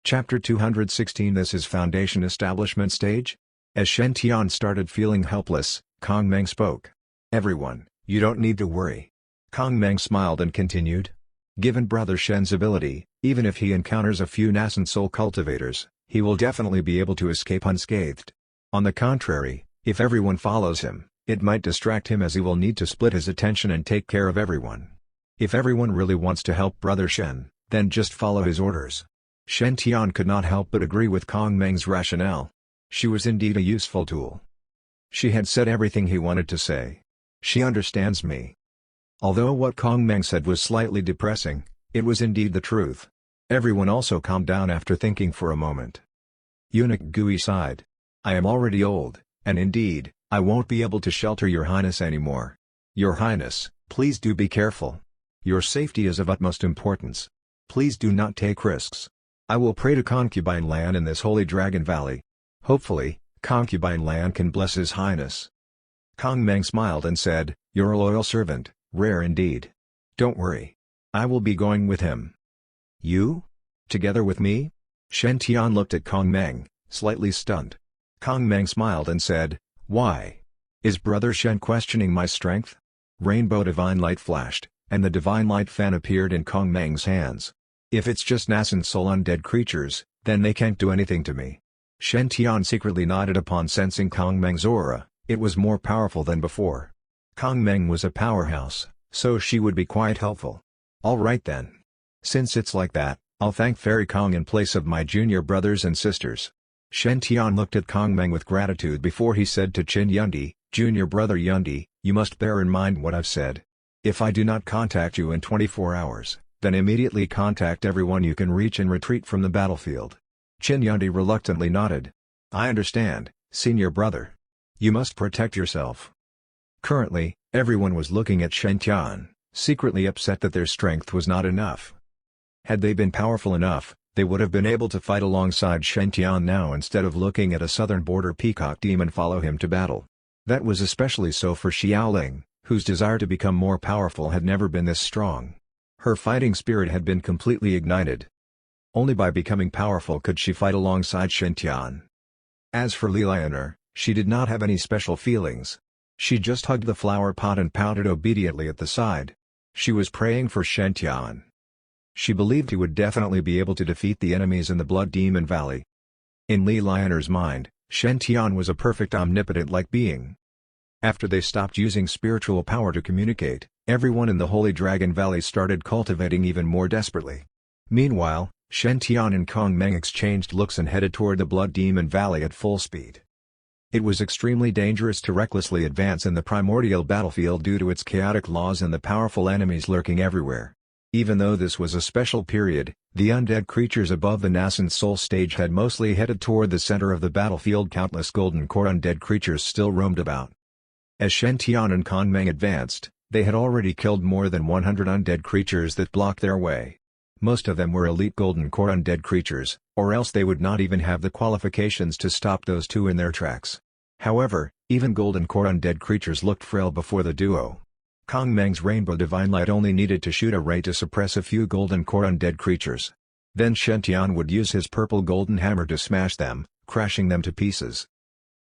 Chapter 216. This is Foundation Establishment Stage? As Shen Tian started feeling helpless, Kong Meng spoke. Everyone, you don't need to worry. Kong Meng smiled and continued. Given Brother Shen's ability, even if he encounters a few nascent soul cultivators, he will definitely be able to escape unscathed. On the contrary, if everyone follows him, it might distract him as he will need to split his attention and take care of everyone. If everyone really wants to help Brother Shen, then just follow his orders. Shen Tian could not help but agree with Kong Meng's rationale. She was indeed a useful tool. She had said everything he wanted to say. She understands me. Although what Kong Meng said was slightly depressing, it was indeed the truth. Everyone also calmed down after thinking for a moment. Eunuch Gui sighed. I am already old, and indeed, I won't be able to shelter your highness anymore. Your highness, please do be careful. Your safety is of utmost importance. Please do not take risks. I will pray to Concubine Lan in this holy Dragon Valley. Hopefully, Concubine Lan can bless his highness. Kong Meng smiled and said, You're a loyal servant, rare indeed. Don't worry. I will be going with him. You? Together with me? Shen Tian looked at Kong Meng, slightly stunned. Kong Meng smiled and said, Why? Is Brother Shen questioning my strength? Rainbow divine light flashed, and the divine light fan appeared in Kong Meng's hands. If it's just nascent soul undead creatures, then they can't do anything to me. Shen Tian secretly nodded upon sensing Kong Meng's aura. It was more powerful than before. Kong Meng was a powerhouse, so she would be quite helpful. Alright then. Since it's like that, I'll thank Fairy Kong in place of my junior brothers and sisters. Shen Tian looked at Kong Meng with gratitude before he said to Qin Yundi, Junior brother Yundi, you must bear in mind what I've said. If I do not contact you in 24 hours, then immediately contact everyone you can reach and retreat from the battlefield. Qin Yundi reluctantly nodded. I understand, senior brother. You must protect yourself. Currently, everyone was looking at Shen Tian, secretly upset that their strength was not enough. Had they been powerful enough, they would have been able to fight alongside Shen Tian now instead of looking at a southern border peacock demon follow him to battle. That was especially so for Xiaoling, whose desire to become more powerful had never been this strong. Her fighting spirit had been completely ignited. Only by becoming powerful could she fight alongside Shen Tian. As for Li Lion'er, she did not have any special feelings. She just hugged the flower pot and pouted obediently at the side. She was praying for Shen Tian. She believed he would definitely be able to defeat the enemies in the Blood Demon Valley. In Li Lion'er's mind, Shen Tian was a perfect omnipotent-like being. After they stopped using spiritual power to communicate, everyone in the Holy Dragon Valley started cultivating even more desperately. Meanwhile, Shen Tian and Kong Meng exchanged looks and headed toward the Blood Demon Valley at full speed. It was extremely dangerous to recklessly advance in the primordial battlefield due to its chaotic laws and the powerful enemies lurking everywhere. Even though this was a special period, the undead creatures above the nascent soul stage had mostly headed toward the center of the battlefield. Countless golden core undead creatures still roamed about. As Shen Tian and Kong Meng advanced, they had already killed more than 100 undead creatures that blocked their way. Most of them were elite golden core undead creatures, or else they would not even have the qualifications to stop those two in their tracks. However, even golden core undead creatures looked frail before the duo. Kong Meng's rainbow divine light only needed to shoot a ray to suppress a few golden core undead creatures. Then Shen Tian would use his purple golden hammer to smash them, crashing them to pieces.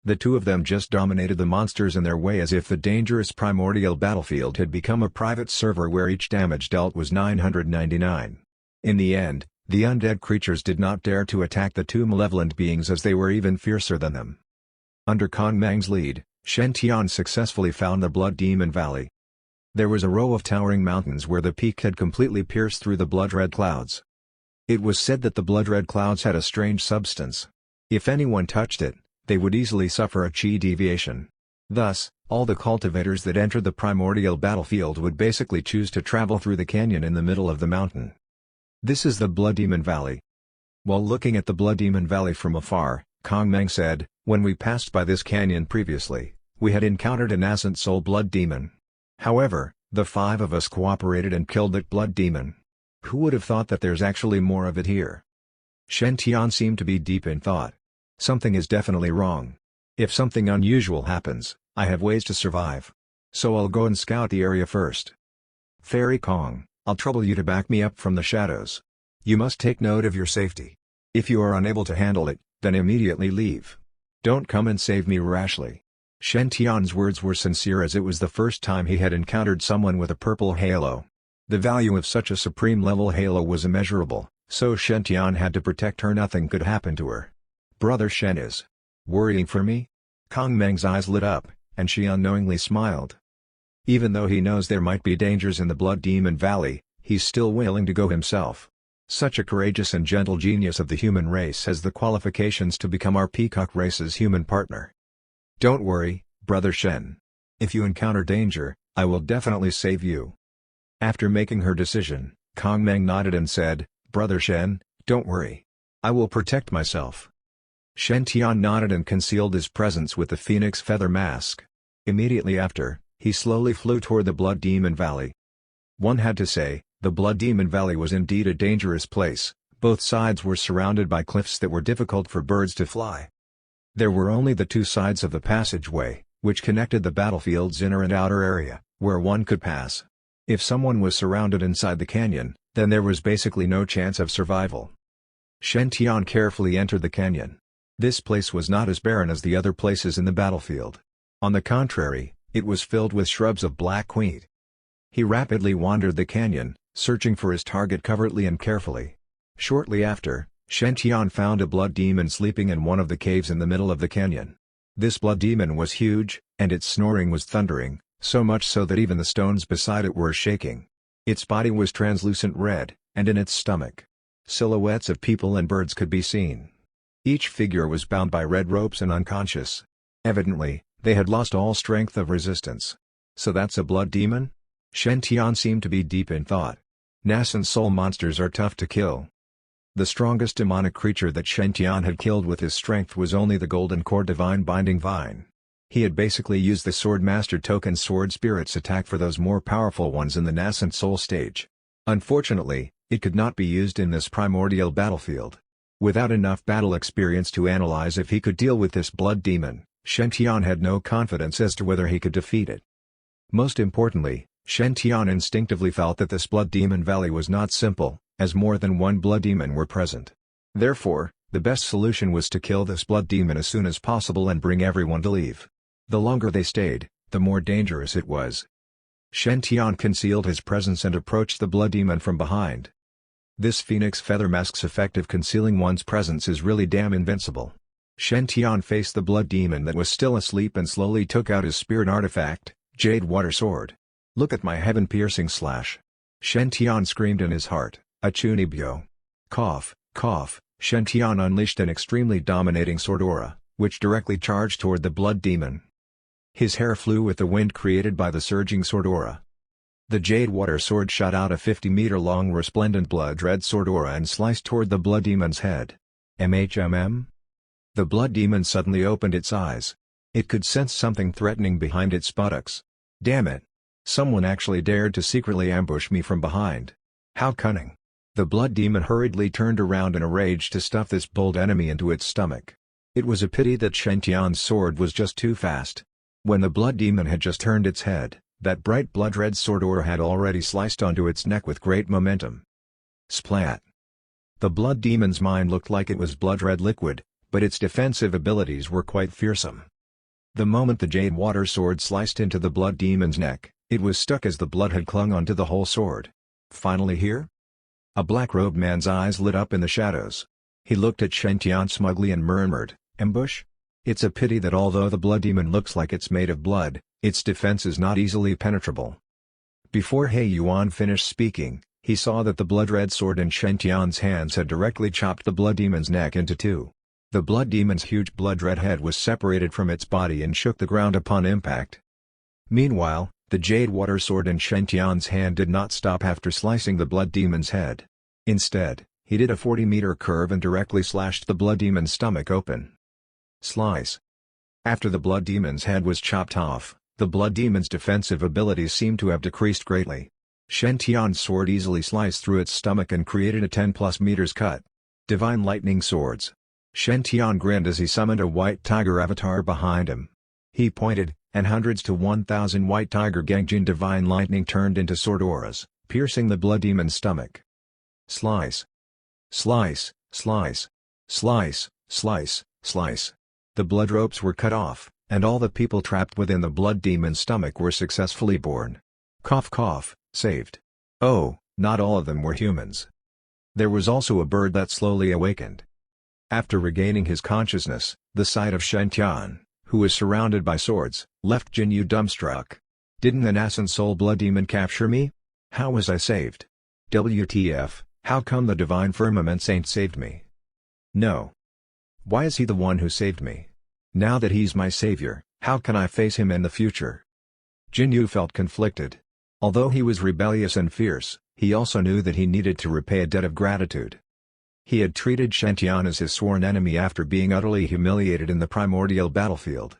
The two of them just dominated the monsters in their way as if the dangerous primordial battlefield had become a private server where each damage dealt was 999. In the end, the undead creatures did not dare to attack the two malevolent beings as they were even fiercer than them. Under Kong Meng's lead, Shen Tian successfully found the Blood Demon Valley. There was a row of towering mountains where the peak had completely pierced through the blood-red clouds. It was said that the blood-red clouds had a strange substance. If anyone touched it, they would easily suffer a chi deviation. Thus, all the cultivators that entered the primordial battlefield would basically choose to travel through the canyon in the middle of the mountain. This is the Blood Demon Valley. While looking at the Blood Demon Valley from afar, Kong Meng said, when we passed by this canyon previously, we had encountered a nascent soul blood demon. However, the 5 of us cooperated and killed that blood demon. Who would have thought that there's actually more of it here? Shen Tian seemed to be deep in thought. Something is definitely wrong. If something unusual happens, I have ways to survive. So I'll go and scout the area first. Fairy Kong, I'll trouble you to back me up from the shadows. You must take note of your safety. If you are unable to handle it, then immediately leave. Don't come and save me rashly. Shen Tian's words were sincere, as it was the first time he had encountered someone with a purple halo. The value of such a supreme-level halo was immeasurable, so Shen Tian had to protect her. Nothing could happen to her. Brother Shen is worrying for me? Kong Meng's eyes lit up, and she unknowingly smiled. Even though he knows there might be dangers in the Blood Demon Valley, he's still willing to go himself. Such a courageous and gentle genius of the human race has the qualifications to become our peacock race's human partner. Don't worry, Brother Shen. If you encounter danger, I will definitely save you. After making her decision, Kong Meng nodded and said, Brother Shen, don't worry. I will protect myself. Shen Tian nodded and concealed his presence with the phoenix feather mask. Immediately after, he slowly flew toward the Blood Demon Valley. One had to say, the Blood Demon Valley was indeed a dangerous place. Both sides were surrounded by cliffs that were difficult for birds to fly. There were only the two sides of the passageway, which connected the battlefield's inner and outer area, where one could pass. If someone was surrounded inside the canyon, then there was basically no chance of survival. Shen Tian carefully entered the canyon. This place was not as barren as the other places in the battlefield. On the contrary, it was filled with shrubs of black wheat. He rapidly wandered the canyon, searching for his target covertly and carefully. Shortly after, Shen Tian found a blood demon sleeping in one of the caves in the middle of the canyon. This blood demon was huge, and its snoring was thundering, so much so that even the stones beside it were shaking. Its body was translucent red, and in its stomach, silhouettes of people and birds could be seen. Each figure was bound by red ropes and unconscious. Evidently, they had lost all strength of resistance. So that's a blood demon? Shen Tian seemed to be deep in thought. Nascent soul monsters are tough to kill. The strongest demonic creature that Shen Tian had killed with his strength was only the Golden Core Divine Binding Vine. He had basically used the Sword Master token Sword Spirit's attack for those more powerful ones in the nascent soul stage. Unfortunately, it could not be used in this primordial battlefield. Without enough battle experience to analyze if he could deal with this blood demon, Shen Tian had no confidence as to whether he could defeat it. Most importantly, Shen Tian instinctively felt that this Blood Demon Valley was not simple, as more than one blood demon were present. Therefore, the best solution was to kill this blood demon as soon as possible and bring everyone to leave. The longer they stayed, the more dangerous it was. Shen Tian concealed his presence and approached the blood demon from behind. This phoenix feather mask's effect of concealing one's presence is really damn invincible. Shen Tian faced the blood demon that was still asleep and slowly took out his spirit artifact, Jade Water Sword. Look at my heaven-piercing slash. Shen Tian screamed in his heart, a Chunibyo. Cough, cough, Shen Tian unleashed an extremely dominating sword aura, which directly charged toward the blood demon. His hair flew with the wind created by the surging sword aura. The Jade Water Sword shot out a 50-meter-long resplendent blood-red sword aura and sliced toward the blood demon's head. MHMM? The blood demon suddenly opened its eyes. It could sense something threatening behind its buttocks. Damn it! Someone actually dared to secretly ambush me from behind. How cunning! The blood demon hurriedly turned around in a rage to stuff this bold enemy into its stomach. It was a pity that Shen Tian's sword was just too fast. When the blood demon had just turned its head, that bright blood-red sword aura had already sliced onto its neck with great momentum. Splat! The blood demon's mind looked like it was blood-red liquid, but its defensive abilities were quite fearsome. The moment the Jade Water Sword sliced into the blood demon's neck, it was stuck as the blood had clung onto the whole sword. Finally here? A black-robed man's eyes lit up in the shadows. He looked at Shen Tian smugly and murmured, "Ambush? It's a pity that although the blood demon looks like it's made of blood, its defense is not easily penetrable." Before He Yuan finished speaking, he saw that the blood-red sword in Shen Tian's hands had directly chopped the blood demon's neck into two. The blood demon's huge blood-red head was separated from its body and shook the ground upon impact. Meanwhile, the Jade Water Sword in Shen Tian's hand did not stop after slicing the blood demon's head. Instead, he did a 40-meter curve and directly slashed the blood demon's stomach open. Slice. After the blood demon's head was chopped off, the blood demon's defensive abilities seemed to have decreased greatly. Shen Tian's sword easily sliced through its stomach and created a 10+ meters cut. Divine Lightning Swords. Shen Tian grinned as he summoned a white tiger avatar behind him. He pointed, and hundreds to 1,000 white tiger Gangjin Divine Lightning turned into sword auras, piercing the blood demon's stomach. Slice. Slice, slice. Slice, slice, slice. The blood ropes were cut off, and all the people trapped within the blood demon's stomach were successfully born. Cough cough, saved. Oh, not all of them were humans. There was also a bird that slowly awakened. After regaining his consciousness, the sight of Shen Tian, who was surrounded by swords, left Jin Yu dumbstruck. Didn't the nascent soul blood demon capture me? How was I saved? WTF, how come the divine firmament saint saved me? No. Why is he the one who saved me? Now that he's my savior, how can I face him in the future? Jin Yu felt conflicted. Although he was rebellious and fierce, he also knew that he needed to repay a debt of gratitude. He had treated Shen Tian as his sworn enemy after being utterly humiliated in the primordial battlefield.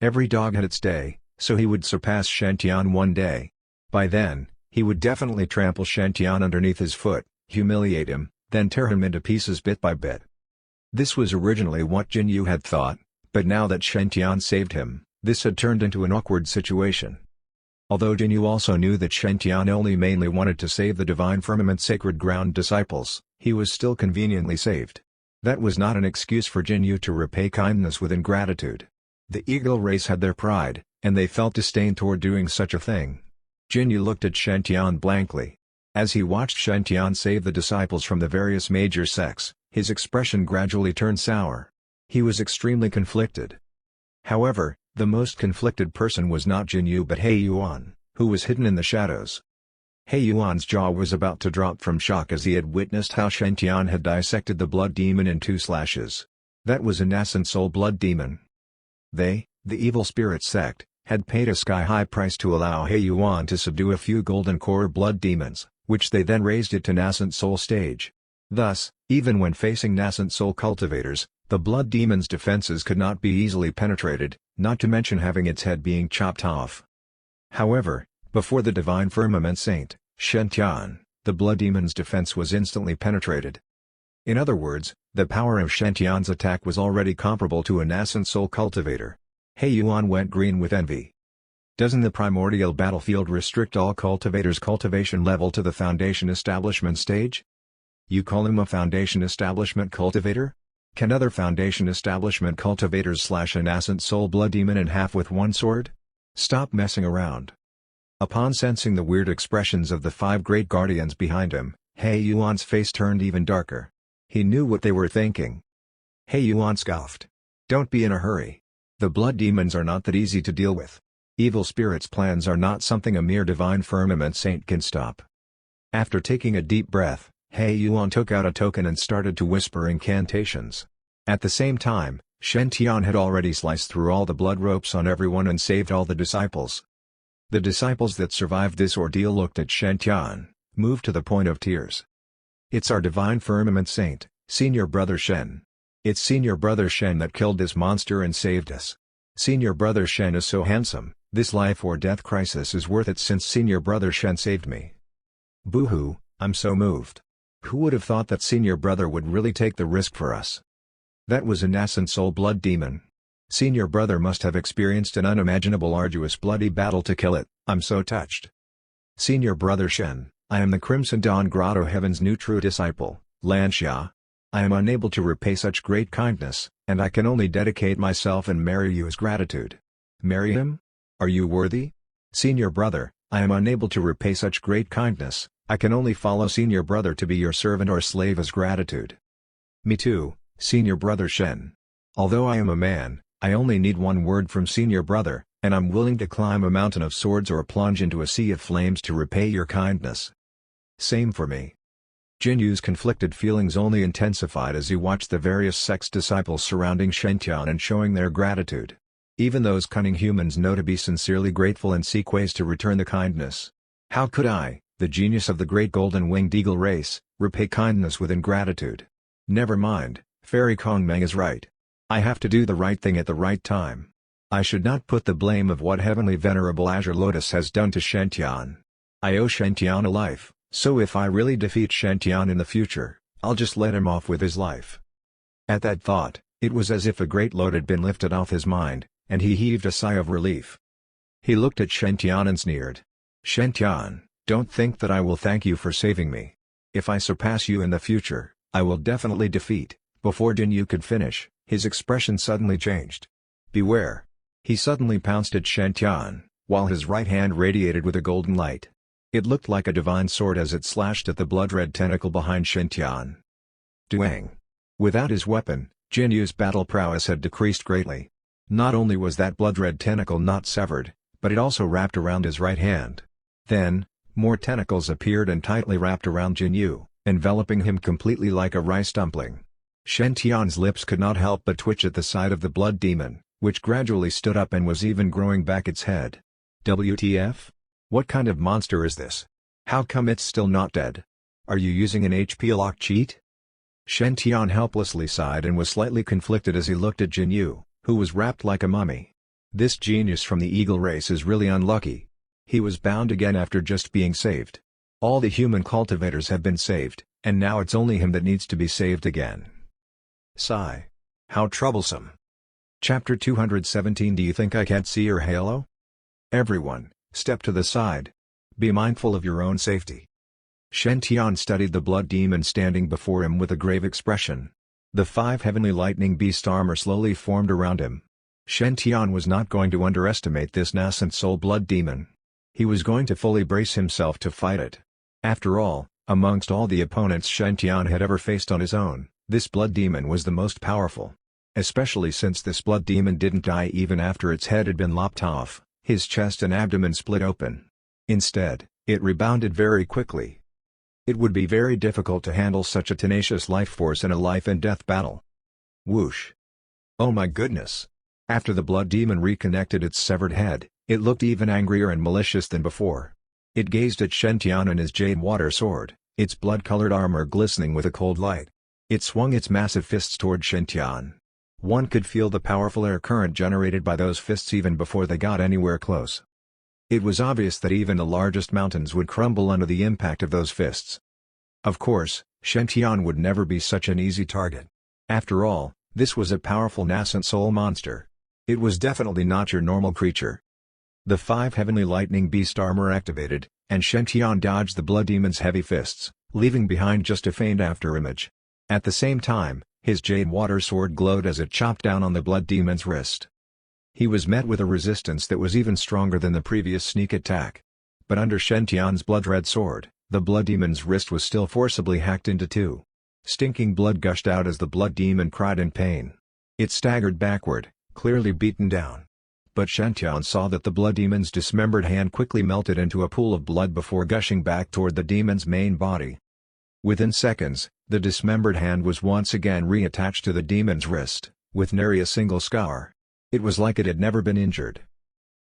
Every dog had its day, so he would surpass Shen Tian one day. By then, he would definitely trample Shen Tian underneath his foot, humiliate him, then tear him into pieces bit by bit. This was originally what Jin Yu had thought, but now that Shen Tian saved him, this had turned into an awkward situation. Although Jin Yu also knew that Shen Tian only mainly wanted to save the Divine Firmament Sacred Ground disciples, he was still conveniently saved. That was not an excuse for Jin Yu to repay kindness with ingratitude. The Eagle race had their pride, and they felt disdain toward doing such a thing. Jin Yu looked at Shen Tian blankly. As he watched Shen Tian save the disciples from the various major sects, his expression gradually turned sour. He was extremely conflicted. However, the most conflicted person was not Jin Yu but He Yuan, who was hidden in the shadows. He Yuan's jaw was about to drop from shock as he had witnessed how Shen Tian had dissected the blood demon in 2 slashes. That was a nascent soul blood demon. They, the evil spirit sect, had paid a sky-high price to allow He Yuan to subdue a few golden core blood demons, which they then raised it to nascent soul stage. Thus, even when facing nascent soul cultivators, the blood demon's defenses could not be easily penetrated, not to mention having its head being chopped off. However, before the Divine Firmament Saint, Shen Tian, the blood demon's defense was instantly penetrated. In other words, the power of Shen Tian's attack was already comparable to a nascent soul cultivator. He Yuan went green with envy. Doesn't the primordial battlefield restrict all cultivators' cultivation level to the Foundation Establishment stage? You call him a Foundation Establishment cultivator? Can other Foundation Establishment cultivators slash a nascent soul blood demon in half with one sword? Stop messing around. Upon sensing the weird expressions of the 5 great guardians behind him, He Yuan's face turned even darker. He knew what they were thinking. He Yuan scoffed. Don't be in a hurry. The blood demons are not that easy to deal with. Evil spirits' plans are not something a mere Divine Firmament Saint can stop. After taking a deep breath, He Yuan took out a token and started to whisper incantations. At the same time, Shen Tian had already sliced through all the blood ropes on everyone and saved all the disciples. The disciples that survived this ordeal looked at Shen Tian, moved to the point of tears. It's our Divine Firmament Saint, Senior Brother Shen. It's Senior Brother Shen that killed this monster and saved us. Senior Brother Shen is so handsome, this life or death crisis is worth it since Senior Brother Shen saved me. Boo-hoo, I'm so moved. Who would have thought that Senior Brother would really take the risk for us? That was a nascent soul blood demon. Senior Brother must have experienced an unimaginable arduous bloody battle to kill it, I'm so touched. Senior Brother Shen, I am the Crimson Dawn Grotto Heaven's new true disciple, Lanxia. I am unable to repay such great kindness, and I can only dedicate myself and marry you as gratitude. Marry him? Are you worthy? Senior Brother, I am unable to repay such great kindness, I can only follow Senior Brother to be your servant or slave as gratitude. Me too, Senior Brother Shen. Although I am a man, I only need one word from Senior Brother, and I'm willing to climb a mountain of swords or plunge into a sea of flames to repay your kindness. Same for me. Jin Yu's conflicted feelings only intensified as he watched the various sect's disciples surrounding Shen Tian and showing their gratitude. Even those cunning humans know to be sincerely grateful and seek ways to return the kindness. How could I, the genius of the great golden-winged eagle race, repay kindness with ingratitude? Never mind, Fairy Kong Meng is right. I have to do the right thing at the right time. I should not put the blame of what Heavenly Venerable Azure Lotus has done to Shen Tian. I owe Shen Tian a life, so if I really defeat Shen Tian in the future, I'll just let him off with his life. At that thought, it was as if a great load had been lifted off his mind, and he heaved a sigh of relief. He looked at Shen Tian and sneered. Shen Tian, don't think that I will thank you for saving me. If I surpass you in the future, I will definitely defeat, Before Jinyu could finish, his expression suddenly changed. Beware! He suddenly pounced at Shen, while his right hand radiated with a golden light. It looked like a divine sword as it slashed at the blood-red tentacle behind Shen. Duang! Without his weapon, Jinyu's battle prowess had decreased greatly. Not only was that blood-red tentacle not severed, but it also wrapped around his right hand. Then, more tentacles appeared and tightly wrapped around Jinyu, enveloping him completely like a rice dumpling. Shen Tian's lips could not help but twitch at the sight of the blood demon, which gradually stood up and was even growing back its head. WTF? What kind of monster is this? How come it's still not dead? Are you using an HP lock cheat? Shen Tian helplessly sighed and was slightly conflicted as he looked at Jinyu, who was wrapped like a mummy. This genius from the eagle race is really unlucky. He was bound again after just being saved. All the human cultivators have been saved, and now it's only him that needs to be saved again. Sigh. How troublesome. Chapter 217. Do you think I can't see your halo? Everyone, step to the side. Be mindful of your own safety. Shen Tian studied the blood demon standing before him with a grave expression. The 5 heavenly lightning beast armor slowly formed around him. Shen Tian was not going to underestimate this nascent soul blood demon. He was going to fully brace himself to fight it. After all, amongst all the opponents Shen Tian had ever faced on his own, this blood demon was the most powerful. Especially since this blood demon didn't die even after its head had been lopped off, his chest and abdomen split open. Instead, it rebounded very quickly. It would be very difficult to handle such a tenacious life force in a life-and-death battle. Whoosh! Oh my goodness! After the blood demon reconnected its severed head, it looked even angrier and malicious than before. It gazed at Shen Tian and his jade water sword, its blood-colored armor glistening with a cold light. It swung its massive fists toward Shen Tian. One could feel the powerful air current generated by those fists even before they got anywhere close. It was obvious that even the largest mountains would crumble under the impact of those fists. Of course, Shen Tian would never be such an easy target. After all, this was a powerful nascent soul monster. It was definitely not your normal creature. The 5 heavenly lightning beast armor activated, and Shen Tian dodged the blood demon's heavy fists, leaving behind just a faint afterimage. At the same time, his jade water sword glowed as it chopped down on the blood demon's wrist. He was met with a resistance that was even stronger than the previous sneak attack. But under Shen Tian's blood-red sword, the blood demon's wrist was still forcibly hacked into 2. Stinking blood gushed out as the blood demon cried in pain. It staggered backward, clearly beaten down. But Shen Tian saw that the blood demon's dismembered hand quickly melted into a pool of blood before gushing back toward the demon's main body. Within seconds, the dismembered hand was once again reattached to the demon's wrist, with nary a single scar. It was like it had never been injured.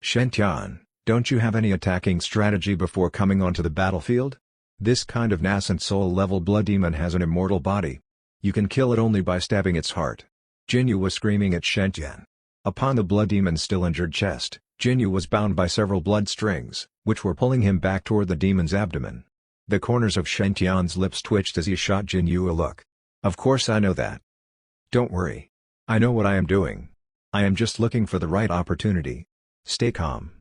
Shen Tian, don't you have any attacking strategy before coming onto the battlefield? This kind of nascent soul-level blood demon has an immortal body. You can kill it only by stabbing its heart. Jinyu was screaming at Shen Tian. Upon the blood demon's still injured chest, Jinyu was bound by several blood strings, which were pulling him back toward the demon's abdomen. The corners of Shen Tian's lips twitched as he shot Jinyu a look. Of course I know that. Don't worry. I know what I am doing. I am just looking for the right opportunity. Stay calm.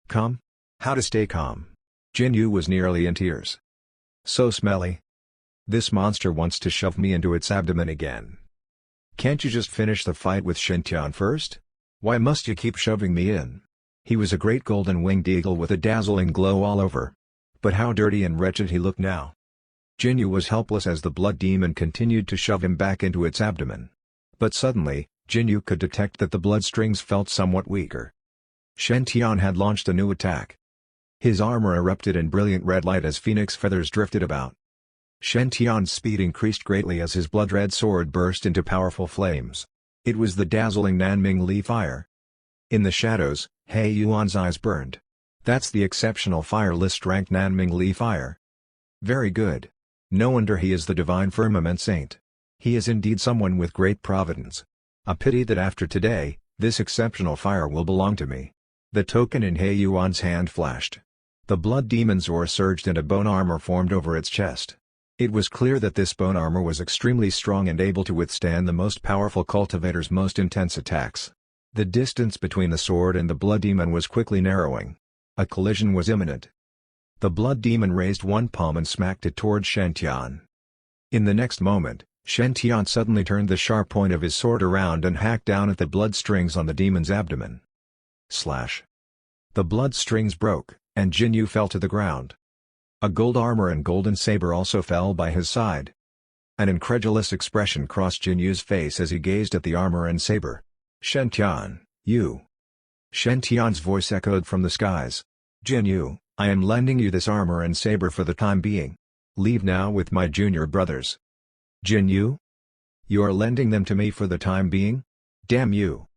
Calm? How to stay calm? Jinyu was nearly in tears. So smelly. This monster wants to shove me into its abdomen again. Can't you just finish the fight with Shen Tian first? Why must you keep shoving me in? He was a great golden-winged eagle with a dazzling glow all over. But how dirty and wretched he looked now. Jinyu was helpless as the blood demon continued to shove him back into its abdomen. But suddenly, Jinyu could detect that the blood strings felt somewhat weaker. Shen Tian had launched a new attack. His armor erupted in brilliant red light as phoenix feathers drifted about. Shen Tian's speed increased greatly as his blood-red sword burst into powerful flames. It was the dazzling Nanming Li fire. In the shadows, He Yuan's eyes burned. That's the exceptional fire list-ranked Nanming Li fire. Very good. No wonder he is the divine firmament saint. He is indeed someone with great providence. A pity that after today, this exceptional fire will belong to me. The token in He Yuan's hand flashed. The blood demon's aura surged and a bone armor formed over its chest. It was clear that this bone armor was extremely strong and able to withstand the most powerful cultivator's most intense attacks. The distance between the sword and the blood demon was quickly narrowing. A collision was imminent. The blood demon raised one palm and smacked it toward Shen Tian. In the next moment, Shen Tian suddenly turned the sharp point of his sword around and hacked down at the blood strings on the demon's abdomen. Slash. The blood strings broke, and Jin Yu fell to the ground. A gold armor and golden saber also fell by his side. An incredulous expression crossed Jin Yu's face as he gazed at the armor and saber. Shen Tian, you. Shen Tian's voice echoed from the skies. Jin Yu, I am lending you this armor and saber for the time being. Leave now with my junior brothers. Jin Yu? You are lending them to me for the time being? Damn you.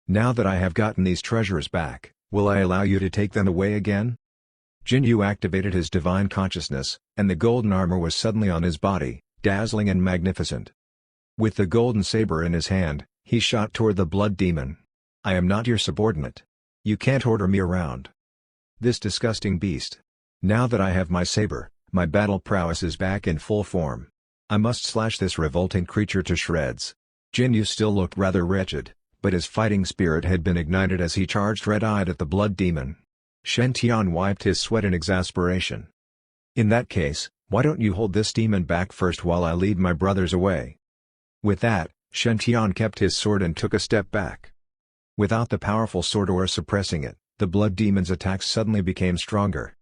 Now that I have gotten these treasures back, will I allow you to take them away again? Jin Yu activated his divine consciousness, and the golden armor was suddenly on his body, dazzling and magnificent. With the golden saber in his hand, he shot toward the blood demon. I am not your subordinate. You can't order me around. This disgusting beast. Now that I have my saber, my battle prowess is back in full form. I must slash this revolting creature to shreds. Jin Yu still looked rather wretched, but his fighting spirit had been ignited as he charged red-eyed at the blood demon. Shen Tian wiped his sweat in exasperation. In that case, why don't you hold this demon back first while I lead my brothers away? With that, Shen Tian kept his sword and took a step back. Without the powerful sword aura suppressing it, the blood demon's attacks suddenly became stronger.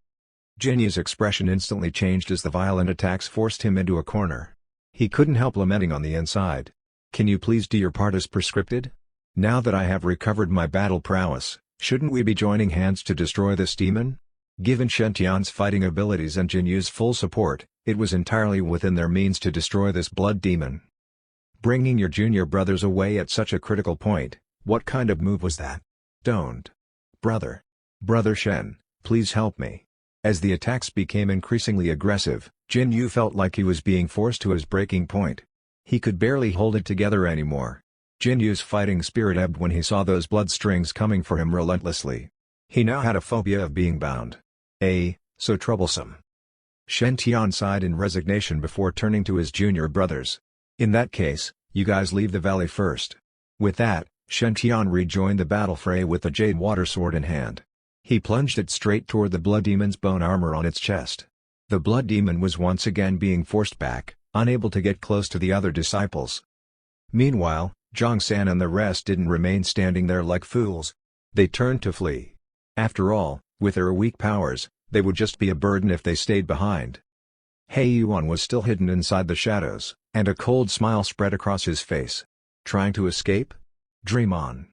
Jin Yu's expression instantly changed as the violent attacks forced him into a corner. He couldn't help lamenting on the inside. Can you please do your part as prescripted? Now that I have recovered my battle prowess, shouldn't we be joining hands to destroy this demon? Given Shen Tian's fighting abilities and Jin Yu's full support, it was entirely within their means to destroy this blood demon. Bringing your junior brothers away at such a critical point, what kind of move was that? Don't. Brother. Brother Shen, please help me. As the attacks became increasingly aggressive, Jin Yu felt like he was being forced to his breaking point. He could barely hold it together anymore. Jin Yu's fighting spirit ebbed when he saw those blood strings coming for him relentlessly. He now had a phobia of being bound. So troublesome. Shen Tian sighed in resignation before turning to his junior brothers. In that case, you guys leave the valley first. With that, Shen Tian rejoined the battle fray with the Jade water sword in hand. He plunged it straight toward the blood demon's bone armor on its chest. The blood demon was once again being forced back, unable to get close to the other disciples. Meanwhile, Zhang San and the rest didn't remain standing there like fools. They turned to flee. After all, with their weak powers, they would just be a burden if they stayed behind. He Yuan was still hidden inside the shadows, and a cold smile spread across his face. Trying to escape? Dream on.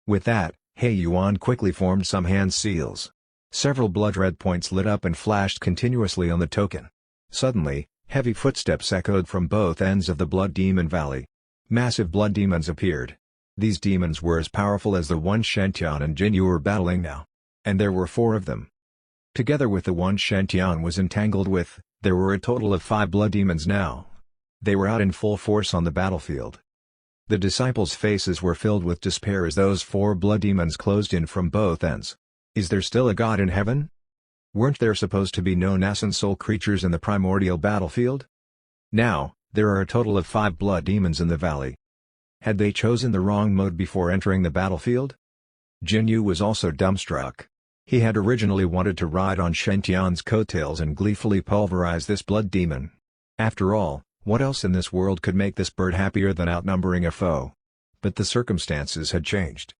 With that, He Yuan quickly formed some hand seals. Several blood-red points lit up and flashed continuously on the token. Suddenly, heavy footsteps echoed from both ends of the Blood Demon Valley. Massive blood demons appeared. These demons were as powerful as the one Shen Tian and Jin Yu were battling now. And there were 4 of them. Together with the one Shen Tian was entangled with, there were a total of 5 blood demons now. They were out in full force on the battlefield. The disciples' faces were filled with despair as those 4 blood demons closed in from both ends. Is there still a god in heaven? Weren't there supposed to be no nascent soul creatures in the primordial battlefield? Now, there are a total of 5 blood demons in the valley. Had they chosen the wrong mode before entering the battlefield? Jin Yu was also dumbstruck. He had originally wanted to ride on Shen Tian's coattails and gleefully pulverize this blood demon. After all, what else in this world could make this bird happier than outnumbering a foe? But the circumstances had changed.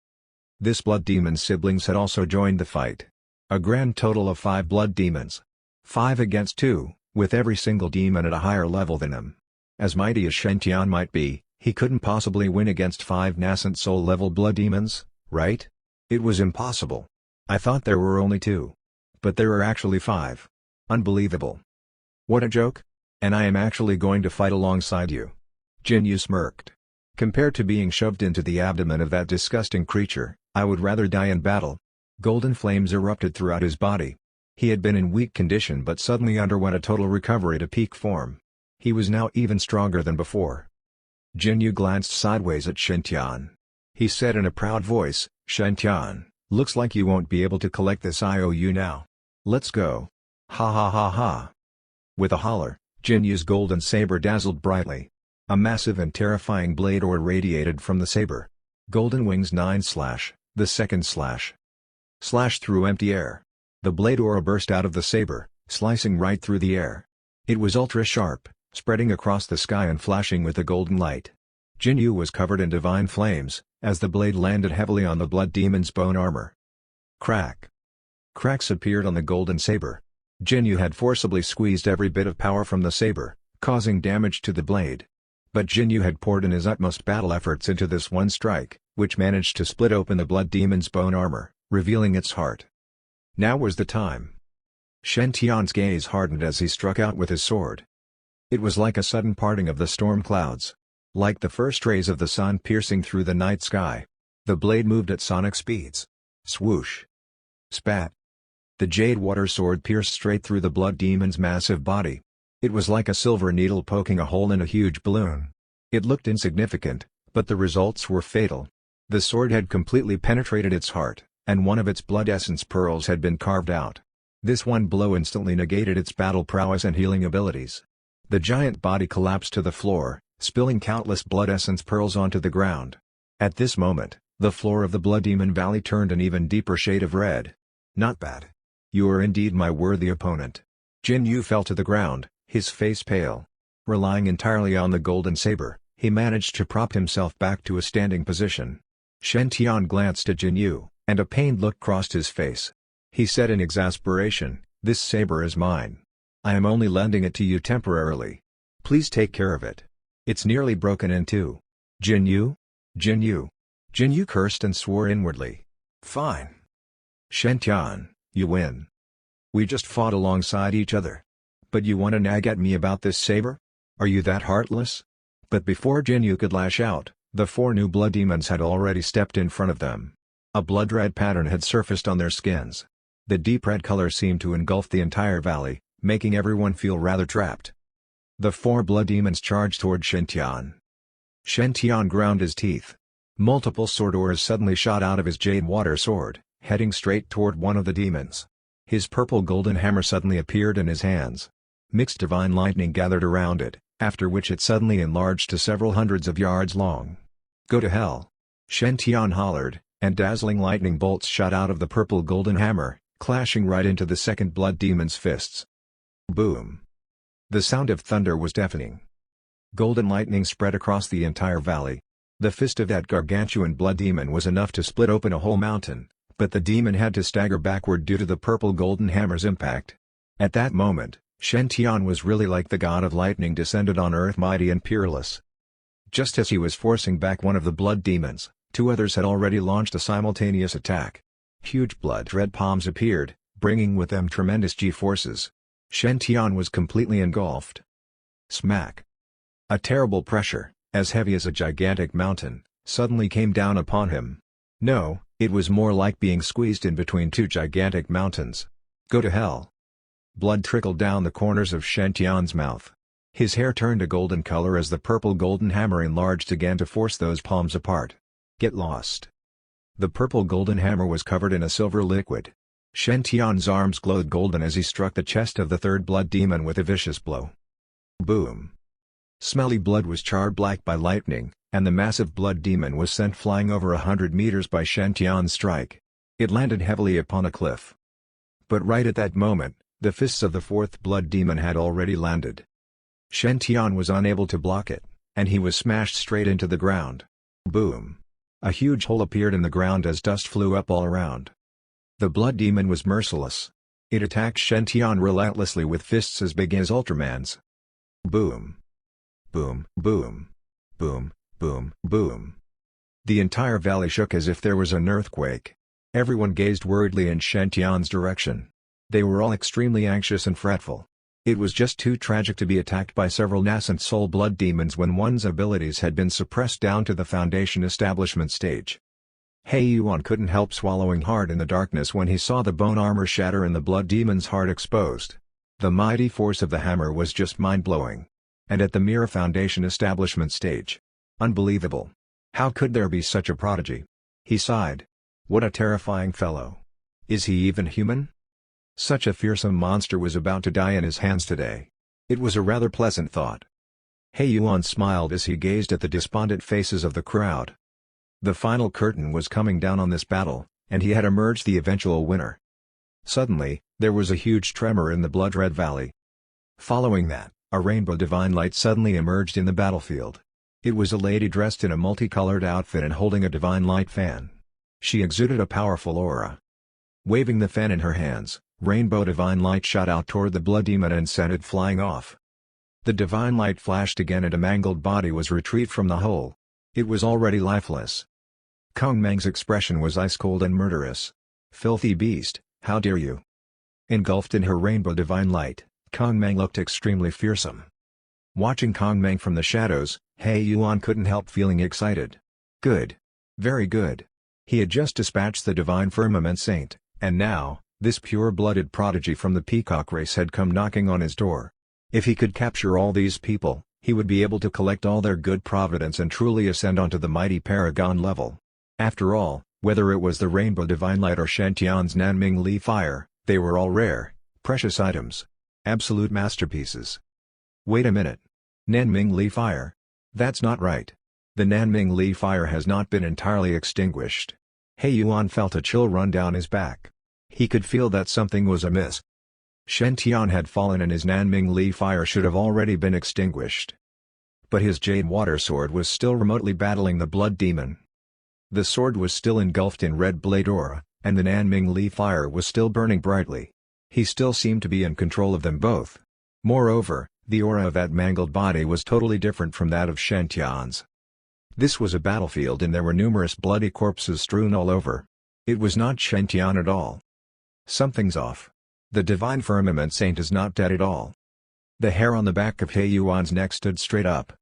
This blood demon's siblings had also joined the fight. A grand total of 5 blood demons. 5 against 2, with every single demon at a higher level than him. As mighty as Shen Tian might be, he couldn't possibly win against 5 nascent soul level blood demons, right? It was impossible. I thought there were only 2. But there are actually 5. Unbelievable. What a joke? And I am actually going to fight alongside you. Jin Yu smirked. Compared to being shoved into the abdomen of that disgusting creature, I would rather die in battle. Golden flames erupted throughout his body. He had been in weak condition but suddenly underwent a total recovery to peak form. He was now even stronger than before. Jin Yu glanced sideways at Shen Tian. He said in a proud voice, Shen Tian, looks like you won't be able to collect this IOU now. Let's go. Ha ha ha ha. With a holler, Jin Yu's golden saber dazzled brightly. A massive and terrifying blade ore radiated from the saber. Golden wings 9 slash, the second slash. Slash through empty air. The blade ore burst out of the saber, slicing right through the air. It was ultra-sharp, spreading across the sky and flashing with a golden light. Jin Yu was covered in divine flames, as the blade landed heavily on the blood demon's bone armor. Crack! Cracks appeared on the golden saber. Jin Yu had forcibly squeezed every bit of power from the saber, causing damage to the blade. But Jin Yu had poured in his utmost battle efforts into this one strike, which managed to split open the blood demon's bone armor, revealing its heart. Now was the time. Shen Tian's gaze hardened as he struck out with his sword. It was like a sudden parting of the storm clouds. Like the first rays of the sun piercing through the night sky. The blade moved at sonic speeds. Swoosh! Spat! The jade water sword pierced straight through the blood demon's massive body. It was like a silver needle poking a hole in a huge balloon. It looked insignificant, but the results were fatal. The sword had completely penetrated its heart, and one of its blood essence pearls had been carved out. This one blow instantly negated its battle prowess and healing abilities. The giant body collapsed to the floor, spilling countless blood essence pearls onto the ground. At this moment, the floor of the Blood Demon Valley turned an even deeper shade of red. Not bad. You are indeed my worthy opponent. Jin Yu fell to the ground, his face pale. Relying entirely on the golden saber, he managed to prop himself back to a standing position. Shen Tian glanced at Jin Yu, and a pained look crossed his face. He said in exasperation, "This saber is mine. I am only lending it to you temporarily. Please take care of it. It's nearly broken in two." Jin Yu? Jin Yu? Jin Yu cursed and swore inwardly. Fine. Shen Tian, you win. We just fought alongside each other. But you want to nag at me about this saber? Are you that heartless? But before Jin Yu could lash out, the four new blood demons had already stepped in front of them. A blood-red pattern had surfaced on their skins. The deep red color seemed to engulf the entire valley, making everyone feel rather trapped. The four blood demons charged toward Shen Tian. Shen Tian ground his teeth. Multiple sword oars suddenly shot out of his jade water sword, heading straight toward one of the demons. His purple golden hammer suddenly appeared in his hands. Mixed divine lightning gathered around it, after which it suddenly enlarged to several hundreds of yards long. Go to hell! Shen Tian hollered, and dazzling lightning bolts shot out of the purple golden hammer, clashing right into the second blood demon's fists. Boom! The sound of thunder was deafening. Golden lightning spread across the entire valley. The fist of that gargantuan blood demon was enough to split open a whole mountain, but the demon had to stagger backward due to the purple golden hammer's impact. At that moment, Shen Tian was really like the god of lightning descended on earth, mighty and peerless. Just as he was forcing back one of the blood demons, two others had already launched a simultaneous attack. Huge blood-red palms appeared, bringing with them tremendous G-forces. Shen Tian was completely engulfed. Smack! A terrible pressure, as heavy as a gigantic mountain, suddenly came down upon him. No, it was more like being squeezed in between two gigantic mountains. Go to hell! Blood trickled down the corners of Shen Tian's mouth. His hair turned a golden color as the purple golden hammer enlarged again to force those palms apart. Get lost! The purple golden hammer was covered in a silver liquid. Shen Tian's arms glowed golden as he struck the chest of the third blood demon with a vicious blow. Boom! Smelly blood was charred black by lightning, and the massive blood demon was sent flying over 100 meters by Shen Tian's strike. It landed heavily upon a cliff. But right at that moment, the fists of the fourth blood demon had already landed. Shen Tian was unable to block it, and he was smashed straight into the ground. Boom! A huge hole appeared in the ground as dust flew up all around. The blood demon was merciless. It attacked Shen Tian relentlessly with fists as big as Ultraman's. Boom! Boom, boom, boom, boom, boom. The entire valley shook as if there was an earthquake. Everyone gazed worriedly in Shen Tian's direction. They were all extremely anxious and fretful. It was just too tragic to be attacked by several nascent soul blood demons when one's abilities had been suppressed down to the foundation establishment stage. He Yuan couldn't help swallowing hard in the darkness when he saw the bone armor shatter and the blood demon's heart exposed. The mighty force of the hammer was just mind-blowing. And at the mere foundation establishment stage. Unbelievable. How could there be such a prodigy? He sighed. What a terrifying fellow. Is he even human? Such a fearsome monster was about to die in his hands today. It was a rather pleasant thought. He Yuan smiled as he gazed at the despondent faces of the crowd. The final curtain was coming down on this battle, and he had emerged the eventual winner. Suddenly, there was a huge tremor in the blood-red valley. Following that, A rainbow divine light suddenly emerged in the battlefield. It was a lady dressed in a multicolored outfit and holding a divine light fan. She exuded a powerful aura. Waving the fan in her hands, rainbow divine light shot out toward the blood demon and sent it flying off. The divine light flashed again and a mangled body was retrieved from the hole. It was already lifeless. Kong Meng's expression was ice-cold and murderous. "Filthy beast, how dare you!" Engulfed in her rainbow divine light, Kong Meng looked extremely fearsome. Watching Kong Meng from the shadows, He Yuan couldn't help feeling excited. Good. Very good. He had just dispatched the divine firmament saint, and now, this pure-blooded prodigy from the peacock race had come knocking on his door. If he could capture all these people, he would be able to collect all their good providence and truly ascend onto the mighty paragon level. After all, whether it was the rainbow divine light or Shantian's Nanming Li fire, they were all rare, precious items. Absolute masterpieces. Wait a minute. Nanming Li fire? That's not right. The Nanming Li fire has not been entirely extinguished. He Yuan felt a chill run down his back. He could feel that something was amiss. Shantian had fallen and his Nanming Li fire should have already been extinguished. But his Jade water sword was still remotely battling the blood demon. The sword was still engulfed in red blade aura, and the Nanming Li fire was still burning brightly. He still seemed to be in control of them both. Moreover, the aura of that mangled body was totally different from that of Shantian's. This was a battlefield and there were numerous bloody corpses strewn all over. It was not Shantian at all. Something's off. The divine firmament saint is not dead at all. The hair on the back of He Yuan's neck stood straight up.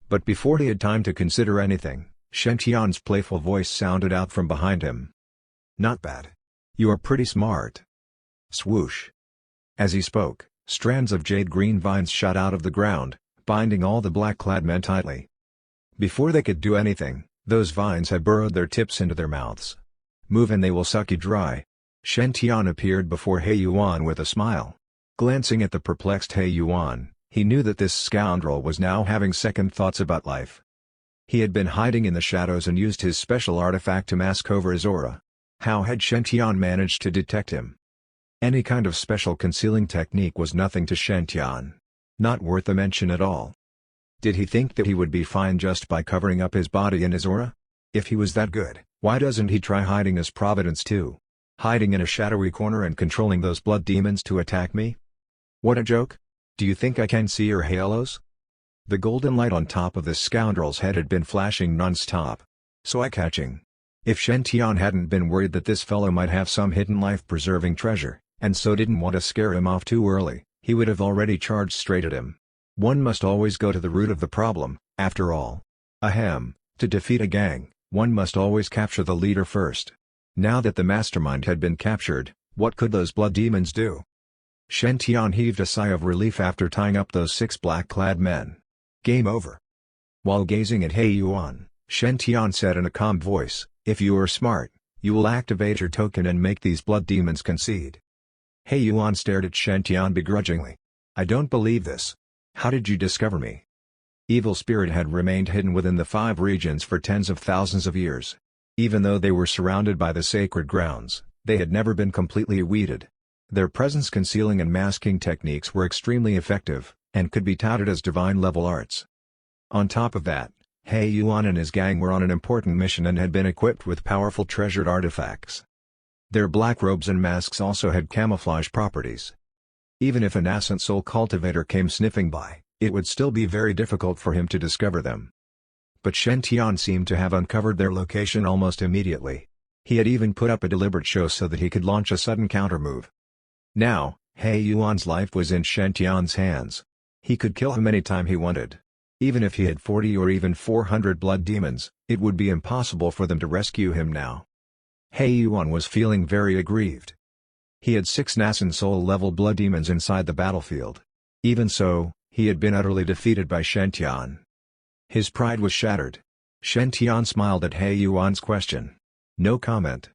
But before he had time to consider anything, Shantian's playful voice sounded out from behind him. "Not bad. You are pretty smart." Swoosh. As he spoke, strands of jade green vines shot out of the ground, binding all the black-clad men tightly. Before they could do anything, those vines had burrowed their tips into their mouths. "Move and they will suck you dry." Shantian appeared before He Yuan with a smile. Glancing at the perplexed He Yuan, he knew that this scoundrel was now having second thoughts about life. He had been hiding in the shadows and used his special artifact to mask over his aura. How had Shantian managed to detect him? Any kind of special concealing technique was nothing to Shantian. Not worth a mention at all. Did he think that he would be fine just by covering up his body and his aura? If he was that good, why doesn't he try hiding as Providence too? Hiding in a shadowy corner and controlling those blood demons to attack me? What a joke! Do you think I can see your halos? The golden light on top of this scoundrel's head had been flashing non-stop. So eye-catching. If Shantian hadn't been worried that this fellow might have some hidden life-preserving treasure, and so didn't want to scare him off too early, he would have already charged straight at him. One must always go to the root of the problem, after all. Ahem, to defeat a gang, one must always capture the leader first. Now that the mastermind had been captured, what could those blood demons do? Shantian heaved a sigh of relief after tying up those 6 black-clad men. Game over. While gazing at He Yuan, Shantian said in a calm voice, "If you are smart, you will activate your token and make these blood demons concede." He Yuan stared at Shantian begrudgingly. "I don't believe this. How did you discover me?" Evil spirit had remained hidden within the 5 regions for tens of thousands of years. Even though they were surrounded by the sacred grounds, they had never been completely weeded. Their presence concealing and masking techniques were extremely effective, and could be touted as divine-level arts. On top of that, He Yuan and his gang were on an important mission and had been equipped with powerful treasured artifacts. Their black robes and masks also had camouflage properties. Even if a nascent soul cultivator came sniffing by, it would still be very difficult for him to discover them. But Shantian seemed to have uncovered their location almost immediately. He had even put up a deliberate show so that he could launch a sudden countermove. Now, He Yuan's life was in Shantian's hands. He could kill him any time he wanted. Even if he had 40 or even 400 blood demons, it would be impossible for them to rescue him now. He Yuan was feeling very aggrieved. He had 6 nascent soul-level blood demons inside the battlefield. Even so, he had been utterly defeated by Shantian. His pride was shattered. Shantian smiled at He Yuan's question. No comment.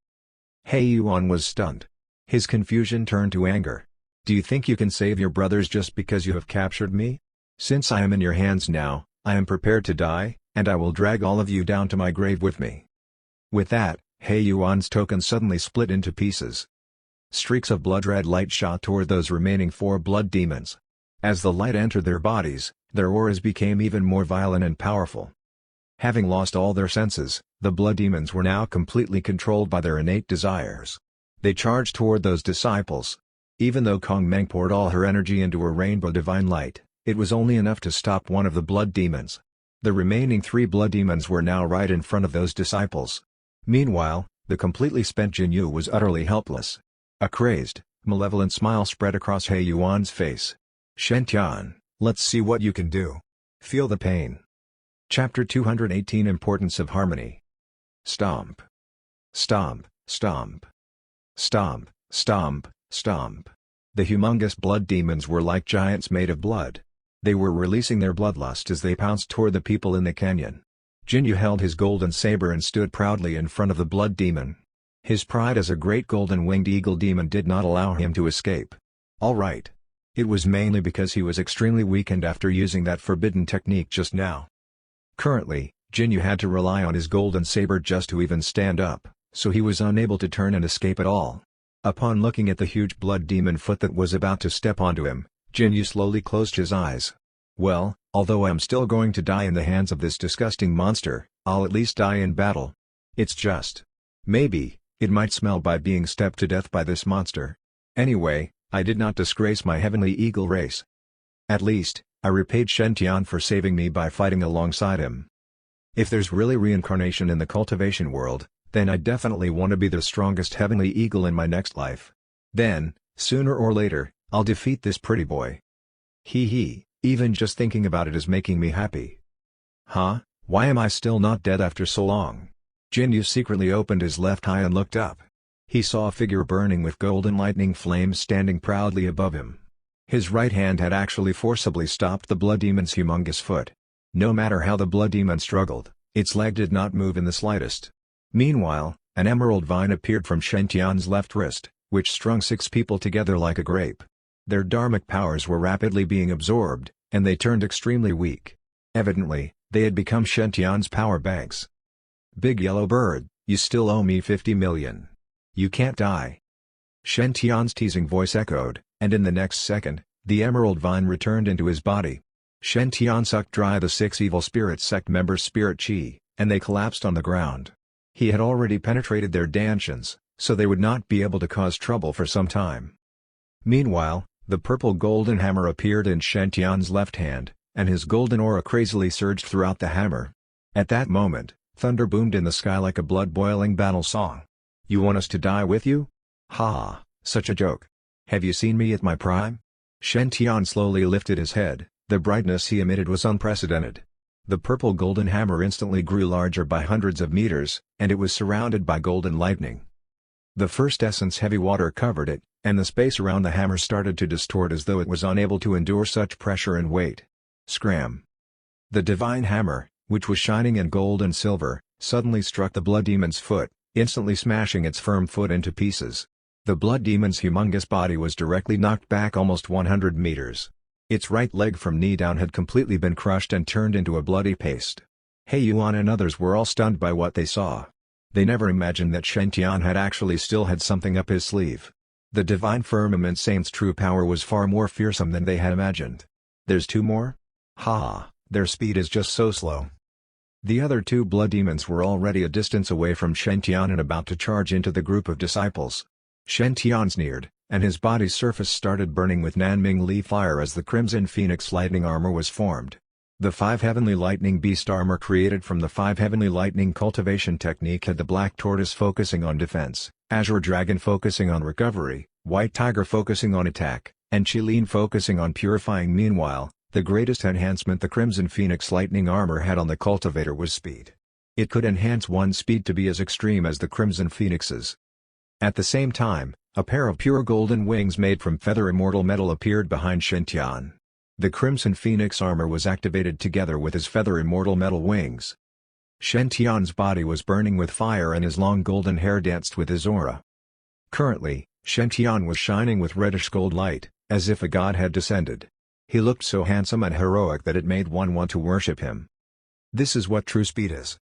He Yuan was stunned. His confusion turned to anger. "Do you think you can save your brothers just because you have captured me? Since I am in your hands now, I am prepared to die, and I will drag all of you down to my grave with me." With that, He Yuan's token suddenly split into pieces. Streaks of blood-red light shot toward those remaining 4 blood demons. As the light entered their bodies, their auras became even more violent and powerful. Having lost all their senses, the blood demons were now completely controlled by their innate desires. They charged toward those disciples. Even though Kong Meng poured all her energy into a rainbow divine light, it was only enough to stop one of the blood demons. The remaining 3 blood demons were now right in front of those disciples. Meanwhile, the completely spent Jin Yu was utterly helpless. A crazed, malevolent smile spread across He Yuan's face. "Shen-tian, let's see what you can do. Feel the pain." Chapter 218 Importance of Harmony. Stomp. Stomp, stomp. Stomp, stomp, stomp. The humongous blood demons were like giants made of blood. They were releasing their bloodlust as they pounced toward the people in the canyon. Jin Yu held his golden saber and stood proudly in front of the blood demon. His pride as a great golden-winged eagle demon did not allow him to escape. All right. It was mainly because he was extremely weakened after using that forbidden technique just now. Currently, Jin Yu had to rely on his golden saber just to even stand up, so he was unable to turn and escape at all. Upon looking at the huge blood demon foot that was about to step onto him, Jin Yu slowly closed his eyes. Well, although I'm still going to die in the hands of this disgusting monster, I'll at least die in battle. It's just. Maybe, it might smell by being stepped to death by this monster. Anyway, I did not disgrace my heavenly eagle race. At least, I repaid Shen-tian for saving me by fighting alongside him. If there's really reincarnation in the cultivation world, then I definitely want to be the strongest heavenly eagle in my next life. Then, sooner or later, I'll defeat this pretty boy. Hee, even just thinking about it is making me happy. Huh, why am I still not dead after so long? Jin Yu secretly opened his left eye and looked up. He saw a figure burning with golden lightning flames standing proudly above him. His right hand had actually forcibly stopped the blood demon's humongous foot. No matter how the blood demon struggled, its leg did not move in the slightest. Meanwhile, an emerald vine appeared from Shen-tian's left wrist, which strung 6 people together like a grape. Their dharmic powers were rapidly being absorbed, and they turned extremely weak. Evidently, they had become Shen-tian's power banks. "Big yellow bird, you still owe me 50 million. You can't die." Shen-tian's teasing voice echoed, and in the next second, the emerald vine returned into his body. Shen-tian sucked dry the 6 evil spirit sect members' spirit chi, and they collapsed on the ground. He had already penetrated their dantians, so they would not be able to cause trouble for some time. Meanwhile, the purple golden hammer appeared in Shen-tian's left hand, and his golden aura crazily surged throughout the hammer. At that moment, thunder boomed in the sky like a blood-boiling battle song. "You want us to die with you? Ha, such a joke. Have you seen me at my prime?" Shen-tian slowly lifted his head. The brightness he emitted was unprecedented. The purple golden hammer instantly grew larger by hundreds of meters, and it was surrounded by golden lightning. The first essence heavy water covered it, and the space around the hammer started to distort as though it was unable to endure such pressure and weight. Scram! The divine hammer, which was shining in gold and silver, suddenly struck the blood demon's foot, instantly smashing its firm foot into pieces. The blood demon's humongous body was directly knocked back almost 100 meters. Its right leg from knee down had completely been crushed and turned into a bloody paste. He Yuan and others were all stunned by what they saw. They never imagined that Shen-tian had actually still had something up his sleeve. The divine firmament saint's true power was far more fearsome than they had imagined. "There's 2 more? Ha, their speed is just so slow." The other 2 blood demons were already a distance away from Shen-tian and about to charge into the group of disciples. Shen-tian sneered, and his body's surface started burning with Nanming Li fire as the Crimson Phoenix lightning armor was formed. The 5 heavenly lightning beast armor created from the 5 heavenly lightning cultivation technique had the black tortoise focusing on defense, azure dragon focusing on recovery, white tiger focusing on attack, and Qilin focusing on purifying. Meanwhile, the greatest enhancement the Crimson Phoenix lightning armor had on the cultivator was speed. It could enhance one's speed to be as extreme as the Crimson Phoenix's. At the same time, a pair of pure golden wings made from feather immortal metal appeared behind Shen-tian. The Crimson Phoenix armor was activated together with his feather immortal metal wings. Shen-tian's body was burning with fire and his long golden hair danced with his aura. Currently, Shen-tian was shining with reddish gold light, as if a god had descended. He looked so handsome and heroic that it made one want to worship him. This is what true speed is.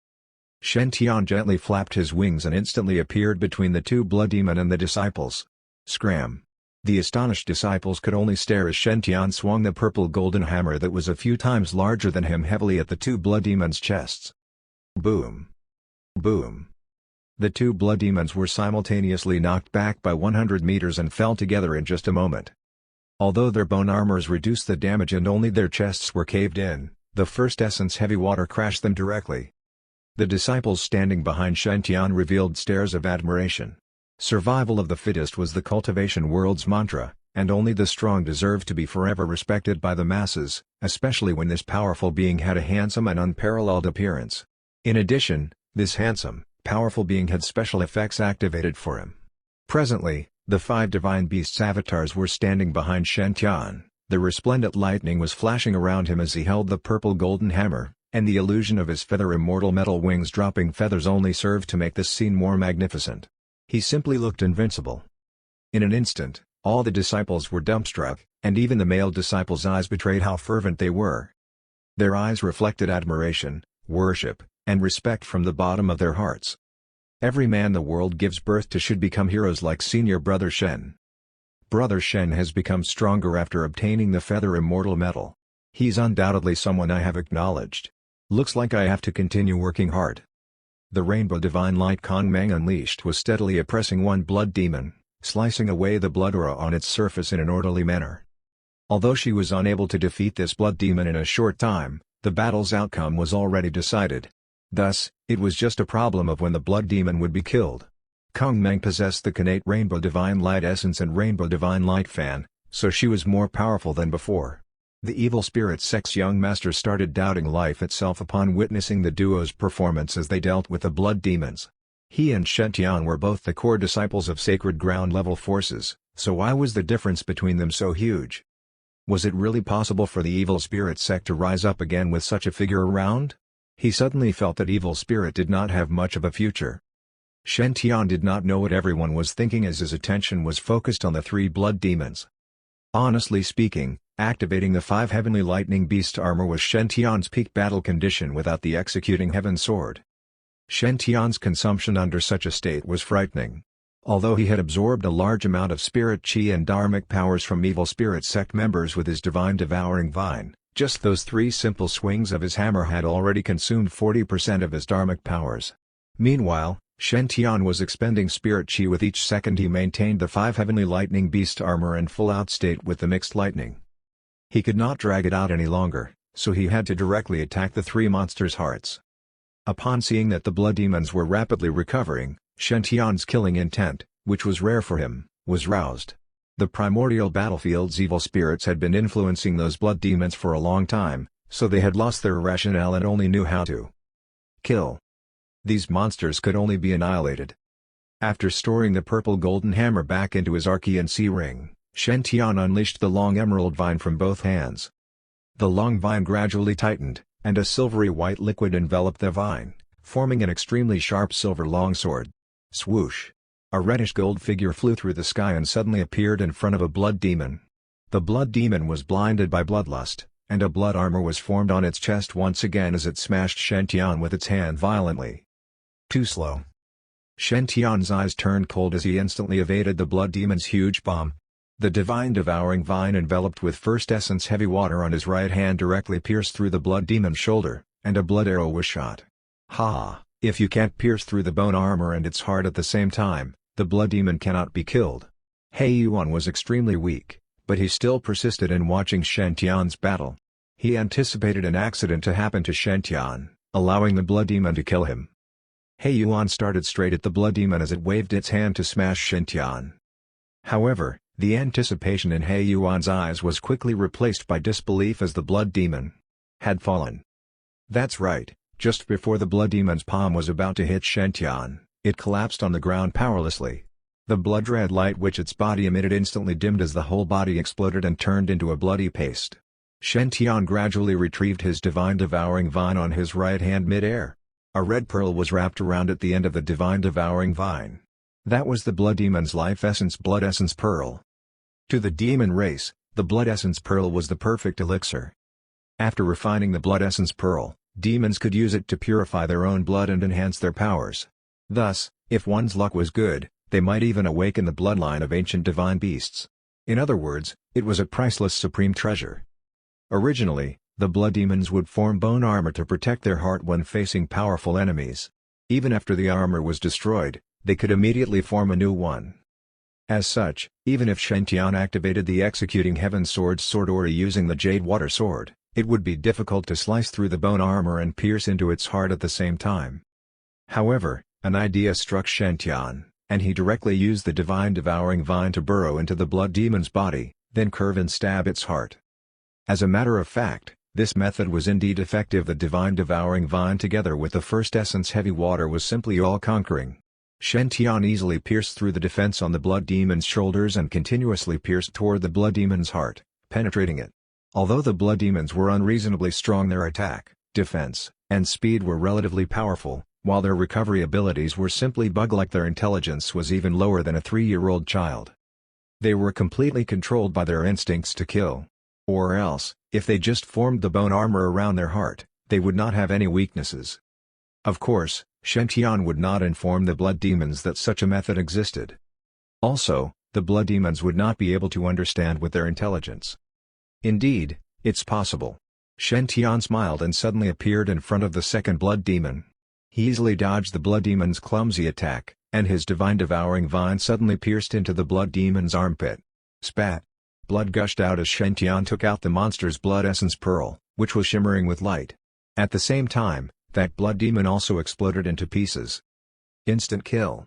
Shen-tian gently flapped his wings and instantly appeared between the 2 blood demon and the disciples. Scram! The astonished disciples could only stare as Shen swung the purple golden hammer that was a few times larger than him heavily at the two blood demons' chests. Boom! Boom! The two blood demons were simultaneously knocked back by 100 meters and fell together in just a moment. Although their bone armors reduced the damage and only their chests were caved in, the first essence heavy water crashed them directly. The disciples standing behind Shen revealed stares of admiration. Survival of the fittest was the cultivation world's mantra, and only the strong deserved to be forever respected by the masses, especially when this powerful being had a handsome and unparalleled appearance. In addition, this handsome, powerful being had special effects activated for him. Presently, the 5 divine beasts' avatars were standing behind Shen. The resplendent lightning was flashing around him as he held the purple golden hammer, and the illusion of his feather immortal metal wings dropping feathers only served to make this scene more magnificent. He simply looked invincible. In an instant, all the disciples were dumbstruck, and even the male disciples' eyes betrayed how fervent they were. Their eyes reflected admiration, worship, and respect from the bottom of their hearts. Every man the world gives birth to should become heroes like Senior Brother Shen. Brother Shen has become stronger after obtaining the feather immortal metal. He's undoubtedly someone I have acknowledged. Looks like I have to continue working hard. The rainbow divine light Kong Meng unleashed was steadily oppressing one blood demon, slicing away the blood aura on its surface in an orderly manner. Although she was unable to defeat this blood demon in a short time, the battle's outcome was already decided. Thus, it was just a problem of when the blood demon would be killed. Kong Meng possessed the connate rainbow divine light essence and rainbow divine light fan, so she was more powerful than before. The evil spirit sect's young master started doubting life itself upon witnessing the duo's performance as they dealt with the blood demons. He and Shen were both the core disciples of sacred ground-level forces, so why was the difference between them so huge? Was it really possible for the evil spirit sect to rise up again with such a figure around? He suddenly felt that evil spirit did not have much of a future. Shen did not know what everyone was thinking as his attention was focused on the 3 blood demons. Honestly speaking, activating the 5 heavenly lightning beast armor was Shen peak battle condition without the executing heaven sword. Shen consumption under such a state was frightening. Although he had absorbed a large amount of spirit chi and dharmic powers from evil spirit sect members with his divine devouring vine, just those 3 simple swings of his hammer had already consumed 40% of his dharmic powers. Meanwhile, Shen was expending spirit chi with each second he maintained the 5 heavenly lightning beast armor in full out state with the mixed lightning. He could not drag it out any longer, so he had to directly attack the 3 monsters' hearts. Upon seeing that the blood demons were rapidly recovering, Shen killing intent, which was rare for him, was roused. The primordial battlefield's evil spirits had been influencing those blood demons for a long time, so they had lost their rationale and only knew how to kill. These monsters could only be annihilated. After storing the purple golden hammer back into his Archean sea ring, Shen unleashed the long emerald vine from both hands. The long vine gradually tightened, and a silvery white liquid enveloped the vine, forming an extremely sharp silver longsword. Swoosh! A reddish-gold figure flew through the sky and suddenly appeared in front of a blood demon. The blood demon was blinded by bloodlust, and a blood armor was formed on its chest once again as it smashed Shen with its hand violently. Too slow. Shen eyes turned cold as he instantly evaded the blood demon's huge bomb. The divine devouring vine enveloped with first essence heavy water on his right hand directly pierced through the blood demon's shoulder, and a blood arrow was shot. Ha! If you can't pierce through the bone armor and its heart at the same time, the blood demon cannot be killed. He Yuan was extremely weak, but he still persisted in watching Shen battle. He anticipated an accident to happen to Shen allowing the blood demon to kill him. He Yuan started straight at the blood demon as it waved its hand to smash Shen. However, the anticipation in He Yuan's eyes was quickly replaced by disbelief as the blood demon had fallen. That's right, just before the blood demon's palm was about to hit Shen, it collapsed on the ground powerlessly. The blood-red light which its body emitted instantly dimmed as the whole body exploded and turned into a bloody paste. Shen gradually retrieved his divine devouring vine on his right hand mid-air. A red pearl was wrapped around at the end of the divine devouring vine. That was the blood demon's life essence blood essence pearl. To the demon race, the blood essence pearl was the perfect elixir. After refining the blood essence pearl, demons could use it to purify their own blood and enhance their powers. Thus, if one's luck was good, they might even awaken the bloodline of ancient divine beasts. In other words, it was a priceless supreme treasure. Originally, the blood demons would form bone armor to protect their heart when facing powerful enemies. Even after the armor was destroyed, they could immediately form a new one. As such, even if Shen Tian activated the Executing Heaven Sword or using the Jade Water Sword, it would be difficult to slice through the bone armor and pierce into its heart at the same time. However, an idea struck Shen Tian, and he directly used the Divine Devouring Vine to burrow into the blood demon's body, then curve and stab its heart. As a matter of fact, this method was indeed effective. The Divine Devouring Vine together with the First Essence Heavy Water was simply all-conquering. Shen Tian easily pierced through the defense on the blood demon's shoulders and continuously pierced toward the blood demon's heart, penetrating it. Although the blood demons were unreasonably strong, their attack, defense, and speed were relatively powerful, while their recovery abilities were simply bug-like. Their intelligence was even lower than a 3-year-old child. They were completely controlled by their instincts to kill. Or else, if they just formed the bone armor around their heart, they would not have any weaknesses. Of course, Shen Tian would not inform the blood demons that such a method existed. Also, the blood demons would not be able to understand with their intelligence. Indeed, it's possible. Shen Tian smiled and suddenly appeared in front of the second blood demon. He easily dodged the blood demon's clumsy attack, and his Divine Devouring Vine suddenly pierced into the blood demon's armpit. Spat! Blood gushed out as Shen Tian took out the monster's blood essence pearl, which was shimmering with light. At the same time, that blood demon also exploded into pieces. Instant kill.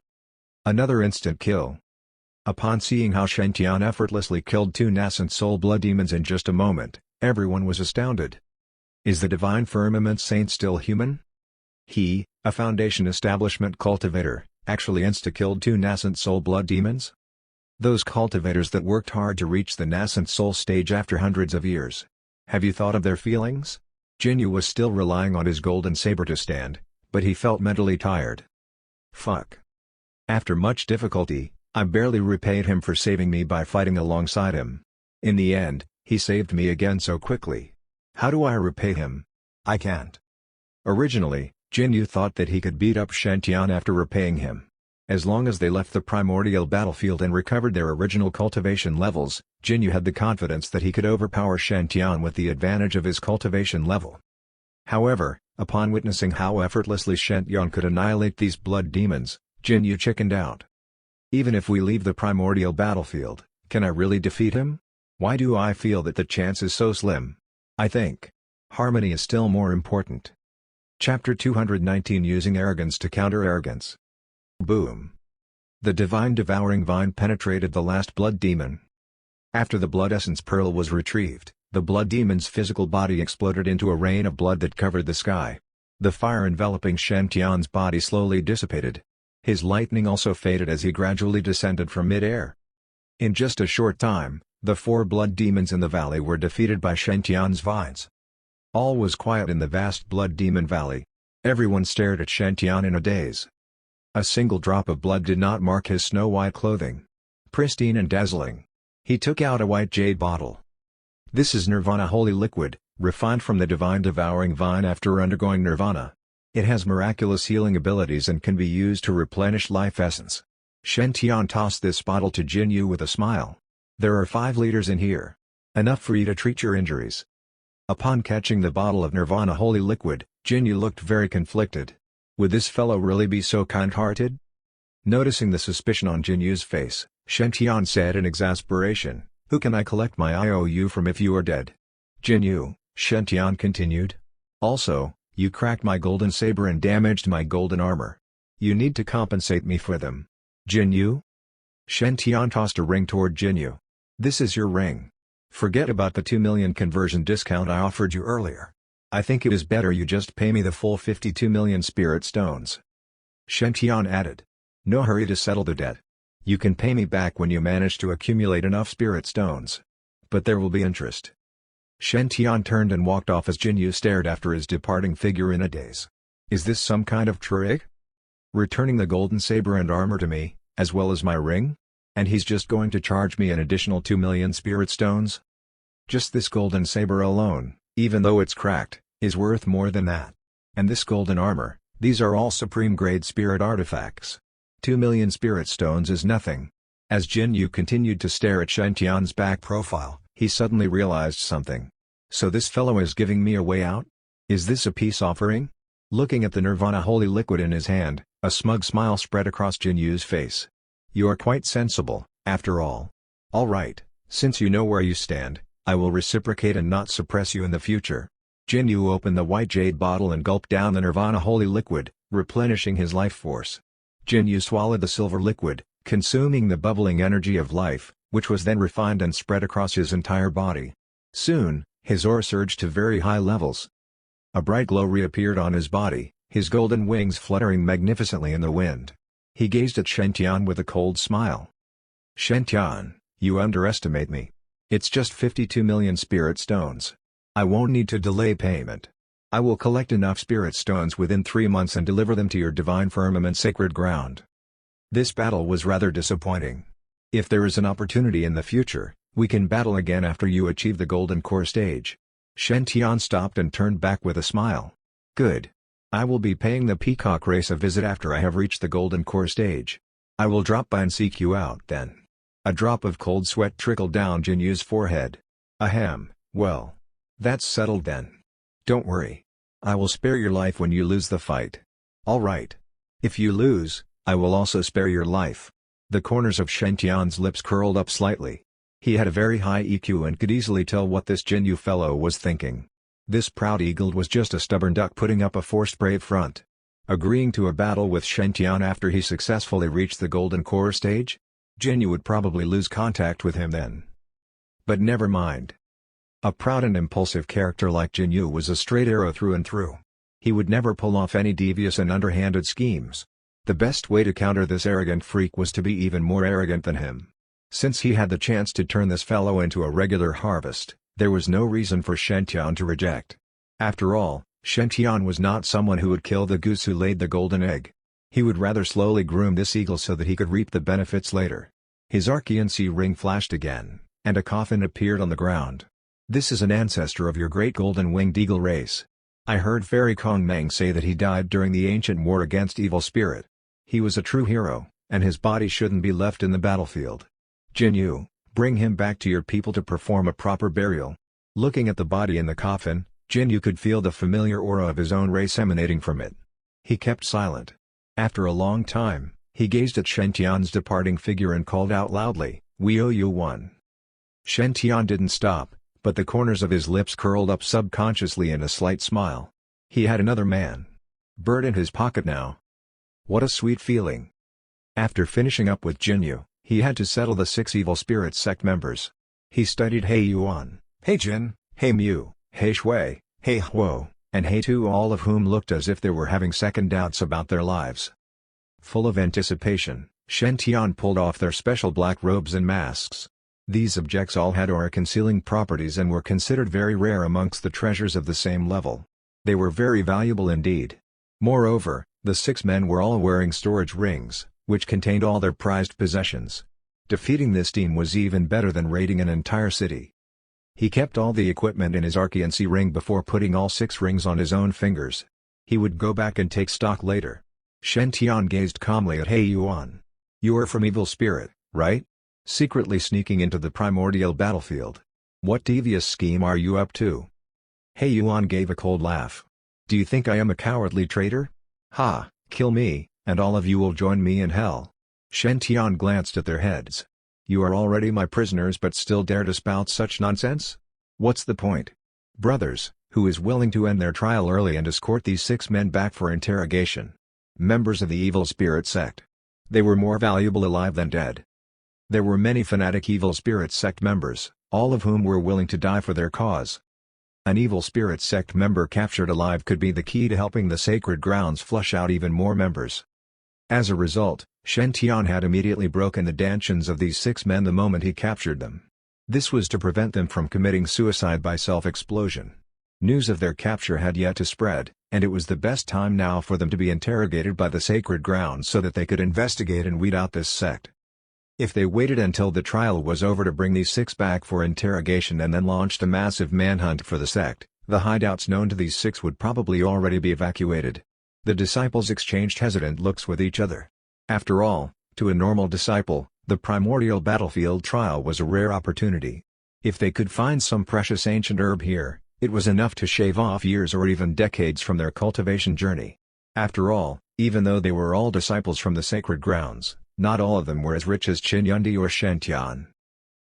Another instant kill. Upon seeing how Shen Tian effortlessly killed 2 nascent soul blood demons in just a moment, everyone was astounded. Is the Divine Firmament Saint still human? He, a Foundation Establishment cultivator, actually insta-killed 2 nascent soul blood demons? Those cultivators that worked hard to reach the nascent soul stage after hundreds of years. Have you thought of their feelings? Jinyu was still relying on his golden saber to stand, but he felt mentally tired. Fuck. After much difficulty, I barely repaid him for saving me by fighting alongside him. In the end, he saved me again so quickly. How do I repay him? I can't. Originally, Jinyu thought that he could beat up Shen Tian after repaying him. As long as they left the primordial battlefield and recovered their original cultivation levels, Jinyu had the confidence that he could overpower Shen Tian with the advantage of his cultivation level. However, upon witnessing how effortlessly Shen Tian could annihilate these blood demons, Jinyu chickened out. Even if we leave the primordial battlefield, can I really defeat him? Why do I feel that the chance is so slim? I think harmony is still more important. Chapter 219 Using Arrogance to Counter Arrogance. Boom. The Divine Devouring Vine penetrated the last blood demon. After the blood essence pearl was retrieved, the blood demon's physical body exploded into a rain of blood that covered the sky. The fire enveloping Shen Tian's body slowly dissipated. His lightning also faded as he gradually descended from mid-air. In just a short time, the 4 blood demons in the valley were defeated by Shen Tian's vines. All was quiet in the vast blood demon valley. Everyone stared at Shen Tian in a daze. A single drop of blood did not mark his snow-white clothing. Pristine and dazzling. He took out a white jade bottle. This is Nirvana Holy Liquid, refined from the Divine Devouring Vine after undergoing Nirvana. It has miraculous healing abilities and can be used to replenish life essence. Shen Tian tossed this bottle to Jinyu with a smile. There are 5 liters in here. Enough for you to treat your injuries. Upon catching the bottle of Nirvana Holy Liquid, Jinyu looked very conflicted. Would this fellow really be so kind-hearted? Noticing the suspicion on Jinyu's face, Shen Tian said in exasperation, "Who can I collect my IOU from if you are dead?" Jinyu, Shen Tian continued. "Also, you cracked my golden saber and damaged my golden armor. You need to compensate me for them." Jinyu? Shen Tian tossed a ring toward Jinyu. "This is your ring. Forget about the 2 million conversion discount I offered you earlier. I think it is better you just pay me the full 52 million spirit stones." Shen Tian added. "No hurry to settle the debt. You can pay me back when you manage to accumulate enough spirit stones. But there will be interest." Shen Tian turned and walked off as Jinyu stared after his departing figure in a daze. Is this some kind of trick? Returning the golden saber and armor to me, as well as my ring? And he's just going to charge me an additional 2 million spirit stones? Just this golden saber alone, even though it's cracked, is worth more than that. And this golden armor, these are all supreme grade spirit artifacts. 2 million spirit stones is nothing. As Jin Yu continued to stare at Shen Tian's back profile, he suddenly realized something. So this fellow is giving me a way out? Is this a peace offering? Looking at the Nirvana holy liquid in his hand, a smug smile spread across Jin Yu's face. You are quite sensible, after all. Alright, since you know where you stand, I will reciprocate and not suppress you in the future. Jin Yu opened the white jade bottle and gulped down the Nirvana holy liquid, replenishing his life force. Jin Yu swallowed the silver liquid, consuming the bubbling energy of life, which was then refined and spread across his entire body. Soon, his aura surged to very high levels. A bright glow reappeared on his body, his golden wings fluttering magnificently in the wind. He gazed at Shen Tian with a cold smile. Shen Tian, you underestimate me. It's just 52 million spirit stones. I won't need to delay payment. I will collect enough spirit stones within 3 months and deliver them to your divine firmament sacred ground. This battle was rather disappointing. If there is an opportunity in the future, we can battle again after you achieve the golden core stage. Shen Tian stopped and turned back with a smile. Good. I will be paying the peacock race a visit after I have reached the golden core stage. I will drop by and seek you out then. A drop of cold sweat trickled down Jin Yu's forehead. Ahem, well. That's settled then. Don't worry. I will spare your life when you lose the fight. Alright. If you lose, I will also spare your life. The corners of Shen Tian's lips curled up slightly. He had a very high EQ and could easily tell what this Jin Yu fellow was thinking. This proud eagle was just a stubborn duck putting up a forced brave front. Agreeing to a battle with Shen Tian after he successfully reached the golden core stage? Jin Yu would probably lose contact with him then. But never mind. A proud and impulsive character like Jin Yu was a straight arrow through and through. He would never pull off any devious and underhanded schemes. The best way to counter this arrogant freak was to be even more arrogant than him. Since he had the chance to turn this fellow into a regular harvest, there was no reason for Shen Tian to reject. After all, Shen Tian was not someone who would kill the goose who laid the golden egg. He would rather slowly groom this eagle so that he could reap the benefits later. His Archeancy ring flashed again, and a coffin appeared on the ground. This is an ancestor of your great golden-winged eagle race. I heard Fairy Kong Meng say that he died during the ancient war against evil spirit. He was a true hero, and his body shouldn't be left in the battlefield. Jin Yu, bring him back to your people to perform a proper burial. Looking at the body in the coffin, Jin Yu could feel the familiar aura of his own race emanating from it. He kept silent. After a long time, he gazed at Shen Tian's departing figure and called out loudly, "We owe you one." Shen Tian didn't stop, but the corners of his lips curled up subconsciously in a slight smile. He had another bird in his pocket now. What a sweet feeling. After finishing up with Jin Yu, he had to settle the 6 evil spirit sect members. He studied He Yuan, He Jin, He Mu, He Shui, He Huo, and He Tu, all of whom looked as if they were having second doubts about their lives. Full of anticipation, Shen Tian pulled off their special black robes and masks. These objects all had aura-concealing properties and were considered very rare amongst the treasures of the same level. They were very valuable indeed. Moreover, the 6 men were all wearing storage rings, which contained all their prized possessions. Defeating this team was even better than raiding an entire city. He kept all the equipment in his Archeancy ring before putting all 6 rings on his own fingers. He would go back and take stock later. Shen Tian gazed calmly at He Yuan. You are from evil spirit, right? Secretly sneaking into the primordial battlefield. What devious scheme are you up to? He Yuan gave a cold laugh. Do you think I am a cowardly traitor? Ha, kill me, and all of you will join me in hell. Shen Tian glanced at their heads. You are already my prisoners but still dare to spout such nonsense? What's the point? Brothers, who is willing to end their trial early and escort these 6 men back for interrogation? Members of the evil spirit sect. They were more valuable alive than dead. There were many fanatic evil spirit sect members, all of whom were willing to die for their cause. An evil spirit sect member captured alive could be the key to helping the sacred grounds flush out even more members. As a result, Shen Tian had immediately broken the dantians of these 6 men the moment he captured them. This was to prevent them from committing suicide by self-explosion. News of their capture had yet to spread, and it was the best time now for them to be interrogated by the sacred grounds so that they could investigate and weed out this sect. If they waited until the trial was over to bring these 6 back for interrogation and then launched a massive manhunt for the sect, the hideouts known to these 6 would probably already be evacuated. The disciples exchanged hesitant looks with each other. After all, to a normal disciple, The primordial battlefield trial was a rare opportunity. If they could find some precious ancient herb here, it was enough to shave off years or even decades from their cultivation journey. After all, even though they were all disciples from the sacred grounds, not all of them were as rich as Qin Yundi or Shen Tian.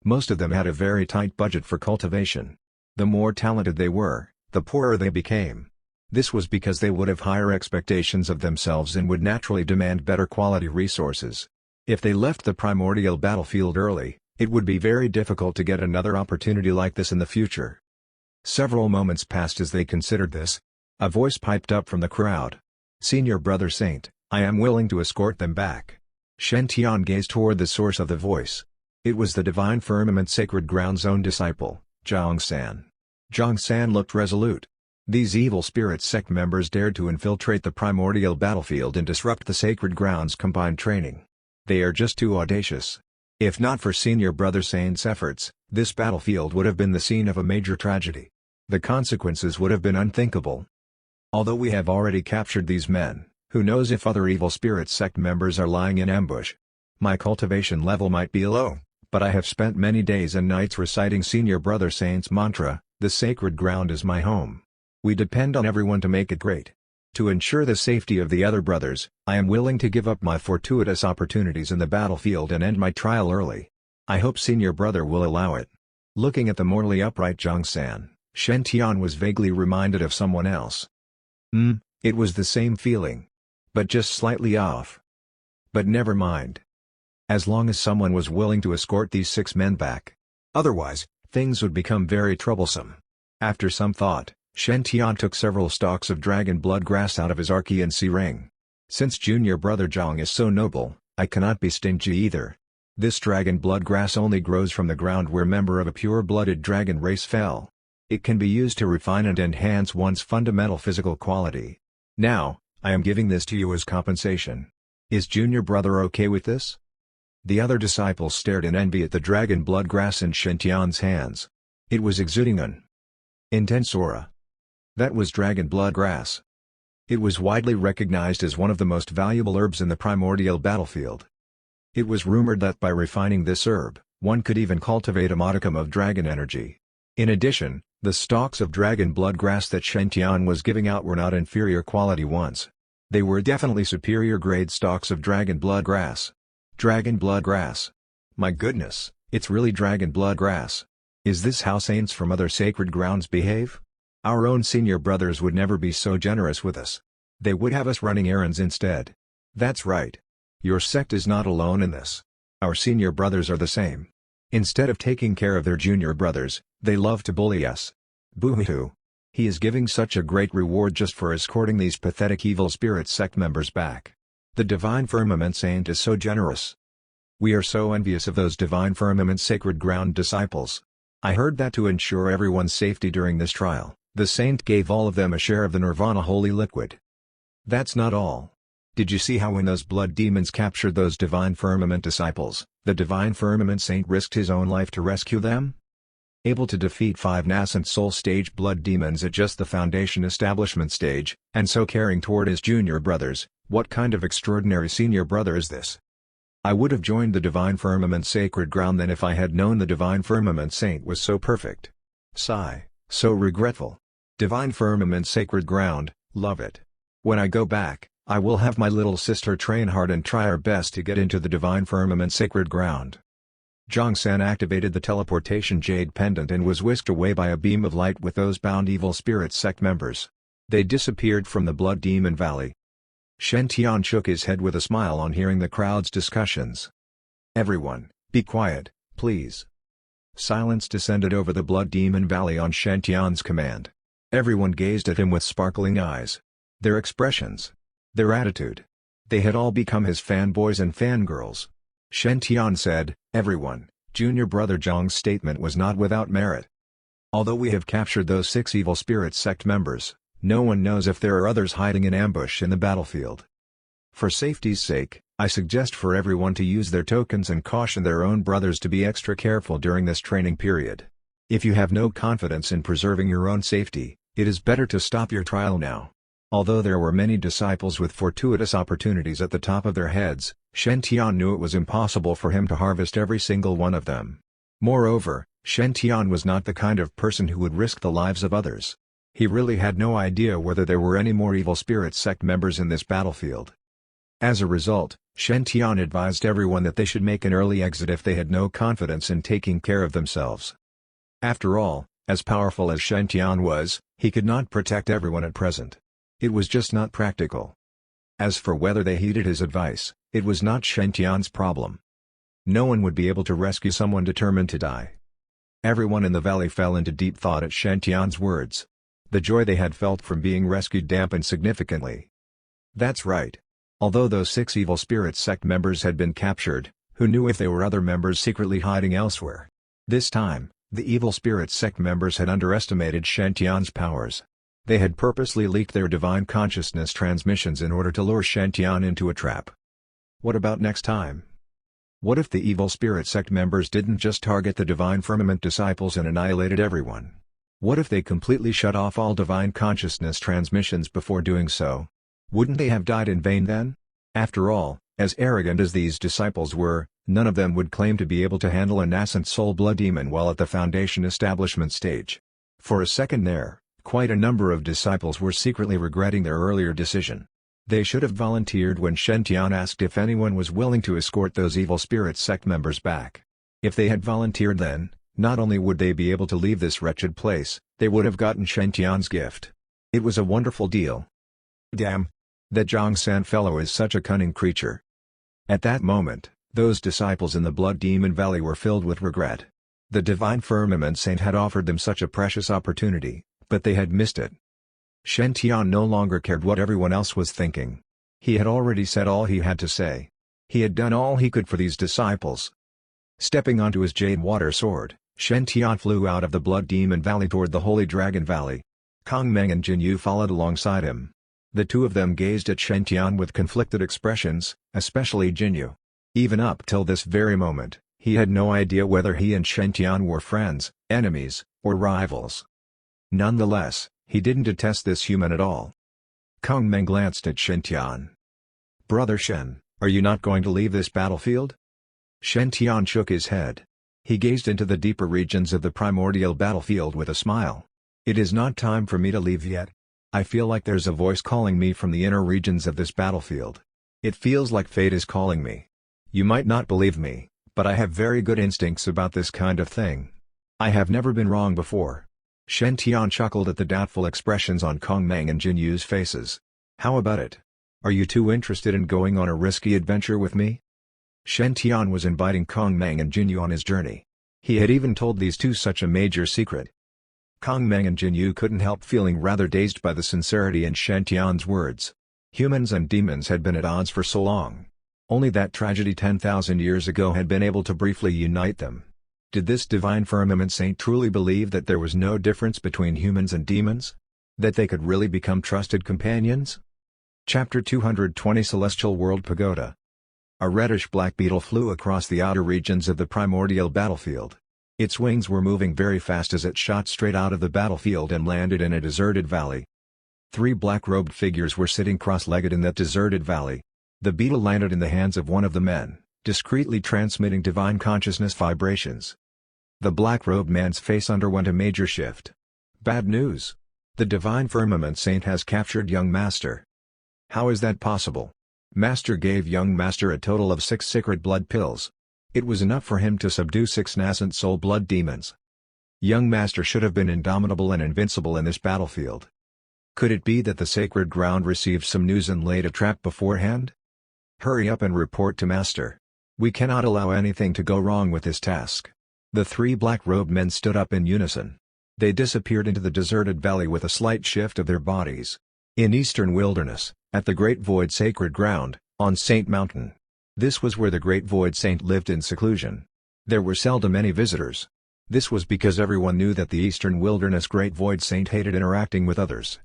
Most of them had a very tight budget for cultivation. The more talented they were, the poorer they became. This was because they would have higher expectations of themselves and would naturally demand better quality resources. If they left the primordial battlefield early, it would be very difficult to get another opportunity like this in the future. Several moments passed as they considered this. A voice piped up from the crowd. "Senior Brother Saint, I am willing to escort them back." Shen Tian gazed toward the source of the voice. It was the Divine Firmament Sacred Ground's own disciple, Zhang San. Zhang San looked resolute. These evil spirit sect members dared to infiltrate the primordial battlefield and disrupt the Sacred Ground's combined training. They are just too audacious. If not for Senior Brother Saint's efforts, this battlefield would have been the scene of a major tragedy. The consequences would have been unthinkable. Although we have already captured these men, who knows if other evil spirit sect members are lying in ambush? My cultivation level might be low, but I have spent many days and nights reciting Senior Brother Saint's mantra, "The sacred ground is my home." We depend on everyone to make it great. To ensure the safety of the other brothers, I am willing to give up my fortuitous opportunities in the battlefield and end my trial early. I hope Senior Brother will allow it. Looking at the morally upright Zhang San, Shen Tian was vaguely reminded of someone else. It was the same feeling. But just slightly off. But never mind. As long as someone was willing to escort these 6 men back. Otherwise, things would become very troublesome. After some thought, Shen Tian took several stalks of dragon blood grass out of his Archean ring. Since Junior Brother Zhang is so noble, I cannot be stingy either. This dragon blood grass only grows from the ground where member of a pure-blooded dragon race fell. It can be used to refine and enhance one's fundamental physical quality. Now, I am giving this to you as compensation. Is Junior Brother okay with this? The other disciples stared in envy at the dragon blood grass in Shen Tian's hands. It was exuding an intense aura. That was dragon blood grass. It was widely recognized as one of the most valuable herbs in the primordial battlefield. It was rumored that by refining this herb, one could even cultivate a modicum of dragon energy. In addition, the stalks of dragon blood grass that Shen Tian was giving out were not inferior quality ones. They were definitely superior grade stalks of dragon blood grass. Dragon blood grass. My goodness, it's really dragon blood grass. Is this how saints from other sacred grounds behave? Our own senior brothers would never be so generous with us. They would have us running errands instead. That's right. Your sect is not alone in this. Our senior brothers are the same. Instead of taking care of their junior brothers, they love to bully us. Boo-hoo. He is giving such a great reward just for escorting these pathetic evil spirit sect members back. The Divine Firmament Saint is so generous. We are so envious of those Divine Firmament Sacred Ground disciples. I heard that to ensure everyone's safety during this trial, the saint gave all of them a share of the Nirvana holy liquid. That's not all. Did you see how when those blood demons captured those Divine Firmament disciples, the Divine Firmament Saint risked his own life to rescue them? Able to defeat 5 nascent soul stage blood demons at just the foundation establishment stage, and so caring toward his junior brothers, what kind of extraordinary senior brother is this? I would have joined the Divine Firmament Sacred Ground then if I had known the Divine Firmament Saint was so perfect. Sigh, so regretful. Divine Firmament Sacred Ground, love it. When I go back, I will have my little sister train hard and try her best to get into the Divine Firmament Sacred Ground. Zhang San activated the teleportation Jade pendant and was whisked away by a beam of light with those bound evil spirit sect members. They disappeared from the Blood Demon Valley. Shen Tian shook his head with a smile on hearing the crowd's discussions. Everyone, be quiet, please. Silence descended over the Blood Demon Valley on Shen Tian's command. Everyone gazed at him with sparkling eyes. Their expressions. Their attitude. They had all become his fanboys and fangirls. Shen Tian said, "Everyone, Junior Brother Zhang's statement was not without merit. Although we have captured those 6 evil spirit sect members, no one knows if there are others hiding in ambush in the battlefield. For safety's sake, I suggest for everyone to use their tokens and caution their own brothers to be extra careful during this training period. If you have no confidence in preserving your own safety, it is better to stop your trial now." Although there were many disciples with fortuitous opportunities at the top of their heads, Shen Tian knew it was impossible for him to harvest every single one of them. Moreover, Shen Tian was not the kind of person who would risk the lives of others. He really had no idea whether there were any more evil spirit sect members in this battlefield. As a result, Shen Tian advised everyone that they should make an early exit if they had no confidence in taking care of themselves. After all, as powerful as Shen Tian was, he could not protect everyone at present. It was just not practical. As for whether they heeded his advice, it was not Shen Tian's problem. No one would be able to rescue someone determined to die. Everyone in the valley fell into deep thought at Shen Tian's words. The joy they had felt from being rescued dampened significantly. That's right. Although those 6 evil spirit sect members had been captured, who knew if there were other members secretly hiding elsewhere? This time, the evil spirit sect members had underestimated Shen Tian's powers. They had purposely leaked their divine consciousness transmissions in order to lure Shen Tian into a trap. What about next time? What if the evil spirit sect members didn't just target the divine firmament disciples and annihilated everyone? What if they completely shut off all divine consciousness transmissions before doing so? Wouldn't they have died in vain then? After all, as arrogant as these disciples were, none of them would claim to be able to handle a nascent soul blood demon while at the Foundation establishment stage. For a second there, quite a number of disciples were secretly regretting their earlier decision. They should have volunteered when Shen Tian asked if anyone was willing to escort those evil spirit sect members back. If they had volunteered then, not only would they be able to leave this wretched place, they would have gotten Shen Tian's gift. It was a wonderful deal. Damn! That Zhang San fellow is such a cunning creature. At that moment, those disciples in the Blood Demon Valley were filled with regret. The Divine Firmament Saint had offered them such a precious opportunity, but they had missed it. Shen Tian no longer cared what everyone else was thinking. He had already said all he had to say. He had done all he could for these disciples. Stepping onto his Jade water sword, Shen Tian flew out of the Blood Demon Valley toward the Holy Dragon Valley. Kong Meng and Jin Yu followed alongside him. The two of them gazed at Shen Tian with conflicted expressions, especially Jin Yu. Even up till this very moment, he had no idea whether he and Shen Tian were friends, enemies, or rivals. Nonetheless, he didn't detest this human at all. Kong Meng glanced at Shen Tian. "Brother Shen, are you not going to leave this battlefield?" Shen Tian shook his head. He gazed into the deeper regions of the primordial battlefield with a smile. "It is not time for me to leave yet. I feel like there's a voice calling me from the inner regions of this battlefield. It feels like fate is calling me. You might not believe me, but I have very good instincts about this kind of thing. I have never been wrong before." Shen Tian chuckled at the doubtful expressions on Kong Meng and Jin Yu's faces. "How about it? Are you too interested in going on a risky adventure with me?" Shen Tian was inviting Kong Meng and Jin Yu on his journey. He had even told these two such a major secret. Kong Meng and Jin Yu couldn't help feeling rather dazed by the sincerity in Shen Tian's words. Humans and demons had been at odds for so long. Only that tragedy 10,000 years ago had been able to briefly unite them. Did this Divine Firmament Saint truly believe that there was no difference between humans and demons? That they could really become trusted companions? Chapter 220 Celestial World Pagoda. A reddish-black beetle flew across the outer regions of the primordial battlefield. Its wings were moving very fast as it shot straight out of the battlefield and landed in a deserted valley. 3 black-robed figures were sitting cross-legged in that deserted valley. The beetle landed in the hands of one of the men, discreetly transmitting divine consciousness vibrations. The black-robed man's face underwent a major shift. "Bad news. The Divine Firmament Saint has captured young Master." "How is that possible?" Master gave young Master a total of 6 sacred blood pills. It was enough for him to subdue 6 nascent soul blood demons. Young Master should have been indomitable and invincible in this battlefield. Could it be that the sacred ground received some news and laid a trap beforehand? "Hurry up and report to Master. We cannot allow anything to go wrong with this task." The 3 black-robed men stood up in unison. They disappeared into the deserted valley with a slight shift of their bodies. In eastern wilderness, at the Great Void Sacred Ground, on Saint Mountain. This was where the Great Void Saint lived in seclusion. There were seldom any visitors. This was because everyone knew that the Eastern Wilderness Great Void Saint hated interacting with others.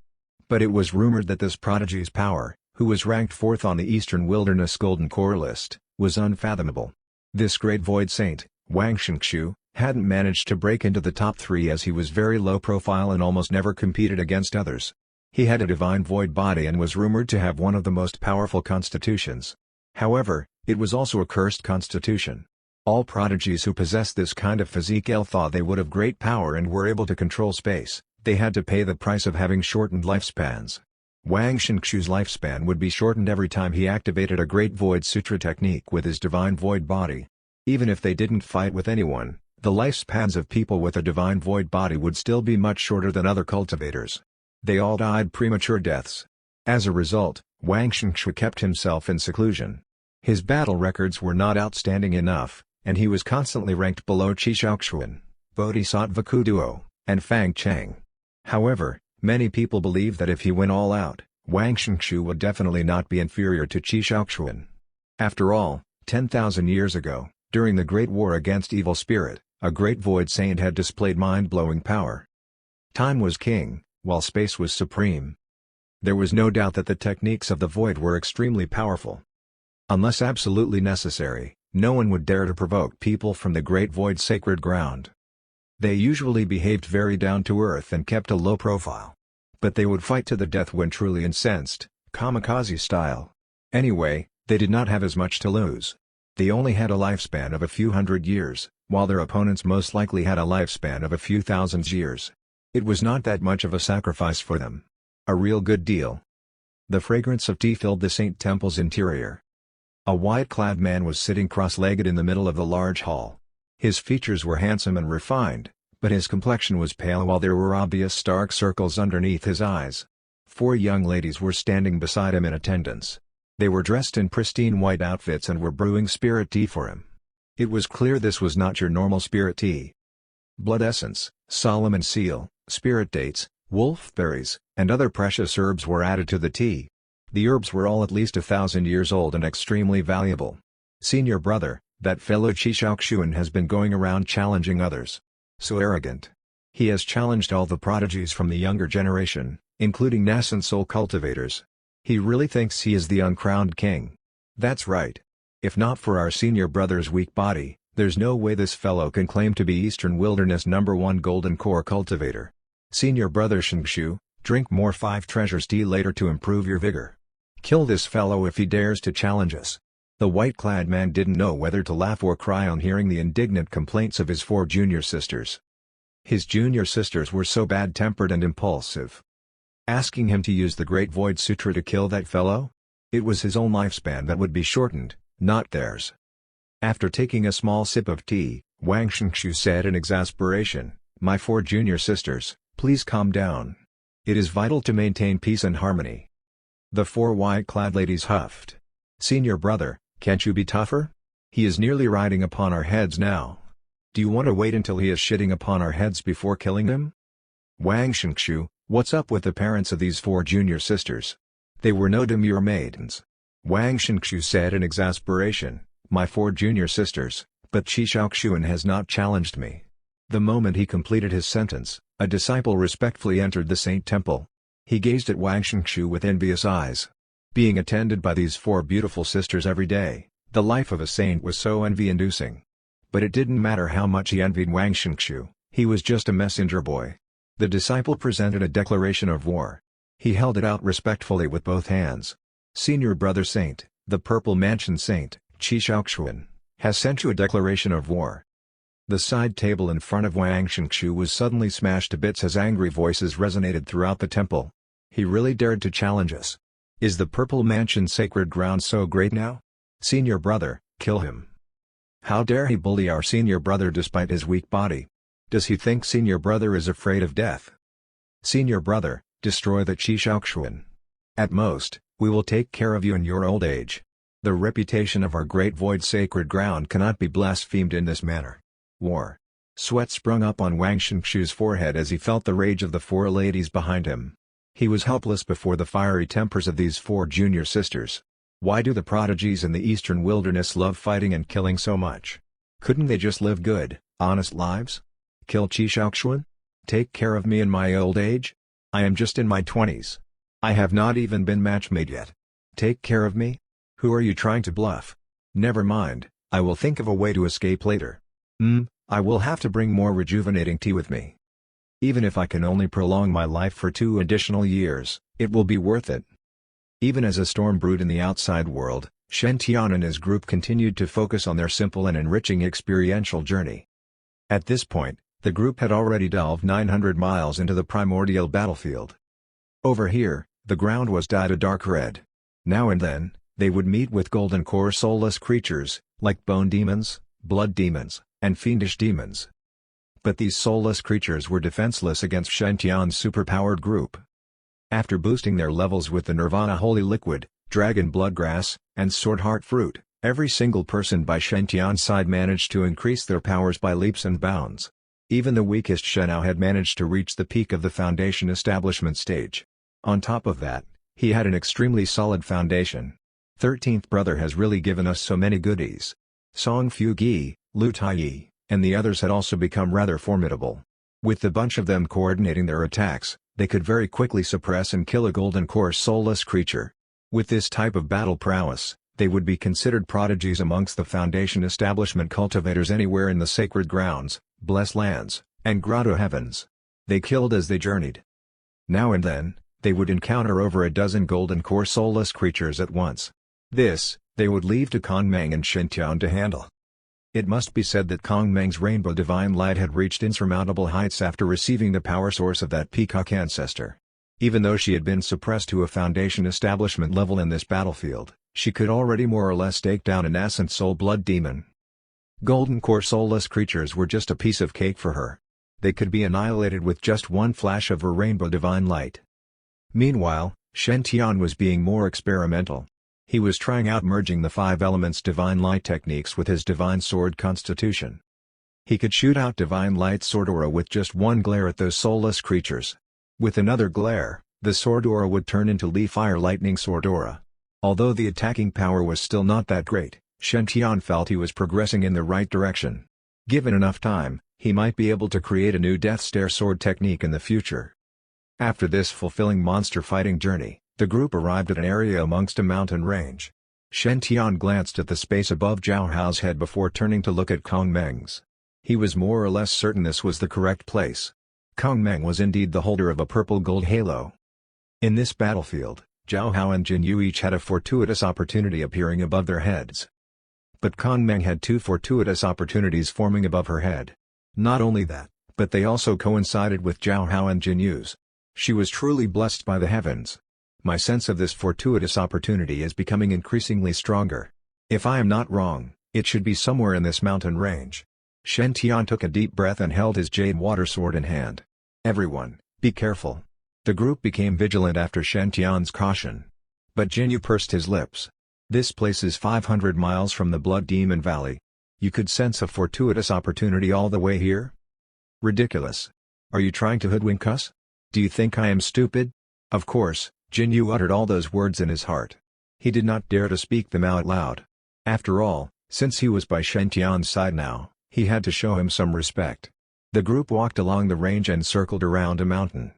But it was rumored that this prodigy's power, who was ranked 4th on the Eastern Wilderness Golden Core list, was unfathomable. This Great Void Saint, Wang Xingshu, hadn't managed to break into the top 3 as he was very low profile and almost never competed against others. He had a divine void body and was rumored to have one of the most powerful constitutions. However, it was also a cursed constitution. All prodigies who possessed this kind of physique thought they would have great power and were able to control space. They had to pay the price of having shortened lifespans. Wang Xingqiu's lifespan would be shortened every time he activated a Great Void Sutra technique with his divine void body. Even if they didn't fight with anyone, the lifespans of people with a divine void body would still be much shorter than other cultivators. They all died premature deaths. As a result, Wang Xingqiu kept himself in seclusion. His battle records were not outstanding enough, and he was constantly ranked below Qi Shaoxuan, Bodhisattva Kuduo, and Fang Cheng. However, many people believe that if he went all out, Wang Xingqiu would definitely not be inferior to Qi Shaoxuan. After all, 10,000 years ago, during the Great War against Evil Spirit, a great void saint had displayed mind-blowing power. Time was king, while space was supreme. There was no doubt that the techniques of the void were extremely powerful. Unless absolutely necessary, no one would dare to provoke people from the Great Void sacred ground. They usually behaved very down-to-earth and kept a low profile. But they would fight to the death when truly incensed, kamikaze style. Anyway, they did not have as much to lose. They only had a lifespan of a few hundred years, while their opponents most likely had a lifespan of a few thousand years. It was not that much of a sacrifice for them. A real good deal. The fragrance of tea filled the Saint Temple's interior. A white-clad man was sitting cross-legged in the middle of the large hall. His features were handsome and refined, but his complexion was pale while there were obvious dark circles underneath his eyes. 4 young ladies were standing beside him in attendance. They were dressed in pristine white outfits and were brewing spirit tea for him. It was clear this was not your normal spirit tea. Blood essence, Solomon seal, spirit dates, wolfberries, and other precious herbs were added to the tea. The herbs were all at least 1,000 years old and extremely valuable. Senior brother, that fellow Qi Shaoxuan has been going around challenging others. So arrogant. He has challenged all the prodigies from the younger generation, including nascent soul cultivators. He really thinks he is the uncrowned king. That's right. If not for our senior brother's weak body, there's no way this fellow can claim to be Eastern Wilderness #1 Golden Core cultivator. Senior brother Xingqiu, drink more 5 treasures tea later to improve your vigor. Kill this fellow if he dares to challenge us. The white-clad man didn't know whether to laugh or cry on hearing the indignant complaints of his 4 junior sisters. His junior sisters were so bad-tempered and impulsive. Asking him to use the Great Void Sutra to kill that fellow? It was his own lifespan that would be shortened, not theirs. After taking a small sip of tea, Wang Xingqiu said in exasperation, "My 4 junior sisters, please calm down. It is vital to maintain peace and harmony." The 4 white-clad ladies huffed. "Senior brother, can't you be tougher? He is nearly riding upon our heads now. Do you want to wait until he is shitting upon our heads before killing him?" Wang Xingqiu, what's up with the parents of these 4 junior sisters? They were no demure maidens. Wang Xingqiu said in exasperation, "My 4 junior sisters, but Qi Shaoxuan has not challenged me." The moment he completed his sentence, a disciple respectfully entered the Saint Temple. He gazed at Wang Xingqiu with envious eyes. Being attended by these 4 beautiful sisters every day, the life of a saint was so envy-inducing. But it didn't matter how much he envied Wang Xingqiu, he was just a messenger boy. The disciple presented a declaration of war. He held it out respectfully with both hands. "Senior brother saint, the Purple Mansion Saint, Qi Shaoxuan, has sent you a declaration of war." The side table in front of Wang Xingqiu was suddenly smashed to bits as angry voices resonated throughout the temple. "He really dared to challenge us. Is the Purple Mansion sacred ground so great now? Senior brother, kill him. How dare he bully our senior brother despite his weak body? Does he think senior brother is afraid of death? Senior brother, destroy the Qi Shaoxuan. At most, we will take care of you in your old age. The reputation of our great void sacred ground cannot be blasphemed in this manner." War. Sweat sprung up on Wang Xingqiu's forehead as he felt the rage of the 4 ladies behind him. He was helpless before the fiery tempers of these 4 junior sisters. Why do the prodigies in the Eastern Wilderness love fighting and killing so much? Couldn't they just live good, honest lives? Kill Qi Shaoxuan? Take care of me in my old age? I am just in my 20s. I have not even been match-made yet. Take care of me? Who are you trying to bluff? Never mind, I will think of a way to escape later. I will have to bring more rejuvenating tea with me. Even if I can only prolong my life for 2 additional years, it will be worth it. Even as a storm brewed in the outside world, Shen Tian and his group continued to focus on their simple and enriching experiential journey. At this point, the group had already delved 900 miles into the primordial battlefield. Over here, the ground was dyed a dark red. Now and then, they would meet with golden core soulless creatures, like bone demons, blood demons, and fiendish demons. But these soulless creatures were defenseless against Shen Tian's superpowered group. After boosting their levels with the Nirvana Holy Liquid, Dragon Bloodgrass, and Sword Heart Fruit, every single person by Shen Tian's side managed to increase their powers by leaps and bounds. Even the weakest Shenao had managed to reach the peak of the Foundation establishment stage. On top of that, he had an extremely solid foundation. 13th brother has really given us so many goodies. Song Fugi, Lu Taiyi, and the others had also become rather formidable. With the bunch of them coordinating their attacks, they could very quickly suppress and kill a golden core soulless creature. With this type of battle prowess, they would be considered prodigies amongst the Foundation establishment cultivators anywhere in the sacred grounds, blessed lands, and grotto heavens. They killed as they journeyed. Now and then, they would encounter over a dozen golden core soulless creatures at once. This, they would leave to Kong Meng and Shen Tian to handle. It must be said that Kong Meng's rainbow divine light had reached insurmountable heights after receiving the power source of that peacock ancestor. Even though she had been suppressed to a Foundation establishment level in this battlefield, she could already more or less take down an Ascent Soul Blood Demon. Golden core soulless creatures were just a piece of cake for her. They could be annihilated with just one flash of her rainbow divine light. Meanwhile, Shen Tian was being more experimental. He was trying out merging the 5 elements divine light techniques with his divine sword constitution. He could shoot out divine light sword aura with just one glare at those soulless creatures. With another glare, the sword aura would turn into Li Fire Lightning Sword aura. Although the attacking power was still not that great, Shen Tian felt he was progressing in the right direction. Given enough time, he might be able to create a new Death Stare sword technique in the future. After this fulfilling monster fighting journey, the group arrived at an area amongst a mountain range. Shen Tian glanced at the space above Zhao Hao's head before turning to look at Kong Meng's. He was more or less certain this was the correct place. Kong Meng was indeed the holder of a purple-gold halo. In this battlefield, Zhao Hao and Jin Yu each had a fortuitous opportunity appearing above their heads. But Kong Meng had 2 fortuitous opportunities forming above her head. Not only that, but they also coincided with Zhao Hao and Jin Yu's. She was truly blessed by the heavens. My sense of this fortuitous opportunity is becoming increasingly stronger. If I am not wrong, it should be somewhere in this mountain range. Shen Tian took a deep breath and held his jade water sword in hand. Everyone, be careful. The group became vigilant after Shen Tian's caution. But Jinyu pursed his lips. This place is 500 miles from the Blood Demon Valley. You could sense a fortuitous opportunity all the way here? Ridiculous. Are you trying to hoodwink us? Do you think I am stupid? Of course, Jinyu uttered all those words in his heart. He did not dare to speak them out loud. After all, since he was by Shen Tian's side now, he had to show him some respect. The group walked along the range and circled around a mountain.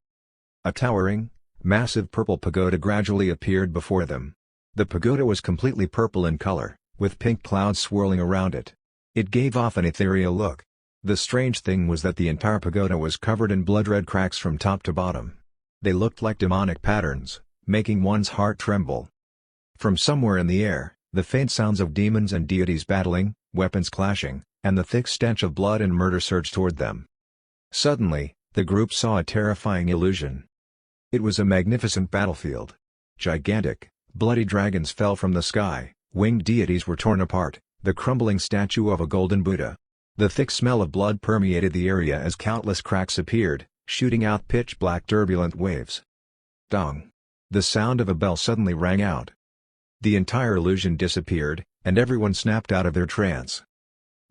A towering, massive purple pagoda gradually appeared before them. The pagoda was completely purple in color, with pink clouds swirling around it. It gave off an ethereal look. The strange thing was that the entire pagoda was covered in blood-red cracks from top to bottom. They looked like demonic patterns, making one's heart tremble. From somewhere in the air, the faint sounds of demons and deities battling, weapons clashing, and the thick stench of blood and murder surged toward them. Suddenly, the group saw a terrifying illusion. It was a magnificent battlefield. Gigantic, bloody dragons fell from the sky, winged deities were torn apart, the crumbling statue of a golden Buddha. The thick smell of blood permeated the area as countless cracks appeared, shooting out pitch-black turbulent waves. Dong! The sound of a bell suddenly rang out. The entire illusion disappeared, and everyone snapped out of their trance.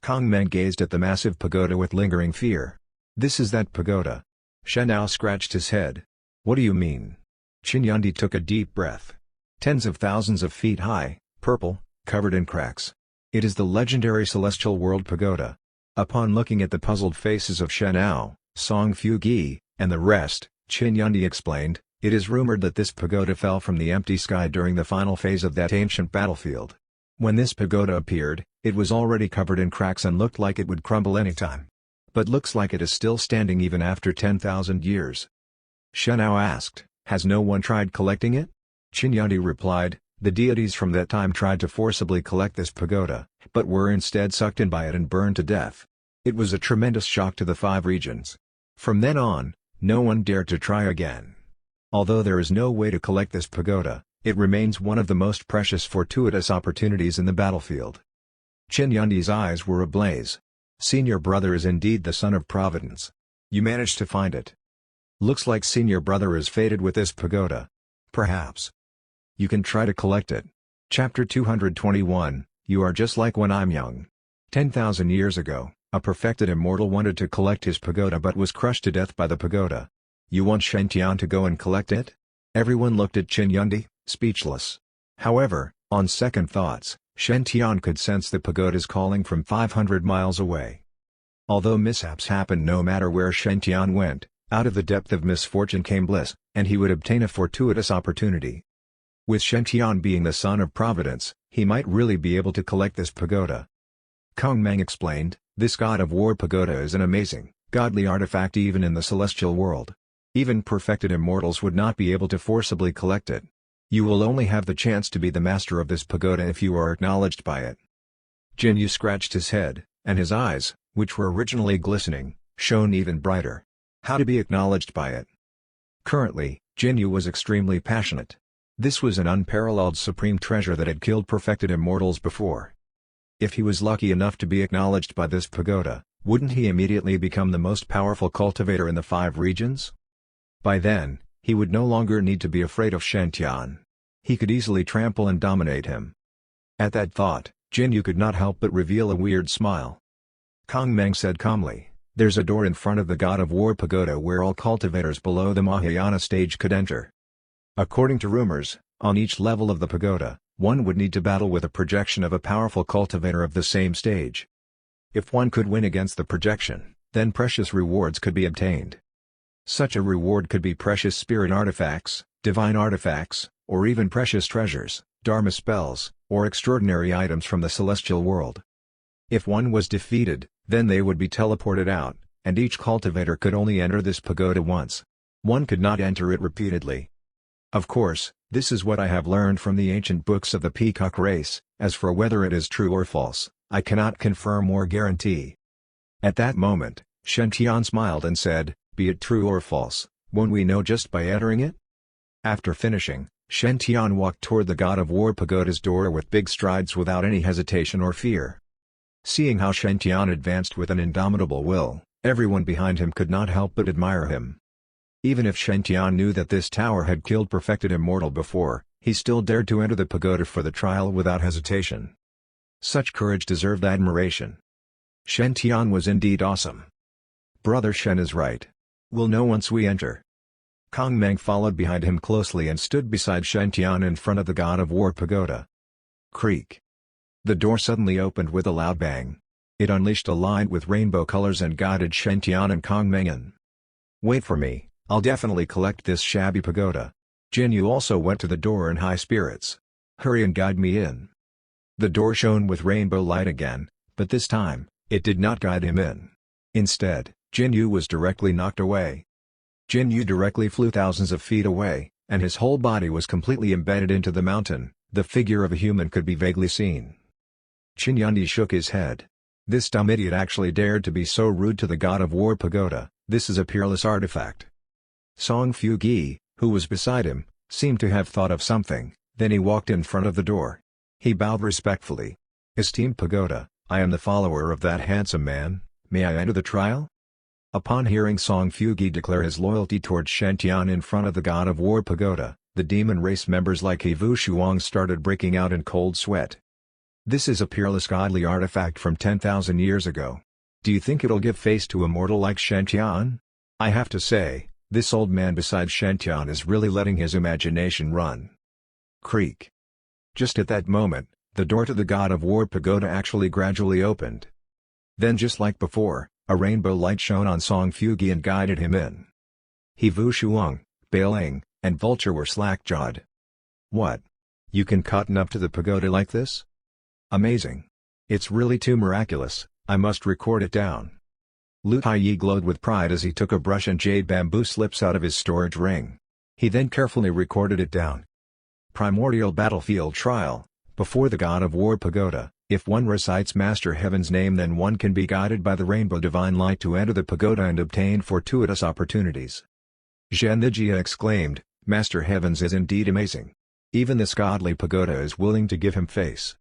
Kong Meng gazed at the massive pagoda with lingering fear. This is that pagoda. Shen Ao scratched his head. What do you mean? Qin Yundi took a deep breath. Tens of thousands of feet high, purple, covered in cracks. It is the legendary Celestial World Pagoda. Upon looking at the puzzled faces of Shen Ao, Song Fugi, and the rest, Qin Yundi explained, it is rumored that this pagoda fell from the empty sky during the final phase of that ancient battlefield. When this pagoda appeared, it was already covered in cracks and looked like it would crumble anytime. but looks like it is still standing even after 10,000 years. Shenao asked, "Has no one tried collecting it?" Qinyundi replied, "The deities from that time tried to forcibly collect this pagoda, but were instead sucked in by it and burned to death. It was a tremendous shock to the 5 regions. From then on, no one dared to try again. Although there is no way to collect this pagoda, it remains one of the most precious fortuitous opportunities in the battlefield." Qinyundi's eyes were ablaze. "Senior brother is indeed the son of Providence. You managed to find it. Looks like senior brother is fated with this pagoda. Perhaps you can try to collect it." Chapter 221, You Are Just Like When I'm Young. 10,000 years ago, a perfected immortal wanted to collect his pagoda but was crushed to death by the pagoda. "You want Shen-Tian to go and collect it?" Everyone looked at Qinyundi, speechless. However, on second thoughts, Shen-Tian could sense the pagoda's calling from 500 miles away. Although mishaps happened no matter where Shen-Tian went, out of the depth of misfortune came bliss, and he would obtain a fortuitous opportunity. With Shen-Tian being the son of Providence, he might really be able to collect this pagoda. Kong Meng explained, "This god of war pagoda is an amazing, godly artifact even in the celestial world. Even perfected immortals would not be able to forcibly collect it. You will only have the chance to be the master of this pagoda if you are acknowledged by it." Jinyu scratched his head, and his eyes, which were originally glistening, shone even brighter. How to be acknowledged by it? Currently, Jinyu was extremely passionate. This was an unparalleled supreme treasure that had killed perfected immortals before. If he was lucky enough to be acknowledged by this pagoda, wouldn't he immediately become the most powerful cultivator in the 5 regions? By then, he would no longer need to be afraid of Shen-Tian. He could easily trample and dominate him. At that thought, Jinyu could not help but reveal a weird smile. Kong Meng said calmly, "There's a door in front of the God of War pagoda where all cultivators below the Mahayana stage could enter. According to rumors, on each level of the pagoda, one would need to battle with a projection of a powerful cultivator of the same stage. If one could win against the projection, then precious rewards could be obtained. Such a reward could be precious spirit artifacts, divine artifacts, or even precious treasures, dharma spells, or extraordinary items from the celestial world. If one was defeated, then they would be teleported out, and each cultivator could only enter this pagoda once. One could not enter it repeatedly. Of course, this is what I have learned from the ancient books of the peacock race, as for whether it is true or false, I cannot confirm or guarantee." At that moment, Shen-Tian smiled and said, "Be it true or false, won't we know just by entering it?" After finishing, Shen-Tian walked toward the God of War pagoda's door with big strides without any hesitation or fear. Seeing how Shen-Tian advanced with an indomitable will, everyone behind him could not help but admire him. Even if Shen-Tian knew that this tower had killed perfected immortal before, he still dared to enter the pagoda for the trial without hesitation. Such courage deserved admiration. Shen-Tian was indeed awesome. Brother Shen is right. We'll know once we enter. Kong Meng followed behind him closely and stood beside Shen-Tian in front of the God of War pagoda. Creak. The door suddenly opened with a loud bang. It unleashed a light with rainbow colors and guided Shen-Tian and Kong Meng in. "Wait for me. I'll definitely collect this shabby pagoda." Jinyu also went to the door in high spirits. "Hurry and guide me in." The door shone with rainbow light again, but this time, it did not guide him in. Instead, Jinyu was directly knocked away. Jinyu directly flew thousands of feet away, and his whole body was completely embedded into the mountain. The figure of a human could be vaguely seen. Qinyundi shook his head. This dumb idiot actually dared to be so rude to the God of War pagoda. This is a peerless artifact. Song Fu-Gi, who was beside him, seemed to have thought of something, then he walked in front of the door. He bowed respectfully. "Esteemed pagoda, I am the follower of that handsome man, may I enter the trial?" Upon hearing Song Fu-Gi declare his loyalty towards Shen-Tian in front of the God of War pagoda, the demon race members like Hevu Shuang started breaking out in cold sweat. "This is a peerless godly artifact from 10,000 years ago. Do you think it'll give face to a mortal like Shen-Tian? I have to say, this old man beside Shen-Tian is really letting his imagination run." Creak. Just at that moment, the door to the God of War pagoda actually gradually opened. Then just like before, a rainbow light shone on Song Fu-Gi and guided him in. Hevu Shuang, Bailing, and Vulture were slack-jawed. "What? You can cotton up to the pagoda like this? Amazing. It's really too miraculous, I must record it down." Lu Taiyi glowed with pride as he took a brush and jade bamboo slips out of his storage ring. He then carefully recorded it down. Primordial Battlefield Trial. Before the God of War Pagoda, if one recites Master Heaven's name, then one can be guided by the rainbow divine light to enter the pagoda and obtain fortuitous opportunities. Zhen Nijia exclaimed, Master Heaven's is indeed amazing. Even this godly pagoda is willing to give him face.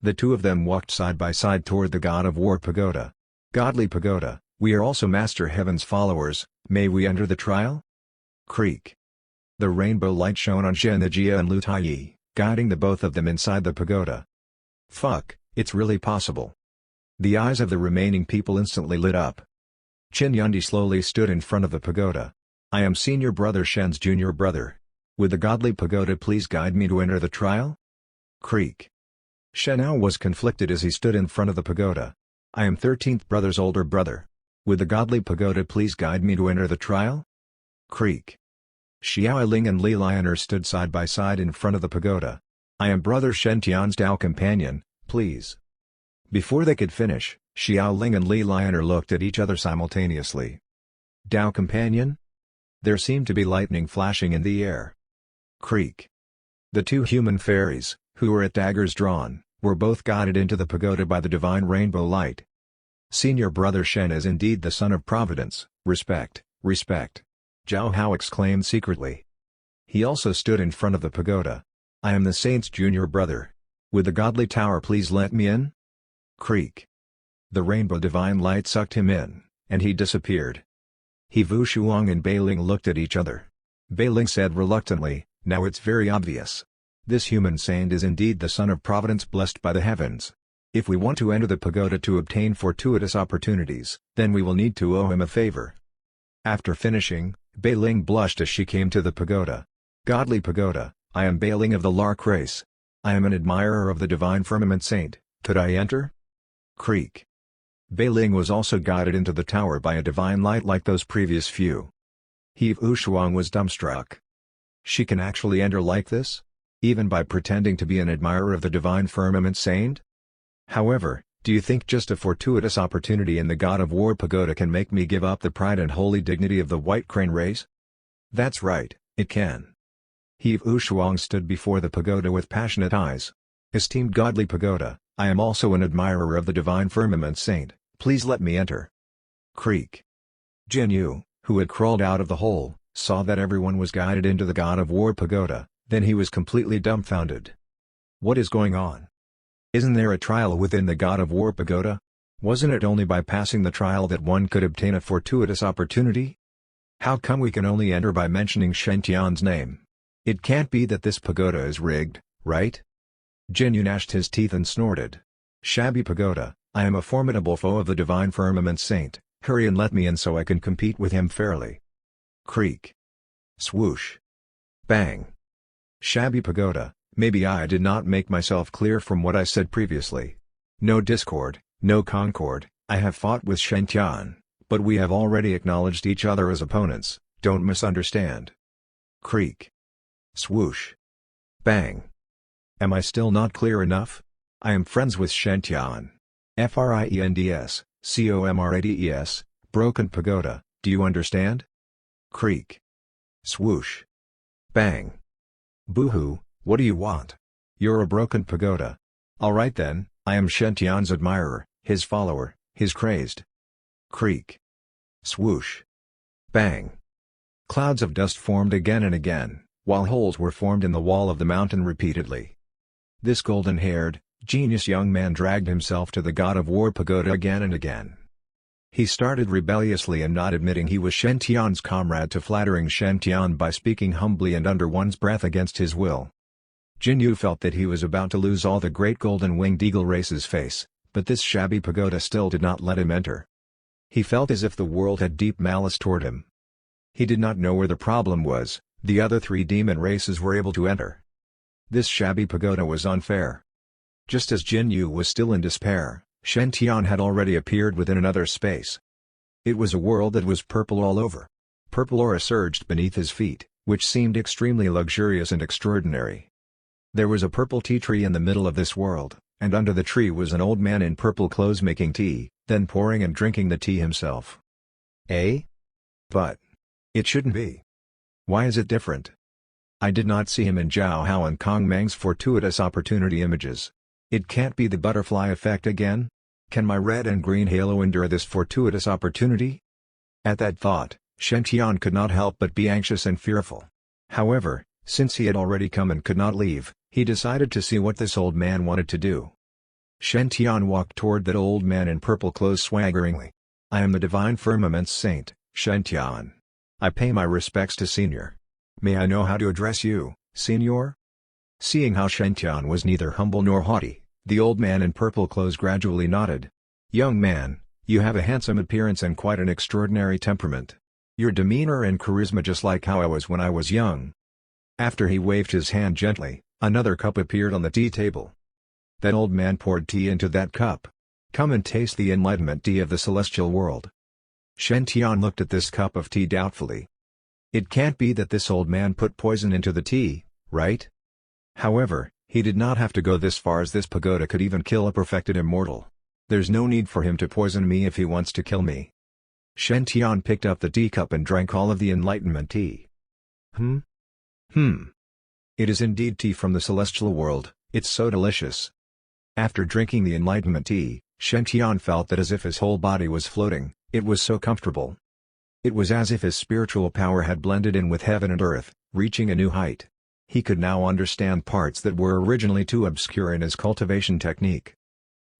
The two of them walked side by side toward the God of War Pagoda. Godly pagoda, we are also Master Heaven's followers, may we enter the trial? Creak. The rainbow light shone on Zhen Nijia and Lu Taiyi, guiding the both of them inside the pagoda. Fuck, it's really possible. The eyes of the remaining people instantly lit up. Qin Yundi slowly stood in front of the pagoda. I am senior brother Shen's junior brother. Would the godly pagoda please guide me to enter the trial? Creak. Shenao was conflicted as he stood in front of the pagoda. I am 13th brother's older brother. Would the godly pagoda please guide me to enter the trial? Creak. Xiao Ling and Li Lioner stood side by side in front of the pagoda. I am brother Shen Tian's Dao companion, please. Before they could finish, Xiao Ling and Li Lioner looked at each other simultaneously. Dao companion? There seemed to be lightning flashing in the air. Creak. The two human fairies, who were at daggers drawn, were both guided into the pagoda by the divine rainbow light. Senior brother Shen is indeed the son of Providence, respect, respect. Zhao Hao exclaimed secretly. He also stood in front of the pagoda. I am the saint's junior brother. Would the godly tower please let me in? Creak. The rainbow divine light sucked him in, and he disappeared. He Vu Shuang and Bei Ling looked at each other. Bei Ling said reluctantly, now it's very obvious. This human saint is indeed the son of Providence blessed by the heavens. If we want to enter the pagoda to obtain fortuitous opportunities, then we will need to owe him a favor. After finishing, Bei Ling blushed as she came to the pagoda. Godly pagoda, I am Bei Ling of the Lark race. I am an admirer of the divine firmament saint, could I enter? Creak. Bei Ling was also guided into the tower by a divine light like those previous few. He Vu Shuang was dumbstruck. She can actually enter like this? Even by pretending to be an admirer of the divine firmament saint? However, do you think just a fortuitous opportunity in the God of War pagoda can make me give up the pride and holy dignity of the White Crane race? That's right, it can. He Vu Shuang stood before the pagoda with passionate eyes. Esteemed godly pagoda, I am also an admirer of the divine firmament saint, please let me enter. Creak. Jin Yu, who had crawled out of the hole, saw that everyone was guided into the God of War pagoda, then he was completely dumbfounded. What is going on? Isn't there a trial within the God of War pagoda? Wasn't it only by passing the trial that one could obtain a fortuitous opportunity? How come we can only enter by mentioning Shen Tian's name? It can't be that this pagoda is rigged, right? Jin Yu gnashed his teeth and snorted. Shabby pagoda, I am a formidable foe of the divine firmament saint, hurry and let me in so I can compete with him fairly. Creak. Swoosh. Bang. Shabby pagoda, maybe I did not make myself clear from what I said previously. No discord, no concord, I have fought with Shen Tian, but we have already acknowledged each other as opponents, don't misunderstand. Creak. Swoosh. Bang. Am I still not clear enough? I am friends with Shen Tian. Friends, comrades, broken pagoda, do you understand? Creak. Swoosh. Bang. Boo-hoo, what do you want? You're a broken pagoda. Alright then, I am Shen Tian's admirer, his follower, his crazed. Creak. Swoosh. Bang. Clouds of dust formed again and again, while holes were formed in the wall of the mountain repeatedly. This golden-haired, genius young man dragged himself to the God of War pagoda again and again. He started rebelliously and not admitting he was Shen Tian's comrade to flattering Shen Tian by speaking humbly and under one's breath against his will. Jin Yu felt that he was about to lose all the great golden-winged eagle race's face, but this shabby pagoda still did not let him enter. He felt as if the world had deep malice toward him. He did not know where the problem was, the other three demon races were able to enter. This shabby pagoda was unfair. Just as Jin Yu was still in despair, Shen Tian had already appeared within another space. It was a world that was purple all over. Purple aura surged beneath his feet, which seemed extremely luxurious and extraordinary. There was a purple tea tree in the middle of this world, and under the tree was an old man in purple clothes making tea, then pouring and drinking the tea himself. Eh? But it shouldn't be. Why is it different? I did not see him in Zhao Hao and Kong Meng's fortuitous opportunity images. It can't be the butterfly effect again? Can my red and green halo endure this fortuitous opportunity? At that thought, Shen Tian could not help but be anxious and fearful. However, since he had already come and could not leave, he decided to see what this old man wanted to do. Shen Tian walked toward that old man in purple clothes swaggeringly. "I am the divine firmament's saint, Shen Tian. I pay my respects to Senior. May I know how to address you, Senior?" Seeing how Shen Tian was neither humble nor haughty, the old man in purple clothes gradually nodded. "Young man, you have a handsome appearance and quite an extraordinary temperament. Your demeanor and charisma just like how I was when I was young." After he waved his hand gently, another cup appeared on the tea table. That old man poured tea into that cup. "Come and taste the enlightenment tea of the celestial world." Shen Tian looked at this cup of tea doubtfully. It can't be that this old man put poison into the tea, right? However, he did not have to go this far, as this pagoda could even kill a perfected immortal. There's no need for him to poison me if he wants to kill me. Shen Tian picked up the teacup and drank all of the enlightenment tea. It is indeed tea from the celestial world, it's so delicious. After drinking the enlightenment tea, Shen Tian felt that as if his whole body was floating, it was so comfortable. It was as if his spiritual power had blended in with heaven and earth, reaching a new height. He could now understand parts that were originally too obscure in his cultivation technique.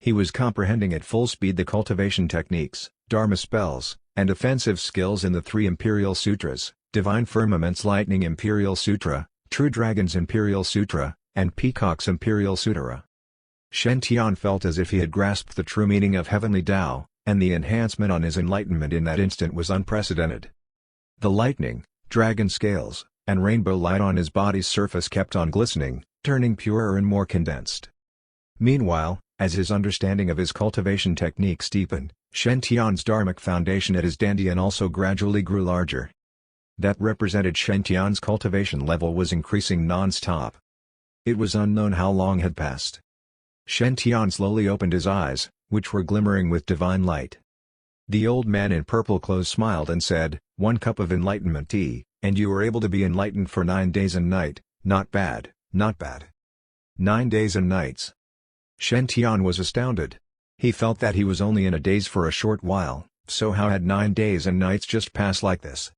He was comprehending at full speed the cultivation techniques, Dharma spells, and offensive skills in the three Imperial Sutras, Divine Firmament's Lightning Imperial Sutra, True Dragon's Imperial Sutra, and Peacock's Imperial Sutra. Shen Tian felt as if he had grasped the true meaning of heavenly Tao, and the enhancement on his enlightenment in that instant was unprecedented. The lightning, dragon scales, and rainbow light on his body's surface kept on glistening, turning purer and more condensed. Meanwhile, as his understanding of his cultivation techniques deepened, Shen Tian's dharmic foundation at his dantian also gradually grew larger. That represented Shen Tian's cultivation level was increasing non-stop. It was unknown how long had passed. Shen Tian slowly opened his eyes, which were glimmering with divine light. The old man in purple clothes smiled and said, "1 cup of enlightenment tea, and you were able to be enlightened for 9 days and night, not bad, not bad." 9 days and nights. Shen Tian was astounded. He felt that he was only in a daze for a short while, so how had 9 days and nights just passed like this?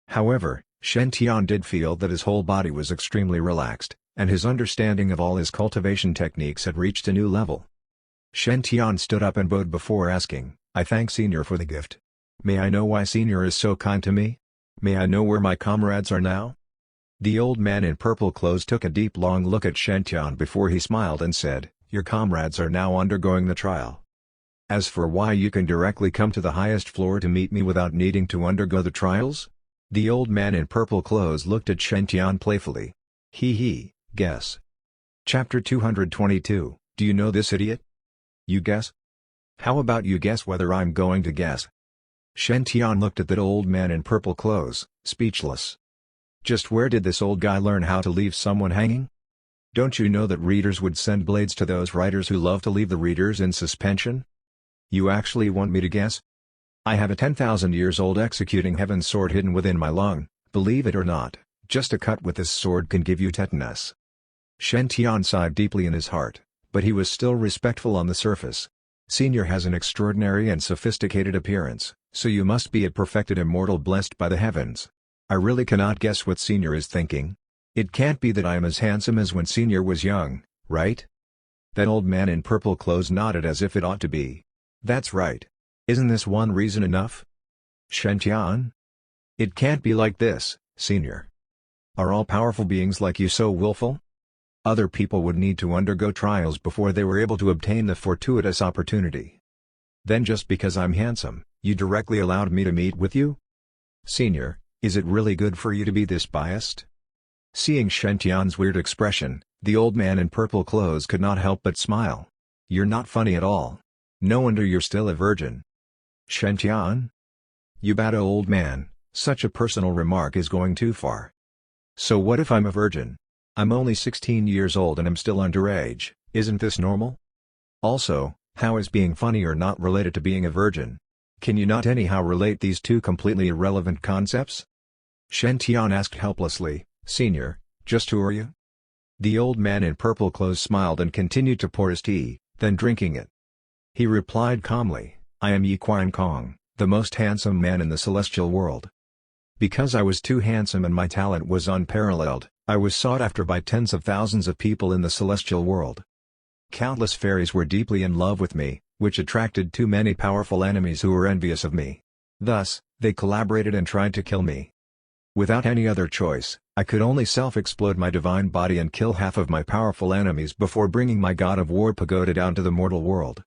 However, Shen Tian did feel that his whole body was extremely relaxed, and his understanding of all his cultivation techniques had reached a new level. Shen Tian stood up and bowed before asking, "I thank Senior for the gift. May I know why Senior is so kind to me? May I know where my comrades are now?" The old man in purple clothes took a deep long look at Shen Tian before he smiled and said, "Your comrades are now undergoing the trial. As for why you can directly come to the highest floor to meet me without needing to undergo the trials?" The old man in purple clothes looked at Shen Tian playfully. Guess. Chapter 222, Do you know this idiot? You guess? How about you guess whether I'm going to guess? Shen Tian looked at that old man in purple clothes, speechless. Just where did this old guy learn how to leave someone hanging? Don't you know that readers would send blades to those writers who love to leave the readers in suspension? You actually want me to guess? I have a 10,000 years old executing heaven sword hidden within my lung, believe it or not, just a cut with this sword can give you tetanus. Shen Tian sighed deeply in his heart, but he was still respectful on the surface. Senior has an extraordinary and sophisticated appearance, so you must be a perfected immortal blessed by the heavens. I really cannot guess what Senior is thinking. It can't be that I am as handsome as when Senior was young, right? That old man in purple clothes nodded as if it ought to be. That's right. Isn't this one reason enough? Shen Tian? It can't be like this, Senior. Are all powerful beings like you so willful? Other people would need to undergo trials before they were able to obtain the fortuitous opportunity. Then just because I'm handsome, you directly allowed me to meet with you? Senior, is it really good for you to be this biased? Seeing Shen Tian's weird expression, the old man in purple clothes could not help but smile. You're not funny at all. No wonder you're still a virgin. Shen Tian? You bad old man, such a personal remark is going too far. So what if I'm a virgin? I'm only 16 years old and am still underage, isn't this normal? Also, how is being funny or not related to being a virgin? Can you not anyhow relate these two completely irrelevant concepts? Shen Tian asked helplessly, Senior, just who are you? The old man in purple clothes smiled and continued to pour his tea, then drinking it. He replied calmly, I am Yi Quan Kong, the most handsome man in the celestial world. Because I was too handsome and my talent was unparalleled, I was sought after by tens of thousands of people in the celestial world. Countless fairies were deeply in love with me, which attracted too many powerful enemies who were envious of me. Thus, they collaborated and tried to kill me. Without any other choice, I could only self-explode my divine body and kill half of my powerful enemies before bringing my god of war pagoda down to the mortal world.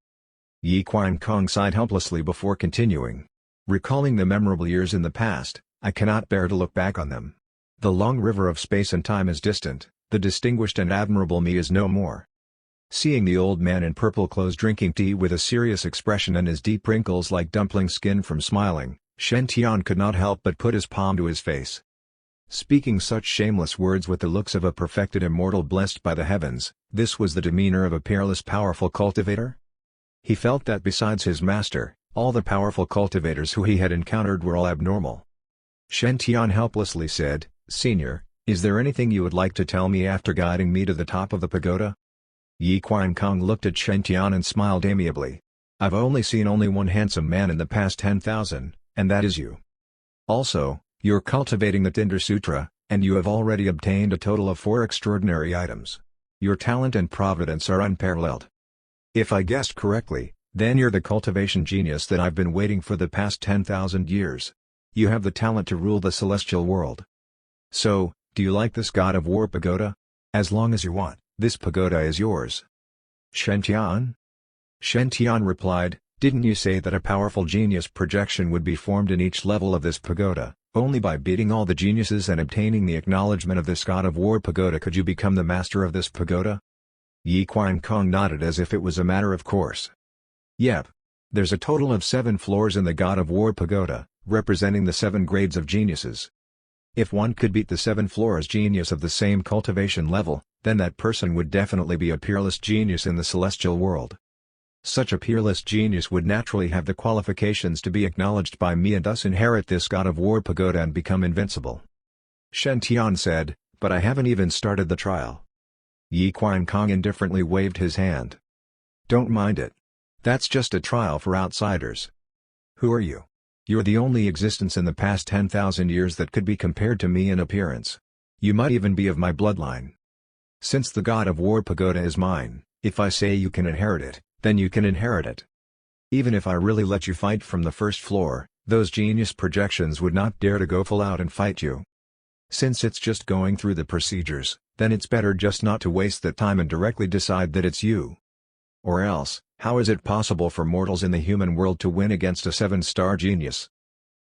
Yi Quan Kong sighed helplessly before continuing. Recalling the memorable years in the past, I cannot bear to look back on them. The long river of space and time is distant, the distinguished and admirable me is no more. Seeing the old man in purple clothes drinking tea with a serious expression and his deep wrinkles like dumpling skin from smiling, Shen Tian could not help but put his palm to his face. Speaking such shameless words with the looks of a perfected immortal blessed by the heavens, this was the demeanor of a peerless powerful cultivator? He felt that besides his master, all the powerful cultivators who he had encountered were all abnormal. Shen Tian helplessly said, Senior, is there anything you would like to tell me after guiding me to the top of the pagoda? Yi Quan Kong looked at Shen Tian and smiled amiably. I've only seen one handsome man in the past 10,000, and that is you. Also, you're cultivating the Tinder Sutra, and you have already obtained a total of 4 extraordinary items. Your talent and providence are unparalleled. If I guessed correctly, then you're the cultivation genius that I've been waiting for the past 10,000 years. You have the talent to rule the celestial world. So, do you like this god of war pagoda? As long as you want, this pagoda is yours. Shen Tian? Shen Tian replied, didn't you say that a powerful genius projection would be formed in each level of this pagoda? Only by beating all the geniuses and obtaining the acknowledgement of this god of war pagoda could you become the master of this pagoda? Yi Quan Kong nodded as if it was a matter of course. Yep. There's a total of 7 floors in the god of war pagoda, representing the 7 grades of geniuses. If one could beat the 7 floors genius of the same cultivation level, then that person would definitely be a peerless genius in the celestial world. Such a peerless genius would naturally have the qualifications to be acknowledged by me and thus inherit this god of war pagoda and become invincible. Shen Tian said, but I haven't even started the trial. Yi Quan Kong indifferently waved his hand. Don't mind it. That's just a trial for outsiders. Who are you? You're the only existence in the past 10,000 years that could be compared to me in appearance. You might even be of my bloodline. Since the god of war pagoda is mine, if I say you can inherit it, then you can inherit it. Even if I really let you fight from the first floor, those genius projections would not dare to go full out and fight you. Since it's just going through the procedures, then it's better just not to waste the time and directly decide that it's you. Or else, how is it possible for mortals in the human world to win against a 7-star genius?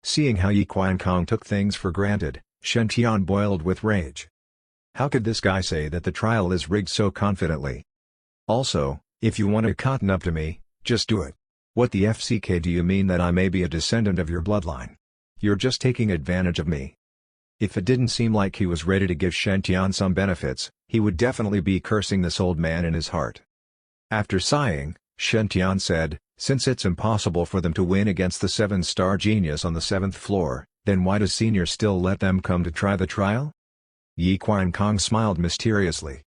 Seeing how Yi Quan Kong took things for granted, Shen Tian boiled with rage. How could this guy say that the trial is rigged so confidently? Also, if you want to cotton up to me, just do it. What the FCK do you mean that I may be a descendant of your bloodline? You're just taking advantage of me. If it didn't seem like he was ready to give Shen Tian some benefits, he would definitely be cursing this old man in his heart. After sighing, Shen Tian said, since it's impossible for them to win against the 7-star genius on the 7th floor, then why does Senior still let them come to try the trial? Yi Quan Kong smiled mysteriously.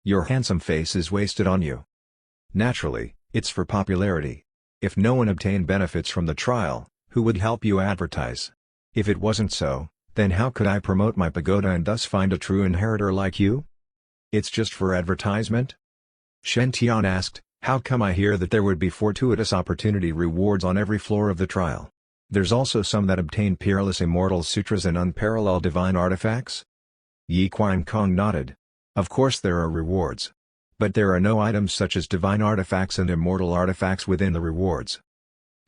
Your handsome face is wasted on you. Naturally, it's for popularity. If no one obtained benefits from the trial, who would help you advertise? If it wasn't so, then how could I promote my pagoda and thus find a true inheritor like you? It's just for advertisement? Shen Tian asked, how come I hear that there would be fortuitous opportunity rewards on every floor of the trial? There's also some that obtain peerless immortal sutras and unparalleled divine artifacts? Yi Quan Kong nodded. Of course there are rewards. But there are no items such as divine artifacts and immortal artifacts within the rewards.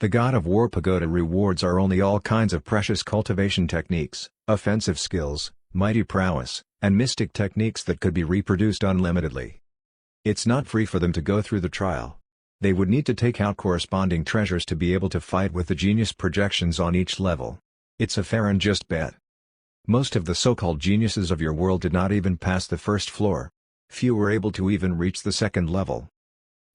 The god of war pagoda rewards are only all kinds of precious cultivation techniques, offensive skills, mighty prowess, and mystic techniques that could be reproduced unlimitedly. It's not free for them to go through the trial. They would need to take out corresponding treasures to be able to fight with the genius projections on each level. It's a fair and just bet. Most of the so-called geniuses of your world did not even pass the first floor. Few were able to even reach the 2nd level.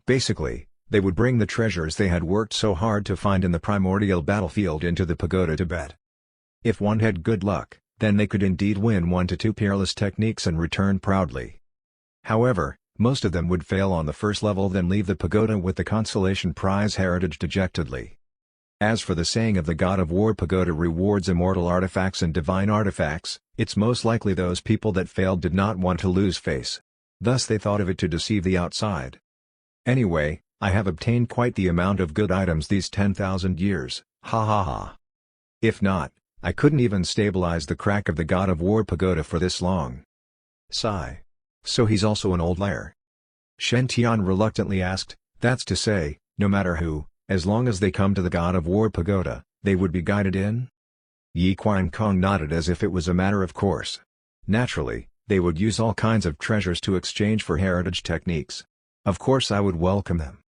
Basically, they would bring the treasures they had worked so hard to find in the primordial battlefield into the pagoda to bet. If one had good luck, then they could indeed win 1 to 2 peerless techniques and return proudly. However, most of them would fail on the first level, then leave the pagoda with the consolation prize heritage dejectedly. As for the saying of the God of War, pagoda rewards immortal artifacts and divine artifacts, it's most likely those people that failed did not want to lose face. Thus they thought of it to deceive the outside. Anyway, I have obtained quite the amount of good items these 10,000 years, ha ha ha. If not, I couldn't even stabilize the crack of the God of War pagoda for this long. Sigh. So he's also an old liar? Shen Tian reluctantly asked. That's to say, no matter who, as long as they come to the God of War pagoda, they would be guided in? Yi Qiankong nodded as if it was a matter of course. Naturally, they would use all kinds of treasures to exchange for heritage techniques. Of course I would welcome them.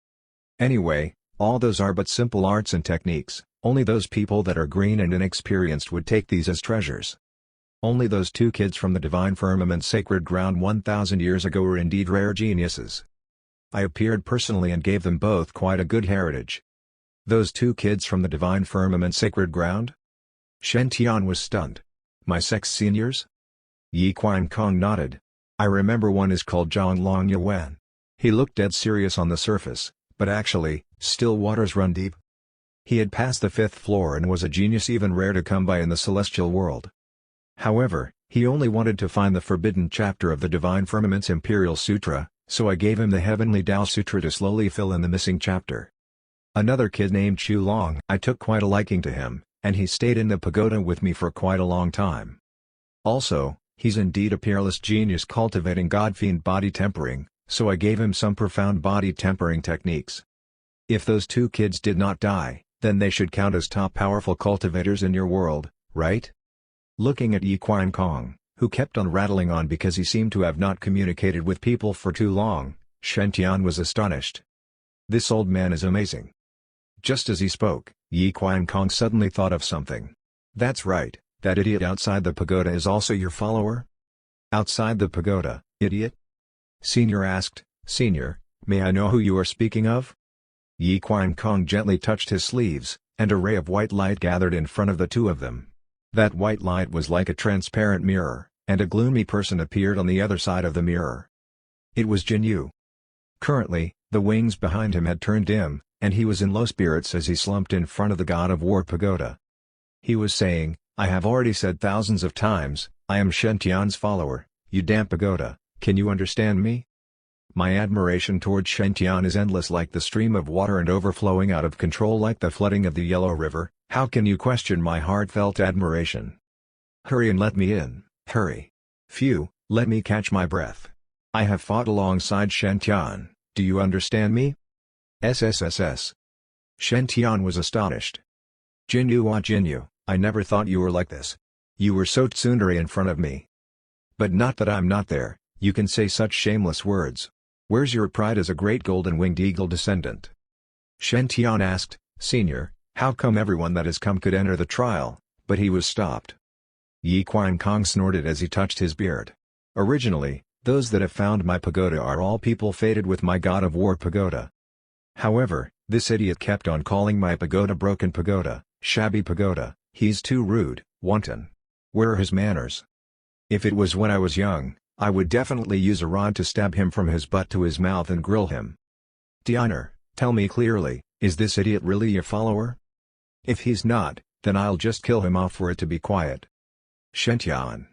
Anyway, all those are but simple arts and techniques, only those people that are green and inexperienced would take these as treasures. Only those 2 kids from the divine firmament sacred ground 1,000 years ago were indeed rare geniuses. I appeared personally and gave them both quite a good heritage. Those 2 kids from the divine firmament sacred ground? Shen Tian was stunned. My sex seniors? Yi Qiankong nodded. I remember one is called Zhang Long Yuan. He looked dead serious on the surface, but actually, still waters run deep. He had passed the 5th floor and was a genius even rare to come by in the celestial world. However, he only wanted to find the forbidden chapter of the Divine Firmament's Imperial Sutra, so I gave him the Heavenly Tao Sutra to slowly fill in the missing chapter. Another kid named Chu Long, I took quite a liking to him, and he stayed in the pagoda with me for quite a long time. Also, he's indeed a peerless genius cultivating God-fiend body tempering, so I gave him some profound body tempering techniques. If those 2 kids did not die, then they should count as top powerful cultivators in your world, right? Looking at Yi Qiankong, who kept on rattling on because he seemed to have not communicated with people for too long, Shen Tian was astonished. This old man is amazing. Just as he spoke, Yi Qiankong suddenly thought of something. That's right, that idiot outside the pagoda is also your follower? Outside the pagoda, idiot? Senior asked. Senior, may I know who you are speaking of? Yi Qiankong gently touched his sleeves, and a ray of white light gathered in front of the 2 of them. That white light was like a transparent mirror, and a gloomy person appeared on the other side of the mirror. It was Jin Yu. Currently, the wings behind him had turned dim, and he was in low spirits as he slumped in front of the God of War pagoda. He was saying, I have already said thousands of times, I am Shen Tian's follower, you damn pagoda, can you understand me? My admiration towards Shen Tian is endless like the stream of water and overflowing out of control like the flooding of the Yellow River. How can you question my heartfelt admiration? Hurry and let me in, hurry. Phew, let me catch my breath. I have fought alongside Shen Tian, do you understand me? SSSS. Shen Tian was astonished. Jinyu, I never thought you were like this. You were so tsundere in front of me. But not that I'm not there, you can say such shameless words. Where's your pride as a great golden-winged eagle descendant? Shen Tian asked. Senior, how come everyone that has come could enter the trial, but he was stopped? Yi Qiankong snorted as he touched his beard. Originally, those that have found my pagoda are all people fated with my God of War pagoda. However, this idiot kept on calling my pagoda broken pagoda, shabby pagoda, he's too rude, wanton. Where are his manners? If it was when I was young, I would definitely use a rod to stab him from his butt to his mouth and grill him. Diner, tell me clearly, is this idiot really your follower? If he's not, then I'll just kill him off for it to be quiet. Shen Tian.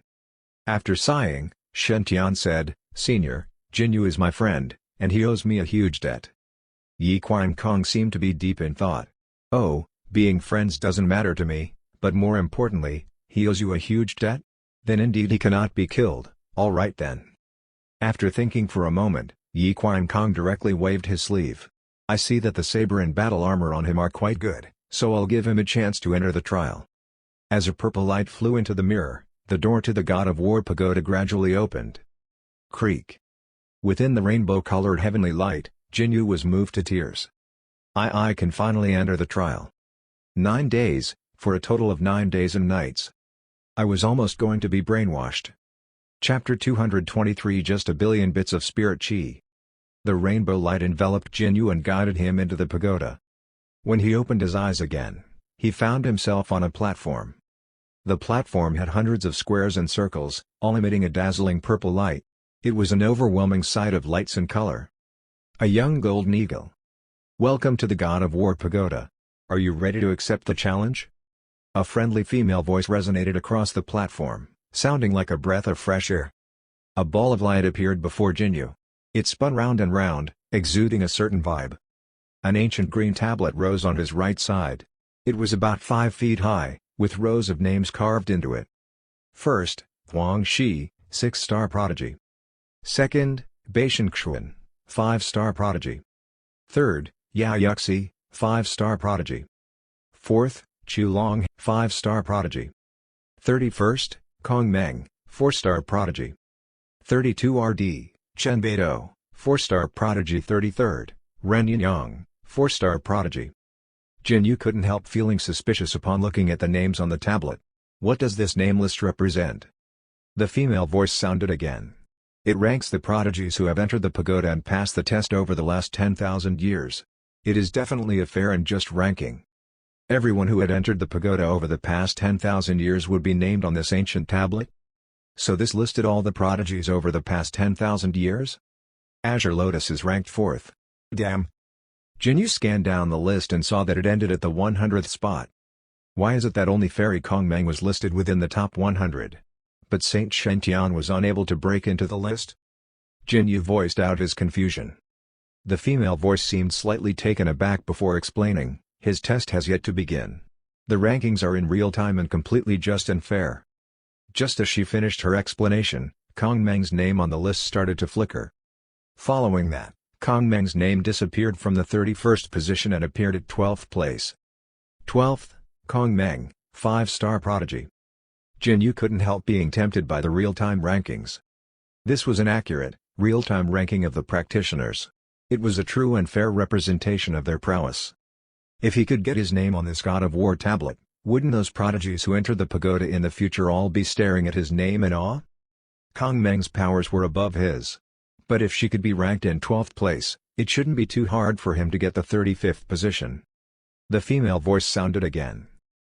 After sighing, Shen Tian said, Senior, Jinyu is my friend, and he owes me a huge debt. Yi Qiankong seemed to be deep in thought. Oh, being friends doesn't matter to me, but more importantly, he owes you a huge debt? Then indeed he cannot be killed, all right then. After thinking for a moment, Yi Qiankong directly waved his sleeve. I see that the saber and battle armor on him are quite good, so I'll give him a chance to enter the trial. As a purple light flew into the mirror, the door to the God of War pagoda gradually opened. Creak. Within the rainbow-colored heavenly light, Jinyu was moved to tears. I can finally enter the trial. 9 days, for a total of 9 days and nights. I was almost going to be brainwashed. Chapter 223 Just a billion bits of spirit chi. The rainbow light enveloped Jinyu and guided him into the pagoda. When he opened his eyes again, he found himself on a platform. The platform had hundreds of squares and circles, all emitting a dazzling purple light. It was an overwhelming sight of lights and color. A young golden eagle. "Welcome to the God of War Pagoda. Are you ready to accept the challenge?" A friendly female voice resonated across the platform, sounding like a breath of fresh air. A ball of light appeared before Jinyu. It spun round and round, exuding a certain vibe. An ancient green tablet rose on his right side. It was about 5 feet high, with rows of names carved into it. First, Huang Shi, 6-star prodigy. Second, Beishan Xuan, 5-star prodigy. Third, Yao Yuxi, 5-star prodigy. Fourth, Chu Long, 5-star prodigy. 31st, Kong Meng, 4-star prodigy. 32 RD, Chen Beidou, 4-star prodigy. 33rd, Ren Yinyang, 4-star prodigy. Jinyu couldn't help feeling suspicious upon looking at the names on the tablet. What does this name list represent? The female voice sounded again. It ranks the prodigies who have entered the pagoda and passed the test over the last 10,000 years. It is definitely a fair and just ranking. Everyone who had entered the pagoda over the past 10,000 years would be named on this ancient tablet? So this listed all the prodigies over the past 10,000 years? Azure Lotus is ranked 4th. Damn. Jinyu scanned down the list and saw that it ended at the 100th spot. Why is it that only Fairy Kong Meng was listed within the top 100? But Saint Shen was unable to break into the list? Jinyu voiced out his confusion. The female voice seemed slightly taken aback before explaining, "His test has yet to begin. The rankings are in real time and completely just and fair." Just as she finished her explanation, Kong Meng's name on the list started to flicker. Following that, Kong Meng's name disappeared from the 31st position and appeared at 12th place. 12th, Kong Meng, 5-star prodigy. Jinyu couldn't help being tempted by the real-time rankings. This was an accurate, real-time ranking of the practitioners. It was a true and fair representation of their prowess. If he could get his name on this God of War tablet, wouldn't those prodigies who enter the pagoda in the future all be staring at his name in awe? Kong Meng's powers were above his. But if she could be ranked in 12th place, it shouldn't be too hard for him to get the 35th position. The female voice sounded again.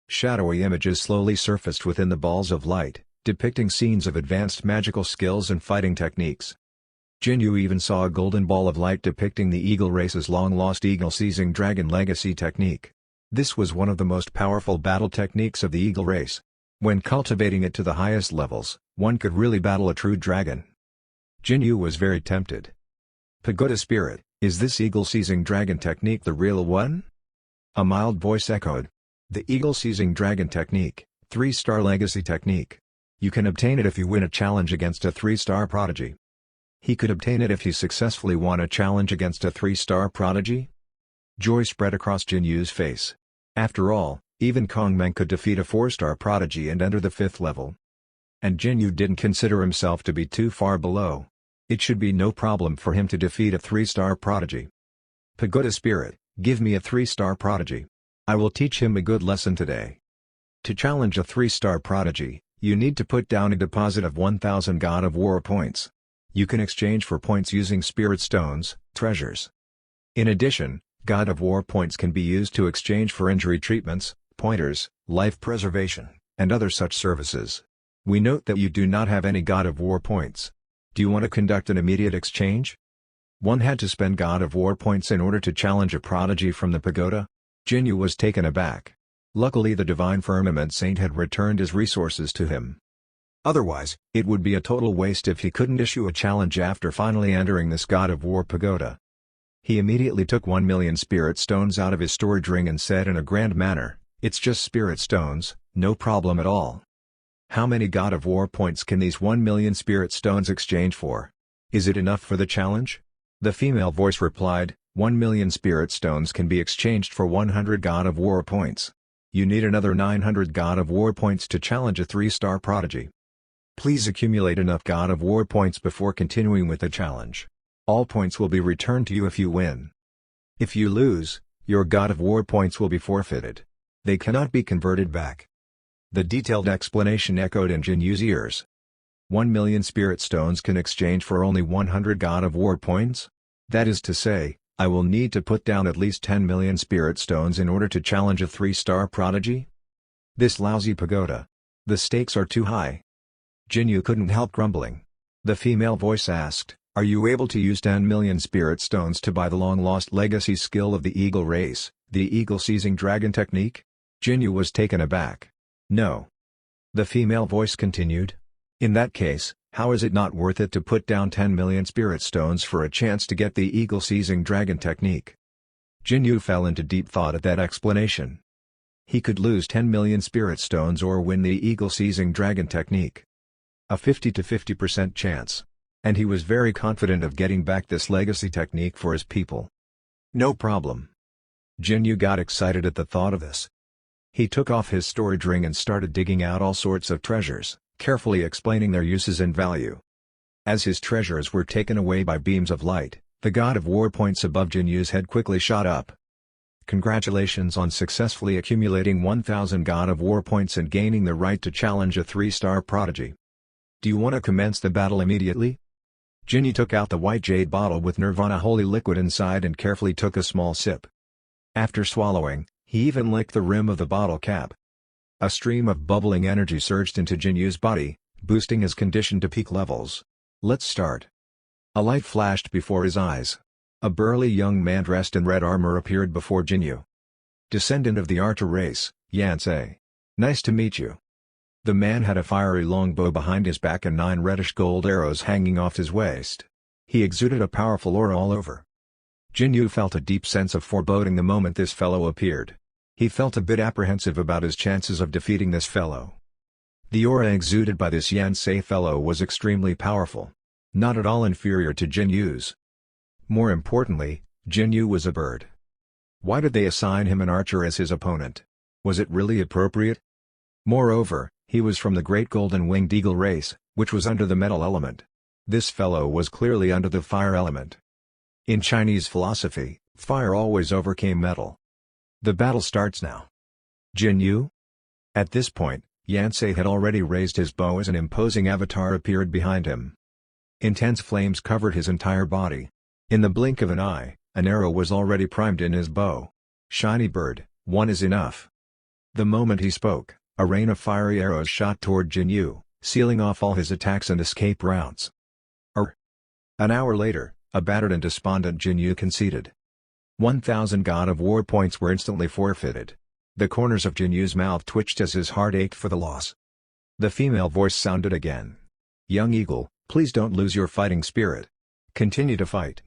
Shadowy images slowly surfaced within the balls of light, depicting scenes of advanced magical skills and fighting techniques. Jinyu even saw a golden ball of light depicting the eagle race's long-lost eagle-seizing dragon legacy technique. This was one of the most powerful battle techniques of the eagle race. When cultivating it to the highest levels, one could really battle a true dragon. Jinyu was very tempted. Pagoda spirit, is this eagle-seizing dragon technique the real one? A mild voice echoed. The eagle-seizing dragon technique, 3-star legacy technique. You can obtain it if you win a challenge against a 3-star prodigy. He could obtain it if he successfully won a challenge against a 3-star prodigy? Joy spread across Jinyu's face. After all, even Kong Meng could defeat a 4-star prodigy and enter the 5th level. And Jinyu didn't consider himself to be too far below. It should be no problem for him to defeat a 3-star prodigy. Pagoda spirit, give me a 3-star prodigy. I will teach him a good lesson today. To challenge a 3-star prodigy, you need to put down a deposit of 1,000 God of War points. You can exchange for points using spirit stones, treasures. In addition, God of War points can be used to exchange for injury treatments, pointers, life preservation, and other such services. We note that you do not have any God of War points. Do you want to conduct an immediate exchange? One had to spend God of War points in order to challenge a prodigy from the pagoda? Jinyu was taken aback. Luckily the Divine Firmament Saint had returned his resources to him. Otherwise, it would be a total waste if he couldn't issue a challenge after finally entering this God of War pagoda. He immediately took 1,000,000 spirit stones out of his storage ring and said in a grand manner, "It's just spirit stones, no problem at all." How many God of War points can these 1,000,000 spirit stones exchange for? Is it enough for the challenge? The female voice replied, 1,000,000 spirit stones can be exchanged for 100 God of War points. You need another 900 God of War points to challenge a 3-star prodigy. Please accumulate enough God of War points before continuing with the challenge. All points will be returned to you if you win. If you lose, your God of War points will be forfeited. They cannot be converted back. The detailed explanation echoed in Jinyu's ears. 1,000,000 spirit stones can exchange for only 100 God of War points? That is to say, I will need to put down at least 10 million spirit stones in order to challenge a 3-star prodigy? This lousy pagoda. The stakes are too high. Jinyu couldn't help grumbling. The female voice asked, "Are you able to use 10 million spirit stones to buy the long-lost legacy skill of the eagle race, the eagle-seizing dragon technique?" Jinyu was taken aback. "No." The female voice continued. "In that case, how is it not worth it to put down 10 million spirit stones for a chance to get the eagle-seizing dragon technique?" Jinyu fell into deep thought at that explanation. He could lose 10 million spirit stones or win the eagle-seizing dragon technique. A 50 to 50% chance. And he was very confident of getting back this legacy technique for his people. No problem. Jinyu got excited at the thought of this. He took off his storage ring and started digging out all sorts of treasures, carefully explaining their uses and value. As his treasures were taken away by beams of light, the god of war points above Jinyu's head quickly shot up. Congratulations on successfully accumulating 1,000 god of war points and gaining the right to challenge a 3-star prodigy. Do you want to commence the battle immediately? Jinyu took out the white jade bottle with Nirvana holy liquid inside and carefully took a small sip. After swallowing, he even licked the rim of the bottle cap. A stream of bubbling energy surged into Jinyu's body, boosting his condition to peak levels. Let's start. A light flashed before his eyes. A burly young man dressed in red armor appeared before Jinyu. Descendant of the archer race, Yansei. Nice to meet you. The man had a fiery longbow behind his back and 9 reddish-gold arrows hanging off his waist. He exuded a powerful aura all over. Jinyu felt a deep sense of foreboding the moment this fellow appeared. He felt a bit apprehensive about his chances of defeating this fellow. The aura exuded by this Yansei fellow was extremely powerful. Not at all inferior to Jinyu's. More importantly, Jinyu was a bird. Why did they assign him an archer as his opponent? Was it really appropriate? Moreover, he was from the Great Golden Winged Eagle race, which was under the metal element. This fellow was clearly under the fire element. In Chinese philosophy, fire always overcame metal. The battle starts now. Jinyu? At this point, Yansei had already raised his bow as an imposing avatar appeared behind him. Intense flames covered his entire body. In the blink of an eye, an arrow was already primed in his bow. Shiny bird, one is enough. The moment he spoke, a rain of fiery arrows shot toward Jinyu, sealing off all his attacks and escape routes. An hour later, a battered and despondent Jinyu conceded. 1,000 god of war points were instantly forfeited. The corners of Jinyu's mouth twitched as his heart ached for the loss. The female voice sounded again. "Young eagle, please don't lose your fighting spirit. Continue to fight.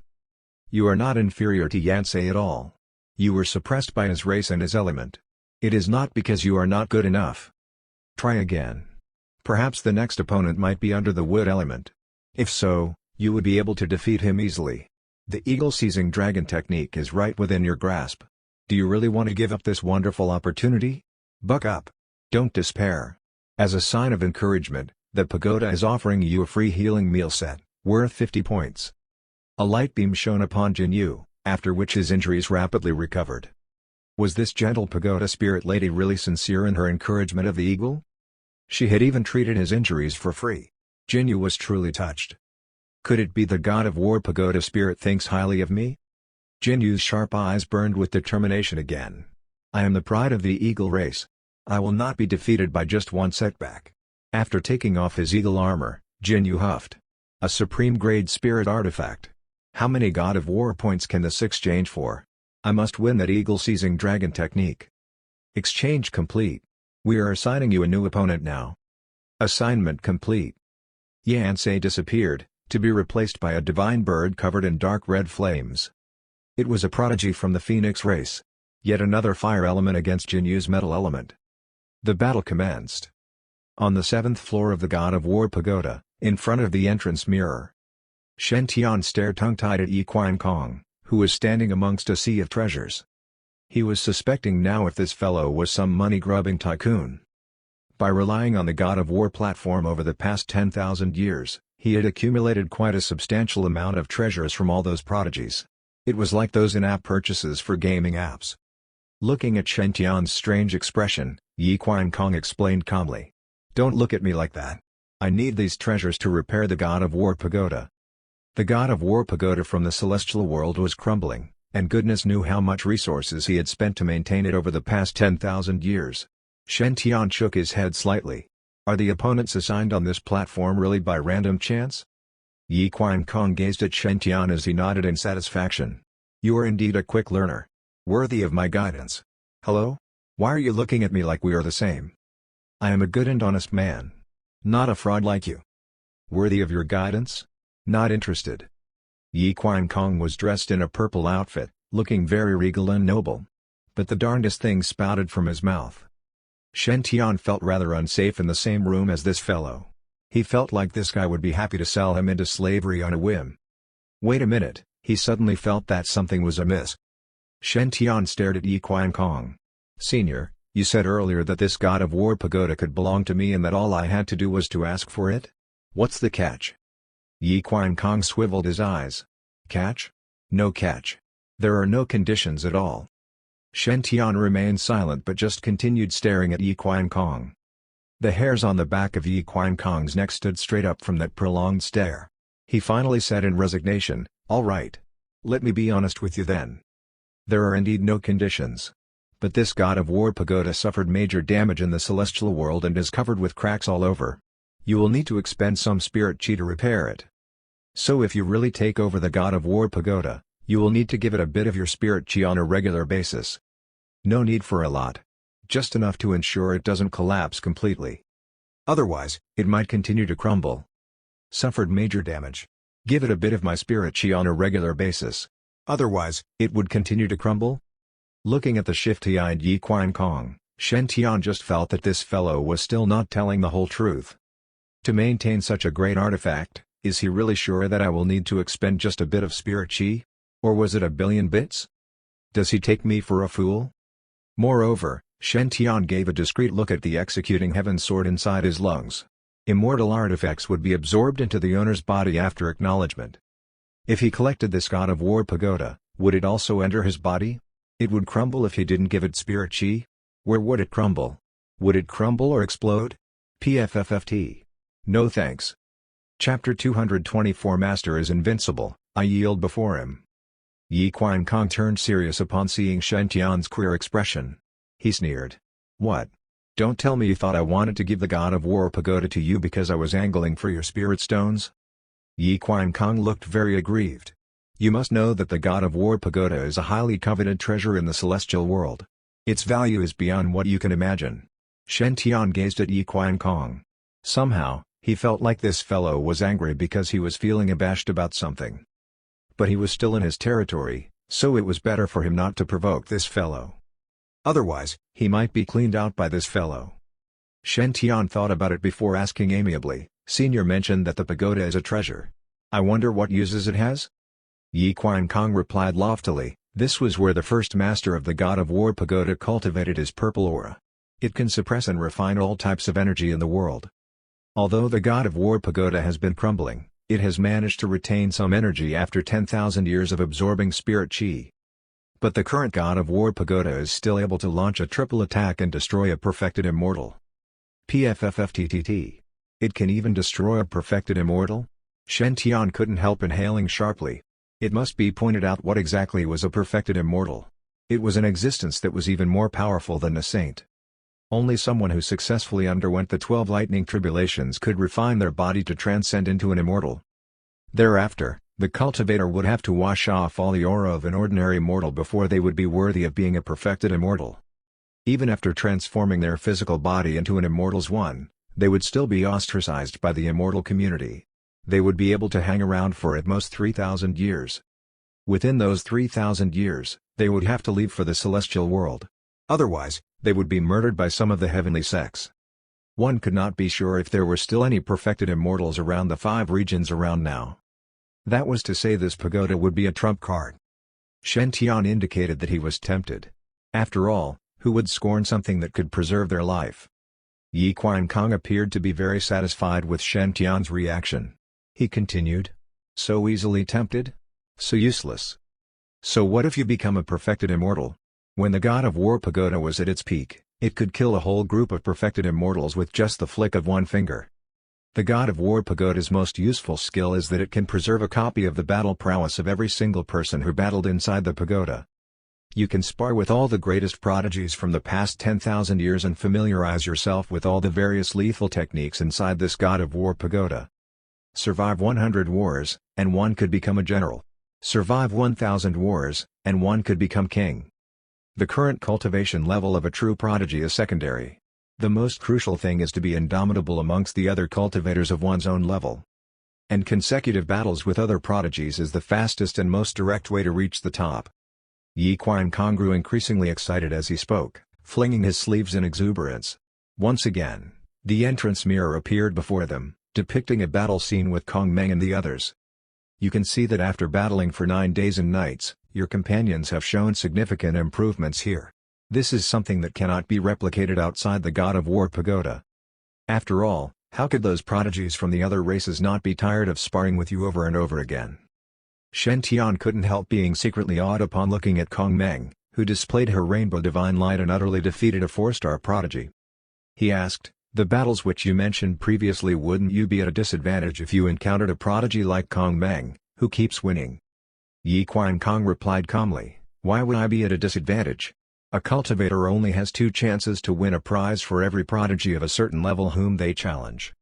You are not inferior to Yansei at all. You were suppressed by his race and his element. It is not because you are not good enough. Try again. Perhaps the next opponent might be under the wood element. If so, you would be able to defeat him easily. The eagle-seizing dragon technique is right within your grasp. Do you really want to give up this wonderful opportunity? Buck up. Don't despair. As a sign of encouragement, the pagoda is offering you a free healing meal set, worth 50 points. A light beam shone upon Jinyu, after which his injuries rapidly recovered. Was this gentle pagoda spirit lady really sincere in her encouragement of the eagle? She had even treated his injuries for free. Jinyu was truly touched. Could it be the god of war pagoda spirit thinks highly of me? Jinyu's sharp eyes burned with determination again. I am the pride of the eagle race. I will not be defeated by just one setback. After taking off his eagle armor, Jinyu huffed. A supreme grade spirit artifact. How many god of war points can this exchange for? I must win that eagle-seizing dragon technique. Exchange complete. We are assigning you a new opponent now. Assignment complete. Yansei disappeared, to be replaced by a divine bird covered in dark red flames. It was a prodigy from the Phoenix race. Yet another fire element against Jinyu's metal element. The battle commenced. On the 7th floor of the God of War Pagoda, in front of the entrance mirror, Shen Tian stared tongue-tied at Yi Qian Kong, who was standing amongst a sea of treasures. He was suspecting now if this fellow was some money-grubbing tycoon. By relying on the God of War platform over the past 10,000 years, he had accumulated quite a substantial amount of treasures from all those prodigies. It was like those in-app purchases for gaming apps. Looking at Shen Tian's strange expression, Yi Qian Kong explained calmly. Don't look at me like that. I need these treasures to repair the God of War Pagoda. The god of war pagoda from the celestial world was crumbling, and goodness knew how much resources he had spent to maintain it over the past 10,000 years. Shen Tian shook his head slightly. Are the opponents assigned on this platform really by random chance? Yi Qiankong gazed at Shen Tian as he nodded in satisfaction. You are indeed a quick learner. Worthy of my guidance. Hello? Why are you looking at me like we are the same? I am a good and honest man. Not a fraud like you. Worthy of your guidance? Not interested. Yi Qiankong was dressed in a purple outfit, looking very regal and noble. But the darndest thing spouted from his mouth. Shen Tian felt rather unsafe in the same room as this fellow. He felt like this guy would be happy to sell him into slavery on a whim. Wait a minute, he suddenly felt that something was amiss. Shen Tian stared at Yi Qiankong. Senior, you said earlier that this god of war pagoda could belong to me and that all I had to do was to ask for it? What's the catch? Yi Qiankong swiveled his eyes. Catch? No catch. There are no conditions at all. Shen Tian remained silent but just continued staring at Yi Qiankong. The hairs on the back of Yi Qiankong's neck stood straight up from that prolonged stare. He finally said in resignation, all right. Let me be honest with you then. There are indeed no conditions. But this god of war pagoda suffered major damage in the celestial world and is covered with cracks all over. You will need to expend some spirit chi to repair it. So if you really take over the god of war pagoda, you will need to give it a bit of your spirit chi on a regular basis. No need for a lot. Just enough to ensure it doesn't collapse completely. Otherwise, it might continue to crumble. Suffered major damage. Give it a bit of my spirit chi on a regular basis. Otherwise, it would continue to crumble? Looking at the shifty-eyed Yi Qiankong, Shen Tian just felt that this fellow was still not telling the whole truth. To maintain such a great artifact, is he really sure that I will need to expend just a bit of spirit chi? Or was it a billion bits? Does he take me for a fool? Moreover, Shen Tian gave a discreet look at the executing heaven sword inside his lungs. Immortal artifacts would be absorbed into the owner's body after acknowledgement. If he collected this god of war pagoda, would it also enter his body? It would crumble if he didn't give it spirit chi? Where would it crumble? Would it crumble or explode? PFFFT. No thanks. Chapter 224 Master is invincible, I yield before him. Yi Qiankong turned serious upon seeing Shen Tian's queer expression. He sneered. What? Don't tell me you thought I wanted to give the god of war pagoda to you because I was angling for your spirit stones? Yi Qiankong looked very aggrieved. You must know that the god of war pagoda is a highly coveted treasure in the celestial world. Its value is beyond what you can imagine. Shen Tian gazed at Yi Qiankong. Somehow, he felt like this fellow was angry because he was feeling abashed about something. But he was still in his territory, so it was better for him not to provoke this fellow. Otherwise, he might be cleaned out by this fellow. Shen Tian thought about it before asking amiably, Senior mentioned that the pagoda is a treasure. I wonder what uses it has? Yi Qiankong replied loftily, this was where the first master of the god of war pagoda cultivated his purple aura. It can suppress and refine all types of energy in the world. Although the god of war pagoda has been crumbling, it has managed to retain some energy after 10,000 years of absorbing spirit chi. But the current god of war pagoda is still able to launch a triple attack and destroy a perfected immortal. PFFFTTT. It can even destroy a perfected immortal? Shen Tian couldn't help inhaling sharply. It must be pointed out what exactly was a perfected immortal. It was an existence that was even more powerful than a saint. Only someone who successfully underwent the 12 lightning tribulations could refine their body to transcend into an immortal. Thereafter, the cultivator would have to wash off all the aura of an ordinary mortal before they would be worthy of being a perfected immortal. Even after transforming their physical body into an immortal's one, they would still be ostracized by the immortal community. They would be able to hang around for at most 3,000 years. Within those 3,000 years, they would have to leave for the celestial world. Otherwise, they would be murdered by some of the heavenly sects. One could not be sure if there were still any perfected immortals around the 5 regions around now. That was to say this pagoda would be a trump card. Shen Tian indicated that he was tempted. After all, who would scorn something that could preserve their life? Yi Qiankong appeared to be very satisfied with Shen Tian's reaction. He continued. So easily tempted? So useless. So what if you become a perfected immortal? When the god of war pagoda was at its peak, it could kill a whole group of perfected immortals with just the flick of one finger. The God of War pagoda's most useful skill is that it can preserve a copy of the battle prowess of every single person who battled inside the pagoda. You can spar with all the greatest prodigies from the past 10,000 years and familiarize yourself with all the various lethal techniques inside this God of War pagoda. Survive 100 wars, and one could become a general. Survive 1,000 wars, and one could become king. The current cultivation level of a true prodigy is secondary. The most crucial thing is to be indomitable amongst the other cultivators of one's own level. And consecutive battles with other prodigies is the fastest and most direct way to reach the top. Yi Qiankong grew increasingly excited as he spoke, flinging his sleeves in exuberance. Once again, the entrance mirror appeared before them, depicting a battle scene with Kong Meng and the others. You can see that after battling for 9 days and nights, your companions have shown significant improvements here. This is something that cannot be replicated outside the God of War pagoda. After all, how could those prodigies from the other races not be tired of sparring with you over and over again? Shen Tian couldn't help being secretly awed upon looking at Kong Meng, who displayed her rainbow divine light and utterly defeated a 4-star prodigy. He asked, "The battles which you mentioned previously, wouldn't you be at a disadvantage if you encountered a prodigy like Kong Meng, who keeps winning?" Yi Qiankong replied calmly, "Why would I be at a disadvantage? A cultivator only has 2 chances to win a prize for every prodigy of a certain level whom they challenge.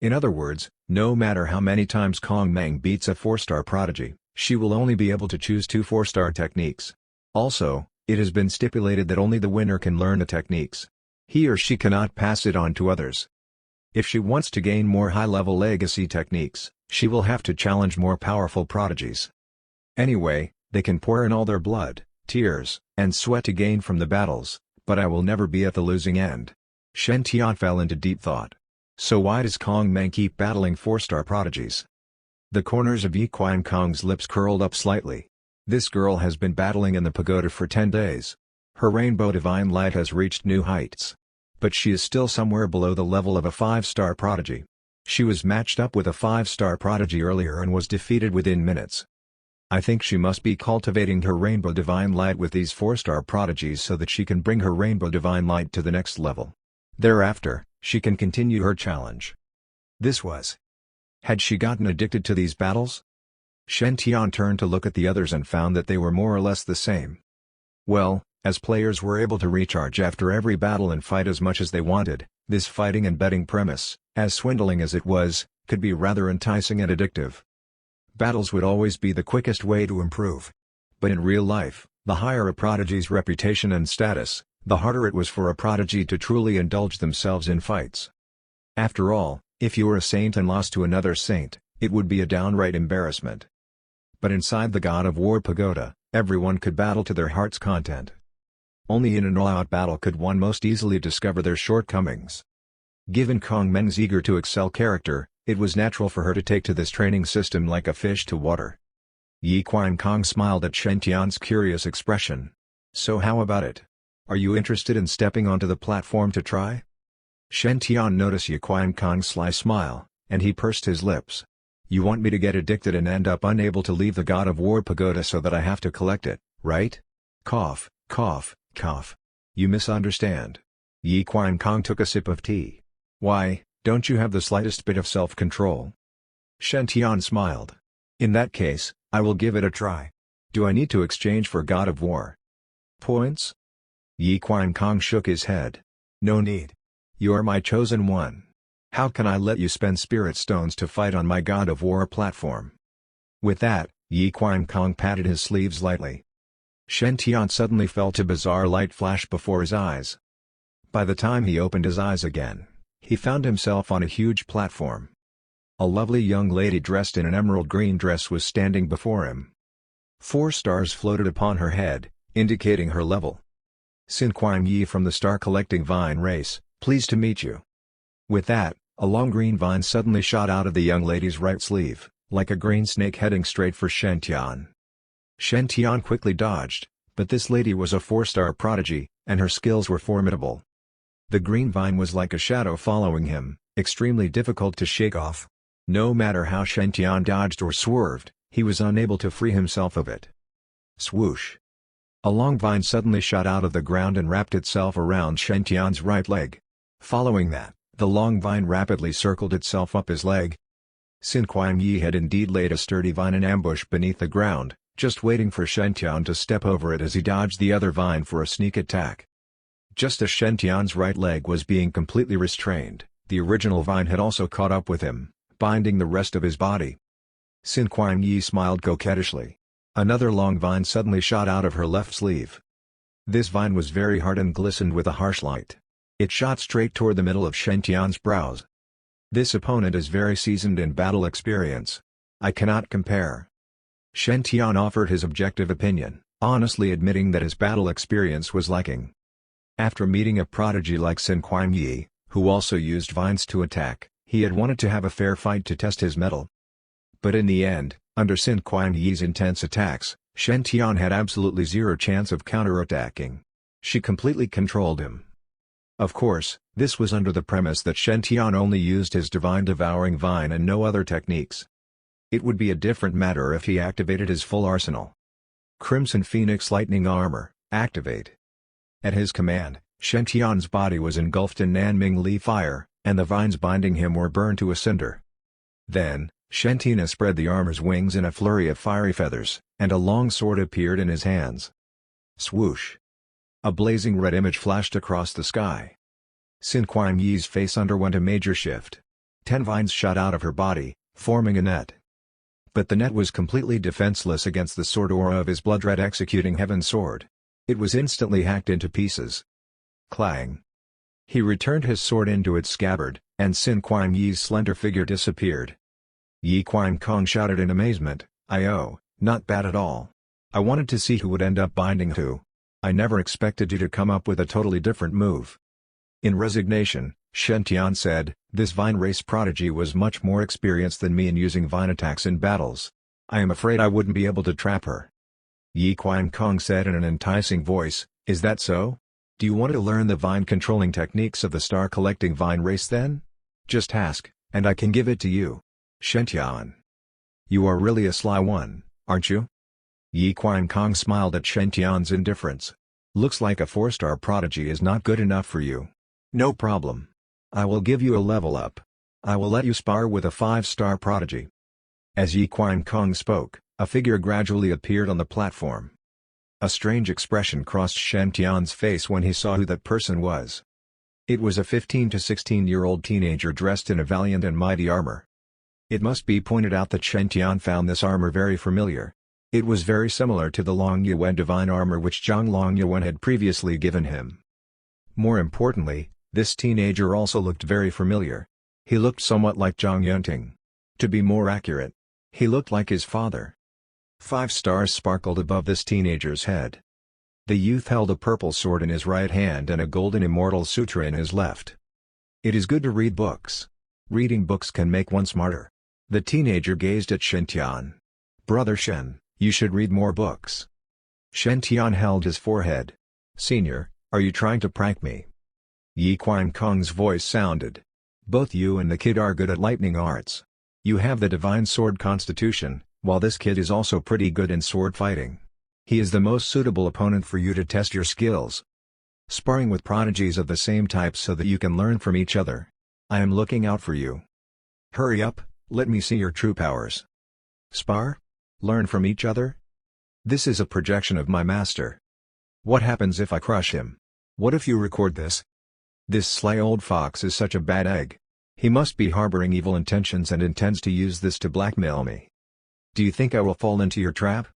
In other words, no matter how many times Kong Meng beats a 4-star prodigy, she will only be able to choose 2 4-star techniques. Also, it has been stipulated that only the winner can learn the techniques. He or she cannot pass it on to others. If she wants to gain more high-level legacy techniques, she will have to challenge more powerful prodigies. Anyway, they can pour in all their blood, tears, and sweat to gain from the battles, but I will never be at the losing end." Shen Tian fell into deep thought. So why does Kong Meng keep battling 4-star prodigies? The corners of Yi Qiankong's lips curled up slightly. This girl has been battling in the pagoda for 10 days. Her rainbow divine light has reached new heights. But she is still somewhere below the level of a 5-star prodigy. She was matched up with a 5-star prodigy earlier and was defeated within minutes. I think she must be cultivating her rainbow divine light with these 4-star prodigies so that she can bring her rainbow divine light to the next level. Thereafter, she can continue her challenge. Had she gotten addicted to these battles? Shen Tian turned to look at the others and found that they were more or less the same. Well, as players were able to recharge after every battle and fight as much as they wanted, this fighting and betting premise, as swindling as it was, could be rather enticing and addictive. Battles would always be the quickest way to improve. But in real life, the higher a prodigy's reputation and status, the harder it was for a prodigy to truly indulge themselves in fights. After all, if you were a saint and lost to another saint, it would be a downright embarrassment. But inside the God of War pagoda, everyone could battle to their heart's content. Only in an all-out battle could one most easily discover their shortcomings. Given Kong Meng's eager to excel character, it was natural for her to take to this training system like a fish to water. Yi Qiankong smiled at Shen Tian's curious expression. "So how about it? Are you interested in stepping onto the platform to try?" Shen Tian noticed Yi Qiankong's sly smile, and he pursed his lips. "You want me to get addicted and end up unable to leave the God of War pagoda so that I have to collect it, right?" Cough, cough, cough. "You misunderstand." Yi Qiankong took a sip of tea. "Why, don't you have the slightest bit of self-control?" Shen Tian smiled. "In that case, I will give it a try. Do I need to exchange for God of War points?" Yi Qiankong shook his head. "No need. You are my chosen one. How can I let you spend spirit stones to fight on my God of War platform?" With that, Yi Qiankong patted his sleeves lightly. Shen Tian suddenly felt a bizarre light flash before his eyes. By the time he opened his eyes again, he found himself on a huge platform. A lovely young lady dressed in an emerald green dress was standing before him. 4 stars floated upon her head, indicating her level. "Xin Kuang Yi from the star-collecting vine race, pleased to meet you." With that, a long green vine suddenly shot out of the young lady's right sleeve, like a green snake heading straight for Shen Tian. Shen Tian quickly dodged, but this lady was a 4-star prodigy, and her skills were formidable. The green vine was like a shadow following him, extremely difficult to shake off. No matter how Shen Tian dodged or swerved, he was unable to free himself of it. Swoosh! A long vine suddenly shot out of the ground and wrapped itself around Shen Tian's right leg. Following that, The long vine rapidly circled itself up his leg. Sin Kuang-yi had indeed laid a sturdy vine in ambush beneath the ground, just waiting for Shen Tian to step over it as he dodged the other vine for a sneak attack. Just as Shen Tian's right leg was being completely restrained, the original vine had also caught up with him, binding the rest of his body. Sin Kuang-yi smiled coquettishly. Another long vine suddenly shot out of her left sleeve. This vine was very hard and glistened with a harsh light. It shot straight toward the middle of Shen Tian's brows. This opponent is very seasoned in battle experience. I cannot compare. Shen Tian offered his objective opinion, honestly admitting that his battle experience was lacking. After meeting a prodigy like Sin Kuang-yi, who also used vines to attack, he had wanted to have a fair fight to test his mettle. But in the end, under Sin Kuang-yi's intense attacks, Shen Tian had absolutely zero chance of counterattacking. She completely controlled him. Of course, this was under the premise that Shen Tian only used his divine devouring vine and no other techniques. It would be a different matter if he activated his full arsenal. Crimson Phoenix Lightning Armor, activate. At his command, Shen Tian's body was engulfed in Nanming Li fire, and the vines binding him were burned to a cinder. Then, Shen Tian spread the armor's wings in a flurry of fiery feathers, and a long sword appeared in his hands. Swoosh! A blazing red image flashed across the sky. Sin Kuang-yi's face underwent a major shift. 10 vines shot out of her body, forming a net. But the net was completely defenseless against the sword aura of his blood-red executing heaven sword. It was instantly hacked into pieces. Clang! He returned his sword into its scabbard, and Sin Kuang-yi's slender figure disappeared. Yi Kuang-kong shouted in amazement, "Oh, not bad at all. I wanted to see who would end up binding who. I never expected you to come up with a totally different move." In resignation, Shen Tian said, "This vine race prodigy was much more experienced than me in using vine attacks in battles. I am afraid I wouldn't be able to trap her." Yi Kuang-kong said in an enticing voice, "Is that so? Do you want to learn the vine-controlling techniques of the star-collecting vine race then? Just ask, and I can give it to you." Shen Tian. "You are really a sly one, aren't you?" Yi Kuang-kong smiled at Shen Tian's indifference. "Looks like a 4-star prodigy is not good enough for you. No problem. I will give you a level up. I will let you spar with a 5-star prodigy." As Yi Kuang-kong spoke, a figure gradually appeared on the platform. A strange expression crossed Shen Tian's face when he saw who that person was. It was a 15 to 16-year-old teenager dressed in a valiant and mighty armor. It must be pointed out that Shen Tian found this armor very familiar. It was very similar to the Long Yuan divine armor which Zhang Long Yuan had previously given him. More importantly, this teenager also looked very familiar. He looked somewhat like Zhang Yunting. To be more accurate, he looked like his father. 5 stars sparkled above this teenager's head. The youth held a purple sword in his right hand and a golden immortal sutra in his left. It is good to read books. Reading books can make one smarter. The teenager gazed at Shen Tian. "Brother Shen, you should read more books." Shen Tian held his forehead. "Senior, are you trying to prank me?" Yi Kuang-kong's voice sounded. "Both you and the kid are good at lightning arts. You have the divine sword constitution, while this kid is also pretty good in sword fighting. He is the most suitable opponent for you to test your skills. Sparring with prodigies of the same type so that you can learn from each other. I am looking out for you. Hurry up, let me see your true powers." "Spar? Learn from each other? This is a projection of my master. What happens if I crush him? What if you record this? This sly old fox is such a bad egg. He must be harboring evil intentions and intends to use this to blackmail me. Do you think I will fall into your trap?"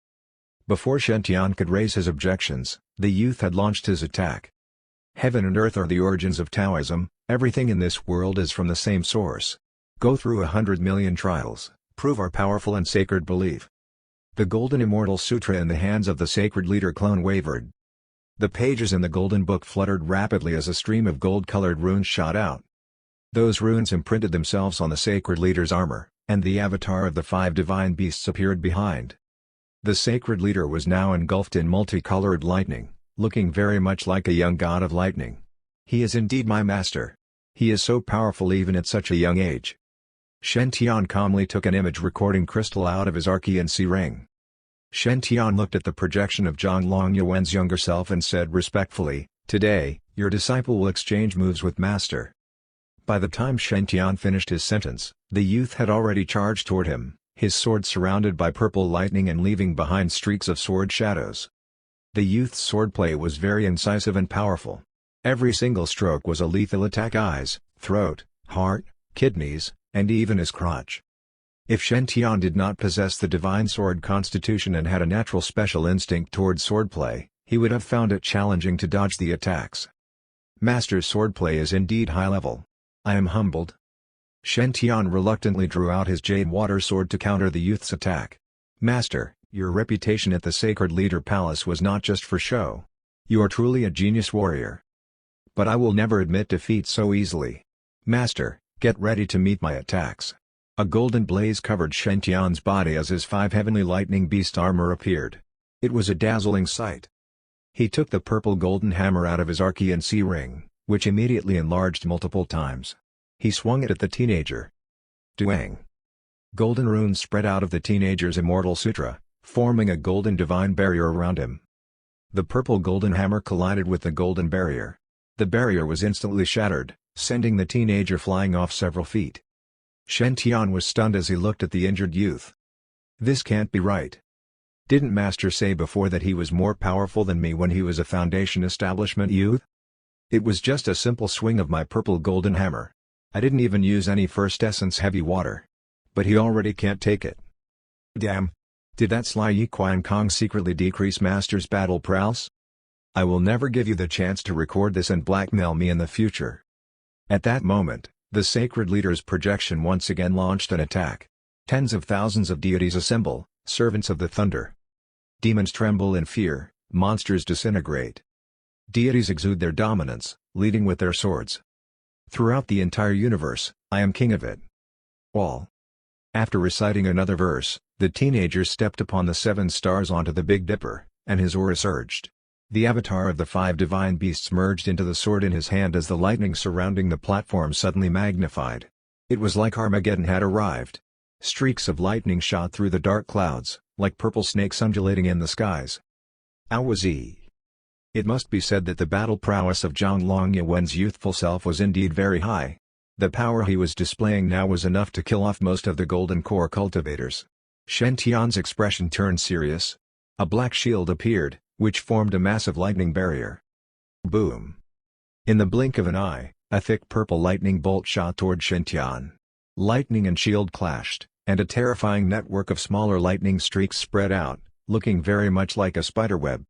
Before Shen Tian could raise his objections, the youth had launched his attack. Heaven and earth are the origins of Taoism, everything in this world is from the same source. Go through 100 million trials, prove our powerful and sacred belief. The golden immortal sutra in the hands of the sacred leader clone wavered. The pages in the golden book fluttered rapidly as a stream of gold-colored runes shot out. Those runes imprinted themselves on the sacred leader's armor, and the avatar of the 5 divine beasts appeared behind. The sacred leader was now engulfed in multicolored lightning, looking very much like a young god of lightning. "He is indeed my master. He is so powerful even at such a young age." Shen Tian calmly took an image recording crystal out of his Archean C ring. Shen Tian looked at the projection of Zhang Long Yuan's younger self and said respectfully, "Today, your disciple will exchange moves with Master." By the time Shen Tian finished his sentence, the youth had already charged toward him, his sword surrounded by purple lightning and leaving behind streaks of sword shadows. The youth's swordplay was very incisive and powerful. Every single stroke was a lethal attack: eyes, throat, heart, kidneys, and even his crotch. If Shen Tian did not possess the divine sword constitution and had a natural special instinct toward swordplay, he would have found it challenging to dodge the attacks. Master's swordplay is indeed high level. I am humbled. Shen Tian reluctantly drew out his jade water sword to counter the youth's attack. Master, your reputation at the Sacred Leader Palace was not just for show. You are truly a genius warrior. But I will never admit defeat so easily. Master, get ready to meet my attacks. A golden blaze covered Shen Tian's body as his 5 heavenly lightning beast armor appeared. It was a dazzling sight. He took the purple golden hammer out of his Archean sea ring, which immediately enlarged multiple times. He swung it at the teenager. Duang! Golden runes spread out of the teenager's immortal sutra, forming a golden divine barrier around him. The purple golden hammer collided with the golden barrier. The barrier was instantly shattered, sending the teenager flying off several feet. Shen Tian was stunned as he looked at the injured youth. This can't be right. Didn't Master say before that he was more powerful than me when he was a Foundation Establishment youth? It was just a simple swing of my purple golden hammer. I didn't even use any First Essence heavy water. But he already can't take it. Damn! Did that sly Yi Qian Kong secretly decrease Master's battle prowess? I will never give you the chance to record this and blackmail me in the future. At that moment, the Sacred Leader's projection once again launched an attack. Tens of thousands of deities assemble, servants of the thunder. Demons tremble in fear, monsters disintegrate. Deities exude their dominance, leading with their swords. Throughout the entire universe, I am king of it all. After reciting another verse, the teenager stepped upon the 7 stars onto the Big Dipper, and his aura surged. The avatar of the 5 divine beasts merged into the sword in his hand as the lightning surrounding the platform suddenly magnified. It was like Armageddon had arrived. Streaks of lightning shot through the dark clouds, like purple snakes undulating in the skies. Awazi! It must be said that the battle prowess of Zhang Longyuan's youthful self was indeed very high. The power he was displaying now was enough to kill off most of the Golden Core cultivators. Shen Tian's expression turned serious. A black shield appeared, which formed a massive lightning barrier. Boom! In the blink of an eye, a thick purple lightning bolt shot toward Shen Tian. Lightning and shield clashed, and a terrifying network of smaller lightning streaks spread out, looking very much like a spiderweb.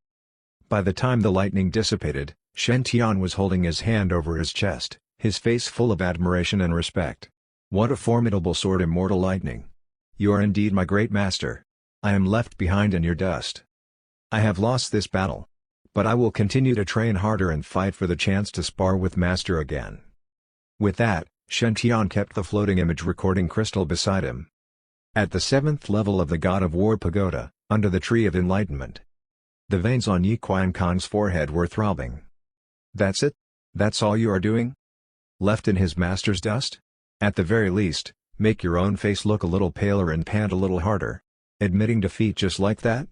By the time the lightning dissipated, Shen Tian was holding his hand over his chest, his face full of admiration and respect. What a formidable sword, Immortal Lightning! You are indeed my great master. I am left behind in your dust. I have lost this battle. But I will continue to train harder and fight for the chance to spar with Master again. With that, Shen Tian kept the floating image recording crystal beside him. At the 7th level of the God of War pagoda, under the Tree of Enlightenment, the veins on Yi Qian Kong's forehead were throbbing. That's it? That's all you are doing? Left in his master's dust? At the very least, make your own face look a little paler and pant a little harder. Admitting defeat just like that?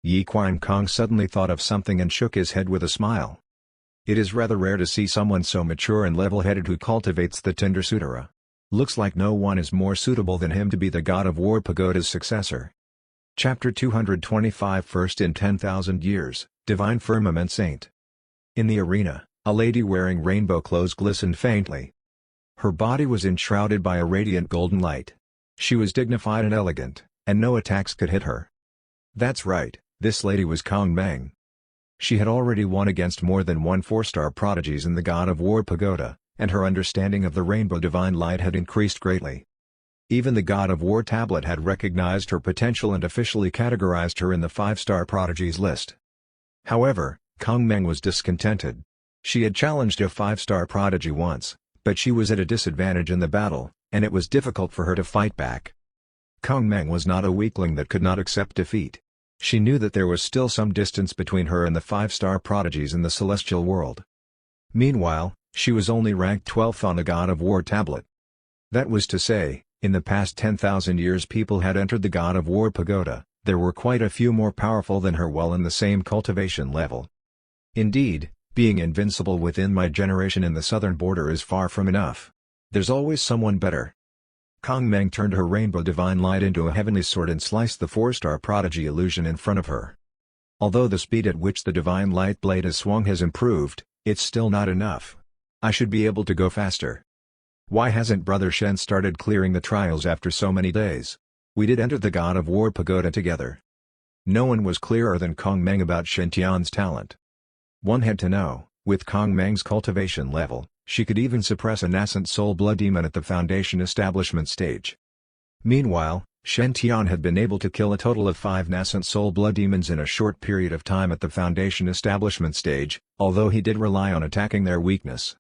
Yi Qian Kong suddenly thought of something and shook his head with a smile. It is rather rare to see someone so mature and level-headed who cultivates the Tinder Sutara. Looks like no one is more suitable than him to be the God of War pagoda's successor. Chapter 225 First in 10,000 Years, Divine Firmament Saint. In the arena, a lady wearing rainbow clothes glistened faintly. Her body was enshrouded by a radiant golden light. She was dignified and elegant, and no attacks could hit her. That's right, this lady was Kong Meng. She had already won against more than 1 4-star prodigies in the God of War pagoda, and her understanding of the rainbow divine light had increased greatly. Even the God of War tablet had recognized her potential and officially categorized her in the 5-star prodigies list. However, Kong Meng was discontented. She had challenged a 5-star prodigy once, but she was at a disadvantage in the battle, and it was difficult for her to fight back. Kong Meng was not a weakling that could not accept defeat. She knew that there was still some distance between her and the 5-star prodigies in the celestial world. Meanwhile, she was only ranked 12th on the God of War tablet. That was to say, in the past 10,000 years people had entered the God of War pagoda, there were quite a few more powerful than her while in the same cultivation level. Indeed, being invincible within my generation in the southern border is far from enough. There's always someone better. Kong Meng turned her rainbow divine light into a heavenly sword and sliced the 4-star prodigy illusion in front of her. Although the speed at which the divine light blade has swung has improved, it's still not enough. I should be able to go faster. Why hasn't Brother Shen started clearing the trials after so many days? We did enter the God of War pagoda together. No one was clearer than Kong Meng about Shen Tian's talent. One had to know, with Kong Meng's cultivation level, she could even suppress a nascent soul blood demon at the foundation establishment stage. Meanwhile, Shen Tian had been able to kill a total of 5 nascent soul blood demons in a short period of time at the foundation establishment stage, although he did rely on attacking their weakness.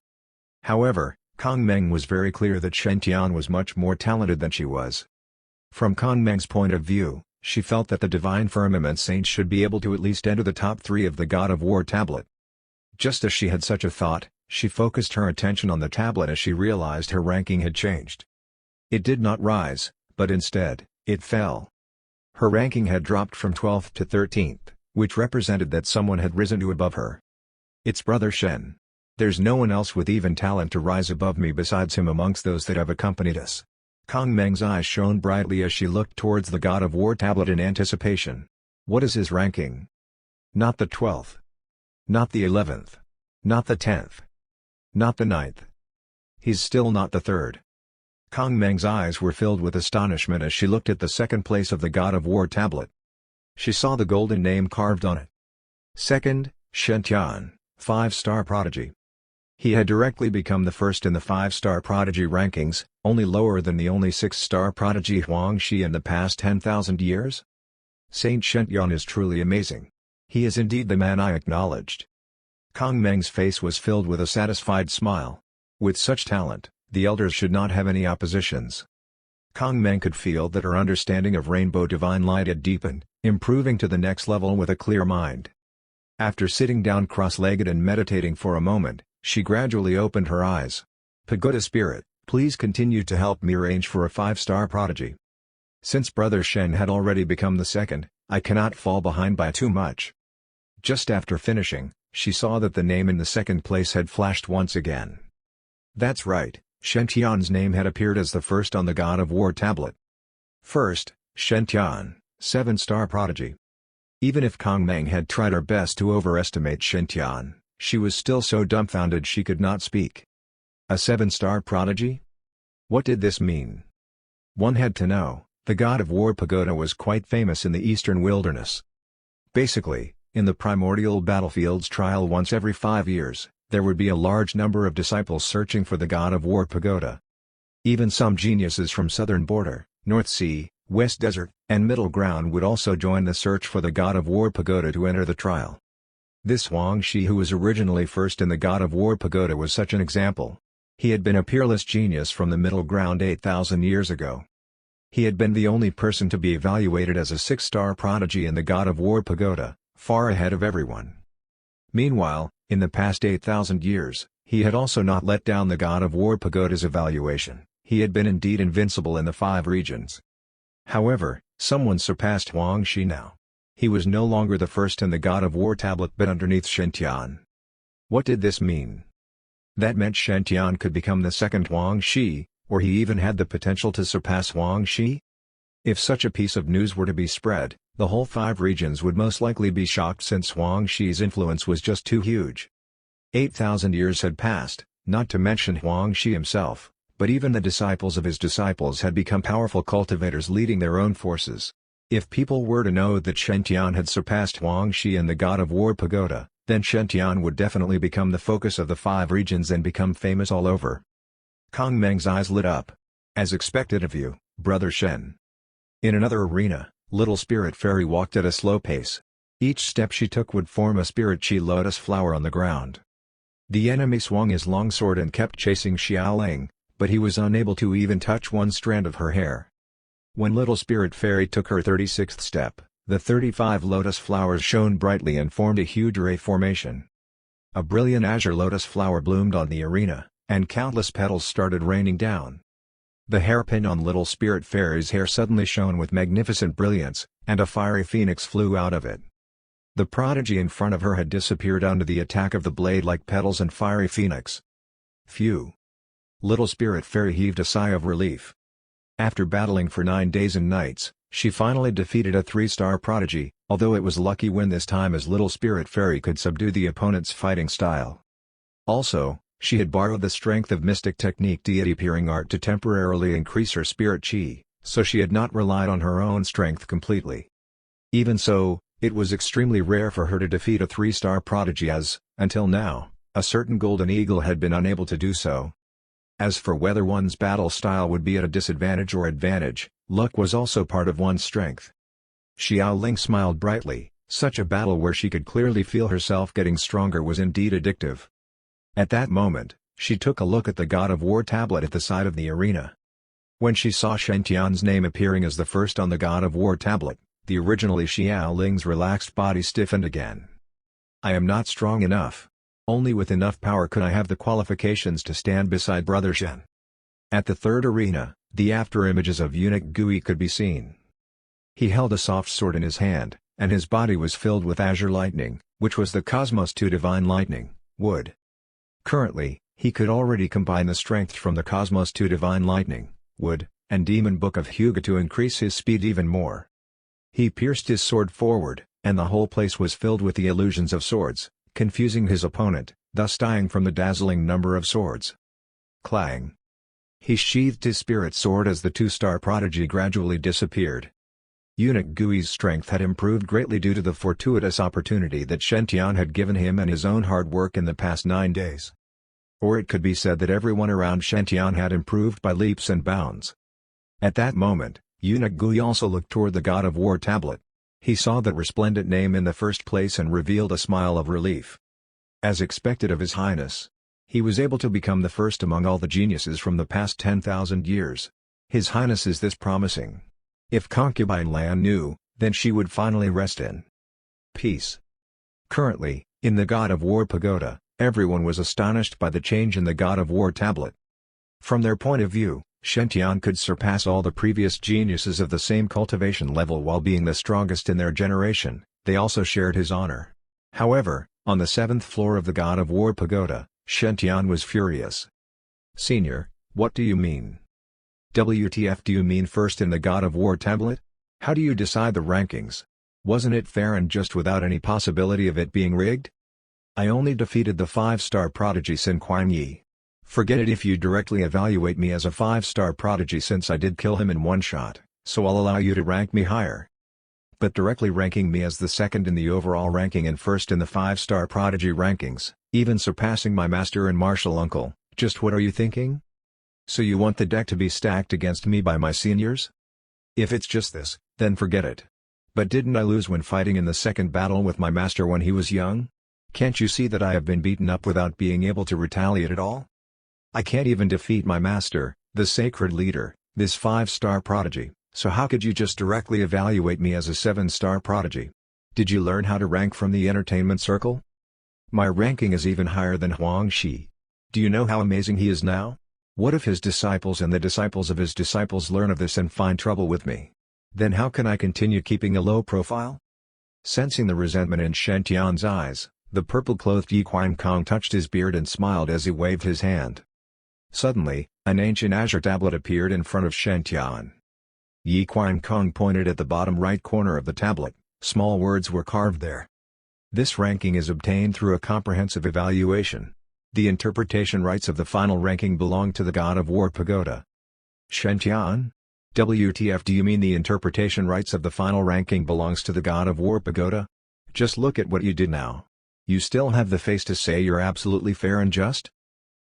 However, Kong Meng was very clear that Shen Tian was much more talented than she was. From Kong Meng's point of view, she felt that the Divine Firmament Saints should be able to at least enter the top 3 of the God of War tablet. Just as she had such a thought, she focused her attention on the tablet as she realized her ranking had changed. It did not rise, but instead, it fell. Her ranking had dropped from 12th to 13th, which represented that someone had risen to above her. It's Brother Shen. There's no one else with even talent to rise above me besides him amongst those that have accompanied us. Kong Meng's eyes shone brightly as she looked towards the God of War tablet in anticipation. What is his ranking? Not the 12th. Not the 11th. Not the 10th. Not the 9th. He's still not the 3rd. Kong Meng's eyes were filled with astonishment as she looked at the 2nd place of the God of War tablet. She saw the golden name carved on it. 2nd, Shen Tian, 5-star prodigy. He had directly become the 1st in the 5-star prodigy rankings, only lower than the only 6-star prodigy Huang Shi in the past 10,000 years. Saint Shen Tian is truly amazing. He is indeed the man I acknowledged. Kong Meng's face was filled with a satisfied smile. With such talent, the elders should not have any oppositions. Kong Meng could feel that her understanding of Rainbow Divine Light had deepened, improving to the next level with a clear mind. After sitting down cross-legged and meditating for a moment, she gradually opened her eyes. Pagoda Spirit, please continue to help me arrange for a 5-star prodigy. Since Brother Shen had already become the 2nd, I cannot fall behind by too much. Just after finishing, she saw that the name in the 2nd place had flashed once again. That's right, Shen Tian's name had appeared as the 1st on the God of War tablet. First, Shen Tian, 7-star prodigy. Even if Kong Meng had tried her best to overestimate Shen Tian, she was still so dumbfounded she could not speak. A 7-star prodigy? What did this mean? One had to know, the God of War pagoda was quite famous in the eastern wilderness. Basically, in the primordial battlefields trial once every 5 years, there would be a large number of disciples searching for the God of War pagoda. Even some geniuses from southern border, North Sea, West Desert, and Middle Ground would also join the search for the God of War pagoda to enter the trial. This Huang Shi, who was originally 1st in the God of War pagoda, was such an example. He had been a peerless genius from the Middle Ground 8,000 years ago. He had been the only person to be evaluated as a 6-star prodigy in the God of War pagoda, far ahead of everyone. Meanwhile, in the past 8,000 years, he had also not let down the God of War pagoda's evaluation. He had been indeed invincible in the 5 regions. However, someone surpassed Huang Shi now. He was no longer the 1st in the God of War tablet but underneath Shen Tian. What did this mean? That meant Shen Tian could become the 2nd Huang Shi, or he even had the potential to surpass Huang Shi? If such a piece of news were to be spread, the whole 5 regions would most likely be shocked since Huang Shi's influence was just too huge. 8,000 years had passed, not to mention Huang Shi himself, but even the disciples of his disciples had become powerful cultivators leading their own forces. If people were to know that Shen Tian had surpassed Huang Shi in the God of War pagoda, then Shen Tian would definitely become the focus of the 5 regions and become famous all over. Kong Meng's eyes lit up. As expected of you, Brother Shen. In another arena, Little Spirit Fairy walked at a slow pace. Each step she took would form a spirit chi lotus flower on the ground. The enemy swung his longsword and kept chasing Xiaoling, but he was unable to even touch one strand of her hair. When Little Spirit Fairy took her 36th step, the 35 lotus flowers shone brightly and formed a huge ray formation. A brilliant azure lotus flower bloomed on the arena, and countless petals started raining down. The hairpin on Little Spirit Fairy's hair suddenly shone with magnificent brilliance, and a fiery phoenix flew out of it. The prodigy in front of her had disappeared under the attack of the blade-like petals and fiery phoenix. Phew! Little Spirit Fairy heaved a sigh of relief. After battling for 9 days and nights, she finally defeated a 3-star prodigy, although it was lucky win this time as Little Spirit Fairy could subdue the opponent's fighting style. Also, she had borrowed the strength of mystic technique deity peering art to temporarily increase her spirit chi, so she had not relied on her own strength completely. Even so, it was extremely rare for her to defeat a 3-star prodigy as, until now, a certain golden eagle had been unable to do so. As for whether one's battle style would be at a disadvantage or advantage, luck was also part of one's strength. Xiao Ling smiled brightly, such a battle where she could clearly feel herself getting stronger was indeed addictive. At that moment, she took a look at the God of War tablet at the side of the arena. When she saw Shen Tian's name appearing as the first on the God of War tablet, the originally Xiao Ling's relaxed body stiffened again. I am not strong enough. Only with enough power could I have the qualifications to stand beside Brother Shen. At the third arena, the after-images of eunuch Gui could be seen. He held a soft sword in his hand, and his body was filled with azure lightning, which was the Cosmos II Divine Lightning, wood. Currently, he could already combine the strength from the Cosmos II Divine Lightning, wood, and Demon Book of Hyuga to increase his speed even more. He pierced his sword forward, and the whole place was filled with the illusions of swords, confusing his opponent, thus dying from the dazzling number of swords. Clang! He sheathed his spirit sword as the 2-star prodigy gradually disappeared. Eunuch Gui's strength had improved greatly due to the fortuitous opportunity that Shen Tian had given him and his own hard work in the past 9 days. Or it could be said that everyone around Shen Tian had improved by leaps and bounds. At that moment, Eunuch Gui also looked toward the God of War tablet. He saw that resplendent name in the first place and revealed a smile of relief. As expected of His Highness, he was able to become the first among all the geniuses from the past 10,000 years. His Highness is this promising. If concubine Lan knew, then she would finally rest in peace. Currently, in the God of War pagoda, everyone was astonished by the change in the God of War tablet. From their point of view, Shen Tian could surpass all the previous geniuses of the same cultivation level while being the strongest in their generation. They also shared his honor. However, on the 7th floor of the God of War pagoda, Shen Tian was furious. Senior, what do you mean? WTF, do you mean first in the God of War tablet? How do you decide the rankings? Wasn't it fair and just without any possibility of it being rigged? I only defeated the 5-star prodigy Sin Kuang Yi. Forget it if you directly evaluate me as a 5-star prodigy since I did kill him in one shot, so I'll allow you to rank me higher. But directly ranking me as the second in the overall ranking and first in the 5-star prodigy rankings, even surpassing my master and martial uncle, just what are you thinking? So you want the deck to be stacked against me by my seniors? If it's just this, then forget it. But didn't I lose when fighting in the second battle with my master when he was young? Can't you see that I have been beaten up without being able to retaliate at all? I can't even defeat my master, the sacred leader, this 5-star prodigy, so how could you just directly evaluate me as a 7-star prodigy? Did you learn how to rank from the entertainment circle? My ranking is even higher than Huang Shi. Do you know how amazing he is now? What if his disciples and the disciples of his disciples learn of this and find trouble with me? Then how can I continue keeping a low profile? Sensing the resentment in Shen Tian's eyes, the purple-clothed Yi Kong touched his beard and smiled as he waved his hand. Suddenly, an ancient azure tablet appeared in front of Shen Tian. Yi Kong pointed at the bottom right corner of the tablet. Small words were carved there. This ranking is obtained through a comprehensive evaluation. The interpretation rights of the final ranking belong to the God of War pagoda. Shen Tian? WTF, do you mean the interpretation rights of the final ranking belongs to the God of War pagoda? Just look at what you did now. You still have the face to say you're absolutely fair and just?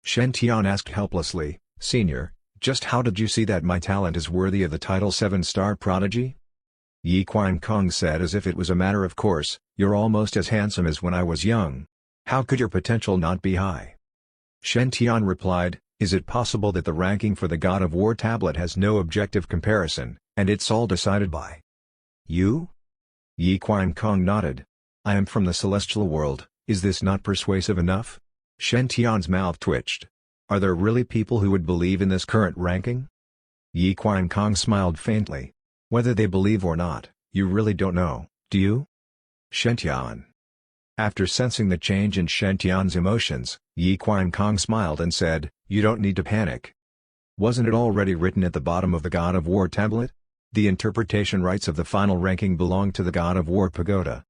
Shen Tian asked helplessly, Senior, just how did you see that my talent is worthy of the title 7-star prodigy? Yi Kong said as if it was a matter of course, you're almost as handsome as when I was young. How could your potential not be high? Shen Tian replied, is it possible that the ranking for the God of War tablet has no objective comparison, and it's all decided by you? Yi Kong nodded. I am from the celestial world, is this not persuasive enough? Shen Tian's mouth twitched. Are there really people who would believe in this current ranking? Yi Kong smiled faintly. Whether they believe or not, you really don't know, do you? Shen Tian. After sensing the change in Shen Tian's emotions, Yi Qiankong smiled and said, "You don't need to panic. Wasn't it already written at the bottom of the God of War tablet? The interpretation rights of the final ranking belong to the God of War pagoda.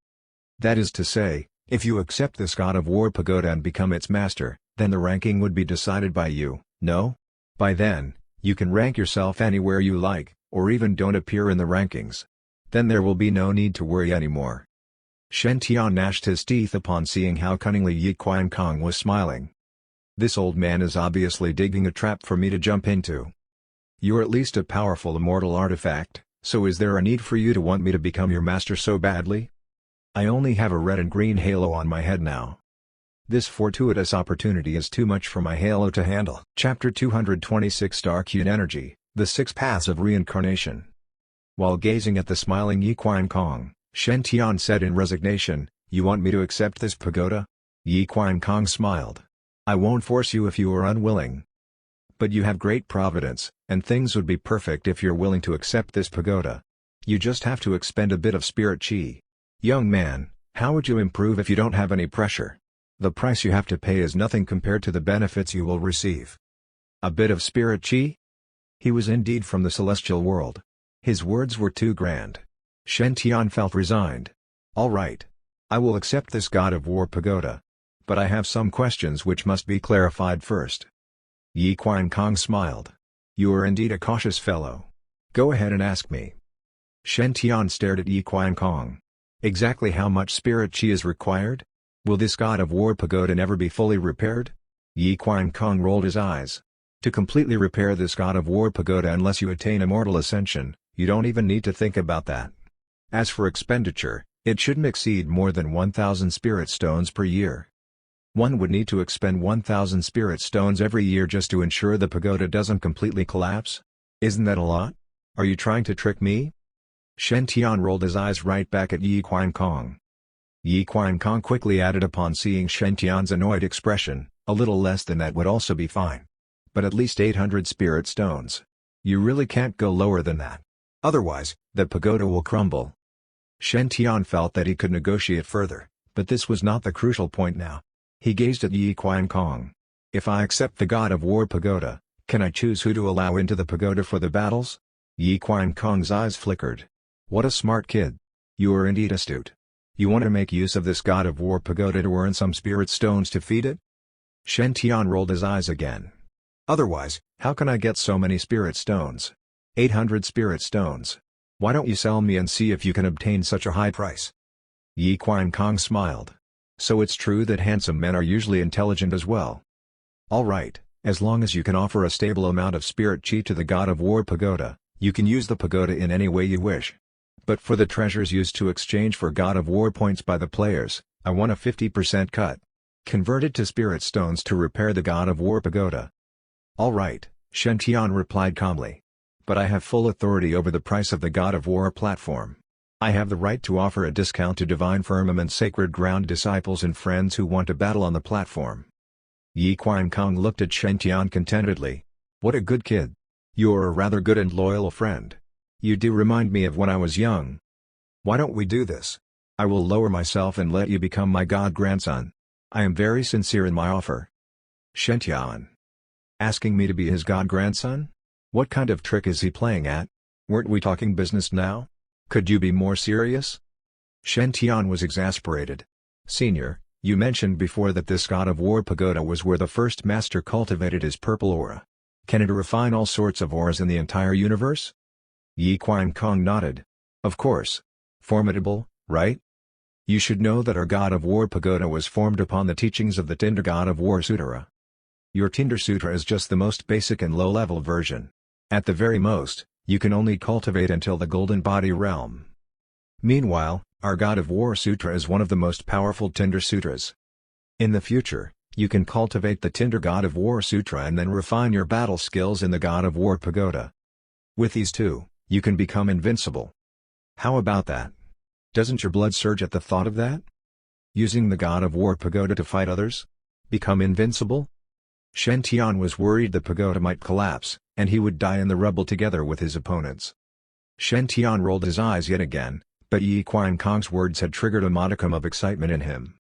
That is to say, if you accept this God of War pagoda and become its master, then the ranking would be decided by you, no? By then, you can rank yourself anywhere you like, or even don't appear in the rankings. Then there will be no need to worry anymore." Shen Tian gnashed his teeth upon seeing how cunningly Yi Qiankong was smiling. This old man is obviously digging a trap for me to jump into. You're at least a powerful immortal artifact, so is there a need for you to want me to become your master so badly? I only have a red and green halo on my head now. This fortuitous opportunity is too much for my halo to handle. Chapter 226 Dark Yun Energy, The Six Paths of Reincarnation. While gazing at the smiling Yi Qiankong, Shen Tian said in resignation, "You want me to accept this pagoda?" Yi Qiankong smiled. "I won't force you if you are unwilling. But you have great providence, and things would be perfect if you're willing to accept this pagoda. You just have to expend a bit of spirit chi. Young man, how would you improve if you don't have any pressure? The price you have to pay is nothing compared to the benefits you will receive." A bit of spirit chi? He was indeed from the celestial world. His words were too grand. Shen Tian felt resigned. "All right. I will accept this God of War pagoda. But I have some questions which must be clarified first." Yi Qiankong smiled. "You are indeed a cautious fellow. Go ahead and ask me." Shen Tian stared at Yi Qiankong. "Exactly how much spirit chi is required? Will this God of War pagoda never be fully repaired?" Yi Qiankong rolled his eyes. "To completely repair this God of War pagoda unless you attain immortal ascension, you don't even need to think about that. As for expenditure, it shouldn't exceed more than 1,000 spirit stones per year. One would need to expend 1,000 spirit stones every year just to ensure the pagoda doesn't completely collapse. Isn't that a lot? Are you trying to trick me?" Shen Tian rolled his eyes right back at Yi Qiankong. Yi Qiankong quickly added upon seeing Shen Tian's annoyed expression, "A little less than that would also be fine. But at least 800 spirit stones. You really can't go lower than that. Otherwise, the pagoda will crumble." Shen Tian felt that he could negotiate further, but this was not the crucial point now. He gazed at Yi Qiankong. "If I accept the God of War pagoda, can I choose who to allow into the pagoda for the battles?" Yi Qiankong's eyes flickered. "What a smart kid. You are indeed astute. You want to make use of this God of War pagoda to earn some spirit stones to feed it?" Shen Tian rolled his eyes again. "Otherwise, how can I get so many spirit stones? 800 spirit stones. Why don't you sell me and see if you can obtain such a high price?" Yi Qiankong smiled. "So it's true that handsome men are usually intelligent as well. All right, as long as you can offer a stable amount of spirit chi to the God of War pagoda, you can use the pagoda in any way you wish. But for the treasures used to exchange for God of War points by the players, I want a 50% cut. Converted to spirit stones to repair the God of War pagoda." "All right," Shen Tian replied calmly. "But I have full authority over the price of the God of War platform. I have the right to offer a discount to Divine Firmament Sacred Ground disciples and friends who want to battle on the platform." Yi Qiankong looked at Shen Tian contentedly. "What a good kid. You're a rather good and loyal friend. You do remind me of when I was young. Why don't we do this? I will lower myself and let you become my god grandson. I am very sincere in my offer." Shen Tian. Asking me to be his god grandson? What kind of trick is he playing at? Weren't we talking business now? Could you be more serious? Shen Tian was exasperated. "Senior, you mentioned before that this God of War pagoda was where the first master cultivated his purple aura. Can it refine all sorts of auras in the entire universe?" Yi Qiankong nodded. "Of course. Formidable, right? You should know that our God of War pagoda was formed upon the teachings of the Tinder God of War Sutra. Your Tinder Sutra is just the most basic and low-level version. At the very most, you can only cultivate until the Golden Body realm. Meanwhile, our God of War Sutra is one of the most powerful Tinder Sutras. In the future, you can cultivate the Tinder God of War Sutra and then refine your battle skills in the God of War pagoda. With these two, you can become invincible. How about that? Doesn't your blood surge at the thought of that? Using the God of War pagoda to fight others? Become invincible?" Shen Tian was worried the pagoda might collapse, and he would die in the rubble together with his opponents. Shen Tian rolled his eyes yet again, but Yi Qiankong's words had triggered a modicum of excitement in him.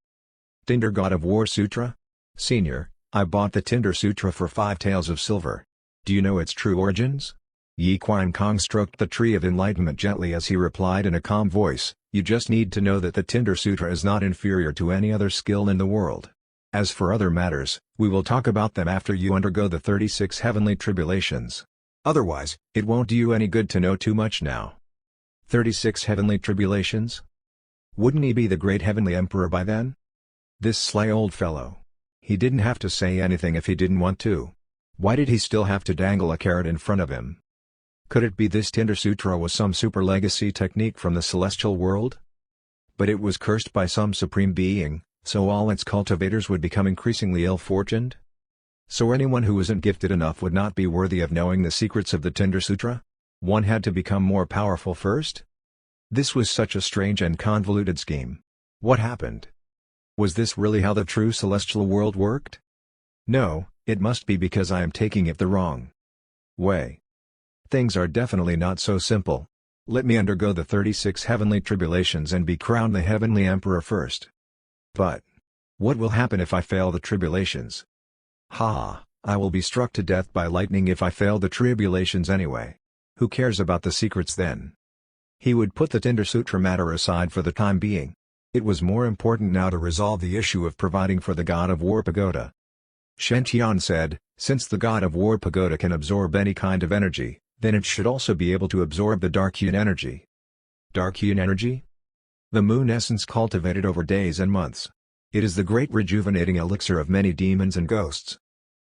Tinder God of War Sutra? Senior, I bought the Tinder Sutra for 5 taels of silver. Do you know its true origins? Yi Qian Kong stroked the tree of enlightenment gently as he replied in a calm voice, you just need to know that the Tinder Sutra is not inferior to any other skill in the world. As for other matters, we will talk about them after you undergo the 36 heavenly tribulations. Otherwise, it won't do you any good to know too much now. 36 heavenly tribulations? Wouldn't he be the great heavenly emperor by then? This sly old fellow. He didn't have to say anything if he didn't want to. Why did he still have to dangle a carrot in front of him? Could it be this Tinder Sutra was some super legacy technique from the celestial world? But it was cursed by some supreme being, so all its cultivators would become increasingly ill-fortuned? So anyone who isn't gifted enough would not be worthy of knowing the secrets of the Tinder Sutra? One had to become more powerful first? This was such a strange and convoluted scheme. What happened? Was this really how the true celestial world worked? No, it must be because I am taking it the wrong way. Things are definitely not so simple. Let me undergo the 36 heavenly tribulations and be crowned the heavenly emperor first. But what will happen if I fail the tribulations? Ha! I will be struck to death by lightning if I fail the tribulations anyway. Who cares about the secrets then? He would put the Tinder Sutra matter aside for the time being. It was more important now to resolve the issue of providing for the God of War pagoda. Shen Tian said, since the God of War pagoda can absorb any kind of energy, then it should also be able to absorb the Dark Yun energy. Dark Yun energy? The moon essence cultivated over days and months. It is the great rejuvenating elixir of many demons and ghosts.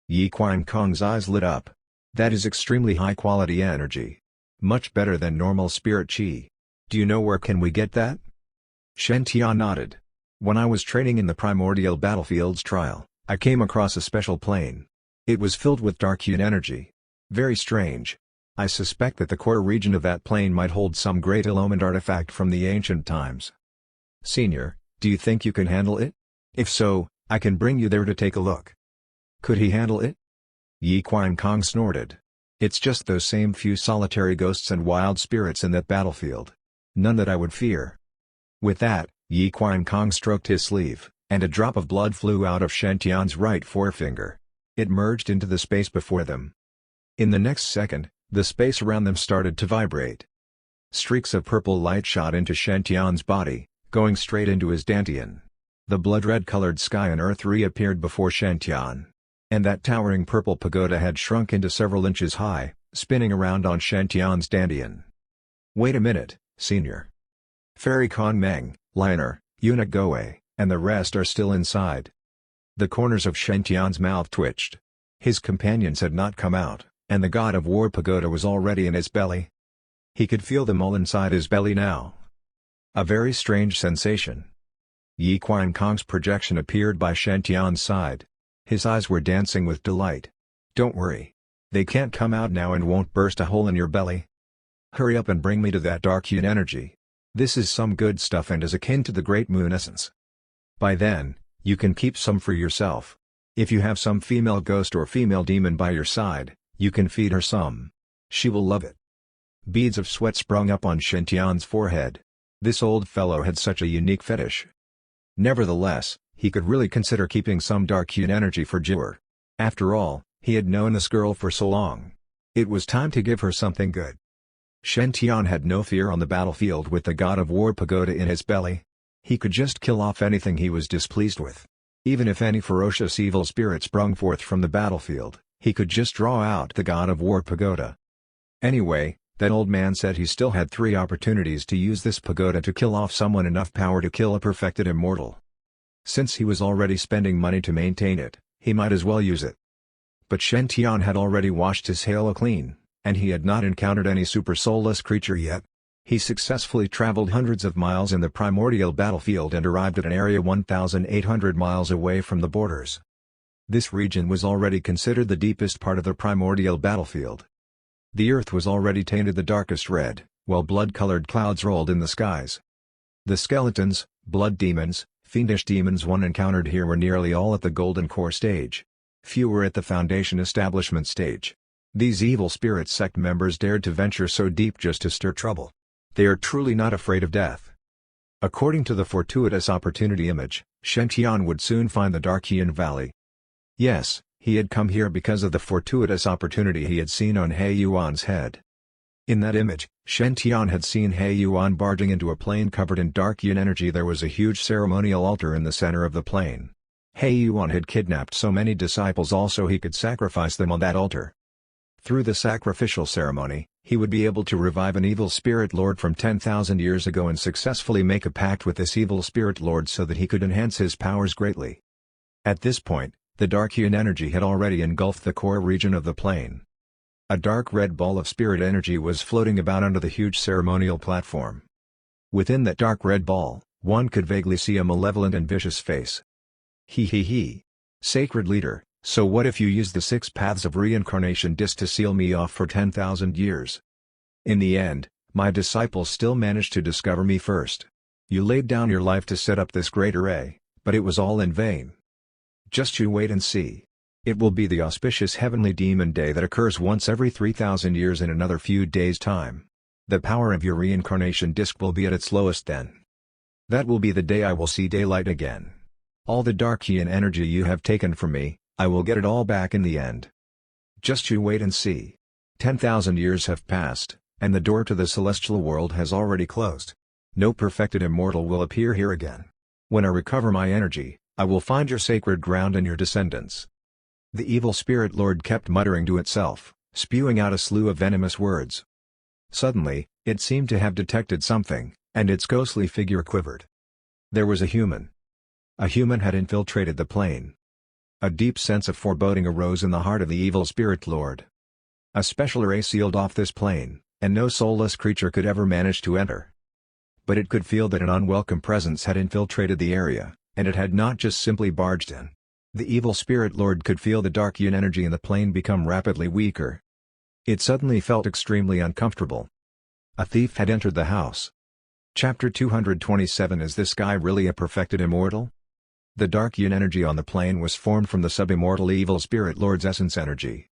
Yi Qian Kong's eyes lit up. That is extremely high-quality energy. Much better than normal spirit chi. Do you know where can we get that? Shen Tian nodded. When I was training in the primordial battlefields trial, I came across a special plane. It was filled with Dark Yun energy. Very strange. I suspect that the core region of that plane might hold some great element artifact from the ancient times. Senior, do you think you can handle it? If so, I can bring you there to take a look. Could he handle it? Yi Qian Kong snorted. It's just those same few solitary ghosts and wild spirits in that battlefield. None that I would fear. With that, Yi Qian Kong stroked his sleeve, and a drop of blood flew out of Shen Tian's right forefinger. It merged into the space before them. In the next second, the space around them started to vibrate. Streaks of purple light shot into Shen Tian's body, going straight into his dantian. The blood-red-colored sky and earth reappeared before Shen Tian. And that towering purple pagoda had shrunk into several inches high, spinning around on Shen Tian's dantian. Wait a minute, Senior. Fairy Kong Meng, Liner, Eunuch Goe, and the rest are still inside. The corners of Shen Tian's mouth twitched. His companions had not come out, and the God of War pagoda was already in his belly. He could feel them all inside his belly now. A very strange sensation. Yi Qian Kong's projection appeared by Shen Tian's side. His eyes were dancing with delight. Don't worry. They can't come out now and won't burst a hole in your belly. Hurry up and bring me to that Dark Yun energy. This is some good stuff and is akin to the Great Moon Essence. By then, you can keep some for yourself. If you have some female ghost or female demon by your side, you can feed her some. She will love it. Beads of sweat sprung up on Shen Tian's forehead. This old fellow had such a unique fetish. Nevertheless, he could really consider keeping some Dark Yun energy for Jewel. After all, he had known this girl for so long. It was time to give her something good. Shen Tian had no fear on the battlefield with the God of War pagoda in his belly. He could just kill off anything he was displeased with. Even if any ferocious evil spirit sprung forth from the battlefield, he could just draw out the God of War pagoda. Anyway, that old man said he still had 3 opportunities to use this pagoda to kill off someone enough power to kill a perfected immortal. Since he was already spending money to maintain it, he might as well use it. But Shen Tian had already washed his halo clean, and he had not encountered any super soulless creature yet. He successfully traveled hundreds of miles in the primordial battlefield and arrived at an area 1,800 miles away from the borders. This region was already considered the deepest part of the primordial battlefield. The earth was already tainted the darkest red, while blood-colored clouds rolled in the skies. The skeletons, blood demons, fiendish demons one encountered here were nearly all at the Golden Core stage. Few were at the Foundation Establishment stage. These evil spirit sect members dared to venture so deep just to stir trouble. They are truly not afraid of death. According to the fortuitous opportunity image, Shen Tian would soon find the Dark Yin Valley. Yes, he had come here because of the fortuitous opportunity he had seen on He Yuan's head. In that image, Shen Tian had seen He Yuan barging into a plane covered in Dark Yin energy. There was a huge ceremonial altar in the center of the plane. He Yuan had kidnapped so many disciples also he could sacrifice them on that altar. Through the sacrificial ceremony, he would be able to revive an evil spirit lord from 10,000 years ago and successfully make a pact with this evil spirit lord so that he could enhance his powers greatly. At this point, the Dark Yin energy had already engulfed the core region of the plane. A dark red ball of spirit energy was floating about under the huge ceremonial platform. Within that dark red ball, one could vaguely see a malevolent and vicious face. He. Sacred leader, so what if you use the 6 paths of reincarnation disc to seal me off for 10,000 years? In the end, my disciples still managed to discover me first. You laid down your life to set up this great array, but it was all in vain. Just you wait and see. It will be the auspicious heavenly demon day that occurs once every 3,000 years in another few days' time. The power of your reincarnation disc will be at its lowest then. That will be the day I will see daylight again. All the Dark Yin energy you have taken from me, I will get it all back in the end. Just you wait and see. 10,000 years have passed, and the door to the celestial world has already closed. No perfected immortal will appear here again. When I recover my energy, I will find your sacred ground and your descendants. The evil spirit lord kept muttering to itself, spewing out a slew of venomous words. Suddenly, it seemed to have detected something, and its ghostly figure quivered. There was a human. A human had infiltrated the plane. A deep sense of foreboding arose in the heart of the evil spirit lord. A special array sealed off this plane, and no soulless creature could ever manage to enter. But it could feel that an unwelcome presence had infiltrated the area, and it had not just simply barged in. The evil spirit lord could feel the Dark Yin energy in the plane become rapidly weaker. It suddenly felt extremely uncomfortable. A thief had entered the house. Chapter 227. Is this guy really a perfected immortal? The Dark Yin energy on the plane was formed from the sub-immortal evil spirit lord's essence energy.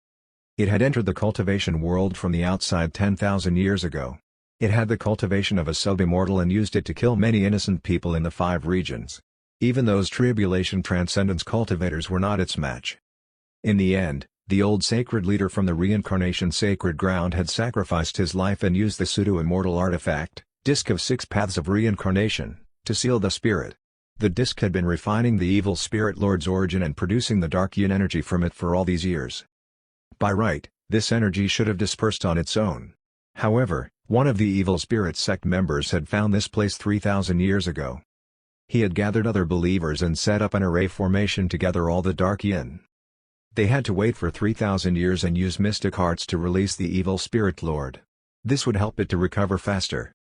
It had entered the cultivation world from the outside 10,000 years ago. It had the cultivation of a sub-immortal and used it to kill many innocent people in the 5 regions. Even those tribulation transcendence cultivators were not its match. In the end, the old sacred leader from the reincarnation sacred ground had sacrificed his life and used the pseudo-immortal artifact, Disc of 6 Paths of Reincarnation, to seal the spirit. The disc had been refining the evil spirit lord's origin and producing the Dark Yin energy from it for all these years. By right, this energy should have dispersed on its own. However, one of the evil spirit sect members had found this place 3,000 years ago. He had gathered other believers and set up an array formation to gather all the Dark Yin. They had to wait for 3,000 years and use mystic arts to release the evil spirit lord. This would help it to recover faster.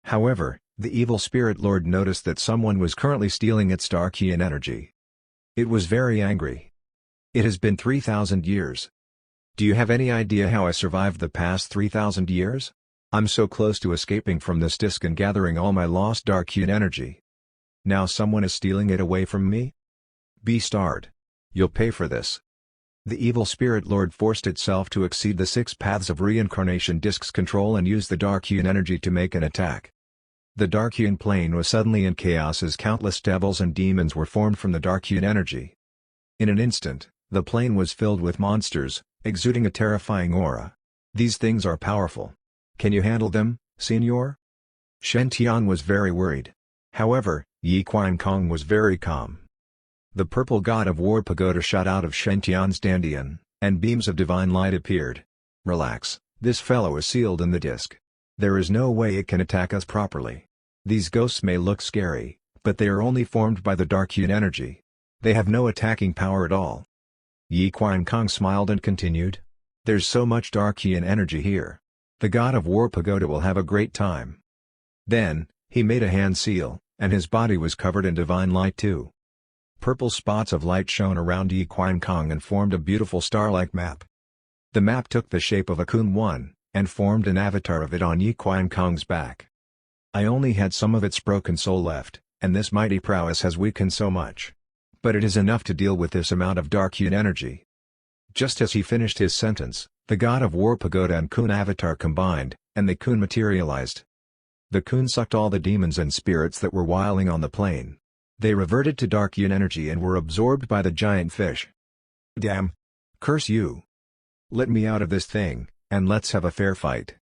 However, the evil spirit lord noticed that someone was currently stealing its Dark Yin energy. It was very angry. It has been 3,000 years. Do you have any idea how I survived the past 3,000 years? I'm so close to escaping from this disc and gathering all my lost Dark Yin energy. Now someone is stealing it away from me? Be starred. You'll pay for this. The evil spirit lord forced itself to exceed the 6 paths of reincarnation disc's control and use the Dark Yin energy to make an attack. The Dark Yin plane was suddenly in chaos as countless devils and demons were formed from the Dark Yin energy. In an instant, the plane was filled with monsters, exuding a terrifying aura. These things are powerful. Can you handle them, Senor? Shen Tian was very worried. However, Yi Qiankong was very calm. The purple god of war pagoda shot out of Shen Tian's dandian, and beams of divine light appeared. Relax, this fellow is sealed in the disc. There is no way it can attack us properly. These ghosts may look scary, but they are only formed by the Dark Yin energy. They have no attacking power at all. Yi Qiankong smiled and continued. There's so much Dark Yin energy here. The god of war pagoda will have a great time. Then, he made a hand seal, and his body was covered in divine light too. Purple spots of light shone around Yi Qiankong and formed a beautiful star-like map. The map took the shape of a Kun 1, and formed an avatar of it on Yi Qiankong's back. I only had some of its broken soul left, and this mighty prowess has weakened so much. But it is enough to deal with this amount of Dark Yin energy. Just as he finished his sentence, the god of war pagoda and Kun avatar combined, and the Kun materialized. The Kun sucked all the demons and spirits that were whiling on the plane. They reverted to dark yin energy and were absorbed by the giant fish. Damn! Curse you! Let me out of this thing, and let's have a fair fight.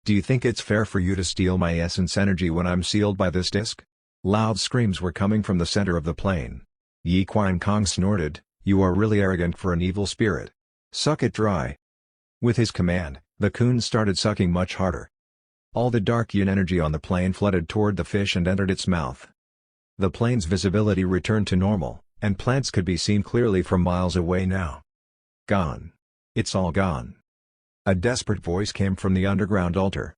Do you think it's fair for you to steal my essence energy when I'm sealed by this disc? Loud screams were coming from the center of the plane. Yi Quan Kong snorted, "You are really arrogant for an evil spirit. Suck it dry." With his command, the Kun started sucking much harder. All the dark yin energy on the plane flooded toward the fish and entered its mouth. The plane's visibility returned to normal, and plants could be seen clearly from miles away now. Gone. It's all gone. A desperate voice came from the underground altar.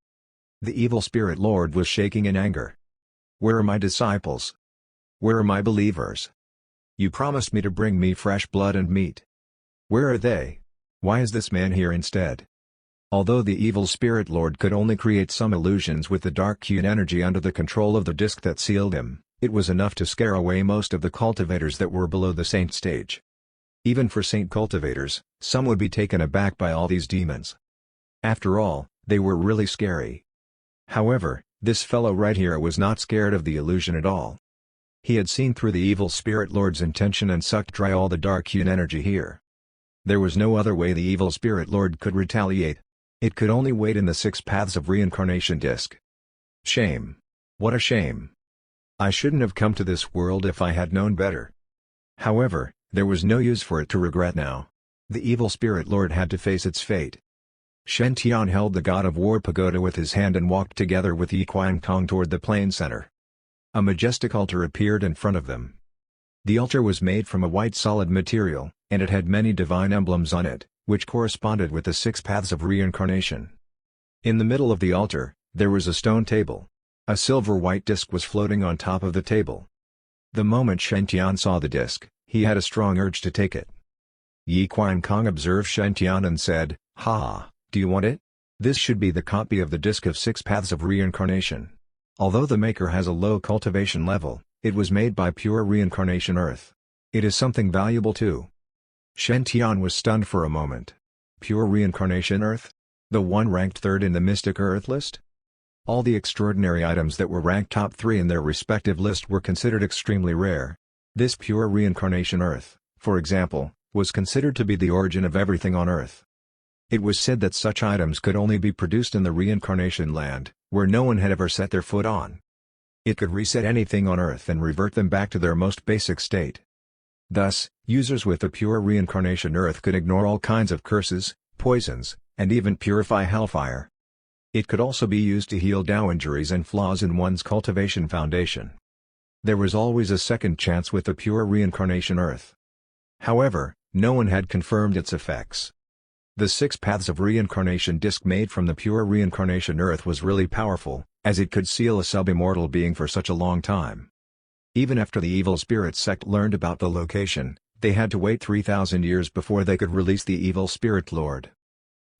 The evil spirit lord was shaking in anger. "Where are my disciples? Where are my believers? You promised me to bring me fresh blood and meat. Where are they? Why is this man here instead?" Although the evil spirit lord could only create some illusions with the dark yin energy under the control of the disc that sealed him, it was enough to scare away most of the cultivators that were below the saint stage. Even for saint cultivators, some would be taken aback by all these demons. After all, they were really scary. However, this fellow right here was not scared of the illusion at all. He had seen through the evil spirit lord's intention and sucked dry all the dark yin energy here. There was no other way the evil spirit lord could retaliate. It could only wait in the 6 paths of reincarnation disc. Shame. What a shame. I shouldn't have come to this world if I had known better. However, there was no use for it to regret now. The evil spirit lord had to face its fate. Shen Tian held the god of war pagoda with his hand and walked together with Yi Quan Kong toward the plane center. A majestic altar appeared in front of them. The altar was made from a white solid material, and it had many divine emblems on it, which corresponded with the 6 paths of reincarnation. In the middle of the altar, there was a stone table. A silver-white disc was floating on top of the table. The moment Shen Tian saw the disc, he had a strong urge to take it. Yi Quan Kong observed Shen Tian and said, "Ha, do you want it? This should be the copy of the disc of 6 paths of reincarnation. Although the maker has a low cultivation level, it was made by pure reincarnation earth. It is something valuable too." Shen Tian was stunned for a moment. Pure reincarnation earth? The one ranked 3rd in the mystic earth list? All the extraordinary items that were ranked top 3 in their respective list were considered extremely rare. This pure reincarnation earth, for example, was considered to be the origin of everything on earth. It was said that such items could only be produced in the reincarnation land, where no one had ever set their foot on. It could reset anything on earth and revert them back to their most basic state. Thus, users with the pure reincarnation earth could ignore all kinds of curses, poisons, and even purify hellfire. It could also be used to heal Tao injuries and flaws in one's cultivation foundation. There was always a second chance with the pure reincarnation earth. However, no one had confirmed its effects. The 6 paths of reincarnation disc made from the pure reincarnation earth was really powerful, as it could seal a sub-immortal being for such a long time. Even after the evil spirit sect learned about the location, they had to wait 3,000 years before they could release the evil spirit lord.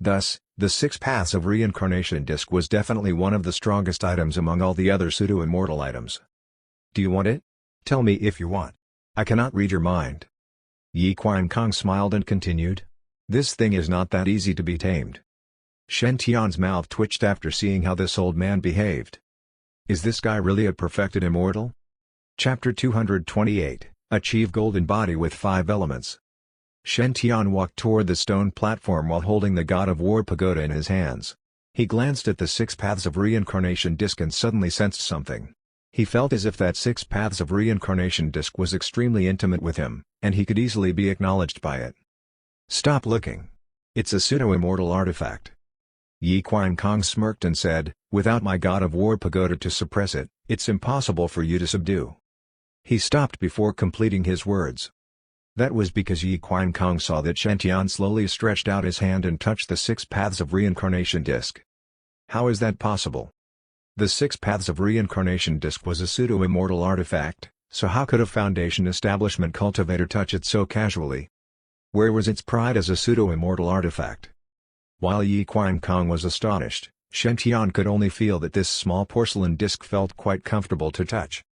Thus, the 6 paths of reincarnation disc was definitely one of the strongest items among all the other pseudo-immortal items. "Do you want it? Tell me if you want. I cannot read your mind." Yi Quan Kong smiled and continued, "This thing is not that easy to be tamed." Shen Tian's mouth twitched after seeing how this old man behaved. Is this guy really a perfected immortal? Chapter 228, Achieve Golden Body with 5 Elements. Shen Tian walked toward the stone platform while holding the God of War pagoda in his hands. He glanced at the 6 paths of reincarnation disc and suddenly sensed something. He felt as if that 6 paths of reincarnation disc was extremely intimate with him, and he could easily be acknowledged by it. "Stop looking. It's a pseudo-immortal artifact." Yi Quan Kong smirked and said, "Without my God of War pagoda to suppress it, it's impossible for you to subdue." He stopped before completing his words. That was because Yi Quan Kong saw that Shen Tian slowly stretched out his hand and touched the 6 paths of reincarnation disc. How is that possible? The 6 paths of reincarnation disc was a pseudo-immortal artifact, so how could a Foundation establishment cultivator touch it so casually? Where was its pride as a pseudo-immortal artifact? While Yi Quan Kong was astonished, Shen Tian could only feel that this small porcelain disc felt quite comfortable to touch.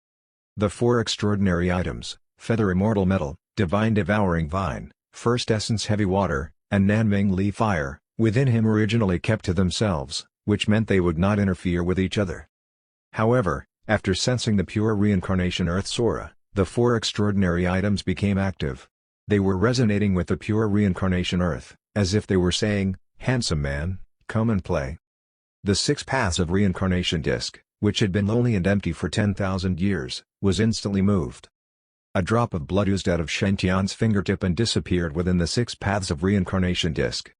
The 4 extraordinary items, Feather Immortal Metal, Divine Devouring Vine, First Essence Heavy Water, and Nanming Li Fire, within him originally kept to themselves, which meant they would not interfere with each other. However, after sensing the pure reincarnation Earth's aura, the 4 extraordinary items became active. They were resonating with the pure reincarnation Earth, as if they were saying, "Handsome man, come and play." The 6 paths of reincarnation disk, which had been lonely and empty for 10,000 years, was instantly moved. A drop of blood oozed out of Shen Tian's fingertip and disappeared within the 6 paths of reincarnation disk.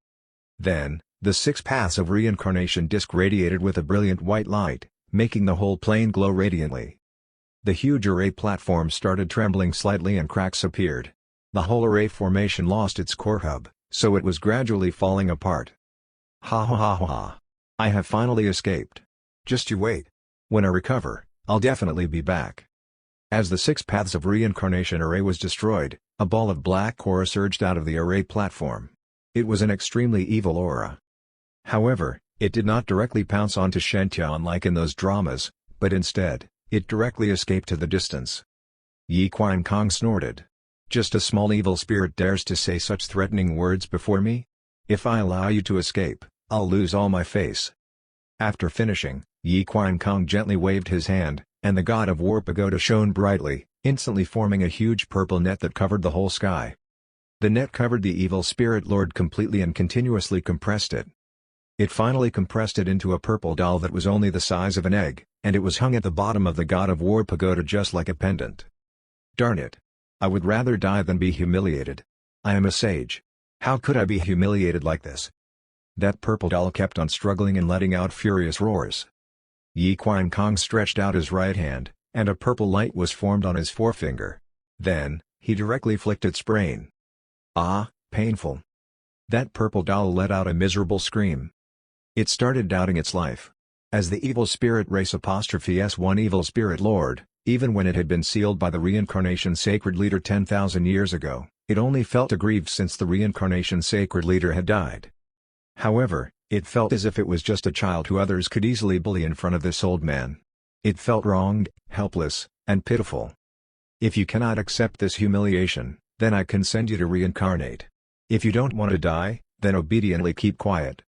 Then, the 6 paths of reincarnation disk radiated with a brilliant white light, making the whole plane glow radiantly. The huge array platform started trembling slightly and cracks appeared. The whole array formation lost its core hub, so it was gradually falling apart. Ha ha ha ha. I have finally escaped. Just you wait. When I recover, I'll definitely be back. As the 6 paths of reincarnation array was destroyed, a ball of black aura surged out of the array platform. It was an extremely evil aura. However, it did not directly pounce onto Shen Tian like in those dramas, but instead, it directly escaped to the distance. Yi Qian Kong snorted. Just a small evil spirit dares to say such threatening words before me? If I allow you to escape, I'll lose all my face. After finishing, Yi Qian Kong gently waved his hand, and the god of war pagoda shone brightly, instantly forming a huge purple net that covered the whole sky. The net covered the evil spirit lord completely and continuously compressed it. It finally compressed it into a purple doll that was only the size of an egg, and it was hung at the bottom of the god of war pagoda just like a pendant. Darn it. I would rather die than be humiliated. I am a sage. How could I be humiliated like this? That purple doll kept on struggling and letting out furious roars. Yi Qian Kong stretched out his right hand, and a purple light was formed on his forefinger. Then, he directly flicked its brain. Ah, painful. That purple doll let out a miserable scream. It started doubting its life. As the evil spirit race S1 evil spirit lord, even when it had been sealed by the reincarnation sacred leader 10,000 years ago, it only felt aggrieved since the reincarnation sacred leader had died. However, it felt as if it was just a child who others could easily bully in front of this old man. It felt wronged, helpless, and pitiful. If you cannot accept this humiliation, then I can send you to reincarnate. If you don't want to die, then obediently keep quiet.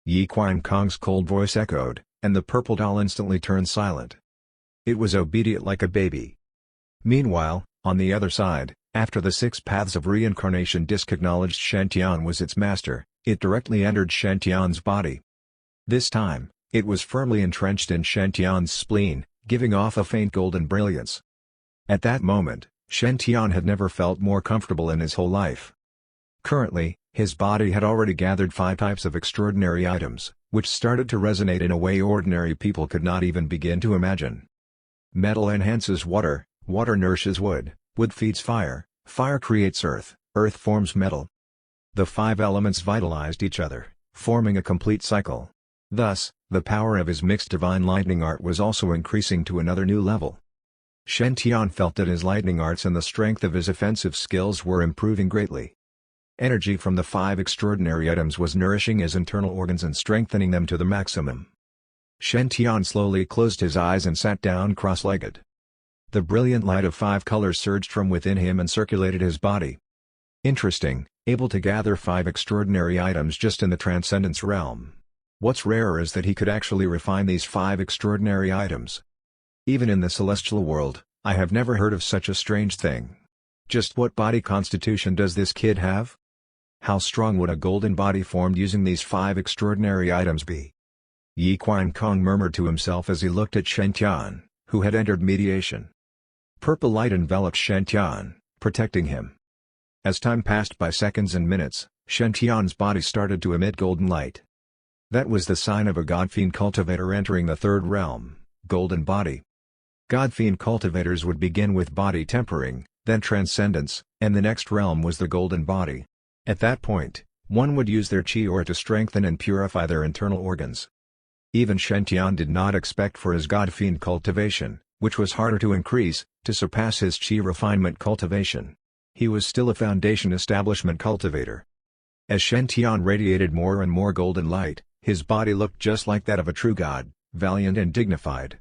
Yi Qian Kong's cold voice echoed, and the purple doll instantly turned silent. It was obedient like a baby. Meanwhile, on the other side, after the 6 paths of reincarnation disk acknowledged Shen Tian was its master, it directly entered Shen Tian's body. This time, it was firmly entrenched in Shen Tian's spleen, giving off a faint golden brilliance. At that moment, Shen Tian had never felt more comfortable in his whole life. Currently, his body had already gathered 5 types of extraordinary items, which started to resonate in a way ordinary people could not even begin to imagine. Metal enhances water, water nourishes wood, wood feeds fire, fire creates earth, earth forms metal. The 5 elements vitalized each other, forming a complete cycle. Thus, the power of his mixed divine lightning art was also increasing to another new level. Shen Tian felt that his lightning arts and the strength of his offensive skills were improving greatly. Energy from the 5 extraordinary items was nourishing his internal organs and strengthening them to the maximum. Shen Tian slowly closed his eyes and sat down cross-legged. The brilliant light of 5 colors surged from within him and circulated his body. Interesting, able to gather 5 extraordinary items just in the transcendence realm. What's rarer is that he could actually refine these 5 extraordinary items. Even in the celestial world, I have never heard of such a strange thing. Just what body constitution does this kid have? How strong would a golden body formed using these 5 extraordinary items be? Yi Qian Kong murmured to himself as he looked at Shen Tian, who had entered mediation. Purple light enveloped Shen Tian, protecting him. As time passed by seconds and minutes, Shen Tian's body started to emit golden light. That was the sign of a God-Fiend cultivator entering the 3rd realm, golden body. God-Fiend cultivators would begin with body tempering, then transcendence, and the next realm was the golden body. At that point, one would use their chi aura to strengthen and purify their internal organs. Even Shen Tian did not expect for his God-Fiend cultivation, which was harder to increase, to surpass his chi refinement cultivation. He was still a foundation establishment cultivator. As Shen Tian radiated more and more golden light, his body looked just like that of a true god, valiant and dignified.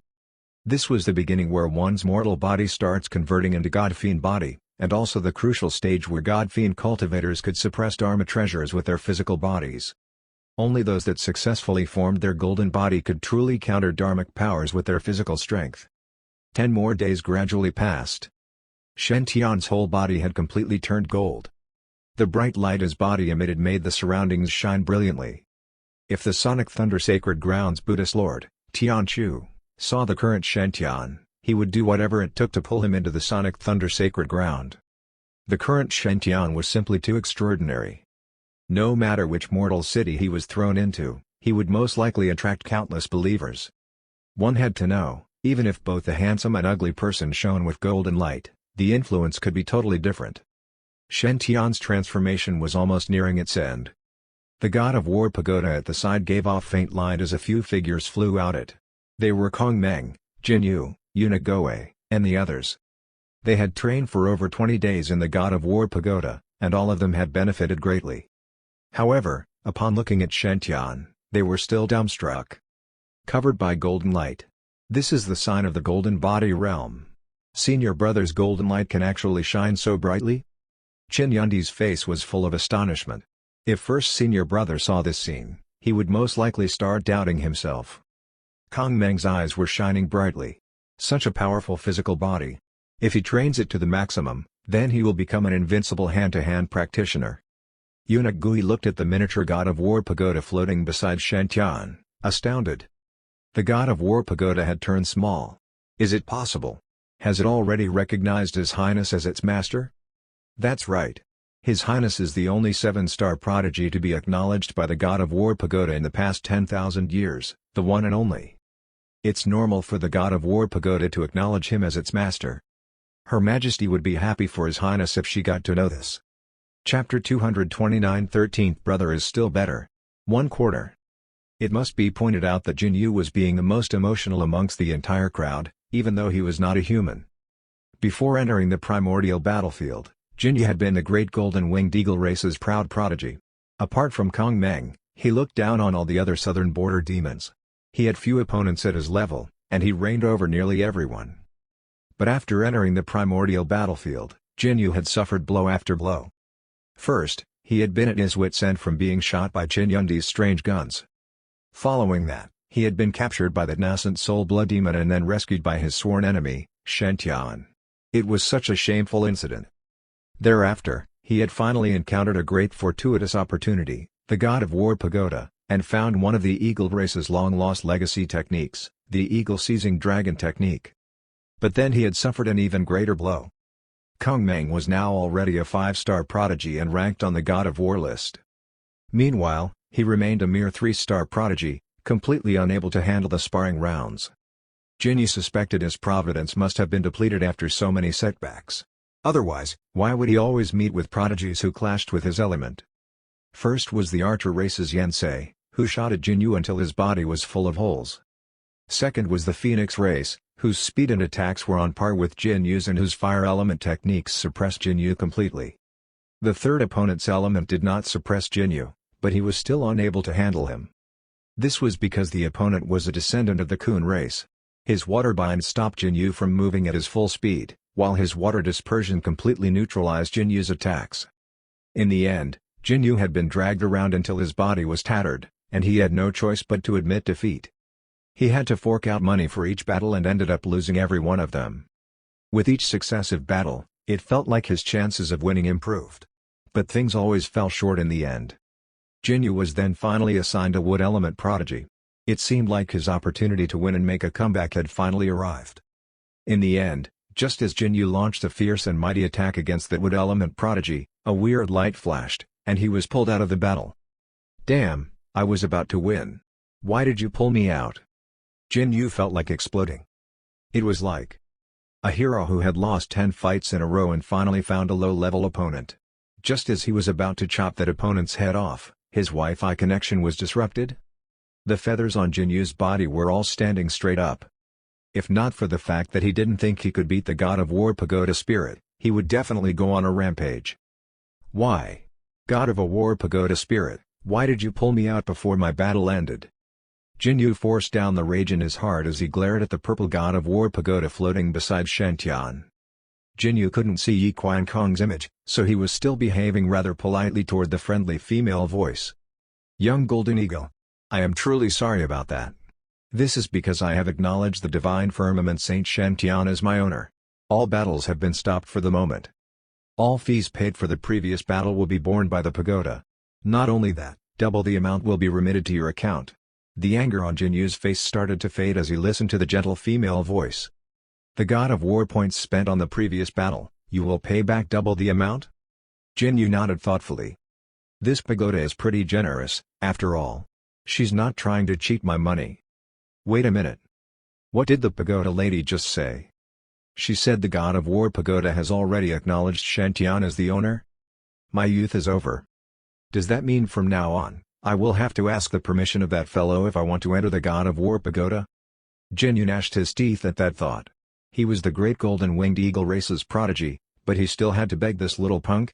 This was the beginning where one's mortal body starts converting into God-Fiend body, and also the crucial stage where God-Fiend cultivators could suppress Dharma treasures with their physical bodies. Only those that successfully formed their golden body could truly counter dharmic powers with their physical strength. 10 more days gradually passed. Shen Tian's whole body had completely turned gold. The bright light his body emitted made the surroundings shine brilliantly. If the Sonic Thunder Sacred Grounds Buddhist Lord, Tian Chu, saw the current Shen Tian, he would do whatever it took to pull him into the Sonic Thunder Sacred Ground. The current Shen Tian was simply too extraordinary. No matter which mortal city he was thrown into, he would most likely attract countless believers. One had to know, even if both the handsome and ugly person shone with golden light, the influence could be totally different. Shen Tian's transformation was almost nearing its end. The God of War pagoda at the side gave off faint light as a few figures flew out it. They were Kong Meng, Jin Yu, Eunuch Goe, and the others. They had trained for over 20 days in the God of War pagoda, and all of them had benefited greatly. However, upon looking at Shen Tian, they were still dumbstruck. Covered by golden light. This is the sign of the golden body realm. Senior brother's golden light can actually shine so brightly? Qin Yundi's face was full of astonishment. If first senior brother saw this scene, he would most likely start doubting himself. Kong Meng's eyes were shining brightly. Such a powerful physical body. If he trains it to the maximum, then he will become an invincible hand-to-hand practitioner. Eunuch Gui looked at the miniature God of War pagoda floating beside Shen Tian, astounded. The God of War pagoda had turned small. Is it possible? Has it already recognized His Highness as its master? That's right. His Highness is the only 7-star prodigy to be acknowledged by the God of War pagoda in the past 10,000 years, the one and only. It's normal for the God of War pagoda to acknowledge him as its master. Her Majesty would be happy for His Highness if she got to know this. Chapter 229 13th Brother is still better. 1/4. It must be pointed out that Jin Yu was being the most emotional amongst the entire crowd, even though he was not a human. Before entering the primordial battlefield, Jin Yu had been the great golden winged eagle race's proud prodigy. Apart from Kong Meng, he looked down on all the other southern border demons. He had few opponents at his level, and he reigned over nearly everyone. But after entering the primordial battlefield, Jin Yu had suffered blow after blow. First, he had been at his wit's end from being shot by Qin Yundi's strange guns. Following that, he had been captured by the nascent soul blood demon and then rescued by his sworn enemy, Shen Tian. It was such a shameful incident. Thereafter, he had finally encountered a great fortuitous opportunity, the God of War pagoda, and found one of the eagle race's long-lost legacy techniques, the eagle-seizing dragon technique. But then he had suffered an even greater blow. Kong Meng was now already a 5-star prodigy and ranked on the God of War list. Meanwhile, he remained a mere 3-star prodigy, completely unable to handle the sparring rounds. Jin Yu suspected his Providence must have been depleted after so many setbacks. Otherwise, why would he always meet with prodigies who clashed with his element? First was the archer race's Yensei, who shot at Jin Yu until his body was full of holes. Second was the Phoenix race, whose speed and attacks were on par with Jin Yu's and whose fire element techniques suppressed Jin Yu completely. The third opponent's element did not suppress Jin Yu, but he was still unable to handle him. This was because the opponent was a descendant of the Kun race. His water bind stopped Jin Yu from moving at his full speed, while his water dispersion completely neutralized Jin Yu's attacks. In the end, Jin Yu had been dragged around until his body was tattered, and he had no choice but to admit defeat. He had to fork out money for each battle and ended up losing every one of them. With each successive battle, it felt like his chances of winning improved. But things always fell short in the end. Jin Yu was then finally assigned a wood element prodigy. It seemed like his opportunity to win and make a comeback had finally arrived. In the end, just as Jin Yu launched a fierce and mighty attack against that wood element prodigy, a weird light flashed, and he was pulled out of the battle. Damn, I was about to win. Why did you pull me out? Jin Yu felt like exploding. It was like a hero who had lost 10 fights in a row and finally found a low-level opponent. Just as he was about to chop that opponent's head off, his Wi-Fi connection was disrupted. The feathers on Jin Yu's body were all standing straight up. If not for the fact that he didn't think he could beat the God of War pagoda spirit, he would definitely go on a rampage. Why? God of a War pagoda spirit, why did you pull me out before my battle ended? Jin Yu forced down the rage in his heart as he glared at the purple God of War pagoda floating beside Shen Tian. Jin Yu couldn't see Yi Qiankong's image, so he was still behaving rather politely toward the friendly female voice. Young Golden Eagle. I am truly sorry about that. This is because I have acknowledged the divine firmament Saint Shantian as my owner. All battles have been stopped for the moment. All fees paid for the previous battle will be borne by the pagoda. Not only that, double the amount will be remitted to your account. The anger on Jinyu's face started to fade as he listened to the gentle female voice. The god of war points spent on the previous battle, you will pay back double the amount? Jinyu nodded thoughtfully. This pagoda is pretty generous, after all. She's not trying to cheat my money. Wait a minute. What did the pagoda lady just say? She said the god of war pagoda has already acknowledged Shantian as the owner? My youth is over. Does that mean from now on, I will have to ask the permission of that fellow if I want to enter the god of war pagoda? Jinyu gnashed his teeth at that thought. He was the great golden-winged eagle race's prodigy, but he still had to beg this little punk?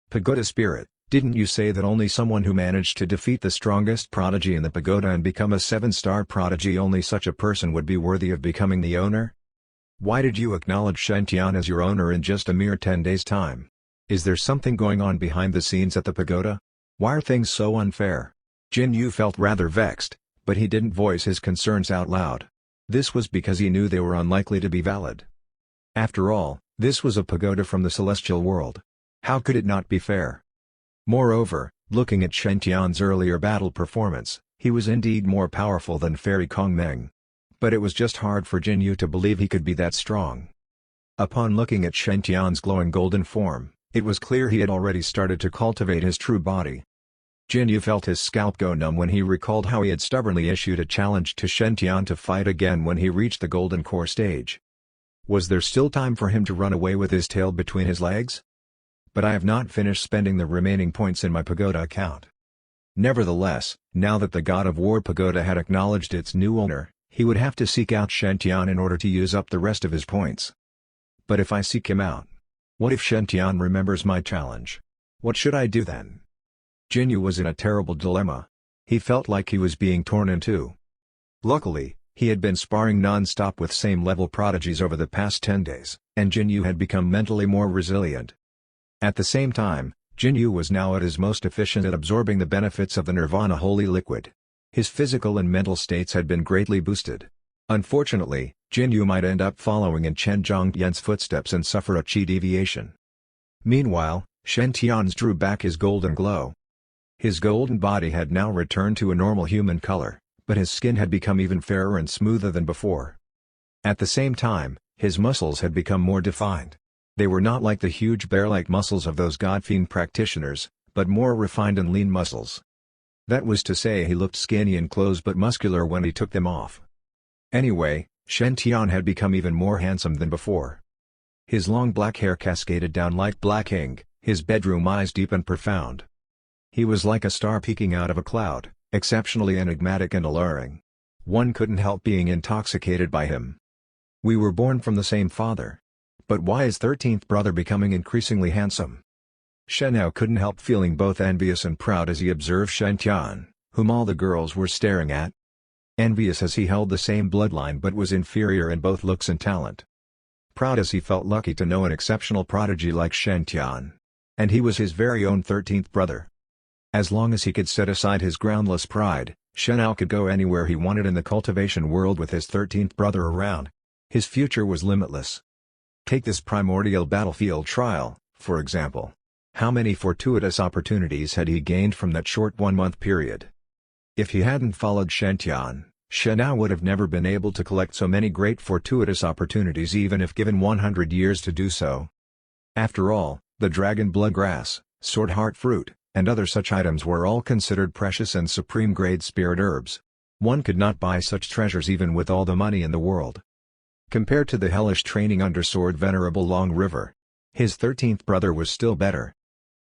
Pagoda spirit, didn't you say that only someone who managed to defeat the strongest prodigy in the pagoda and become a 7-star prodigy, only such a person would be worthy of becoming the owner? Why did you acknowledge Shantian as your owner in just a mere 10 days' time? Is there something going on behind the scenes at the pagoda? Why are things so unfair? Jinyu felt rather vexed, but he didn't voice his concerns out loud. This was because he knew they were unlikely to be valid. After all, this was a pagoda from the celestial world. How could it not be fair? Moreover, looking at Shantian's earlier battle performance, he was indeed more powerful than Fairy Kongmeng. But it was just hard for Jinyu to believe he could be that strong. Upon looking at Shantian's glowing golden form, it was clear he had already started to cultivate his true body. Jinyu felt his scalp go numb when he recalled how he had stubbornly issued a challenge to Shantian to fight again when he reached the golden core stage. Was there still time for him to run away with his tail between his legs? But I have not finished spending the remaining points in my pagoda account. Nevertheless, now that the god of war pagoda had acknowledged its new owner, he would have to seek out Shantian in order to use up the rest of his points. But if I seek him out, what if Shantian remembers my challenge? What should I do then? Jinyu was in a terrible dilemma. He felt like he was being torn in two. Luckily, he had been sparring non-stop with same-level prodigies over the past 10 days, and Jinyu had become mentally more resilient. At the same time, Jinyu was now at his most efficient at absorbing the benefits of the Nirvana holy liquid. His physical and mental states had been greatly boosted. Unfortunately, Jinyu might end up following in Chen Zhongyan's footsteps and suffer a chi deviation. Meanwhile, Shantian's drew back his golden glow. His golden body had now returned to a normal human color, but his skin had become even fairer and smoother than before. At the same time, his muscles had become more defined. They were not like the huge bear-like muscles of those godfiend practitioners, but more refined and lean muscles. That was to say, he looked skinny in clothes but muscular when he took them off. Anyway, Shantian had become even more handsome than before. His long black hair cascaded down like black ink, his bedroom eyes deep and profound. He was like a star peeking out of a cloud, exceptionally enigmatic and alluring. One couldn't help being intoxicated by him. We were born from the same father. But why is 13th brother becoming increasingly handsome? Shenhao couldn't help feeling both envious and proud as he observed Shantian, whom all the girls were staring at. Envious as he held the same bloodline but was inferior in both looks and talent. Proud as he felt lucky to know an exceptional prodigy like Shantian. And he was his very own 13th brother. As long as he could set aside his groundless pride, Shenhao could go anywhere he wanted in the cultivation world with his 13th brother around. His future was limitless. Take this primordial battlefield trial, for example. How many fortuitous opportunities had he gained from that short 1-month period? If he hadn't followed Shantian, Shenhao would have never been able to collect so many great fortuitous opportunities even if given 100 years to do so. After all, the dragon blood grass, sword heart fruit, and other such items were all considered precious and supreme-grade spirit herbs. One could not buy such treasures even with all the money in the world. Compared to the hellish training under Sword Venerable Long River, his 13th brother was still better.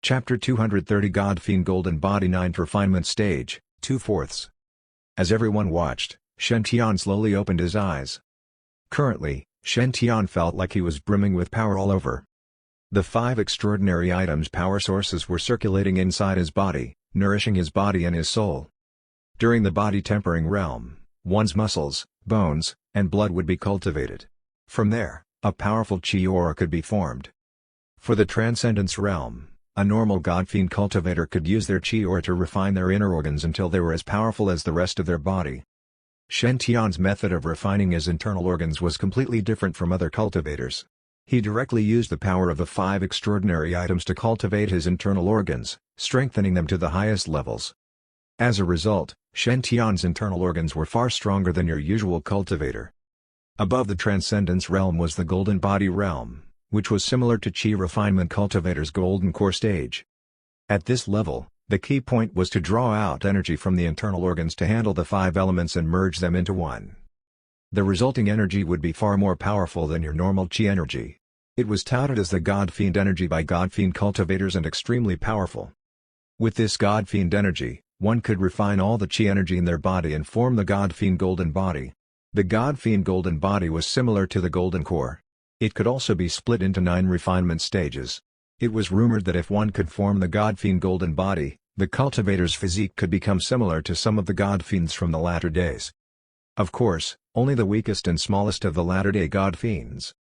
Chapter 230 Godfiend Golden Body 9th Refinement Stage, 2/4. As everyone watched, Shantian slowly opened his eyes. Currently, Shantian felt like he was brimming with power all over. The 5 extraordinary items power sources were circulating inside his body, nourishing his body and his soul. During the body tempering realm, one's muscles, bones, and blood would be cultivated. From there, a powerful chi aura could be formed. For the transcendence realm, A normal God-fiend cultivator could use their chi aura to refine their inner organs until they were as powerful as the rest of their body. Shen Tian's method of refining his internal organs was completely different from other cultivators. He directly used the power of the 5 extraordinary items to cultivate his internal organs, strengthening them to the highest levels. As a result, Shen Tian's internal organs were far stronger than your usual cultivator. Above the Transcendence realm was the Golden Body realm, which was similar to Qi Refinement Cultivator's Golden Core stage. At this level, the key point was to draw out energy from the internal organs to handle the 5 elements and merge them into one. The resulting energy would be far more powerful than your normal Qi energy. It was touted as the God-Fiend energy by God-Fiend cultivators and extremely powerful. With this God-Fiend energy, one could refine all the Qi energy in their body and form the God-Fiend Golden Body. The God-Fiend Golden Body was similar to the Golden Core. It could also be split into 9 refinement stages. It was rumored that if one could form the God-Fiend Golden Body, the cultivator's physique could become similar to some of the God-Fiends from the latter days. Of course, only the weakest and smallest of the latter-day God-Fiends.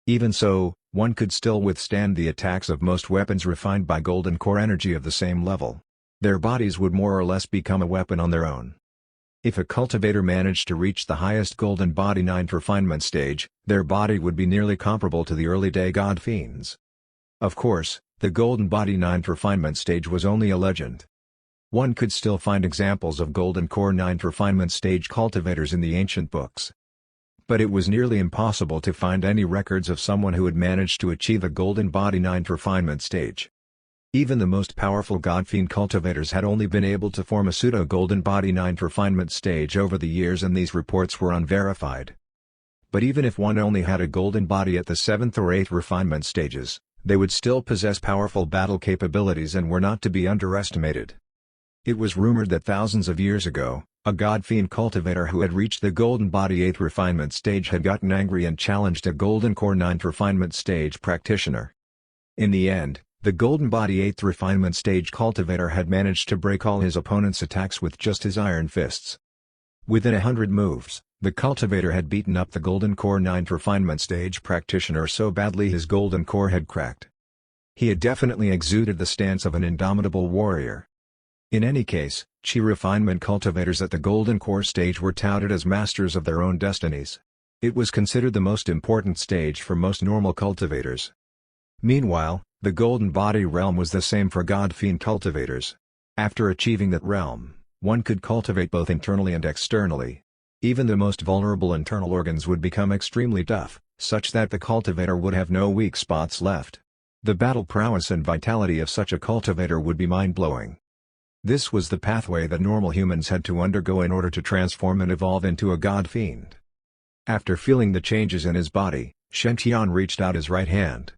Even so, one could still withstand the attacks of most weapons refined by Golden Core energy of the same level. Their bodies would more or less become a weapon on their own. If a cultivator managed to reach the highest Golden Body 9th refinement stage, their body would be nearly comparable to the early-day God-Fiends. Of course, the Golden Body 9th refinement stage was only a legend. One could still find examples of Golden Core 9th refinement stage cultivators in the ancient books. But it was nearly impossible to find any records of someone who had managed to achieve a Golden Body 9th refinement stage. Even the most powerful God-Fiend cultivators had only been able to form a pseudo-Golden Body 9th refinement stage over the years, and these reports were unverified. But even if one only had a Golden Body at the 7th or 8th refinement stages, they would still possess powerful battle capabilities and were not to be underestimated. It was rumored that thousands of years ago, a God-Fiend cultivator who had reached the Golden Body 8th refinement stage had gotten angry and challenged a Golden Core 9th refinement stage practitioner. In the end, the Golden Body 8th refinement stage cultivator had managed to break all his opponent's attacks with just his iron fists. Within 100 moves, the cultivator had beaten up the Golden Core 9th refinement stage practitioner so badly his Golden Core had cracked. He had definitely exuded the stance of an indomitable warrior. In any case, Qi refinement cultivators at the Golden Core stage were touted as masters of their own destinies. It was considered the most important stage for most normal cultivators. Meanwhile, the Golden Body realm was the same for God-Fiend cultivators. After achieving that realm, one could cultivate both internally and externally. Even the most vulnerable internal organs would become extremely tough, such that the cultivator would have no weak spots left. The battle prowess and vitality of such a cultivator would be mind-blowing. This was the pathway that normal humans had to undergo in order to transform and evolve into a God-Fiend. After feeling the changes in his body, Shen Tian reached out his right hand.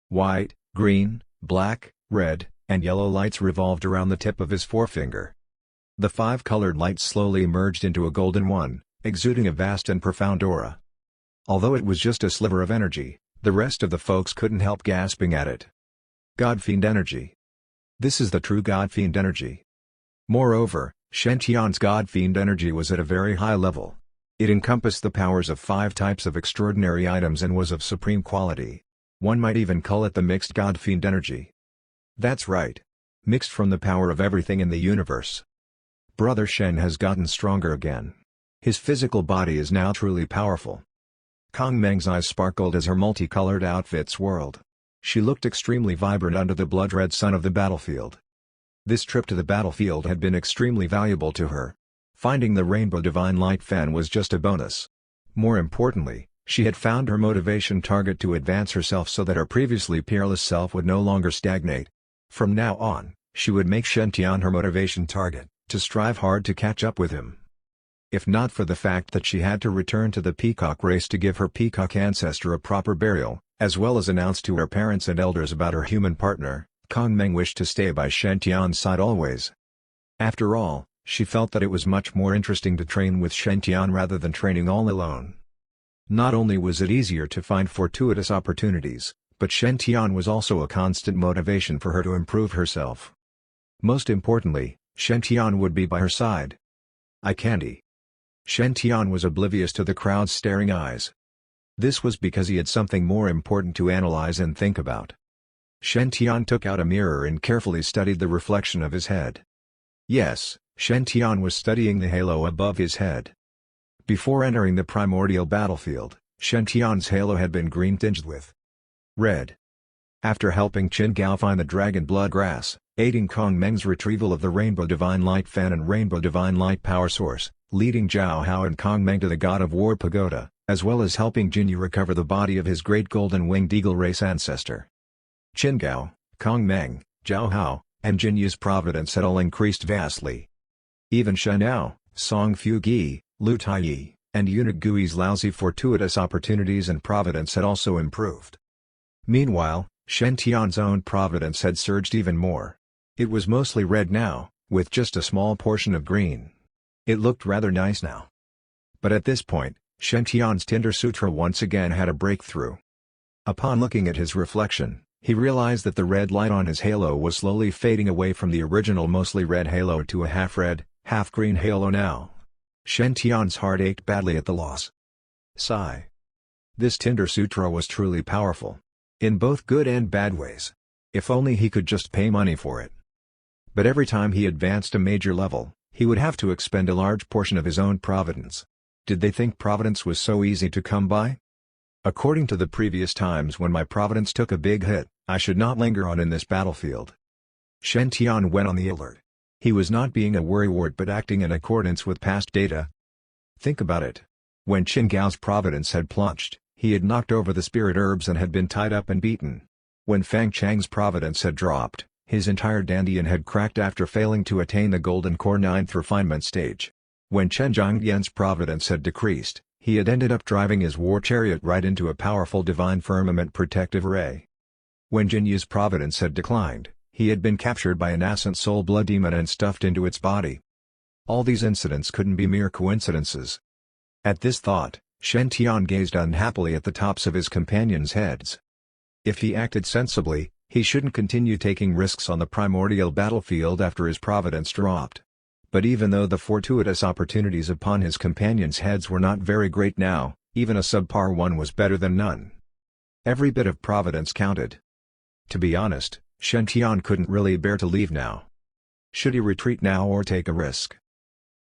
White, green, black, red, and yellow lights revolved around the tip of his forefinger. The 5 colored lights slowly merged into a golden one, exuding a vast and profound aura. Although it was just a sliver of energy, the rest of the folks couldn't help gasping at it. God-Fiend energy. This is the true God-Fiend energy. Moreover, Shen Tian's God-Fiend energy was at a very high level. It encompassed the powers of 5 types of extraordinary items and was of supreme quality. One might even call it the mixed God-Fiend energy. That's right. Mixed from the power of everything in the universe. Brother Shen has gotten stronger again. His physical body is now truly powerful. Kong Meng's eyes sparkled as her multicolored outfit swirled. She looked extremely vibrant under the blood-red sun of the battlefield. This trip to the battlefield had been extremely valuable to her. Finding the Rainbow Divine Light Fan was just a bonus. More importantly, she had found her motivation target to advance herself so that her previously peerless self would no longer stagnate. From now on, she would make Shen Tian her motivation target, to strive hard to catch up with him. If not for the fact that she had to return to the peacock race to give her peacock ancestor a proper burial, as well as announce to her parents and elders about her human partner, Kong Meng wished to stay by Shen Tian's side always. After all, she felt that it was much more interesting to train with Shen Tian rather than training all alone. Not only was it easier to find fortuitous opportunities, but Shen Tian was also a constant motivation for her to improve herself. Most importantly, Shen Tian would be by her side. Eye candy. Shen Tian was oblivious to the crowd's staring eyes. This was because he had something more important to analyze and think about. Shen Tian took out a mirror and carefully studied the reflection of his head. Yes, Shen Tian was studying the halo above his head. Before entering the primordial battlefield, Shen Tian's halo had been green tinged with red. After helping Qin Gao find the dragon blood grass, aiding Kong Meng's retrieval of the Rainbow Divine Light Fan and Rainbow Divine Light Power Source, leading Zhao Hao and Kong Meng to the God of War pagoda, as well as helping Jinyu recover the body of his great golden winged eagle race ancestor. Qin Gao, Kong Meng, Zhao Hao, and Jinyu's providence had all increased vastly. Even Shen Yao, Song Fugi, Lu Taiyi, and Eunuch Gui's lousy fortuitous opportunities and providence had also improved. Meanwhile, Shen Tian's own providence had surged even more. It was mostly red now, with just a small portion of green. It looked rather nice now. But at this point, Shen Tian's Tinder Sutra once again had a breakthrough. Upon looking at his reflection, he realized that the red light on his halo was slowly fading away from the original mostly red halo to a half-red, half-green halo now. Shen Tian's heart ached badly at the loss. Sigh. This Tinder Sutra was truly powerful. In both good and bad ways. If only he could just pay money for it. But every time he advanced a major level, he would have to expend a large portion of his own providence. Did they think providence was so easy to come by? According to the previous times when my providence took a big hit, I should not linger on in this battlefield. Shen Tian went on the alert. He was not being a worrywart but acting in accordance with past data. Think about it. When Qin Gao's providence had plunged, he had knocked over the spirit herbs and had been tied up and beaten. When Fang Chang's providence had dropped, his entire dandian had cracked after failing to attain the golden core 9th refinement stage. When Chen Zhangyan's providence had decreased, he had ended up driving his war chariot right into a powerful divine firmament protective array. When Jinyu's providence had declined, he had been captured by a nascent soul blood demon and stuffed into its body. All these incidents couldn't be mere coincidences. At this thought, Shen Tian gazed unhappily at the tops of his companions' heads. If he acted sensibly, he shouldn't continue taking risks on the primordial battlefield after his providence dropped. But even though the fortuitous opportunities upon his companions' heads were not very great now, even a subpar one was better than none. Every bit of providence counted. To be honest, Shen Tian couldn't really bear to leave now. Should he retreat now or take a risk?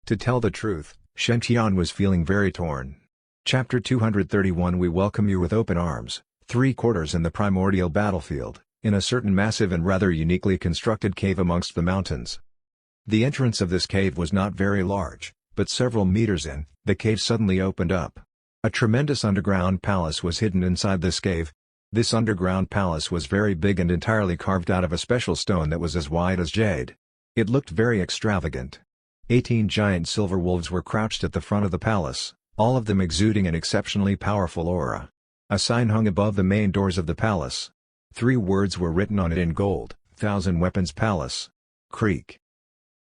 To tell the truth, Shen Tian was feeling very torn. Chapter 231 We welcome you with open arms, 3/4 in the primordial battlefield, in a certain massive and rather uniquely constructed cave amongst the mountains. The entrance of this cave was not very large, but several meters in, the cave suddenly opened up. A tremendous underground palace was hidden inside this cave. This underground palace was very big and entirely carved out of a special stone that was as wide as jade. It looked very extravagant. 18 giant silver wolves were crouched at the front of the palace, all of them exuding an exceptionally powerful aura. A sign hung above the main doors of the palace. 3 words were written on it in gold: 1000 Weapons Palace. Creak.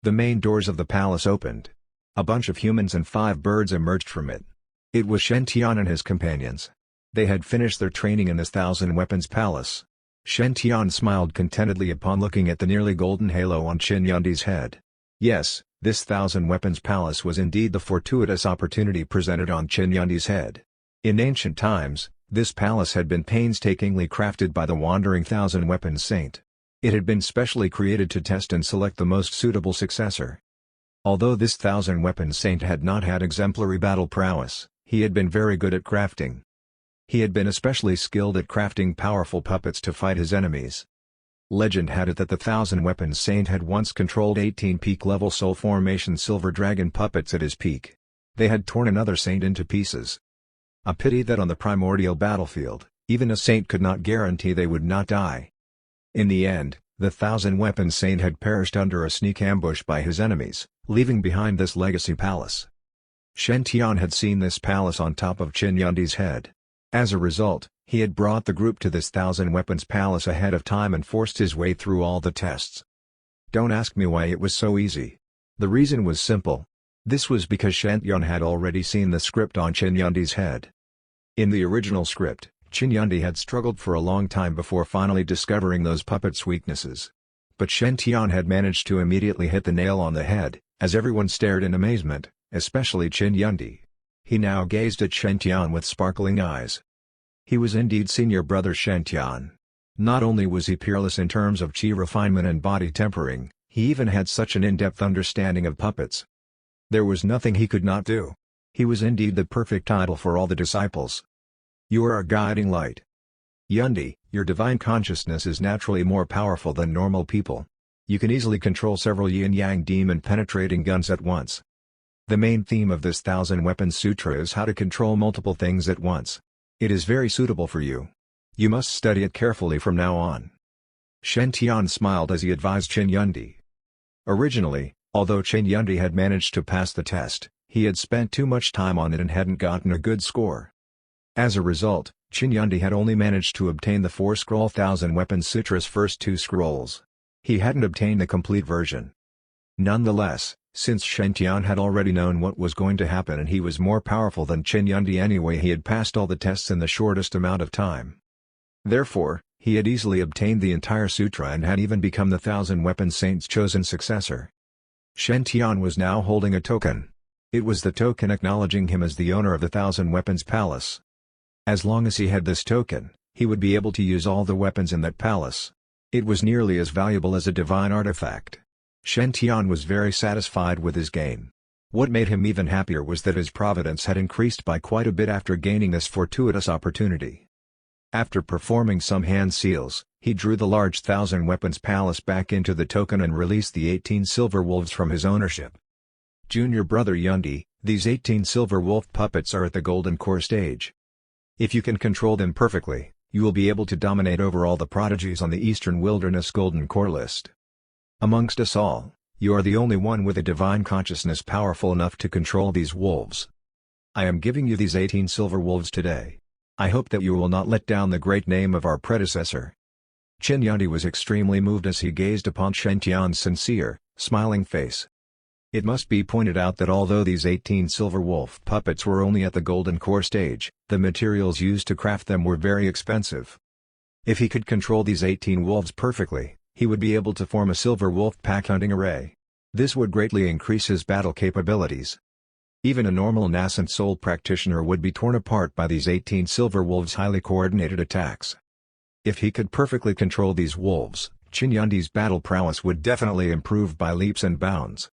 The main doors of the palace opened. A bunch of humans and 5 birds emerged from it. It was Shen Tian and his companions. They had finished their training in this 1000 Weapons Palace. Shen Tian smiled contentedly upon looking at the nearly golden halo on Qin Yundi's head. Yes, this 1000 Weapons Palace was indeed the fortuitous opportunity presented on Qin Yundi's head. In ancient times, this palace had been painstakingly crafted by the wandering 1000 Weapons Saint. It had been specially created to test and select the most suitable successor. Although this 1000 Weapons Saint had not had exemplary battle prowess, he had been very good at crafting. He had been especially skilled at crafting powerful puppets to fight his enemies. Legend had it that the 1000 Weapons Saint had once controlled 18 peak-level soul formation silver dragon puppets at his peak. They had torn another saint into pieces. A pity that on the primordial battlefield, even a saint could not guarantee they would not die. In the end, the 1000 Weapons Saint had perished under a sneak ambush by his enemies, leaving behind this legacy palace. Shen Tian had seen this palace on top of Qin Yundi's head. As a result, he had brought the group to this 1000 Weapons Palace ahead of time and forced his way through all the tests. Don't ask me why it was so easy. The reason was simple. This was because Shen Tian had already seen the script on Qin Yundi's head. In the original script, Qin Yundi had struggled for a long time before finally discovering those puppets' weaknesses. But Shen Tian had managed to immediately hit the nail on the head, as everyone stared in amazement, especially Qin Yundi. He now gazed at Shen Tian with sparkling eyes. He was indeed senior brother Shen Tian. Not only was he peerless in terms of chi refinement and body tempering, he even had such an in-depth understanding of puppets. There was nothing he could not do. He was indeed the perfect idol for all the disciples. You are a guiding light. Yundi, your divine consciousness is naturally more powerful than normal people. You can easily control several yin-yang demon-penetrating guns at once. The main theme of this 1000 Weapons Sutra is how to control multiple things at once. It is very suitable for you. You must study it carefully from now on. Shen Tian smiled as he advised Qin Yundi. Originally, although Qin Yundi had managed to pass the test, he had spent too much time on it and hadn't gotten a good score. As a result, Qin Yundi had only managed to obtain the 4-scroll 1000 Weapons Sutra's first 2 scrolls. He hadn't obtained the complete version. Nonetheless, since Shen Tian had already known what was going to happen and he was more powerful than Qin Yundi anyway, he had passed all the tests in the shortest amount of time. Therefore, he had easily obtained the entire sutra and had even become the 1000 Weapons Saint's chosen successor. Shen Tian was now holding a token. It was the token acknowledging him as the owner of the 1000 Weapons Palace. As long as he had this token, he would be able to use all the weapons in that palace. It was nearly as valuable as a divine artifact. Shen Tian was very satisfied with his gain. What made him even happier was that his providence had increased by quite a bit after gaining this fortuitous opportunity. After performing some hand seals, he drew the large 1000 Weapons Palace back into the token and released the 18 silver wolves from his ownership. Junior brother Yundi, these 18 silver wolf puppets are at the golden core stage. If you can control them perfectly, you will be able to dominate over all the prodigies on the Eastern Wilderness Golden Core list. Amongst us all, you are the only one with a divine consciousness powerful enough to control these wolves. I am giving you these 18 silver wolves today. I hope that you will not let down the great name of our predecessor. Qin Yundi was extremely moved as he gazed upon Shen Tian's sincere, smiling face. It must be pointed out that although these 18 silver wolf puppets were only at the golden core stage, the materials used to craft them were very expensive. If he could control these 18 wolves perfectly, he would be able to form a silver wolf pack hunting array. This would greatly increase his battle capabilities. Even a normal nascent soul practitioner would be torn apart by these 18 silver wolves' highly coordinated attacks. If he could perfectly control these wolves, Qin Yundi's battle prowess would definitely improve by leaps and bounds.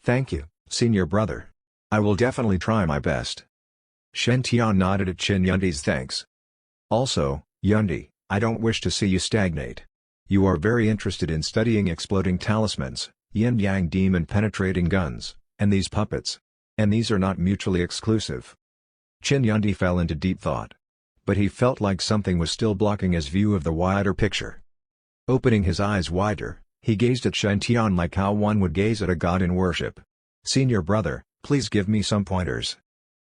Thank you, senior brother. I will definitely try my best. Shen Tian nodded at Qin Yundi's thanks. Also, Yundi, I don't wish to see you stagnate. You are very interested in studying exploding talismans, yin-yang demon-penetrating guns, and these puppets. And these are not mutually exclusive. Qin Yundi fell into deep thought. But he felt like something was still blocking his view of the wider picture. Opening his eyes wider, he gazed at Shen Tian like how one would gaze at a god in worship. Senior brother, please give me some pointers.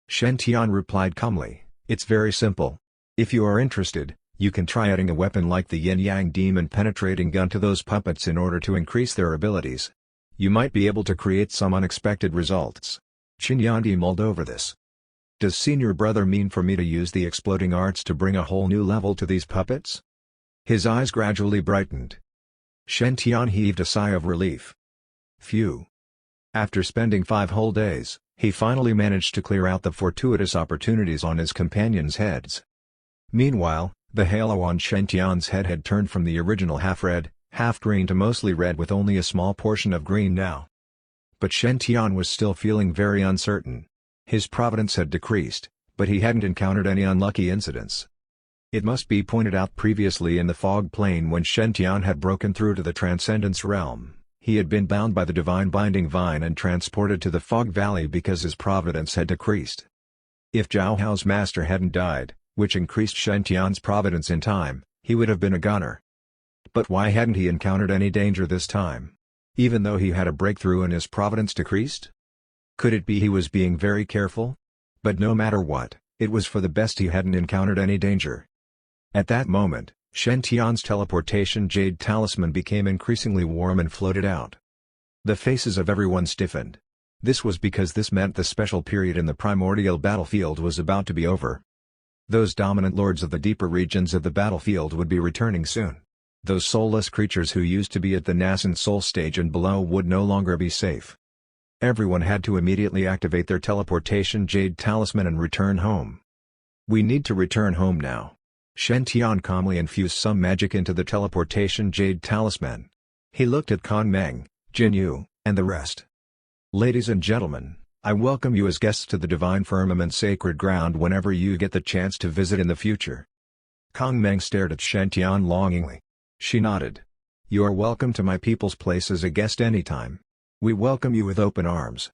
Shen Tian replied calmly, it's very simple. If you are interested, you can try adding a weapon like the yin-yang demon-penetrating gun to those puppets in order to increase their abilities. You might be able to create some unexpected results. Qin Yundi mulled over this. Does senior brother mean for me to use the exploding arts to bring a whole new level to these puppets? His eyes gradually brightened. Shen Tian heaved a sigh of relief. Phew. After spending 5 whole days, he finally managed to clear out the fortuitous opportunities on his companions' heads. Meanwhile, the halo on Shen Tian's head had turned from the original half-red, half-green to mostly red with only a small portion of green now. But Shen Tian was still feeling very uncertain. His providence had decreased, but he hadn't encountered any unlucky incidents. It must be pointed out previously in the fog plane when Shen Tian had broken through to the Transcendence realm, he had been bound by the divine binding vine and transported to the fog valley because his providence had decreased. If Zhao Hao's master hadn't died, which increased Shen Tian's providence in time, he would have been a gunner. But why hadn't he encountered any danger this time? Even though he had a breakthrough and his providence decreased? Could it be he was being very careful? But no matter what, it was for the best he hadn't encountered any danger. At that moment, Shen Tian's teleportation Jade talisman became increasingly warm and floated out. The faces of everyone stiffened. This was because this meant the special period in the primordial battlefield was about to be over. Those dominant lords of the deeper regions of the battlefield would be returning soon. Those soulless creatures who used to be at the nascent soul stage and below would no longer be safe. Everyone had to immediately activate their teleportation Jade talisman and return home. We need to return home now. Shen Tian calmly infused some magic into the teleportation Jade talisman. He looked at Kong Meng, Jin Yu, and the rest. "Ladies and gentlemen, I welcome you as guests to the Divine Firmament Sacred Ground whenever you get the chance to visit in the future." Kong Meng stared at Shen Tian longingly. She nodded. "You are welcome to my people's place as a guest anytime. We welcome you with open arms."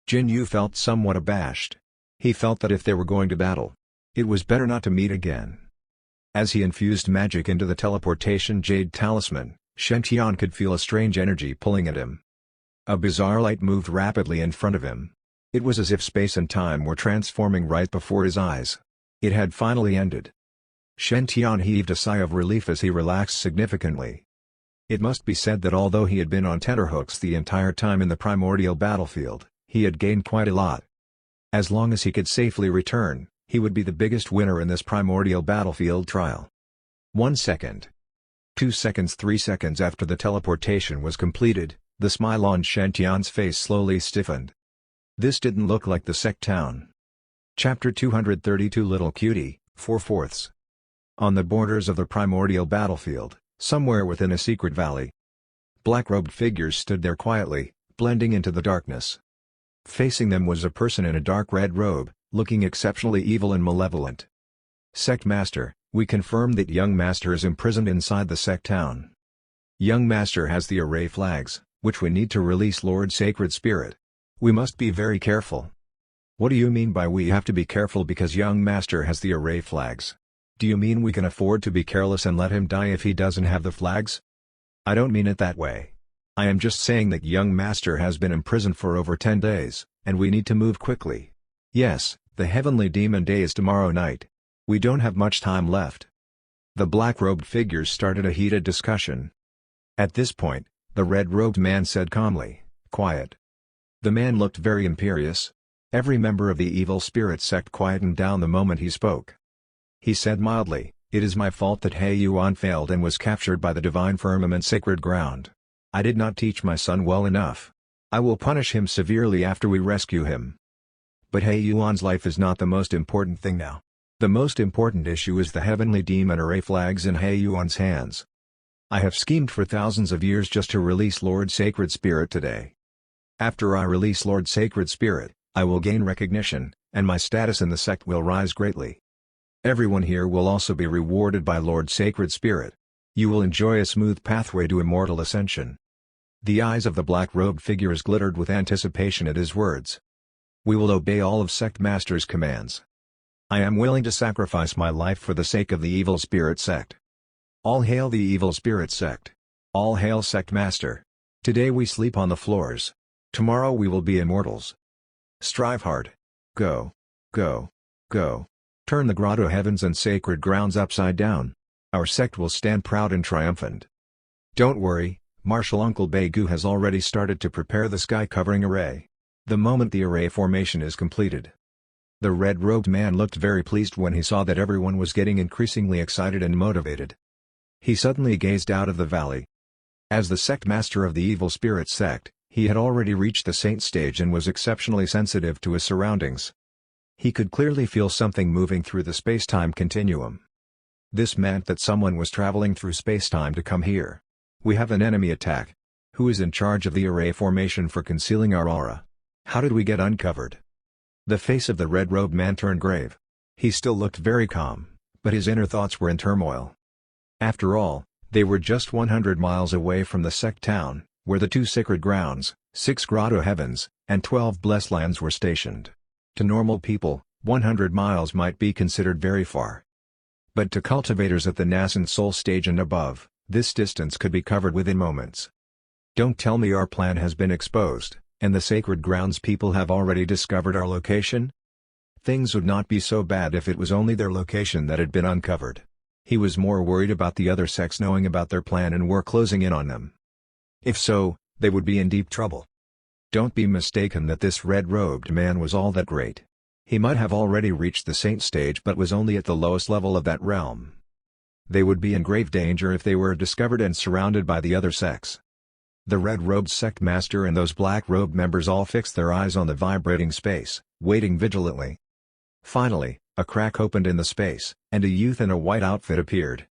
Jin Yu felt somewhat abashed. He felt that if they were going to battle, it was better not to meet again. As he infused magic into the teleportation Jade talisman, Shen Tian could feel a strange energy pulling at him. A bizarre light moved rapidly in front of him. It was as if space and time were transforming right before his eyes. It had finally ended. Shen Tian heaved a sigh of relief as he relaxed significantly. It must be said that although he had been on tenterhooks the entire time in the primordial battlefield, he had gained quite a lot. As long as he could safely return, he would be the biggest winner in this primordial battlefield trial. 1 second. 2 seconds. 3 seconds after the teleportation was completed, the smile on Shen Tian's face slowly stiffened. This didn't look like the sect town. Chapter 232 Little Cutie, 4/4. On the borders of the primordial battlefield, somewhere within a secret valley, black-robed figures stood there quietly, blending into the darkness. Facing them was a person in a dark red robe, looking exceptionally evil and malevolent. "Sect Master, we confirm that Young Master is imprisoned inside the sect town. Young Master has the array flags, which we need to release Lord Sacred Spirit. We must be very careful." "What do you mean by we have to be careful because Young Master has the array flags? Do you mean we can afford to be careless and let him die if he doesn't have the flags?" "I don't mean it that way. I am just saying that Young Master has been imprisoned for over 10 days, and we need to move quickly. Yes, the Heavenly Demon Day is tomorrow night. We don't have much time left." The black-robed figures started a heated discussion. At this point, the red-robed man said calmly, "Quiet." The man looked very imperious. Every member of the evil spirit sect quietened down the moment he spoke. He said mildly, "It is my fault that He Yuan failed and was captured by the Divine Firmament Sacred Ground. I did not teach my son well enough. I will punish him severely after we rescue him. But He Yuan's life is not the most important thing now. The most important issue is the Heavenly Demon Array flags in He Yuan's hands. I have schemed for thousands of years just to release Lord Sacred Spirit today. After I release Lord Sacred Spirit, I will gain recognition, and my status in the sect will rise greatly. Everyone here will also be rewarded by Lord Sacred Spirit. You will enjoy a smooth pathway to immortal ascension." The eyes of the black-robed figures glittered with anticipation at his words. "We will obey all of Sect Master's commands. I am willing to sacrifice my life for the sake of the Evil Spirit Sect. All hail the Evil Spirit Sect. All hail Sect Master. Today we sleep on the floors. Tomorrow we will be immortals. Strive hard. Go. Go. Go. Turn the grotto heavens and sacred grounds upside down. Our sect will stand proud and triumphant. Don't worry, Marshal Uncle Begu has already started to prepare the sky-covering array. The moment the array formation is completed." The red-robed man looked very pleased when he saw that everyone was getting increasingly excited and motivated. He suddenly gazed out of the valley. As the sect master of the evil spirit sect, he had already reached the saint stage and was exceptionally sensitive to his surroundings. He could clearly feel something moving through the space-time continuum. This meant that someone was traveling through space-time to come here. "We have an enemy attack. Who is in charge of the array formation for concealing our aura? How did we get uncovered?" The face of the red-robed man turned grave. He still looked very calm, but his inner thoughts were in turmoil. After all, they were just 100 miles away from the sect town, where the 2 sacred grounds, 6 grotto heavens, and 12 blessed lands were stationed. To normal people, 100 miles might be considered very far. But to cultivators at the nascent soul stage and above, this distance could be covered within moments. "Don't tell me our plan has been exposed, and the sacred grounds people have already discovered our location? Things would not be so bad if it was only their location that had been uncovered." He was more worried about the other sects knowing about their plan and were closing in on them. If so, they would be in deep trouble. Don't be mistaken that this red-robed man was all that great. He might have already reached the saint stage but was only at the lowest level of that realm. They would be in grave danger if they were discovered and surrounded by the other sects. The red-robed sect master and those black-robed members all fixed their eyes on the vibrating space, waiting vigilantly. Finally, A crack opened in the space, and a youth in a white outfit appeared.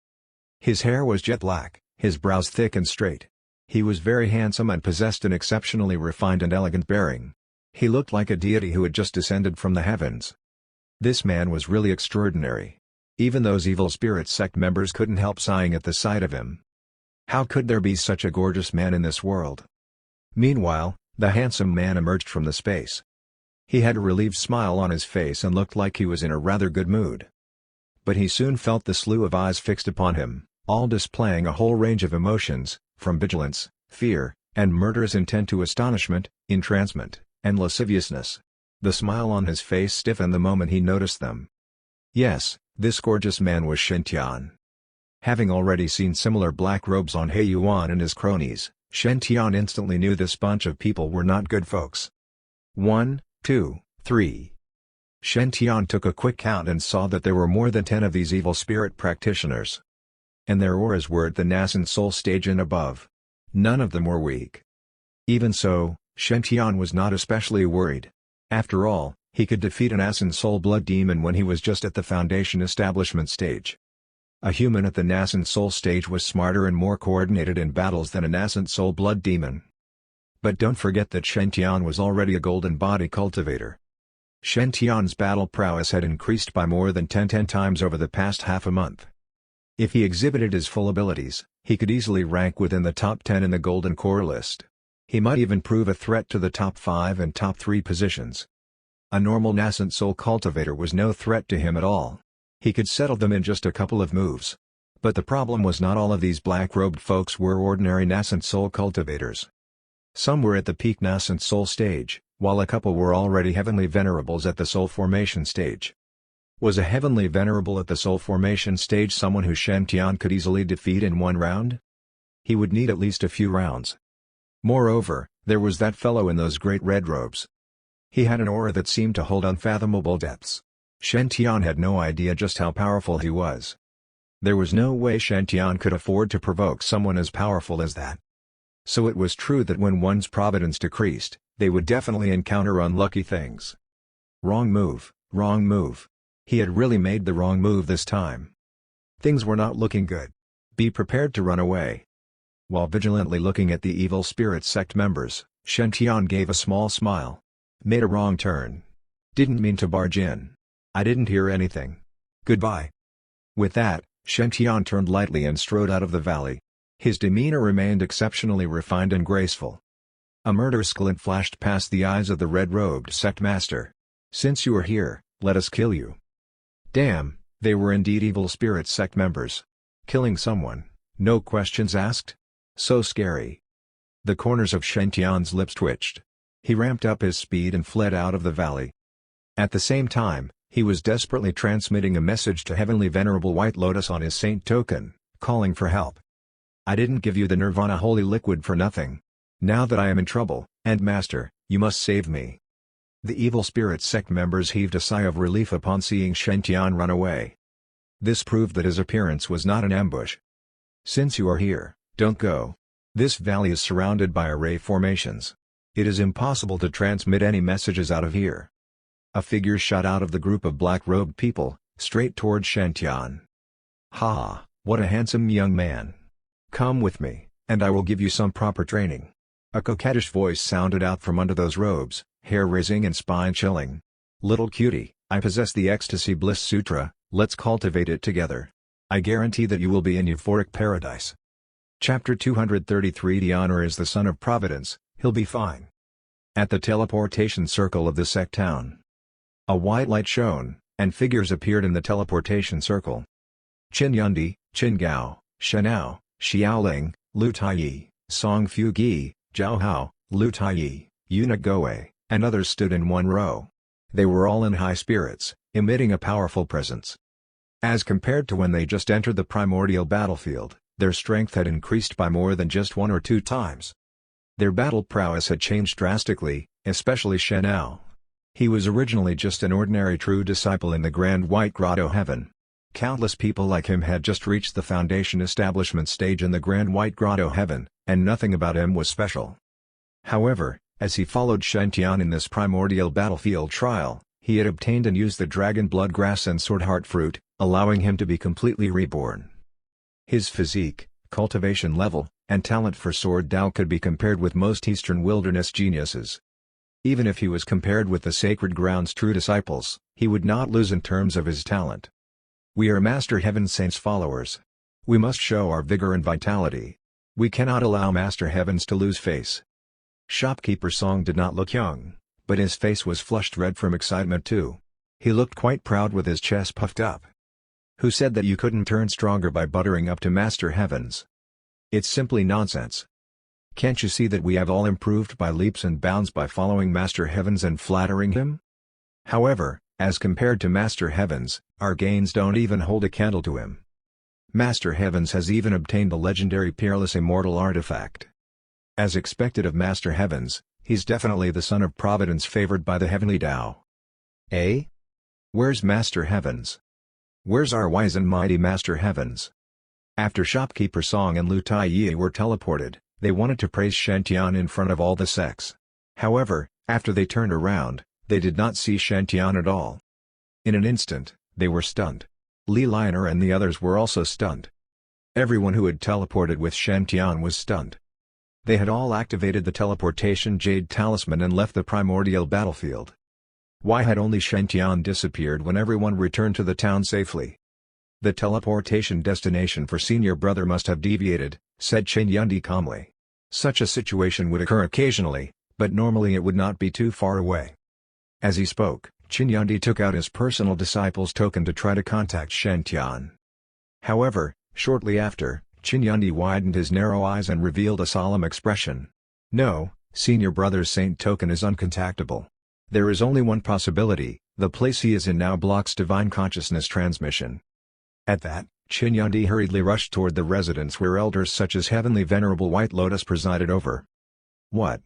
His hair was jet black, his brows thick and straight. He was very handsome and possessed an exceptionally refined and elegant bearing. He looked like a deity who had just descended from the heavens. This man was really extraordinary. Even those evil spirit sect members couldn't help sighing at the sight of him. How could there be such a gorgeous man in this world? Meanwhile, the handsome man emerged from the space. He had a relieved smile on his face and looked like he was in a rather good mood. But he soon felt the slew of eyes fixed upon him, all displaying a whole range of emotions, from vigilance, fear, and murderous intent to astonishment, entrancement, and lasciviousness. The smile on his face stiffened the moment he noticed them. Yes, this gorgeous man was Shen Tian. Having already seen similar black robes on He Yuan and his cronies, Shen Tian instantly knew this bunch of people were not good folks. 1, 2, 3. Shen Tian took a quick count and saw that there were more than 10 of these evil spirit practitioners. And their auras were at the nascent soul stage and above. None of them were weak. Even so, Shen Tian was not especially worried. After all, he could defeat an nascent soul blood demon when he was just at the foundation establishment stage. A human at the nascent soul stage was smarter and more coordinated in battles than a nascent soul blood demon. But don't forget that Shen Tian was already a golden body cultivator. Shen Tian's battle prowess had increased by more than 10 times over the past half a month. If he exhibited his full abilities, he could easily rank within the top 10 in the Golden Core list. He might even prove a threat to the top 5 and top 3 positions. A normal nascent soul cultivator was no threat to him at all. He could settle them in just a couple of moves. But the problem was not all of these black-robed folks were ordinary nascent soul cultivators. Some were at the peak nascent soul stage, while a couple were already heavenly venerables at the soul formation stage. Was a heavenly venerable at the soul formation stage someone who Shen Tian could easily defeat in one round? He would need at least a few rounds. Moreover, there was that fellow in those great red robes. He had an aura that seemed to hold unfathomable depths. Shen Tian had no idea just how powerful he was. There was no way Shen Tian could afford to provoke someone as powerful as that. So it was true that when one's providence decreased, they would definitely encounter unlucky things. Wrong move, wrong move. He had really made the wrong move this time. Things were not looking good. Be prepared to run away. While vigilantly looking at the evil spirit sect members, Shen Tian gave a small smile. Made a wrong turn. Didn't mean to barge in. I didn't hear anything. Goodbye. With that, Shen Tian turned lightly and strode out of the valley. His demeanor remained exceptionally refined and graceful. A murderous glint flashed past the eyes of the red-robed sect master. Since you are here, let us kill you. Damn, they were indeed evil spirit sect members. Killing someone, no questions asked? So scary. The corners of Shen Tian's lips twitched. He ramped up his speed and fled out of the valley. At the same time, he was desperately transmitting a message to Heavenly Venerable White Lotus on his saint token, calling for help. I didn't give you the Nirvana holy liquid for nothing. Now that I am in trouble, and Master, you must save me. The evil spirit sect members heaved a sigh of relief upon seeing Shen Tian run away. This proved that his appearance was not an ambush. Since you are here, don't go. This valley is surrounded by array formations. It is impossible to transmit any messages out of here. A figure shot out of the group of black-robed people, straight toward Shen Tian. Ha, what a handsome young man. Come with me, and I will give you some proper training. A coquettish voice sounded out from under those robes, hair-raising and spine-chilling. Little cutie, I possess the Ecstasy Bliss Sutra, let's cultivate it together. I guarantee that you will be in euphoric paradise. Chapter 233 The honor is the son of Providence, he'll be fine. At the teleportation circle of the sect town. A white light shone, and figures appeared in the teleportation circle. Qin Yundi, Qin Gao, Shenao, Xiaoling, Lu Taiyi, Song Fu Gi, Zhao Hao, Lu Taiyi, Yuna Goe, and others stood in one row. They were all in high spirits, emitting a powerful presence. As compared to when they just entered the primordial battlefield, their strength had increased by more than just 1 or 2 times. Their battle prowess had changed drastically, especially Shenao. He was originally just an ordinary true disciple in the Grand White Grotto Heaven. Countless people like him had just reached the foundation establishment stage in the Grand White Grotto Heaven, and nothing about him was special. However, as he followed Shen Tian in this primordial battlefield trial, He had obtained and used the dragon blood grass and sword heart fruit, allowing him to be completely reborn. His physique, cultivation level, and talent for sword Tao could be compared with most Eastern wilderness geniuses. Even if he was compared with the Sacred Ground's true disciples, he would not lose in terms of his talent. We are Master Heaven's Saints followers. We must show our vigor and vitality. We cannot allow Master Heavens to lose face. Shopkeeper Song did not look young, but his face was flushed red from excitement too. He looked quite proud with his chest puffed up. Who said that you couldn't turn stronger by buttering up to Master Heavens? It's simply nonsense. Can't you see that we have all improved by leaps and bounds by following Master Heavens and flattering him? However, as compared to Master Heavens, our gains don't even hold a candle to him. Master Heavens has even obtained the legendary Peerless Immortal artifact. As expected of Master Heavens, he's definitely the son of Providence favored by the heavenly Tao. Eh? Where's Master Heavens? Where's our wise and mighty Master Heavens? After Shopkeeper Song and Lu Tai were teleported, they wanted to praise Shantian in front of all the sects. However, after they turned around, they did not see Shantian at all. In an instant, they were stunned. Li Liner and the others were also stunned. Everyone who had teleported with Shantian was stunned. They had all activated the teleportation Jade talisman and left the primordial battlefield. Why had only Shantian disappeared when everyone returned to the town safely? The teleportation destination for Senior Brother must have deviated, said Chen Yundi calmly. Such a situation would occur occasionally, but normally it would not be too far away. As he spoke, Chen Yundi took out his personal disciple's token to try to contact Shantian. However, shortly after, Chen Yundi widened his narrow eyes and revealed a solemn expression. No, Senior Brother's Saint token is uncontactable. There is only one possibility: the place he is in now blocks divine consciousness transmission. At that, Chen Yundi hurriedly rushed toward the residence where elders such as Heavenly Venerable White Lotus presided over. What?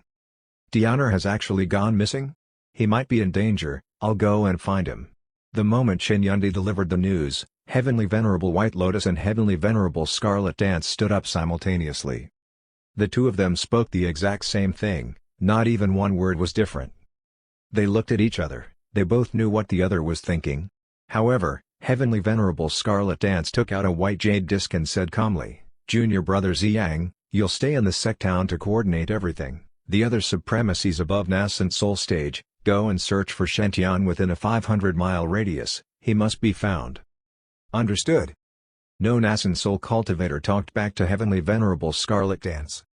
Dianer has actually gone missing? He might be in danger, I'll go and find him. The moment Chen Yundi delivered the news, Heavenly Venerable White Lotus and Heavenly Venerable Scarlet Dance stood up simultaneously. The two of them spoke the exact same thing, not even one word was different. They looked at each other, they both knew what the other was thinking. However, Heavenly Venerable Scarlet Dance took out a white jade disc and said calmly, Junior Brother Ziyang, you'll stay in the sect town to coordinate everything. The other supremacies above Nascent Soul Stage, go and search for Shantian within a 500-mile radius, he must be found. Understood. No Nascent Soul Cultivator talked back to Heavenly Venerable Scarlet Dance.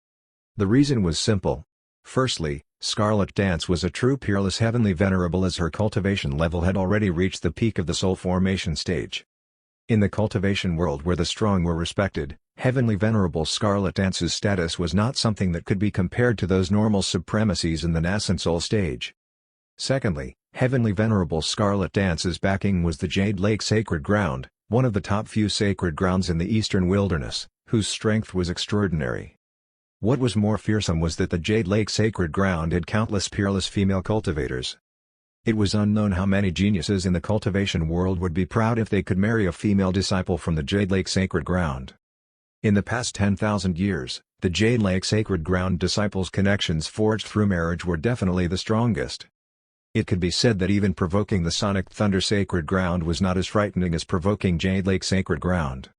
The reason was simple. Firstly, Scarlet Dance was a true peerless Heavenly Venerable as her cultivation level had already reached the peak of the soul formation stage. In the cultivation world where the strong were respected, Heavenly Venerable Scarlet Dance's status was not something that could be compared to those normal supremacies in the Nascent Soul stage. Secondly, Heavenly Venerable Scarlet Dance's backing was the Jade Lake Sacred Ground, one of the top few sacred grounds in the Eastern Wilderness, whose strength was extraordinary. What was more fearsome was that the Jade Lake Sacred Ground had countless peerless female cultivators. It was unknown how many geniuses in the cultivation world would be proud if they could marry a female disciple from the Jade Lake Sacred Ground. In the past 10,000 years, the Jade Lake Sacred Ground disciples' connections forged through marriage were definitely the strongest. It could be said that even provoking the Sonic Thunder Sacred Ground was not as frightening as provoking Jade Lake Sacred Ground.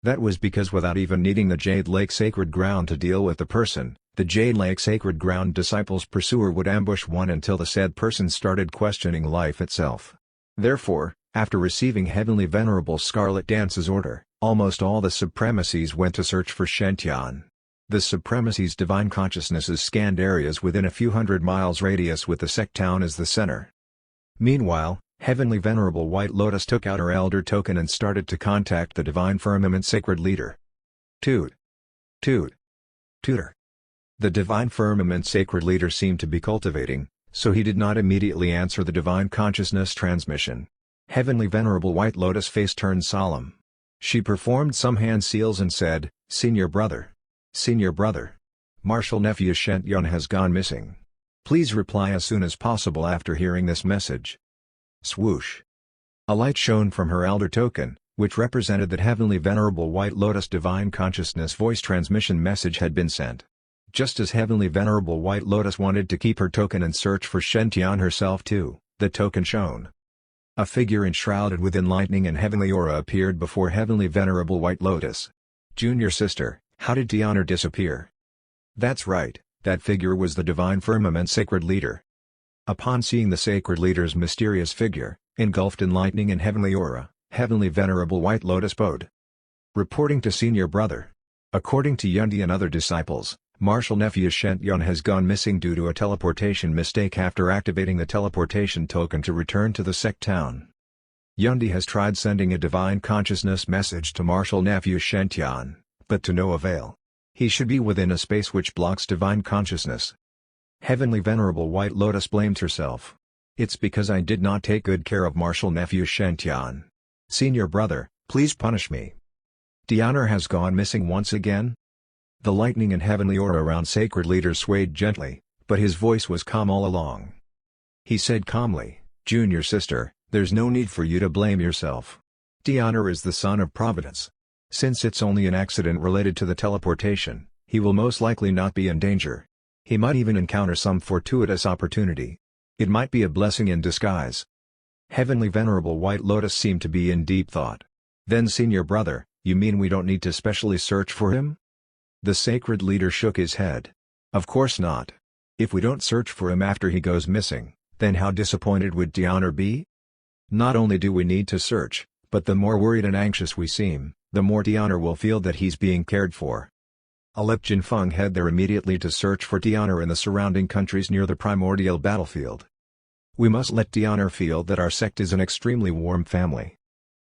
That was because without even needing the Jade Lake Sacred Ground to deal with the person, the Jade Lake Sacred Ground disciple's pursuer would ambush one until the said person started questioning life itself. Therefore, after receiving Heavenly Venerable Scarlet Dance's order, almost all the supremacies went to search for Shantian. The supremacies' divine consciousnesses scanned areas within a few hundred miles radius with the sect town as the center. Meanwhile, Heavenly Venerable White Lotus took out her elder token and started to contact the Divine Firmament Sacred Leader. Toot! Toot! Tutor! The Divine Firmament Sacred Leader seemed to be cultivating, so he did not immediately answer the Divine Consciousness transmission. Heavenly Venerable White Lotus face turned solemn. She performed some hand seals and said, Senior Brother. Senior Brother. Martial Nephew Shantian has gone missing. Please reply as soon as possible after hearing this message. Swoosh. A light shone from her elder token, which represented that Heavenly Venerable White Lotus Divine Consciousness voice transmission message had been sent. Just as Heavenly Venerable White Lotus wanted to keep her token and search for Shantian herself too, the token shown. A figure enshrouded within lightning and heavenly aura appeared before Heavenly Venerable White Lotus. Junior sister, how did Tiana disappear? That's right, that figure was the Divine Firmament Sacred Leader. Upon seeing the Sacred Leader's mysterious figure, engulfed in lightning and heavenly aura, Heavenly Venerable White Lotus bowed. Reporting to Senior Brother. According to Yundi and other disciples, Martial Nephew Shentyon has gone missing due to a teleportation mistake after activating the teleportation token to return to the sect town. Yundi has tried sending a divine consciousness message to Martial Nephew Shentyon, but to no avail. He should be within a space which blocks divine consciousness. Heavenly Venerable White Lotus blamed herself. It's because I did not take good care of Martial Nephew Shentyon. Senior Brother, please punish me. Tiana has gone missing once again? The lightning and heavenly aura around Sacred Leader swayed gently, but his voice was calm all along. He said calmly, Junior sister, there's no need for you to blame yourself. Tiana is the son of Providence. Since it's only an accident related to the teleportation, he will most likely not be in danger. He might even encounter some fortuitous opportunity. It might be a blessing in disguise. Heavenly Venerable White Lotus seemed to be in deep thought. Then Senior Brother, you mean we don't need to specially search for him? The Sacred Leader shook his head. Of course not. If we don't search for him after he goes missing, then how disappointed would Tiana be? Not only do we need to search, but the more worried and anxious we seem, the more Tiana will feel that he's being cared for. Let Jinfeng head there immediately to search for Tiana in the surrounding countries near the primordial battlefield. We must let Tiana feel that our sect is an extremely warm family.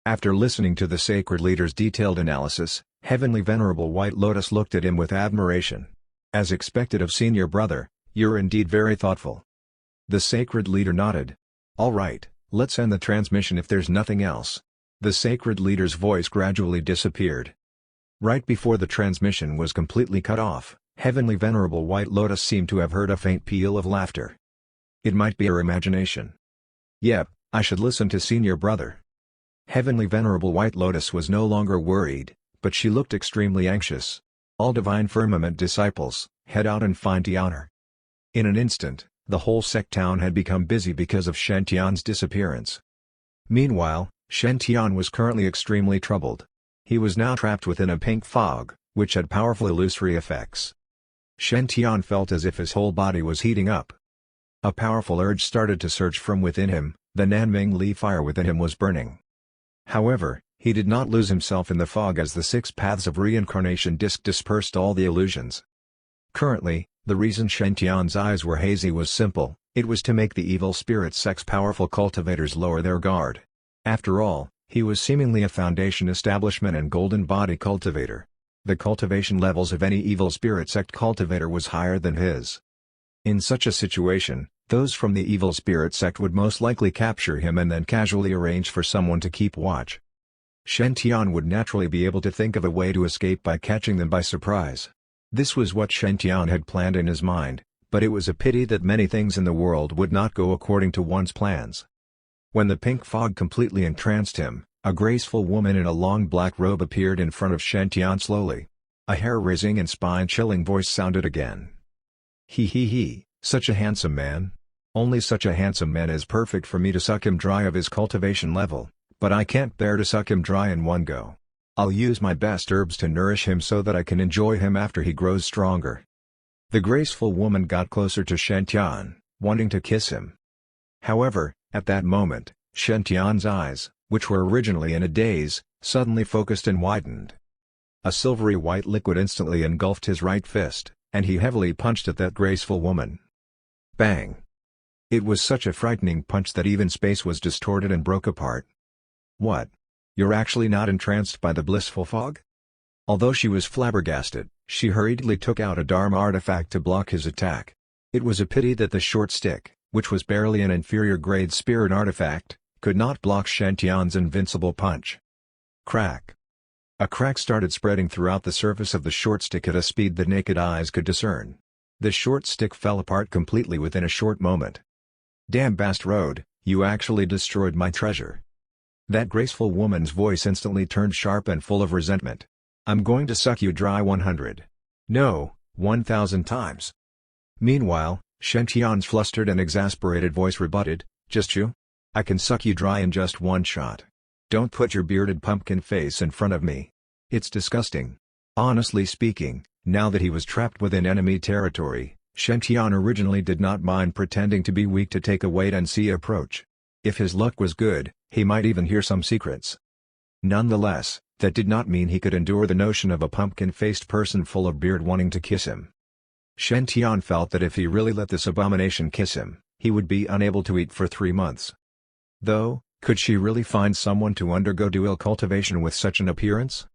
After listening to the Sacred Leader's detailed analysis, Heavenly Venerable White Lotus looked at him with admiration. As expected of Senior Brother, you're indeed very thoughtful. The Sacred Leader nodded. All right, let's end the transmission if there's nothing else. The Sacred Leader's voice gradually disappeared. Right before the transmission was completely cut off, Heavenly Venerable White Lotus seemed to have heard a faint peal of laughter. It might be her imagination. Yep, I should listen to Senior Brother. Heavenly Venerable White Lotus was no longer worried, but she looked extremely anxious. All Divine Firmament disciples, head out and find Tiana. In an instant, the whole sect town had become busy because of Shention's disappearance. Meanwhile, Shentyon was currently extremely troubled. He was now trapped within a pink fog, which had powerful illusory effects. Shentyon felt as if his whole body was heating up. A powerful urge started to surge from within him, the Nanming Li fire within him was burning. However, he did not lose himself in the fog as the 6 paths of reincarnation disc dispersed all the illusions. Currently, the reason Shention's eyes were hazy was simple, it was to make the evil spirit sect's powerful cultivators lower their guard. After all, he was seemingly a foundation establishment and golden body cultivator. The cultivation levels of any evil spirit sect cultivator was higher than his. In such a situation, those from the evil spirit sect would most likely capture him and then casually arrange for someone to keep watch. Shentyon would naturally be able to think of a way to escape by catching them by surprise. This was what Shentyon had planned in his mind, but it was a pity that many things in the world would not go according to one's plans. When the pink fog completely entranced him, a graceful woman in a long black robe appeared in front of Shentyon slowly. A hair-raising and spine-chilling voice sounded again. He, such a handsome man. Only such a handsome man is perfect for me to suck him dry of his cultivation level, but I can't bear to suck him dry in one go. I'll use my best herbs to nourish him so that I can enjoy him after he grows stronger. The graceful woman got closer to Shentyon, wanting to kiss him. However, at that moment, Shention's eyes, which were originally in a daze, suddenly focused and widened. A silvery white liquid instantly engulfed his right fist, and he heavily punched at that graceful woman. Bang! It was such a frightening punch that even space was distorted and broke apart. What? You're actually not entranced by the blissful fog? Although she was flabbergasted, she hurriedly took out a Dharma artifact to block his attack. It was a pity that the short stick, which was barely an inferior-grade spirit artifact, could not block Shention's invincible punch. Crack! A crack started spreading throughout the surface of the short stick at a speed that naked eyes could discern. The short stick fell apart completely within a short moment. Damn bastard, you actually destroyed my treasure. That graceful woman's voice instantly turned sharp and full of resentment. I'm going to suck you dry 100. No, 1,000 times. Meanwhile, Shention's flustered and exasperated voice rebutted, Just you? I can suck you dry in just one shot. Don't put your bearded pumpkin face in front of me. It's disgusting. Honestly speaking, now that he was trapped within enemy territory, Shen Tian originally did not mind pretending to be weak to take a wait-and-see approach. If his luck was good, he might even hear some secrets. Nonetheless, that did not mean he could endure the notion of a pumpkin-faced person full of beard wanting to kiss him. Shen Tian felt that if he really let this abomination kiss him, he would be unable to eat for 3 months. Though, could she really find someone to undergo dual cultivation with such an appearance?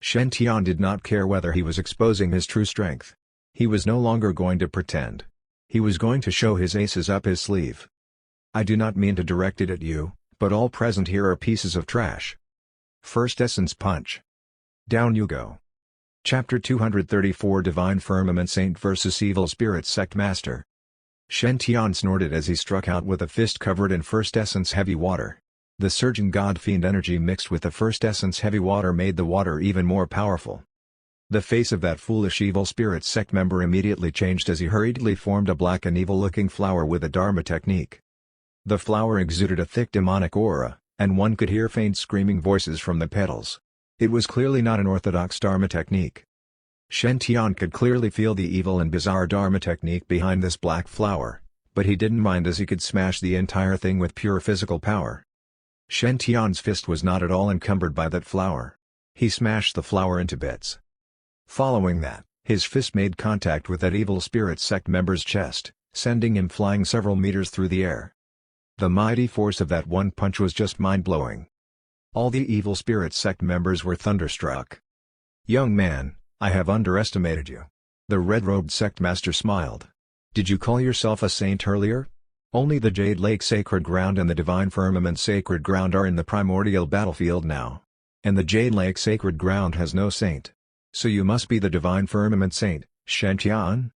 Shen Tian did not care whether he was exposing his true strength. He was no longer going to pretend. He was going to show his aces up his sleeve. I do not mean to direct it at you, but all present here are pieces of trash. First Essence Punch. Down you go. Chapter 234 Divine Firmament Saint vs Evil Spirit Sect Master. Shen Tian snorted as he struck out with a fist covered in First Essence Heavy Water. The surging God-fiend energy mixed with the First Essence Heavy Water made the water even more powerful. The face of that foolish evil spirit sect member immediately changed as he hurriedly formed a black and evil-looking flower with a Dharma technique. The flower exuded a thick demonic aura, and one could hear faint screaming voices from the petals. It was clearly not an orthodox Dharma technique. Shen Tian could clearly feel the evil and bizarre Dharma technique behind this black flower, but he didn't mind as he could smash the entire thing with pure physical power. Shen Tian's fist was not at all encumbered by that flower. He smashed the flower into bits. Following that, his fist made contact with that evil spirit sect member's chest, sending him flying several meters through the air. The mighty force of that one punch was just mind-blowing. All the evil spirit sect members were thunderstruck. "Young man, I have underestimated you." The red-robed sect master smiled. "Did you call yourself a saint earlier? Only the Jade Lake Sacred Ground and the Divine Firmament Sacred Ground are in the primordial battlefield now. And the Jade Lake Sacred Ground has no saint. So you must be the Divine Firmament Saint, Shen Tian?"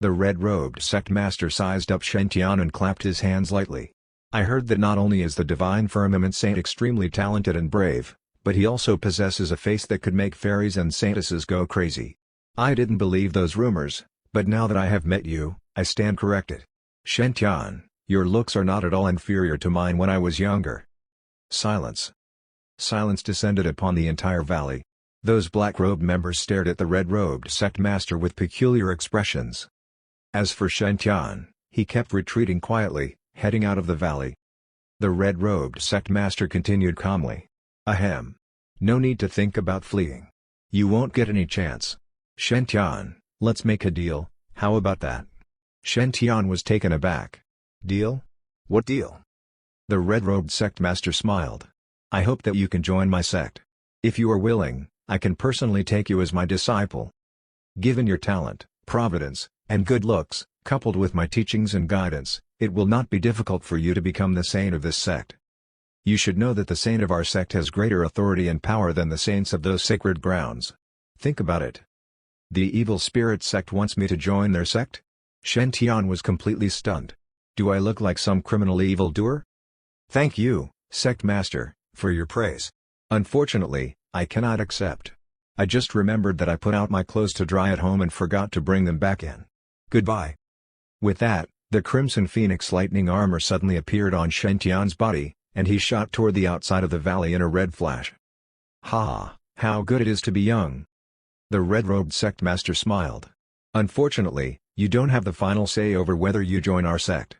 The red-robed sect master sized up Shen Tian and clapped his hands lightly. "I heard that not only is the Divine Firmament Saint extremely talented and brave, but he also possesses a face that could make fairies and saintesses go crazy. I didn't believe those rumors, but now that I have met you, I stand corrected. Shen Tian, your looks are not at all inferior to mine when I was younger." Silence. Silence descended upon the entire valley. Those black-robed members stared at the red-robed sect master with peculiar expressions. As for Shen Tian, he kept retreating quietly, heading out of the valley. The red-robed sect master continued calmly. "Ahem. No need to think about fleeing. You won't get any chance. Shen Tian, let's make a deal, how about that?" Shen Tian was taken aback. "Deal? What deal?" The red-robed sect master smiled. "I hope that you can join my sect. If you are willing, I can personally take you as my disciple. Given your talent, providence, and good looks, coupled with my teachings and guidance, it will not be difficult for you to become the saint of this sect. You should know that the saint of our sect has greater authority and power than the saints of those sacred grounds. Think about it. The evil spirit sect wants me to join their sect?" Shen Tian was completely stunned. "Do I look like some criminal evildoer?" "Thank you, sect master, for your praise. Unfortunately, I cannot accept. I just remembered that I put out my clothes to dry at home and forgot to bring them back in. Goodbye." With that, the Crimson Phoenix lightning armor suddenly appeared on Shen Tian's body, and he shot toward the outside of the valley in a red flash. "Ha, how good it is to be young." The red-robed sect master smiled. "Unfortunately, you don't have the final say over whether you join our sect.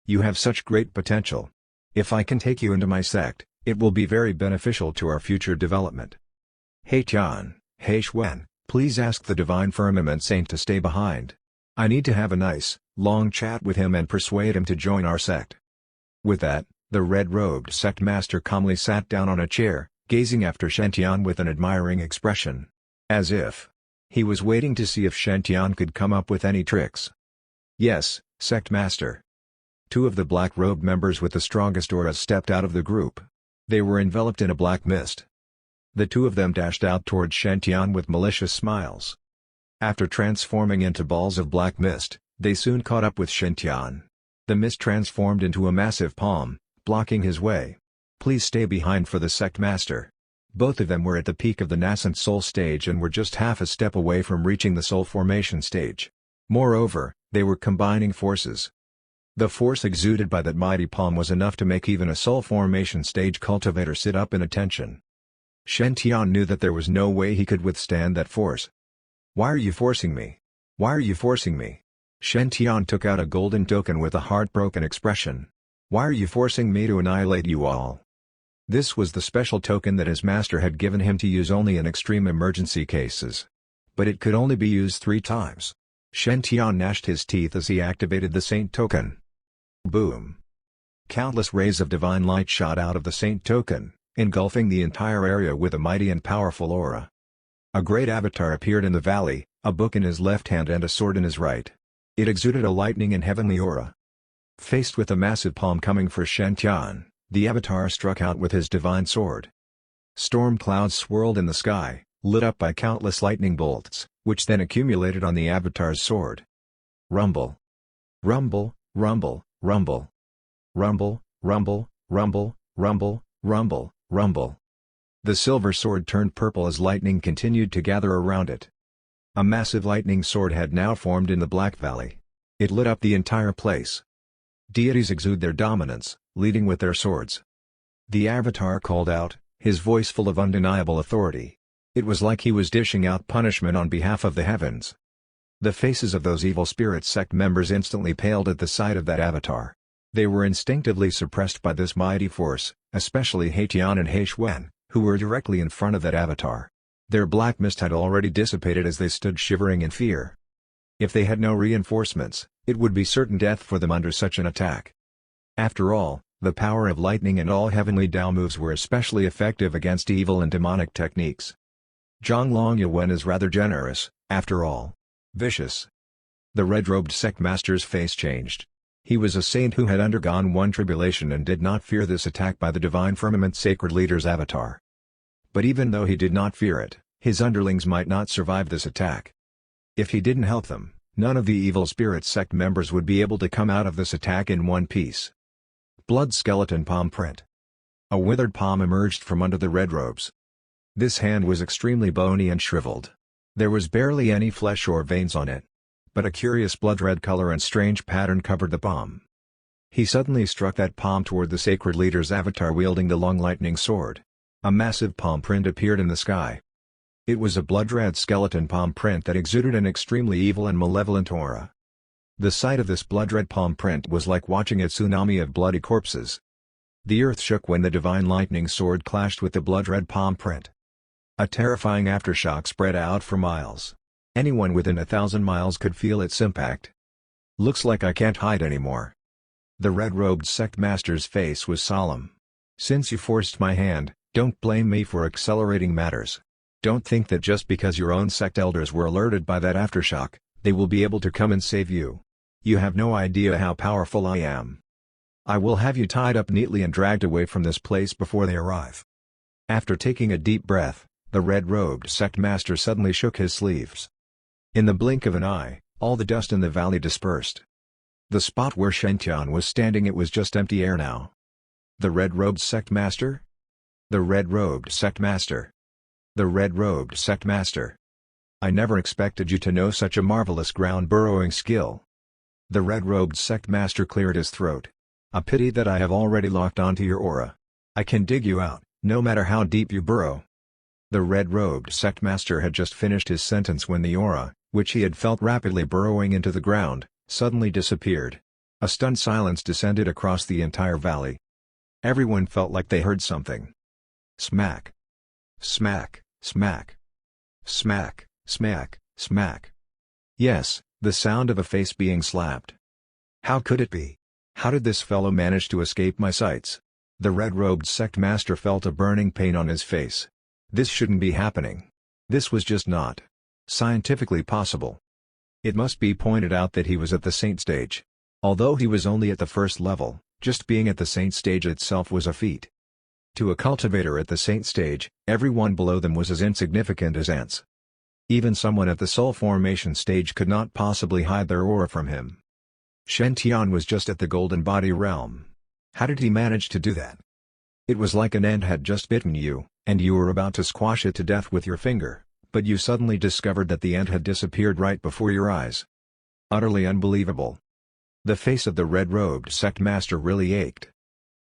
You have such great potential. If I can take you into my sect, it will be very beneficial to our future development. Hey Tian, hey Xuan, please ask the Divine Firmament Saint to stay behind. I need to have a nice, long chat with him and persuade him to join our sect." With that, the red-robed sect master calmly sat down on a chair, gazing after Shen Tian with an admiring expression. As if he was waiting to see if Shen Tian could come up with any tricks. "Yes, sect master." Two of the black-robed members with the strongest auras stepped out of the group. They were enveloped in a black mist. The two of them dashed out toward Shen Tian with malicious smiles. After transforming into balls of black mist, they soon caught up with Shen Tian. The mist transformed into a massive palm, blocking his way. "Please stay behind for the sect master." Both of them were at the peak of the nascent soul stage and were just half a step away from reaching the soul formation stage. Moreover, they were combining forces. The force exuded by that mighty palm was enough to make even a soul formation stage cultivator sit up in attention. Shen Tian knew that there was no way he could withstand that force. "Why are you forcing me? Why are you forcing me?" Shen Tian took out a golden token with a heartbroken expression. "Why are you forcing me to annihilate you all?" This was the special token that his master had given him to use only in extreme emergency cases. But it could only be used 3 times. Shen Tian gnashed his teeth as he activated the Saint token. Boom! Countless rays of divine light shot out of the Saint token, engulfing the entire area with a mighty and powerful aura. A great avatar appeared in the valley, a book in his left hand and a sword in his right. It exuded a lightning and heavenly aura. Faced with a massive palm coming for Shen Tian, the avatar struck out with his divine sword. Storm clouds swirled in the sky, lit up by countless lightning bolts, which then accumulated on the avatar's sword. Rumble! Rumble, rumble, rumble. Rumble, rumble, rumble, rumble, rumble, rumble. The silver sword turned purple as lightning continued to gather around it. A massive lightning sword had now formed in the Black Valley. It lit up the entire place. Deities exude their dominance, leading with their swords. The avatar called out, his voice full of undeniable authority. It was like he was dishing out punishment on behalf of the heavens. The faces of those evil spirit sect members instantly paled at the sight of that avatar. They were instinctively suppressed by this mighty force, especially He Tian and He Xuan, who were directly in front of that avatar. Their black mist had already dissipated as they stood shivering in fear. If they had no reinforcements, it would be certain death for them under such an attack. After all, the power of lightning and all heavenly Dao moves were especially effective against evil and demonic techniques. Zhang Long Yuan is rather generous, after all. Vicious. The red-robed sect master's face changed. He was a saint who had undergone one tribulation and did not fear this attack by the divine firmament sacred leader's avatar. But even though he did not fear it, his underlings might not survive this attack. If he didn't help them, none of the evil spirit sect members would be able to come out of this attack in one piece. Blood skeleton palm print. A withered palm emerged from under the red robes. This hand was extremely bony and shriveled. There was barely any flesh or veins on it. But a curious blood-red color and strange pattern covered the palm. He suddenly struck that palm toward the sacred leader's avatar wielding the long lightning sword. A massive palm print appeared in the sky. It was a blood-red skeleton palm print that exuded an extremely evil and malevolent aura. The sight of this blood-red palm print was like watching a tsunami of bloody corpses. The earth shook when the divine lightning sword clashed with the blood-red palm print. A terrifying aftershock spread out for miles. Anyone within 1,000 miles could feel its impact. "Looks like I can't hide anymore." The red-robed sect master's face was solemn. "Since you forced my hand, don't blame me for accelerating matters. Don't think that just because your own sect elders were alerted by that aftershock, they will be able to come and save you. You have no idea how powerful I am. I will have you tied up neatly and dragged away from this place before they arrive." After taking a deep breath, the red-robed sect master suddenly shook his sleeves. In the blink of an eye, all the dust in the valley dispersed. The spot where Shen Tian was standing, it was just empty air now. The red-robed sect master? The red-robed sect master. The red-robed sect master. I never expected you to know such a marvelous ground-burrowing skill. The red-robed sect master cleared his throat. A pity that I have already locked onto your aura. I can dig you out, no matter how deep you burrow. The red-robed sect master had just finished his sentence when the aura, which he had felt rapidly burrowing into the ground, suddenly disappeared. A stunned silence descended across the entire valley. Everyone felt like they heard something. Smack. Smack, smack. Smack, smack, smack. Yes, the sound of a face being slapped. How could it be? How did this fellow manage to escape my sights? The red-robed sect master felt a burning pain on his face. This shouldn't be happening. This was just not scientifically possible. It must be pointed out that he was at the saint stage. Although he was only at the first level, just being at the saint stage itself was a feat. To a cultivator at the saint stage, everyone below them was as insignificant as ants. Even someone at the soul formation stage could not possibly hide their aura from him. Shen Tian was just at the golden body realm. How did he manage to do that? It was like an ant had just bitten you, and you were about to squash it to death with your finger, but you suddenly discovered that the ant had disappeared right before your eyes. Utterly unbelievable. The face of the red-robed sect master really ached.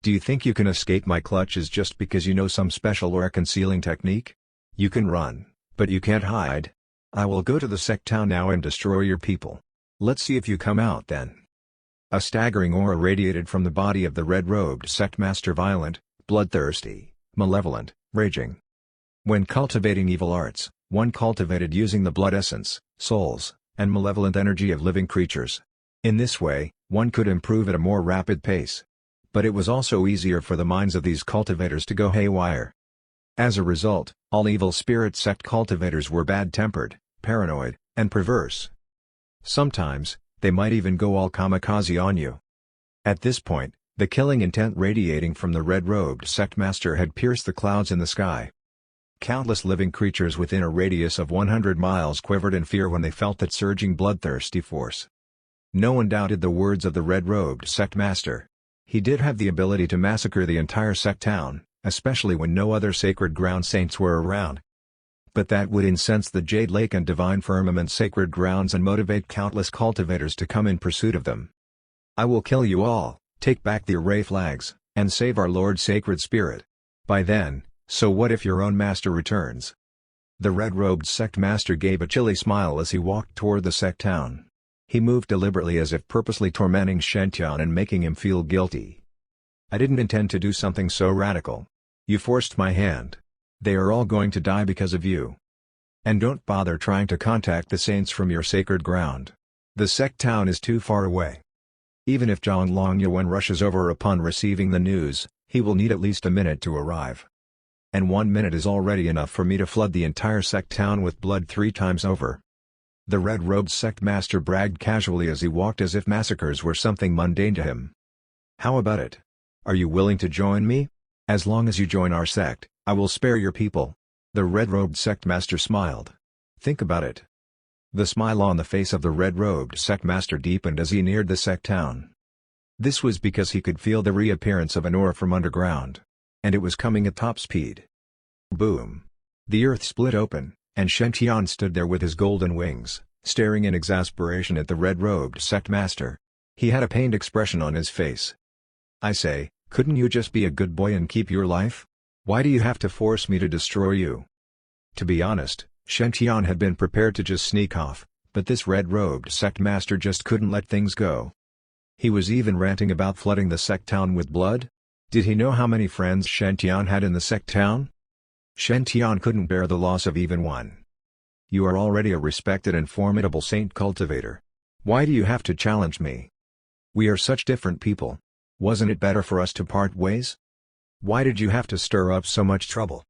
"Do you think you can escape my clutches just because you know some special aura-concealing technique? You can run, but you can't hide. I will go to the sect town now and destroy your people. Let's see if you come out then." A staggering aura radiated from the body of the red-robed sect master, violent, bloodthirsty, malevolent, raging. When cultivating evil arts, one cultivated using the blood essence, souls, and malevolent energy of living creatures. In this way, one could improve at a more rapid pace. But it was also easier for the minds of these cultivators to go haywire. As a result, all evil spirit sect cultivators were bad-tempered, paranoid, and perverse. Sometimes, they might even go all kamikaze on you. At this point, the killing intent radiating from the red-robed sect master had pierced the clouds in the sky. Countless living creatures within a radius of 100 miles quivered in fear when they felt that surging bloodthirsty force. No one doubted the words of the red-robed sect master. He did have the ability to massacre the entire sect town, especially when no other sacred ground saints were around. But that would incense the Jade Lake and Divine Firmament sacred grounds and motivate countless cultivators to come in pursuit of them. "I will kill you all, take back the array flags, and save our Lord's sacred spirit. By then, so what if your own master returns?" The red-robed sect master gave a chilly smile as he walked toward the sect town. He moved deliberately as if purposely tormenting Shen and making him feel guilty. "I didn't intend to do something so radical. You forced my hand. They are all going to die because of you. And don't bother trying to contact the saints from your sacred ground. The sect town is too far away. Even if Zhonglong Yuan rushes over upon receiving the news, he will need at least a minute to arrive. And 1 minute is already enough for me to flood the entire sect town with blood 3 times over." The red-robed sect master bragged casually as he walked as if massacres were something mundane to him. "How about it? Are you willing to join me? As long as you join our sect, I will spare your people." The red-robed sect master smiled. "Think about it." The smile on the face of the red-robed sect master deepened as he neared the sect town. This was because he could feel the reappearance of an aura from underground. And it was coming at top speed. Boom! The earth split open, and Shen stood there with his golden wings, staring in exasperation at the red-robed sect master. He had a pained expression on his face. "I say, couldn't you just be a good boy and keep your life? Why do you have to force me to destroy you?" To be honest, Shen had been prepared to just sneak off, but this red-robed sect master just couldn't let things go. He was even ranting about flooding the sect town with blood. Did he know how many friends Shen had in the sect town? Shen couldn't bear the loss of even one. "You are already a respected and formidable saint cultivator. Why do you have to challenge me? We are such different people. Wasn't it better for us to part ways? Why did you have to stir up so much trouble?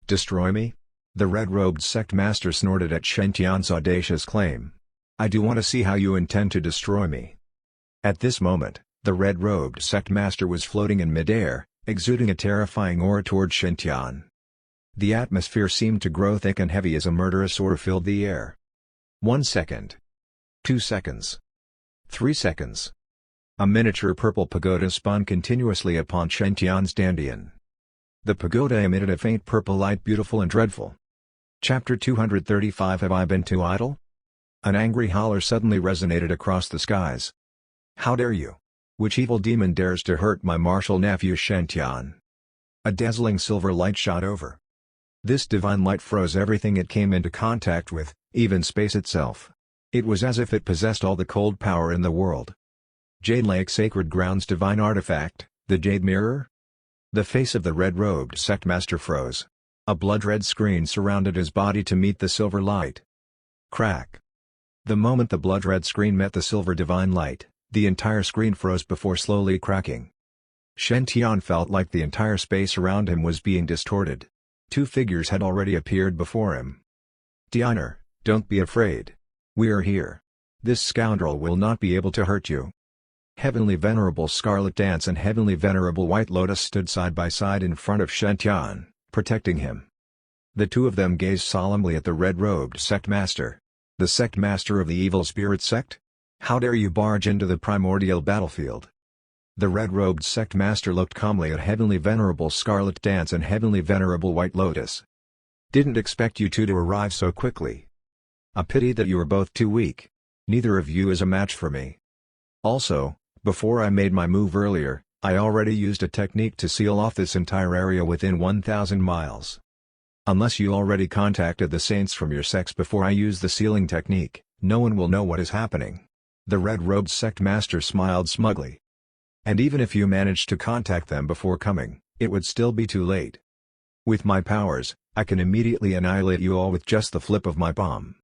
Destroy me?" The red-robed sect master snorted at Shen audacious claim. "I do want to see how you intend to destroy me." At this moment, the red-robed sect master was floating in midair, exuding a terrifying aura toward Shen. The atmosphere seemed to grow thick and heavy as a murderous aura filled the air. 1 second. 2 seconds. 3 seconds. A miniature purple pagoda spun continuously upon Shen Dandian. The pagoda emitted a faint purple light, beautiful and dreadful. Chapter 235. Have I been too idle? An angry holler suddenly resonated across the skies. "How dare you? Which evil demon dares to hurt my martial nephew Shen?" A dazzling silver light shot over. This divine light froze everything it came into contact with, even space itself. It was as if it possessed all the cold power in the world. Jade Lake Sacred Grounds divine artifact, the Jade Mirror? The face of the red-robed sect master froze. A blood-red screen surrounded his body to meet the silver light. Crack! The moment the blood-red screen met the silver divine light, the entire screen froze before slowly cracking. Shen felt like the entire space around him was being distorted. 2 figures had already appeared before him. "Diner, don't be afraid. We are here. This scoundrel will not be able to hurt you." Heavenly Venerable Scarlet Dance and Heavenly Venerable White Lotus stood side by side in front of Shen, protecting him. The 2 of them gazed solemnly at the red-robed sect master. "The sect master of the evil spirit sect? How dare you barge into the primordial battlefield?" The red-robed sect master looked calmly at Heavenly Venerable Scarlet Dance and Heavenly Venerable White Lotus. "Didn't expect you two to arrive so quickly. A pity that you are both too weak. Neither of you is a match for me." Also, before I made my move earlier, I already used a technique to seal off this entire area within 1,000 miles. Unless you already contacted the saints from your sects before I use the sealing technique, no one will know what is happening." The red-robed sect master smiled smugly. "And even if you managed to contact them before coming, it would still be too late. With my powers, I can immediately annihilate you all with just the flip of my palm."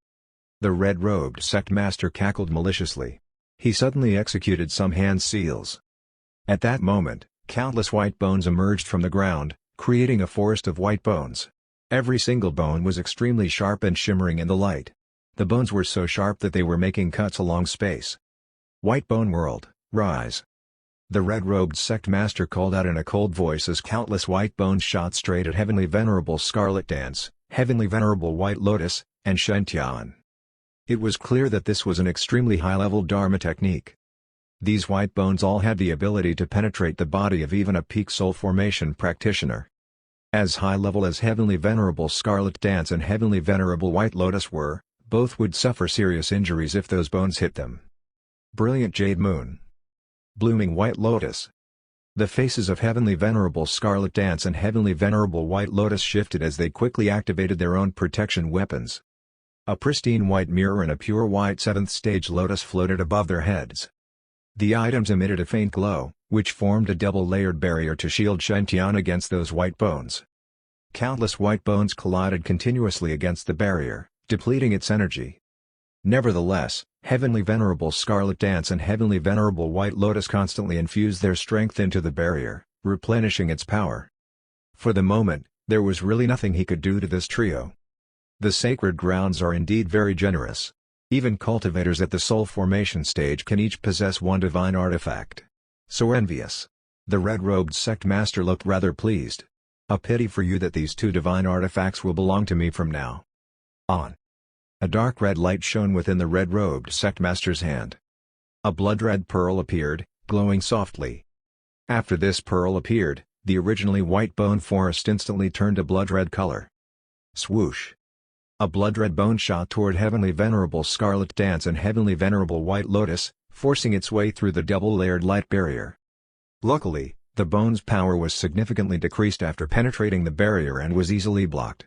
The red-robed sect master cackled maliciously. He suddenly executed some hand seals. At that moment, countless white bones emerged from the ground, creating a forest of white bones. Every single bone was extremely sharp and shimmering in the light. The bones were so sharp that they were making cuts along space. "White Bone World, rise!" The red-robed sect master called out in a cold voice as countless white bones shot straight at Heavenly Venerable Scarlet Dance, Heavenly Venerable White Lotus, and Shen Tian. It was clear that this was an extremely high-level Dharma technique. These white bones all had the ability to penetrate the body of even a peak soul formation practitioner. As high-level as Heavenly Venerable Scarlet Dance and Heavenly Venerable White Lotus were, both would suffer serious injuries if those bones hit them. Brilliant Jade Moon. Blooming White Lotus. The faces of Heavenly Venerable Scarlet Dance and Heavenly Venerable White Lotus shifted as they quickly activated their own protection weapons. A pristine white mirror and a pure white 7th stage lotus floated above their heads. The items emitted a faint glow, which formed a double-layered barrier to shield Shen Tian against those white bones. Countless white bones collided continuously against the barrier, depleting its energy. Nevertheless, Heavenly Venerable Scarlet Dance and Heavenly Venerable White Lotus constantly infused their strength into the barrier, replenishing its power. For the moment, there was really nothing he could do to this trio. The sacred grounds are indeed very generous. Even cultivators at the soul formation stage can each possess one divine artifact. So envious. The red-robed sect master looked rather pleased. A pity for you that these two divine artifacts will belong to me from now on. A dark red light shone within the red-robed sect master's hand. A blood-red pearl appeared, glowing softly. After this pearl appeared, the originally white bone forest instantly turned a blood-red color. Swoosh! A blood-red bone shot toward Heavenly Venerable Scarlet Dance and Heavenly Venerable White Lotus, forcing its way through the double-layered light barrier. Luckily, the bone's power was significantly decreased after penetrating the barrier and was easily blocked.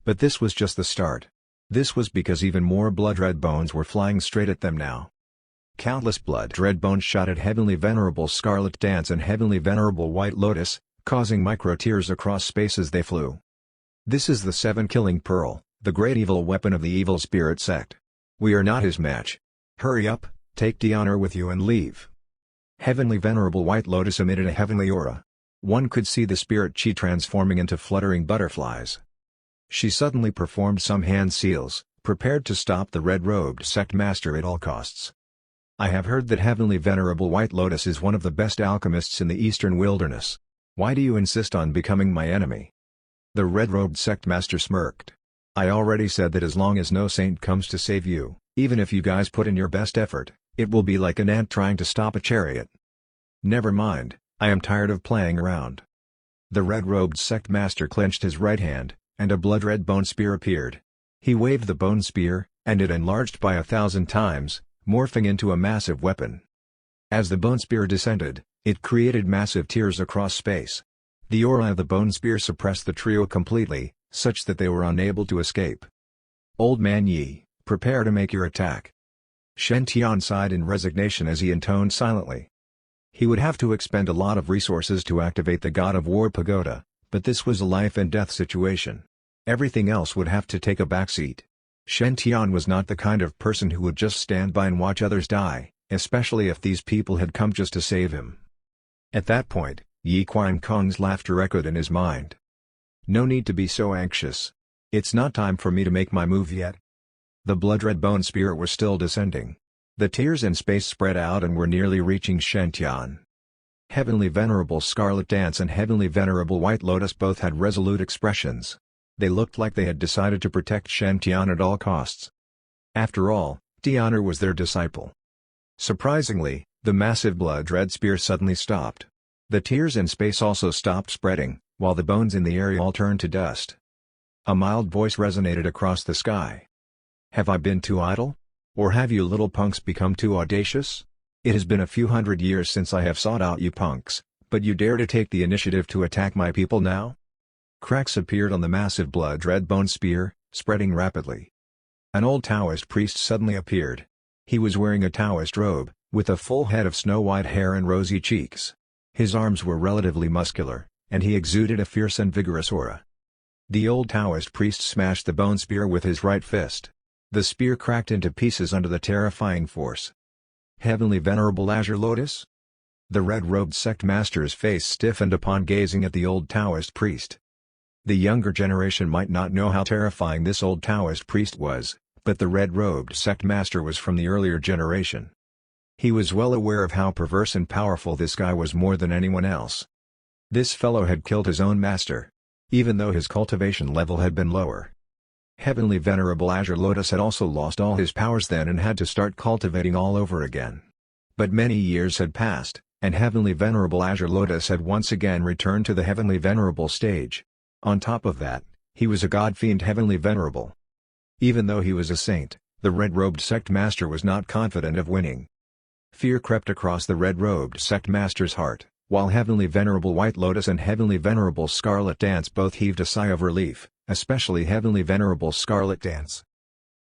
But this was just the start. This was because even more blood-red bones were flying straight at them now. Countless blood-red bones shot at Heavenly Venerable Scarlet Dance and Heavenly Venerable White Lotus, causing micro-tears across space as they flew. This is the 7-killing pearl, the great evil weapon of the evil spirit sect. We are not his match. Hurry up, take Diana with you and leave. Heavenly Venerable White Lotus emitted a heavenly aura. One could see the spirit chi transforming into fluttering butterflies. She suddenly performed some hand seals, prepared to stop the red-robed sect master at all costs. I have heard that Heavenly Venerable White Lotus is one of the best alchemists in the eastern wilderness. Why do you insist on becoming my enemy? The red-robed sect master smirked. I already said that as long as no saint comes to save you, even if you guys put in your best effort, it will be like an ant trying to stop a chariot. Never mind, I am tired of playing around. The red-robed sect master clenched his right hand, and a blood-red bone spear appeared. He waved the bone spear, and it enlarged by 1,000 times, morphing into a massive weapon. As the bone spear descended, it created massive tears across space. The aura of the bone spear suppressed the trio completely, such that they were unable to escape. Old Man Yi, prepare to make your attack. Shen Tian sighed in resignation as he intoned silently. He would have to expend a lot of resources to activate the God of War pagoda, but this was a life-and-death situation. Everything else would have to take a backseat. Shen Tian was not the kind of person who would just stand by and watch others die, especially if these people had come just to save him. At that point, Yi Qiangkong's laughter echoed in his mind. No need to be so anxious. It's not time for me to make my move yet. The blood-red bone spear was still descending. The tears in space spread out and were nearly reaching Shen Tian. Heavenly Venerable Scarlet Dance and Heavenly Venerable White Lotus both had resolute expressions. They looked like they had decided to protect Shen Tian at all costs. After all, Diana was their disciple. Surprisingly, the massive blood-red spear suddenly stopped. The tears in space also stopped spreading, while the bones in the area all turned to dust. A mild voice resonated across the sky. Have I been too idle? Or have you little punks become too audacious? It has been a few hundred years since I have sought out you punks, but you dare to take the initiative to attack my people now? Cracks appeared on the massive blood-red bone spear, spreading rapidly. An old Taoist priest suddenly appeared. He was wearing a Taoist robe, with a full head of snow-white hair and rosy cheeks. His arms were relatively muscular, and he exuded a fierce and vigorous aura. The old Taoist priest smashed the bone spear with his right fist. The spear cracked into pieces under the terrifying force. Heavenly Venerable Azure Lotus? The red-robed sect master's face stiffened upon gazing at the old Taoist priest. The younger generation might not know how terrifying this old Taoist priest was, but the red-robed sect master was from the earlier generation. He was well aware of how perverse and powerful this guy was more than anyone else. This fellow had killed his own master, even though his cultivation level had been lower. Heavenly Venerable Azure Lotus had also lost all his powers then and had to start cultivating all over again. But many years had passed, and Heavenly Venerable Azure Lotus had once again returned to the Heavenly Venerable stage. On top of that, he was a god-fiend Heavenly Venerable. Even though he was a saint, the red-robed sect master was not confident of winning. Fear crept across the red-robed sect master's heart, while Heavenly Venerable White Lotus and Heavenly Venerable Scarlet Dance both heaved a sigh of relief, especially Heavenly Venerable Scarlet Dance.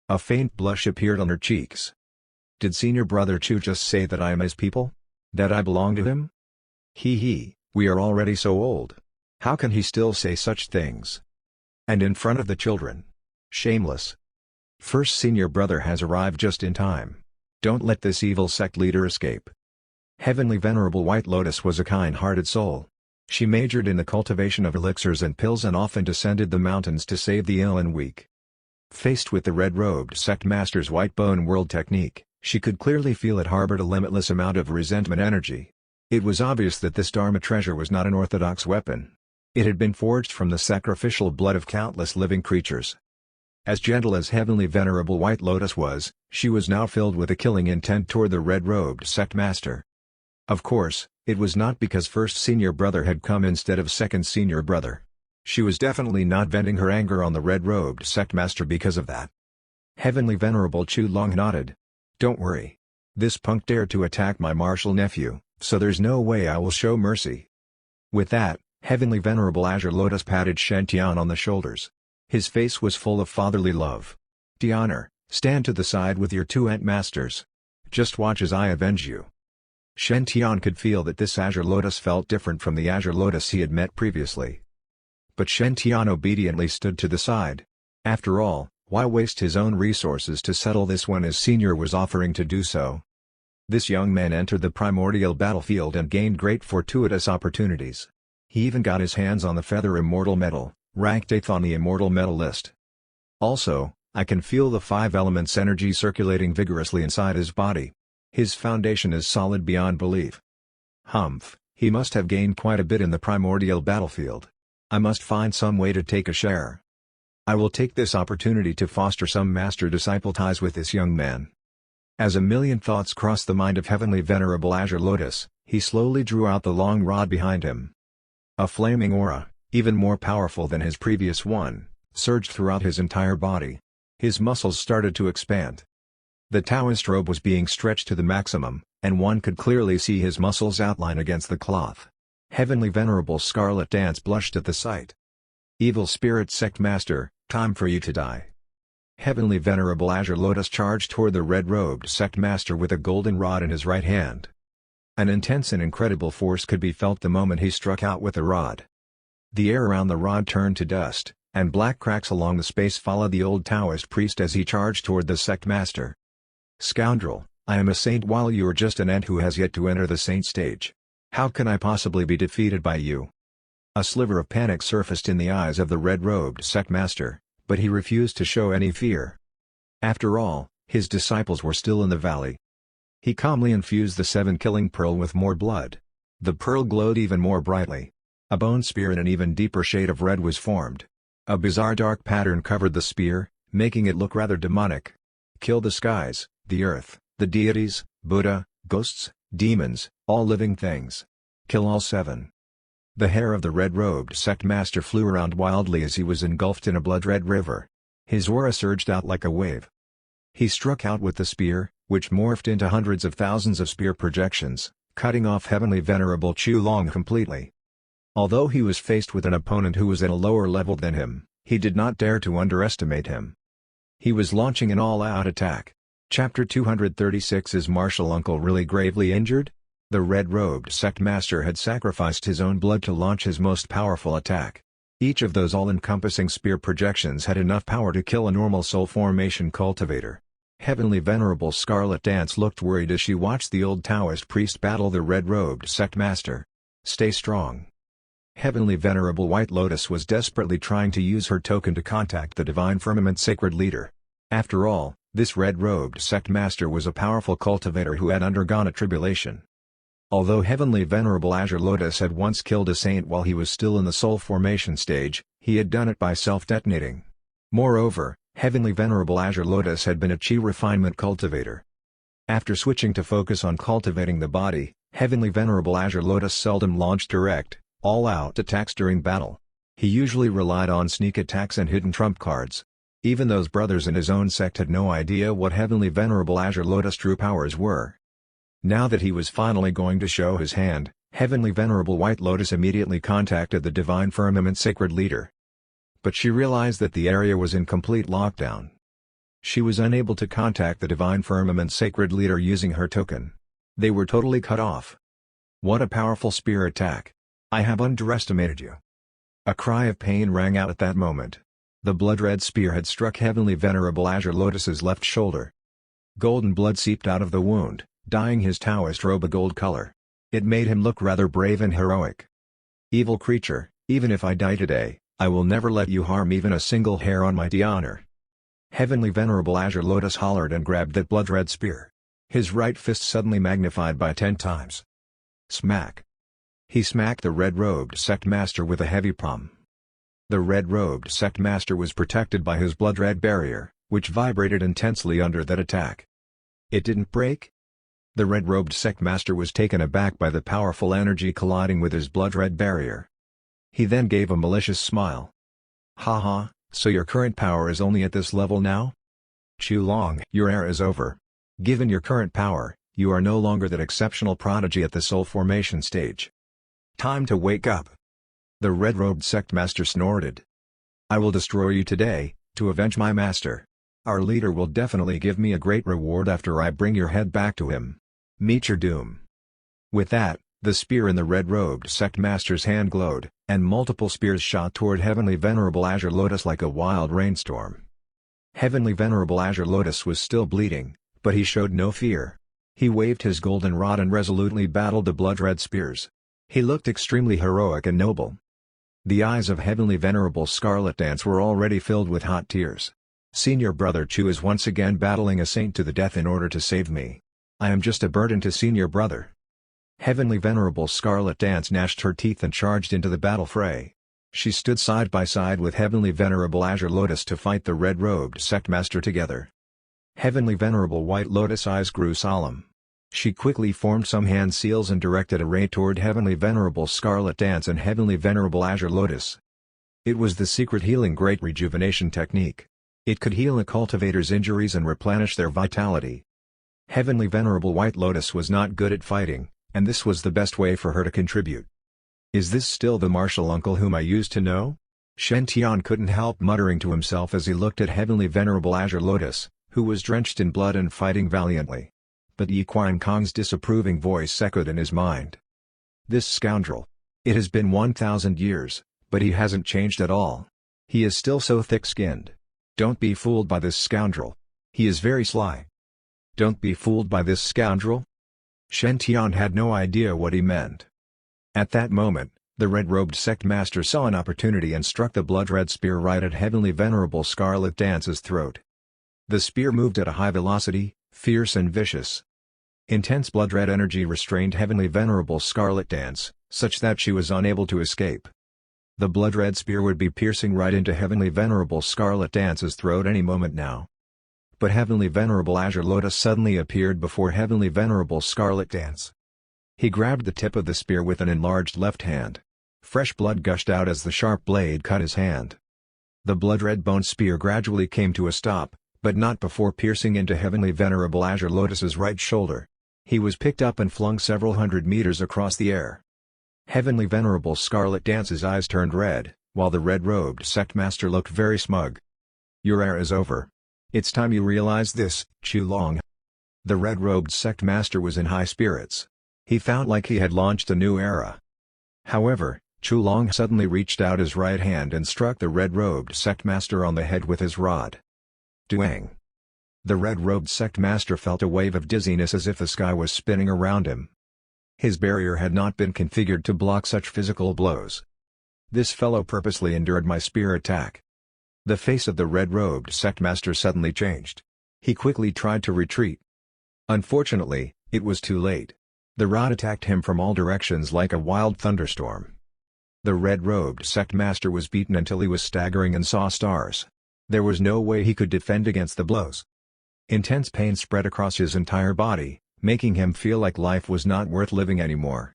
A faint blush appeared on her cheeks. Did Senior Brother Chu just say that I am his people? That I belong to him? We are already so old. How can he still say such things? And in front of the children. Shameless. First Senior Brother has arrived just in time. Don't let this evil sect leader escape. Heavenly Venerable White Lotus was a kind-hearted soul. She majored in the cultivation of elixirs and pills and often descended the mountains to save the ill and weak. Faced with the red-robed sect master's white bone world technique, she could clearly feel it harbored a limitless amount of resentment energy. It was obvious that this Dharma treasure was not an orthodox weapon. It had been forged from the sacrificial blood of countless living creatures. As gentle as Heavenly Venerable White Lotus was, she was now filled with a killing intent toward the red-robed sect master. Of course, it was not because first Senior Brother had come instead of second Senior Brother. She was definitely not venting her anger on the red-robed sect master because of that. Heavenly Venerable Chu Long nodded. Don't worry. This punk dared to attack my martial nephew, so there's no way I will show mercy. With that, Heavenly Venerable Azure Lotus patted Shen Tian on the shoulders. His face was full of fatherly love. Tianer, stand to the side with your two Ent Masters. Just watch as I avenge you. Shen Tian could feel that this Azure Lotus felt different from the Azure Lotus he had met previously. But Shen Tian obediently stood to the side. After all, why waste his own resources to settle this when his senior was offering to do so? This young man entered the primordial battlefield and gained great fortuitous opportunities. He even got his hands on the Feather Immortal Medal, ranked 8th on the Immortal Medal list. Also, I can feel the 5 elements energy circulating vigorously inside his body. His foundation is solid beyond belief. Humph, he must have gained quite a bit in the primordial battlefield. I must find some way to take a share. I will take this opportunity to foster some master-disciple ties with this young man. As a million thoughts crossed the mind of Heavenly Venerable Azure Lotus, he slowly drew out the long rod behind him. A flaming aura, even more powerful than his previous one, surged throughout his entire body. His muscles started to expand. The Taoist robe was being stretched to the maximum, and one could clearly see his muscles outline against the cloth. Heavenly Venerable Scarlet Dance blushed at the sight. Evil Spirit Sect Master, time for you to die. Heavenly Venerable Azure Lotus charged toward the red-robed sect master with a golden rod in his right hand. An intense and incredible force could be felt the moment he struck out with the rod. The air around the rod turned to dust, and black cracks along the space followed the old Taoist priest as he charged toward the sect master. Scoundrel, I am a saint while you are just an ant who has yet to enter the saint stage. How can I possibly be defeated by you? A sliver of panic surfaced in the eyes of the red-robed sect master, but he refused to show any fear. After all, his disciples were still in the valley. He calmly infused the 7-killing pearl with more blood. The pearl glowed even more brightly. A bone spear in an even deeper shade of red was formed. A bizarre dark pattern covered the spear, making it look rather demonic. Kill the skies, the earth, the deities, Buddha, ghosts, demons, all living things. Kill all 7. The hair of the red-robed sect master flew around wildly as he was engulfed in a blood-red river. His aura surged out like a wave. He struck out with the spear, which morphed into hundreds of thousands of spear projections, cutting off Heavenly Venerable Chu Long completely. Although he was faced with an opponent who was at a lower level than him, he did not dare to underestimate him. He was launching an all-out attack. Chapter 236 Is Martial Uncle really gravely injured? The red-robed sect master had sacrificed his own blood to launch his most powerful attack. Each of those all-encompassing spear projections had enough power to kill a normal soul formation cultivator. Heavenly Venerable Scarlet Dance looked worried as she watched the old Taoist priest battle the red-robed sect master. Stay strong. Heavenly Venerable White Lotus was desperately trying to use her token to contact the Divine Firmament Sacred Leader. After all, this red-robed sect master was a powerful cultivator who had undergone a tribulation. Although Heavenly Venerable Azure Lotus had once killed a saint while he was still in the soul formation stage, he had done it by self-detonating. Moreover, Heavenly Venerable Azure Lotus had been a chi refinement cultivator. After switching to focus on cultivating the body, Heavenly Venerable Azure Lotus seldom launched direct, all-out attacks during battle. He usually relied on sneak attacks and hidden trump cards. Even those brothers in his own sect had no idea what Heavenly Venerable Azure Lotus' true powers were. Now that he was finally going to show his hand, Heavenly Venerable White Lotus immediately contacted the Divine Firmament Sacred Leader. But she realized that the area was in complete lockdown. She was unable to contact the Divine Firmament Sacred Leader using her token. They were totally cut off. What a powerful spear attack! I have underestimated you. A cry of pain rang out at that moment. The blood-red spear had struck Heavenly Venerable Azure Lotus's left shoulder. Golden blood seeped out of the wound, dyeing his Taoist robe a gold color. It made him look rather brave and heroic. Evil creature, even if I die today, I will never let you harm even a single hair on my honor. Heavenly Venerable Azure Lotus hollered and grabbed that blood-red spear. His right fist suddenly magnified by 10 times. Smack! He smacked the red-robed sect master with a heavy palm. The red-robed sect master was protected by his blood-red barrier, which vibrated intensely under that attack. It didn't break? The red-robed sect master was taken aback by the powerful energy colliding with his blood-red barrier. He then gave a malicious smile. Haha, so your current power is only at this level now? Chu Long, your era is over. Given your current power, you are no longer that exceptional prodigy at the soul formation stage. Time to wake up. The red-robed sect master snorted. I will destroy you today, to avenge my master. Our leader will definitely give me a great reward after I bring your head back to him. Meet your doom. With that, the spear in the red-robed sect master's hand glowed, and multiple spears shot toward Heavenly Venerable Azure Lotus like a wild rainstorm. Heavenly Venerable Azure Lotus was still bleeding, but he showed no fear. He waved his golden rod and resolutely battled the blood-red spears. He looked extremely heroic and noble. The eyes of Heavenly Venerable Scarlet Dance were already filled with hot tears. Senior Brother Chu is once again battling a saint to the death in order to save me. I am just a burden to Senior Brother. Heavenly Venerable Scarlet Dance gnashed her teeth and charged into the battle fray. She stood side by side with Heavenly Venerable Azure Lotus to fight the red-robed sect master together. Heavenly Venerable White Lotus' eyes grew solemn. She quickly formed some hand seals and directed a ray toward Heavenly Venerable Scarlet Dance and Heavenly Venerable Azure Lotus. It was the secret healing Great Rejuvenation technique. It could heal a cultivator's injuries and replenish their vitality. Heavenly Venerable White Lotus was not good at fighting, and this was the best way for her to contribute. Is this still the martial uncle whom I used to know? Shen Tian couldn't help muttering to himself as he looked at Heavenly Venerable Azure Lotus, who was drenched in blood and fighting valiantly. But Yi Qiang Kong's disapproving voice echoed in his mind. This scoundrel. It has been 1,000 years, but he hasn't changed at all. He is still so thick-skinned. Don't be fooled by this scoundrel. He is very sly. Don't be fooled by this scoundrel? Shen Tian had no idea what he meant. At that moment, the red-robed sect master saw an opportunity and struck the blood-red spear right at Heavenly Venerable Scarlet Dance's throat. The spear moved at a high velocity, fierce and vicious. Intense blood-red energy restrained Heavenly Venerable Scarlet Dance, such that she was unable to escape. The blood-red spear would be piercing right into Heavenly Venerable Scarlet Dance's throat any moment now. But Heavenly Venerable Azure Lotus suddenly appeared before Heavenly Venerable Scarlet Dance. He grabbed the tip of the spear with an enlarged left hand. Fresh blood gushed out as the sharp blade cut his hand. The blood-red bone spear gradually came to a stop, but not before piercing into Heavenly Venerable Azure Lotus's right shoulder. He was picked up and flung several hundred meters across the air. Heavenly Venerable Scarlet Dance's eyes turned red, while the red-robed sect master looked very smug. "Your era is over. It's time you realize this, Chulong." The red-robed sect master was in high spirits. He felt like he had launched a new era. However, Chulong suddenly reached out his right hand and struck the red-robed sect master on the head with his rod. Duang! The red-robed sect master felt a wave of dizziness as if the sky was spinning around him. His barrier had not been configured to block such physical blows. This fellow purposely endured my spear attack. The face of the red-robed sect master suddenly changed. He quickly tried to retreat. Unfortunately, it was too late. The rod attacked him from all directions like a wild thunderstorm. The red-robed sect master was beaten until he was staggering and saw stars. There was no way he could defend against the blows. Intense pain spread across his entire body, making him feel like life was not worth living anymore.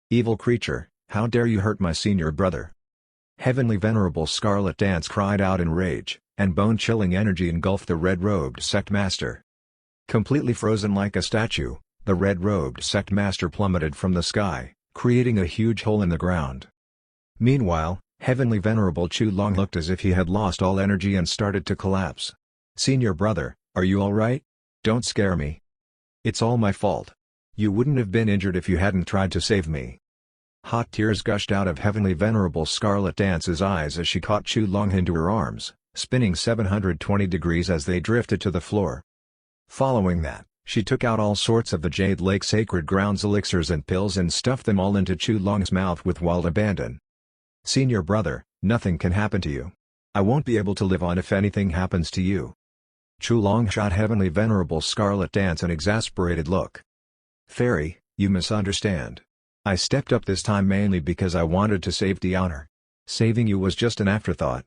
"Evil creature, how dare you hurt my senior brother!" Heavenly Venerable Scarlet Dance cried out in rage, and bone-chilling energy engulfed the red-robed sect master. Completely frozen like a statue, the red-robed sect master plummeted from the sky, creating a huge hole in the ground. Meanwhile, Heavenly Venerable Chulong looked as if he had lost all energy and started to collapse. "Senior brother, are you alright? Don't scare me. It's all my fault. You wouldn't have been injured if you hadn't tried to save me." Hot tears gushed out of Heavenly Venerable Scarlet Dance's eyes as she caught Chulong into her arms, spinning 720 degrees as they drifted to the floor. Following that, she took out all sorts of the Jade Lake Sacred Grounds elixirs and pills and stuffed them all into Chulong's mouth with wild abandon. "Senior brother, nothing can happen to you. I won't be able to live on if anything happens to you." Chulong shot Heavenly Venerable Scarlet Dance an exasperated look. "Fairy, you misunderstand. I stepped up this time mainly because I wanted to save Diana. Saving you was just an afterthought.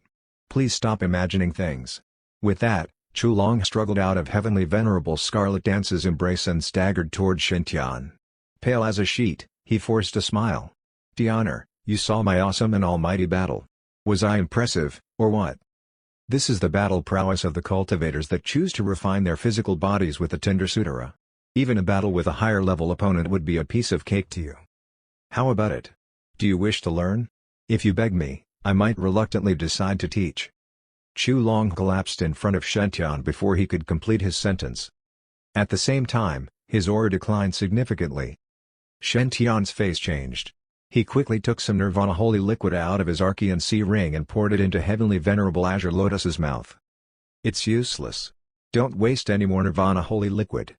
Please stop imagining things." With that, Chulong struggled out of Heavenly Venerable Scarlet Dance's embrace and staggered toward Shintian. Pale as a sheet, he forced a smile. "Diana, you saw my awesome and almighty battle. Was I impressive, or what?" This is the battle prowess of the cultivators that choose to refine their physical bodies with the Tinder Sutara. Even a battle with a higher-level opponent would be a piece of cake to you. How about it? Do you wish to learn? If you beg me, I might reluctantly decide to teach. Chulong collapsed in front of Shintian before he could complete his sentence. At the same time, his aura declined significantly. Shintian's face changed. He quickly took some Nirvana Holy Liquid out of his Archean Sea Ring and poured it into Heavenly Venerable Azure Lotus's mouth. "It's useless. Don't waste any more Nirvana Holy Liquid."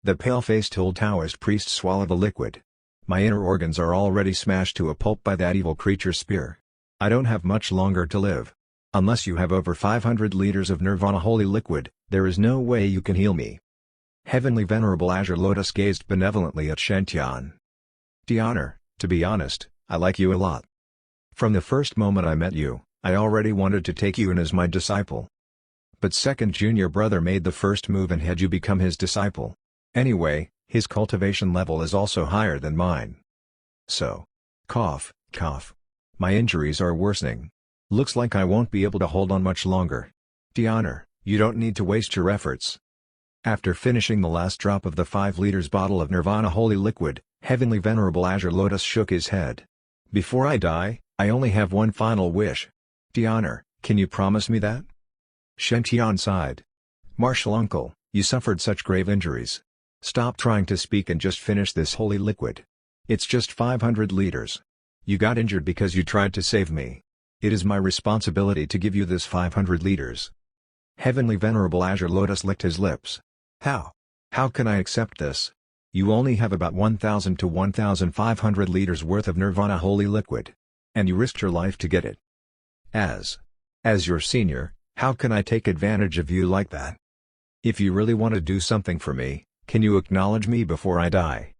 The pale-faced old Taoist priest swallowed the liquid. "My inner organs are already smashed to a pulp by that evil creature's spear. I don't have much longer to live. Unless you have over 500 liters of Nirvana Holy Liquid, there is no way you can heal me." Heavenly Venerable Azure Lotus gazed benevolently at Shintian. "Diana, to be honest, I like you a lot. From the first moment I met you, I already wanted to take you in as my disciple. But second junior brother made the first move and had you become his disciple. Anyway, his cultivation level is also higher than mine. So. Cough, cough. My injuries are worsening. Looks like I won't be able to hold on much longer. Diana, you don't need to waste your efforts." After finishing the last drop of the 5 liters bottle of Nirvana Holy Liquid, Heavenly Venerable Azure Lotus shook his head. "Before I die, I only have one final wish. Diana, can you promise me that?" Shintian sighed. "Martial uncle, you suffered such grave injuries. Stop trying to speak and just finish this holy liquid. It's just 500 liters. You got injured because you tried to save me. It is my responsibility to give you this 500 liters." Heavenly Venerable Azure Lotus licked his lips. How? How can I accept this? You only have about 1,000 to 1,500 liters worth of Nirvana Holy Liquid. And you risked your life to get it. As your senior, how can I take advantage of you like that? If you really want to do something for me, can you acknowledge me before I die?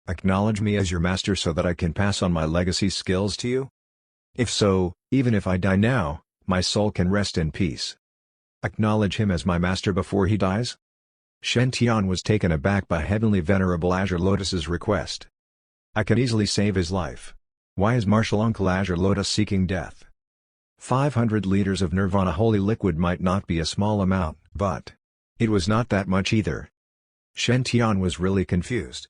Acknowledge me as your master so that I can pass on my legacy skills to you? If so, even if I die now, my soul can rest in peace. Acknowledge him as my master before he dies? Shintian was taken aback by Heavenly Venerable Azure Lotus's request. I can easily save his life. Why is Martial Uncle Azure Lotus seeking death? 500 liters of Nirvana Holy Liquid might not be a small amount, But it was not that much either. Shen Tian was really confused.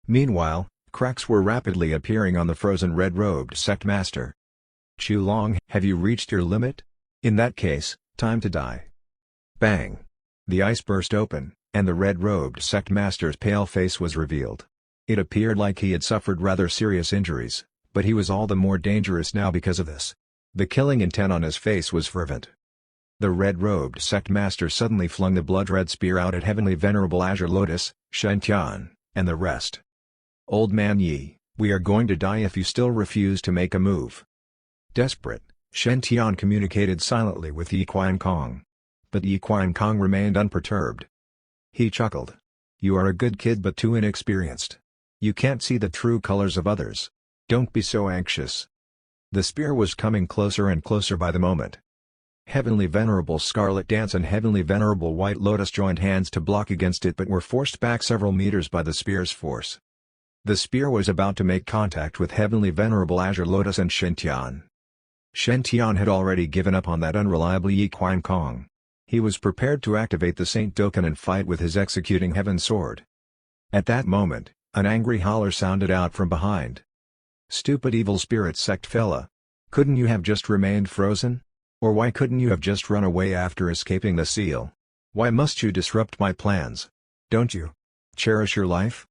Meanwhile, cracks were rapidly appearing on the frozen red-robed sect master. Chu Long, have you reached your limit? In that case, time to die. Bang! The ice burst open, and the red-robed sect master's pale face was revealed. It appeared like he had suffered rather serious injuries, but he was all the more dangerous now because of this. The killing intent on his face was fervent. The red-robed sect master suddenly flung the blood-red spear out at Heavenly Venerable Azure Lotus, Shen Tian, and the rest. Old man Yi, we are going to die if you still refuse to make a move. Desperate, Shen Tian communicated silently with Yi Qiankong. But Yi Qiankong remained unperturbed. He chuckled. You are a good kid but too inexperienced. You can't see the true colors of others. Don't be so anxious. The spear was coming closer and closer by the moment. Heavenly Venerable Scarlet Dance and Heavenly Venerable White Lotus joined hands to block against it but were forced back several meters by the spear's force. The spear was about to make contact with Heavenly Venerable Azure Lotus and Shen Tian. Shen Tian had already given up on that unreliable Yi Qiankong. He was prepared to activate the Saint Token and fight with his executing heaven sword. At that moment, an angry holler sounded out from behind. Stupid evil spirit sect fella! Couldn't you have just remained frozen? Or why couldn't you have just run away after escaping the seal? Why must you disrupt my plans? Don't you cherish your life?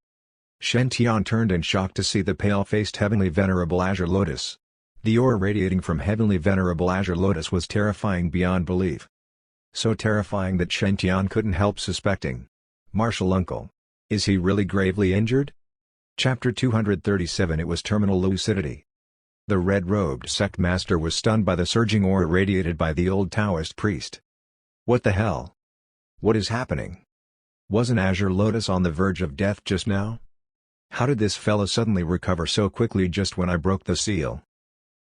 Shen Tian turned in shock to see the pale-faced Heavenly Venerable Azure Lotus. The aura radiating from Heavenly Venerable Azure Lotus was terrifying beyond belief. So terrifying that Shen Tian couldn't help suspecting. Martial uncle. Is he really gravely injured? Chapter 237. It was terminal lucidity. The red-robed sect master was stunned by the surging aura radiated by the old Taoist priest. What the hell? What is happening? Wasn't Azure Lotus on the verge of death just now? How did this fella suddenly recover so quickly just when I broke the seal?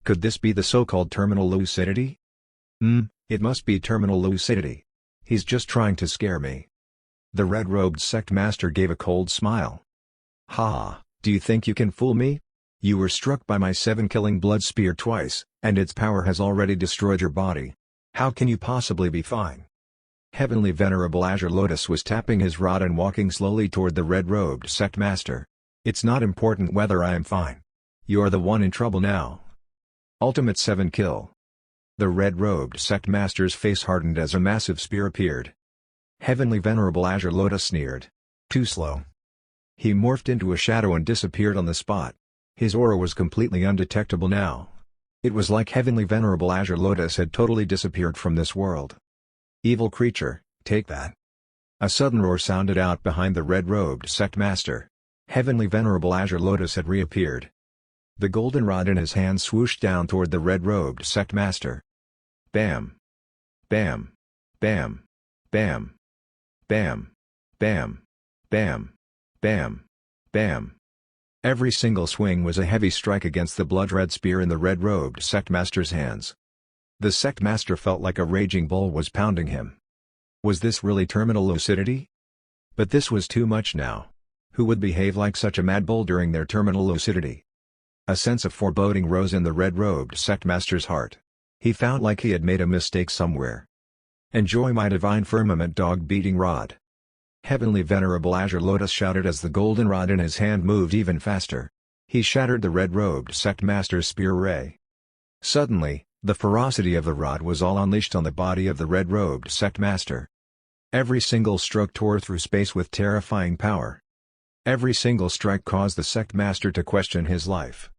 Could this be the so-called terminal lucidity? It must be terminal lucidity. He's just trying to scare me. The red-robed sect master gave a cold smile. Ha, do you think you can fool me? You were struck by my 7-killing blood spear twice, and its power has already destroyed your body. How can you possibly be fine? Heavenly Venerable Azure Lotus was tapping his rod and walking slowly toward the red-robed sect master. It's not important whether I am fine. You're the one in trouble now. Ultimate 7 kill. The red-robed sect master's face hardened as a massive spear appeared. Heavenly Venerable Azure Lotus sneered. Too slow. He morphed into a shadow and disappeared on the spot. His aura was completely undetectable now. It was like Heavenly Venerable Azure Lotus had totally disappeared from this world. Evil creature, take that. A sudden roar sounded out behind the red-robed sect master. Heavenly Venerable Azure Lotus had reappeared. The golden rod in his hand swooshed down toward the red-robed sect master. Bam! Bam! Bam! Bam! Bam! Bam! Bam! Bam! Bam! Every single swing was a heavy strike against the blood-red spear in the red-robed sect master's hands. The sect master felt like a raging bull was pounding him. Was this really terminal lucidity? But this was too much now. Who would behave like such a mad bull during their terminal lucidity? A sense of foreboding rose in the red-robed sect master's heart. He felt like he had made a mistake somewhere. Enjoy my divine firmament dog-beating rod. Heavenly Venerable Azure Lotus shouted as the golden rod in his hand moved even faster. He shattered the red-robed sect master's spear ray. Suddenly, the ferocity of the rod was all unleashed on the body of the red-robed sect master. Every single stroke tore through space with terrifying power. Every single strike caused the sect master to question his life.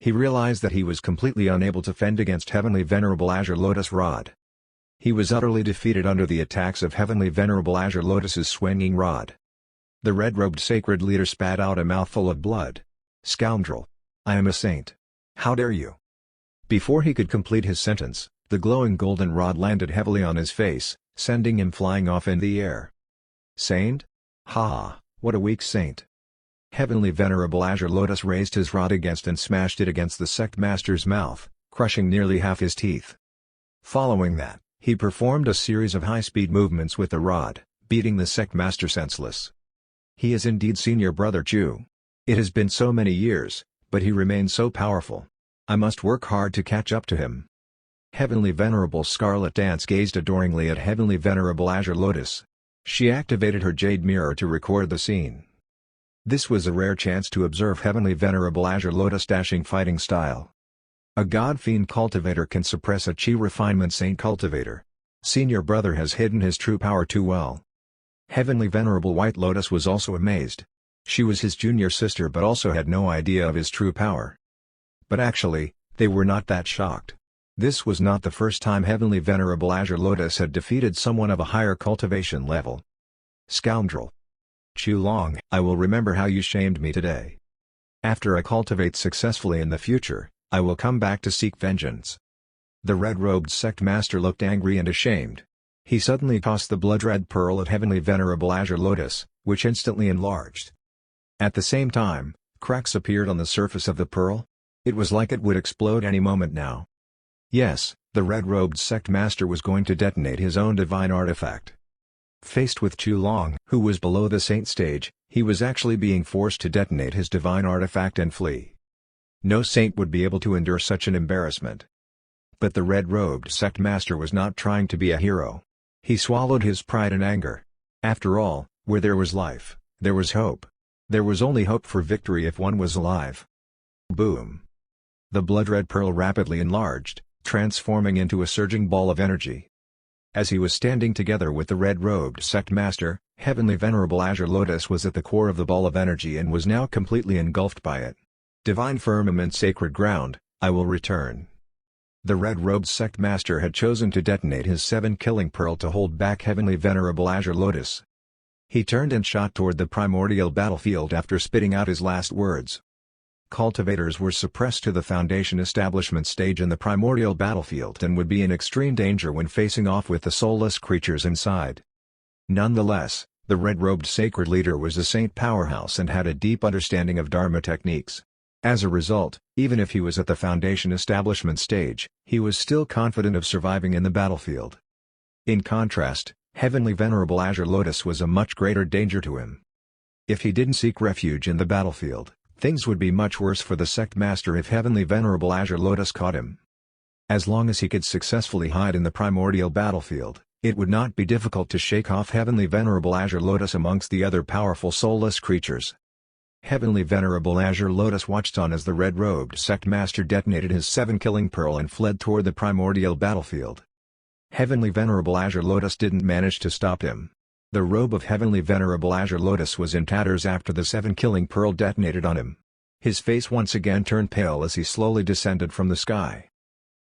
He realized that he was completely unable to fend against Heavenly Venerable Azure Lotus rod. He was utterly defeated under the attacks of Heavenly Venerable Azure Lotus's swinging rod. The red-robed sacred leader spat out a mouthful of blood. Scoundrel! I am a saint. How dare you? Before he could complete his sentence, the glowing golden rod landed heavily on his face, sending him flying off in the air. Saint? Ha! What a weak saint! Heavenly Venerable Azure Lotus raised his rod against and smashed it against the sect master's mouth, crushing nearly half his teeth. Following that, he performed a series of high-speed movements with the rod, beating the sect master senseless. He is indeed seen your brother Chu. It has been so many years, but he remains so powerful. I must work hard to catch up to him. Heavenly Venerable Scarlet Dance gazed adoringly at Heavenly Venerable Azure Lotus. She activated her Jade mirror to record the scene. This was a rare chance to observe Heavenly Venerable Azure Lotus dashing fighting style. A God-fiend cultivator can suppress a chi refinement saint cultivator. Senior brother has hidden his true power too well. Heavenly Venerable White Lotus was also amazed. She was his junior sister but also had no idea of his true power. But actually, they were not that shocked. This was not the first time Heavenly Venerable Azure Lotus had defeated someone of a higher cultivation level. Scoundrel. Chu Long, I will remember how you shamed me today. After I cultivate successfully in the future, I will come back to seek vengeance. The red-robed sect master looked angry and ashamed. He suddenly tossed the blood-red pearl at Heavenly Venerable Azure Lotus, which instantly enlarged. At the same time, cracks appeared on the surface of the pearl. It was like it would explode any moment now. Yes, the red-robed sect master was going to detonate his own divine artifact. Faced with Chu Long, who was below the saint stage, he was actually being forced to detonate his divine artifact and flee. No saint would be able to endure such an embarrassment. But the red-robed sect master was not trying to be a hero. He swallowed his pride and anger. After all, where there was life, there was hope. There was only hope for victory if one was alive. Boom! The blood-red pearl rapidly enlarged, transforming into a surging ball of energy. As he was standing together with the red-robed sect master, Heavenly Venerable Azure Lotus was at the core of the ball of energy and was now completely engulfed by it. Divine Firmament Sacred Ground, I will return. The red-robed sect master had chosen to detonate his 7-killing pearl to hold back Heavenly Venerable Azure Lotus. He turned and shot toward the primordial battlefield after spitting out his last words. Cultivators were suppressed to the Foundation establishment stage in the primordial battlefield and would be in extreme danger when facing off with the soulless creatures inside. Nonetheless, the red-robed sacred leader was a saint powerhouse and had a deep understanding of Dharma techniques. As a result, even if he was at the Foundation establishment stage, he was still confident of surviving in the battlefield. In contrast, Heavenly Venerable Azure Lotus was a much greater danger to him. If he didn't seek refuge in the battlefield, things would be much worse for the sect master if Heavenly Venerable Azure Lotus caught him. As long as he could successfully hide in the primordial battlefield, it would not be difficult to shake off Heavenly Venerable Azure Lotus amongst the other powerful soulless creatures. Heavenly Venerable Azure Lotus watched on as the red-robed sect master detonated his 7-killing pearl and fled toward the primordial battlefield. Heavenly Venerable Azure Lotus didn't manage to stop him. The robe of Heavenly Venerable Azure Lotus was in tatters after the 7-killing pearl detonated on him. His face once again turned pale as he slowly descended from the sky.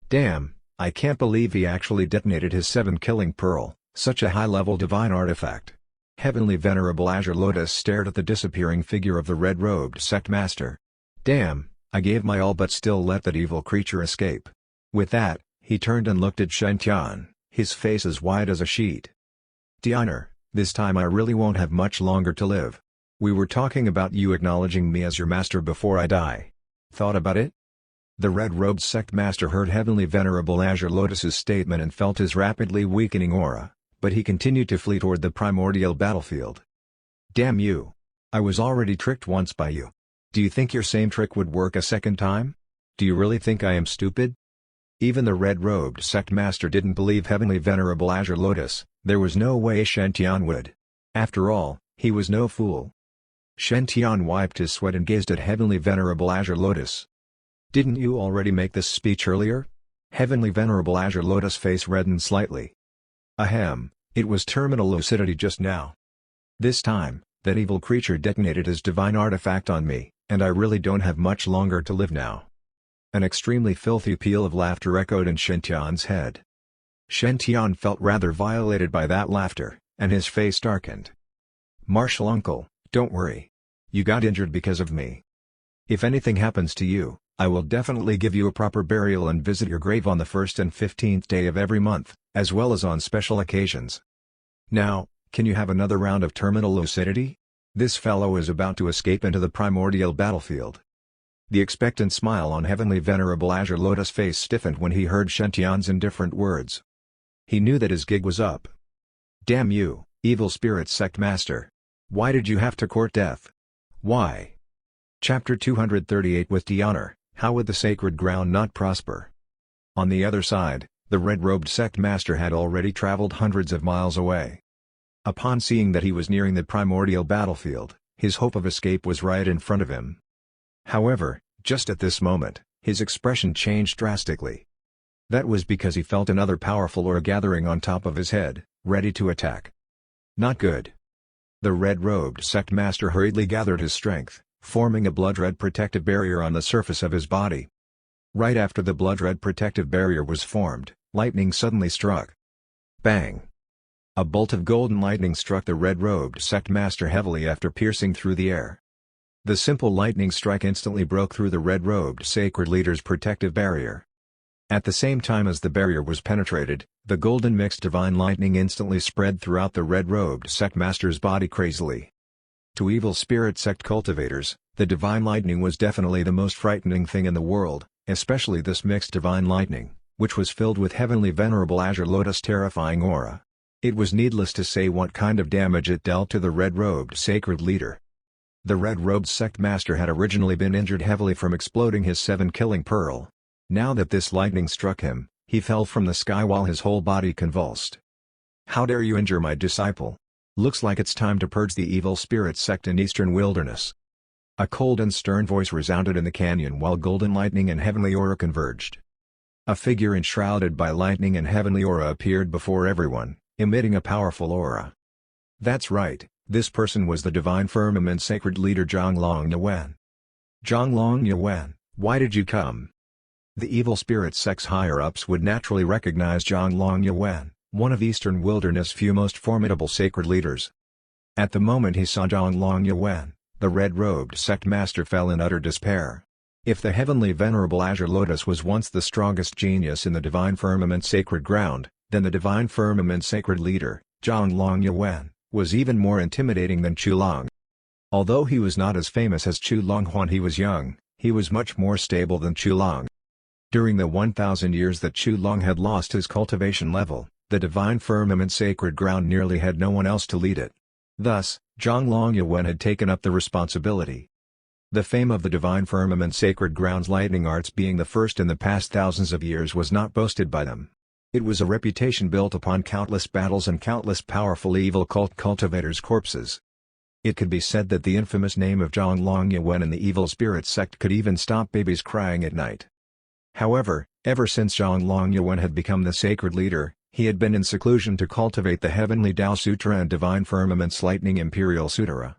Damn, I can't believe he actually detonated his 7-killing pearl, such a high-level divine artifact. Heavenly Venerable Azure Lotus stared at the disappearing figure of the red-robed sect master. Damn, I gave my all but still let that evil creature escape. With that, he turned and looked at Shen Tian, his face as wide as a sheet. Tianer, this time I really won't have much longer to live. We were talking about you acknowledging me as your master before I die. Thought about it? The red-robed sect master heard Heavenly Venerable Azure Lotus's statement and felt his rapidly weakening aura, but he continued to flee toward the primordial battlefield. Damn you! I was already tricked once by you. Do you think your same trick would work a second time? Do you really think I am stupid? Even the red-robed sect master didn't believe Heavenly Venerable Azure Lotus. There was no way Shen Tian would. After all, he was no fool. Shen Tian wiped his sweat and gazed at Heavenly Venerable Azure Lotus. Didn't you already make this speech earlier? Heavenly Venerable Azure Lotus' face reddened slightly. Ahem, it was terminal lucidity just now. This time, that evil creature detonated his divine artifact on me, and I really don't have much longer to live now. An extremely filthy peal of laughter echoed in Shen Tian's head. Shen Tian felt rather violated by that laughter, and his face darkened. Martial uncle, don't worry. You got injured because of me. If anything happens to you, I will definitely give you a proper burial and visit your grave on the 1st and 15th day of every month, as well as on special occasions. Now, can you have another round of terminal lucidity? This fellow is about to escape into the primordial battlefield. The expectant smile on Heavenly Venerable Azure Lotus' face stiffened when he heard Shen Tian's indifferent words. He knew that his gig was up. Damn you, evil spirit sect master. Why did you have to court death? Why? Chapter 238 With Tianer, how would the sacred ground not prosper? On the other side, The red-robed sect master had already traveled hundreds of miles away. Upon seeing that he was nearing the primordial battlefield, his hope of escape was right in front of him. However, just at this moment, his expression changed drastically. That was because he felt another powerful aura gathering on top of his head, ready to attack. Not good. The red-robed sect master hurriedly gathered his strength, forming a blood-red protective barrier on the surface of his body. Right after the blood-red protective barrier was formed, lightning suddenly struck. Bang! A bolt of golden lightning struck the red-robed sect master heavily after piercing through the air. The simple lightning strike instantly broke through the red-robed sacred leader's protective barrier. At the same time as the barrier was penetrated, the golden mixed divine lightning instantly spread throughout the red-robed sect master's body crazily. To evil spirit sect cultivators, the divine lightning was definitely the most frightening thing in the world, especially this mixed divine lightning, which was filled with heavenly venerable azure lotus terrifying aura. It was needless to say what kind of damage it dealt to the red-robed sacred leader. The red-robed sect master had originally been injured heavily from exploding his 7-killing pearl. Now that this lightning struck him, he fell from the sky while his whole body convulsed. "How dare you injure my disciple? Looks like it's time to purge the evil spirit sect in eastern wilderness." A cold and stern voice resounded in the canyon while golden lightning and heavenly aura converged. A figure enshrouded by lightning and heavenly aura appeared before everyone, emitting a powerful aura. That's right, this person was the divine firmament sacred leader Zhonglong Yuan. "Zhonglong Yuan, why did you come?" The evil spirit sect's higher-ups would naturally recognize Zhonglong Yuan, one of Eastern Wilderness' few most formidable sacred leaders. At the moment he saw Zhonglong Yuan, the red-robed sect master fell in utter despair. If the heavenly venerable azure lotus was once the strongest genius in the divine firmament sacred ground, then the divine firmament sacred leader, Zhonglong Yuan, was even more intimidating than Chulong. Although he was not as famous as Chulong when he was young, he was much more stable than Chulong. During the 1,000 years that Chulong had lost his cultivation level, the divine firmament sacred ground nearly had no one else to lead it. Thus, Zhonglong Yuan had taken up the responsibility. The fame of the divine firmament sacred ground's lightning arts being the first in the past thousands of years was not boasted by them. It was a reputation built upon countless battles and countless powerful evil cult cultivators' corpses. It could be said that the infamous name of Zhonglong Yuan in the evil spirit sect could even stop babies crying at night. However, ever since Zhonglong Yuan had become the sacred leader, he had been in seclusion to cultivate the Heavenly Tao Sutra and Divine Firmament's Lightning Imperial Sutra.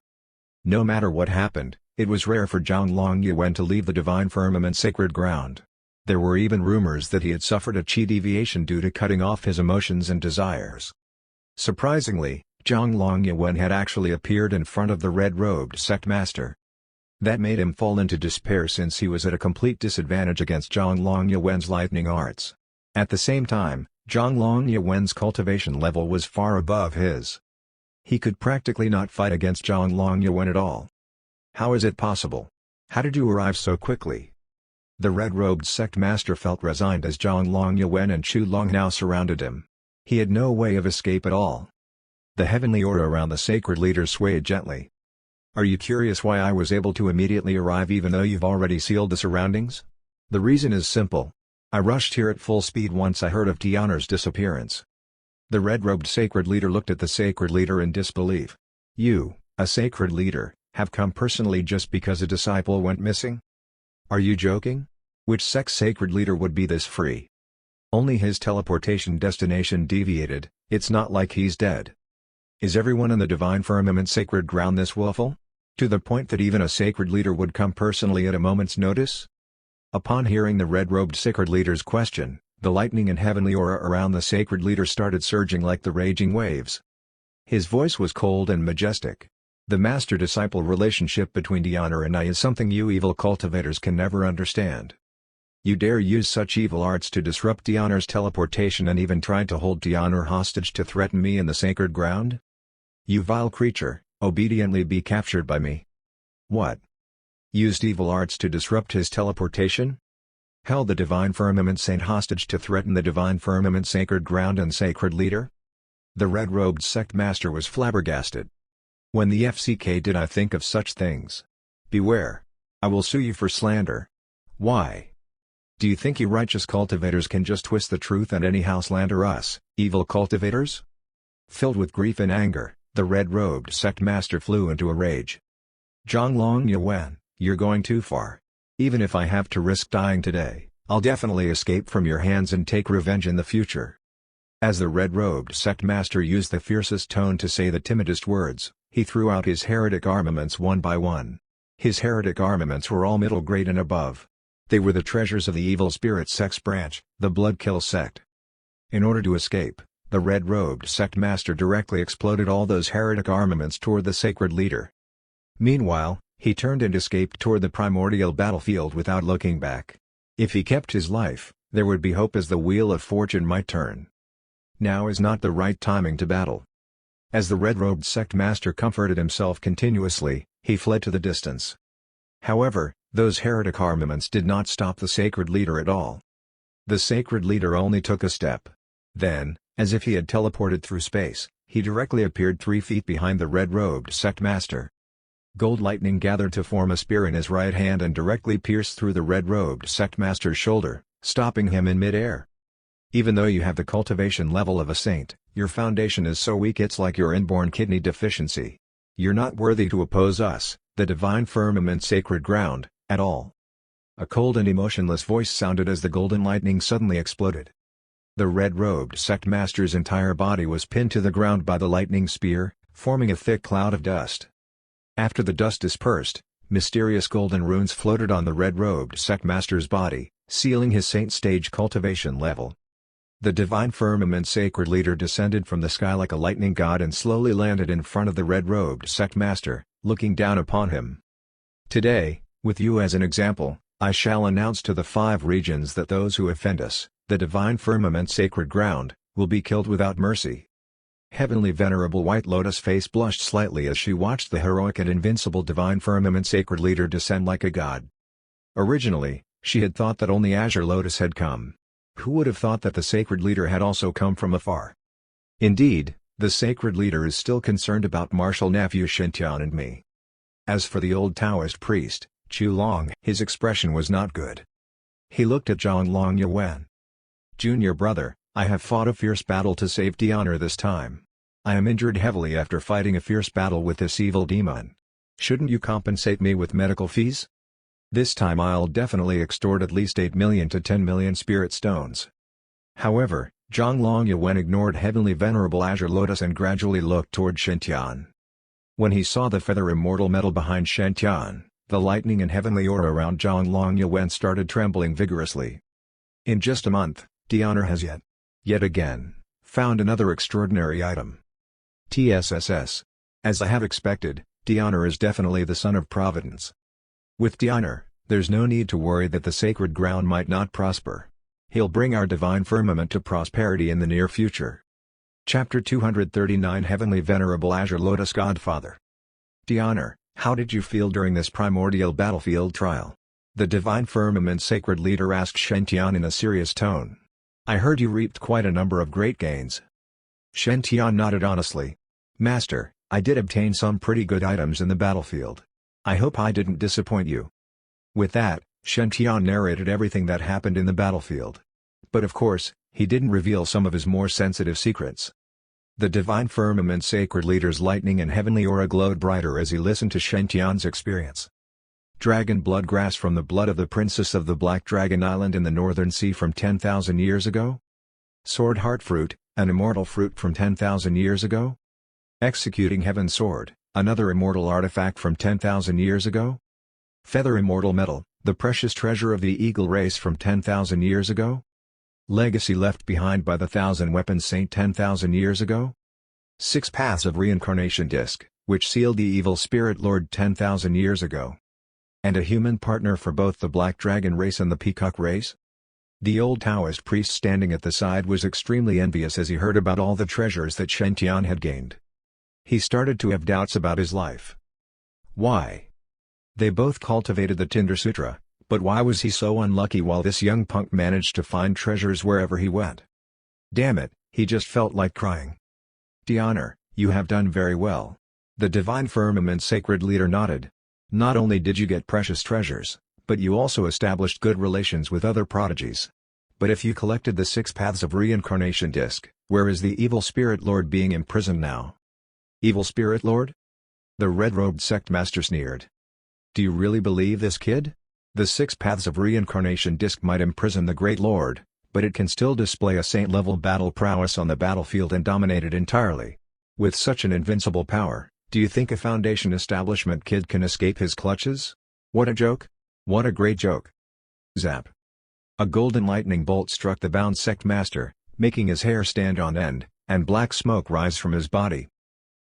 No matter what happened, it was rare for Zhonglong Yuan to leave the Divine Firmament sacred ground. There were even rumors that he had suffered a chi deviation due to cutting off his emotions and desires. Surprisingly, Zhonglong Yuan had actually appeared in front of the red-robed sect master. That made him fall into despair since he was at a complete disadvantage against Zhonglong Yuan's lightning arts. At the same time, Zhonglong Yuan's cultivation level was far above his. He could practically not fight against Zhonglong Yuan at all. How is it possible? How did you arrive so quickly? The red-robed sect master felt resigned as Zhonglong Yuan and Chulong now surrounded him. He had no way of escape at all. The heavenly aura around the sacred leader swayed gently. "Are you curious why I was able to immediately arrive even though you've already sealed the surroundings? The reason is simple. I rushed here at full speed once I heard of Tianer's disappearance." The red-robed sacred leader looked at the sacred leader in disbelief. "You, a sacred leader, have come personally just because a disciple went missing? Are you joking? Which sect's sacred leader would be this free? Only his teleportation destination deviated, it's not like he's dead. Is everyone in the divine firmament sacred ground this willful? To the point that even a sacred leader would come personally at a moment's notice?" Upon hearing the red-robed sacred leader's question, the lightning and heavenly aura around the sacred leader started surging like the raging waves. His voice was cold and majestic. "The master-disciple relationship between Tianer and I is something you evil cultivators can never understand. You dare use such evil arts to disrupt Tianer's teleportation and even tried to hold Tianer hostage to threaten me in the sacred ground? You vile creature, obediently be captured by me." "What? Used evil arts to disrupt his teleportation? Held the divine firmament saint hostage to threaten the divine firmament sacred ground and sacred leader?" The red-robed sect master was flabbergasted. "When the FCK did I think of such things? Beware. I will sue you for slander." "Why? Do you think you righteous cultivators can just twist the truth and anyhow slander us, evil cultivators? Filled with grief and anger, the red-robed sect master flew into a rage. Zhonglong Yuan, you're going too far. Even if I have to risk dying today, I'll definitely escape from your hands and take revenge in the future. As the red-robed sect master used the fiercest tone to say the timidest words, he threw out his heretic armaments one by one. His heretic armaments were all middle grade and above. They were the treasures of the evil spirit sect's branch, the Bloodkill sect. In order to escape, the red-robed sect master directly exploded all those heretic armaments toward the sacred leader. Meanwhile, he turned and escaped toward the primordial battlefield without looking back. If he kept his life, there would be hope as the wheel of fortune might turn. Now is not the right timing to battle. As the red-robed sect master comforted himself continuously, he fled to the distance. However, those heretic armaments did not stop the sacred leader at all. The sacred leader only took a step. Then, as if he had teleported through space, he directly appeared 3 feet behind the red-robed sect master. Gold lightning gathered to form a spear in his right hand and directly pierced through the red-robed sect master's shoulder, stopping him in mid-air. Even though you have the cultivation level of a saint, your foundation is so weak it's like your inborn kidney deficiency. You're not worthy to oppose us, the divine firmament sacred ground, at all. A cold and emotionless voice sounded as the golden lightning suddenly exploded. The red-robed sect master's entire body was pinned to the ground by the lightning spear, forming a thick cloud of dust. After the dust dispersed, mysterious golden runes floated on the red-robed sect master's body, sealing his saint stage cultivation level. The divine firmament sacred leader descended from the sky like a lightning god and slowly landed in front of the red-robed sect master, looking down upon him. Today, with you as an example, I shall announce to the 5 regions that those who offend us, the divine firmament sacred ground, will be killed without mercy. Heavenly Venerable White Lotus face blushed slightly as she watched the heroic and invincible divine firmament sacred leader descend like a god. Originally, she had thought that only Azure Lotus had come. Who would have thought that the sacred leader had also come from afar? Indeed, the sacred leader is still concerned about martial nephew Shintian and me. As for the old Taoist priest, Chu Long, his expression was not good. He looked at Zhonglong Yuan. Junior brother, I have fought a fierce battle to save the honor this time. I am injured heavily after fighting a fierce battle with this evil demon. Shouldn't you compensate me with medical fees? This time I'll definitely extort at least 8 million to 10 million spirit stones. However, Zhonglong Yuan ignored Heavenly Venerable Azure Lotus and gradually looked toward Shintian. When he saw the feather immortal metal behind Shintian, the lightning and heavenly aura around Zhonglong Yuan started trembling vigorously. In just a month, Diana has yet again, found another extraordinary item. TSSS. As I have expected, Diana is definitely the son of Providence. With Diana, there's no need to worry that the sacred ground might not prosper. He'll bring our divine firmament to prosperity in the near future. Chapter 239 Heavenly Venerable Azure Lotus Godfather. Diana, how did you feel during this primordial battlefield trial? The divine firmament sacred leader asked Shintian in a serious tone. I heard you reaped quite a number of great gains. Shintian nodded honestly. Master, I did obtain some pretty good items in the battlefield. I hope I didn't disappoint you. With that, Shintian narrated everything that happened in the battlefield. But of course, he didn't reveal some of his more sensitive secrets. The divine firmament sacred leader's lightning and heavenly aura glowed brighter as he listened to Shintian's experience. Dragon blood grass from the blood of the princess of the Black Dragon Island in the Northern Sea from 10,000 years ago? Sword heart fruit, an immortal fruit from 10,000 years ago? Executing heaven sword, another immortal artifact from 10,000 years ago? Feather immortal metal, the precious treasure of the eagle race from 10,000 years ago? Legacy left behind by the Thousand Weapons Saint 10,000 years ago? 6 paths of reincarnation disc, which sealed the evil spirit lord 10,000 years ago. And a human partner for both the Black Dragon race and the Peacock race? The old Taoist priest standing at the side was extremely envious as he heard about all the treasures that Shintian had gained. He started to have doubts about his life. Why? They both cultivated the Tinder Sutra, but why was he so unlucky while this young punk managed to find treasures wherever he went? Damn it, he just felt like crying. Diana, you have done very well. The divine firmament sacred leader nodded. Not only did you get precious treasures, But you also established good relations with other prodigies. But if you collected the 6 paths of reincarnation disc, where is the evil spirit lord being imprisoned now? Evil spirit lord? The red-robed sect master sneered. Do you really believe this, kid? The 6 paths of reincarnation disc might imprison the great lord, but it can still display a saint-level battle prowess on the battlefield and dominate it entirely. With such an invincible power, do you think a Foundation establishment kid can escape his clutches? What a joke! What a great joke! Zap! A golden lightning bolt struck the bound sect master, making his hair stand on end, and black smoke rise from his body.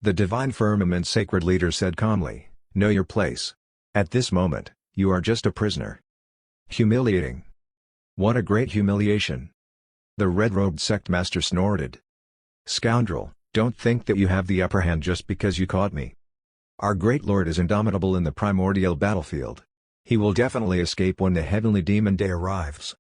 The Divine Firmament Sacred Leader said calmly, "Know your place. At this moment, you are just a prisoner." Humiliating. What a great humiliation. The red-robed sect master snorted. Scoundrel, don't think that you have the upper hand just because you caught me. Our great lord is indomitable in the primordial battlefield. He will definitely escape when the heavenly demon day arrives.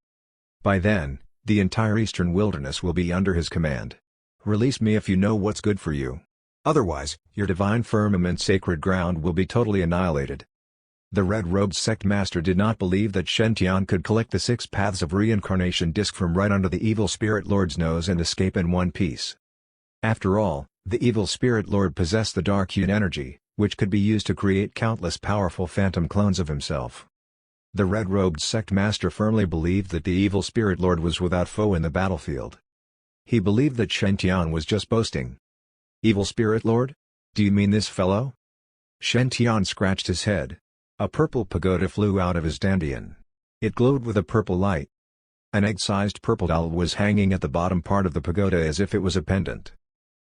By then, the entire eastern wilderness will be under his command. Release me if you know what's good for you. Otherwise, your divine firmament sacred ground will be totally annihilated. The red-robed sect master did not believe that Shen Tian could collect the 6 paths of reincarnation disc from right under the evil spirit lord's nose and escape in one piece. After all, the evil spirit lord possessed the dark Yun energy, which could be used to create countless powerful phantom clones of himself. The red-robed sect master firmly believed that the evil spirit lord was without foe in the battlefield. He believed that Shen Tian was just boasting. Evil spirit lord? Do you mean this fellow? Shen Tian scratched his head. A purple pagoda flew out of his dandian. It glowed with a purple light. An egg-sized purple doll was hanging at the bottom part of the pagoda as if it was a pendant.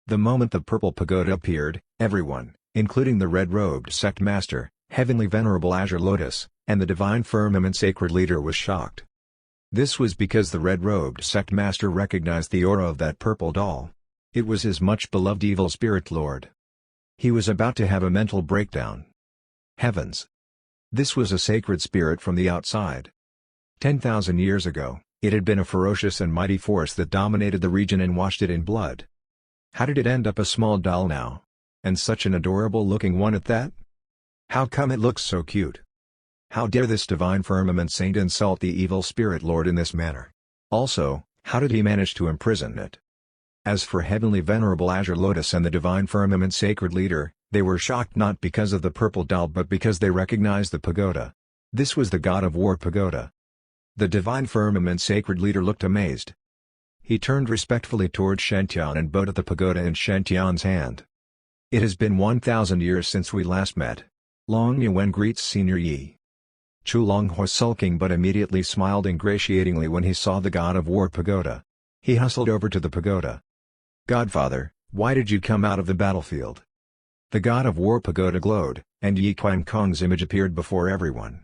The moment the purple pagoda appeared, everyone, including the red-robed sect master, Heavenly Venerable Azure Lotus, and the Divine Firmament Sacred Leader was shocked. This was because the red-robed sect master recognized the aura of that purple doll. It was his much-beloved evil spirit lord. He was about to have a mental breakdown. Heavens! This was a sacred spirit from the outside. 10,000 years ago, it had been a ferocious and mighty force that dominated the region and washed it in blood. How did it end up a small doll now? And such an adorable-looking one at that? How come it looks so cute? How dare this divine firmament saint insult the evil spirit lord in this manner? Also, how did he manage to imprison it? As for Heavenly Venerable Azure Lotus and the Divine Firmament Sacred Leader, they were shocked not because of the purple doll but because they recognized the pagoda. This was the God of War pagoda. The Divine Firmament Sacred Leader looked amazed. He turned respectfully toward Shen Tian and bowed at the pagoda in Shen Tian's hand. It has been 1,000 years since we last met. Long Yuan greets Senior Yi. Chu Long was sulking but immediately smiled ingratiatingly when he saw the God of War pagoda. He hustled over to the pagoda. Godfather, why did you come out of the battlefield? The God of War pagoda glowed, and Yi Qiankong's image appeared before everyone.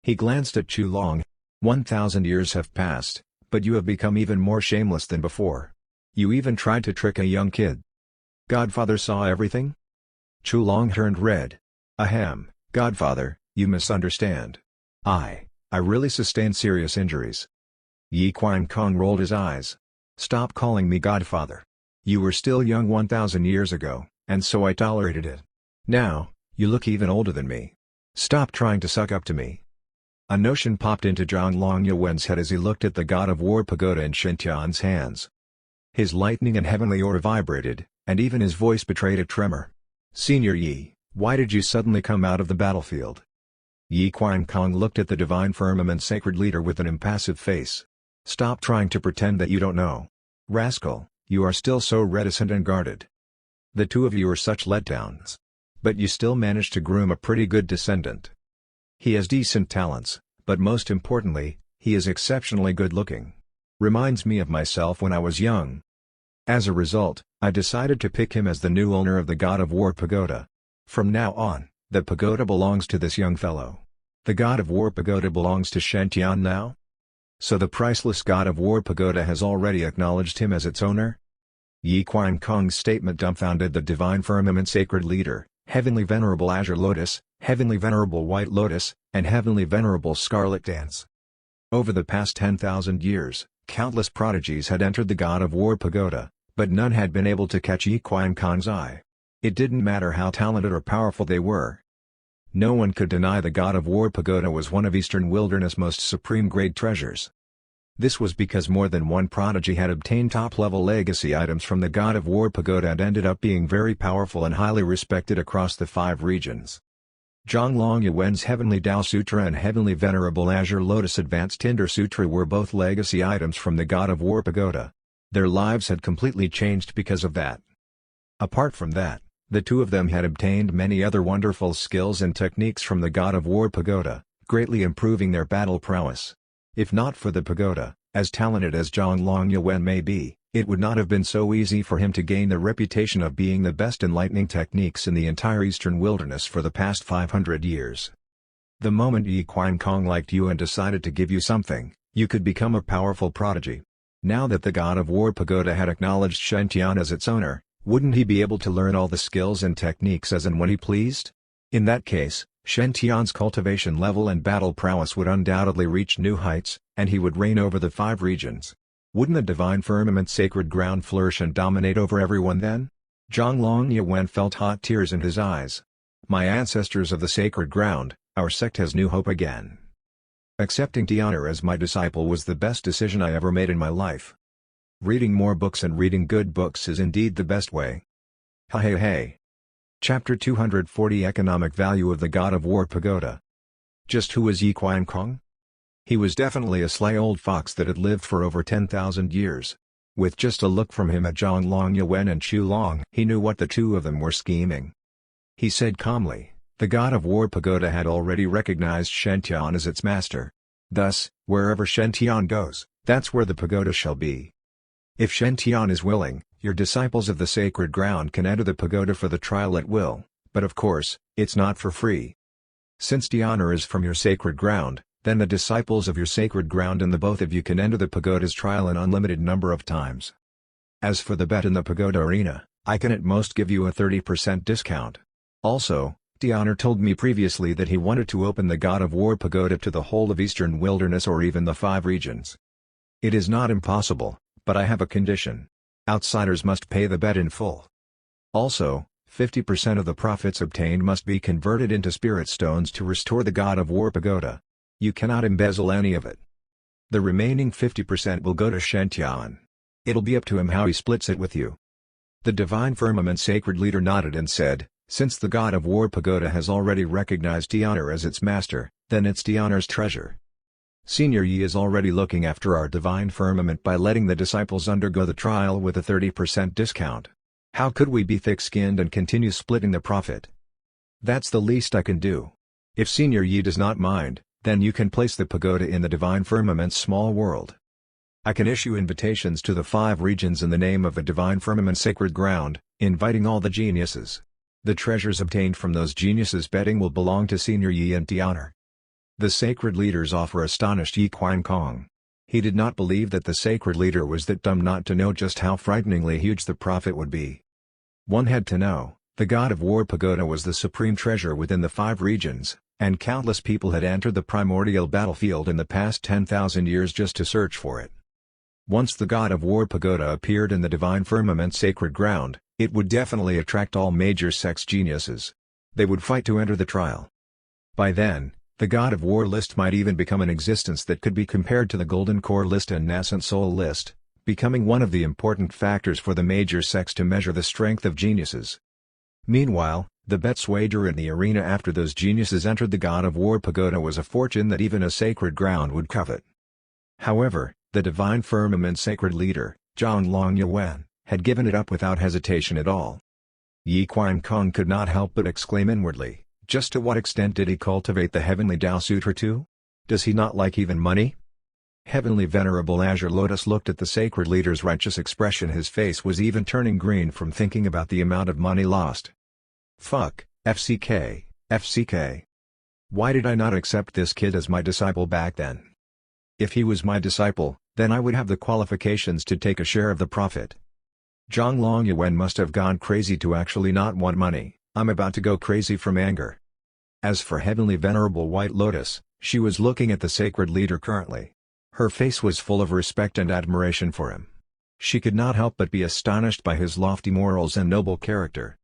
He glanced at Chu Long. 1,000 years have passed, but you have become even more shameless than before. You even tried to trick a young kid. Godfather saw everything? Chu Long turned red. Ahem, Godfather, you misunderstand. I really sustained serious injuries. Yi Qiankong rolled his eyes. Stop calling me Godfather. You were still young 1,000 years ago, and so I tolerated it. Now, you look even older than me. Stop trying to suck up to me. A notion popped into Zhang Longyuan's head as he looked at the God of War pagoda in Shen Tian's hands. His lightning and heavenly aura vibrated, and even his voice betrayed a tremor. Senior Yi, why did you suddenly come out of the battlefield? Yi Qiankong looked at the Divine Firmament Sacred Leader with an impassive face. Stop trying to pretend that you don't know. Rascal, you are still so reticent and guarded. The two of you are such letdowns. But you still managed to groom a pretty good descendant. He has decent talents, but most importantly, he is exceptionally good-looking. Reminds me of myself when I was young. As a result, I decided to pick him as the new owner of the God of War pagoda. From now on, the pagoda belongs to this young fellow. The God of War pagoda belongs to Shen Tian now? So the priceless God of War pagoda has already acknowledged him as its owner? Yi Qiankong's statement dumbfounded the Divine Firmament Sacred Leader, Heavenly Venerable Azure Lotus, Heavenly Venerable White Lotus, and Heavenly Venerable Scarlet Dance. Over the past 10,000 years, countless prodigies had entered the God of War pagoda, but none had been able to catch Yi Qiankong's eye. It didn't matter how talented or powerful they were. No one could deny the God of War pagoda was one of Eastern Wilderness' most supreme grade treasures. This was because more than one prodigy had obtained top-level legacy items from the God of War pagoda and ended up being very powerful and highly respected across the 5 regions. Zhonglong Yuan's Heavenly Tao Sutra and Heavenly Venerable Azure Lotus Advanced Tinder Sutra were both legacy items from the God of War pagoda. Their lives had completely changed because of that. Apart from that, the two of them had obtained many other wonderful skills and techniques from the God of War pagoda, greatly improving their battle prowess. If not for the pagoda, as talented as Zhonglong Yuan may be, it would not have been so easy for him to gain the reputation of being the best in lightning techniques in the entire Eastern Wilderness for the past 500 years. The moment Yi Qian Kong liked you and decided to give you something, you could become a powerful prodigy. Now that the God of War pagoda had acknowledged Shen Tian as its owner, wouldn't he be able to learn all the skills and techniques as and when he pleased? In that case, Shen Tian's cultivation level and battle prowess would undoubtedly reach new heights, and he would reign over the 5 regions. Wouldn't the divine firmament sacred ground flourish and dominate over everyone then? Zhonglong Yuan felt hot tears in his eyes. My ancestors of the sacred ground, our sect has new hope again. Accepting Tianer as my disciple was the best decision I ever made in my life. Reading more books and reading good books is indeed the best way. Hey. Chapter 240 Economic Value of the God of War Pagoda. Just who was Yi Qian Kong? He was definitely a sly old fox that had lived for over 10,000 years. With just a look from him at Zhonglong Yuan and Chu Long, he knew what the two of them were scheming. He said calmly, the God of War Pagoda had already recognized Shen Tian as its master. Thus, wherever Shen Tian goes, that's where the pagoda shall be. If Shen Tian is willing, your disciples of the sacred ground can enter the pagoda for the trial at will, but of course, it's not for free. Since Tianer is from your sacred ground, then the disciples of your sacred ground and the both of you can enter the pagoda's trial an unlimited number of times. As for the bet in the pagoda arena, I can at most give you a 30% discount. Also, Tianer told me previously that he wanted to open the God of War pagoda to the whole of Eastern Wilderness or even the 5 regions. It is not impossible, but I have a condition. Outsiders must pay the bet in full. Also, 50% of the profits obtained must be converted into spirit stones to restore the God of War pagoda. You cannot embezzle any of it. The remaining 50% will go to Shen Tian. It'll be up to him how he splits it with you. The Divine Firmament Sacred Leader nodded and said, since the God of War pagoda has already recognized Tianer as its master, then it's Tianer's treasure. Senior Yi is already looking after our Divine Firmament by letting the disciples undergo the trial with a 30% discount. How could we be thick-skinned and continue splitting the profit? That's the least I can do. If Senior Yi does not mind, then you can place the pagoda in the Divine Firmament's small world. I can issue invitations to the 5 regions in the name of the Divine Firmament Sacred Ground, inviting all the geniuses. The treasures obtained from those geniuses' betting will belong to Senior Yi and Tianer. The sacred leader's offer astonished Yi Qian Kong. He did not believe that the sacred leader was that dumb not to know just how frighteningly huge the profit would be. One had to know, the God of War pagoda was the supreme treasure within the 5 regions, and countless people had entered the primordial battlefield in the past 10,000 years just to search for it. Once the God of War pagoda appeared in the Divine Firmament Sacred Ground, it would definitely attract all major sex geniuses. They would fight to enter the trial. By then, the God of War list might even become an existence that could be compared to the Golden Core list and Nascent Soul list, becoming one of the important factors for the major sects to measure the strength of geniuses. Meanwhile, the bets wager in the arena after those geniuses entered the God of War pagoda was a fortune that even a sacred ground would covet. However, the Divine Firmament Sacred Leader, Zhonglong Yuan, had given it up without hesitation at all. Yi Qian Kong could not help but exclaim inwardly, just to what extent did he cultivate the Heavenly Tao Sutra too? Does he not like even money? Heavenly Venerable Azure Lotus looked at the sacred leader's righteous expression. His face was even turning green from thinking about the amount of money lost. Fuck, FCK. Why did I not accept this kid as my disciple back then? If he was my disciple, then I would have the qualifications to take a share of the profit. Zhonglong Yuan must have gone crazy to actually not want money. I'm about to go crazy from anger. As for Heavenly Venerable White Lotus, she was looking at the sacred leader currently. Her face was full of respect and admiration for him. She could not help but be astonished by his lofty morals and noble character.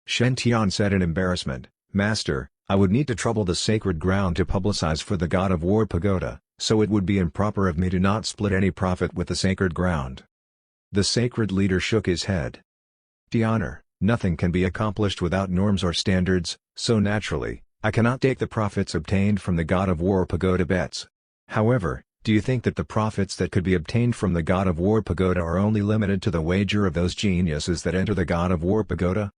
Shen Tian said in embarrassment, Master, I would need to trouble the sacred ground to publicize for the god of war pagoda, so it would be improper of me to not split any profit with the sacred ground. The sacred leader shook his head. Honor, nothing can be accomplished without norms or standards, so naturally, I cannot take the profits obtained from the god of war pagoda bets. However, do you think that the profits that could be obtained from the god of war pagoda are only limited to the wager of those geniuses that enter the god of war pagoda?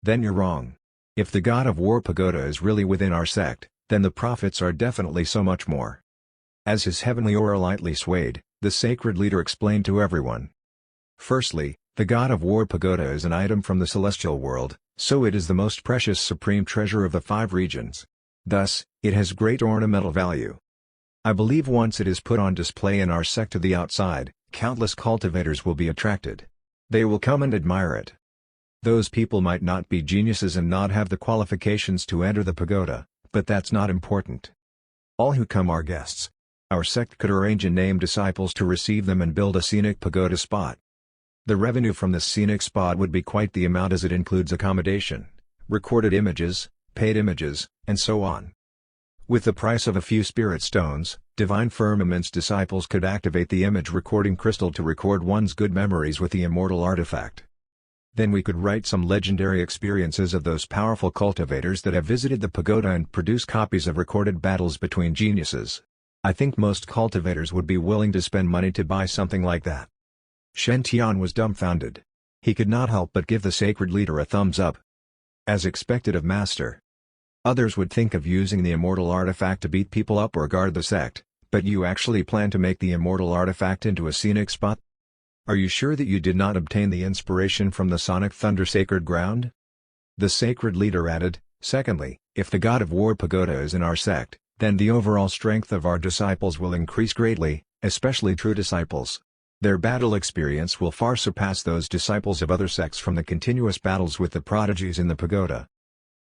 Then you're wrong. If the god of war pagoda is really within our sect, then the profits are definitely so much more. As his heavenly aura lightly swayed, the sacred leader explained to everyone. Firstly, the god of war pagoda is an item from the celestial world, so it is the most precious supreme treasure of the 5 regions. Thus, it has great ornamental value. I believe once it is put on display in our sect to the outside, countless cultivators will be attracted. They will come and admire it. Those people might not be geniuses and not have the qualifications to enter the pagoda, but that's not important. All who come are guests. Our sect could arrange and name disciples to receive them and build a scenic pagoda spot. The revenue from this scenic spot would be quite the amount as it includes accommodation, recorded images, paid images, and so on. With the price of a few spirit stones, Divine Firmament's disciples could activate the image recording crystal to record one's good memories with the immortal artifact. Then we could write some legendary experiences of those powerful cultivators that have visited the pagoda and produce copies of recorded battles between geniuses. I think most cultivators would be willing to spend money to buy something like that. Shen Tian was dumbfounded. He could not help but give the sacred leader a thumbs up. As expected of Master. Others would think of using the immortal artifact to beat people up or guard the sect, but you actually plan to make the immortal artifact into a scenic spot? Are you sure that you did not obtain the inspiration from the sonic thunder sacred ground? The sacred leader added, secondly, if the god of war pagoda is in our sect, then the overall strength of our disciples will increase greatly, especially true disciples. Their battle experience will far surpass those disciples of other sects from the continuous battles with the prodigies in the pagoda.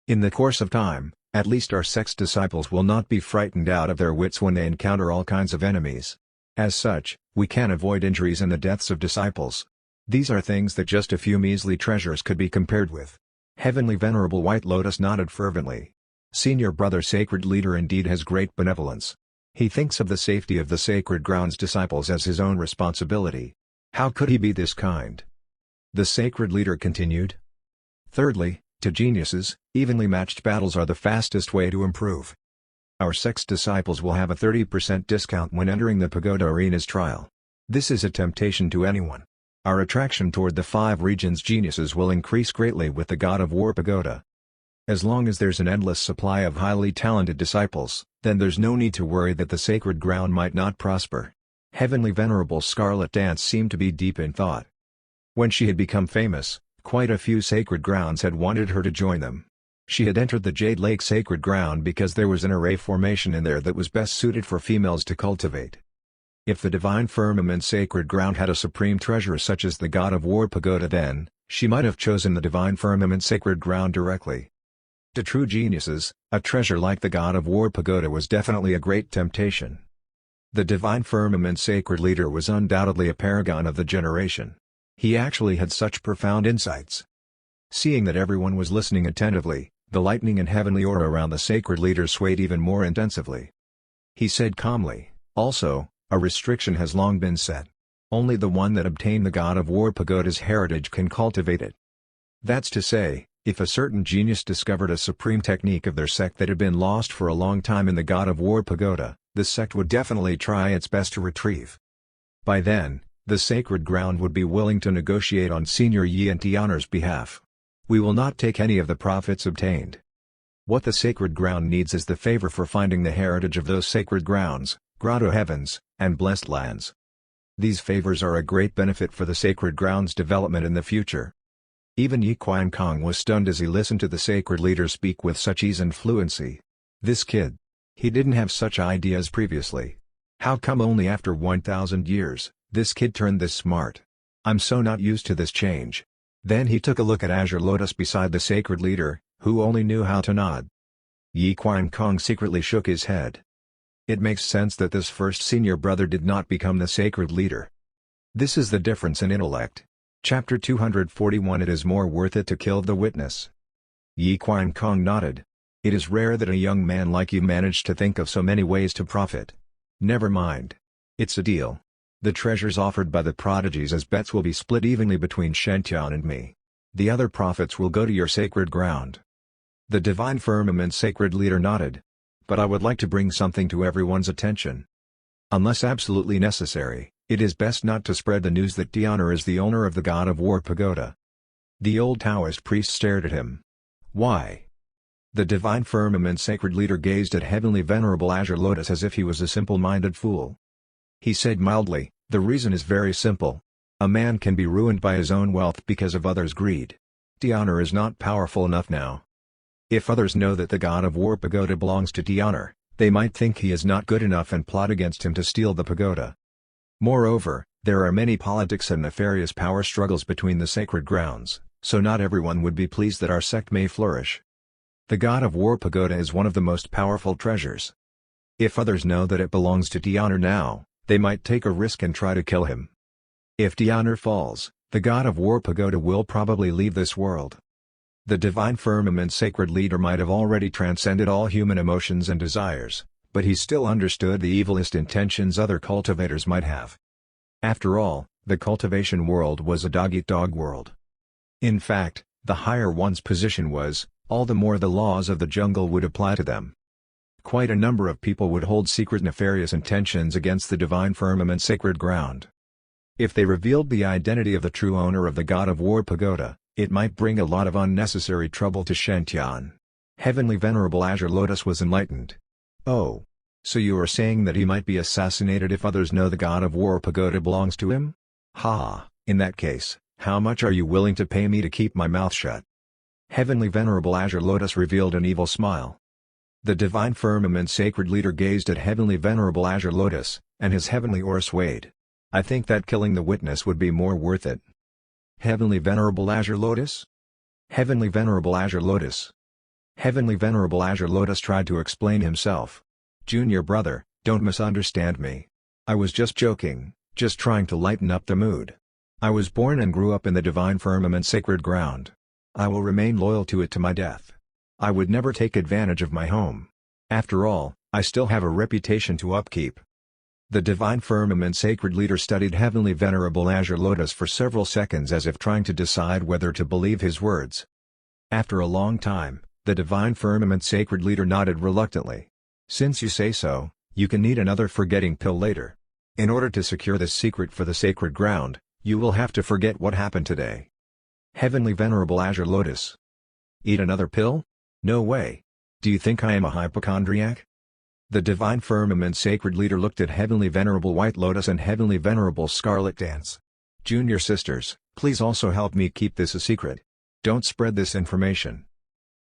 In the course of time, at least our sect's disciples will not be frightened out of their wits when they encounter all kinds of enemies. As such, we can avoid injuries and the deaths of disciples. These are things that just a few measly treasures could be compared with. Heavenly Venerable White Lotus nodded fervently. Senior Brother Sacred Leader indeed has great benevolence. He thinks of the safety of the sacred ground's disciples as his own responsibility. How could he be this kind? The Sacred Leader continued. Thirdly, to geniuses, evenly matched battles are the fastest way to improve. Our sect's disciples will have a 30% discount when entering the pagoda arena's trial. This is a temptation to anyone. Our attraction toward the 5 regions' geniuses will increase greatly with the god of war pagoda. As long as there's an endless supply of highly talented disciples, then there's no need to worry that the sacred ground might not prosper. Heavenly Venerable Scarlet Dance seemed to be deep in thought. When she had become famous, quite a few sacred grounds had wanted her to join them. She had entered the Jade Lake Sacred Ground because there was an array formation in there that was best suited for females to cultivate. If the Divine Firmament Sacred Ground had a supreme treasure such as the God of War Pagoda, then she might have chosen the Divine Firmament Sacred Ground directly. To true geniuses, a treasure like the God of War Pagoda was definitely a great temptation. The Divine Firmament Sacred Leader was undoubtedly a paragon of the generation. He actually had such profound insights. Seeing that everyone was listening attentively, the lightning and heavenly aura around the sacred leader swayed even more intensively. He said calmly, also, a restriction has long been set. Only the one that obtained the God of War Pagoda's heritage can cultivate it. That's to say, if a certain genius discovered a supreme technique of their sect that had been lost for a long time in the God of War Pagoda, the sect would definitely try its best to retrieve. By then, the sacred ground would be willing to negotiate on Senior Yi and Tianer's behalf. We will not take any of the profits obtained. What the sacred ground needs is the favor for finding the heritage of those sacred grounds, grotto heavens, and blessed lands. These favors are a great benefit for the sacred ground's development in the future. Even Yi Qiankong was stunned as he listened to the sacred leader speak with such ease and fluency. This kid. He didn't have such ideas previously. How come only after 1,000 years, this kid turned this smart? I'm so not used to this change. Then he took a look at Azure Lotus beside the sacred leader, who only knew how to nod. Yi Qiankong secretly shook his head. It makes sense that this first senior brother did not become the sacred leader. This is the difference in intellect. Chapter 241. It is more worth it to kill the witness. Yi Qiankong nodded. It is rare that a young man like you managed to think of so many ways to profit. Never mind. It's a deal. The treasures offered by the prodigies as bets will be split evenly between Shen-Tian and me. The other profits will go to your sacred ground." The Divine Firmament Sacred Leader nodded. "But I would like to bring something to everyone's attention. Unless absolutely necessary, it is best not to spread the news that Tian'er is the owner of the God of War pagoda." The old Taoist priest stared at him. "Why?" The Divine Firmament Sacred Leader gazed at Heavenly Venerable Azure Lotus as if he was a simple-minded fool. He said mildly, "The reason is very simple. A man can be ruined by his own wealth because of others' greed. Tian'er is not powerful enough now. If others know that the God of War pagoda belongs to Tian'er, they might think he is not good enough and plot against him to steal the pagoda. Moreover, there are many politics and nefarious power struggles between the sacred grounds, so not everyone would be pleased that our sect may flourish. The God of War pagoda is one of the most powerful treasures. If others know that it belongs to Tian'er now, they might take a risk and try to kill him. If Tian'er falls, the God of War pagoda will probably leave this world." The Divine Firmament Sacred Leader might have already transcended all human emotions and desires, but he still understood the evilest intentions other cultivators might have. After all, the cultivation world was a dog-eat-dog world. In fact, the higher one's position was, all the more the laws of the jungle would apply to them. Quite a number of people would hold secret nefarious intentions against the Divine Firmament Sacred Ground. If they revealed the identity of the true owner of the God of War pagoda, it might bring a lot of unnecessary trouble to Shen-Tian. Heavenly Venerable Azure Lotus was enlightened. "Oh. So you are saying that he might be assassinated if others know the God of War pagoda belongs to him? Ha, in that case, how much are you willing to pay me to keep my mouth shut?" Heavenly Venerable Azure Lotus revealed an evil smile. The Divine Firmament Sacred Leader gazed at Heavenly Venerable Azure Lotus, and his heavenly aura swayed. "I think that killing the witness would be more worth it." Heavenly Venerable Azure Lotus? Heavenly Venerable Azure Lotus. Heavenly Venerable Azure Lotus tried to explain himself. "Junior brother, don't misunderstand me. I was just joking, just trying to lighten up the mood. I was born and grew up in the Divine Firmament Sacred Ground. I will remain loyal to it to my death. I would never take advantage of my home. After all, I still have a reputation to upkeep." The Divine Firmament Sacred Leader studied Heavenly Venerable Azure Lotus for several seconds as if trying to decide whether to believe his words. After a long time, the Divine Firmament Sacred Leader nodded reluctantly. "Since you say so, you can need another forgetting pill later. In order to secure this secret for the sacred ground, you will have to forget what happened today." Heavenly Venerable Azure Lotus. "Eat another pill? No way. Do you think I am a hypochondriac?" The Divine Firmament Sacred Leader looked at Heavenly Venerable White Lotus and Heavenly Venerable Scarlet Dance. "Junior sisters, please also help me keep this a secret. Don't spread this information."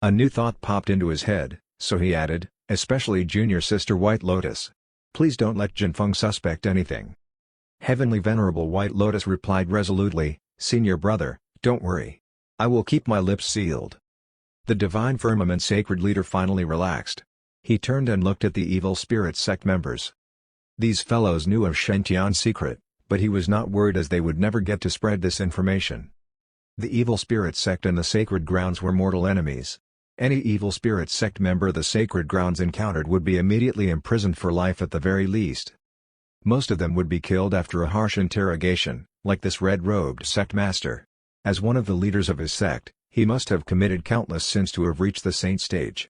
A new thought popped into his head, so he added, "Especially Junior Sister White Lotus. Please don't let Jinfeng suspect anything." Heavenly Venerable White Lotus replied resolutely, "Senior brother, don't worry. I will keep my lips sealed." The Divine Firmament Sacred Leader finally relaxed. He turned and looked at the Evil Spirit Sect members. These fellows knew of Shen-Tian's secret, but he was not worried as they would never get to spread this information. The Evil Spirit Sect and the Sacred Grounds were mortal enemies. Any Evil Spirit Sect member the Sacred Grounds encountered would be immediately imprisoned for life at the very least. Most of them would be killed after a harsh interrogation, like this red-robed sect master. As one of the leaders of his sect, he must have committed countless sins to have reached the saint stage.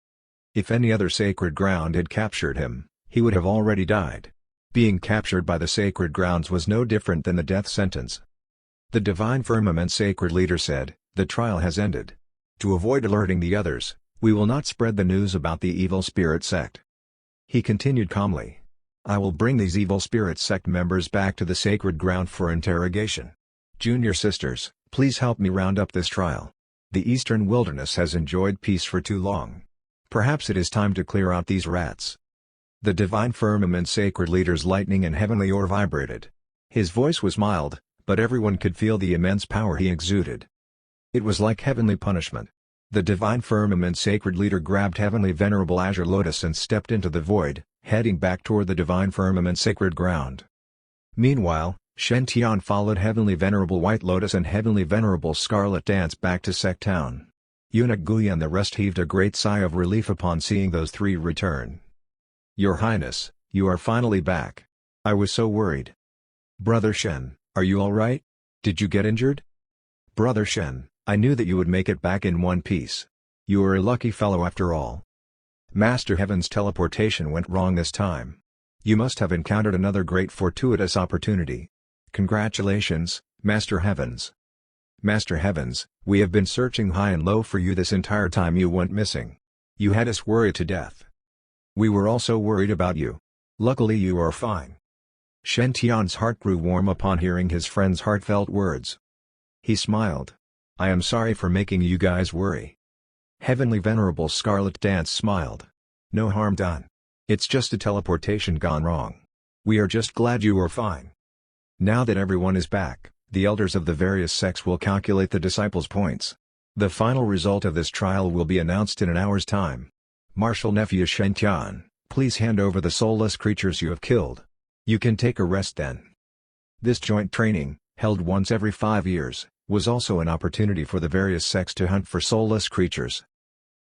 If any other sacred ground had captured him, he would have already died. Being captured by the sacred grounds was no different than the death sentence. The Divine Firmament Sacred Leader said, "The trial has ended. To avoid alerting the others, we will not spread the news about the Evil Spirit Sect." He continued calmly, "I will bring these Evil Spirit Sect members back to the sacred ground for interrogation. Junior sisters, please help me round up this trial. The Eastern Wilderness has enjoyed peace for too long. Perhaps it is time to clear out these rats." The Divine Firmament Sacred Leader's lightning and heavenly aura vibrated. His voice was mild, but everyone could feel the immense power he exuded. It was like heavenly punishment. The Divine Firmament Sacred Leader grabbed Heavenly Venerable Azure Lotus and stepped into the void, heading back toward the Divine Firmament Sacred Ground. Meanwhile, Shen-Tian followed Heavenly Venerable White Lotus and Heavenly Venerable Scarlet Dance back to Sect Town. Eunuch Gui and the rest heaved a great sigh of relief upon seeing those three return. "Your Highness, you are finally back. I was so worried." "Brother Shen, are you alright? Did you get injured?" "Brother Shen, I knew that you would make it back in one piece. You are a lucky fellow after all. Master Heaven's teleportation went wrong this time. You must have encountered another great fortuitous opportunity. Congratulations, Master Heavens." "Master Heavens, we have been searching high and low for you this entire time you went missing. You had us worried to death. We were also worried about you. Luckily you are fine." Shen Tian's heart grew warm upon hearing his friend's heartfelt words. He smiled. "I am sorry for making you guys worry." Heavenly Venerable Scarlet Dance smiled. "No harm done. It's just a teleportation gone wrong. We are just glad you are fine." Now that everyone is back, the elders of the various sects will calculate the disciples' points. The final result of this trial will be announced in an hour's time. Martial Nephew Shen Tian, please hand over the soulless creatures you have killed. You can take a rest then. This joint training, held once every 5 years, was also an opportunity for the various sects to hunt for soulless creatures.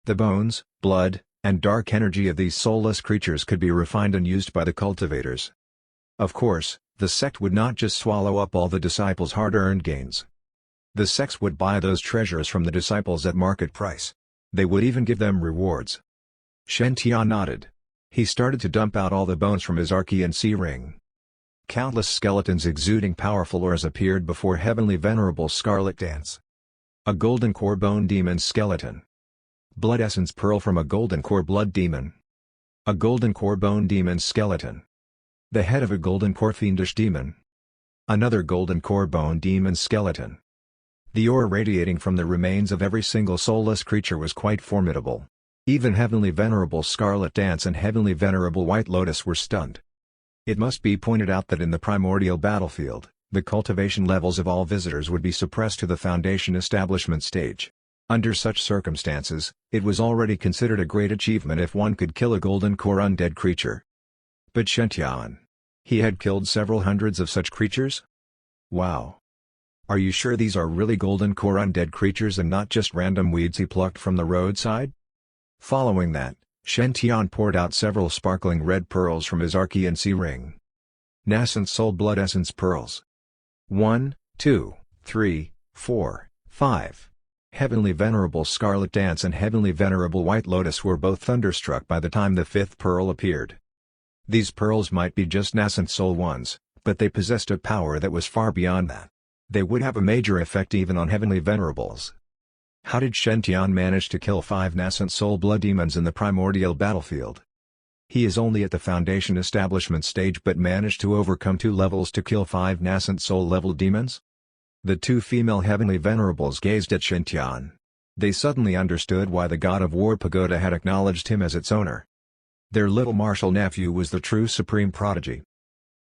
The bones, blood, and dark energy of these soulless creatures could be refined and used by the cultivators. Of course, the sect would not just swallow up all the disciples' hard-earned gains. The sects would buy those treasures from the disciples at market price. They would even give them rewards. Shen Tian nodded. He started to dump out all the bones from his Archean sea ring. Countless skeletons exuding powerful auras appeared before Heavenly Venerable Scarlet Dance. A golden core bone demon skeleton. Blood essence pearl from a golden core blood demon. A golden core bone demon skeleton. The head of a golden core fiendish demon. Another golden core bone demon skeleton. The aura radiating from the remains of every single soulless creature was quite formidable. Even Heavenly Venerable Scarlet Dance and Heavenly Venerable White Lotus were stunned. It must be pointed out that in the primordial battlefield, the cultivation levels of all visitors would be suppressed to the Foundation establishment stage. Under such circumstances, it was already considered a great achievement if one could kill a golden core undead creature. But Shen Tian, he had killed several hundreds of such creatures? Wow! Are you sure these are really golden core undead creatures and not just random weeds he plucked from the roadside? Following that, Shen Tian poured out several sparkling red pearls from his Archean sea ring. Nascent Soul Blood Essence Pearls. 1, 2, 3, 4, 5. Heavenly Venerable Scarlet Dance and Heavenly Venerable White Lotus were both thunderstruck by the time the fifth pearl appeared. These pearls might be just nascent soul ones, but they possessed a power that was far beyond that. They would have a major effect even on Heavenly Venerables. How did Shen Tian manage to kill 5 nascent soul blood demons in the primordial battlefield? He is only at the Foundation establishment stage but managed to overcome 2 levels to kill 5 nascent soul level demons? The 2 female Heavenly Venerables gazed at Shen Tian. They suddenly understood why the God of War Pagoda had acknowledged him as its owner. Their little martial nephew was the true supreme prodigy.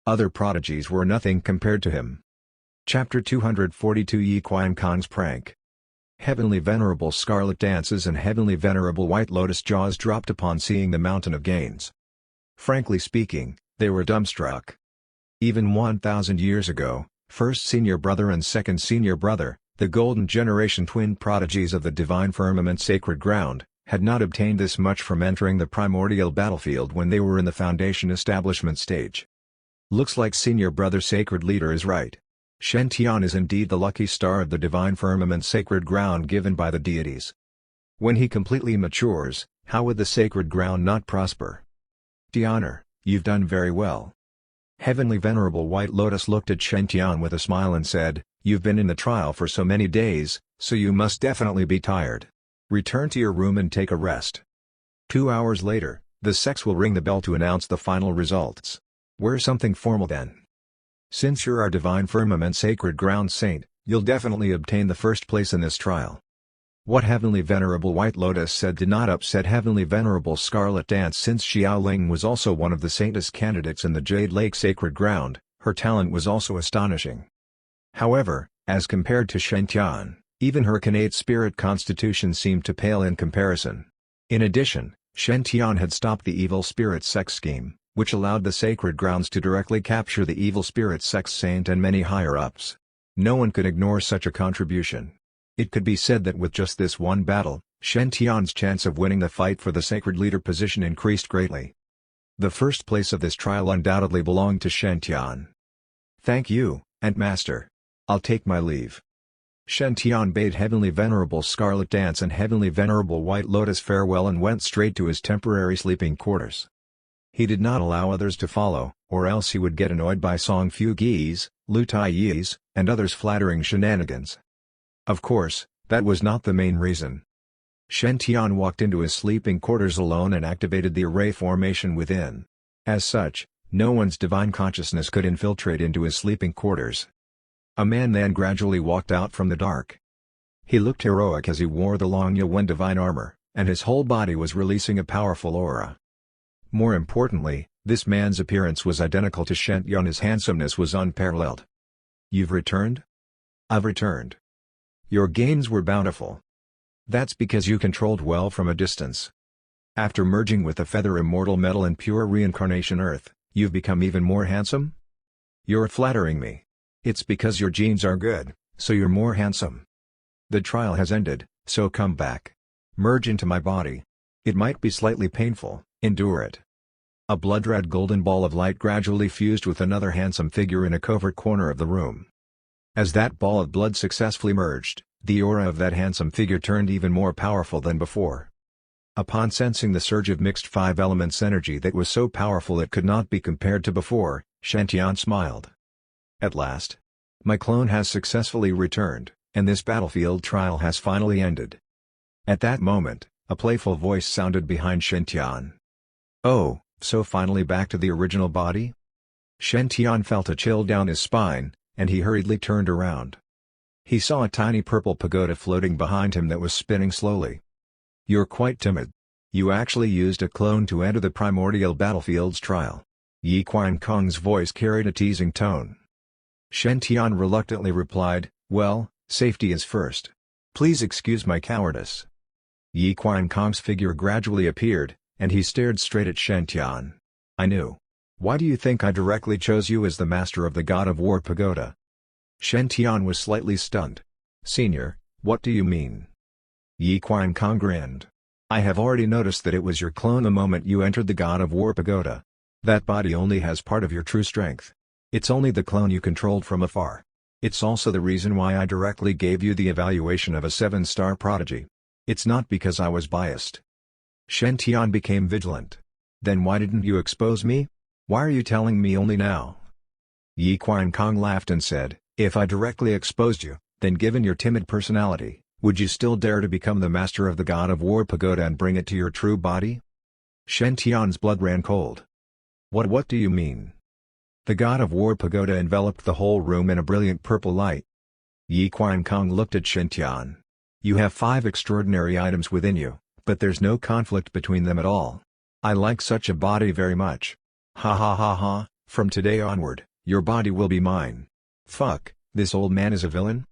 Other prodigies were nothing compared to him. Chapter 242 Yi Qian Kong's Prank. Heavenly Venerable Scarlet Dances and Heavenly Venerable White Lotus jaws dropped upon seeing the mountain of gains. Frankly speaking, they were dumbstruck. Even 1,000 years ago, first senior brother and second senior brother, the Golden Generation twin prodigies of the Divine Firmament Sacred Ground, had not obtained this much from entering the primordial battlefield when they were in the Foundation establishment stage. Looks like senior brother Sacred Leader is right. Shen Tian is indeed the lucky star of the Divine Firmament Sacred Ground given by the deities. When he completely matures, how would the sacred ground not prosper? Tianer, you've done very well. Heavenly Venerable White Lotus looked at Shen Tian with a smile and said, "You've been in the trial for so many days, so you must definitely be tired. Return to your room and take a rest." 2 hours later, the sects will ring the bell to announce the final results. Wear something formal then. Since you're our Divine Firmament Sacred Ground Saint, you'll definitely obtain the first place in this trial. What Heavenly Venerable White Lotus said did not upset Heavenly Venerable Scarlet Dance since Xiaoling was also one of the saintess candidates in the Jade Lake Sacred Ground, her talent was also astonishing. However, as compared to Shen Tian, even her innate spirit constitution seemed to pale in comparison. In addition, Shen Tian had stopped the evil spirit sex scheme, which allowed the sacred grounds to directly capture the evil spirit sex saint and many higher-ups. No one could ignore such a contribution. It could be said that with just this one battle, Shen Tian's chance of winning the fight for the sacred leader position increased greatly. The first place of this trial undoubtedly belonged to Shen Tian. "Thank you, and Master. I'll take my leave." Shen Tian bade Heavenly Venerable Scarlet Dance and Heavenly Venerable White Lotus farewell and went straight to his temporary sleeping quarters. He did not allow others to follow, or else he would get annoyed by Song Fugi's, Lu Taiyi's, and others' flattering shenanigans. Of course, that was not the main reason. Shen Tian walked into his sleeping quarters alone and activated the array formation within. As such, no one's divine consciousness could infiltrate into his sleeping quarters. A man then gradually walked out from the dark. He looked heroic as he wore the long Yuan divine armor, and his whole body was releasing a powerful aura. More importantly, this man's appearance was identical to Shen Tian. His handsomeness was unparalleled. "You've returned?" "I've returned." "Your gains were bountiful." "That's because you controlled well from a distance. After merging with the feather immortal metal and pure reincarnation earth, you've become even more handsome?" "You're flattering me. It's because your genes are good, so you're more handsome. The trial has ended, so come back. Merge into my body. It might be slightly painful, endure it." A blood-red golden ball of light gradually fused with another handsome figure in a covert corner of the room. As that ball of blood successfully merged, the aura of that handsome figure turned even more powerful than before. Upon sensing the surge of mixed five elements energy that was so powerful it could not be compared to before, Shen Tian smiled. "At last. My clone has successfully returned, and this battlefield trial has finally ended." At that moment, a playful voice sounded behind Shen Tian. "Oh, so finally back to the original body?" Shen Tian felt a chill down his spine, and he hurriedly turned around. He saw a tiny purple pagoda floating behind him that was spinning slowly. "You're quite timid. You actually used a clone to enter the primordial battlefield's trial." Yi Qiankong's voice carried a teasing tone. Shen Tian reluctantly replied, "Well, safety is first. Please excuse my cowardice." Yi Qiankong's figure gradually appeared, and he stared straight at Shen Tian. "I knew. Why do you think I directly chose you as the master of the God of War pagoda?" Shen Tian was slightly stunned. "Senior, what do you mean?" Yi Qiankong grinned. "I have already noticed that it was your clone the moment you entered the God of War pagoda. That body only has part of your true strength. It's only the clone you controlled from afar. It's also the reason why I directly gave you the evaluation of a 7-star prodigy. It's not because I was biased." Shen Tian became vigilant. "Then why didn't you expose me? Why are you telling me only now?" Yi Qiankong laughed and said, "If I directly exposed you, then given your timid personality, would you still dare to become the master of the God of War pagoda and bring it to your true body?" Shen Tian's blood ran cold. What do you mean?" The God of War pagoda enveloped the whole room in a brilliant purple light. Yi Qiankong looked at Shen Tian. "You have 5 extraordinary items within you, but there's no conflict between them at all. I like such a body very much. Ha ha ha ha, from today onward, your body will be mine. Fuck, this old man is a villain?"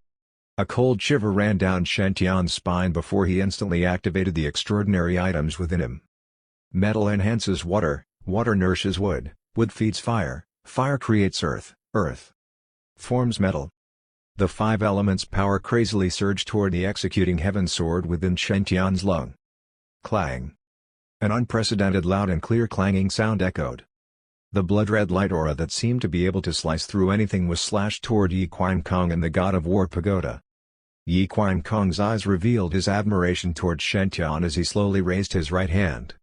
A cold shiver ran down Shen Tian's spine before he instantly activated the extraordinary items within him. Metal enhances water, water nourishes wood, wood feeds fire, fire creates earth, earth forms metal. The 5 elements' power crazily surged toward the executing heaven sword within Shen Tian's lung. Clang! An unprecedented loud and clear clanging sound echoed. The blood-red light aura that seemed to be able to slice through anything was slashed toward Yi Qiankong and the God of War pagoda. Yi Qiankong's eyes revealed his admiration toward Shen Tian as he slowly raised his right hand.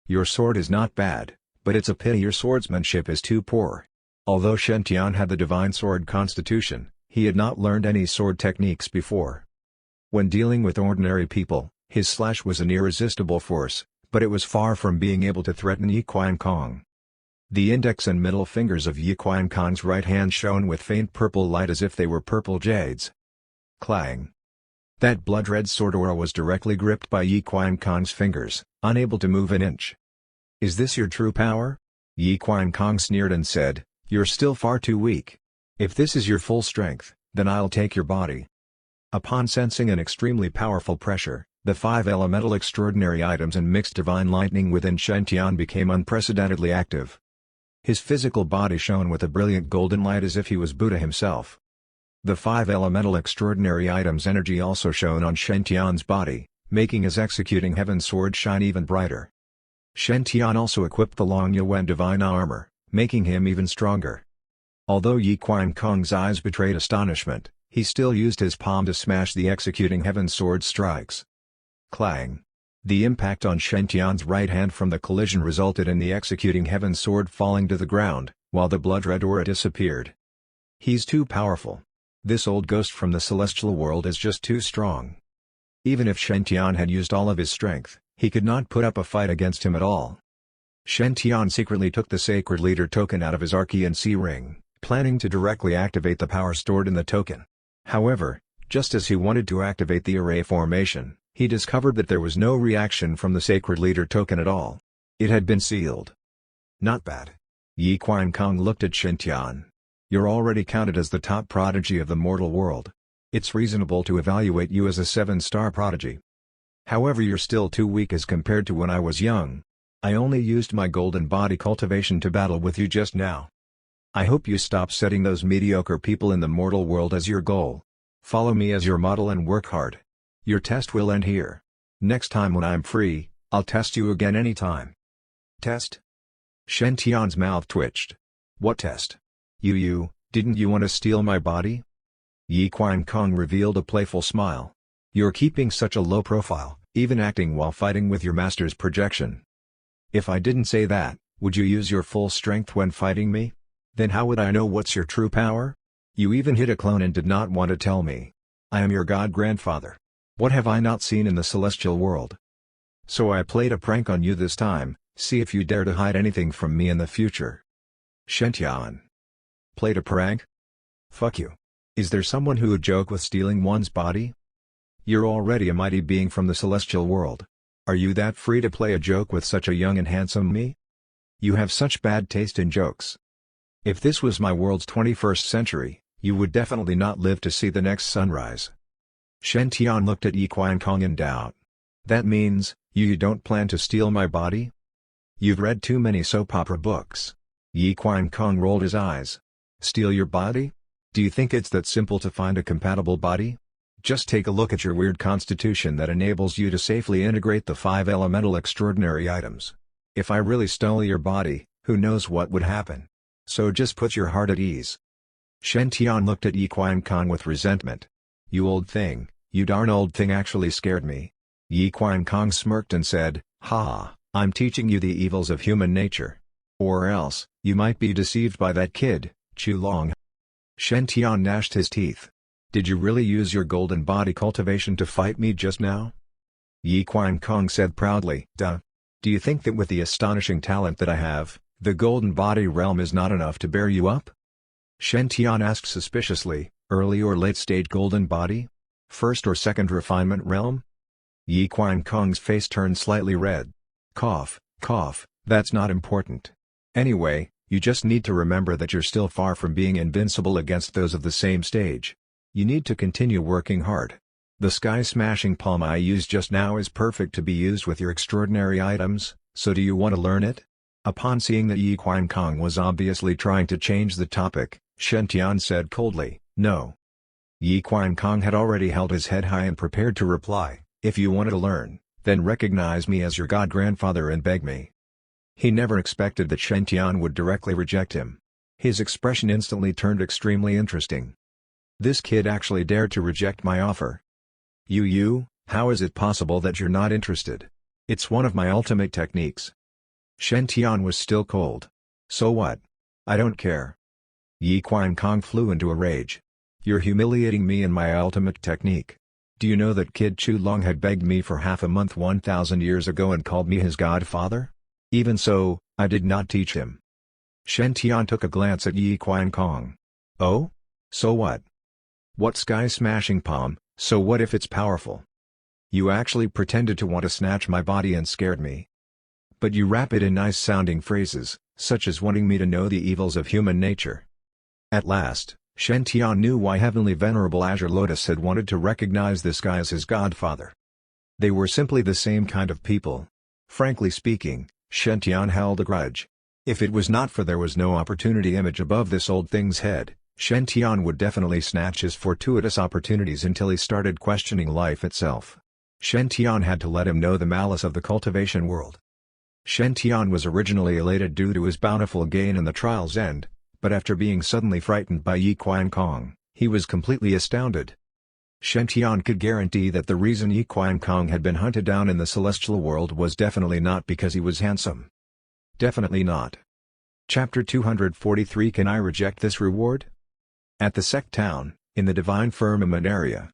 "Your sword is not bad, but it's a pity your swordsmanship is too poor." Although Shen Tian had the divine sword constitution, he had not learned any sword techniques before. When dealing with ordinary people, his slash was an irresistible force, but it was far from being able to threaten Yi Qiankong. The index and middle fingers of Yi Qiankong's right hand shone with faint purple light as if they were purple jades. Clang! That blood-red sword aura was directly gripped by Yi Qiankong's fingers, unable to move an inch. "Is this your true power?" Yi Qiankong sneered and said, "You're still far too weak. If this is your full strength, then I'll take your body." Upon sensing an extremely powerful pressure, the 5 elemental extraordinary items and mixed divine lightning within Shen Tian became unprecedentedly active. His physical body shone with a brilliant golden light as if he was Buddha himself. The 5 elemental extraordinary items' energy also shone on Shen Tian's body, making his executing heaven sword shine even brighter. Shen Tian also equipped the Long Yuan divine armor, making him even stronger. Although Yi Qiankong's eyes betrayed astonishment, he still used his palm to smash the executing heaven sword strikes. Clang! The impact on Shen Tian's right hand from the collision resulted in the executing heaven sword falling to the ground, while the blood-red aura disappeared. He's too powerful. This old ghost from the celestial world is just too strong. Even if Shen Tian had used all of his strength, he could not put up a fight against him at all. Shen Tian secretly took the Sacred Leader token out of his Archean Sea Ring, planning to directly activate the power stored in the token. However, just as he wanted to activate the array formation, he discovered that there was no reaction from the Sacred Leader token at all. It had been sealed. Not bad. Yi Qiankong looked at Shen Tian. You're already counted as the top prodigy of the mortal world. It's reasonable to evaluate you as a 7-star prodigy. However, you're still too weak as compared to when I was young. I only used my golden body cultivation to battle with you just now. I hope you stop setting those mediocre people in the mortal world as your goal. Follow me as your model and work hard. Your test will end here. Next time when I'm free, I'll test you again anytime. Test? Shen Tian's mouth twitched. What test? Didn't you want to steal my body? Yi Qiankong revealed a playful smile. You're keeping such a low profile, even acting while fighting with your master's projection. If I didn't say that, would you use your full strength when fighting me? Then how would I know what's your true power? You even hit a clone and did not want to tell me. I am your god-grandfather. What have I not seen in the celestial world? So I played a prank on you this time, see if you dare to hide anything from me in the future. Shen Tian. Played a prank? Fuck you. Is there someone who would joke with stealing one's body? You're already a mighty being from the celestial world. Are you that free to play a joke with such a young and handsome me? You have such bad taste in jokes. If this was my world's 21st century, you would definitely not live to see the next sunrise. Shen Tian looked at Yi Qiankong in doubt. That means, you don't plan to steal my body? You've read too many soap opera books. Yi Qiankong rolled his eyes. Steal your body? Do you think it's that simple to find a compatible body? Just take a look at your weird constitution that enables you to safely integrate the 5 elemental extraordinary items. If I really stole your body, who knows what would happen? So just put your heart at ease. Shen Tian looked at Yi Qiankong with resentment. You old thing, you darn old thing actually scared me. Yi Qiankong smirked and said, ha, I'm teaching you the evils of human nature. Or else, you might be deceived by that kid, Chu Long. Shen Tian gnashed his teeth. Did you really use your golden body cultivation to fight me just now? Yi Qiankong said proudly, duh. Do you think that with the astonishing talent that I have, the golden body realm is not enough to bear you up? Shen Tian asked suspiciously, early or late stage golden body? First or second refinement realm? Yi Qiankong's face turned slightly red. Cough, that's not important. Anyway, you just need to remember that you're still far from being invincible against those of the same stage. You need to continue working hard. The sky-smashing palm I used just now is perfect to be used with your extraordinary items, so do you want to learn it? Upon seeing that Yi Qiankong was obviously trying to change the topic, Shen Tian said coldly, no. Yi Qiankong had already held his head high and prepared to reply, if you want to learn, then recognize me as your god-grandfather and beg me. He never expected that Shen Tian would directly reject him. His expression instantly turned extremely interesting. This kid actually dared to reject my offer. How is it possible that you're not interested? It's one of my ultimate techniques. Shen Tian was still cold. So what? I don't care. Yi Qiankong flew into a rage. You're humiliating me in my ultimate technique. Do you know that Kid Chu Long had begged me for half a month 1,000 years ago and called me his godfather? Even so, I did not teach him. Shen Tian took a glance at Yi Qiankong. Oh? So what? What sky-smashing palm, so what if it's powerful? You actually pretended to want to snatch my body and scared me. But you wrap it in nice-sounding phrases, such as wanting me to know the evils of human nature. At last, Shen Tian knew why Heavenly Venerable Azure Lotus had wanted to recognize this guy as his godfather. They were simply the same kind of people. Frankly speaking, Shen Tian held a grudge. If it was not for there was no opportunity image above this old thing's head, Shen Tian would definitely snatch his fortuitous opportunities until he started questioning life itself. Shen Tian had to let him know the malice of the cultivation world. Shen Tian was originally elated due to his bountiful gain in the trial's end, but after being suddenly frightened by Yi Qiankong, he was completely astounded. Shen Tian could guarantee that the reason Yi Qiankong had been hunted down in the celestial world was definitely not because he was handsome. Definitely not. Chapter 243 Can I reject this reward? At the sect town, in the divine firmament area,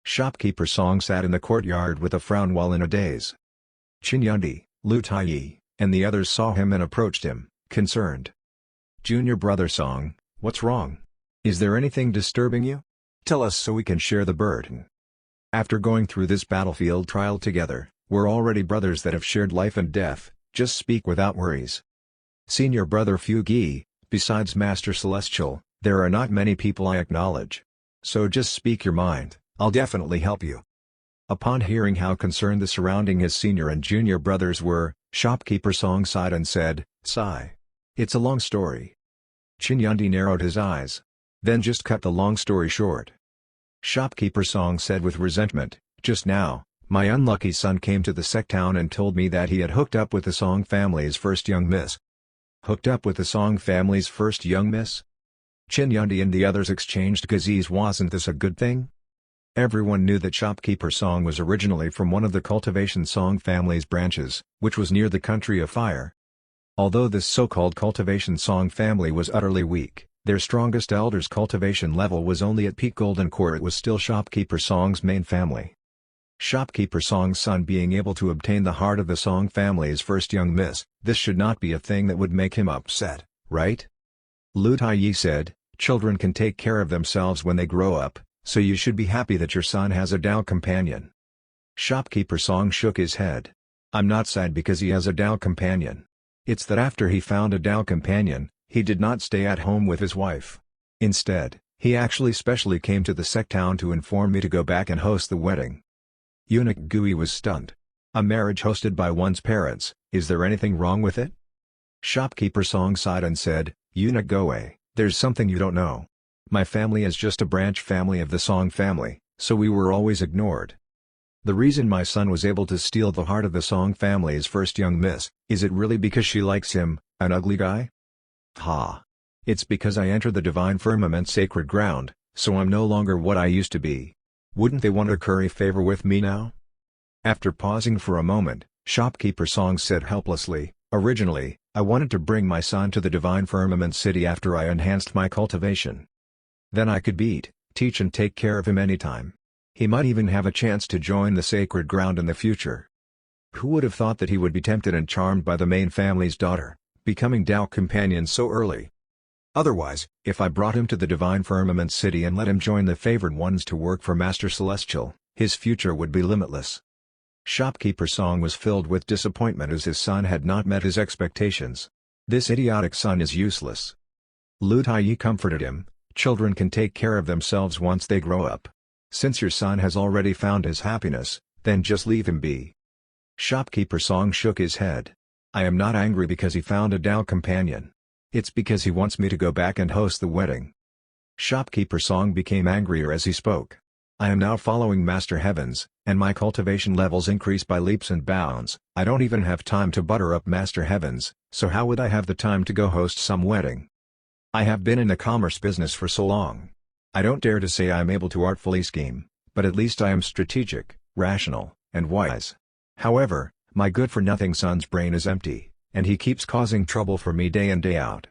shopkeeper Song sat in the courtyard with a frown while in a daze. Qin Yundi, Lu Taiyi, and the others saw him and approached him, concerned. Junior brother Song, what's wrong? Is there anything disturbing you? Tell us so we can share the burden. After going through this battlefield trial together, we're already brothers that have shared life and death, just speak without worries. Senior brother Fu Gi, besides Master Celestial, there are not many people I acknowledge. So just speak your mind, I'll definitely help you. Upon hearing how concerned the surrounding his senior and junior brothers were, shopkeeper Song sighed and said, sigh. It's a long story. Qin Yundi narrowed his eyes. Then just cut the long story short. Shopkeeper Song said with resentment, just now, my unlucky son came to the sect town and told me that he had hooked up with the Song family's first young miss. Hooked up with the Song family's first young miss? Qin Yundi and the others exchanged gazes. Wasn't this a good thing? Everyone knew that shopkeeper Song was originally from one of the cultivation Song family's branches, which was near the country of fire. Although this so-called cultivation Song family was utterly weak, their strongest elder's cultivation level was only at peak golden core. It was still shopkeeper Song's main family. Shopkeeper Song's son being able to obtain the heart of the Song family's first young miss, this should not be a thing that would make him upset, right? Lu Taiyi said, children can take care of themselves when they grow up, so you should be happy that your son has a Dao companion. Shopkeeper Song shook his head. I'm not sad because he has a Dao companion. It's that after he found a Dao companion, he did not stay at home with his wife. Instead, he actually specially came to the sect town to inform me to go back and host the wedding. Eunuch Gui was stunned. A marriage hosted by one's parents, is there anything wrong with it? Shopkeeper Song sighed and said, Eunuch Gui, there's something you don't know. My family is just a branch family of the Song family, so we were always ignored. The reason my son was able to steal the heart of the Song family's first young miss, is it really because she likes him, an ugly guy? Ha! It's because I entered the divine firmament's sacred ground, so I'm no longer what I used to be. Wouldn't they want to curry favor with me now? After pausing for a moment, shopkeeper Song said helplessly, originally, I wanted to bring my son to the divine firmament city after I enhanced my cultivation. Then I could beat, teach and take care of him anytime. He might even have a chance to join the sacred ground in the future. Who would have thought that he would be tempted and charmed by the main family's daughter, becoming Dao companion so early? Otherwise, if I brought him to the divine firmament city and let him join the favored ones to work for Master Celestial, his future would be limitless. Shopkeeper Song was filled with disappointment as his son had not met his expectations. This idiotic son is useless. Lu Taiyi comforted him, children can take care of themselves once they grow up. Since your son has already found his happiness, then just leave him be. Shopkeeper Song shook his head. I am not angry because he found a Dao companion. It's because he wants me to go back and host the wedding. Shopkeeper Song became angrier as he spoke. I am now following Master Heavens, and my cultivation levels increase by leaps and bounds. I don't even have time to butter up Master Heavens, so how would I have the time to go host some wedding? I have been in the commerce business for so long. I don't dare to say I am able to artfully scheme, but at least I am strategic, rational, and wise. However, my good-for-nothing son's brain is empty, and he keeps causing trouble for me day in day out.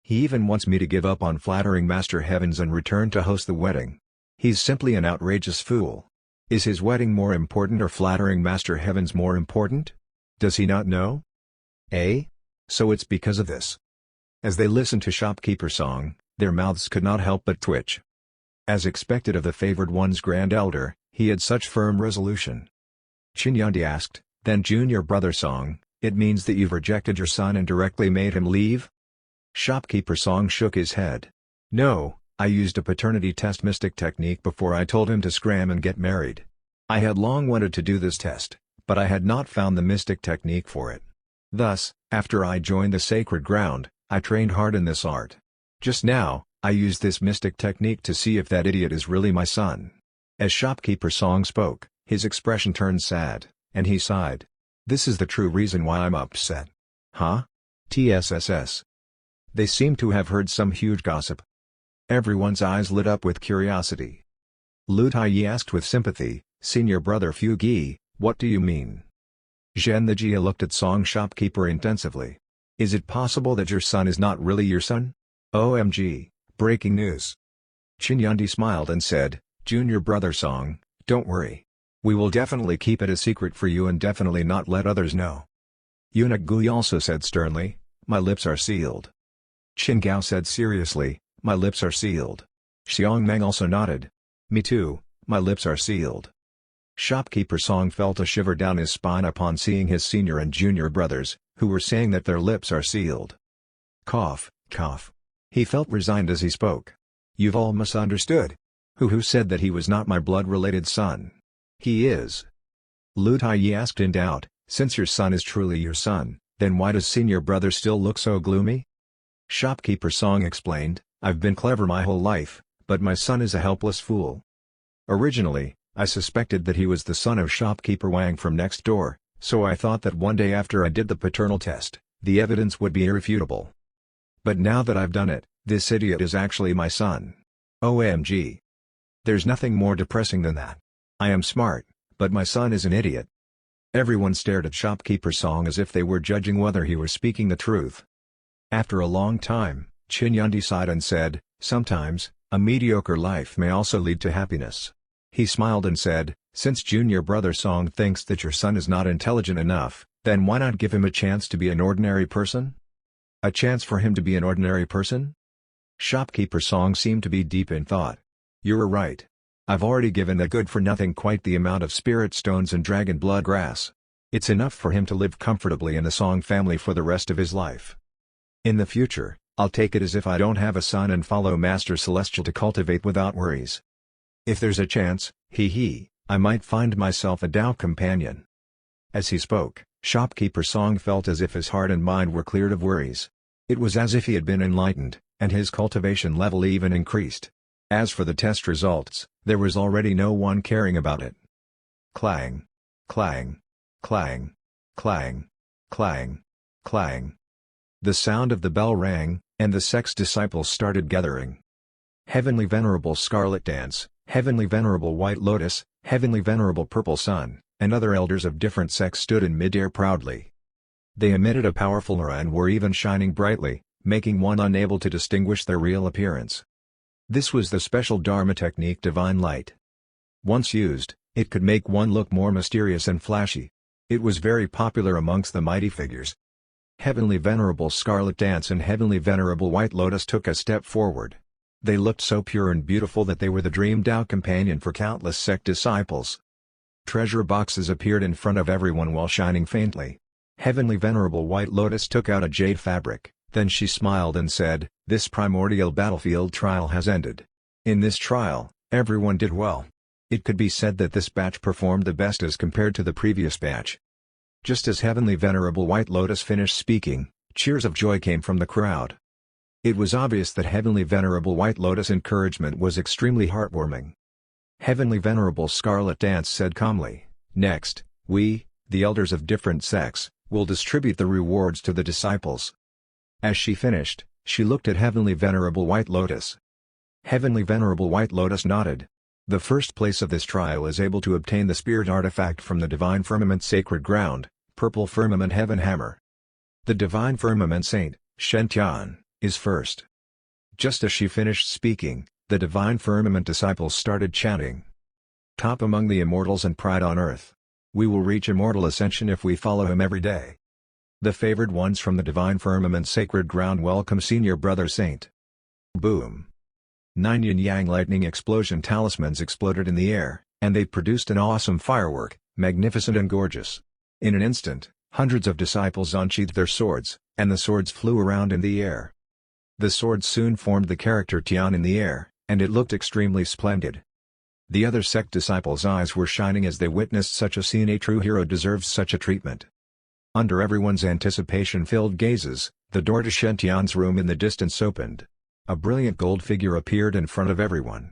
He even wants me to give up on flattering Master Heavens and return to host the wedding. He's simply an outrageous fool. Is his wedding more important or flattering Master Heavens more important? Does he not know? Eh? So it's because of this. As they listened to Shopkeeper Song, their mouths could not help but twitch. As expected of the favored one's grand elder, he had such firm resolution. Qin Yundi asked, then Junior Brother Song, it means that you've rejected your son and directly made him leave? Shopkeeper Song shook his head. No, I used a paternity test mystic technique before I told him to scram and get married. I had long wanted to do this test, but I had not found the mystic technique for it. Thus, after I joined the sacred ground, I trained hard in this art. Just now, I used this mystic technique to see if that idiot is really my son. As Shopkeeper Song spoke, His expression turned sad, and he sighed. This is the true reason why I'm upset. Huh? TSSS. They seemed to have heard some huge gossip. Everyone's eyes lit up with curiosity. Lu Taiyi asked with sympathy, Senior brother Fu Gi, what do you mean? Zhen the Jia looked at Song shopkeeper intensively. Is it possible that your son is not really your son? OMG, breaking news. Qin Yundi smiled and said, Junior brother Song, don't worry. We will definitely keep it a secret for you and definitely not let others know. Eunuch Gui also said sternly, my lips are sealed. Qin Gao said seriously, my lips are sealed. Xiong Meng also nodded. Me too, my lips are sealed. Shopkeeper Song felt a shiver down his spine upon seeing his senior and junior brothers, who were saying that their lips are sealed. Cough, cough. He felt resigned as he spoke. You've all misunderstood. Who said that he was not my blood-related son? He is. Lu Taiyi asked in doubt, since your son is truly your son, then why does senior brother still look so gloomy? Shopkeeper Song explained, I've been clever my whole life, but my son is a helpless fool. Originally, I suspected that he was the son of shopkeeper Wang from next door, so I thought that one day after I did the paternal test, the evidence would be irrefutable. But now that I've done it, this idiot is actually my son. OMG. There's nothing more depressing than that. I am smart, but my son is an idiot. Everyone stared at shopkeeper Song as if they were judging whether he was speaking the truth. After a long time, Qin Yundi sighed and said, sometimes, a mediocre life may also lead to happiness. He smiled and said, since junior brother Song thinks that your son is not intelligent enough, then why not give him a chance to be an ordinary person? A chance for him to be an ordinary person? Shopkeeper Song seemed to be deep in thought. You're right. I've already given that good-for-nothing quite the amount of spirit stones and dragon blood grass. It's enough for him to live comfortably in the Song family for the rest of his life. In the future, I'll take it as if I don't have a son and follow Master Celestial to cultivate without worries. If there's a chance, I might find myself a Tao companion. As he spoke, shopkeeper Song felt as if his heart and mind were cleared of worries. It was as if he had been enlightened, and his cultivation level even increased. As for the test results, there was already no one caring about it. Clang. Clang. Clang. Clang. Clang. Clang. The sound of the bell rang, and the sex disciples started gathering. Heavenly Venerable Scarlet Dance, Heavenly Venerable White Lotus, Heavenly Venerable Purple Sun, and other elders of different sects stood in mid-air proudly. They emitted a powerful aura and were even shining brightly, making one unable to distinguish their real appearance. This was the special Dharma technique Divine Light. Once used, it could make one look more mysterious and flashy. It was very popular amongst the mighty figures. Heavenly Venerable Scarlet Dance and Heavenly Venerable White Lotus took a step forward. They looked so pure and beautiful that they were the dream Tao companion for countless sect disciples. Treasure boxes appeared in front of everyone while shining faintly. Heavenly Venerable White Lotus took out a jade fabric, then she smiled and said, this primordial battlefield trial has ended. In this trial, everyone did well. It could be said that this batch performed the best as compared to the previous batch. Just as Heavenly Venerable White Lotus finished speaking, cheers of joy came from the crowd. It was obvious that Heavenly Venerable White Lotus' encouragement was extremely heartwarming. Heavenly Venerable Scarlet Dance said calmly, next, we, the elders of different sects, will distribute the rewards to the disciples. As she finished, she looked at Heavenly Venerable White Lotus. Heavenly Venerable White Lotus nodded. The first place of this trial is able to obtain the spirit artifact from the Divine Firmament Sacred Ground, Purple Firmament Heaven Hammer. The Divine Firmament Saint, Shen Tian, is first. Just as she finished speaking, the Divine Firmament disciples started chanting. Top among the immortals and pride on earth. We will reach immortal ascension if we follow him every day. The favored ones from the Divine Firmament Sacred Ground welcome Senior Brother Saint. Boom. 9 yin-yang lightning explosion talismans exploded in the air, and they produced an awesome firework, magnificent and gorgeous. In an instant, hundreds of disciples unsheathed their swords, and the swords flew around in the air. The swords soon formed the character Tian in the air, and it looked extremely splendid. The other sect disciples' eyes were shining as they witnessed such a scene. A true hero deserves such a treatment. Under everyone's anticipation-filled gazes, the door to Shen Tian's room in the distance opened. A brilliant gold figure appeared in front of everyone.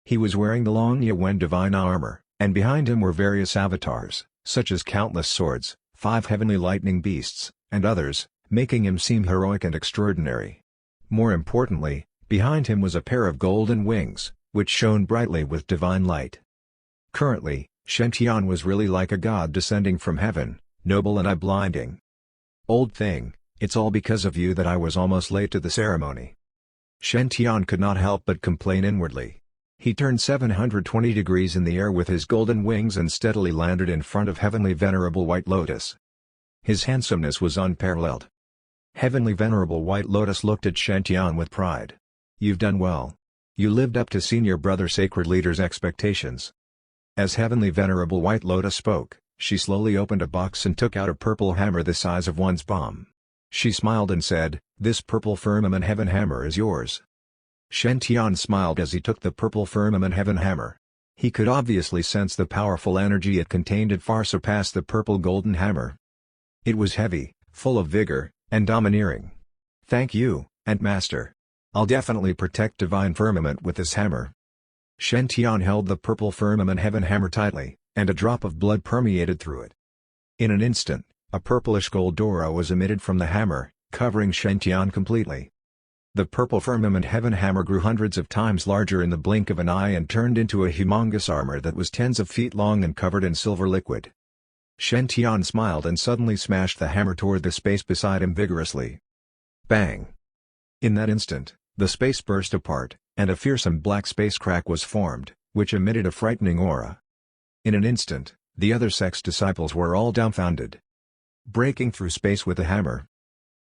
He was wearing the Long Yuan divine armor, And behind him were various avatars, such as countless swords, 5 heavenly lightning beasts, and others, making him seem heroic and extraordinary. More importantly, behind him was a pair of golden wings, which shone brightly with divine light. Currently, Shen Tian was really like a god descending from heaven, noble and eye-blinding. "Old thing, it's all because of you that I was almost late to the ceremony." Shen Tian could not help but complain inwardly. He turned 720 degrees in the air with his golden wings and steadily landed in front of Heavenly Venerable White Lotus. His handsomeness was unparalleled. Heavenly Venerable White Lotus looked at Shen Tian with pride. "You've done well. You lived up to Senior Brother Sacred Leader's expectations." As Heavenly Venerable White Lotus spoke, she slowly opened a box and took out a purple hammer the size of one's palm. She smiled and said, "This purple firmament heaven hammer is yours." Shen Tian smiled as he took the purple firmament heaven hammer. He could obviously sense the powerful energy it contained. It far surpassed the purple golden hammer. It was heavy, full of vigor, and domineering. "Thank you, and Master. I'll definitely protect Divine Firmament with this hammer." Shen Tian held the purple firmament heaven hammer tightly, and a drop of blood permeated through it. In an instant, a purplish gold aura was emitted from the hammer, covering Shen Tian completely. The purple firmament heaven hammer grew hundreds of times larger in the blink of an eye and turned into a humongous armor that was tens of feet long and covered in silver liquid. Shen Tian smiled and suddenly smashed the hammer toward the space beside him vigorously. Bang! In that instant, the space burst apart, and a fearsome black space crack was formed, which emitted a frightening aura. In an instant, the other sect's disciples were all dumbfounded. Breaking through space with a hammer.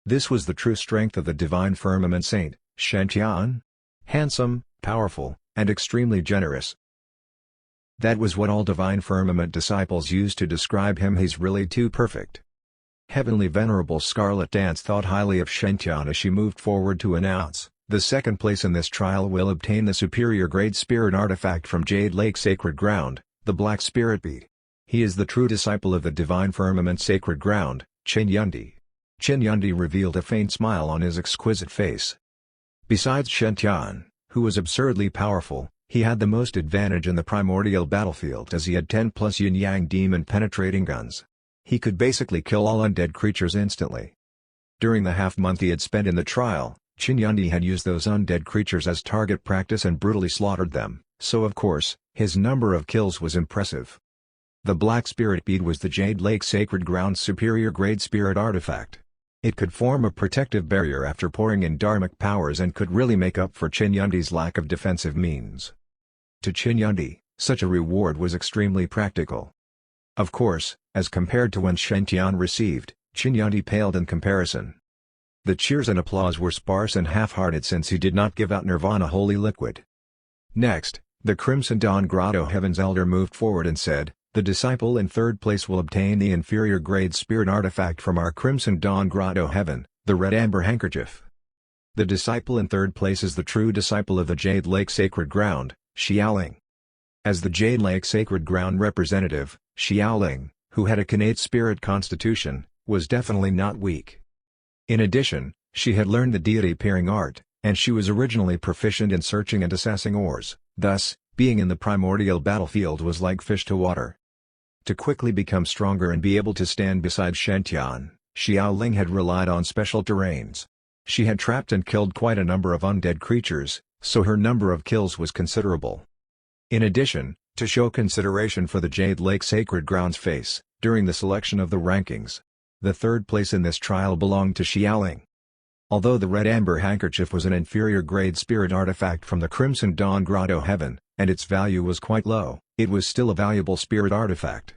This was the true strength of the Divine Firmament Saint, Shen Tian? Handsome, powerful, and extremely generous. That was what all Divine Firmament disciples used to describe him. "He's really too perfect." Heavenly Venerable Scarlet Dance thought highly of Shen Tian as she moved forward to announce, "The second place in this trial will obtain the superior grade spirit artifact from Jade Lake Sacred Ground, the Black Spirit Bead. He is the true disciple of the Divine Firmament Sacred Ground, Chen Yundi." Chen Yundi revealed a faint smile on his exquisite face. Besides Shen Tian, who was absurdly powerful, he had the most advantage in the primordial battlefield as he had 10+ yin-yang demon-penetrating guns. He could basically kill all undead creatures instantly. During the half-month he had spent in the trial, Chen Yundi had used those undead creatures as target practice and brutally slaughtered them, so of course, his number of kills was impressive. The Black Spirit Bead was the Jade Lake Sacred Ground's superior grade spirit artifact. It could form a protective barrier after pouring in dharmic powers and could really make up for Chen Yundi's lack of defensive means. To Chen Yundi, such a reward was extremely practical. Of course, as compared to when Shen Tian received, Chen Yundi paled in comparison. The cheers and applause were sparse and half-hearted since he did not give out Nirvana holy liquid. Next, the Crimson Dawn Grotto Heaven's Elder moved forward and said, "The disciple in third place will obtain the inferior grade spirit artifact from our Crimson Dawn Grotto Heaven, the Red Amber Handkerchief. The disciple in third place is the true disciple of the Jade Lake Sacred Ground, Xiaoling." As the Jade Lake Sacred Ground representative, Xiaoling, who had a innate spirit constitution, was definitely not weak. In addition, she had learned the deity peering art, and she was originally proficient in searching and assessing ores, thus, being in the primordial battlefield was like fish to water. To quickly become stronger and be able to stand beside Shen Tian, Xiaoling had relied on special terrains. She had trapped and killed quite a number of undead creatures, so her number of kills was considerable. In addition, to show consideration for the Jade Lake Sacred Ground's face, during the selection of the rankings, the third place in this trial belonged to Xiaoling. Although the Red Amber Handkerchief was an inferior grade spirit artifact from the Crimson Dawn Grotto Heaven, and its value was quite low, it was still a valuable spirit artifact.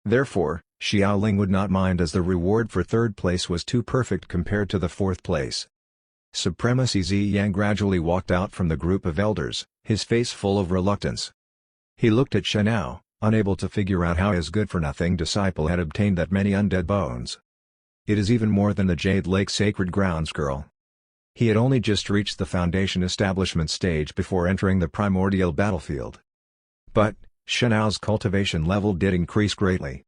Therefore, Xiaoling would not mind as the reward for third place was too perfect compared to the fourth place. Supremacy Ziyang gradually walked out from the group of elders, his face full of reluctance. He looked at Shenao, unable to figure out how his good-for-nothing disciple had obtained that many undead bones. It is even more than the Jade Lake Sacred Grounds girl. He had only just reached the Foundation establishment stage before entering the primordial battlefield. But, Shenao's cultivation level did increase greatly.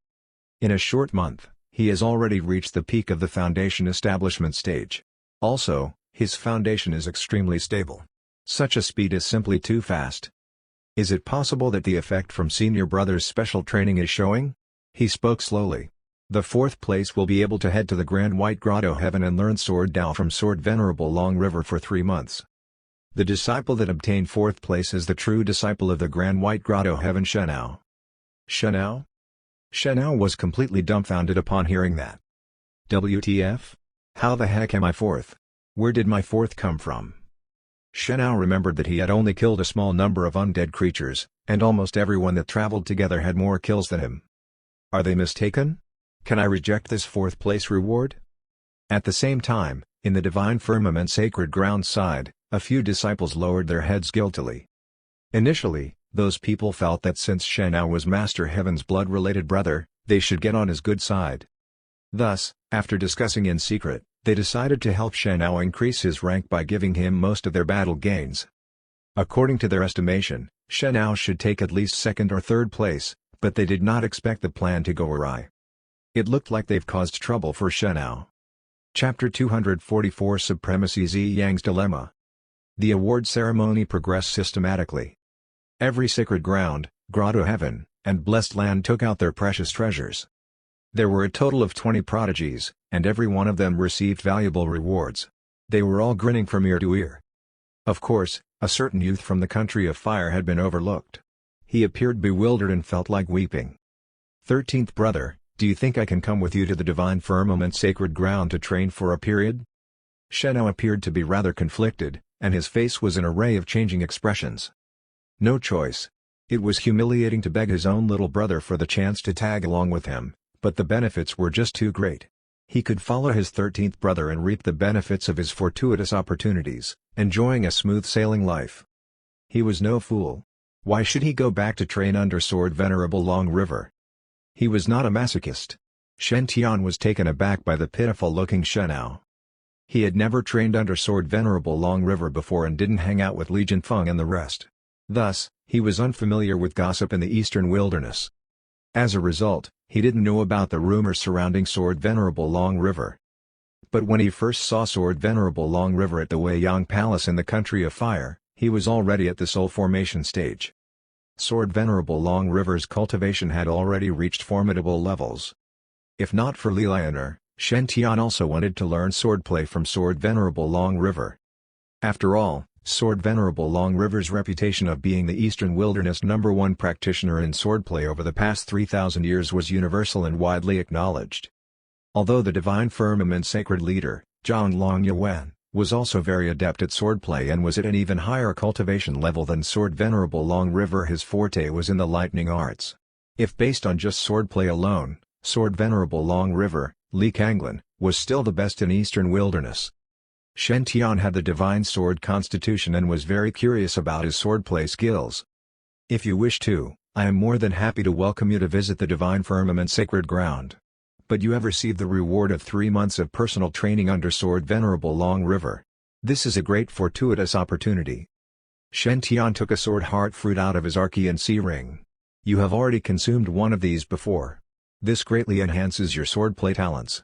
In a short month, he has already reached the peak of the Foundation establishment stage. Also, his foundation is extremely stable. Such a speed is simply too fast. Is it possible that the effect from senior brother's special training is showing? He spoke slowly. The fourth place will be able to head to the Grand White Grotto Heaven and learn Sword Dao from Sword Venerable Long River for 3 months. The disciple that obtained fourth place is the true disciple of the Grand White Grotto Heaven Shenao. Shenao? Shenao was completely dumbfounded upon hearing that. WTF? How the heck am I fourth? Where did my fourth come from? Shenao remembered that he had only killed a small number of undead creatures, and almost everyone that traveled together had more kills than him. Are they mistaken? Can I reject this fourth place reward? At the same time, in the Divine Firmament Sacred Ground side, a few disciples lowered their heads guiltily. Initially, those people felt that since Shenao was Master Heaven's blood-related brother, they should get on his good side. Thus, after discussing in secret, they decided to help Shenao increase his rank by giving him most of their battle gains. According to their estimation, Shenao should take at least second or third place, but they did not expect the plan to go awry. It looked like they've caused trouble for Shenao. Chapter 244 Supremacy Zi Yang's Dilemma. The award ceremony progressed systematically. Every sacred ground, grotto heaven, and blessed land took out their precious treasures. There were a total of 20 prodigies, and every one of them received valuable rewards. They were all grinning from ear to ear. Of course, a certain youth from the country of fire had been overlooked. He appeared bewildered and felt like weeping. 13th brother, do you think I can come with you to the Divine Firmament Sacred Ground to train for a period? Shenao appeared to be rather conflicted, and his face was an array of changing expressions. No choice. It was humiliating to beg his own little brother for the chance to tag along with him, but the benefits were just too great. He could follow his 13th brother and reap the benefits of his fortuitous opportunities, enjoying a smooth-sailing life. He was no fool. Why should he go back to train under Sword Venerable Long River? He was not a masochist. Shen Tian was taken aback by the pitiful-looking Shenao. He had never trained under Sword Venerable Long River before and didn't hang out with Legion Feng and the rest. Thus, he was unfamiliar with gossip in the eastern wilderness. As a result, he didn't know about the rumors surrounding Sword Venerable Long River. But when he first saw Sword Venerable Long River at the Weiyang Palace in the Country of Fire, he was already at the soul formation stage. Sword Venerable Long River's cultivation had already reached formidable levels. If not for Li Lianer, Shen Tian also wanted to learn swordplay from Sword Venerable Long River. After all, Sword Venerable Long River's reputation of being the Eastern Wilderness #1 practitioner in swordplay over the past 3,000 years was universal and widely acknowledged. Although the Divine Firmament Sacred Leader, Zhang Long Yuan, was also very adept at swordplay and was at an even higher cultivation level than Sword Venerable Long River, his forte was in the lightning arts. If based on just swordplay alone, Sword Venerable Long River, Li Kanglin, was still the best in Eastern Wilderness. Shen Tian had the divine sword constitution and was very curious about his swordplay skills. If you wish to, I am more than happy to welcome you to visit the Divine Firmament Sacred Ground. But you have received the reward of 3 months of personal training under Sword Venerable Long River. This is a great fortuitous opportunity. Shen Tian took a sword heart fruit out of his Archean sea ring. You have already consumed one of these before. This greatly enhances your swordplay talents.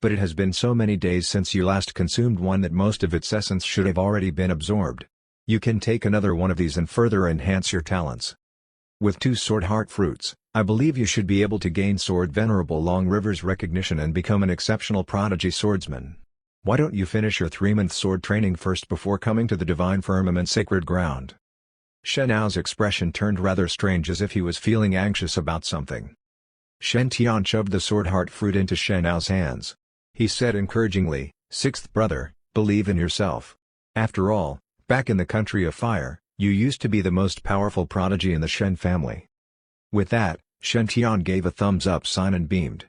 But it has been so many days since you last consumed one that most of its essence should have already been absorbed. You can take another one of these and further enhance your talents. With 2 sword heart fruits, I believe you should be able to gain Sword Venerable Long River's recognition and become an exceptional prodigy swordsman. Why don't you finish your 3-month sword training first before coming to the Divine Firmament Sacred Ground? Shenao's expression turned rather strange, as if he was feeling anxious about something. Shen Tian shoved the sword heart fruit into Shenao's hands. He said encouragingly, 6th brother, believe in yourself. After all, back in the Country of Fire, you used to be the most powerful prodigy in the Shen family. With that, Shen Tian gave a thumbs-up sign and beamed.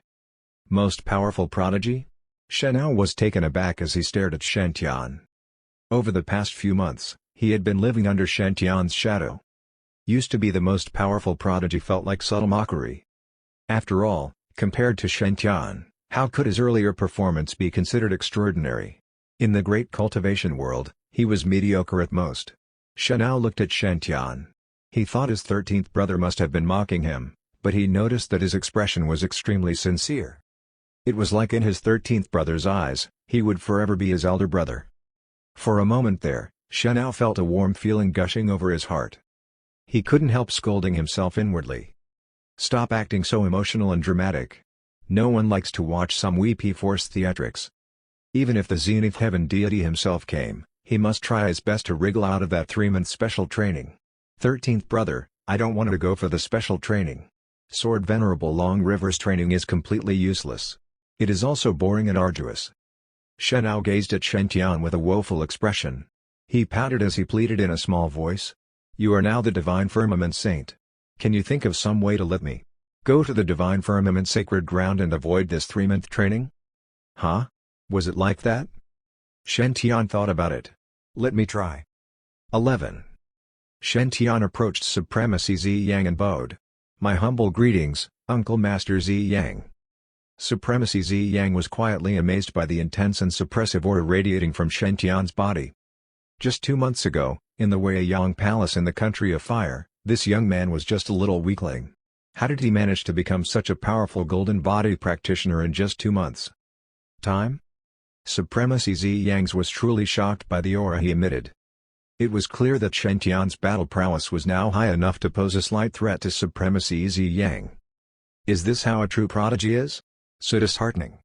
Most powerful prodigy? Shenao was taken aback as he stared at Shen Tian. Over the past few months, he had been living under Shen Tian's shadow. Used to be the most powerful prodigy felt like subtle mockery. After all, compared to Shen Tian, how could his earlier performance be considered extraordinary? In the great cultivation world, he was mediocre at most. Shenao looked at Shen Tian. He thought his 13th brother must have been mocking him, but he noticed that his expression was extremely sincere. It was like in his 13th brother's eyes, he would forever be his elder brother. For a moment there, Shenao felt a warm feeling gushing over his heart. He couldn't help scolding himself inwardly. Stop acting so emotional and dramatic. No one likes to watch some weepy forced theatrics. Even if the Zenith Heaven deity himself came, he must try his best to wriggle out of that 3-month special training. 13th brother, I don't want to go for the special training. Sword Venerable Long River's training is completely useless. It is also boring and arduous. Shenao gazed at Shen with a woeful expression. He pouted as he pleaded in a small voice. You are now the Divine Firmament Saint. Can you think of some way to let me go to the Divine Firmament Sacred Ground and avoid this 3-month training? Huh? Was it like that? Shen thought about it. Let me try. 11. Shen approached Supremacy Zi Yang and bowed. My humble greetings, Uncle Master Zi Yang. Supremacy Zi Yang was quietly amazed by the intense and suppressive aura radiating from Shen body. Just 2 months ago, in the Weiyang Palace in the Country of Fire, this young man was just a little weakling. How did he manage to become such a powerful golden body practitioner in just 2 months? Time? Supremacy Zi Yang's was truly shocked by the aura he emitted. It was clear that Shen battle prowess was now high enough to pose a slight threat to Supremacy Zi Yang. Is this how a true prodigy is? So disheartening.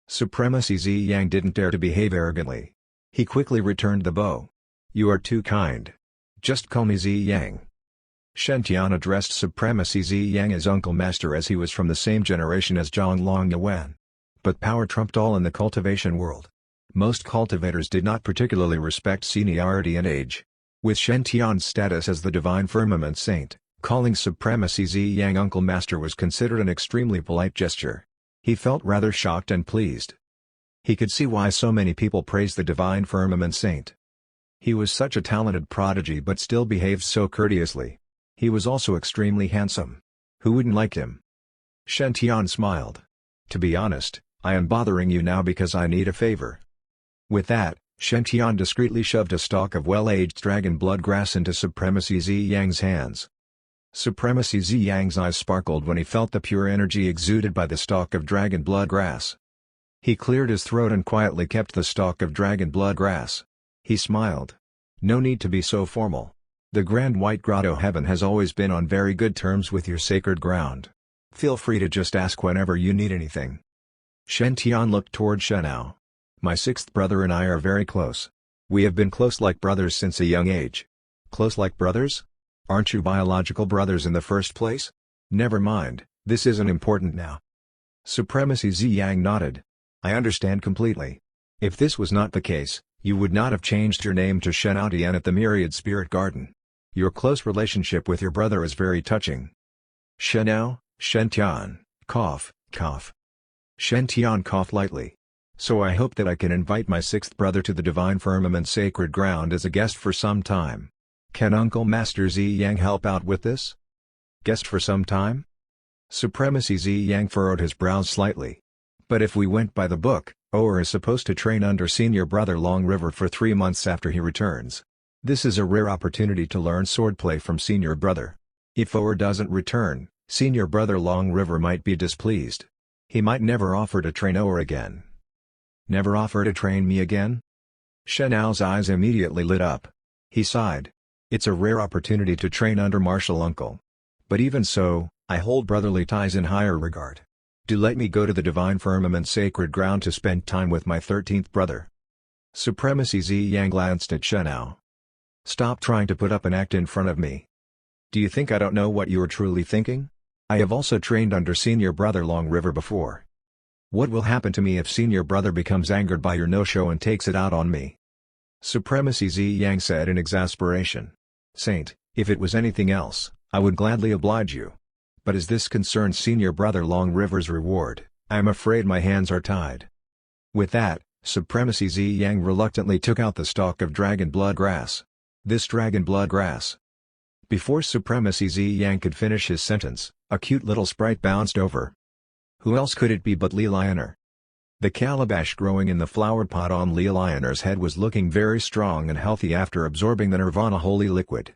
Supremacy Zi Yang didn't dare to behave arrogantly. He quickly returned the bow. You are too kind. Just call me Zi Yang. Shen addressed Supremacy Zi Yang as Uncle Master as he was from the same generation as Zhang Long Yuan. But power trumped all in the cultivation world. Most cultivators did not particularly respect seniority and age. With Shen status as the Divine Firmament Saint, calling Supremacy Zi Yang Uncle Master was considered an extremely polite gesture. He felt rather shocked and pleased. He could see why so many people praised the Divine Firmament Saint. He was such a talented prodigy but still behaved so courteously. He was also extremely handsome. Who wouldn't like him? Shen smiled. To be honest, I am bothering you now because I need a favor. With that, Shen discreetly shoved a stalk of well-aged dragon blood grass into Supremacy Zi Yang's hands. Supremacy Zi Yang's eyes sparkled when he felt the pure energy exuded by the stalk of dragon blood grass. He cleared his throat and quietly kept the stalk of dragon blood grass. He smiled. No need to be so formal. The Grand White Grotto Heaven has always been on very good terms with your sacred ground. Feel free to just ask whenever you need anything. Shen looked toward Shenao. My 6th brother and I are very close. We have been close like brothers since a young age. Close like brothers? Aren't you biological brothers in the first place? Never mind, this isn't important now. Supremacy Zi Yang nodded. I understand completely. If this was not the case, you would not have changed your name to Shenao Tian at the Myriad Spirit Garden. Your close relationship with your brother is very touching. Shenao, Shen cough, cough. Shen coughed lightly. So I hope that I can invite my 6th brother to the Divine Firmament Sacred Ground as a guest for some time. Can Uncle Master Zi Yang help out with this? Guest for some time? Supremacy Zi Yang furrowed his brows slightly. But if we went by the book, Oer is supposed to train under senior brother Long River for 3 months after he returns. This is a rare opportunity to learn swordplay from senior brother. If Oer doesn't return, senior brother Long River might be displeased. He might never offer to train Oer again. Never offer to train me again? Shenao's eyes immediately lit up. He sighed. It's a rare opportunity to train under martial uncle. But even so, I hold brotherly ties in higher regard. Do let me go to the Divine Firmament Sacred Ground to spend time with my 13th brother. Supremacy Zi Yang glanced at Shenao. Stop trying to put up an act in front of me. Do you think I don't know what you are truly thinking? I have also trained under senior brother Long River before. What will happen to me if senior brother becomes angered by your no-show and takes it out on me? Supremacy Zi Yang said in exasperation. Saint, if it was anything else, I would gladly oblige you. But as this concerns senior brother Long River's reward, I am afraid my hands are tied. With that, Supremacy Zi Yang reluctantly took out the stalk of dragon blood grass. This dragon blood grass. Before Supremacy Zi Yang could finish his sentence, a cute little sprite bounced over. Who else could it be but Li Lioner? The calabash growing in the flower pot on Li Lioner's head was looking very strong and healthy after absorbing the Nirvana holy liquid.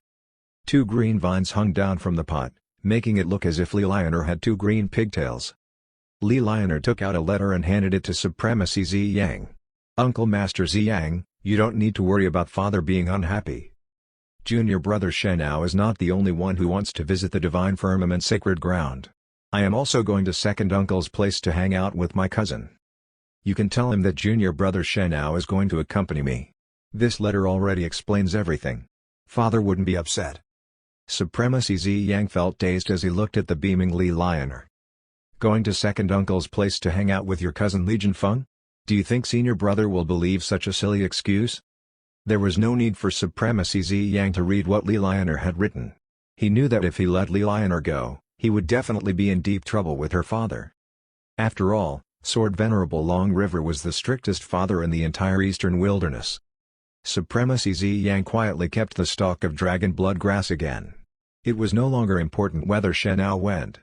2 green vines hung down from the pot, making it look as if Li Lioner had 2 green pigtails. Li Lioner took out a letter and handed it to Supremacy Zi Yang. Uncle Master Zi Yang, you don't need to worry about father being unhappy. Junior brother Shenao is not the only one who wants to visit the divine firmament sacred ground. I am also going to second uncle's place to hang out with my cousin. You can tell him that junior brother Shenao is going to accompany me. This letter already explains everything. Father wouldn't be upset. Supremacy Zi Yang felt dazed as he looked at the beaming Li Lioner. Going to second uncle's place to hang out with your cousin Legion Feng? Do you think senior brother will believe such a silly excuse? There was no need for Supremacy Zi Yang to read what Li Lioner had written. He knew that if he let Li Lioner go, he would definitely be in deep trouble with her father. After all, Sword Venerable Long River was the strictest father in the entire eastern wilderness. Supremacy Zi Yang quietly kept the stalk of dragon blood grass again. It was no longer important whether Shenao went.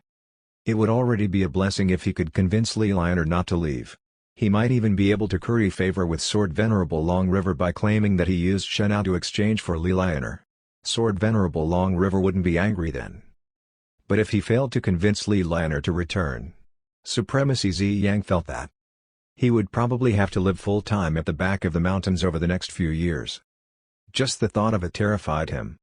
It would already be a blessing if he could convince Li Lioner not to leave. He might even be able to curry favor with Sword Venerable Long River by claiming that he used Shenao to exchange for Li Lioner. Sword Venerable Long River wouldn't be angry then. But if he failed to convince Li Lioner to return, Supremacy Zi Yang felt that he would probably have to live full-time at the back of the mountains over the next few years. Just the thought of it terrified him.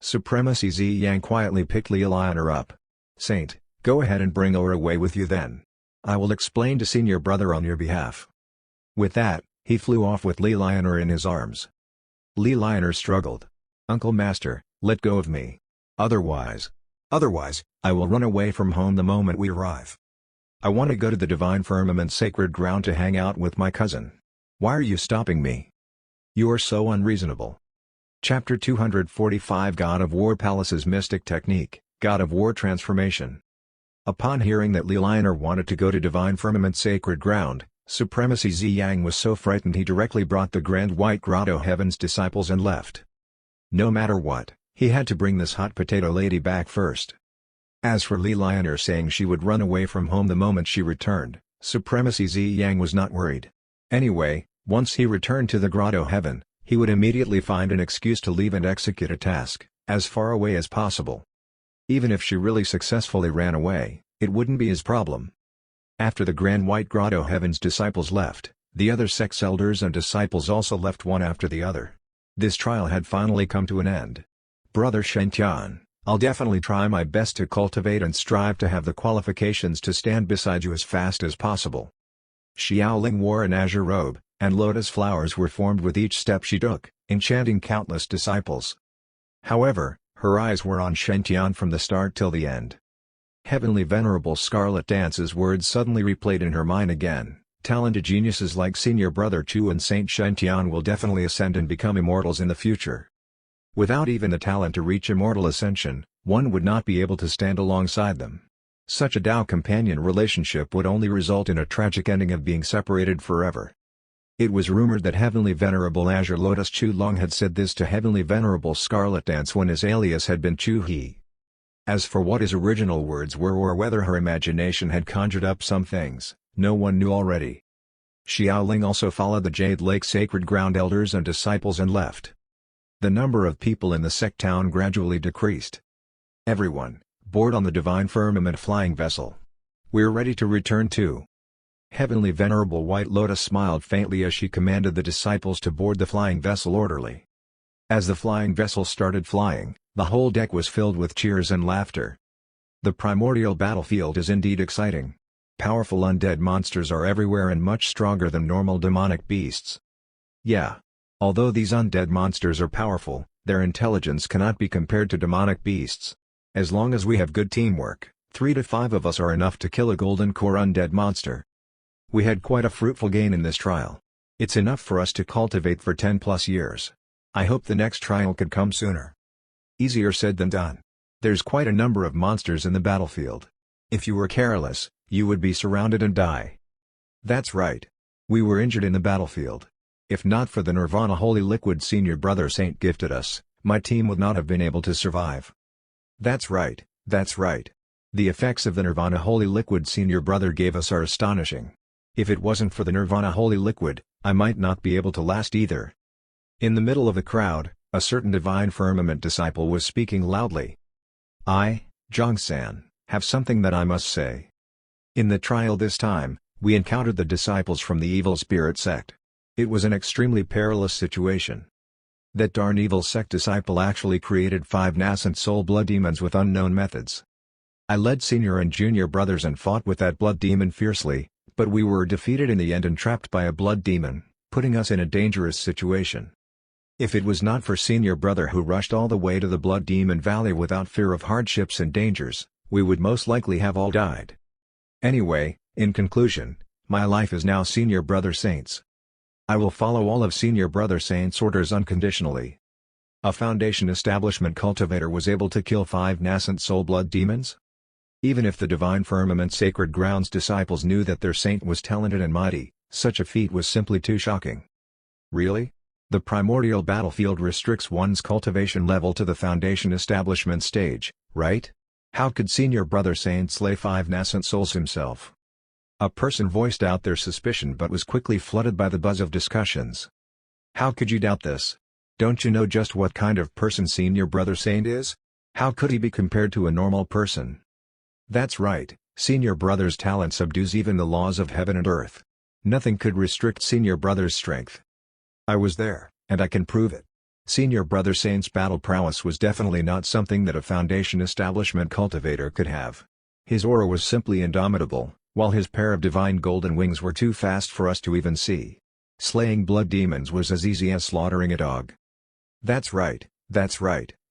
Supremacy Zi Yang quietly picked Li Lioner up. "Saint, go ahead and bring her away with you then. I will explain to senior brother on your behalf." With that, he flew off with Li Lioner in his arms. Li Lioner struggled. "Uncle Master, let go of me. Otherwise, I will run away from home the moment we arrive. I want to go to the divine firmament sacred ground to hang out with my cousin. Why are you stopping me? You are so unreasonable." Chapter 245 God of War Palace's Mystic Technique, God of War Transformation. Upon hearing that Li Lioner wanted to go to divine firmament sacred ground, Supremacy Zi Yang was so frightened he directly brought the Grand White Grotto Heaven's disciples and left. No matter what, he had to bring this hot potato lady back first. As for Li Lioner saying she would run away from home the moment she returned, Supremacy Zi Yang was not worried. Anyway, once he returned to the Grotto Heaven, he would immediately find an excuse to leave and execute a task, as far away as possible. Even if she really successfully ran away, it wouldn't be his problem. After the Grand White Grotto Heaven's disciples left, the other sect's elders and disciples also left one after the other. This trial had finally come to an end. Brother Shentian, I'll definitely try my best to cultivate and strive to have the qualifications to stand beside you as fast as possible. Xiaoling wore an azure robe, and lotus flowers were formed with each step she took, enchanting countless disciples. However, her eyes were on Shentian from the start till the end. Heavenly Venerable Scarlet Dance's words suddenly replayed in her mind again. Talented geniuses like Senior Brother Chu and Saint Shentian will definitely ascend and become immortals in the future. Without even the talent to reach immortal ascension, one would not be able to stand alongside them. Such a Tao companion relationship would only result in a tragic ending of being separated forever. It was rumored that Heavenly Venerable Azure Lotus Chu Long had said this to Heavenly Venerable Scarlet Dance when his alias had been Chu He. As for what his original words were or whether her imagination had conjured up some things, no one knew already. Xiaoling also followed the Jade Lake Sacred Ground elders and disciples and left. The number of people in the sect town gradually decreased. "Everyone, board on the Divine Firmament flying vessel. We're ready to return to." Heavenly Venerable White Lotus smiled faintly as she commanded the disciples to board the flying vessel orderly. As the flying vessel started flying, the whole deck was filled with cheers and laughter. The primordial battlefield is indeed exciting. Powerful undead monsters are everywhere and much stronger than normal demonic beasts. Yeah. Although these undead monsters are powerful, their intelligence cannot be compared to demonic beasts. As long as we have good teamwork, 3 to 5 of us are enough to kill a golden core undead monster. We had quite a fruitful gain in this trial. It's enough for us to cultivate for 10 plus years. I hope the next trial could come sooner. Easier said than done. There's quite a number of monsters in the battlefield. If you were careless, you would be surrounded and die. That's right. We were injured in the battlefield. If not for the Nirvana Holy Liquid Senior Brother Saint gifted us, my team would not have been able to survive. That's right, that's right. The effects of the Nirvana Holy Liquid Senior Brother gave us are astonishing. If it wasn't for the Nirvana Holy Liquid, I might not be able to last either. In the middle of the crowd, a certain Divine Firmament disciple was speaking loudly. "I, Zhongsan, have something that I must say. In the trial this time, we encountered the disciples from the Evil Spirit sect. It was an extremely perilous situation. That darn evil sect disciple actually created 5 nascent soul blood demons with unknown methods. I led senior and junior brothers and fought with that blood demon fiercely, but we were defeated in the end and trapped by a blood demon, putting us in a dangerous situation. If it was not for senior brother who rushed all the way to the Blood Demon Valley without fear of hardships and dangers, we would most likely have all died. Anyway, in conclusion, my life is now senior brother Saint's. I will follow all of senior brother Saint's orders unconditionally. A Foundation establishment cultivator was able to kill 5 nascent soul blood demons? Even if the Divine Firmament Sacred Grounds disciples knew that their saint was talented and mighty, such a feat was simply too shocking. Really? The primordial battlefield restricts one's cultivation level to the Foundation establishment stage, right? How could senior brother Saint slay 5 nascent souls himself? A person voiced out their suspicion but was quickly flooded by the buzz of discussions. How could you doubt this? Don't you know just what kind of person senior brother Saint is? How could he be compared to a normal person? That's right, senior brother's talent subdues even the laws of heaven and earth. Nothing could restrict senior brother's strength. I was there, and I can prove it. Senior brother Saint's battle prowess was definitely not something that a Foundation establishment cultivator could have. His aura was simply indomitable, while his pair of divine golden wings were too fast for us to even see. Slaying blood demons was as easy as slaughtering a dog. That's right,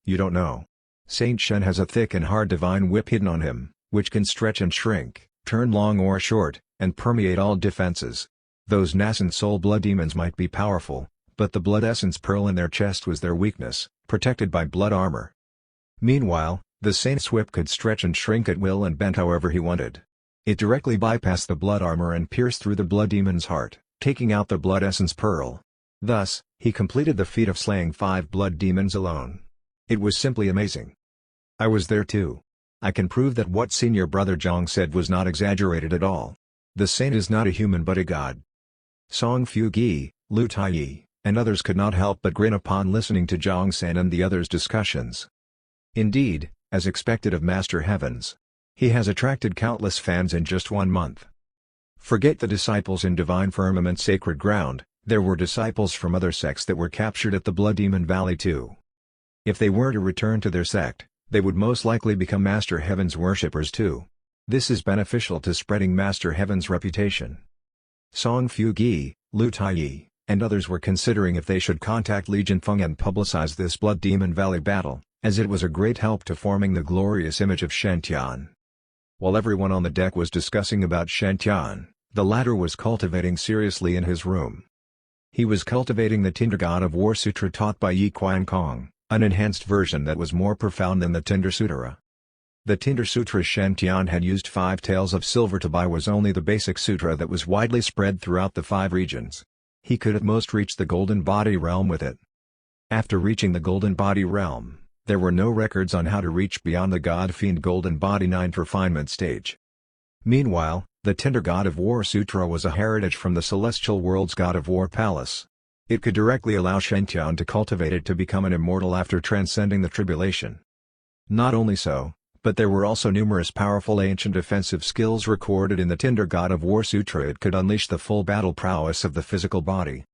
you don't know. Saint Shen has a thick and hard divine whip hidden on him, which can stretch and shrink, turn long or short, and permeate all defenses. Those nascent soul blood demons might be powerful, but the blood essence pearl in their chest was their weakness, protected by blood armor. Meanwhile, the Saint's whip could stretch and shrink at will and bend however he wanted. It directly bypassed the blood armor and pierced through the blood demon's heart, taking out the blood essence pearl. Thus, he completed the feat of slaying 5 blood demons alone. It was simply amazing. I was there too. I can prove that what senior brother Zhang said was not exaggerated at all. The Saint is not a human but a god. Song Fugi, Lu Taiyi, and others could not help but grin upon listening to Zhang San and the others' discussions. Indeed, as expected of Master Heavens, he has attracted countless fans in just 1 month. Forget the disciples in Divine Firmament Sacred Ground, there were disciples from other sects that were captured at the Blood Demon Valley too. If they were to return to their sect, they would most likely become Master Heaven's worshippers too. This is beneficial to spreading Master Heaven's reputation. Song Fugi, Lu Taiyi, and others were considering if they should contact Legion Feng and publicize this Blood Demon Valley battle, as it was a great help to forming the glorious image of Shen Tian. While everyone on the deck was discussing about Shen Tian, the latter was cultivating seriously in his room. He was cultivating the Tinder God of War Sutra taught by Yi Qian Kong, an enhanced version that was more profound than the Tinder Sutra. The Tinder Sutra Shen Tian had used 5 taels of silver to buy was only the basic sutra that was widely spread throughout the 5 regions. He could at most reach the Golden Body Realm with it. After reaching the Golden Body Realm, there were no records on how to reach beyond the God-Fiend Golden Body 9th refinement stage. Meanwhile, the Tinder God of War Sutra was a heritage from the Celestial World's God of War Palace. It could directly allow Shen Tian to cultivate it to become an immortal after transcending the tribulation. Not only so, but there were also numerous powerful ancient offensive skills recorded in the Tinder God of War Sutra. It could unleash the full battle prowess of the physical body.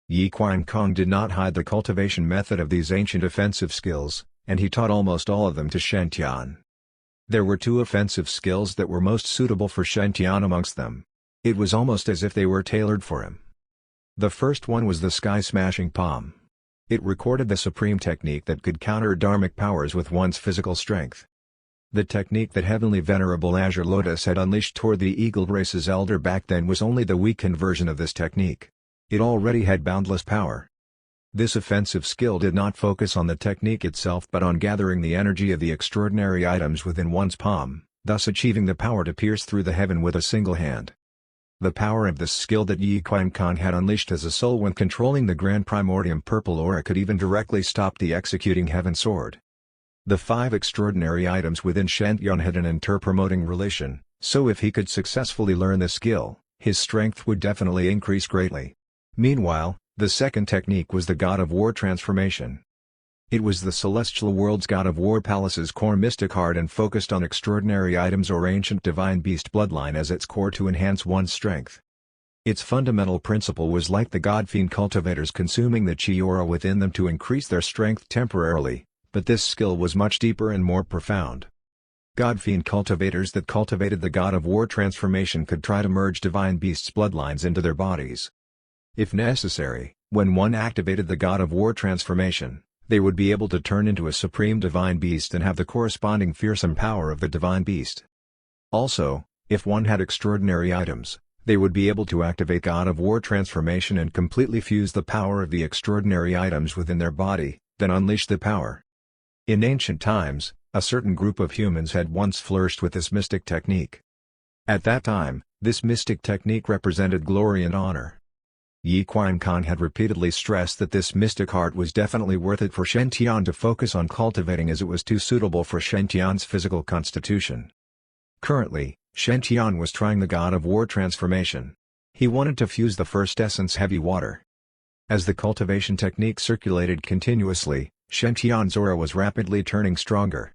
Yi Qian Kong did not hide the cultivation method of these ancient offensive skills, and he taught almost all of them to Shen Tian. There were 2 offensive skills that were most suitable for Shen Tian amongst them. It was almost as if they were tailored for him. The first one was the Sky Smashing Palm. It recorded the supreme technique that could counter dharmic powers with one's physical strength. The technique that Heavenly Venerable Azure Lotus had unleashed toward the Eagle Race's elder back then was only the weakened version of this technique. It already had boundless power. This offensive skill did not focus on the technique itself but on gathering the energy of the extraordinary items within one's palm, thus achieving the power to pierce through the heaven with a single hand. The power of this skill that Yi Qian Kong had unleashed as a soul when controlling the Grand Primordium Purple Aura could even directly stop the executing Heaven Sword. The 5 extraordinary items within Shen Tian had an inter-promoting relation, so if he could successfully learn the skill, his strength would definitely increase greatly. Meanwhile, the second technique was the God of War transformation. It was the Celestial World's God of War Palace's core mystic heart and focused on extraordinary items or ancient divine beast bloodline as its core to enhance one's strength. Its fundamental principle was like the God-fiend cultivators consuming the chi aura within them to increase their strength temporarily, but this skill was much deeper and more profound. God-fiend cultivators that cultivated the God of War transformation could try to merge divine beasts' bloodlines into their bodies. If necessary, when one activated the God of War transformation, they would be able to turn into a supreme divine beast and have the corresponding fearsome power of the divine beast. Also, if one had extraordinary items, they would be able to activate God of War transformation and completely fuse the power of the extraordinary items within their body, then unleash the power. In ancient times, a certain group of humans had once flourished with this mystic technique. At that time, this mystic technique represented glory and honor. Yi Qiankong had repeatedly stressed that this mystic art was definitely worth it for Shen Tian to focus on cultivating, as it was too suitable for Shen Tian's physical constitution. Currently, Shen Tian was trying the God of War transformation. He wanted to fuse the first essence heavy water. As the cultivation technique circulated continuously, Shen Tian's aura was rapidly turning stronger.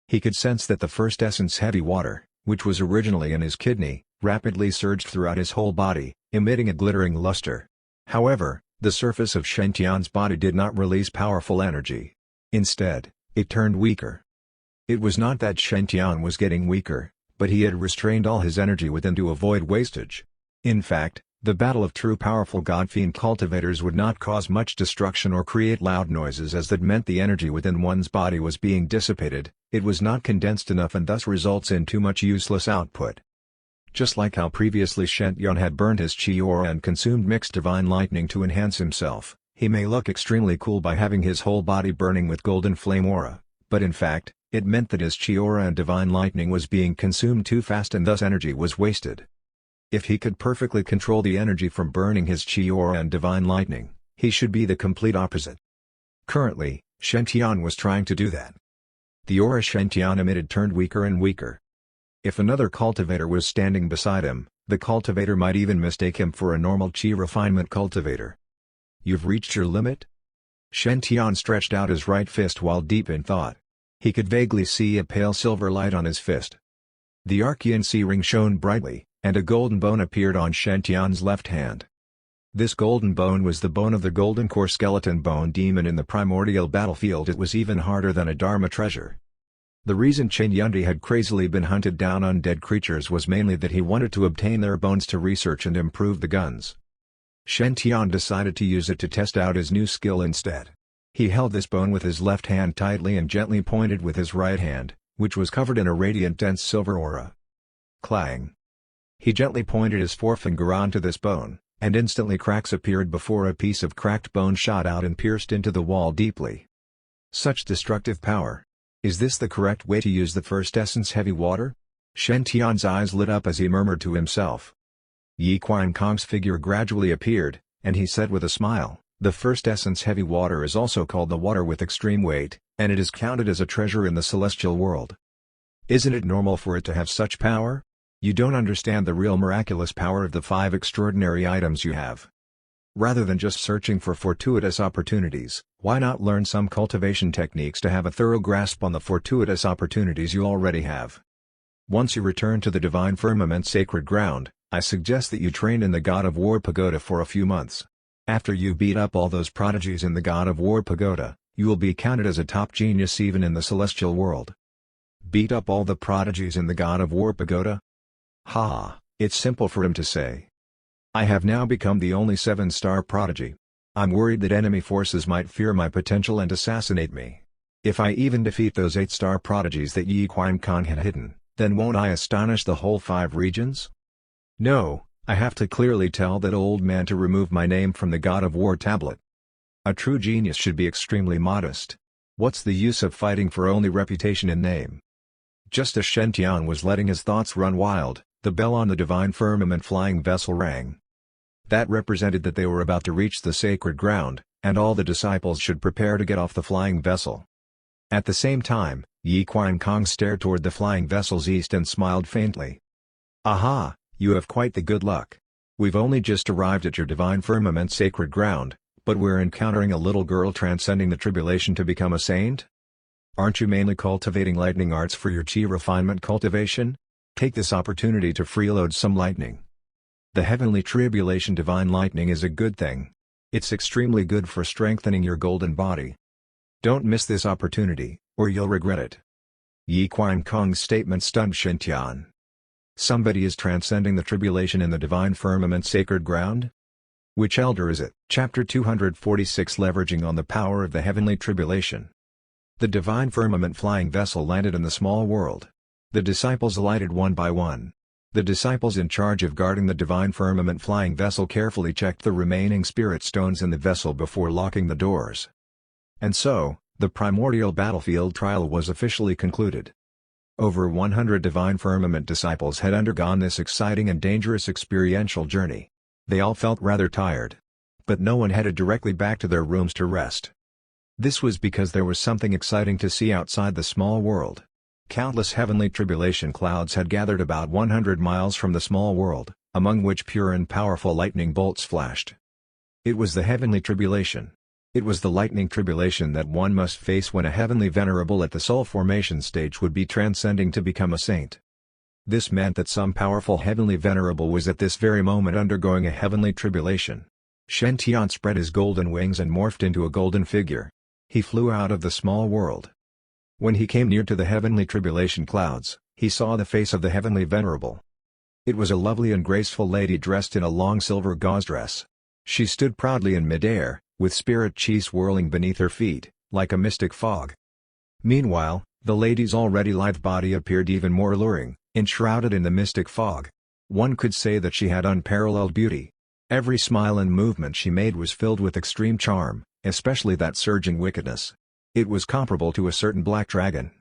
He could sense that the first essence heavy water, which was originally in his kidney, rapidly surged throughout his whole body, emitting a glittering luster. However, the surface of Shen Tian's body did not release powerful energy. Instead, it turned weaker. It was not that Shen Tian was getting weaker, but he had restrained all his energy within to avoid wastage. In fact, the battle of true powerful God-fiend cultivators would not cause much destruction or create loud noises, as that meant the energy within one's body was being dissipated, it was not condensed enough and thus results in too much useless output. Just like how previously Shen Tian had burned his chi aura and consumed mixed divine lightning to enhance himself, he may look extremely cool by having his whole body burning with golden flame aura, but in fact, it meant that his chi aura and divine lightning was being consumed too fast and thus energy was wasted. If he could perfectly control the energy from burning his chi aura and divine lightning, he should be the complete opposite. Currently, Shen Tian was trying to do that. The aura Shen Tian emitted turned weaker and weaker. If another cultivator was standing beside him, the cultivator might even mistake him for a normal chi refinement cultivator. "You've reached your limit?" Shen Tian stretched out his right fist while deep in thought. He could vaguely see a pale silver light on his fist. The Archean sea ring shone brightly, and a golden bone appeared on Shen Tian's left hand. This golden bone was the bone of the golden core skeleton bone demon in the primordial battlefield. It was even harder than a Dharma treasure. The reason Chen Yundi had crazily been hunted down undead creatures was mainly that he wanted to obtain their bones to research and improve the guns. Shen Tian decided to use it to test out his new skill instead. He held this bone with his left hand tightly and gently pointed with his right hand, which was covered in a radiant dense silver aura. Clang! He gently pointed his forefinger onto this bone, and instantly cracks appeared before a piece of cracked bone shot out and pierced into the wall deeply. Such destructive power! Is this the correct way to use the first essence heavy water? Shen Tian's eyes lit up as he murmured to himself. Yi Qiankong's figure gradually appeared, and he said with a smile, "The first essence heavy water is also called the water with extreme weight, and it is counted as a treasure in the celestial world. Isn't it normal for it to have such power? You don't understand the real miraculous power of the 5 extraordinary items you have. Rather than just searching for fortuitous opportunities, why not learn some cultivation techniques to have a thorough grasp on the fortuitous opportunities you already have? Once you return to the divine firmament sacred ground, I suggest that you train in the God of War pagoda for a few months. After you beat up all those prodigies in the God of War pagoda, you will be counted as a top genius even in the celestial world." Beat up all the prodigies in the God of War pagoda? Ha, it's simple for him to say. I have now become the only 7-star prodigy. I'm worried that enemy forces might fear my potential and assassinate me. If I even defeat those 8-star prodigies that Yi Qiankong had hidden, then won't I astonish the whole 5 regions? No, I have to clearly tell that old man to remove my name from the God of War tablet. A true genius should be extremely modest. What's the use of fighting for only reputation and name? Just as Shen Tian was letting his thoughts run wild, the bell on the divine firmament flying vessel rang. That represented that they were about to reach the sacred ground, and all the disciples should prepare to get off the flying vessel. At the same time, Yi Qiankong stared toward the flying vessel's east and smiled faintly. "Aha, you have quite the good luck. We've only just arrived at your divine firmament sacred ground, but we're encountering a little girl transcending the tribulation to become a saint? Aren't you mainly cultivating lightning arts for your chi refinement cultivation? Take this opportunity to freeload some lightning." The heavenly tribulation divine lightning is a good thing. It's extremely good for strengthening your golden body. Don't miss this opportunity, or you'll regret it. Yi Qian Kong's statement stunned Shen Tian. Somebody is transcending the tribulation in the divine firmament sacred ground? Which elder is it? Chapter 246 Leveraging on the power of the heavenly tribulation. The divine firmament flying vessel landed in the small world. The disciples alighted one by one. The disciples in charge of guarding the divine firmament flying vessel carefully checked the remaining spirit stones in the vessel before locking the doors. And so, the primordial battlefield trial was officially concluded. Over 100 divine firmament disciples had undergone this exciting and dangerous experiential journey. They all felt rather tired. But no one headed directly back to their rooms to rest. This was because there was something exciting to see outside the small world. Countless heavenly tribulation clouds had gathered about 100 miles from the small world, among which pure and powerful lightning bolts flashed. It was the heavenly tribulation. It was the lightning tribulation that one must face when a heavenly venerable at the soul formation stage would be transcending to become a saint. This meant that some powerful heavenly venerable was at this very moment undergoing a heavenly tribulation. Shen Tian spread his golden wings and morphed into a golden figure. He flew out of the small world. When he came near to the heavenly tribulation clouds, he saw the face of the heavenly venerable. It was a lovely and graceful lady dressed in a long silver gauze dress. She stood proudly in midair, with spirit chi swirling beneath her feet, like a mystic fog. Meanwhile, the lady's already lithe body appeared even more alluring, enshrouded in the mystic fog. One could say that she had unparalleled beauty. Every smile and movement she made was filled with extreme charm, especially that surging wickedness. It was comparable to a certain black dragon.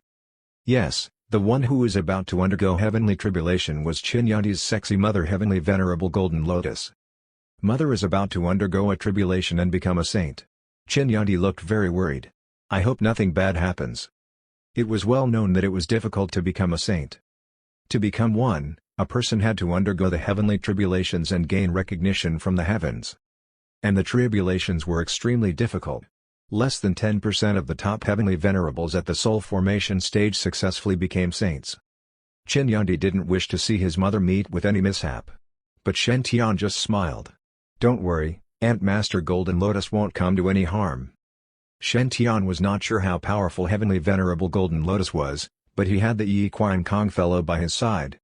Yes, the one who was about to undergo heavenly tribulation was Qin Yanti's sexy mother, heavenly venerable golden lotus. Mother is about to undergo a tribulation and become a saint. Qin Yanti looked very worried. I hope nothing bad happens. It was well known that it was difficult to become a saint. To become one, a person had to undergo the heavenly tribulations and gain recognition from the heavens. And the tribulations were extremely difficult. Less than 10% of the top heavenly venerables at the soul formation stage successfully became saints. Qin Yanti didn't wish to see his mother meet with any mishap. But Shen Tian just smiled. Don't worry, Aunt Master Golden Lotus won't come to any harm. Shen Tian was not sure how powerful heavenly venerable Golden Lotus was, but he had the Yi Qian Kong fellow by his side.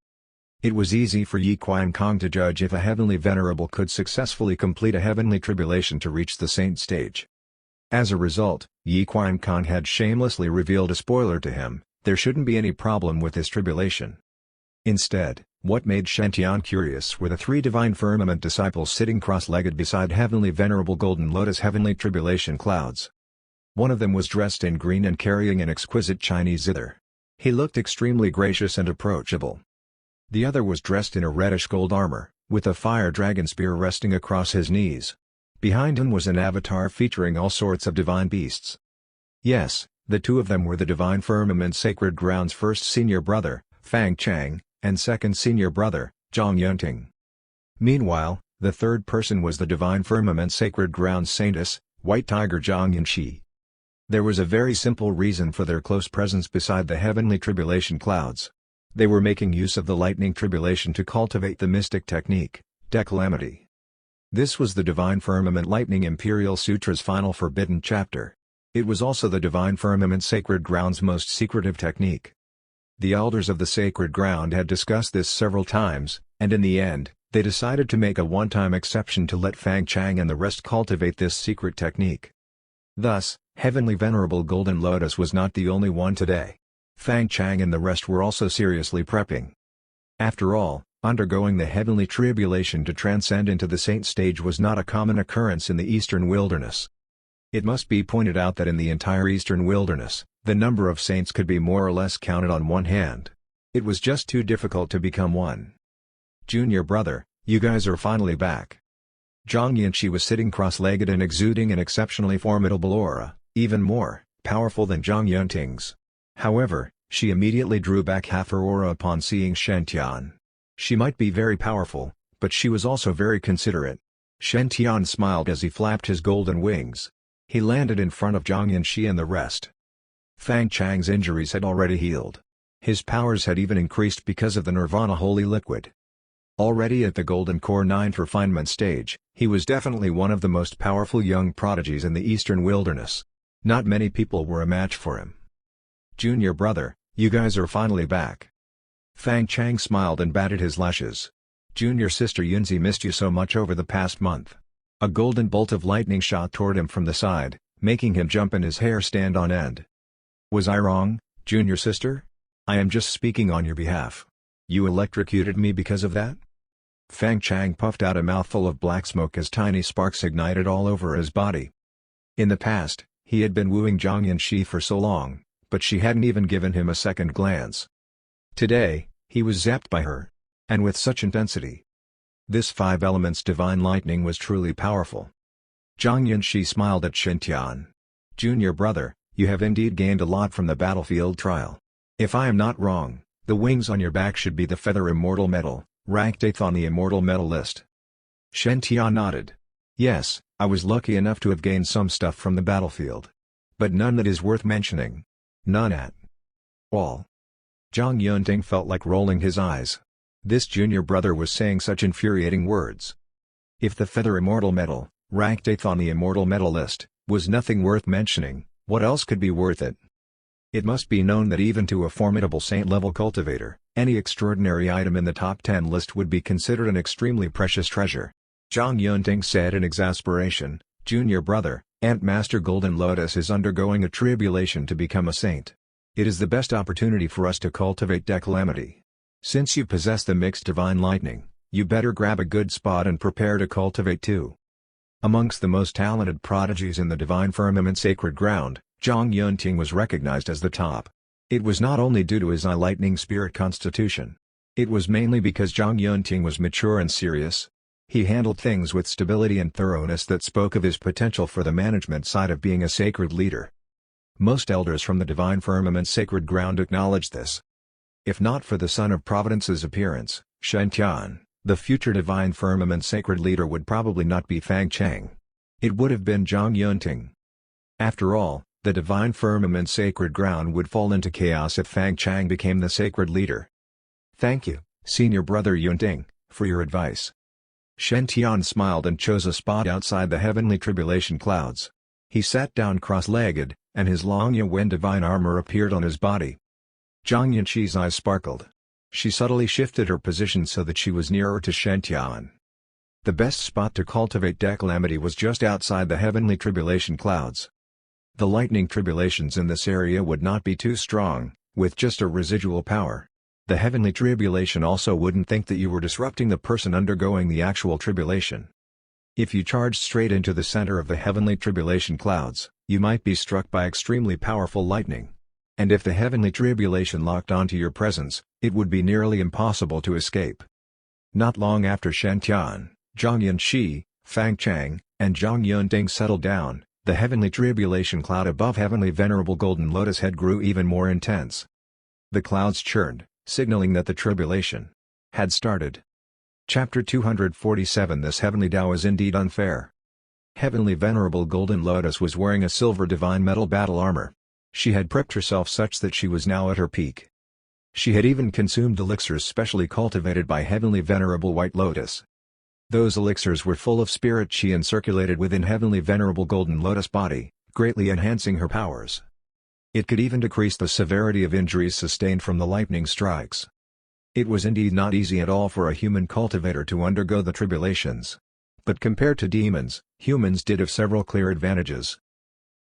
It was easy for Yi Qian Kong to judge if a heavenly venerable could successfully complete a heavenly tribulation to reach the saint stage. As a result, Yi Qian Kong had shamelessly revealed a spoiler to him: there shouldn't be any problem with this tribulation. Instead, what made Shen Tian curious were the three divine firmament disciples sitting cross-legged beside heavenly venerable Golden Lotus heavenly tribulation clouds. One of them was dressed in green and carrying an exquisite Chinese zither. He looked extremely gracious and approachable. The other was dressed in a reddish gold armor, with a fire dragon spear resting across his knees. Behind him was an avatar featuring all sorts of divine beasts. Yes, the two of them were the divine firmament sacred ground's first senior brother, Fang Chang, and second senior brother, Zhang Yunting. Meanwhile, the third person was the divine firmament sacred ground's saintess, White Tiger Zhang Yunxi. There was a very simple reason for their close presence beside the heavenly tribulation clouds. They were making use of the lightning tribulation to cultivate the mystic technique, decalamity. This was the Divine Firmament Lightning Imperial Sutra's final forbidden chapter. It was also the Divine Firmament Sacred Ground's most secretive technique. The elders of the Sacred Ground had discussed this several times, and in the end, they decided to make a one-time exception to let Fang Chang and the rest cultivate this secret technique. Thus, Heavenly Venerable Golden Lotus was not the only one today. Fang Chang and the rest were also seriously prepping. After all, undergoing the heavenly tribulation to transcend into the saint stage was not a common occurrence in the eastern wilderness. It must be pointed out that in the entire eastern wilderness, the number of saints could be more or less counted on one hand. It was just too difficult to become one. Junior brother, you guys are finally back. Zhang Yunxi was sitting cross-legged and exuding an exceptionally formidable aura, even more powerful than Zhang Yunting's. However, she immediately drew back half her aura upon seeing Shen Tian. She might be very powerful, but she was also very considerate. Shen Tian smiled as he flapped his golden wings. He landed in front of Zhang Yunxi and the rest. Fang Chang's injuries had already healed. His powers had even increased because of the Nirvana holy liquid. Already at the Golden Core 9th refinement stage, he was definitely one of the most powerful young prodigies in the Eastern Wilderness. Not many people were a match for him. "Junior brother, you guys are finally back." Fang Chang smiled and batted his lashes. "Junior sister Yunzi missed you so much over the past month." A golden bolt of lightning shot toward him from the side, making him jump and his hair stand on end. "Was I wrong, junior sister? I am just speaking on your behalf. You electrocuted me because of that?" Fang Chang puffed out a mouthful of black smoke as tiny sparks ignited all over his body. In the past, he had been wooing Zhang Yanxi for so long, but she hadn't even given him a second glance. Today, he was zapped by her. And with such intensity. This five elements divine lightning was truly powerful. Zhang Yanxi smiled at Shen. "Junior brother, you have indeed gained a lot from the battlefield trial. If I am not wrong, the wings on your back should be the feather immortal metal, ranked 8th on the immortal metal list." Shen nodded. "Yes, I was lucky enough to have gained some stuff from the battlefield. But none that is worth mentioning. None at all." Zhang Yunting felt like rolling his eyes. This junior brother was saying such infuriating words. If the feather immortal metal, ranked 8th on the immortal metal list, was nothing worth mentioning, what else could be worth it? It must be known that even to a formidable saint-level cultivator, any extraordinary item in the top 10 list would be considered an extremely precious treasure. Zhang Yunting said in exasperation, "Junior brother, Ant Master Golden Lotus is undergoing a tribulation to become a saint. It is the best opportunity for us to cultivate declamity. Since you possess the mixed divine lightning, you better grab a good spot and prepare to cultivate too." Amongst the most talented prodigies in the divine firmament sacred ground, Zhang Yunting was recognized as the top. It was not only due to his high lightning spirit constitution. It was mainly because Zhang Yunting was mature and serious. He handled things with stability and thoroughness that spoke of his potential for the management side of being a sacred leader. Most elders from the divine firmament sacred ground acknowledged this. If not for the son of Providence's appearance, Shen Tian, the future divine firmament sacred leader would probably not be Fang Chang. It would have been Zhang Yunting. After all, the divine firmament sacred ground would fall into chaos if Fang Chang became the sacred leader. "Thank you, senior brother Yunting, for your advice." Shen Tian smiled and chose a spot outside the heavenly tribulation clouds. He sat down cross-legged, and his long Yuan divine armor appeared on his body. Zhang Yanxi's eyes sparkled. She subtly shifted her position so that she was nearer to Shen Tian. The best spot to cultivate declamity was just outside the heavenly tribulation clouds. The lightning tribulations in this area would not be too strong, with just a residual power. The heavenly tribulation also wouldn't think that you were disrupting the person undergoing the actual tribulation. If you charged straight into the center of the heavenly tribulation clouds, you might be struck by extremely powerful lightning. And if the heavenly tribulation locked onto your presence, it would be nearly impossible to escape. Not long after Shen Tian, Zhang Yanxi, Fang Chang, and Zhang Yunting settled down, the heavenly tribulation cloud above heavenly venerable golden lotus head grew even more intense. The clouds churned, signaling that the tribulation had started. Chapter 247 This heavenly Tao is indeed unfair. Heavenly venerable golden lotus was wearing a silver divine metal battle armor. She had prepped herself such that she was now at her peak. She had even consumed elixirs specially cultivated by heavenly venerable white lotus. Those elixirs were full of spirit chi and circulated within heavenly venerable golden lotus body, greatly enhancing her powers. It could even decrease the severity of injuries sustained from the lightning strikes. It was indeed not easy at all for a human cultivator to undergo the tribulations. But compared to demons, humans did have several clear advantages.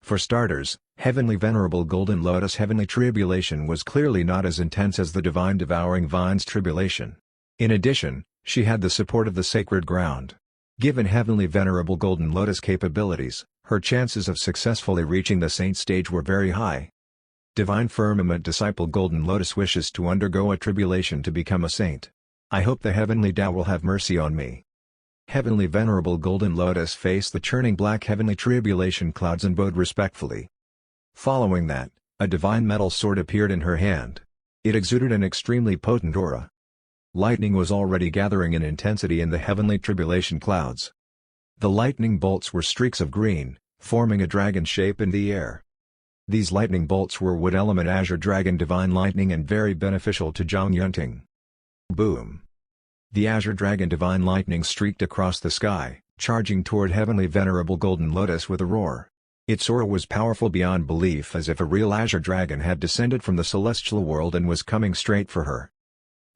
For starters, heavenly venerable golden lotus heavenly tribulation was clearly not as intense as the divine devouring vines tribulation. In addition, she had the support of the sacred ground. Given heavenly venerable golden lotus capabilities, her chances of successfully reaching the saint stage were very high. Divine firmament disciple golden lotus wishes to undergo a tribulation to become a saint. I hope the heavenly Tao will have mercy on me. Heavenly venerable golden lotus faced the churning black heavenly tribulation clouds and bowed respectfully. Following that, a divine metal sword appeared in her hand. It exuded an extremely potent aura. Lightning was already gathering in intensity in the heavenly tribulation clouds. The lightning bolts were streaks of green, forming a dragon shape in the air. These lightning bolts were wood element azure dragon divine lightning and very beneficial to Zhang Yunting. Boom! The Azure Dragon Divine Lightning streaked across the sky, charging toward Heavenly Venerable Golden Lotus with a roar. Its aura was powerful beyond belief, as if a real Azure Dragon had descended from the celestial world and was coming straight for her.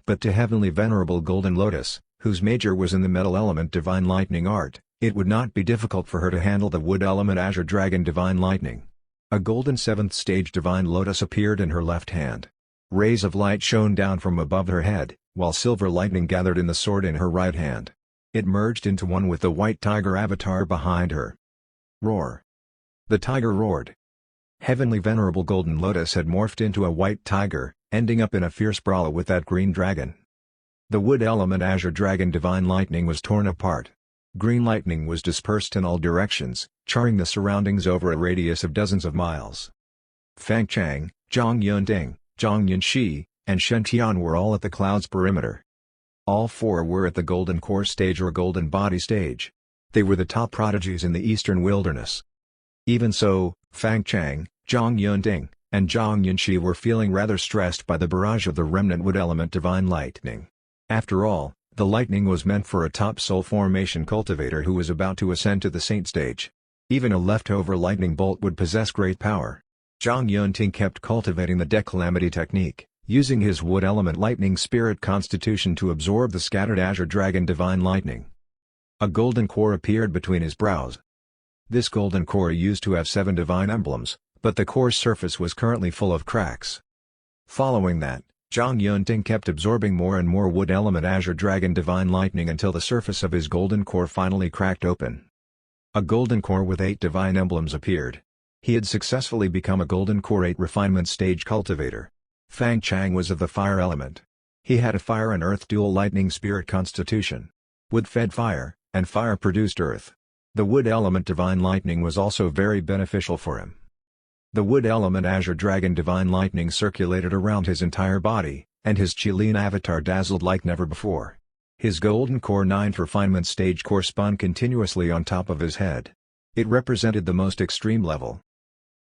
But to Heavenly Venerable Golden Lotus, whose major was in the metal element Divine Lightning art, it would not be difficult for her to handle the wood element Azure Dragon Divine Lightning. A golden 7th stage Divine Lotus appeared in her left hand. Rays of light shone down from above her head, while silver lightning gathered in the sword in her right hand. It merged into one with the white tiger avatar behind her. Roar! The tiger roared. Heavenly Venerable Golden Lotus had morphed into a white tiger, ending up in a fierce brawl with that green dragon. The wood element Azure Dragon Divine Lightning was torn apart. Green lightning was dispersed in all directions, charring the surroundings over a radius of dozens of miles. Fang Chang, Zhang Yunting, Zhang Yunxi, and Shen Tian were all at the cloud's perimeter. All four were at the Golden Core stage or Golden Body stage. They were the top prodigies in the Eastern Wilderness. Even so, Fang Chang, Zhang Yunting, and Zhang Yunxi were feeling rather stressed by the barrage of the remnant wood element Divine Lightning. After all, the lightning was meant for a top soul formation cultivator who was about to ascend to the saint stage. Even a leftover lightning bolt would possess great power. Zhang Yunting kept cultivating the Decalamity technique, using his wood element lightning spirit constitution to absorb the scattered Azure Dragon Divine Lightning. A golden core appeared between his brows. This golden core used to have 7 divine emblems, but the core's surface was currently full of cracks. Following that, Zhang Yunting kept absorbing more and more wood element Azure Dragon Divine Lightning until the surface of his golden core finally cracked open. A golden core with 8 divine emblems appeared. He had successfully become a golden core 8 refinement stage cultivator. Fang Chang was of the fire element. He had a fire and earth dual lightning spirit constitution. Wood fed fire, and fire produced earth. The wood element Divine Lightning was also very beneficial for him. The wood element Azure Dragon Divine Lightning circulated around his entire body, and his Qilin avatar dazzled like never before. His golden core 9th refinement stage core spun continuously on top of his head. It represented the most extreme level.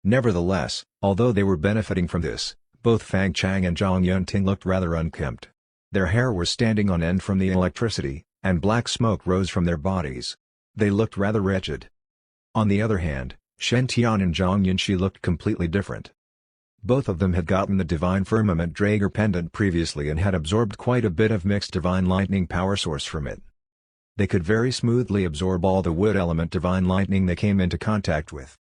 Nevertheless, although they were benefiting from this, both Fang Chang and Zhang Yunting looked rather unkempt. Their hair was standing on end from the electricity, and black smoke rose from their bodies. They looked rather wretched. On the other hand, Shen Tian and Zhang Yunxi looked completely different. Both of them had gotten the Divine Firmament Drager pendant previously and had absorbed quite a bit of mixed Divine Lightning power source from it. They could very smoothly absorb all the wood element Divine Lightning they came into contact with.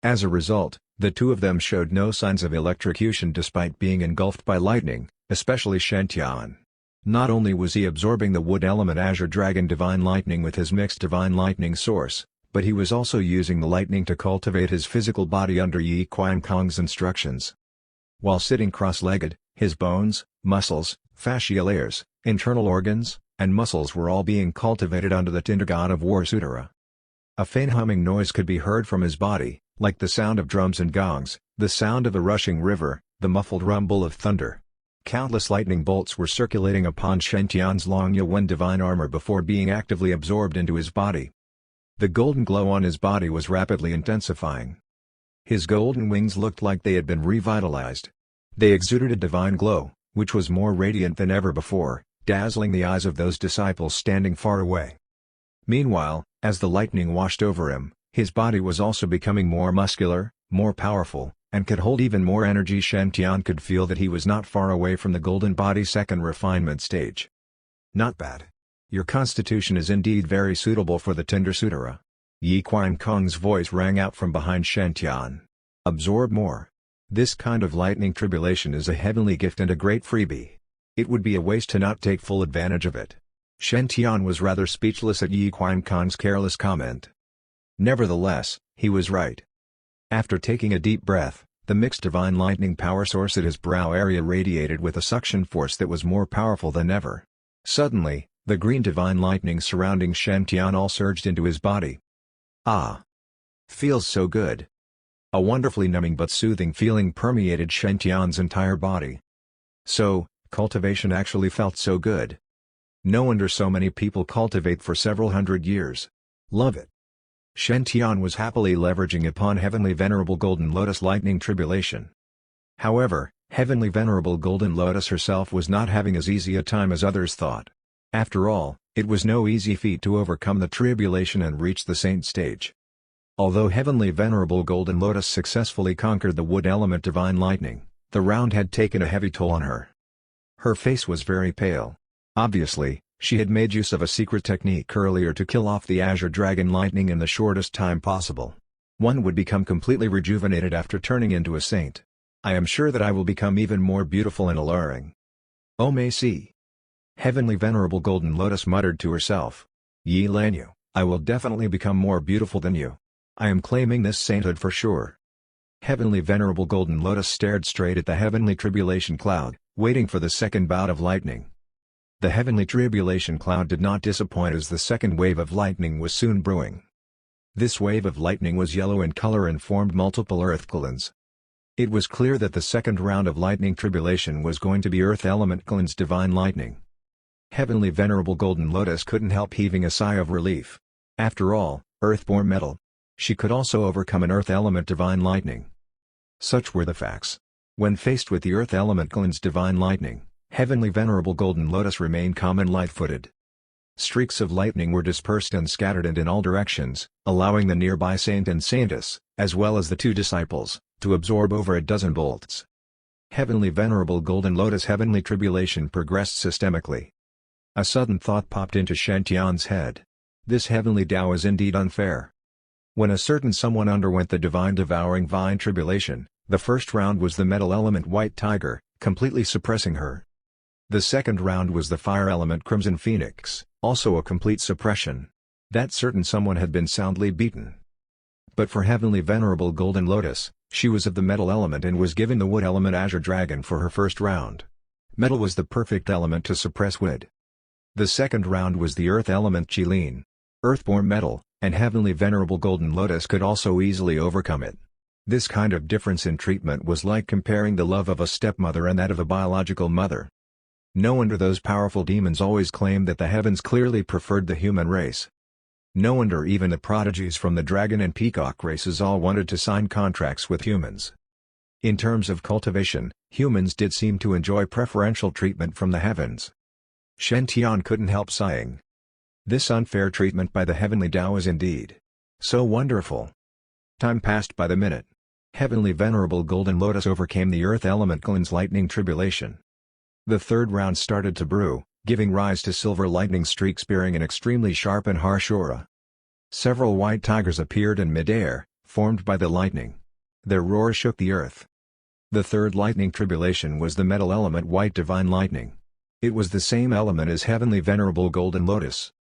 As a result, the two of them showed no signs of electrocution despite being engulfed by lightning, especially Shen Tian. Not only was he absorbing the wood element Azure Dragon Divine Lightning with his mixed Divine Lightning source, but he was also using the lightning to cultivate his physical body under Yi Qiankong's instructions. While sitting cross-legged, his bones, muscles, fascia layers, internal organs, and muscles were all being cultivated under the Tinder God of War Sutara. A faint humming noise could be heard from his body, like the sound of drums and gongs, the sound of a rushing river, the muffled rumble of thunder. Countless lightning bolts were circulating upon Shen Tian's long Yuan divine armor before being actively absorbed into his body. The golden glow on his body was rapidly intensifying. His golden wings looked like they had been revitalized. They exuded a divine glow, which was more radiant than ever before, dazzling the eyes of those disciples standing far away. Meanwhile, as the lightning washed over him, his body was also becoming more muscular, more powerful, and could hold even more energy. Shen Tian could feel that he was not far away from the golden body second refinement stage. Not bad. Your constitution is indeed very suitable for the Tinder Sutara. Yi Qiankong's voice rang out from behind Shen Tian. Absorb more. This kind of lightning tribulation is a heavenly gift and a great freebie. It would be a waste to not take full advantage of it. Shen Tian was rather speechless at Yi Qiankong's careless comment. Nevertheless, he was right. After taking a deep breath, the mixed divine lightning power source at his brow area radiated with a suction force that was more powerful than ever. Suddenly, the green divine lightning surrounding Shen Tian all surged into his body. Ah! Feels so good. A wonderfully numbing but soothing feeling permeated Shen Tian's entire body. So, cultivation actually felt so good. No wonder so many people cultivate for several hundred years. Love it. Shen Tian was happily leveraging upon Heavenly Venerable Golden Lotus lightning tribulation. However, Heavenly Venerable Golden Lotus herself was not having as easy a time as others thought. After all, it was no easy feat to overcome the tribulation and reach the saint stage. Although Heavenly Venerable Golden Lotus successfully conquered the wood element Divine Lightning, the round had taken a heavy toll on her. Her face was very pale. Obviously, she had made use of a secret technique earlier to kill off the Azure Dragon Lightning in the shortest time possible. One would become completely rejuvenated after turning into a saint. I am sure that I will become even more beautiful and alluring. Oh may see. Heavenly Venerable Golden Lotus muttered to herself. Yi Lanyu, I will definitely become more beautiful than you. I am claiming this sainthood for sure. Heavenly Venerable Golden Lotus stared straight at the heavenly tribulation cloud, waiting for the second bout of lightning. The heavenly tribulation cloud did not disappoint as the second wave of lightning was soon brewing. This wave of lightning was yellow in color and formed multiple earthclones. It was clear that the second round of lightning tribulation was going to be Earth Element Clone's Divine Lightning. Heavenly Venerable Golden Lotus couldn't help heaving a sigh of relief. After all, Earthborn metal. She could also overcome an Earth Element Divine Lightning. Such were the facts. When faced with the Earth Element Clone's Divine Lightning, Heavenly Venerable Golden Lotus remained calm and light-footed. Streaks of lightning were dispersed and scattered and in all directions, allowing the nearby saint and saintess, as well as the two disciples, to absorb over a dozen bolts. Heavenly Venerable Golden Lotus Heavenly Tribulation progressed systemically. A sudden thought popped into Shen Tian's head. This heavenly Tao is indeed unfair. When a certain someone underwent the divine devouring vine tribulation, the first round was the metal element White Tiger, completely suppressing her. The second round was the fire element Crimson Phoenix, also a complete suppression. That certain someone had been soundly beaten. But for Heavenly Venerable Golden Lotus, she was of the metal element and was given the wood element Azure Dragon for her first round. Metal was the perfect element to suppress wood. The second round was the earth element Qilin, earthborn metal, and Heavenly Venerable Golden Lotus could also easily overcome it. This kind of difference in treatment was like comparing the love of a stepmother and that of a biological mother. No wonder those powerful demons always claimed that the heavens clearly preferred the human race. No wonder even the prodigies from the dragon and peacock races all wanted to sign contracts with humans. In terms of cultivation, humans did seem to enjoy preferential treatment from the heavens. Shen Tian couldn't help sighing. This unfair treatment by the heavenly Tao is indeed so wonderful. Time passed by the minute. Heavenly Venerable Golden Lotus overcame the Earth Element Clone's lightning tribulation. The third round started to brew, giving rise to silver lightning streaks bearing an extremely sharp and harsh aura. Several white tigers appeared in midair, formed by the lightning. Their roar shook the earth. The third lightning tribulation was the metal element White Divine Lightning. It was the same element as Heavenly Venerable Golden Lotus.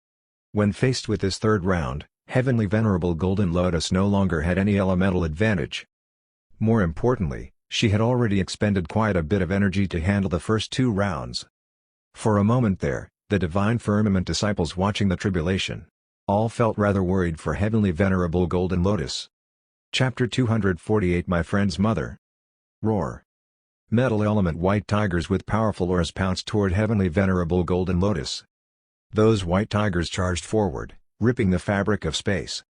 When faced with this third round, Heavenly Venerable Golden Lotus no longer had any elemental advantage. More importantly, she had already expended quite a bit of energy to handle the first two rounds. For a moment there, the Divine Firmament disciples watching the tribulation all felt rather worried for Heavenly Venerable Golden Lotus. Chapter 248 My Friend's Mother. Roar. Metal element white tigers with powerful auras pounced toward Heavenly Venerable Golden Lotus. Those white tigers charged forward, ripping the fabric of space.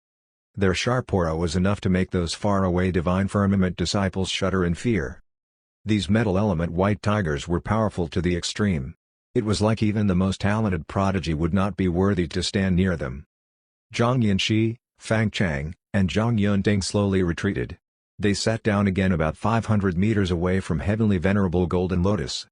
Their sharp aura was enough to make those far-away Divine Firmament disciples shudder in fear. These metal element white tigers were powerful to the extreme. It was like even the most talented prodigy would not be worthy to stand near them. Zhang Yanxi, Fang Chang, and Zhang Yunting slowly retreated. They sat down again about 500 meters away from Heavenly Venerable Golden Lotus.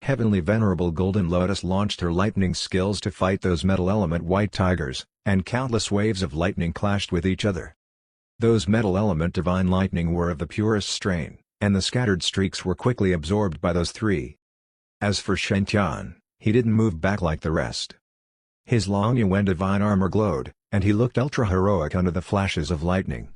Heavenly Venerable Golden Lotus launched her lightning skills to fight those metal element white tigers, and countless waves of lightning clashed with each other. Those metal element divine lightning were of the purest strain, and the scattered streaks were quickly absorbed by those three. As for Shen Tian, he didn't move back like the rest. His long Yuan divine armor glowed, and he looked ultra-heroic under the flashes of lightning.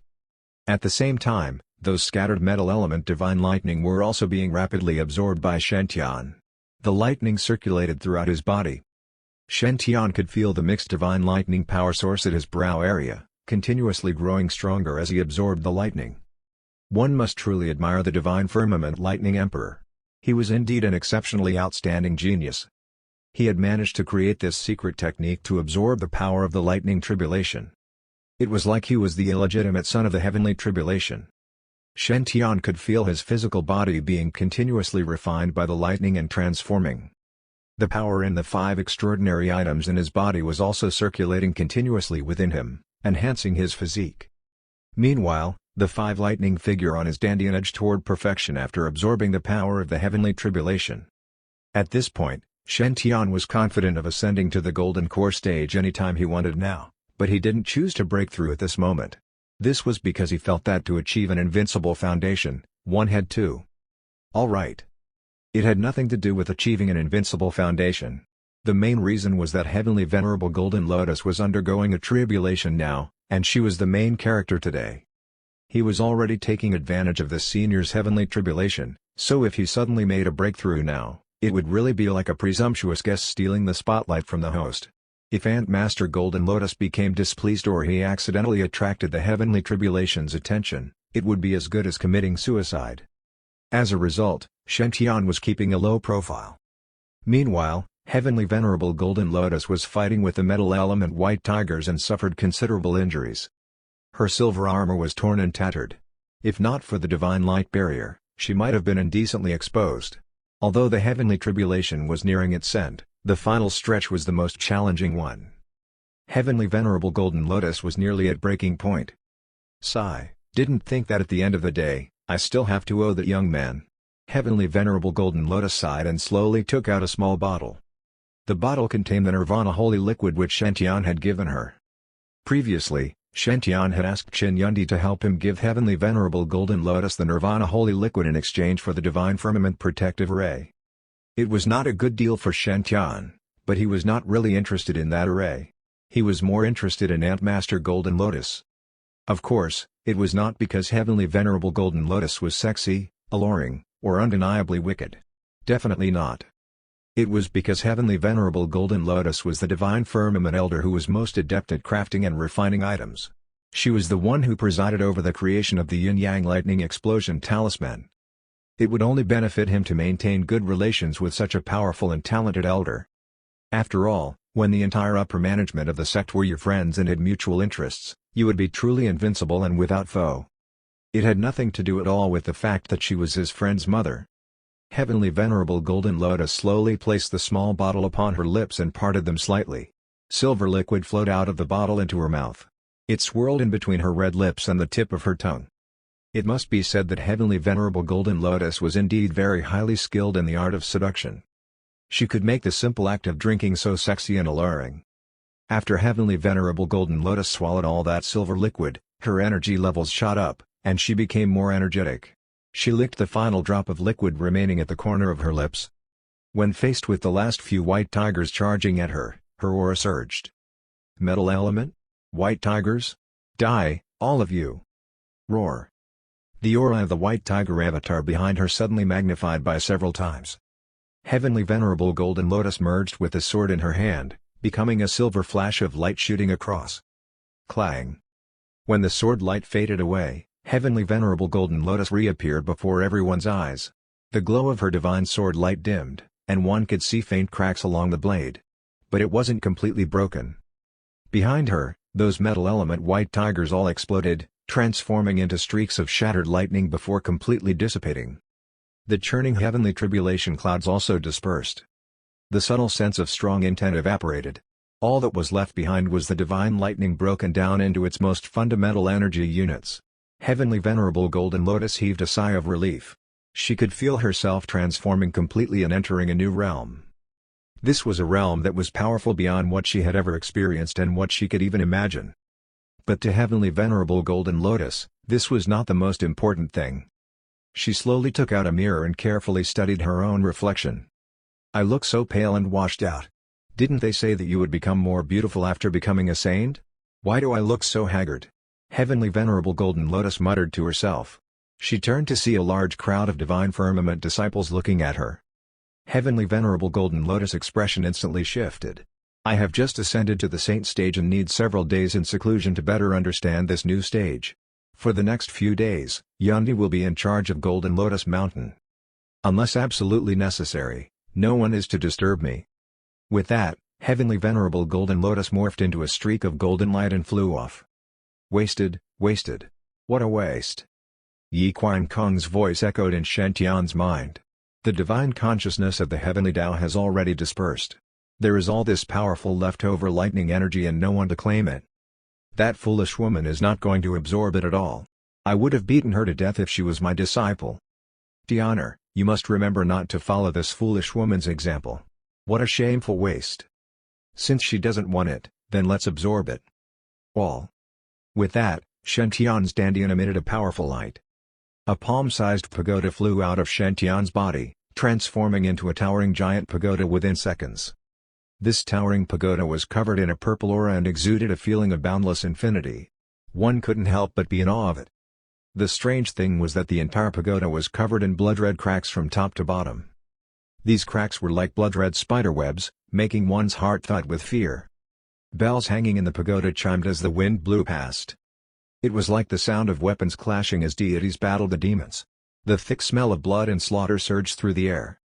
At the same time, those scattered metal element divine lightning were also being rapidly absorbed by Shen Tian. The lightning circulated throughout his body. Shen Tian could feel the mixed divine lightning power source at his brow area, continuously growing stronger as he absorbed the lightning. One must truly admire the Divine Firmament Lightning Emperor. He was indeed an exceptionally outstanding genius. He had managed to create this secret technique to absorb the power of the lightning tribulation. It was like he was the illegitimate son of the heavenly tribulation. Shen Tian could feel his physical body being continuously refined by the lightning and transforming. The power in the 5 extraordinary items in his body was also circulating continuously within him, enhancing his physique. Meanwhile, the 5 lightning figure on his dandian edged toward perfection after absorbing the power of the heavenly tribulation. At this point, Shen Tian was confident of ascending to the golden core stage anytime he wanted now, but he didn't choose to break through at this moment. This was because he felt that to achieve an invincible foundation, one had to. Alright. It had nothing to do with achieving an invincible foundation. The main reason was that Heavenly Venerable Golden Lotus was undergoing a tribulation now, and she was the main character today. He was already taking advantage of the senior's heavenly tribulation, so if he suddenly made a breakthrough now, it would really be like a presumptuous guest stealing the spotlight from the host. If Ant Master Golden Lotus became displeased or he accidentally attracted the heavenly tribulation's attention, it would be as good as committing suicide. As a result, Shen Tian was keeping a low profile. Meanwhile, Heavenly Venerable Golden Lotus was fighting with the metal element White Tigers and suffered considerable injuries. Her silver armor was torn and tattered. If not for the divine light barrier, she might have been indecently exposed. Although the heavenly tribulation was nearing its end, the final stretch was the most challenging one. Heavenly Venerable Golden Lotus was nearly at breaking point. Sigh, didn't think that at the end of the day, I still have to owe that young man. Heavenly Venerable Golden Lotus sighed and slowly took out a small bottle. The bottle contained the Nirvana Holy Liquid which Shen Tian had given her. Previously, Shen Tian had asked Qin Yundi to help him give Heavenly Venerable Golden Lotus the Nirvana Holy Liquid in exchange for the Divine Firmament Protective Array. It was not a good deal for Shen Tian, but he was not really interested in that array. He was more interested in Ant Master Golden Lotus. Of course, it was not because Heavenly Venerable Golden Lotus was sexy, alluring, or undeniably wicked. Definitely not. It was because Heavenly Venerable Golden Lotus was the Divine Firmament Elder who was most adept at crafting and refining items. She was the one who presided over the creation of the Yin-Yang Lightning Explosion Talisman. It would only benefit him to maintain good relations with such a powerful and talented elder. After all, when the entire upper management of the sect were your friends and had mutual interests, you would be truly invincible and without foe. It had nothing to do at all with the fact that she was his friend's mother. Heavenly Venerable Golden Lotus slowly placed the small bottle upon her lips and parted them slightly. Silver liquid flowed out of the bottle into her mouth. It swirled in between her red lips and the tip of her tongue. It must be said that Heavenly Venerable Golden Lotus was indeed very highly skilled in the art of seduction. She could make the simple act of drinking so sexy and alluring. After Heavenly Venerable Golden Lotus swallowed all that silver liquid, her energy levels shot up, and she became more energetic. She licked the final drop of liquid remaining at the corner of her lips. When faced with the last few white tigers charging at her, her aura surged. Metal element? White tigers? Die, all of you! Roar! The aura of the white tiger avatar behind her suddenly magnified by several times. Heavenly Venerable Golden Lotus merged with the sword in her hand, becoming a silver flash of light shooting across. Clang! When the sword light faded away, Heavenly Venerable Golden Lotus reappeared before everyone's eyes. The glow of her divine sword light dimmed, and one could see faint cracks along the blade. But it wasn't completely broken. Behind her, those metal element white tigers all exploded, transforming into streaks of shattered lightning before completely dissipating. The churning heavenly tribulation clouds also dispersed. The subtle sense of strong intent evaporated. All that was left behind was the divine lightning broken down into its most fundamental energy units. Heavenly Venerable Golden Lotus heaved a sigh of relief. She could feel herself transforming completely and entering a new realm. This was a realm that was powerful beyond what she had ever experienced and what she could even imagine. But to Heavenly Venerable Golden Lotus, this was not the most important thing. She slowly took out a mirror and carefully studied her own reflection. I look so pale and washed out. Didn't they say that you would become more beautiful after becoming a saint? Why do I look so haggard? Heavenly Venerable Golden Lotus muttered to herself. She turned to see a large crowd of Divine Firmament disciples looking at her. Heavenly Venerable Golden Lotus' expression instantly shifted. I have just ascended to the saint stage and need several days in seclusion to better understand this new stage. For the next few days, Yundi will be in charge of Golden Lotus Mountain. Unless absolutely necessary, no one is to disturb me. With that, Heavenly Venerable Golden Lotus morphed into a streak of golden light and flew off. Wasted, wasted. What a waste. Yi Qiang Kong's voice echoed in Shen Tian's mind. The divine consciousness of the heavenly Tao has already dispersed. There is all this powerful leftover lightning energy and no one to claim it. That foolish woman is not going to absorb it at all. I would have beaten her to death if she was my disciple. Honor, you must remember not to follow this foolish woman's example. What a shameful waste. Since she doesn't want it, then let's absorb it all. With that, Shen-Tian's dandian emitted a powerful light. A palm-sized pagoda flew out of Shen-Tian's body, transforming into a towering giant pagoda within seconds. This towering pagoda was covered in a purple aura and exuded a feeling of boundless infinity. One couldn't help but be in awe of it. The strange thing was that the entire pagoda was covered in blood-red cracks from top to bottom. These cracks were like blood-red spiderwebs, making one's heart thud with fear. Bells hanging in the pagoda chimed as the wind blew past. It was like the sound of weapons clashing as deities battled the demons. The thick smell of blood and slaughter surged through the air.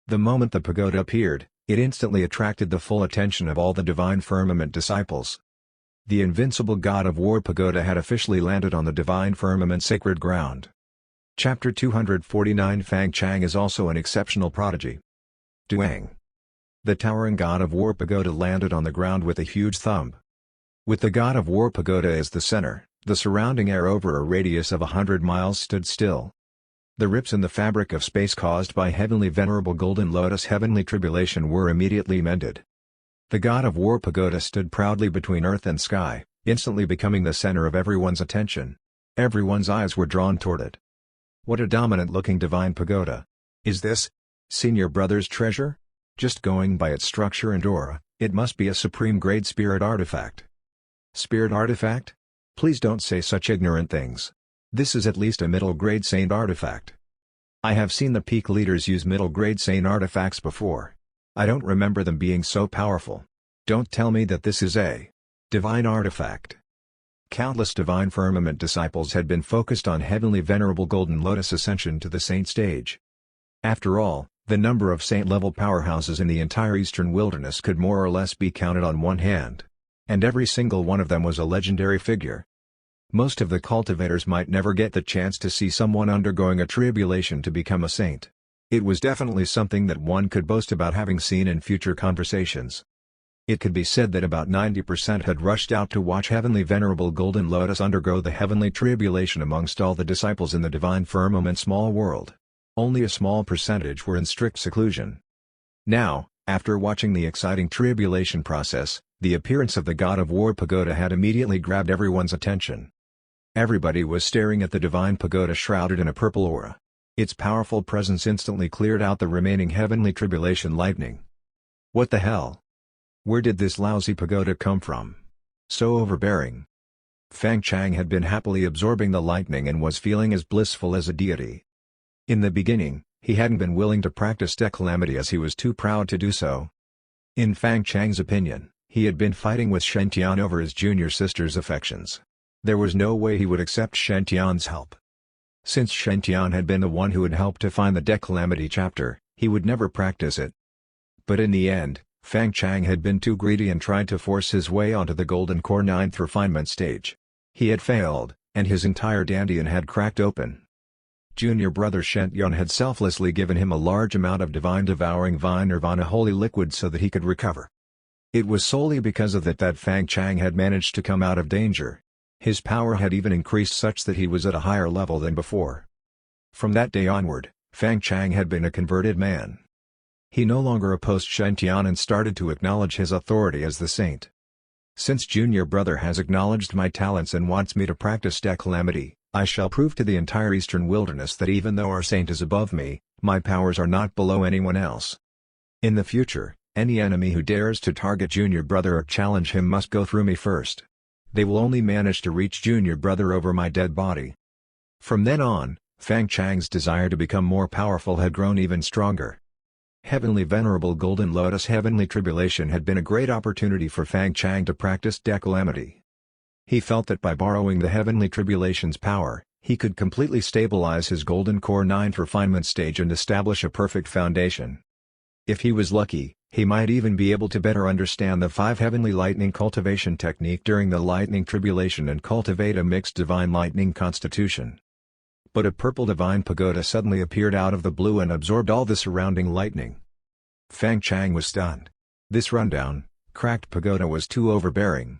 The moment the pagoda appeared, it instantly attracted the full attention of all the divine firmament disciples. The invincible god of war pagoda had officially landed on the divine firmament sacred ground. Chapter 249 Fang Chang is also an exceptional prodigy. Duang. The towering god of war pagoda landed on the ground with a huge thump. With the god of war pagoda as the center, the surrounding air over a radius of 100 miles stood still. The rips in the fabric of space caused by heavenly venerable golden lotus heavenly tribulation were immediately mended. The god of war pagoda stood proudly between earth and sky, instantly becoming the center of everyone's attention. Everyone's eyes were drawn toward it. What a dominant-looking divine pagoda. Is this Senior Brother's treasure? Just going by its structure and aura, it must be a supreme-grade spirit artifact. Spirit artifact? Please don't say such ignorant things. This is at least a middle-grade saint artifact. I have seen the peak leaders use middle-grade saint artifacts before. I don't remember them being so powerful. Don't tell me that this is a divine artifact. Countless divine firmament disciples had been focused on heavenly venerable golden lotus ascension to the saint stage. After all, the number of saint-level powerhouses in the entire eastern wilderness could more or less be counted on one hand. And every single one of them was a legendary figure. Most of the cultivators might never get the chance to see someone undergoing a tribulation to become a saint. It was definitely something that one could boast about having seen in future conversations. It could be said that about 90% had rushed out to watch Heavenly Venerable Golden Lotus undergo the heavenly tribulation amongst all the disciples in the divine firmament small world. Only a small percentage were in strict seclusion. Now, after watching the exciting tribulation process, the appearance of the God of War pagoda had immediately grabbed everyone's attention. Everybody was staring at the divine pagoda shrouded in a purple aura. Its powerful presence instantly cleared out the remaining heavenly tribulation lightning. What the hell? Where did this lousy pagoda come from? So overbearing. Fang Chang had been happily absorbing the lightning and was feeling as blissful as a deity. In the beginning, he hadn't been willing to practice decalamity as he was too proud to do so. In Fang Chang's opinion, he had been fighting with Shen-Tian over his junior sister's affections. There was no way he would accept Shen-Tian's help. Since Shen-Tian had been the one who had helped to find the decalamity chapter, he would never practice it. But in the end, Fang Chang had been too greedy and tried to force his way onto the Golden Core 9th refinement stage. He had failed, and his entire dandian had cracked open. Junior brother Shen-Tian had selflessly given him a large amount of divine devouring vine nirvana holy liquid so that he could recover. It was solely because of that Fang Chang had managed to come out of danger. His power had even increased such that he was at a higher level than before. From that day onward, Fang Chang had been a converted man. He no longer opposed Shen-Tian and started to acknowledge his authority as the saint. Since junior brother has acknowledged my talents and wants me to practice decalamity, I shall prove to the entire eastern wilderness that even though our saint is above me, my powers are not below anyone else. In the future, any enemy who dares to target junior brother or challenge him must go through me first. They will only manage to reach junior brother over my dead body. From then on, Fang Chang's desire to become more powerful had grown even stronger. Heavenly Venerable Golden Lotus Heavenly Tribulation had been a great opportunity for Fang Chang to practice decalamity. He felt that by borrowing the Heavenly Tribulation's power, he could completely stabilize his Golden Core 9th refinement stage and establish a perfect foundation. If he was lucky, he might even be able to better understand the 5 heavenly lightning cultivation technique during the lightning tribulation and cultivate a mixed divine lightning constitution. But a purple divine pagoda suddenly appeared out of the blue and absorbed all the surrounding lightning. Fang Chang was stunned. This rundown, cracked pagoda was too overbearing.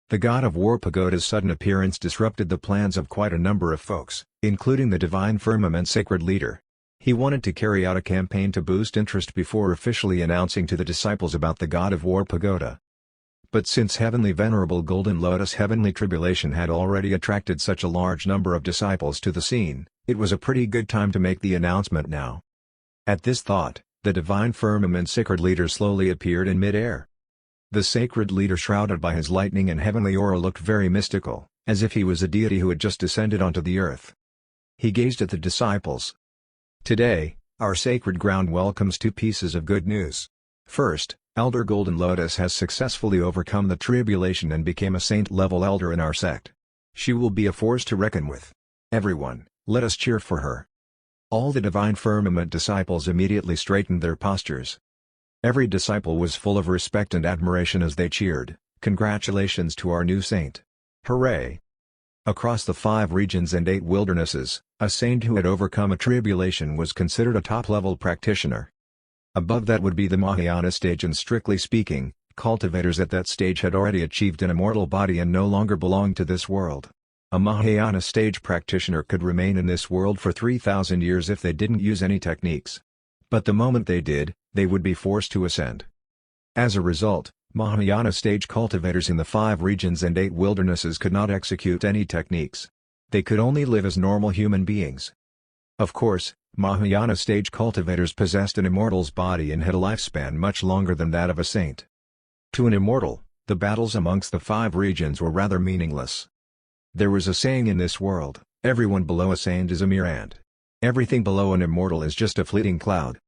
The god of war pagoda's sudden appearance disrupted the plans of quite a number of folks, including the divine firmament sacred leader. He wanted to carry out a campaign to boost interest before officially announcing to the disciples about the god of war pagoda. But since Heavenly Venerable Golden Lotus Heavenly Tribulation had already attracted such a large number of disciples to the scene, it was a pretty good time to make the announcement now. At this thought, the divine firmament sacred leader slowly appeared in mid-air. The sacred leader shrouded by his lightning and heavenly aura looked very mystical, as if he was a deity who had just descended onto the earth. He gazed at the disciples. Today, our sacred ground welcomes two pieces of good news. First, Elder Golden Lotus has successfully overcome the tribulation and became a saint-level elder in our sect. She will be a force to reckon with. Everyone, let us cheer for her. All the divine firmament disciples immediately straightened their postures. Every disciple was full of respect and admiration as they cheered, "Congratulations to our new saint! Hooray!" Across the 5 regions and 8 wildernesses, a saint who had overcome a tribulation was considered a top-level practitioner. Above that would be the Mahayana stage, and strictly speaking, cultivators at that stage had already achieved an immortal body and no longer belonged to this world. A Mahayana stage practitioner could remain in this world for 3,000 years if they didn't use any techniques. But the moment they did, they would be forced to ascend. As a result, Mahayana stage cultivators in the 5 regions and 8 wildernesses could not execute any techniques. They could only live as normal human beings. Of course, Mahayana stage cultivators possessed an immortal's body and had a lifespan much longer than that of a saint. To an immortal, the battles amongst the 5 regions were rather meaningless. There was a saying in this world, everyone below a saint is a mere ant. Everything below an immortal is just a fleeting cloud.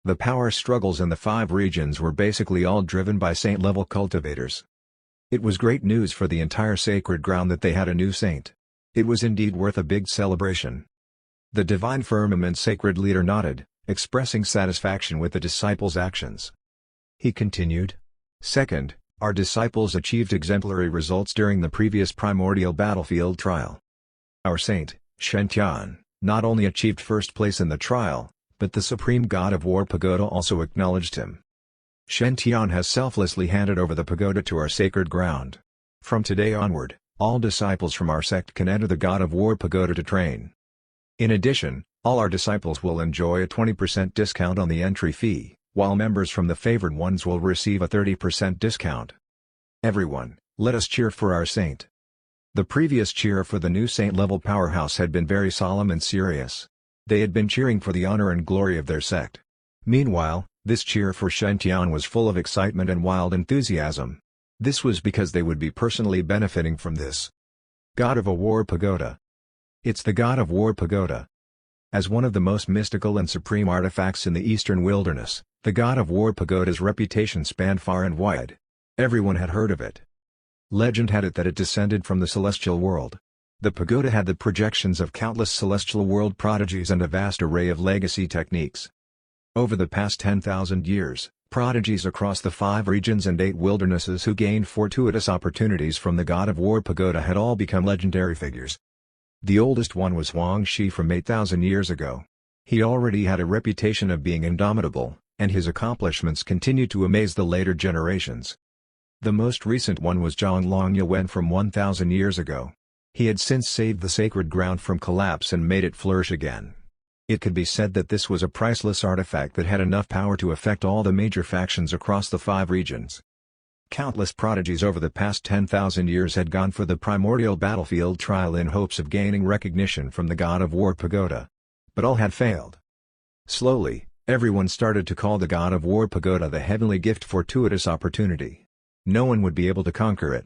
The power struggles in the 5 regions were basically all driven by saint-level cultivators. It was great news for the entire sacred ground that they had a new saint. It was indeed worth a big celebration. The divine firmament sacred leader nodded, expressing satisfaction with the disciples' actions. He continued, "Second, our disciples achieved exemplary results during the previous primordial battlefield trial. Our saint, Shen not only achieved first place in the trial, but the supreme god of war pagoda also acknowledged him. Shen has selflessly handed over the pagoda to our sacred ground. From today onward, all disciples from our sect can enter the god of war pagoda to train. In addition, all our disciples will enjoy a 20% discount on the entry fee, while members from the favored ones will receive a 30% discount. Everyone, let us cheer for our saint." The previous cheer for the new saint-level powerhouse had been very solemn and serious. They had been cheering for the honor and glory of their sect. Meanwhile, this cheer for Shen was full of excitement and wild enthusiasm. This was because they would be personally benefiting from this. God of a War Pagoda. It's the God of War Pagoda. As one of the most mystical and supreme artifacts in the eastern wilderness, the God of War Pagoda's reputation spanned far and wide. Everyone had heard of it. Legend had it that it descended from the celestial world. The pagoda had the projections of countless celestial world prodigies and a vast array of legacy techniques. Over the past 10,000 years, prodigies across the 5 regions and 8 wildernesses who gained fortuitous opportunities from the God of War Pagoda had all become legendary figures. The oldest one was Huang Shi from 8,000 years ago. He already had a reputation of being indomitable, and his accomplishments continued to amaze the later generations. The most recent one was Zhang Longyuan from 1,000 years ago. He had since saved the sacred ground from collapse and made it flourish again. It could be said that this was a priceless artifact that had enough power to affect all the major factions across the 5 regions. Countless prodigies over the past 10,000 years had gone for the primordial battlefield trial in hopes of gaining recognition from the God of War Pagoda. But all had failed. Slowly, everyone started to call the God of War Pagoda the heavenly gift fortuitous opportunity. No one would be able to conquer it.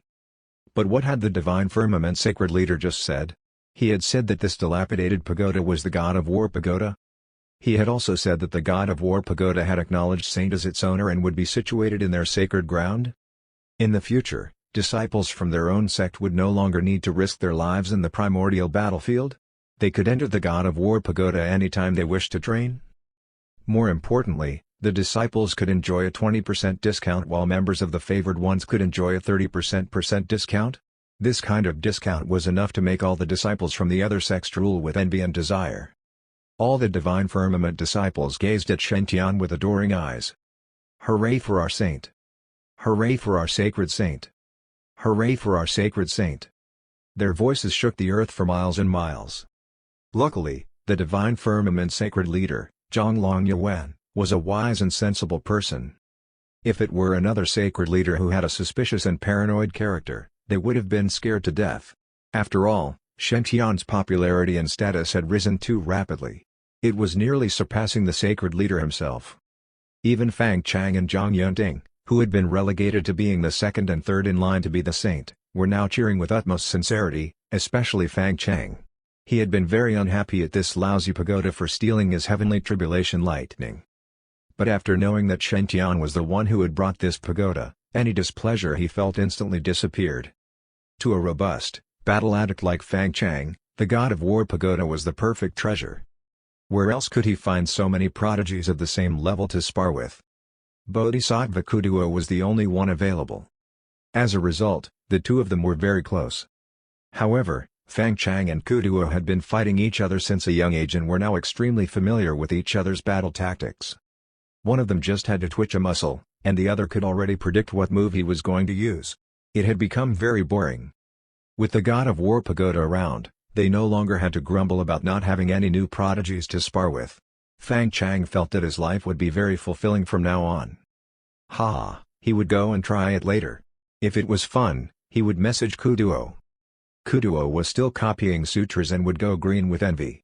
But what had the divine firmament sacred leader just said? He had said that this dilapidated pagoda was the God of War Pagoda. He had also said that the God of War Pagoda had acknowledged Saint as its owner and would be situated in their sacred ground. In the future, disciples from their own sect would no longer need to risk their lives in the primordial battlefield. They could enter the God of War Pagoda anytime they wished to train. More importantly, the disciples could enjoy a 20% discount while members of the favored ones could enjoy a 30% discount. This kind of discount was enough to make all the disciples from the other sects drool with envy and desire. All the divine firmament disciples gazed at Shen with adoring eyes. "Hooray for our saint! Hooray for our sacred saint! Hooray for our sacred saint!" Their voices shook the earth for miles and miles. Luckily, the divine firmament sacred leader, Zhonglong Yuan, was a wise and sensible person. If it were another sacred leader who had a suspicious and paranoid character, they would have been scared to death. After all, Shen Tian's popularity and status had risen too rapidly. It was nearly surpassing the sacred leader himself. Even Fang Chang and Zhang Yunting, who had been relegated to being the second and third in line to be the saint, were now cheering with utmost sincerity, especially Fang Chang. He had been very unhappy at this lousy pagoda for stealing his heavenly tribulation lightning. But after knowing that Shen Tian was the one who had brought this pagoda, any displeasure he felt instantly disappeared. To a robust, battle addict like Fang Chang, the god of war pagoda was the perfect treasure. Where else could he find so many prodigies of the same level to spar with? Bodhisattva Kuduo was the only one available. As a result, the two of them were very close. However, Fang Chang and Kuduo had been fighting each other since a young age and were now extremely familiar with each other's battle tactics. One of them just had to twitch a muscle, and the other could already predict what move he was going to use. It had become very boring. With the god of war pagoda around, they no longer had to grumble about not having any new prodigies to spar with. Fang Chang felt that his life would be very fulfilling from now on. He would go and try it later. If it was fun, he would message Kuduo. Kuduo was still copying sutras and would go green with envy.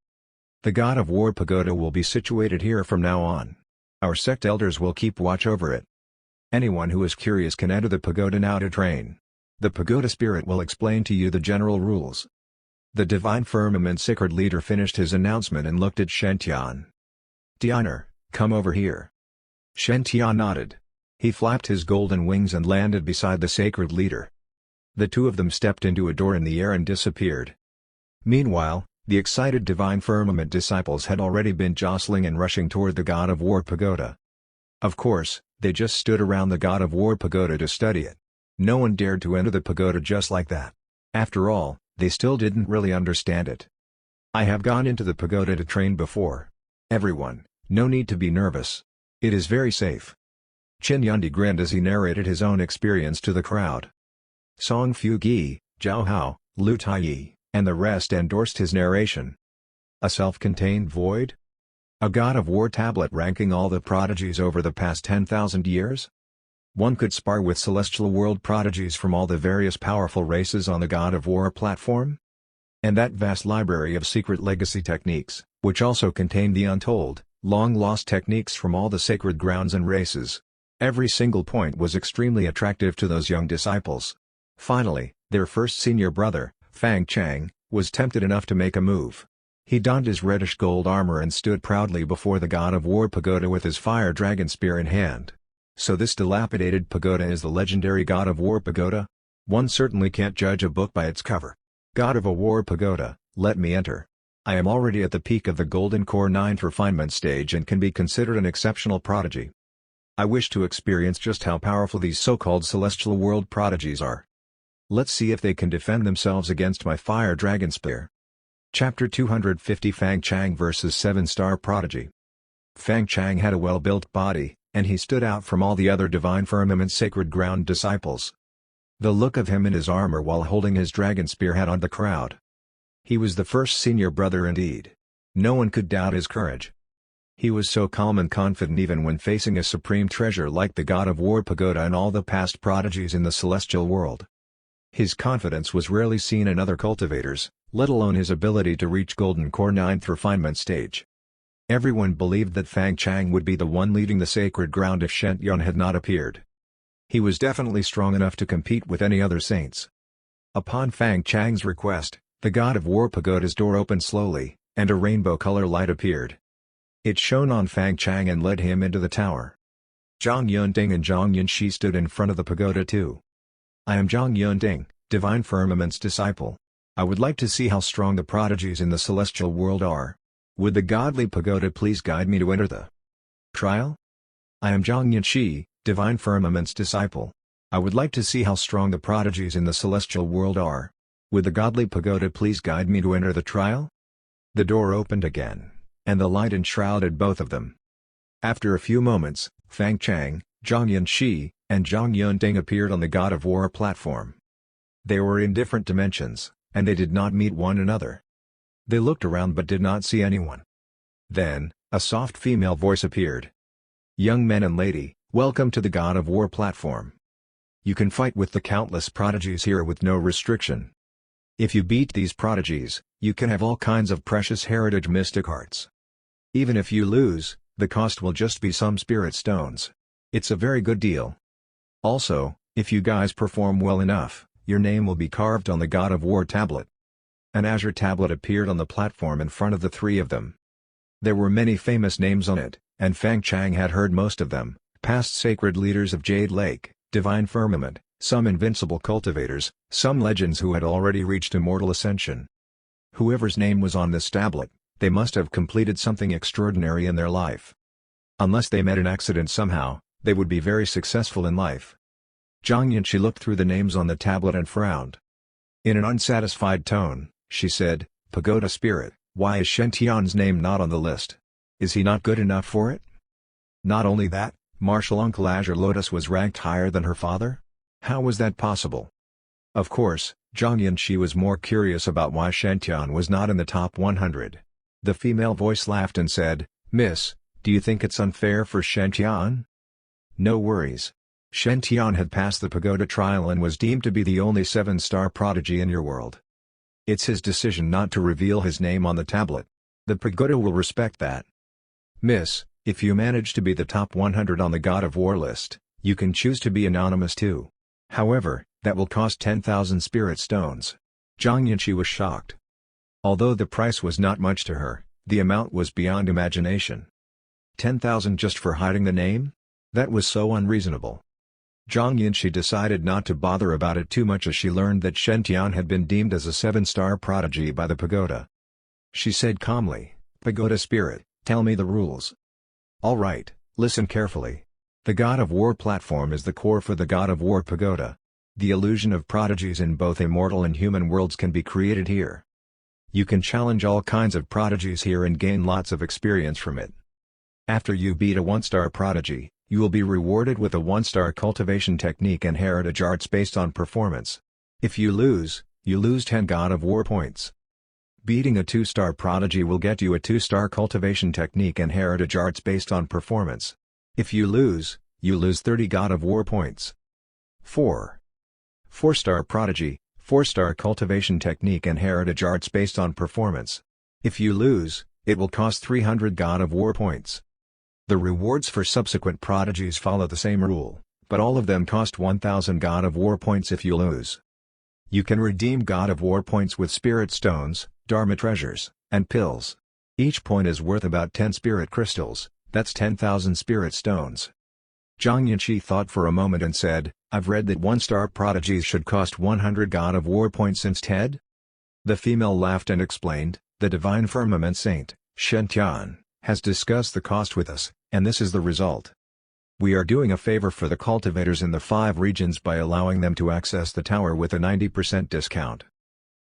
The god of war pagoda will be situated here from now on. Our sect elders will keep watch over it. Anyone who is curious can enter the pagoda now to train. The pagoda spirit will explain to you the general rules. The divine firmament sacred leader finished his announcement and looked at Shen Tian. "Tianer, come over here." Shen Tian nodded. He flapped his golden wings and landed beside the sacred leader. The two of them stepped into a door in the air and disappeared. Meanwhile, the excited divine firmament disciples had already been jostling and rushing toward the god of war pagoda. Of course, they just stood around the god of war pagoda to study it. No one dared to enter the pagoda just like that. After all, they still didn't really understand it. "I have gone into the pagoda to train before. Everyone, no need to be nervous. It is very safe." Qin Yundi grinned as he narrated his own experience to the crowd. Song Fu Gi, Zhao Hao, Lu Taiyi, and the rest endorsed his narration. A self-contained void? A god of war tablet ranking all the prodigies over the past 10,000 years? One could spar with celestial world prodigies from all the various powerful races on the god of war platform? And that vast library of secret legacy techniques, which also contained the untold, long-lost techniques from all the sacred grounds and races. Every single point was extremely attractive to those young disciples. Finally, their first senior brother, Fang Chang, was tempted enough to make a move. He donned his reddish gold armor and stood proudly before the god of war pagoda with his fire dragon spear in hand. So this dilapidated pagoda is the legendary god of war pagoda? One certainly can't judge a book by its cover. God of a war pagoda, let me enter. I am already at the peak of the Golden Core 9th refinement stage and can be considered an exceptional prodigy. I wish to experience just how powerful these so-called celestial world prodigies are. Let's see if they can defend themselves against my fire dragon spear. Chapter 250 Fang Chang vs 7-Star Prodigy. Fang Chang had a well-built body, and he stood out from all the other divine firmament sacred ground disciples. The look of him in his armor while holding his dragon spear had awed the crowd. He was the first senior brother indeed. No one could doubt his courage. He was so calm and confident even when facing a supreme treasure like the god of war pagoda and all the past prodigies in the celestial world. His confidence was rarely seen in other cultivators, let alone his ability to reach Golden Core 9th refinement stage. Everyone believed that Fang Chang would be the one leading the sacred ground if Shen Tian had not appeared. He was definitely strong enough to compete with any other saints. Upon Fang Chang's request, the god of war pagoda's door opened slowly, and a rainbow color light appeared. It shone on Fang Chang and led him into the tower. Zhang Yunting and Zhang Yunxi stood in front of the pagoda too. "I am Zhang Yunting, divine firmament's disciple. I would like to see how strong the prodigies in the celestial world are. Would the godly pagoda please guide me to enter the trial?" "I am Zhang Yunxi, divine firmament's disciple. I would like to see how strong the prodigies in the celestial world are. Would the godly pagoda please guide me to enter the trial? The door opened again, and the light enshrouded both of them. After a few moments, Fang Chang, Zhang Yanxi, and Zhang Yunting appeared on the God of War platform. They were in different dimensions, and they did not meet one another. They looked around but did not see anyone. Then, a soft female voice appeared. "Young men and lady, welcome to the God of War platform. You can fight with the countless prodigies here with no restriction. If you beat these prodigies, you can have all kinds of precious heritage mystic arts. Even if you lose, the cost will just be some spirit stones. It's a very good deal. Also, if you guys perform well enough, your name will be carved on the God of War tablet." An azure tablet appeared on the platform in front of the three of them. There were many famous names on it, and Fang Chang had heard most of them: past sacred leaders of Jade Lake, Divine Firmament, some invincible cultivators, some legends who had already reached immortal ascension. Whoever's name was on this tablet, they must have completed something extraordinary in their life. Unless they met an accident somehow, they would be very successful in life. Zhang Yanxi looked through the names on the tablet and frowned. In an unsatisfied tone, she said, "Pagoda Spirit, why is Shen Tian's name not on the list? Is he not good enough for it?" Not only that, Martial Uncle Azure Lotus was ranked higher than her father? How was that possible? Of course, Zhang Yanxi was more curious about why Shen Tian was not in the top 100. The female voice laughed and said, "Miss, do you think it's unfair for Shen Tian?" "No worries. Shen Tian had passed the pagoda trial and was deemed to be the only 7-star prodigy in your world. It's his decision not to reveal his name on the tablet. The pagoda will respect that. Miss, if you manage to be the top 100 on the God of War list, you can choose to be anonymous too. However, that will cost 10,000 spirit stones." Zhang Yanxi was shocked. Although the price was not much to her, the amount was beyond imagination. 10,000 just for hiding the name? That was so unreasonable. Zhang Yanxi decided not to bother about it too much as she learned that Shen Tian had been deemed as a 7-star prodigy by the pagoda. She said calmly, "Pagoda Spirit, tell me the rules." "All right, listen carefully. The God of War platform is the core for the God of War pagoda. The illusion of prodigies in both immortal and human worlds can be created here. You can challenge all kinds of prodigies here and gain lots of experience from it. After you beat a 1-star prodigy, you will be rewarded with a 1-star cultivation technique and heritage arts based on performance. If you lose 10 God of War points. Beating a 2-star prodigy will get you a 2-star cultivation technique and heritage arts based on performance. If you lose 30 God of War points. 4-star prodigy, 4-star cultivation technique and heritage arts based on performance. If you lose, it will cost 300 God of War points. The rewards for subsequent prodigies follow the same rule, but all of them cost 1,000 God of War points if you lose. You can redeem God of War points with spirit stones, Dharma treasures, and pills. Each point is worth about 10 spirit crystals, that's 10,000 spirit stones." Zhang Yanxi thought for a moment and said, "I've read that 1-star prodigies should cost 100 God of War points instead?" The female laughed and explained, "The Divine Firmament Saint, Shen Tian, has discussed the cost with us, and this is the result. We are doing a favor for the cultivators in the 5 regions by allowing them to access the tower with a 90% discount.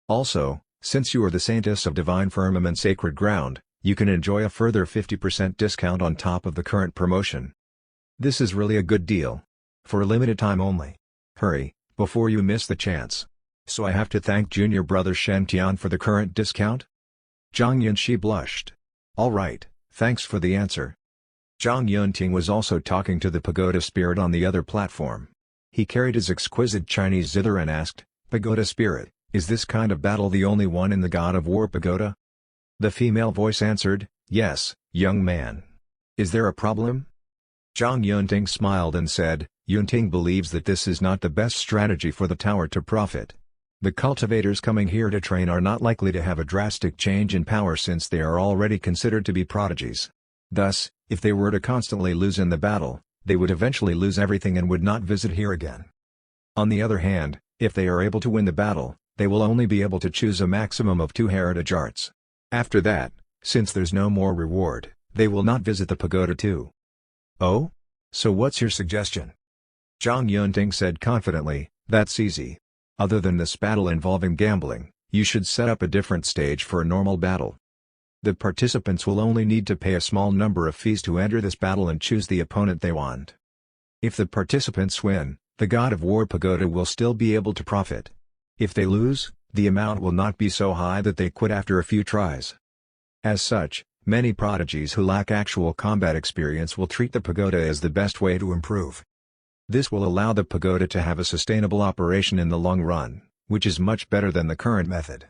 Also, since you are the Saintess of Divine Firmament Sacred Ground, you can enjoy a further 50% discount on top of the current promotion. This is really a good deal. For a limited time only. Hurry, before you miss the chance. So I have to thank junior brother Shen Tian for the current discount?" Zhang Yanxi blushed. "All right, thanks for the answer." Zhang Yunting was also talking to the pagoda spirit on the other platform. He carried his exquisite Chinese zither and asked, "Pagoda Spirit, is this kind of battle the only one in the God of War pagoda?" The female voice answered, "Yes, young man. Is there a problem?" Zhang Yunting smiled and said, "Yunting believes that this is not the best strategy for the tower to profit. The cultivators coming here to train are not likely to have a drastic change in power since they are already considered to be prodigies. Thus, if they were to constantly lose in the battle, they would eventually lose everything and would not visit here again. On the other hand, if they are able to win the battle, they will only be able to choose a maximum of 2 heritage arts. After that, since there's no more reward, they will not visit the pagoda too." "Oh? So what's your suggestion?" Zhang Yunting said confidently, "That's easy. Other than this battle involving gambling, you should set up a different stage for a normal battle. The participants will only need to pay a small number of fees to enter this battle and choose the opponent they want. If the participants win, the God of War Pagoda will still be able to profit. If they lose, the amount will not be so high that they quit after a few tries. As such, many prodigies who lack actual combat experience will treat the pagoda as the best way to improve. This will allow the pagoda to have a sustainable operation in the long run, which is much better than the current method."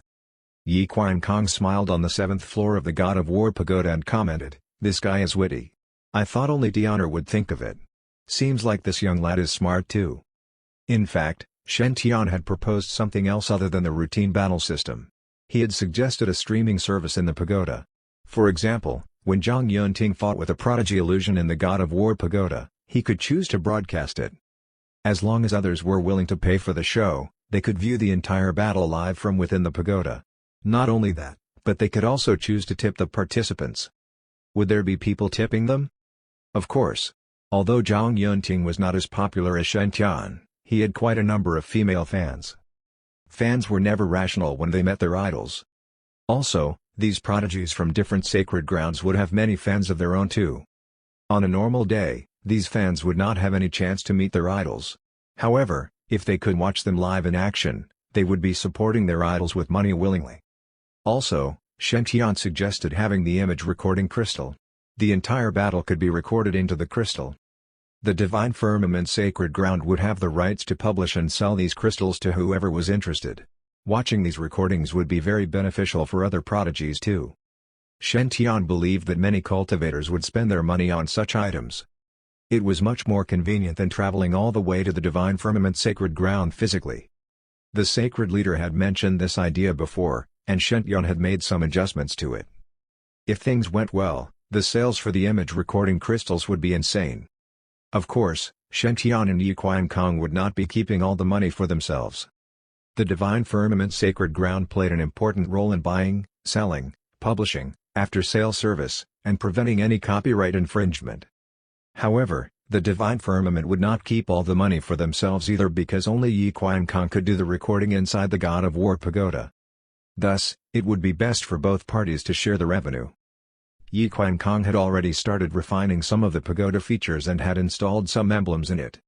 Yi Qiankong smiled on the 7th floor of the God of War Pagoda and commented, "This guy is witty. I thought only Diana would think of it. Seems like this young lad is smart too." In fact, Shen Tian had proposed something else other than the routine battle system. He had suggested a streaming service in the pagoda. For example, when Zhang Yunting fought with a prodigy illusion in the God of War Pagoda, he could choose to broadcast it. As long as others were willing to pay for the show, they could view the entire battle live from within the pagoda. Not only that, but they could also choose to tip the participants. Would there be people tipping them? Of course. Although Zhang Yunting was not as popular as Shen Tian, he had quite a number of female fans. Fans were never rational when they met their idols. Also, these prodigies from different sacred grounds would have many fans of their own too. On a normal day, these fans would not have any chance to meet their idols. However, if they could watch them live in action, they would be supporting their idols with money willingly. Also, Shen Tian suggested having the image recording crystal. The entire battle could be recorded into the crystal. The Divine Firmament Sacred Ground would have the rights to publish and sell these crystals to whoever was interested. Watching these recordings would be very beneficial for other prodigies too. Shen Tian believed that many cultivators would spend their money on such items. It was much more convenient than traveling all the way to the Divine Firmament Sacred Ground physically. The sacred leader had mentioned this idea before, and Shen Tian had made some adjustments to it. If things went well, the sales for the image recording crystals would be insane. Of course, Shen Tian and Yi Qiankong would not be keeping all the money for themselves. The Divine Firmament Sacred Ground played an important role in buying, selling, publishing, after-sale service, and preventing any copyright infringement. However, the Divine Firmament would not keep all the money for themselves either because only Yi Qiankong could do the recording inside the God of War Pagoda. Thus, it would be best for both parties to share the revenue. Yi Qiankong had already started refining some of the pagoda features and had installed some emblems in it.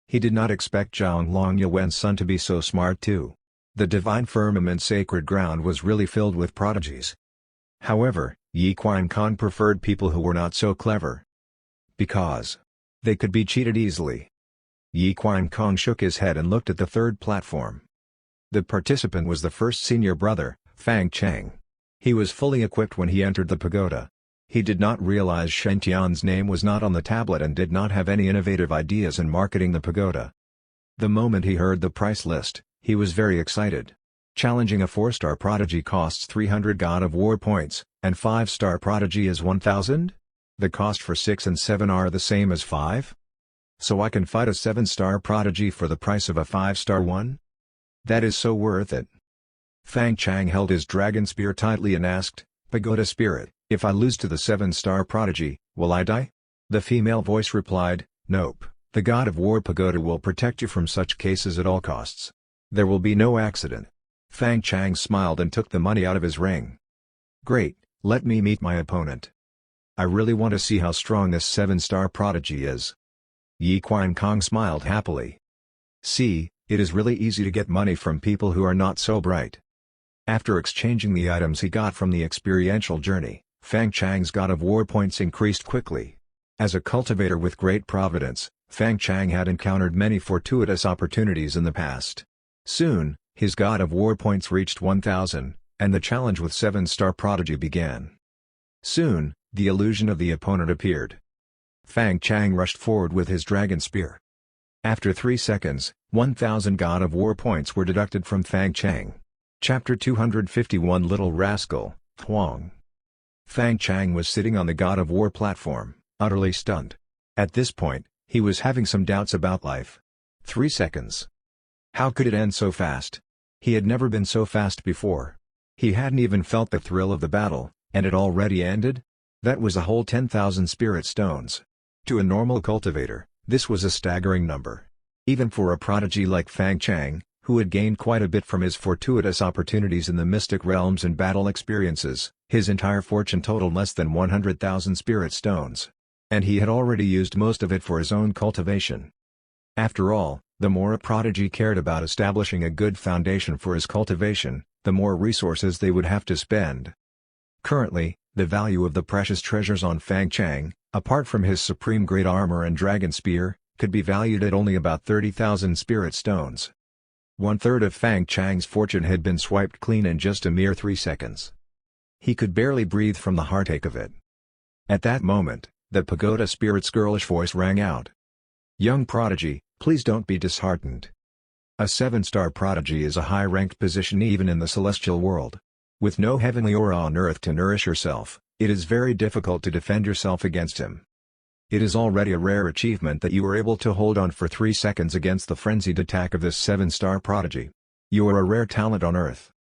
He did not expect Zhang Longyuan's son to be so smart too. The Divine Firmament Sacred Ground was really filled with prodigies. However, Yi Qiankong preferred people who were not so clever. Because they could be cheated easily. Yi Qiankong shook his head and looked at the third platform. The participant was the first senior brother, Fang Cheng. He was fully equipped when he entered the pagoda. He did not realize Shen Tian's name was not on the tablet and did not have any innovative ideas in marketing the pagoda. The moment he heard the price list, he was very excited. Challenging a 4-star prodigy costs 300 God of War points, and 5-star prodigy is 1,000? The cost for 6 and 7 are the same as 5? So I can fight a 7-star prodigy for the price of a 5-star one? That is so worth it. Fang Chang held his dragon spear tightly and asked, "Pagoda spirit, if I lose to the 7-star prodigy, will I die?" The female voice replied, "Nope, the God of War Pagoda will protect you from such cases at all costs. There will be no accident." Fang Chang smiled and took the money out of his ring. "Great, let me meet my opponent. I really want to see how strong this 7-star prodigy is." Yi Qiankong smiled happily. "See, it is really easy to get money from people who are not so bright." After exchanging the items he got from the experiential journey, Fang Chang's God of War points increased quickly. As a cultivator with great providence, Fang Chang had encountered many fortuitous opportunities in the past. Soon, his God of War points reached 1,000, and the challenge with 7-star prodigy began. Soon, the illusion of the opponent appeared. Fang Chang rushed forward with his dragon spear. After 3 seconds, 1,000 God of War points were deducted from Fang Chang. Chapter 251 Little Rascal, Huang. Fang Chang was sitting on the God of War platform, utterly stunned. At this point, he was having some doubts about life. 3 seconds. How could it end so fast? He had never been so fast before. He hadn't even felt the thrill of the battle, and it already ended? That was a whole 10,000 spirit stones. To a normal cultivator, this was a staggering number. Even for a prodigy like Fang Chang, who had gained quite a bit from his fortuitous opportunities in the mystic realms and battle experiences, his entire fortune totaled less than 100,000 spirit stones. And he had already used most of it for his own cultivation. After all, the more a prodigy cared about establishing a good foundation for his cultivation, the more resources they would have to spend. Currently, the value of the precious treasures on Fang Chang, apart from his supreme great armor and dragon spear, could be valued at only about 30,000 spirit stones. 1/3 of Fang Chang's fortune had been swiped clean in just a mere 3 seconds. He could barely breathe from the heartache of it. At that moment, the pagoda spirit's girlish voice rang out. "Young prodigy, please don't be disheartened. A 7-star prodigy is a high-ranked position even in the celestial world. With no heavenly aura on earth to nourish yourself, it is very difficult to defend yourself against him. It is already a rare achievement that you were able to hold on for 3 seconds against the frenzied attack of this 7-star prodigy. You are a rare talent on earth.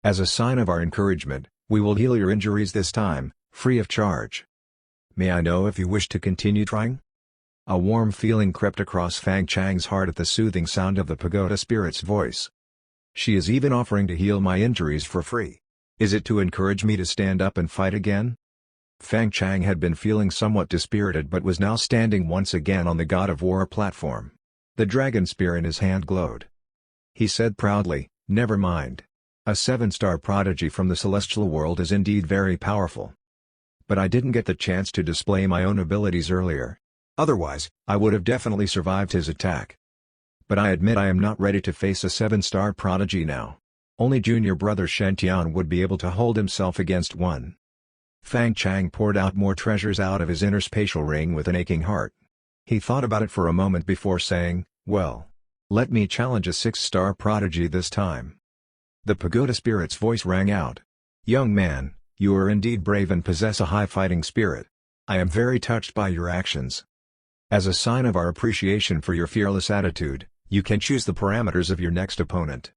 As a sign of our encouragement, we will heal your injuries this time, free of charge. May I know if you wish to continue trying?" A warm feeling crept across Fang Chang's heart at the soothing sound of the pagoda spirit's voice. She is even offering to heal my injuries for free. Is it to encourage me to stand up and fight again? Fang Chang had been feeling somewhat dispirited but was now standing once again on the God of War platform. The dragon spear in his hand glowed. He said proudly, "Never mind. A 7-star prodigy from the celestial world is indeed very powerful. But I didn't get the chance to display my own abilities earlier. Otherwise, I would have definitely survived his attack. But I admit I am not ready to face a 7-star prodigy now. Only junior brother Shen Tian would be able to hold himself against one." Fang Chang poured out more treasures out of his inner spatial ring with an aching heart. He thought about it for a moment before saying, "Well, let me challenge a 6-star prodigy this time." The pagoda spirit's voice rang out. "Young man, you are indeed brave and possess a high fighting spirit. I am very touched by your actions. As a sign of our appreciation for your fearless attitude, you can choose the parameters of your next opponent."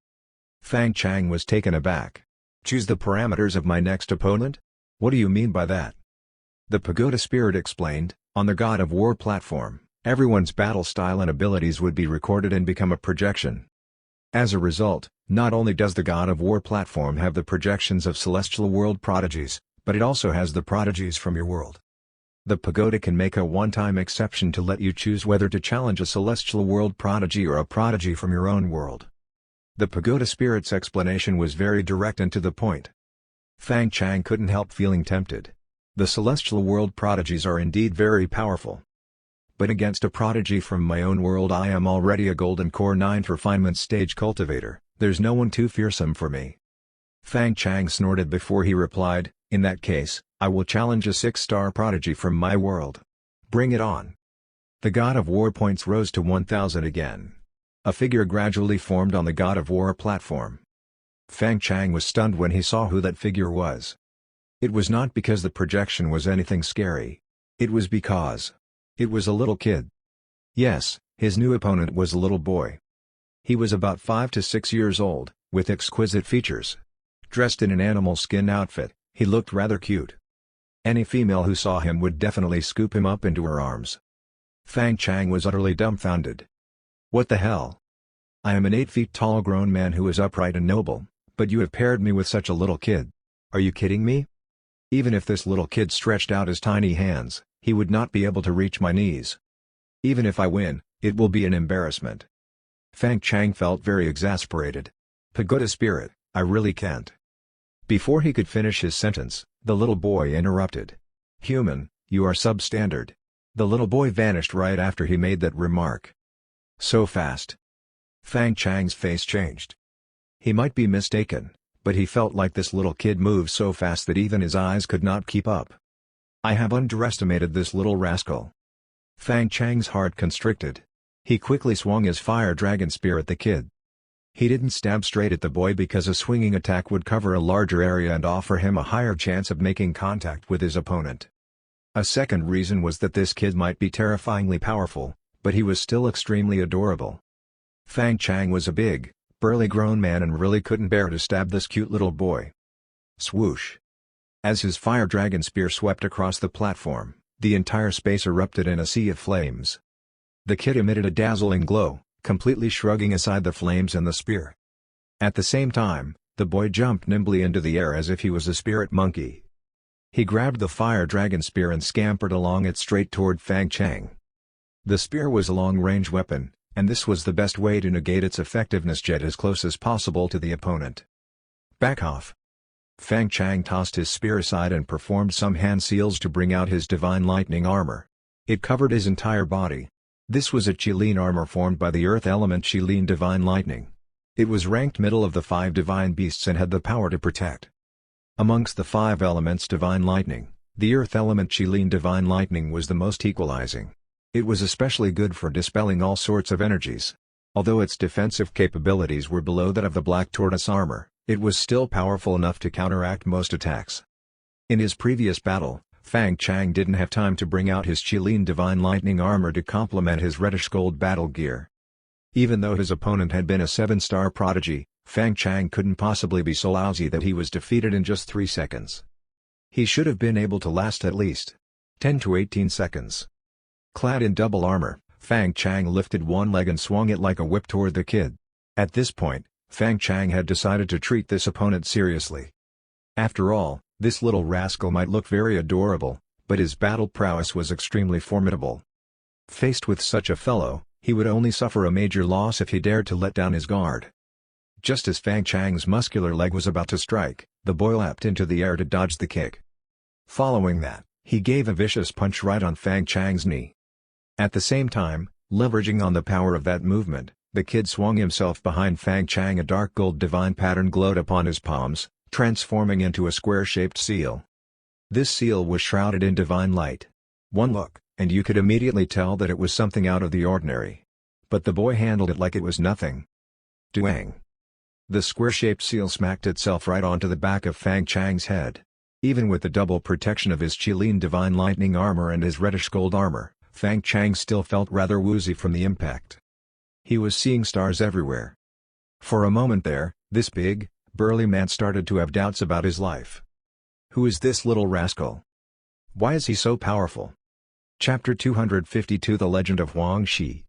Fang Chang was taken aback. "Choose the parameters of my next opponent? What do you mean by that?" The pagoda spirit explained, "On the God of War platform, everyone's battle style and abilities would be recorded and become a projection. As a result, not only does the God of War platform have the projections of celestial world prodigies, but it also has the prodigies from your world. The pagoda can make a one-time exception to let you choose whether to challenge a celestial world prodigy or a prodigy from your own world." The pagoda spirit's explanation was very direct and to the point. Fang Chang couldn't help feeling tempted. The celestial world prodigies are indeed very powerful. But against a prodigy from my own world I am already a golden core 9th refinement stage cultivator, there's no one too fearsome for me. Fang Chang snorted before he replied, "In that case, I will challenge a 6-star prodigy from my world. Bring it on." The God of War points rose to 1,000 again. A figure gradually formed on the God of War platform. Fang Chang was stunned when he saw who that figure was. It was not because the projection was anything scary. It was because it was a little kid. Yes, his new opponent was a little boy. He was about 5 to 6 years old, with exquisite features. Dressed in an animal skin outfit, he looked rather cute. Any female who saw him would definitely scoop him up into her arms. Fang Chang was utterly dumbfounded. What the hell? I am an 8 feet tall grown man who is upright and noble, but you have paired me with such a little kid. Are you kidding me? Even if this little kid stretched out his tiny hands, he would not be able to reach my knees. Even if I win, it will be an embarrassment." Fang Chang felt very exasperated. "Pagoda spirit, I really can't." Before he could finish his sentence, the little boy interrupted. "Human, you are substandard." The little boy vanished right after he made that remark. So fast. Fang Chang's face changed. He might be mistaken, but he felt like this little kid moved so fast that even his eyes could not keep up. "I have underestimated this little rascal." Fang Chang's heart constricted. He quickly swung his fire dragon spear at the kid. He didn't stab straight at the boy because a swinging attack would cover a larger area and offer him a higher chance of making contact with his opponent. A second reason was that this kid might be terrifyingly powerful, but he was still extremely adorable. Fang Chang was a big, burly grown man and really couldn't bear to stab this cute little boy. Swoosh! As his fire dragon spear swept across the platform, the entire space erupted in a sea of flames. The kid emitted a dazzling glow, completely shrugging aside the flames and the spear. At the same time, the boy jumped nimbly into the air as if he was a spirit monkey. He grabbed the fire dragon spear and scampered along it straight toward Fang Chang. The spear was a long-range weapon, and this was the best way to negate its effectiveness. Get as close as possible to the opponent. Back off. Fang Chang tossed his spear aside and performed some hand seals to bring out his divine lightning armor. It covered his entire body. This was a Qilin armor formed by the earth element Qilin divine lightning. It was ranked middle of the 5 divine beasts and had the power to protect. Amongst the 5 elements divine lightning, the earth element Qilin divine lightning was the most equalizing. It was especially good for dispelling all sorts of energies. Although its defensive capabilities were below that of the black tortoise armor, it was still powerful enough to counteract most attacks. In his previous battle, Fang Chang didn't have time to bring out his Qilin divine lightning armor to complement his reddish gold battle gear. Even though his opponent had been a 7-star prodigy, Fang Chang couldn't possibly be so lousy that he was defeated in just 3 seconds. He should have been able to last at least 10 to 18 seconds. Clad in double armor, Fang Chang lifted one leg and swung it like a whip toward the kid. At this point, Fang Chang had decided to treat this opponent seriously. After all, this little rascal might look very adorable, but his battle prowess was extremely formidable. Faced with such a fellow, he would only suffer a major loss if he dared to let down his guard. Just as Fang Chang's muscular leg was about to strike, the boy leapt into the air to dodge the kick. Following that, he gave a vicious punch right on Fang Chang's knee. At the same time, leveraging on the power of that movement, the kid swung himself behind Fang Chang. A dark gold divine pattern glowed upon his palms, transforming into a square-shaped seal. This seal was shrouded in divine light. One look, and you could immediately tell that it was something out of the ordinary. But the boy handled it like it was nothing. Duang! The square-shaped seal smacked itself right onto the back of Fang Chang's head. Even with the double protection of his Qilin divine lightning armor and his reddish gold armor, Fang Chang still felt rather woozy from the impact. He was seeing stars everywhere. For a moment there, this big, burly man started to have doubts about his life. Who is this little rascal? Why is he so powerful? Chapter 252 The Legend of Huang Shi.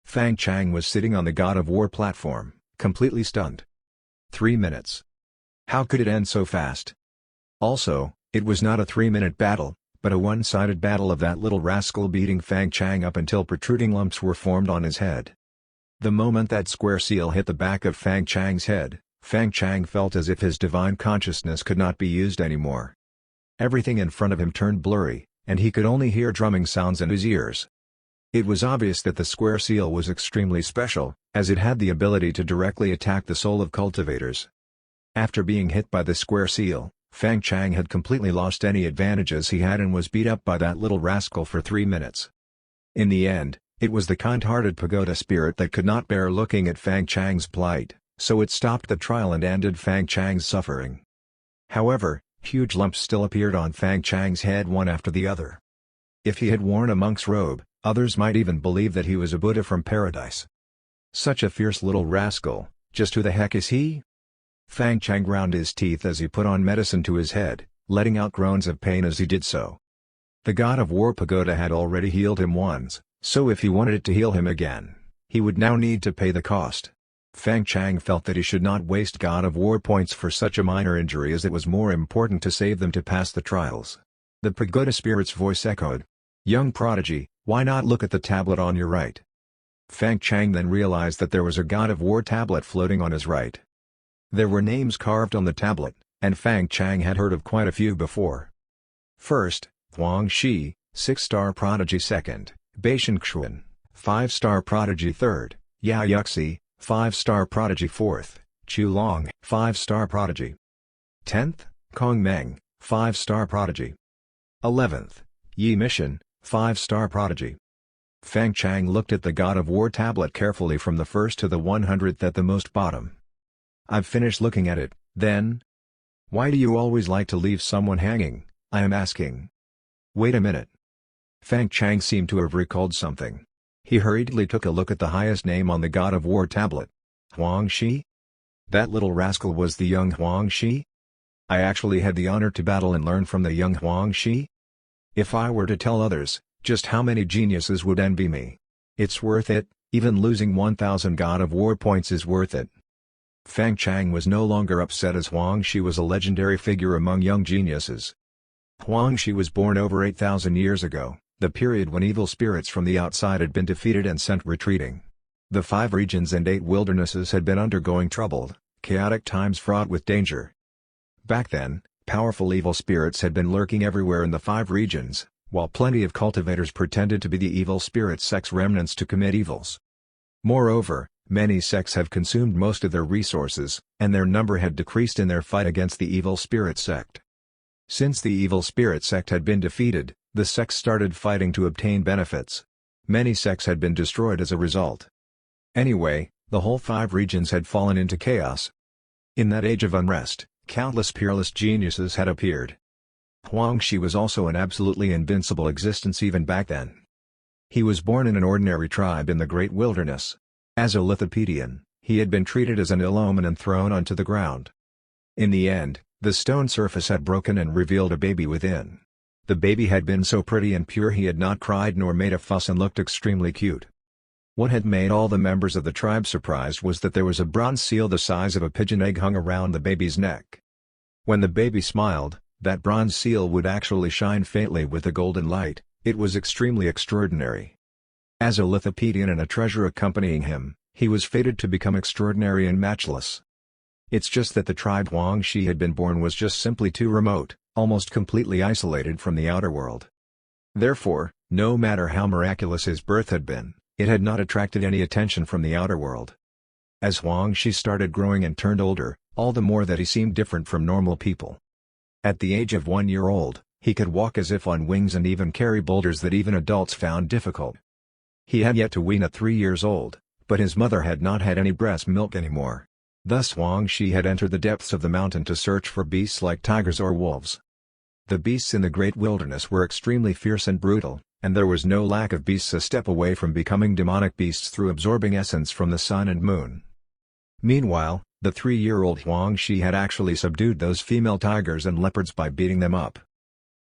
Fang Chang was sitting on the God of War platform, completely stunned. 3 minutes. How could it end so fast? Also, it was not a 3-minute battle, but a one-sided battle of that little rascal beating Fang Chang up until protruding lumps were formed on his head. The moment that square seal hit the back of Fang Chang's head, Fang Chang felt as if his divine consciousness could not be used anymore. Everything in front of him turned blurry, and he could only hear drumming sounds in his ears. It was obvious that the square seal was extremely special, as it had the ability to directly attack the soul of cultivators. After being hit by the square seal, Fang Chang had completely lost any advantages he had and was beat up by that little rascal for 3 minutes. In the end, it was the kind-hearted pagoda spirit that could not bear looking at Fang Chang's plight, so it stopped the trial and ended Fang Chang's suffering. However, huge lumps still appeared on Fang Chang's head one after the other. If he had worn a monk's robe, others might even believe that he was a Buddha from paradise. Such a fierce little rascal, just who the heck is he? Fang Chang ground his teeth as he put on medicine to his head, letting out groans of pain as he did so. The God of War pagoda had already healed him once, so if he wanted it to heal him again, he would now need to pay the cost. Fang Chang felt that he should not waste God of War points for such a minor injury, as it was more important to save them to pass the trials. The pagoda spirit's voice echoed. "Young prodigy, why not look at the tablet on your right?" Fang Chang then realized that there was a God of War tablet floating on his right. There were names carved on the tablet, and Fang Chang had heard of quite a few before. First, Huang Shi, 6-star prodigy; second, Bai Shenxuan, 5-star prodigy; third, Yao Yuxi, 5-star prodigy; fourth, Chu Long, 5-star prodigy; 10th, Kong Meng, 5-star prodigy; 11th, Yi Mission, 5-star prodigy. Fang Chang looked at the God of War tablet carefully from the first to the 100th at the most bottom. "I've finished looking at it, then?" "Why do you always like to leave someone hanging, I am asking?" "Wait a minute." Fang Chang seemed to have recalled something. He hurriedly took a look at the highest name on the God of War tablet. Huang Shi? That little rascal was the young Huang Shi? I actually had the honor to battle and learn from the young Huang Shi? If I were to tell others, just how many geniuses would envy me? It's worth it, Even losing 1,000 God of War points is worth it. Fang Chang was no longer upset as Huang Shi was a legendary figure among young geniuses. Huang Shi was born over 8,000 years ago, the period when evil spirits from the outside had been defeated and sent retreating. The 5 regions and 8 wildernesses had been undergoing troubled, chaotic times fraught with danger. Back then, powerful evil spirits had been lurking everywhere in the 5 regions, while plenty of cultivators pretended to be the evil spirit sect's remnants to commit evils. Moreover, many sects have consumed most of their resources, and their number had decreased in their fight against the evil spirit sect. Since the evil spirit sect had been defeated, the sects started fighting to obtain benefits. Many sects had been destroyed as a result. Anyway, the whole 5 regions had fallen into chaos. In that age of unrest, countless peerless geniuses had appeared. Huang Shi was also an absolutely invincible existence even back then. He was born in an ordinary tribe in the Great Wilderness. As a lithopedian, he had been treated as an ill omen and thrown onto the ground. In the end, the stone surface had broken and revealed a baby within. The baby had been so pretty and pure he had not cried nor made a fuss and looked extremely cute. What had made all the members of the tribe surprised was that there was a bronze seal the size of a pigeon egg hung around the baby's neck. When the baby smiled, that bronze seal would actually shine faintly with a golden light. It was extremely extraordinary. As a lithopedian and a treasure accompanying him, he was fated to become extraordinary and matchless. It's just that the tribe Huang Shi had been born was just simply too remote, almost completely isolated from the outer world. Therefore, no matter how miraculous his birth had been, it had not attracted any attention from the outer world. As Huang Shi started growing and turned older, all the more that he seemed different from normal people. At the age of 1 year old, he could walk as if on wings and even carry boulders that even adults found difficult. He had yet to wean at 3 years old, but his mother had not had any breast milk anymore. Thus Huang Shi had entered the depths of the mountain to search for beasts like tigers or wolves. The beasts in the Great Wilderness were extremely fierce and brutal, and there was no lack of beasts a step away from becoming demonic beasts through absorbing essence from the sun and moon. Meanwhile, the 3-year-old Huang Shi had actually subdued those female tigers and leopards by beating them up.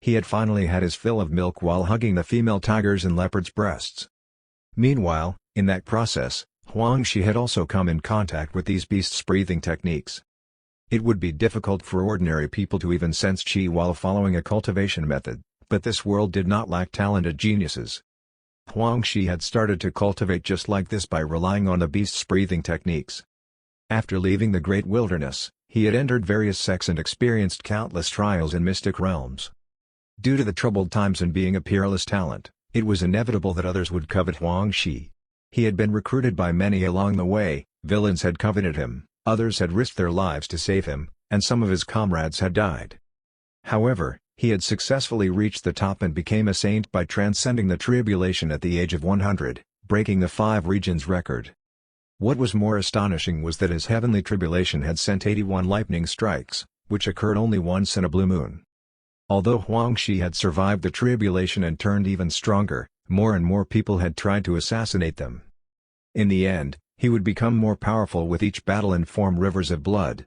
He had finally had his fill of milk while hugging the female tigers and leopards' breasts. Meanwhile, in that process, Huang Shi had also come in contact with these beasts' breathing techniques. It would be difficult for ordinary people to even sense qi while following a cultivation method, but this world did not lack talented geniuses. Huang Shi had started to cultivate just like this by relying on the beasts' breathing techniques. After leaving the Great Wilderness, he had entered various sects and experienced countless trials in mystic realms. Due to the troubled times and being a peerless talent, it was inevitable that others would covet Huang Shi. He had been recruited by many along the way, villains had coveted him, others had risked their lives to save him, and some of his comrades had died. However, he had successfully reached the top and became a saint by transcending the tribulation at the age of 100, breaking the 5 regions record. What was more astonishing was that his heavenly tribulation had sent 81 lightning strikes, which occurred only once in a blue moon. Although Huang Shi had survived the tribulation and turned even stronger, more and more people had tried to assassinate them. In the end, he would become more powerful with each battle and form rivers of blood.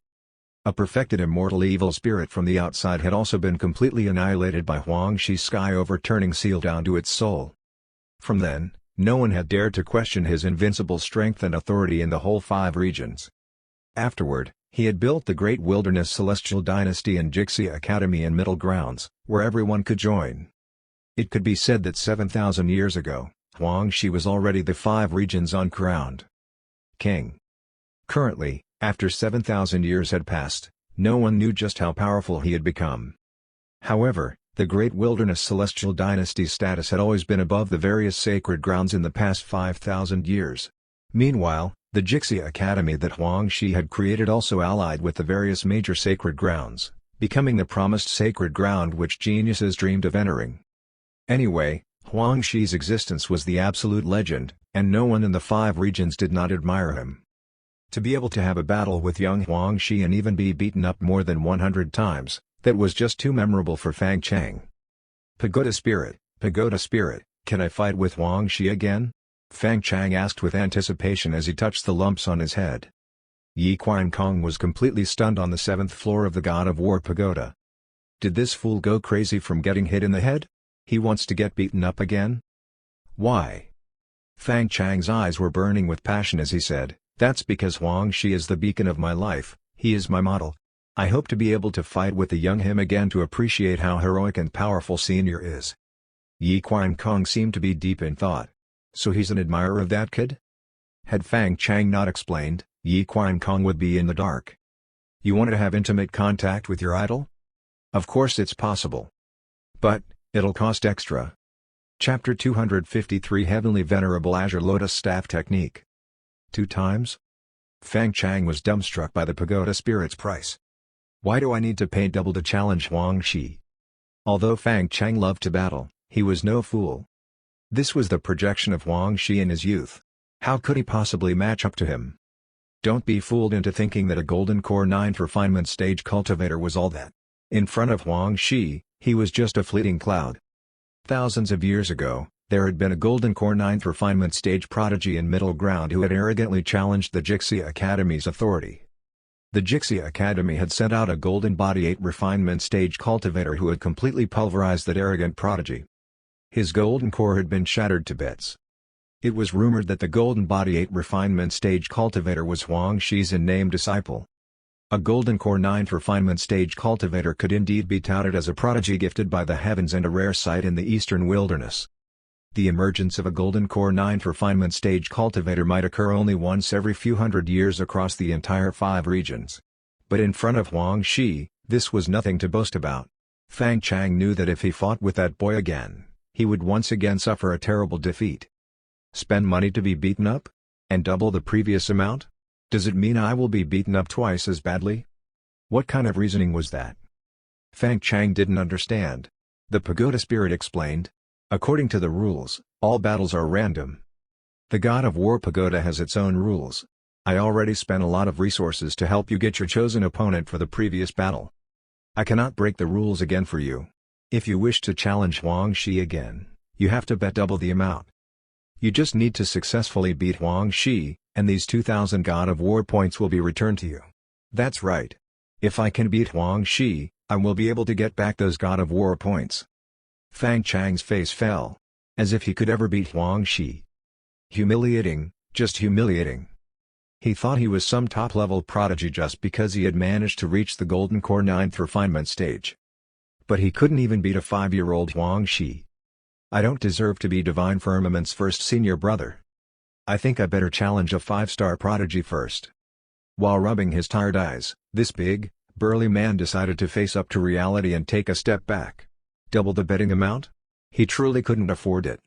A perfected immortal evil spirit from the outside had also been completely annihilated by Huang Shi's sky-overturning seal down to its soul. From then, no one had dared to question his invincible strength and authority in the whole 5 regions. Afterward, he had built the Great Wilderness Celestial Dynasty and Jixia Academy in Middle Grounds, where everyone could join. It could be said that 7,000 years ago, Huang Shi was already the 5 regions uncrowned king. Currently, after 7,000 years had passed, no one knew just how powerful he had become. However, the Great Wilderness Celestial Dynasty's status had always been above the various sacred grounds in the past 5,000 years. Meanwhile, the Jixia Academy that Huang Shi had created also allied with the various major sacred grounds, becoming the promised sacred ground which geniuses dreamed of entering. Anyway, Huang Shi's existence was the absolute legend, and no one in the 5 regions did not admire him. To be able to have a battle with young Huang Shi and even be beaten up more than 100 times, that was just too memorable for Fang Chang. Pagoda spirit, can I fight with Huang Shi again? Fang Chang asked with anticipation as he touched the lumps on his head. Yi Qian Kong was completely stunned on the 7th floor of the God of War pagoda. Did this fool go crazy from getting hit in the head? He wants to get beaten up again? Why? Fang Chang's eyes were burning with passion as he said, "That's because Huang Shi is the beacon of my life, he is my model. I hope to be able to fight with the young him again to appreciate how heroic and powerful senior is." Yi Qiankong seemed to be deep in thought. So he's an admirer of that kid? Had Fang Chang not explained, Yi Qiankong would be in the dark. You want to have intimate contact with your idol? Of course it's possible. But, it'll cost extra. Chapter 253 Heavenly Venerable Azure Lotus Staff Technique. 2 times? Fang Chang was dumbstruck by the pagoda spirit's price. Why do I need to pay double to challenge Huang Shi? Although Fang Chang loved to battle, he was no fool. This was the projection of Huang Shi in his youth. How could he possibly match up to him? Don't be fooled into thinking that a Golden Core 9th refinement stage cultivator was all that. In front of Huang Shi, he was just a fleeting cloud. Thousands of years ago, there had been a Golden Core 9th refinement stage prodigy in Middle Ground who had arrogantly challenged the Jixia Academy's authority. The Jixia Academy had sent out a Golden Body 8 refinement stage cultivator who had completely pulverized that arrogant prodigy. His Golden Core had been shattered to bits. It was rumored that the Golden Body 8 refinement stage cultivator was Huang Shi's in-name disciple. A Golden Core 9th refinement stage cultivator could indeed be touted as a prodigy gifted by the heavens and a rare sight in the eastern wilderness. The emergence of a Golden Core 9th refinement stage cultivator might occur only once every few hundred years across the entire 5 regions. But in front of Huang Shi, this was nothing to boast about. Fang Chang knew that if he fought with that boy again, he would once again suffer a terrible defeat. Spend money to be beaten up? And double the previous amount? Does it mean I will be beaten up twice as badly? What kind of reasoning was that? Fang Chang didn't understand. The pagoda spirit explained. According to the rules, all battles are random. The God of War pagoda has its own rules. I already spent a lot of resources to help you get your chosen opponent for the previous battle. I cannot break the rules again for you. If you wish to challenge Huang Shi again, you have to bet double the amount. You just need to successfully beat Huang Shi, and these 2,000 God of War points will be returned to you. That's right. If I can beat Huang Shi, I will be able to get back those God of War points. Fang Chang's face fell. As if he could ever beat Huang Shi. Humiliating, just humiliating. He thought he was some top-level prodigy just because he had managed to reach the Golden Core 9th refinement stage. But he couldn't even beat a 5-year-old Huang Shi. I don't deserve to be Divine Firmament's first senior brother. I think I better challenge a 5-star prodigy first. While rubbing his tired eyes, this big, burly man decided to face up to reality and take a step back. Double the betting amount? He truly couldn't afford it.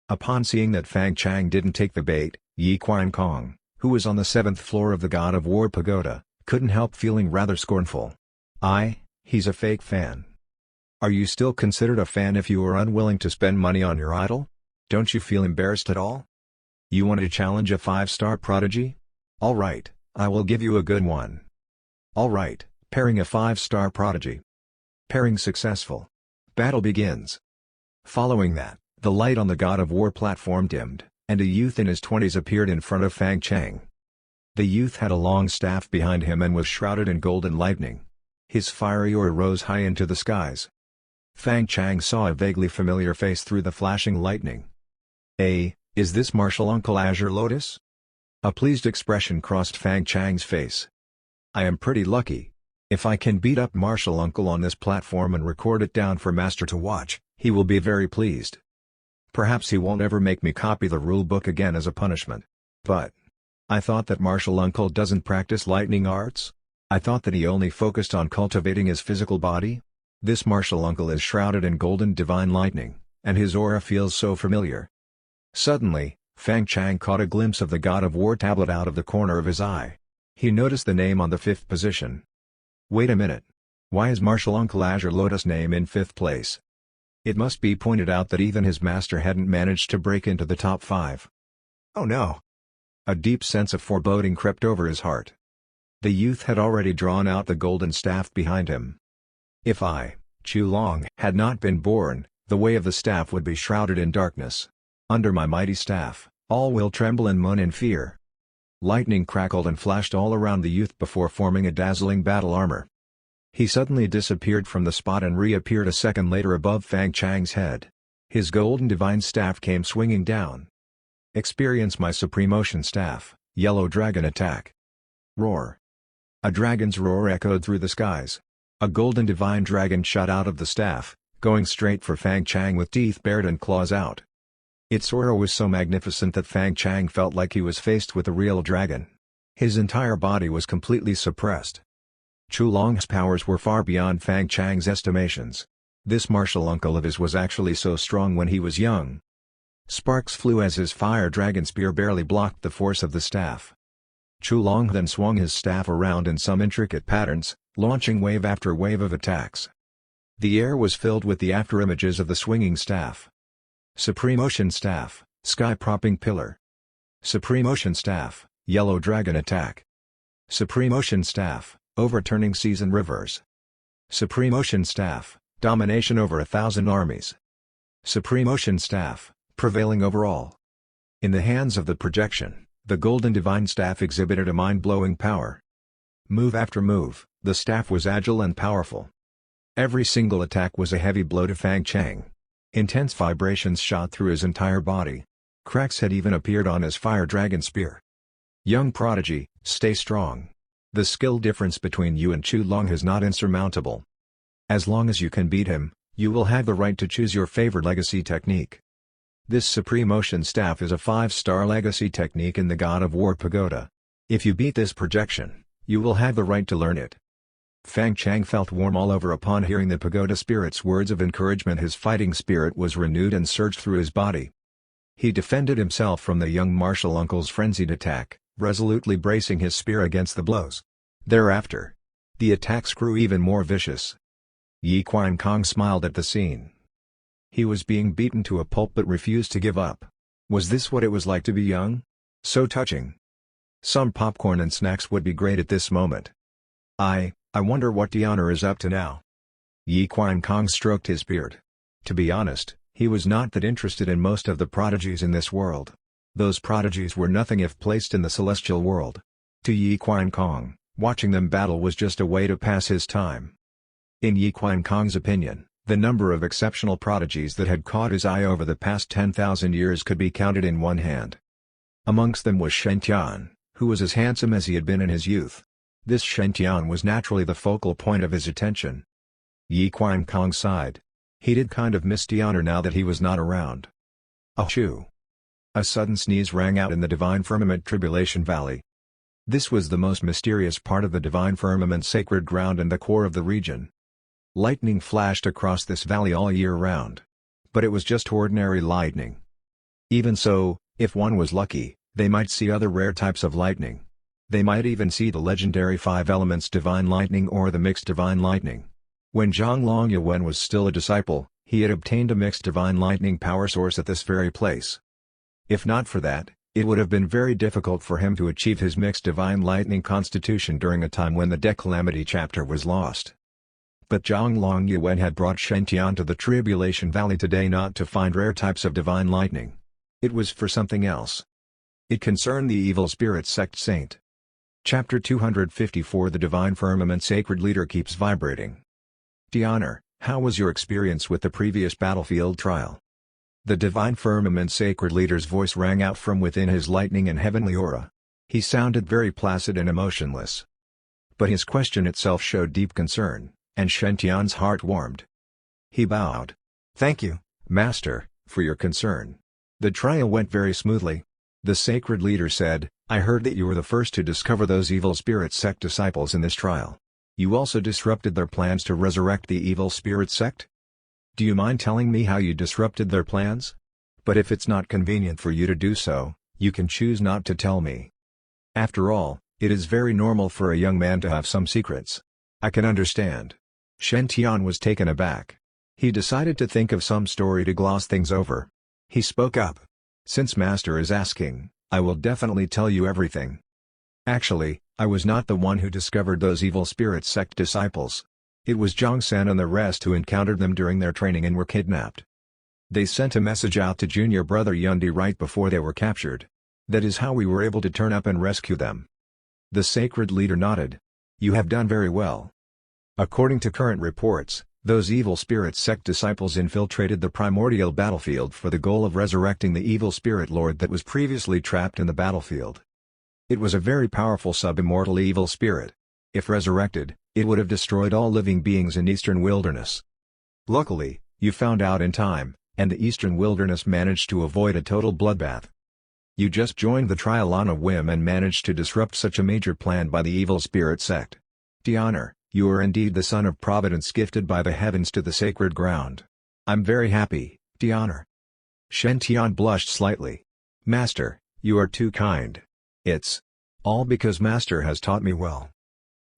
Upon seeing that Fang Chang didn't take the bait, Yi Qiankong, who was on the 7th floor of the God of War pagoda, couldn't help feeling rather scornful. He's a fake fan. Are you still considered a fan if you are unwilling to spend money on your idol? Don't you feel embarrassed at all? You want to challenge a 5-star prodigy? Alright, I will give you a good one. Alright, pairing a 5-star prodigy. Pairing successful. Battle begins. Following that, the light on the God of War platform dimmed, and a youth in his 20s appeared in front of Fang Chang. The youth had a long staff behind him and was shrouded in golden lightning. His fiery aura rose high into the skies. Fang Chang saw a vaguely familiar face through the flashing lightning. Is this Martial Uncle Azure Lotus? A pleased expression crossed Fang Chang's face. I am pretty lucky. If I can beat up Martial Uncle on this platform and record it down for Master to watch, he will be very pleased. Perhaps he won't ever make me copy the rule book again as a punishment. But I thought that Martial Uncle doesn't practice lightning arts? I thought that he only focused on cultivating his physical body? This Martial Uncle is shrouded in golden divine lightning, and his aura feels so familiar. Suddenly, Fang Chang caught a glimpse of the God of War tablet out of the corner of his eye. He noticed the name on the 5th position. Wait a minute. Why is Martial Uncle Azure Lotus' name in 5th place? It must be pointed out that even his master hadn't managed to break into the top 5. Oh no! A deep sense of foreboding crept over his heart. The youth had already drawn out the golden staff behind him. If I, Chu Long, had not been born, the way of the staff would be shrouded in darkness. Under my mighty staff, all will tremble and moan in fear. Lightning crackled and flashed all around the youth before forming a dazzling battle armor. He suddenly disappeared from the spot and reappeared a second later above Fang Chang's head. His golden divine staff came swinging down. Experience my Supreme Ocean Staff, Yellow Dragon Attack. Roar. A dragon's roar echoed through the skies. A golden divine dragon shot out of the staff, going straight for Fang Chang with teeth bared and claws out. Its roar was so magnificent that Fang Chang felt like he was faced with a real dragon. His entire body was completely suppressed. Chu Long's powers were far beyond Fang Chang's estimations. This martial uncle of his was actually so strong when he was young. Sparks flew as his fire dragon spear barely blocked the force of the staff. Chu Long then swung his staff around in some intricate patterns, launching wave after wave of attacks. The air was filled with the afterimages of the swinging staff. Supreme Ocean Staff, Sky-Propping Pillar. Supreme Ocean Staff, Yellow Dragon Attack. Supreme Ocean Staff, Overturning Seas and Rivers. Supreme Ocean Staff, Domination over 1,000 armies. Supreme Ocean Staff, Prevailing over all. In the hands of the projection, the Golden Divine Staff exhibited a mind-blowing power. Move after move, the staff was agile and powerful. Every single attack was a heavy blow to Fang Chang. Intense vibrations shot through his entire body. Cracks had even appeared on his fire dragon spear. Young prodigy, stay strong. The skill difference between you and Chu Long is not insurmountable. As long as you can beat him, you will have the right to choose your favorite legacy technique. This Supreme Ocean Staff is a 5-star legacy technique in the God of War Pagoda. If you beat this projection, you will have the right to learn it. Fang Chang felt warm all over upon hearing the Pagoda Spirit's words of encouragement. His fighting spirit was renewed and surged through his body. He defended himself from the young martial uncle's frenzied attack, resolutely bracing his spear against the blows. Thereafter, the attacks grew even more vicious. Yi Qian Kong smiled at the scene. He was being beaten to a pulp but refused to give up. Was this what it was like to be young? So touching. Some popcorn and snacks would be great at this moment. I wonder what Diana is up to now. Yi Qian Kong stroked his beard. To be honest, he was not that interested in most of the prodigies in this world. Those prodigies were nothing if placed in the celestial world. To Yi Qian Kong, watching them battle was just a way to pass his time. In Yi Qian Kong's opinion, the number of exceptional prodigies that had caught his eye over the past 10,000 years could be counted in one hand. Amongst them was Shen Tian, who was as handsome as he had been in his youth. This Shen Tian was naturally the focal point of his attention. Yi Qian Kong sighed. He did kind of miss Tiana now that he was not around. Achoo! A sudden sneeze rang out in the Divine Firmament Tribulation Valley. This was the most mysterious part of the Divine Firmament sacred ground and the core of the region. Lightning flashed across this valley all year round. But it was just ordinary lightning. Even so, if one was lucky, they might see other rare types of lightning. They might even see the legendary 5 elements divine lightning or the mixed divine lightning. When Zhang Long Yuan was still a disciple, he had obtained a mixed divine lightning power source at this very place. If not for that, it would have been very difficult for him to achieve his mixed divine lightning constitution during a time when the Decalamity chapter was lost. But Zhang Long Yuan had brought Shen Tian to the Tribulation Valley today not to find rare types of divine lightning. It was for something else. It concerned the evil spirit sect saint. Chapter 254 The Divine Firmament Sacred Leader Keeps Vibrating. Tiana, how was your experience with the previous battlefield trial? The Divine Firmament Sacred Leader's voice rang out from within his lightning and heavenly aura. He sounded very placid and emotionless. But his question itself showed deep concern, and Shen Tian's heart warmed. He bowed. Thank you, Master, for your concern. The trial went very smoothly. The Sacred Leader said, I heard that you were the first to discover those evil spirit sect disciples in this trial. You also disrupted their plans to resurrect the evil spirit sect? Do you mind telling me how you disrupted their plans? But if it's not convenient for you to do so, you can choose not to tell me. After all, it is very normal for a young man to have some secrets. I can understand. Shen Tian was taken aback. He decided to think of some story to gloss things over. He spoke up. Since Master is asking, I will definitely tell you everything. Actually, I was not the one who discovered those evil spirit sect disciples. It was Zhang San and the rest who encountered them during their training and were kidnapped. They sent a message out to junior brother Yundi right before they were captured. That is how we were able to turn up and rescue them. The Sacred Leader nodded. You have done very well. According to current reports, Those evil spirit sect disciples infiltrated the primordial battlefield for the goal of resurrecting the evil spirit lord that was previously trapped in the battlefield. It was a very powerful sub-immortal evil spirit. If resurrected, it would have destroyed all living beings in Eastern Wilderness. Luckily, you found out in time, and the Eastern Wilderness managed to avoid a total bloodbath. You just joined the trial on a whim and managed to disrupt such a major plan by the evil spirit sect. D'Honor, you are indeed the son of Providence gifted by the heavens to the sacred ground. I'm very happy, D'Honor. Shen Tian blushed slightly. Master, you are too kind. It's all because Master has taught me well.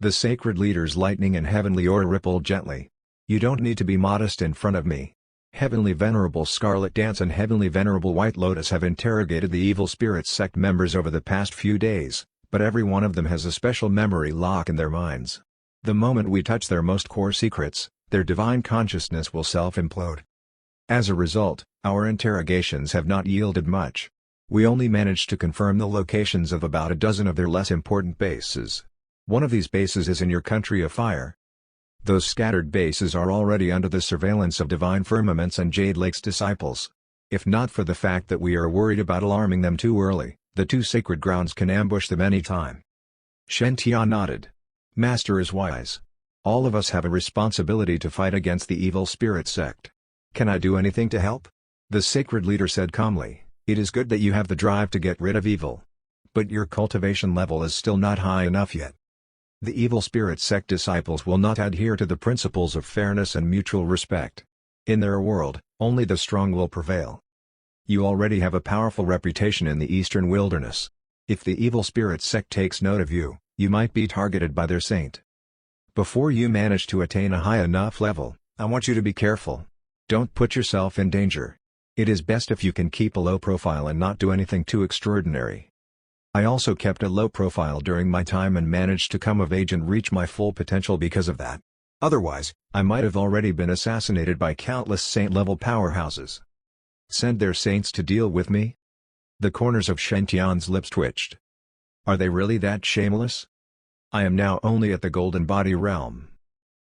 The sacred leader's lightning and heavenly aura rippled gently. You don't need to be modest in front of me. Heavenly Venerable Scarlet Dance and Heavenly Venerable White Lotus have interrogated the evil spirit sect members over the past few days, but every one of them has a special memory lock in their minds. The moment we touch their most core secrets, their divine consciousness will self-implode. As a result, our interrogations have not yielded much. We only managed to confirm the locations of about a dozen of their less important bases. One of these bases is in your country of fire. Those scattered bases are already under the surveillance of Divine Firmament's and Jade Lake's disciples. If not for the fact that we are worried about alarming them too early, the two sacred grounds can ambush them any time. Shen Tian nodded. Master is wise. All of us have a responsibility to fight against the evil spirit sect. Can I do anything to help? The sacred leader said calmly, it is good that you have the drive to get rid of evil. But your cultivation level is still not high enough yet. The evil spirit sect disciples will not adhere to the principles of fairness and mutual respect. In their world, only the strong will prevail. You already have a powerful reputation in the Eastern Wilderness. If the evil spirit sect takes note of you, you might be targeted by their saint. Before you manage to attain a high enough level, I want you to be careful. Don't put yourself in danger. It is best if you can keep a low profile and not do anything too extraordinary. I also kept a low profile during my time and managed to come of age and reach my full potential because of that. Otherwise, I might have already been assassinated by countless saint-level powerhouses. Send their saints to deal with me? The corners of Shen Tian's lips twitched. Are they really that shameless? I am now only at the golden body realm.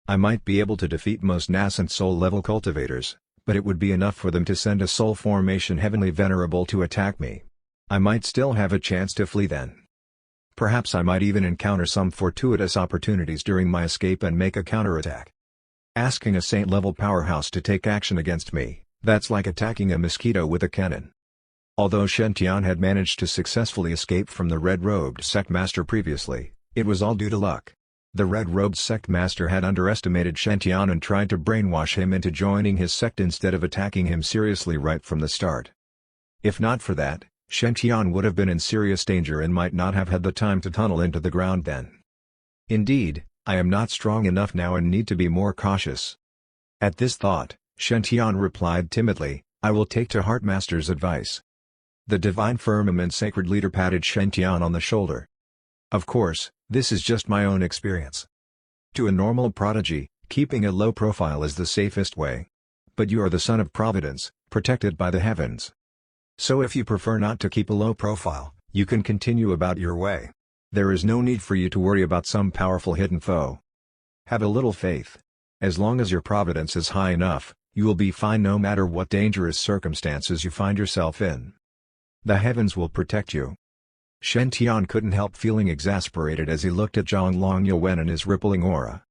I might be able to defeat most nascent soul-level cultivators, but it would be enough for them to send a soul formation heavenly venerable to attack me. I might still have a chance to flee then. Perhaps I might even encounter some fortuitous opportunities during my escape and make a counterattack. Asking a saint-level powerhouse to take action against me, that's like attacking a mosquito with a cannon. Although Shen Tian had managed to successfully escape from the red-robed sect master previously, it was all due to luck. The red-robed sect master had underestimated Shen Tian and tried to brainwash him into joining his sect instead of attacking him seriously right from the start. If not for that, Shen Tian would have been in serious danger and might not have had the time to tunnel into the ground then. Indeed, I am not strong enough now and need to be more cautious. At this thought, Shen Tian replied timidly, I will take to heart Master's advice. The Divine Firmament sacred leader patted Shen Tian on the shoulder. Of course, this is just my own experience. To a normal prodigy, keeping a low profile is the safest way. But you are the son of Providence, protected by the heavens. So if you prefer not to keep a low profile, you can continue about your way. There is no need for you to worry about some powerful hidden foe. Have a little faith. As long as your providence is high enough, you will be fine no matter what dangerous circumstances you find yourself in. The heavens will protect you. Shen Tian couldn't help feeling exasperated as he looked at Zhang Long Yuan and his rippling aura.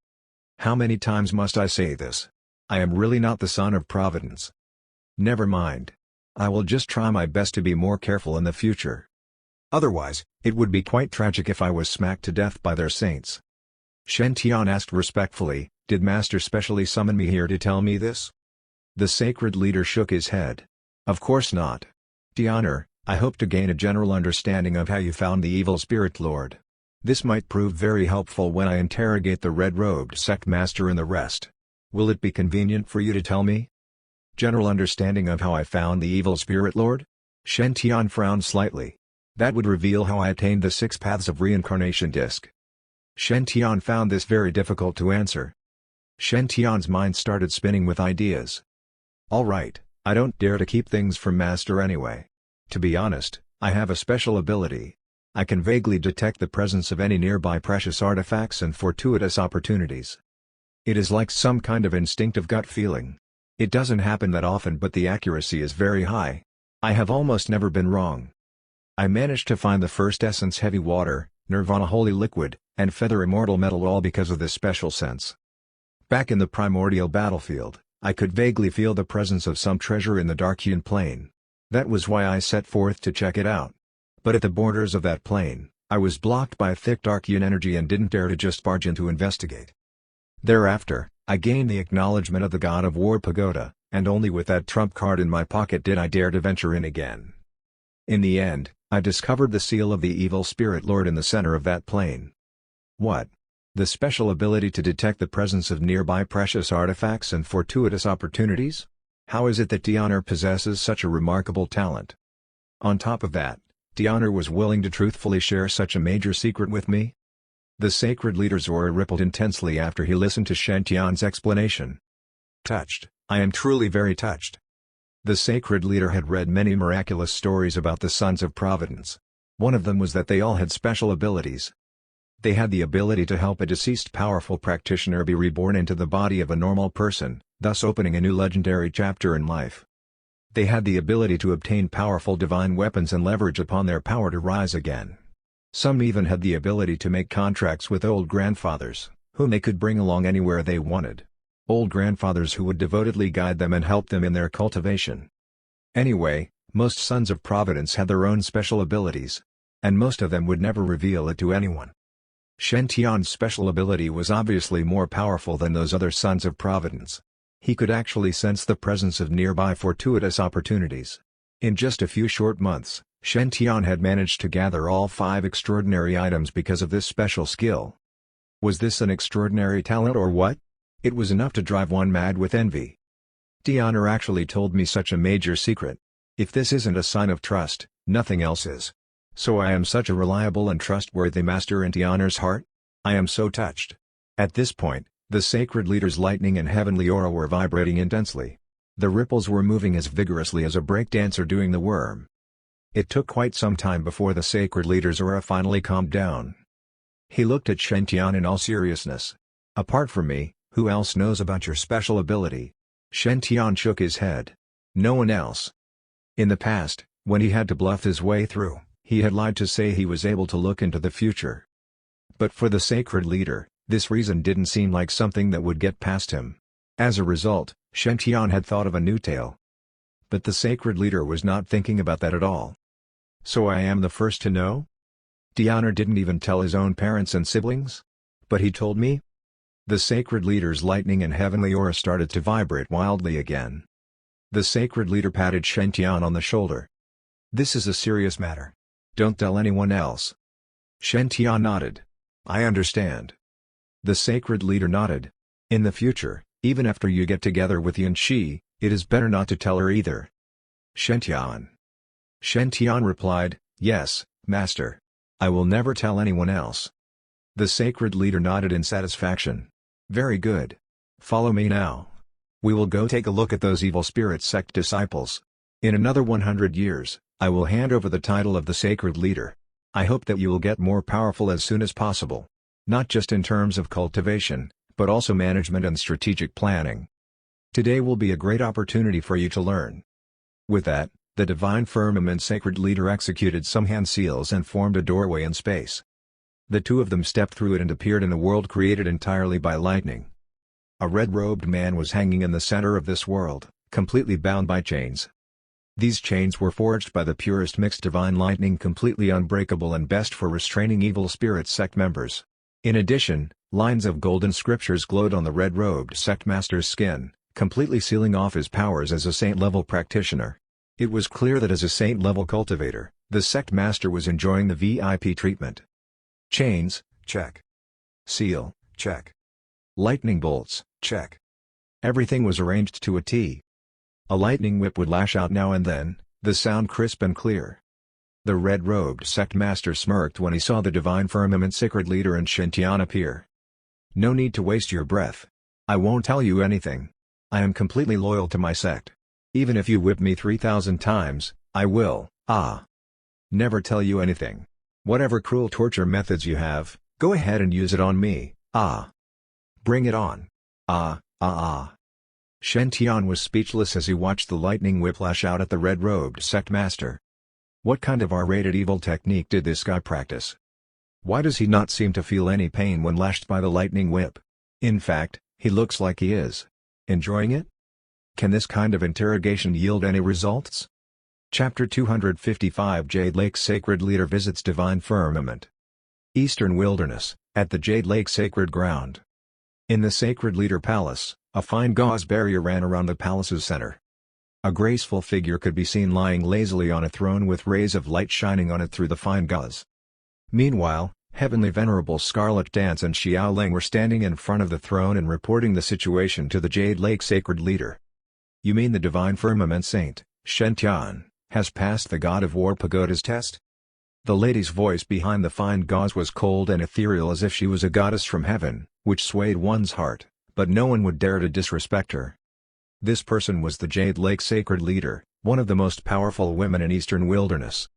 How many times must I say this? I am really not the son of Providence. Never mind. I will just try my best to be more careful in the future. Otherwise, it would be quite tragic if I was smacked to death by their saints. Shen Tian asked respectfully, did Master specially summon me here to tell me this? The sacred leader shook his head. Of course not. D'Honor, I hope to gain a general understanding of how you found the evil spirit lord. This might prove very helpful when I interrogate the red-robed sect master and the rest. Will it be convenient for you to tell me? General understanding of how I found the evil spirit lord? Shen Tian frowned slightly. That would reveal how I attained the 6 paths of reincarnation disc. Shen Tian found this very difficult to answer. Shen Tian's mind started spinning with ideas. Alright, I don't dare to keep things from Master anyway. To be honest, I have a special ability. I can vaguely detect the presence of any nearby precious artifacts and fortuitous opportunities. It is like some kind of instinctive gut feeling. It doesn't happen that often, but the accuracy is very high. I have almost never been wrong. I managed to find the first essence heavy water, nirvana holy liquid, and feather immortal metal, all because of this special sense. Back in the primordial battlefield, I could vaguely feel the presence of some treasure in the Dark-hewn plane. That was why I set forth to check it out. But at the borders of that plane, I was blocked by thick Dark-hewn energy and didn't dare to just barge in to investigate. Thereafter, I gained the acknowledgement of the god of war pagoda, and only with that trump card in my pocket did I dare to venture in again. In the end, I discovered the seal of the evil spirit lord in the center of that plane. What? The special ability to detect the presence of nearby precious artifacts and fortuitous opportunities? How is it that Dianer possesses such a remarkable talent? On top of that, Dianer was willing to truthfully share such a major secret with me? The sacred leader Zora rippled intensely after he listened to Shen-Tian's explanation. Touched, I am truly very touched. The sacred leader had read many miraculous stories about the sons of Providence. One of them was that they all had special abilities. They had the ability to help a deceased powerful practitioner be reborn into the body of a normal person, thus opening a new legendary chapter in life. They had the ability to obtain powerful divine weapons and leverage upon their power to rise again. Some even had the ability to make contracts with old grandfathers, whom they could bring along anywhere they wanted. Old grandfathers who would devotedly guide them and help them in their cultivation. Anyway, most sons of Providence had their own special abilities. And most of them would never reveal it to anyone. Shen-Tian's special ability was obviously more powerful than those other sons of Providence. He could actually sense the presence of nearby fortuitous opportunities. In just a few short months, Shen-Tian had managed to gather all 5 extraordinary items because of this special skill. Was this an extraordinary talent or what? It was enough to drive one mad with envy. Dianer actually told me such a major secret. If this isn't a sign of trust, nothing else is. So I am such a reliable and trustworthy master in Dianer's heart? I am so touched. At this point, the sacred leader's lightning and heavenly aura were vibrating intensely. The ripples were moving as vigorously as a breakdancer doing the worm. It took quite some time before the sacred leader's aura finally calmed down. He looked at Shen-Tian in all seriousness. Apart from me, who else knows about your special ability? Shen-Tian shook his head. No one else. In the past, when he had to bluff his way through, he had lied to say he was able to look into the future. But for the sacred leader, this reason didn't seem like something that would get past him. As a result, Shen-Tian had thought of a new tale. But the sacred leader was not thinking about that at all. So I am the first to know? Dianer didn't even tell his own parents and siblings? But he told me? The sacred leader's lightning and heavenly aura started to vibrate wildly again. The sacred leader patted Shen-Tian on the shoulder. This is a serious matter. Don't tell anyone else. Shen-Tian nodded. I understand. The sacred leader nodded. In the future, even after you get together with Yanxi, it is better not to tell her either. Shen-Tian. Shen-Tian replied, yes, master. I will never tell anyone else. The sacred leader nodded in satisfaction. Very good. Follow me now. We will go take a look at those evil spirit sect disciples. In another 100 years, I will hand over the title of the sacred leader. I hope that you will get more powerful as soon as possible. Not just in terms of cultivation, but also management and strategic planning. Today will be a great opportunity for you to learn. With that, the divine firmament sacred leader executed some hand seals and formed a doorway in space. The two of them stepped through it and appeared in a world created entirely by lightning. A red-robed man was hanging in the center of this world, completely bound by chains. These chains were forged by the purest mixed divine lightning, completely unbreakable and best for restraining evil spirit sect members. In addition, lines of golden scriptures glowed on the red-robed sect master's skin, completely sealing off his powers as a saint-level practitioner. It was clear that as a saint-level cultivator, the sect master was enjoying the VIP treatment. Chains, check. Seal, check. Lightning bolts, check. Everything was arranged to a T. A lightning whip would lash out now and then, the sound crisp and clear. The red-robed sect master smirked when he saw the divine firmament sacred leader and Shen-Tian appear. No need to waste your breath. I won't tell you anything. I am completely loyal to my sect. Even if you whip me 3,000 times, I will, never tell you anything. Whatever cruel torture methods you have, go ahead and use it on me, Bring it on. Ah, ah, ah. Shen Tian was speechless as he watched the lightning whip lash out at the red-robed sect master. What kind of R-rated evil technique did this guy practice? Why does he not seem to feel any pain when lashed by the lightning whip? In fact, he looks like he is enjoying it? Can this kind of interrogation yield any results? Chapter 255 Jade Lake Sacred Leader visits Divine Firmament. Eastern Wilderness, at the Jade Lake Sacred Ground. In the Sacred Leader Palace, a fine gauze barrier ran around the palace's center. A graceful figure could be seen lying lazily on a throne with rays of light shining on it through the fine gauze. Meanwhile, Heavenly Venerable Scarlet Dance and Xiao Ling were standing in front of the throne and reporting the situation to the Jade Lake Sacred Leader. You mean the Divine Firmament Saint, Shen Tian, has passed the God of War Pagoda's test? The lady's voice behind the fine gauze was cold and ethereal as if she was a goddess from heaven, which swayed one's heart, but no one would dare to disrespect her. This person was the Jade Lake Sacred Leader, one of the most powerful women in Eastern Wilderness.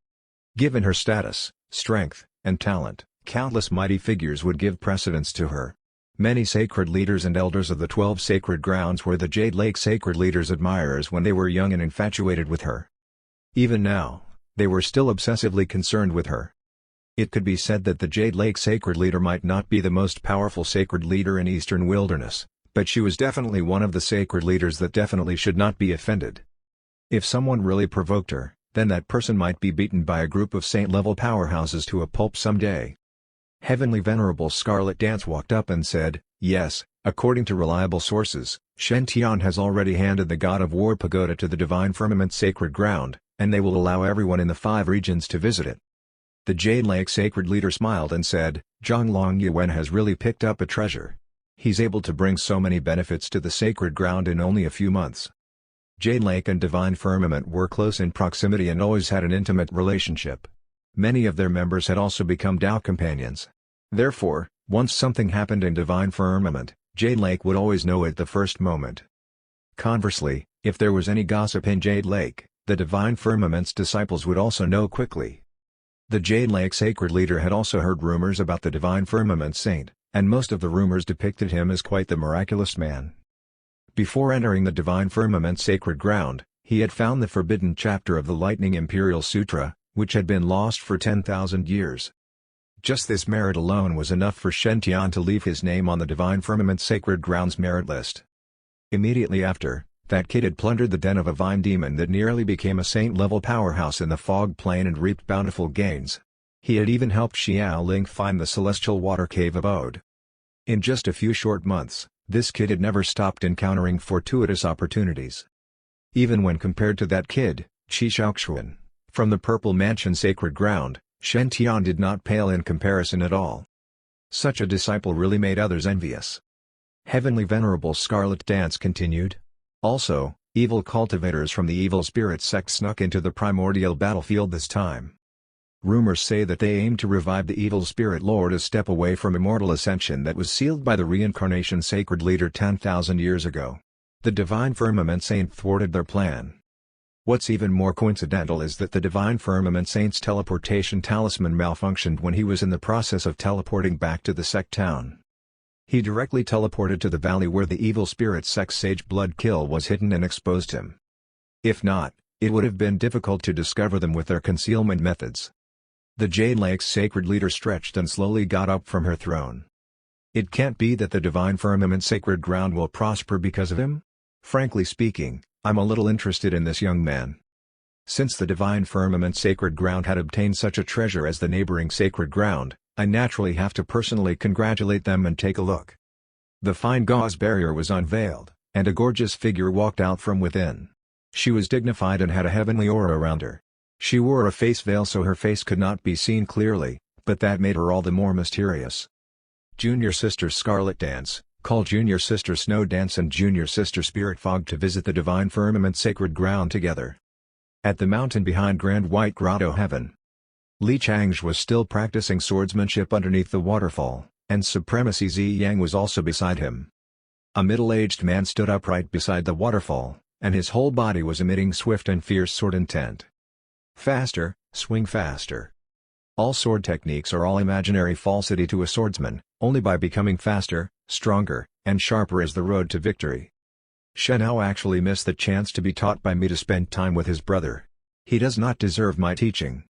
Given her status, strength, and talent, countless mighty figures would give precedence to her. Many sacred leaders and elders of the 12 sacred grounds were the Jade Lake Sacred Leader's admirers when they were young and infatuated with her. Even now, they were still obsessively concerned with her. It could be said that the Jade Lake Sacred Leader might not be the most powerful sacred leader in Eastern Wilderness, but she was definitely one of the sacred leaders that definitely should not be offended. If someone really provoked her, then that person might be beaten by a group of saint-level powerhouses to a pulp someday. Heavenly Venerable Scarlet Dance walked up and said, "Yes, according to reliable sources, Shen Tian has already handed the God of War Pagoda to the Divine Firmament Sacred Ground, and they will allow everyone in the 5 regions to visit it." The Jade Lake Sacred Leader smiled and said, "Zhonglong Yuan has really picked up a treasure. He's able to bring so many benefits to the sacred ground in only a few months." Jade Lake and Divine Firmament were close in proximity and always had an intimate relationship. Many of their members had also become Tao companions. Therefore, once something happened in Divine Firmament, Jade Lake would always know it the first moment. Conversely, if there was any gossip in Jade Lake, the Divine Firmament's disciples would also know quickly. The Jade Lake Sacred Leader had also heard rumors about the Divine Firmament Saint, and most of the rumors depicted him as quite the miraculous man. Before entering the Divine Firmament Sacred Ground, he had found the forbidden chapter of the Lightning Imperial Sutra, which had been lost for 10,000 years. Just this merit alone was enough for Shen Tian to leave his name on the Divine Firmament Sacred Ground's merit list. Immediately after, that kid had plundered the den of a vine demon that nearly became a saint-level powerhouse in the fog plain and reaped bountiful gains. He had even helped Xiao Ling find the celestial water cave abode. In just a few short months, this kid had never stopped encountering fortuitous opportunities. Even when compared to that kid, Qi Shaoxuan, from the Purple Mansion Sacred Ground, Shen Tian did not pale in comparison at all. Such a disciple really made others envious. Heavenly Venerable Scarlet Dance continued. Also, evil cultivators from the evil spirit sect snuck into the primordial battlefield this time. Rumors say that they aim to revive the evil spirit lord a step away from immortal ascension that was sealed by the reincarnation sacred leader 10,000 years ago. The Divine Firmament Saint thwarted their plan. What's even more coincidental is that the Divine Firmament Saint's teleportation talisman malfunctioned when he was in the process of teleporting back to the sect town. He directly teleported to the valley where the evil spirit sect's sage blood kill was hidden and exposed him. If not, it would have been difficult to discover them with their concealment methods. The Jade Lake's sacred leader stretched and slowly got up from her throne. It can't be that the Divine Firmament Sacred Ground will prosper because of him? Frankly speaking, I'm a little interested in this young man. Since the Divine Firmament Sacred Ground had obtained such a treasure as the neighboring Sacred Ground, I naturally have to personally congratulate them and take a look. The fine gauze barrier was unveiled, and a gorgeous figure walked out from within. She was dignified and had a heavenly aura around her. She wore a face veil so her face could not be seen clearly, but that made her all the more mysterious. Junior Sister Scarlet Dance, call Junior Sister Snow Dance and Junior Sister Spirit Fog to visit the Divine Firmament Sacred Ground together. At the mountain behind Grand White Grotto Heaven, Li Changzhe was still practicing swordsmanship underneath the waterfall, and Supremacy Zi Yang was also beside him. A middle-aged man stood upright beside the waterfall, and his whole body was emitting swift and fierce sword intent. Faster, swing faster. All sword techniques are all imaginary falsity to a swordsman, only by becoming faster, stronger, and sharper is the road to victory. Shen Hao actually missed the chance to be taught by me to spend time with his brother. He does not deserve my teaching.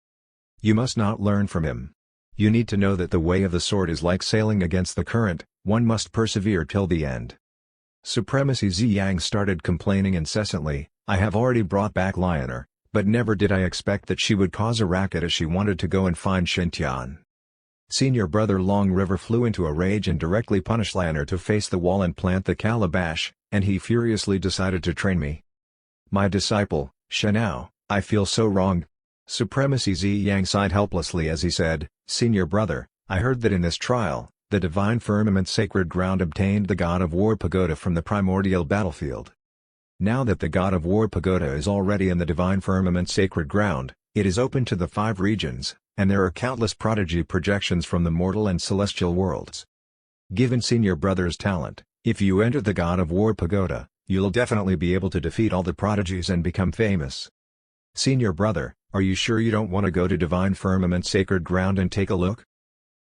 You must not learn from him. You need to know that the way of the sword is like sailing against the current, one must persevere till the end. Supremacy Ziyang started complaining incessantly, I have already brought back Lion'er, but never did I expect that she would cause a racket as she wanted to go and find Shintian. Senior brother Long River flew into a rage and directly punished Lion'er to face the wall and plant the calabash, and he furiously decided to train me. My disciple, Shen Hao, I feel so wronged. Supremacy Ziyang sighed helplessly as he said, Senior brother, I heard that in this trial, the divine firmament sacred ground obtained the god of war pagoda from the primordial battlefield. Now that the god of war pagoda is already in the divine firmament sacred ground, it is open to the 5 regions, and there are countless prodigy projections from the mortal and celestial worlds. Given senior brother's talent, if you enter the god of war pagoda, you'll definitely be able to defeat all the prodigies and become famous. Senior brother, are you sure you don't want to go to divine firmament sacred ground and take a look?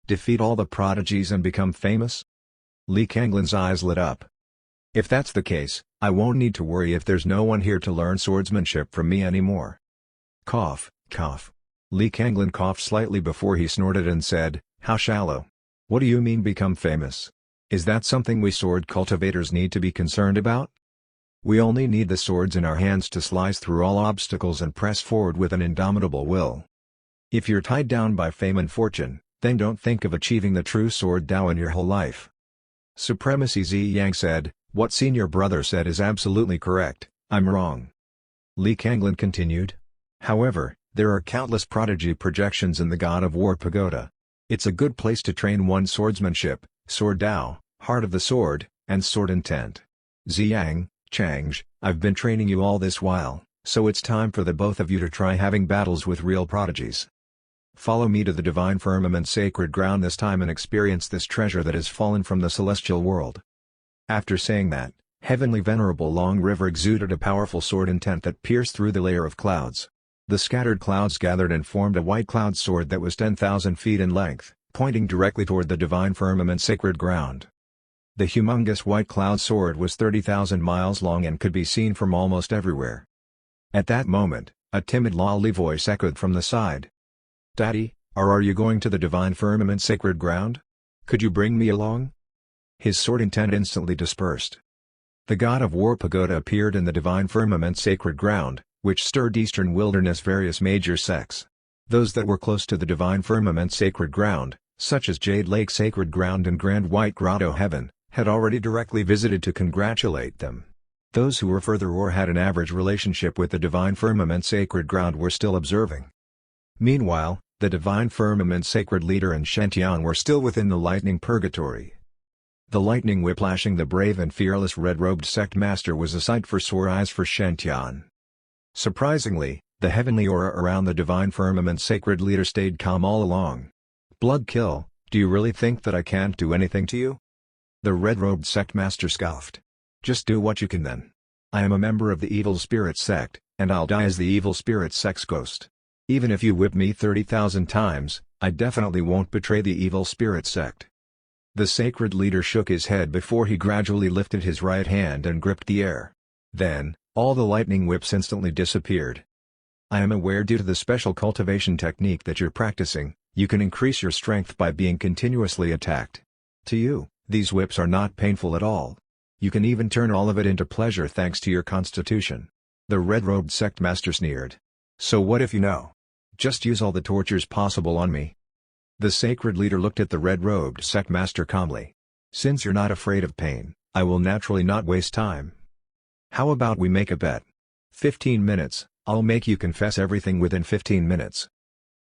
Defeat all the prodigies and become famous? Li Kanglin's eyes lit up. If that's the case, I won't need to worry if there's no one here to learn swordsmanship from me anymore. Cough, cough. Li Kanglin coughed slightly before he snorted and said, how shallow. What do you mean become famous? Is that something we sword cultivators need to be concerned about? We only need the swords in our hands to slice through all obstacles and press forward with an indomitable will. If you're tied down by fame and fortune, then don't think of achieving the true sword Dao in your whole life. Supremacy Ziyang said, what senior brother said is absolutely correct, I'm wrong. Li Kanglin continued. However, there are countless prodigy projections in the God of War Pagoda. It's a good place to train one's swordsmanship, sword Dao, heart of the sword, and sword intent. Ziyang, Chang'e, I've been training you all this while, so it's time for the both of you to try having battles with real prodigies. Follow me to the divine firmament sacred ground this time and experience this treasure that has fallen from the celestial world. After saying that, Heavenly Venerable Long River exuded a powerful sword intent that pierced through the layer of clouds. The scattered clouds gathered and formed a white cloud sword that was 10,000 feet in length, pointing directly toward the divine firmament sacred ground. The humongous white cloud sword was 30,000 miles long and could be seen from almost everywhere. At that moment, a timid lolly voice echoed from the side. Daddy, are you going to the divine firmament sacred ground? Could you bring me along? His sword intent instantly dispersed. The god of war pagoda appeared in the divine firmament sacred ground, which stirred eastern wilderness various major sects. Those that were close to the divine firmament sacred ground, such as Jade Lake Sacred Ground and Grand White Grotto Heaven, had already directly visited to congratulate them. Those who were further or had an average relationship with the divine firmament sacred ground were still observing. Meanwhile, the divine firmament sacred leader and Shantian were still within the lightning purgatory. The lightning whiplashing the brave and fearless red-robed sect master was a sight for sore eyes for Shantian. Surprisingly, the heavenly aura around the divine firmament sacred leader stayed calm all along. Blood kill, do you really think that I can't do anything to you? The red-robed sect master scoffed. Just do what you can then. I am a member of the evil spirit sect, and I'll die as the evil spirit sect's ghost. Even if you whip me 30,000 times, I definitely won't betray the evil spirit sect. The sacred leader shook his head before he gradually lifted his right hand and gripped the air. Then, all the lightning whips instantly disappeared. I am aware due to the special cultivation technique that you're practicing, you can increase your strength by being continuously attacked. To you, these whips are not painful at all. You can even turn all of it into pleasure thanks to your constitution. The red-robed sect master sneered. So what if you know? Just use all the tortures possible on me. The sacred leader looked at the red-robed sect master calmly. Since you're not afraid of pain, I will naturally not waste time. How about we make a bet? 15 minutes, I'll make you confess everything within 15 minutes.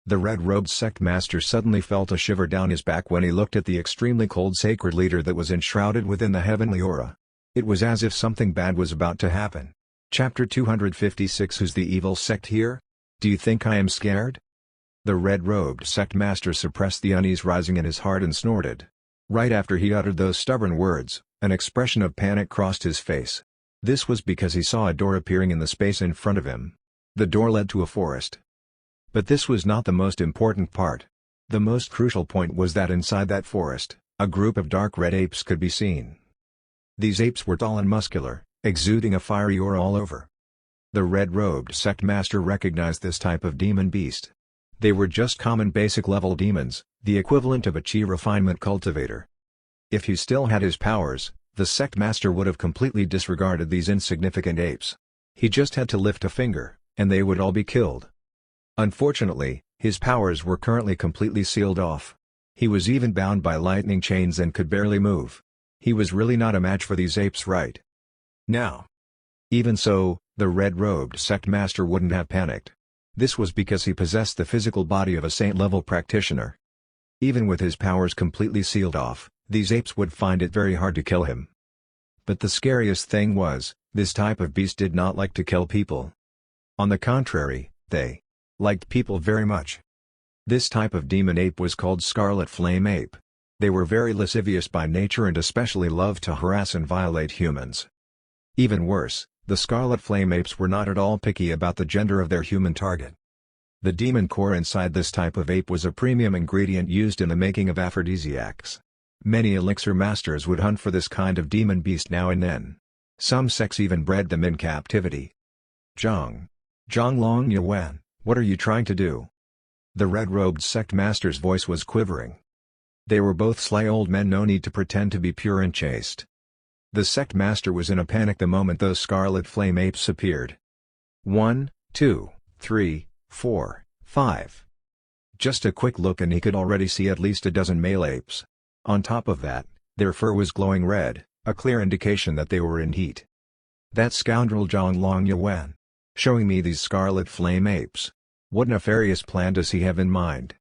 The red-robed sect master suddenly felt a shiver down his back when he looked at the extremely cold sacred leader that was enshrouded within the heavenly aura. It was as if something bad was about to happen. Chapter 256 Who's the evil sect here? Do you think I am scared? The red-robed sect master suppressed the unease rising in his heart and snorted. Right after he uttered those stubborn words, an expression of panic crossed his face. This was because he saw a door appearing in the space in front of him. The door led to a forest. But this was not the most important part. The most crucial point was that inside that forest, a group of dark red apes could be seen. These apes were tall and muscular, exuding a fiery aura all over. The red-robed sect master recognized this type of demon beast. They were just common basic-level demons, the equivalent of a chi refinement cultivator. If he still had his powers, the sect master would have completely disregarded these insignificant apes. He just had to lift a finger, and they would all be killed. Unfortunately, his powers were currently completely sealed off. He was even bound by lightning chains and could barely move. He was really not a match for these apes right now. Even so, the red-robed sect master wouldn't have panicked. This was because he possessed the physical body of a saint-level practitioner. Even with his powers completely sealed off, these apes would find it very hard to kill him. But the scariest thing was, this type of beast did not like to kill people. On the contrary, they liked people very much. This type of demon ape was called Scarlet Flame Ape. They were very lascivious by nature and especially loved to harass and violate humans. Even worse, the Scarlet Flame Apes were not at all picky about the gender of their human target. The demon core inside this type of ape was a premium ingredient used in the making of aphrodisiacs. Many elixir masters would hunt for this kind of demon beast now and then. Some sects even bred them in captivity. Zhang Long Yuan, what are you trying to do? The red-robed sect master's voice was quivering. They were both sly old men, no need to pretend to be pure and chaste. The sect master was in a panic the moment those Scarlet Flame Apes appeared. 1, 2, 3, 4, 5. Just a quick look and he could already see at least a dozen male apes. On top of that, their fur was glowing red, a clear indication that they were in heat. That scoundrel Zhang Long Yuan, showing me these Scarlet Flame Apes. What nefarious plan does he have in mind?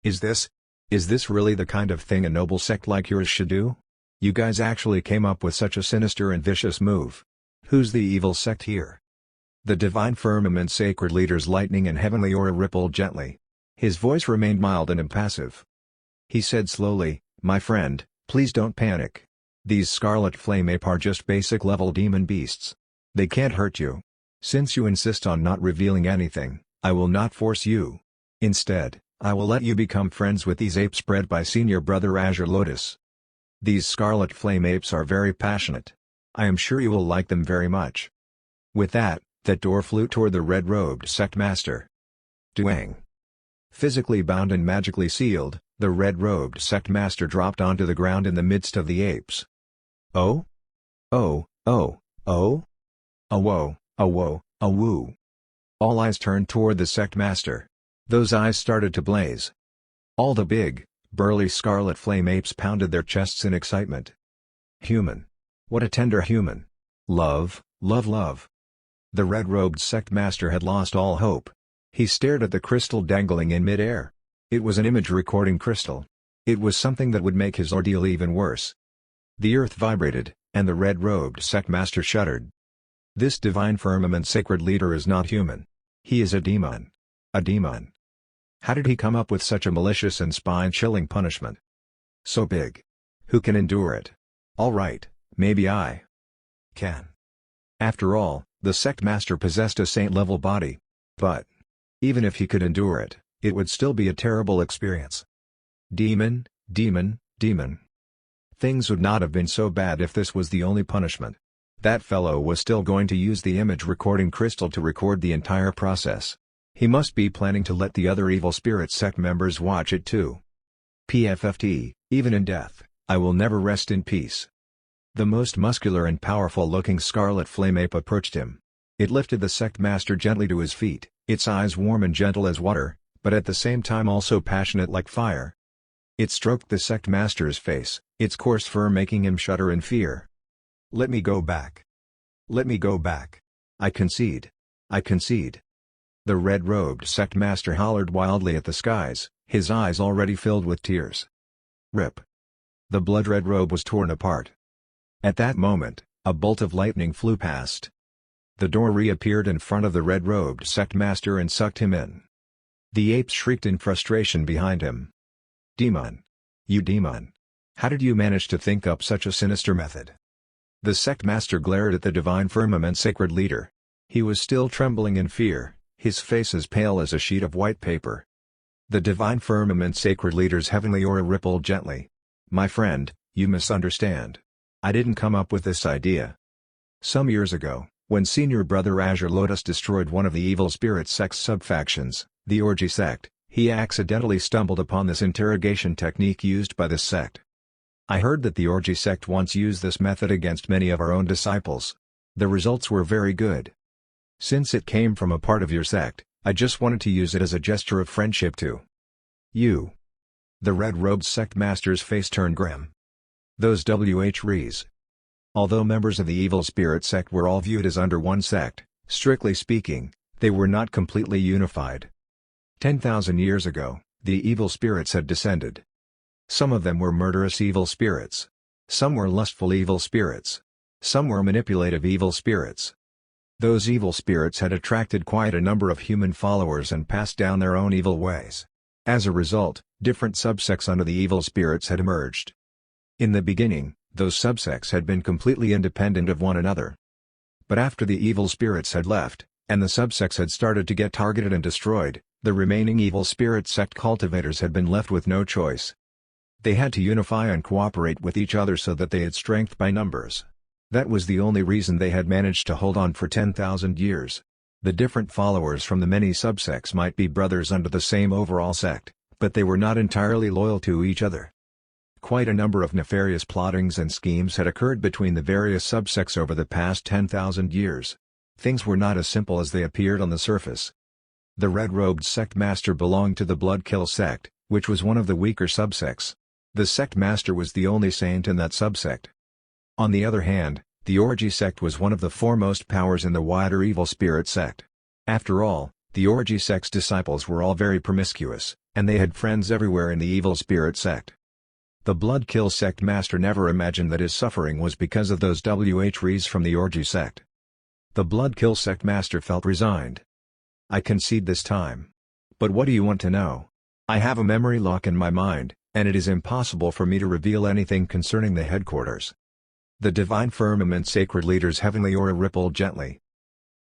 Is this really the kind of thing a noble sect like yours should do? You guys actually came up with such a sinister and vicious move. Who's the evil sect here? The Divine Firmament Sacred Leader's lightning and heavenly aura rippled gently. His voice remained mild and impassive. He said slowly, "My friend, please don't panic. These Scarlet Flame Ape are just basic-level demon beasts. They can't hurt you. Since you insist on not revealing anything, I will not force you. Instead, I will let you become friends with these apes bred by Senior Brother Azure Lotus. These Scarlet Flame Apes are very passionate. I am sure you will like them very much." With that door flew toward the red-robed sect master. Duang. Physically bound and magically sealed, the red-robed sect master dropped onto the ground in the midst of the apes. Oh? Oh, oh, oh? A whoa, a whoa, a woo. All eyes turned toward the sect master. Those eyes started to blaze. All the big, burly Scarlet Flame Apes pounded their chests in excitement. Human. What a tender human. Love, love, love. The red-robed sect master had lost all hope. He stared at the crystal dangling in mid-air. It was an image-recording crystal. It was something that would make his ordeal even worse. The earth vibrated, and the red-robed sect master shuddered. This Divine Firmament Sacred Leader is not human. He is a demon. A demon. How did he come up with such a malicious and spine-chilling punishment? So big. Who can endure it? All right, maybe I can. After all, the sect master possessed a saint-level body. But even if he could endure it, it would still be a terrible experience. Demon, demon, demon. Things would not have been so bad if this was the only punishment. That fellow was still going to use the image recording crystal to record the entire process. He must be planning to let the other evil spirit sect members watch it too. PFFT, even in death, I will never rest in peace. The most muscular and powerful-looking Scarlet Flame Ape approached him. It lifted the sect master gently to his feet, its eyes warm and gentle as water, but at the same time also passionate like fire. It stroked the sect master's face, its coarse fur making him shudder in fear. "Let me go back. Let me go back. I concede. I concede." The red-robed sect master hollered wildly at the skies, his eyes already filled with tears. Rip. The blood-red robe was torn apart. At that moment, a bolt of lightning flew past. The door reappeared in front of the red-robed sect master and sucked him in. The apes shrieked in frustration behind him. "Demon! You demon! How did you manage to think up such a sinister method?" The sect master glared at the Divine Firmament Sacred Leader. He was still trembling in fear, his face as pale as a sheet of white paper. The Divine Firmament Sacred Leader's heavenly aura rippled gently. "My friend, you misunderstand. I didn't come up with this idea. Some years ago, when Senior Brother Azure Lotus destroyed one of the evil spirit sect's subfactions, the Orgy sect, he accidentally stumbled upon this interrogation technique used by this sect. I heard that the Orgy sect once used this method against many of our own disciples. The results were very good. Since it came from a part of your sect, I just wanted to use it as a gesture of friendship to you. The red-robed sect master's face turned grim. Those WHRs. Although members of the evil spirit sect were all viewed as under one sect, strictly speaking, they were not completely unified. 10,000 years ago, the evil spirits had descended. Some of them were murderous evil spirits. Some were lustful evil spirits. Some were manipulative evil spirits. Those evil spirits had attracted quite a number of human followers and passed down their own evil ways. As a result, different subsects under the evil spirits had emerged. In the beginning, those subsects had been completely independent of one another. But after the evil spirits had left, and the subsects had started to get targeted and destroyed, the remaining evil spirit sect cultivators had been left with no choice. They had to unify and cooperate with each other so that they had strength by numbers. That was the only reason they had managed to hold on for 10,000 years. The different followers from the many subsects might be brothers under the same overall sect, but they were not entirely loyal to each other. Quite a number of nefarious plottings and schemes had occurred between the various subsects over the past 10,000 years. Things were not as simple as they appeared on the surface. The red-robed sect master belonged to the Bloodkill sect, which was one of the weaker subsects. The sect master was the only saint in that subsect. On the other hand, the Orgy sect was one of the foremost powers in the wider evil spirit sect. After all, the Orgy sect's disciples were all very promiscuous, and they had friends everywhere in the evil spirit sect. The Bloodkill sect master never imagined that his suffering was because of those WHRs from the Orgy sect. The Bloodkill sect master felt resigned. I concede this time. But what do you want to know? I have a memory lock in my mind, and it is impossible for me to reveal anything concerning the headquarters. The Divine Firmament Sacred Leader's heavenly aura rippled gently.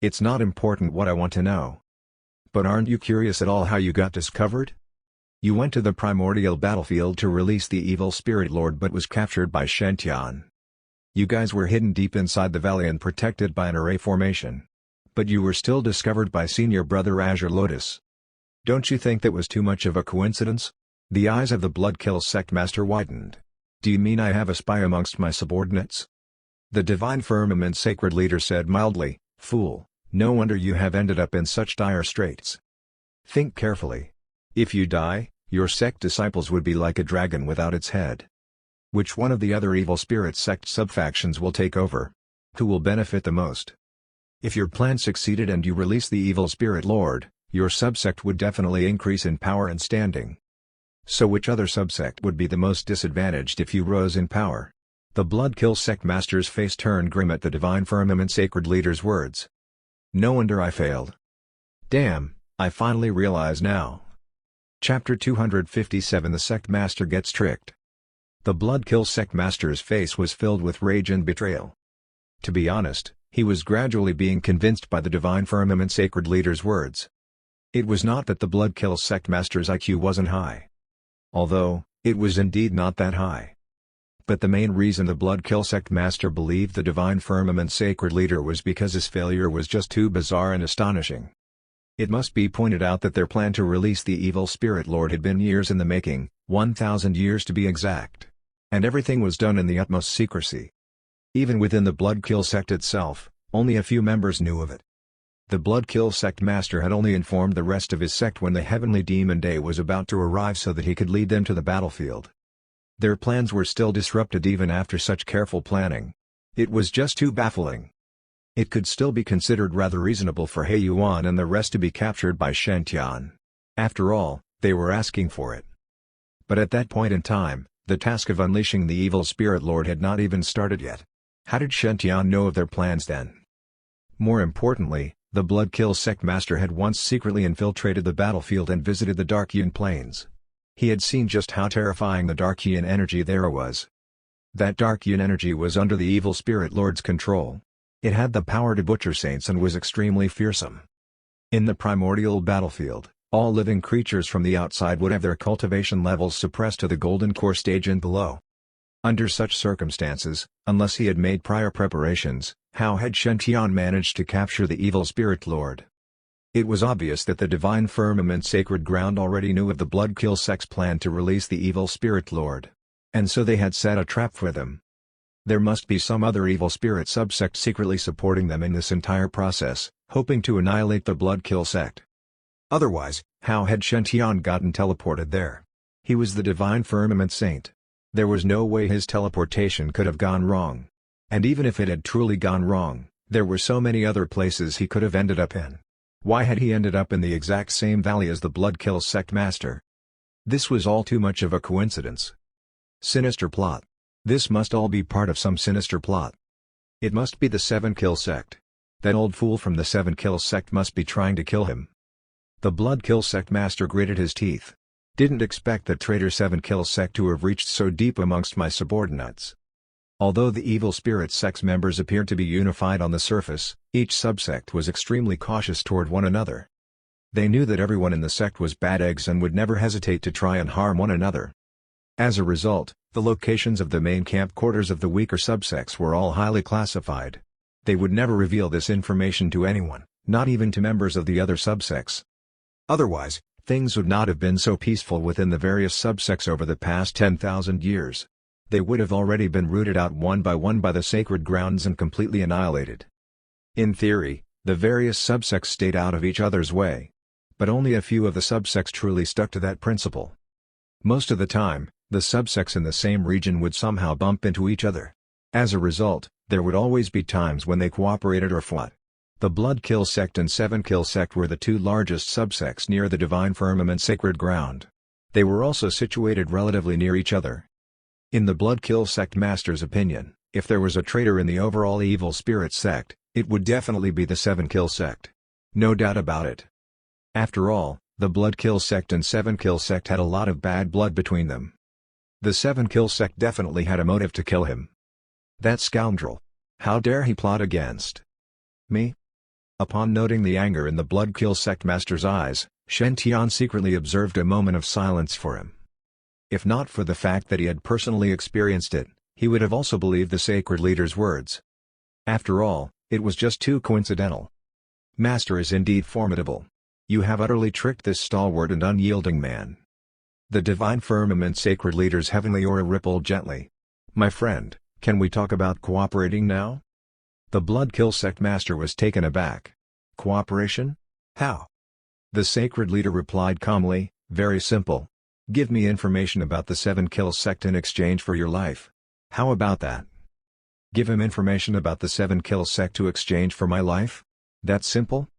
It's not important what I want to know. But aren't you curious at all how you got discovered? You went to the primordial battlefield to release the evil spirit lord but was captured by Shen. You guys were hidden deep inside the valley and protected by an array formation. But you were still discovered by Senior Brother Azure Lotus. Don't you think that was too much of a coincidence? The eyes of the Bloodkill sect master widened. Do you mean I have a spy amongst my subordinates? The Divine Firmament Sacred Leader said mildly, Fool, no wonder you have ended up in such dire straits. Think carefully. If you die, your sect disciples would be like a dragon without its head. Which one of the other evil spirit sect subfactions will take over? Who will benefit the most? If your plan succeeded and you release the evil spirit lord, your subsect would definitely increase in power and standing. So which other subsect would be the most disadvantaged if you rose in power? The Bloodkill sect master's face turned grim at the Divine Firmament Sacred Leader's words. No wonder I failed. Damn, I finally realize now. Chapter 257 The Sect Master Gets Tricked. The Bloodkill sect master's face was filled with rage and betrayal. To be honest, he was gradually being convinced by the Divine Firmament Sacred Leader's words. It was not that the Bloodkill sect master's IQ wasn't high. Although, it was indeed not that high. But the main reason the Bloodkill sect master believed the Divine Firmament Sacred Leader was because his failure was just too bizarre and astonishing. It must be pointed out that their plan to release the evil spirit lord had been years in the making, 1,000 years to be exact. And everything was done in the utmost secrecy. Even within the Bloodkill sect itself, only a few members knew of it. The Bloodkill sect master had only informed the rest of his sect when the heavenly demon day was about to arrive so that he could lead them to the battlefield. Their plans were still disrupted even after such careful planning. It was just too baffling. It could still be considered rather reasonable for He Yuan and the rest to be captured by Shen. After all, they were asking for it. But at that point in time, the task of unleashing the evil spirit lord had not even started yet. How did Shen know of their plans then? More importantly, the Bloodkill sect master had once secretly infiltrated the battlefield and visited the Darkian plains. He had seen just how terrifying the Darkian energy there was. That Darkian energy was under the evil spirit lord's control. It had the power to butcher saints and was extremely fearsome. In the primordial battlefield, all living creatures from the outside would have their cultivation levels suppressed to the golden core stage and below. Under such circumstances, unless he had made prior preparations, how had Shen Tian managed to capture the evil spirit lord? It was obvious that the Divine Firmament Sacred Ground already knew of the Bloodkill sect's plan to release the evil spirit lord. And so they had set a trap for them. There must be some other evil spirit subsect secretly supporting them in this entire process, hoping to annihilate the Bloodkill sect. Otherwise, how had Shen Tian gotten teleported there? He was the Divine Firmament Saint. There was no way his teleportation could have gone wrong. And even if it had truly gone wrong, there were so many other places he could have ended up in. Why had he ended up in the exact same valley as the Bloodkill sect master? This was all too much of a coincidence. Sinister plot. This must all be part of some sinister plot. It must be the Seven Kill sect. That old fool from the Seven Kill sect must be trying to kill him. The Bloodkill sect master gritted his teeth. Didn't expect the traitor Seven Kill sect to have reached so deep amongst my subordinates. Although the evil spirit sect's members appeared to be unified on the surface, each subsect was extremely cautious toward one another. They knew that everyone in the sect was bad eggs and would never hesitate to try and harm one another. As a result, the locations of the main camp quarters of the weaker subsects were all highly classified. They would never reveal this information to anyone, not even to members of the other subsects. Otherwise, things would not have been so peaceful within the various subsects over the past 10,000 years. They would have already been rooted out one by the sacred grounds and completely annihilated. In theory, the various subsects stayed out of each other's way. But only a few of the subsects truly stuck to that principle. Most of the time, the subsects in the same region would somehow bump into each other. As a result, there would always be times when they cooperated or fought. The Bloodkill sect and Seven Kill sect were the two largest subsects near the Divine Firmament Sacred Ground. They were also situated relatively near each other. In the Bloodkill sect master's opinion, if there was a traitor in the overall evil spirit sect, it would definitely be the Seven Kill sect. No doubt about it. After all, the Bloodkill sect and Seven Kill sect had a lot of bad blood between them. The Seven Kill sect definitely had a motive to kill him. That scoundrel. How dare he plot against me? Upon noting the anger in the Bloodkill sect master's eyes, Shen Tian secretly observed a moment of silence for him. If not for the fact that he had personally experienced it, he would have also believed the sacred leader's words. After all, it was just too coincidental. Master is indeed formidable. You have utterly tricked this stalwart and unyielding man. The Divine Firmament Sacred Leader's heavenly aura rippled gently. My friend, can we talk about cooperating now? The Bloodkill sect master was taken aback. Cooperation? How? The sacred leader replied calmly, very simple. Give me information about the Seven Kill sect in exchange for your life. How about that? Give him information about the Seven Kill sect to exchange for my life? That simple?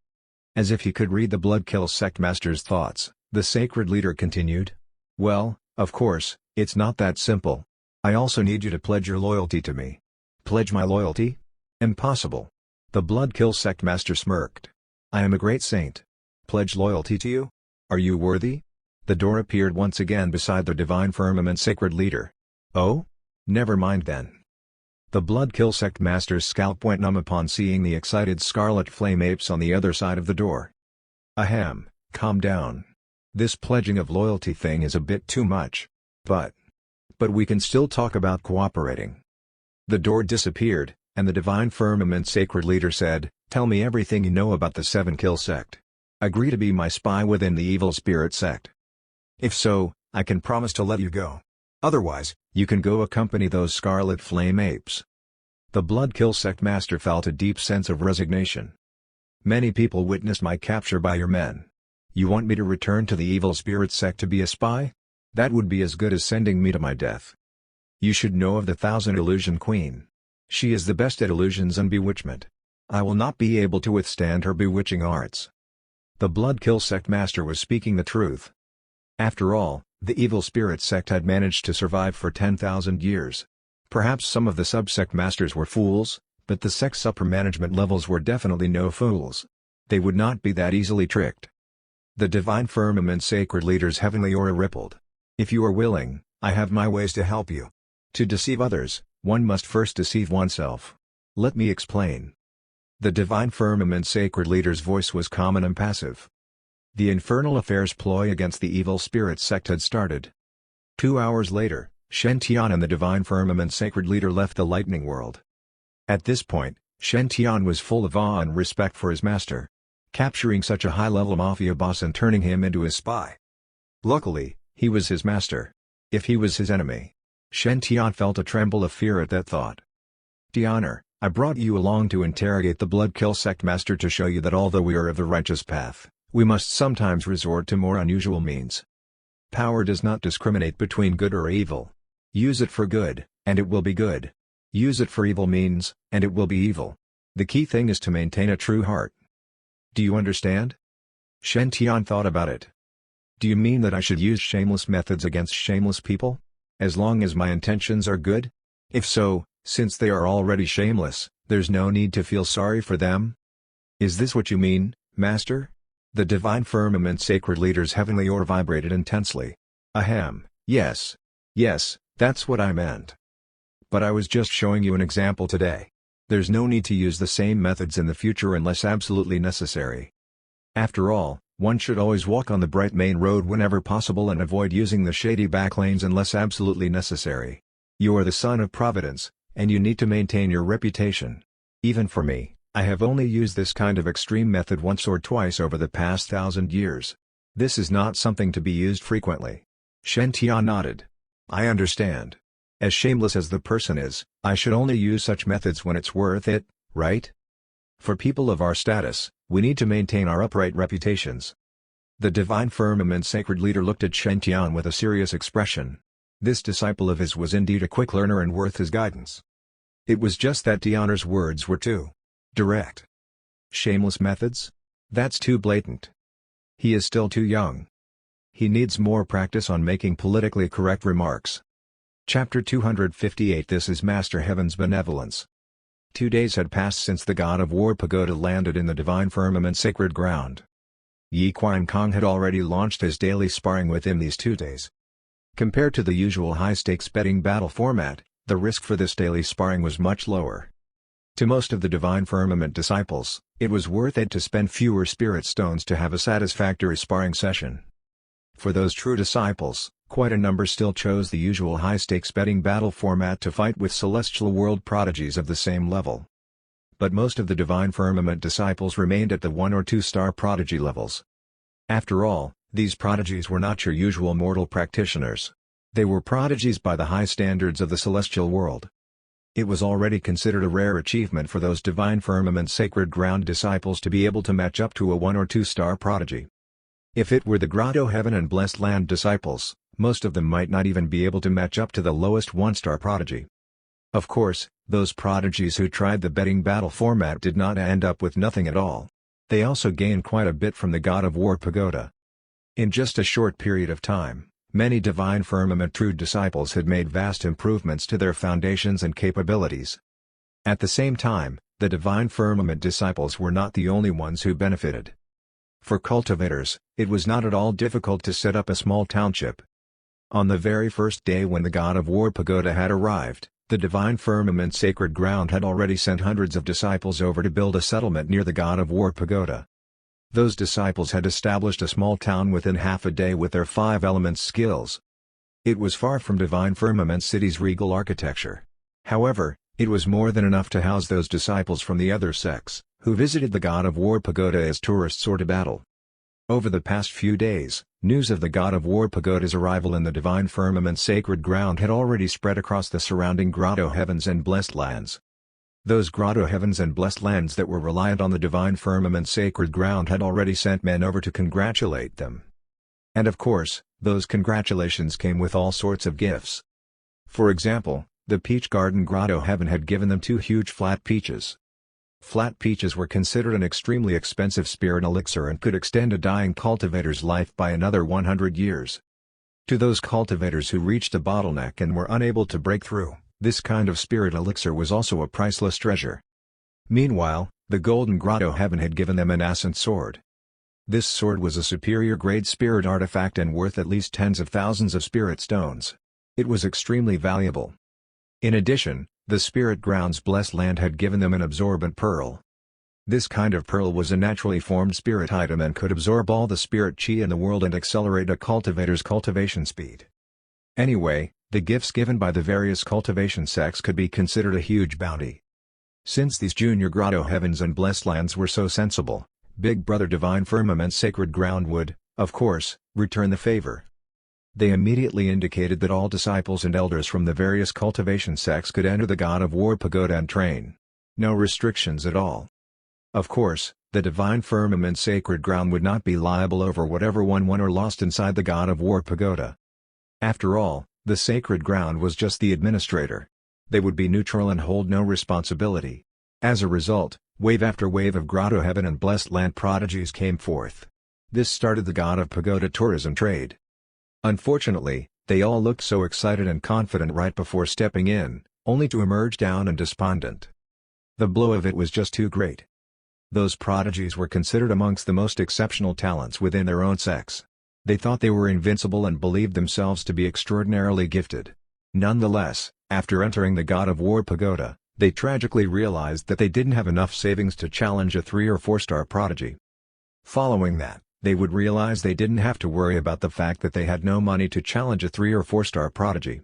As if he could read the Bloodkill sect master's thoughts, the sacred leader continued. Well, of course, it's not that simple. I also need you to pledge your loyalty to me. Pledge my loyalty? Impossible. The Bloodkill sect master smirked. I am a great saint. Pledge loyalty to you? Are you worthy? The door appeared once again beside the Divine Firmament Sacred Leader. Oh? Never mind then. The Bloodkill sect master's scalp went numb upon seeing the excited scarlet flame apes on the other side of the door. Ahem, calm down. This pledging of loyalty thing is a bit too much. But we can still talk about cooperating. The door disappeared, and the Divine Firmament Sacred Leader said, Tell me everything you know about the Seven Kill sect. Agree to be my spy within the evil spirit sect. If so, I can promise to let you go. Otherwise, you can go accompany those scarlet flame apes. The Bloodkill sect master felt a deep sense of resignation. Many people witnessed my capture by your men. You want me to return to the evil spirit sect to be a spy? That would be as good as sending me to my death. You should know of the Thousand Illusion Queen. She is the best at illusions and bewitchment. I will not be able to withstand her bewitching arts. The Bloodkill sect master was speaking the truth. After all, the evil spirit sect had managed to survive for 10,000 years. Perhaps some of the subsect masters were fools, but the sect's upper management levels were definitely no fools. They would not be that easily tricked. The Divine Firmament Sacred Leader's heavenly aura rippled. If you are willing, I have my ways to help you. To deceive others, one must first deceive oneself. Let me explain. The Divine Firmament Sacred Leader's voice was calm and impassive. The infernal affairs ploy against the evil spirit sect had started. 2 hours later, Shen Tian and the Divine Firmament Sacred Leader left the Lightning World. At this point, Shen Tian was full of awe and respect for his master. Capturing such a high-level mafia boss and turning him into his spy. Luckily, he was his master. If he was his enemy, Shen Tian felt a tremble of fear at that thought. Tianer, I brought you along to interrogate the Blood Kill Sect Master to show you that although we are of the righteous path, we must sometimes resort to more unusual means. Power does not discriminate between good or evil. Use it for good, and it will be good. Use it for evil means, and it will be evil. The key thing is to maintain a true heart. Do you understand? Shen Tian thought about it. Do you mean that I should use shameless methods against shameless people? As long as my intentions are good? If so, since they are already shameless, there's no need to feel sorry for them? Is this what you mean, Master? The Divine Firmament Sacred Leader's heavenly aura vibrated intensely. Ahem, yes. Yes, that's what I meant. But I was just showing you an example today. There's no need to use the same methods in the future unless absolutely necessary. After all, one should always walk on the bright main road whenever possible and avoid using the shady back lanes unless absolutely necessary. You are the son of Providence, and you need to maintain your reputation. Even for me, I have only used this kind of extreme method once or twice over the past 1,000 years. This is not something to be used frequently. Shen Tian nodded. I understand. As shameless as the person is, I should only use such methods when it's worth it, right? For people of our status, we need to maintain our upright reputations. The Divine Firmament Sacred Leader looked at Shen Tian with a serious expression. This disciple of his was indeed a quick learner and worth his guidance. It was just that Tianer's words were too direct. Shameless methods? That's too blatant. He is still too young. He needs more practice on making politically correct remarks. Chapter 258 This is Master Heaven's benevolence. 2 days had passed since the God of War pagoda landed in the Divine Firmament Sacred Ground. Yi Qiankong had already launched his daily sparring with him these 2 days. Compared to the usual high-stakes betting battle format, the risk for this daily sparring was much lower. To most of the Divine Firmament disciples, it was worth it to spend fewer spirit stones to have a satisfactory sparring session. For those true disciples, quite a number still chose the usual high-stakes betting battle format to fight with celestial world prodigies of the same level. But most of the Divine Firmament disciples remained at the 1 or 2 star prodigy levels. After all, these prodigies were not your usual mortal practitioners. They were prodigies by the high standards of the celestial world. It was already considered a rare achievement for those Divine Firmament Sacred Ground disciples to be able to match up to a 1 or 2 star prodigy. If it were the Grotto Heaven and Blessed Land disciples, most of them might not even be able to match up to the lowest 1-star prodigy. Of course, those prodigies who tried the betting battle format did not end up with nothing at all. They also gained quite a bit from the God of War pagoda. In just a short period of time, many Divine Firmament true disciples had made vast improvements to their foundations and capabilities. At the same time, the Divine Firmament disciples were not the only ones who benefited. For cultivators, it was not at all difficult to set up a small township. On the very first day when the God of War pagoda had arrived, the Divine Firmament Sacred Ground had already sent hundreds of disciples over to build a settlement near the God of War pagoda. Those disciples had established a small town within half a day with their 5 elements skills. It was far from Divine Firmament City's regal architecture. However, it was more than enough to house those disciples from the other sects, who visited the God of War pagoda as tourists or to battle. Over the past few days, news of the God of War pagoda's arrival in the Divine Firmament Sacred Ground had already spread across the surrounding Grotto Heavens and Blessed Lands. Those Grotto Heavens and Blessed Lands that were reliant on the Divine Firmament Sacred Ground had already sent men over to congratulate them. And of course, those congratulations came with all sorts of gifts. For example, the Peach Garden Grotto Heaven had given them 2 huge flat peaches. Flat peaches were considered an extremely expensive spirit elixir and could extend a dying cultivator's life by another 100 years. To those cultivators who reached a bottleneck and were unable to break through, this kind of spirit elixir was also a priceless treasure. Meanwhile, the Golden Grotto Heaven had given them an ascent sword. This sword was a superior grade spirit artifact and worth at least tens of thousands of spirit stones. It was extremely valuable. In addition, the Spirit Ground's Blessed Land had given them an absorbent pearl. This kind of pearl was a naturally formed spirit item and could absorb all the spirit chi in the world and accelerate a cultivator's cultivation speed. Anyway, The gifts given by the various cultivation sects could be considered a huge bounty. Since these junior grotto heavens and blessed lands were so sensible, Big Brother Divine Firmament Sacred Ground would, of course, return the favor. They immediately indicated that all disciples and elders from the various cultivation sects could enter the God of War pagoda and train. No restrictions at all. Of course, the Divine Firmament Sacred Ground would not be liable over whatever one won or lost inside the God of War pagoda. After all, the sacred ground was just the administrator. They would be neutral and hold no responsibility. As a result, wave after wave of grotto heaven and blessed land prodigies came forth. This started the God of pagoda tourism trade. Unfortunately, they all looked so excited and confident right before stepping in, only to emerge down and despondent. The blow of it was just too great. Those prodigies were considered amongst the most exceptional talents within their own sex. They thought they were invincible and believed themselves to be extraordinarily gifted. Nonetheless, after entering the God of War pagoda, they tragically realized that they didn't have enough savings to challenge a 3- or 4-star prodigy. Following that, they would realize they didn't have to worry about the fact that they had no money to challenge a 3- or 4-star prodigy.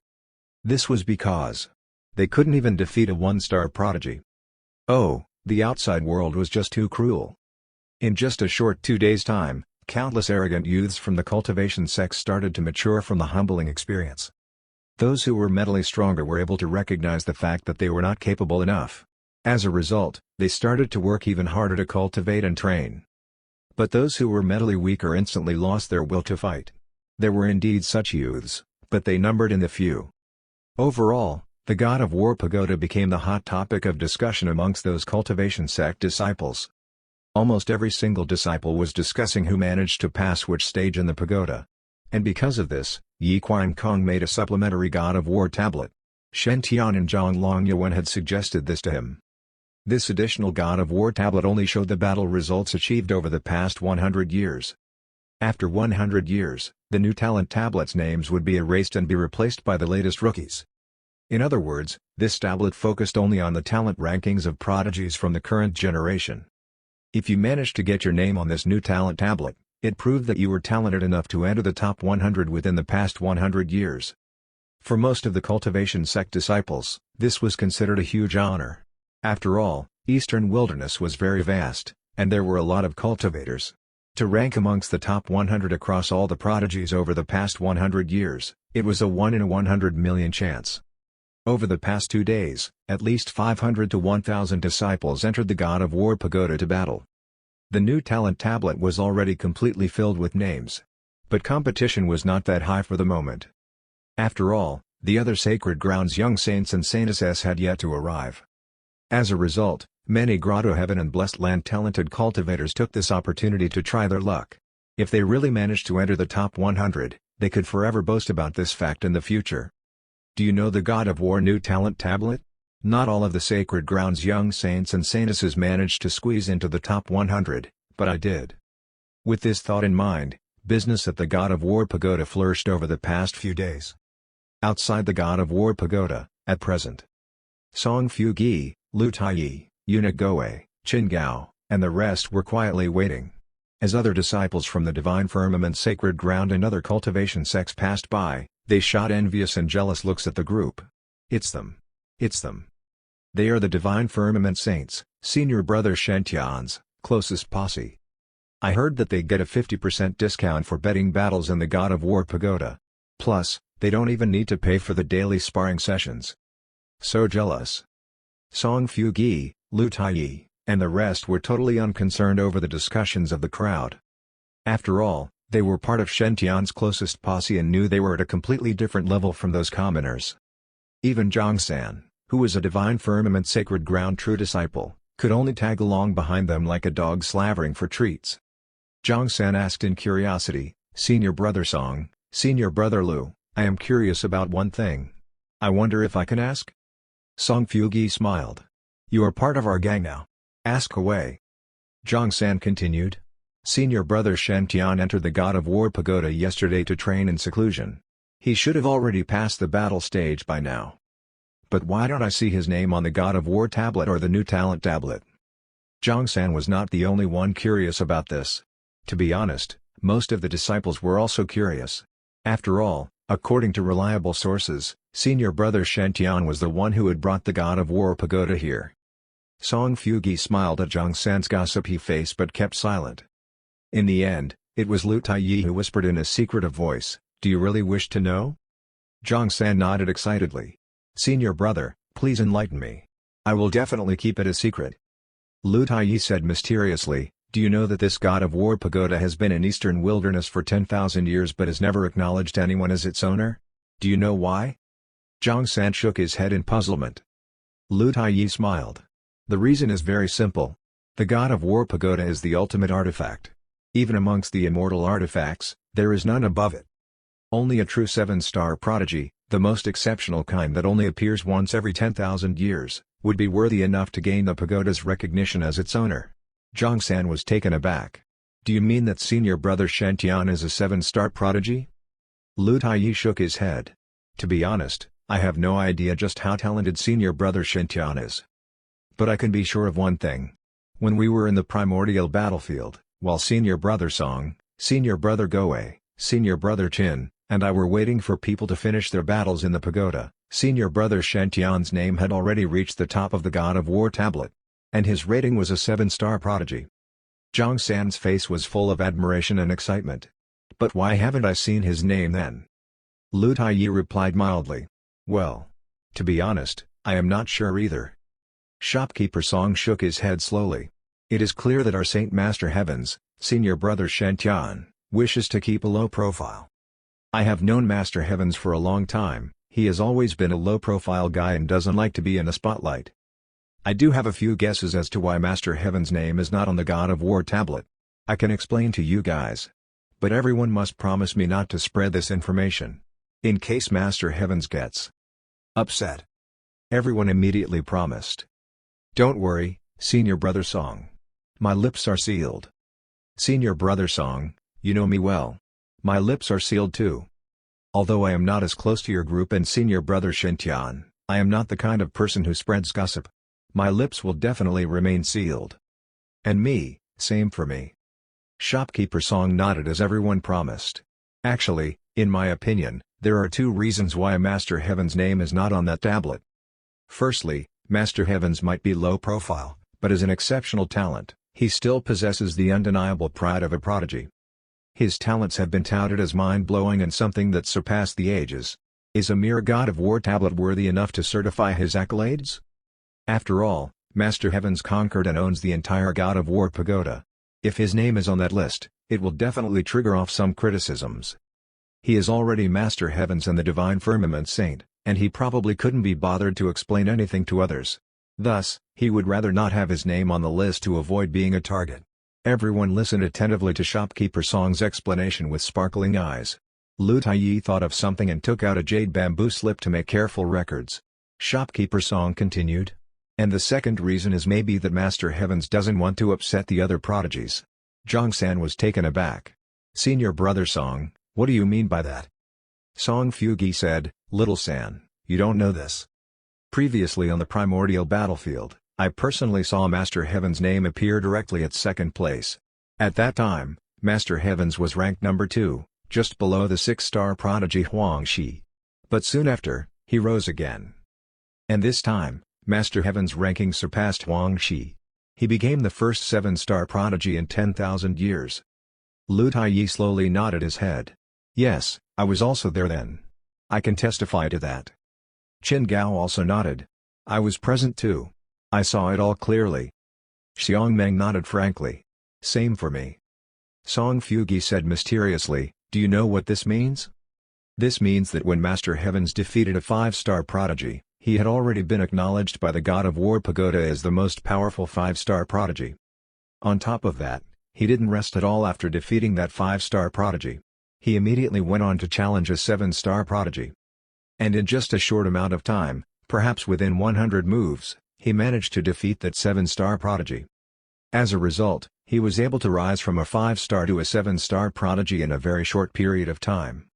This was because they couldn't even defeat a 1-star prodigy. Oh, the outside world was just too cruel. In just a short 2 days' time, countless arrogant youths from the cultivation sects started to mature from the humbling experience. Those who were mentally stronger were able to recognize the fact that they were not capable enough. As a result, they started to work even harder to cultivate and train. But those who were mentally weaker instantly lost their will to fight. There were indeed such youths, but they numbered in the few. Overall, the God of War pagoda became the hot topic of discussion amongst those cultivation sect disciples. Almost every single disciple was discussing who managed to pass which stage in the pagoda. And because of this, Yi Qian Kong made a supplementary God of War tablet. Shen Tian and Zhang Longyuan had suggested this to him. This additional God of War tablet only showed the battle results achieved over the past 100 years. After 100 years, the new talent tablets' names would be erased and be replaced by the latest rookies. In other words, this tablet focused only on the talent rankings of prodigies from the current generation. If you managed to get your name on this new talent tablet, it proved that you were talented enough to enter the top 100 within the past 100 years. For most of the cultivation sect disciples, this was considered a huge honor. After all, Eastern Wilderness was very vast, and there were a lot of cultivators. To rank amongst the top 100 across all the prodigies over the past 100 years, it was a 1 in a 100 million chance. Over the past 2 days, at least 500 to 1,000 disciples entered the God of War pagoda to battle. The new talent tablet was already completely filled with names. But competition was not that high for the moment. After all, the other sacred grounds young saints and saintesses had yet to arrive. As a result, many grotto heaven and blessed land talented cultivators took this opportunity to try their luck. If they really managed to enter the top 100, they could forever boast about this fact in the future. Do you know the God of War new talent tablet? Not all of the sacred grounds young saints and saintesses managed to squeeze into the top 100, but I did. With this thought in mind, business at the God of War pagoda flourished over the past few days. Outside the God of War pagoda, at present, Song Fu Gi, Lu Taiyi, Eunuch Goe, Qin Gao, and the rest were quietly waiting. As other disciples from the Divine Firmament Sacred Ground and other cultivation sects passed by, they shot envious and jealous looks at the group. It's them. It's them. They are the Divine Firmament Saints, senior brother Shen Tian's closest posse. I heard that they get a 50% discount for betting battles in the God of War pagoda. Plus, they don't even need to pay for the daily sparring sessions. So jealous. Song Fu Gi, Lu Taiyi, and the rest were totally unconcerned over the discussions of the crowd. After all, they were part of Shen Tian's closest posse and knew they were at a completely different level from those commoners. Even Zhang San, who was a Divine Firmament Sacred Ground true disciple, could only tag along behind them like a dog slavering for treats. Zhang San asked in curiosity, "Senior brother Song, senior brother Lu, I am curious about one thing. I wonder if I can ask?" Song Fu Gi smiled. "You are part of our gang now. Ask away." Zhang San continued. "Senior brother Shen Tian entered the God of War pagoda yesterday to train in seclusion. He should have already passed the battle stage by now. But why don't I see his name on the God of War tablet or the new talent tablet?" Zhang San was not the only one curious about this. To be honest, most of the disciples were also curious. After all, According to reliable sources, senior brother Shen was the one who had brought the god of war pagoda here. Song Fugi smiled at Zhang San's gossipy face but kept silent. In the end, it was Lu Taiyi who whispered in a secretive voice, "Do you really wish to know?" Zhang San nodded excitedly. "Senior brother, please enlighten me. I will definitely keep it a secret." Lu Taiyi said mysteriously, "Do you know that this god of war pagoda has been in eastern wilderness for 10,000 years but has never acknowledged anyone as its owner? Do you know why?" Zhang San shook his head in puzzlement. Lu Taiyi smiled. "The reason is very simple. The god of war pagoda is the ultimate artifact. Even amongst the immortal artifacts, there is none above it. Only a true 7-star prodigy, the most exceptional kind that only appears once every 10,000 years, would be worthy enough to gain the pagoda's recognition as its owner." Zhang San was taken aback. "Do you mean that senior brother Shen is a 7-star prodigy?" Lu Taiyi shook his head. "To be honest, I have no idea just how talented senior brother Shen is. But I can be sure of one thing. When we were in the primordial battlefield, while senior brother Song, senior brother Goei, senior brother Qin, and I were waiting for people to finish their battles in the pagoda, senior brother Shen name had already reached the top of the God of War tablet. And his rating was a 7-star prodigy." Zhang San's face was full of admiration and excitement. "But why haven't I seen his name then?" Lu Taiyi replied mildly. "Well, to be honest, I am not sure either." Shopkeeper Song shook his head slowly. "It is clear that our Saint Master Heavens, senior brother Shen wishes to keep a low profile. I have known Master Heavens for a long time. He has always been a low-profile guy and doesn't like to be in the spotlight. I do have a few guesses as to why Master Heaven's name is not on the God of War tablet. I can explain to you guys. But everyone must promise me not to spread this information. In case Master Heavens gets upset." Everyone immediately promised. "Don't worry, senior brother Song. My lips are sealed." "Senior brother Song, you know me well. My lips are sealed too. Although I am not as close to your group and senior brother Shen I am not the kind of person who spreads gossip. My lips will definitely remain sealed." "And me, same for me." Shopkeeper Song nodded as everyone promised. "Actually, in my opinion, there are 2 reasons why Master Heaven's name is not on that tablet. Firstly, Master Heavens might be low profile, but as an exceptional talent, he still possesses the undeniable pride of a prodigy. His talents have been touted as mind-blowing and something that surpassed the ages. Is a mere God of War tablet worthy enough to certify his accolades? After all, Master Heavens conquered and owns the entire God of War pagoda. If his name is on that list, it will definitely trigger off some criticisms. He is already Master Heavens and the Divine Firmament Saint, and he probably couldn't be bothered to explain anything to others. Thus, he would rather not have his name on the list to avoid being a target." Everyone listened attentively to Shopkeeper Song's explanation with sparkling eyes. Lu Taiyi thought of something and took out a jade bamboo slip to make careful records. Shopkeeper Song continued. "And the second reason is maybe that Master Heavens doesn't want to upset the other prodigies." Zhang San was taken aback. "Senior brother Song, what do you mean by that?" Song Fugi said, "Little San, you don't know this. Previously on the primordial battlefield, I personally saw Master Heaven's name appear directly at 2nd place. At that time, Master Heavens was ranked number 2, just below the 6-star prodigy Huang Shi. But soon after, he rose again. And this time, Master Heaven's ranking surpassed Huang Shi. He became the first 7-star prodigy in 10,000 years. Lu Taiyi slowly nodded his head. "Yes, I was also there then. I can testify to that." Qin Gao also nodded. "I was present too. I saw it all clearly." Xiang Meng nodded frankly. "Same for me." Song Fugi said mysteriously, "Do you know what this means?" "This means that when Master Heavens defeated a 5-star prodigy, he had already been acknowledged by the God of War pagoda as the most powerful 5-star prodigy. On top of that, he didn't rest at all after defeating that 5-star prodigy. He immediately went on to challenge a 7-star prodigy. And in just a short amount of time, perhaps within 100 moves, he managed to defeat that 7-star prodigy. As a result, he was able to rise from a 5-star to a 7-star prodigy in a very short period of time.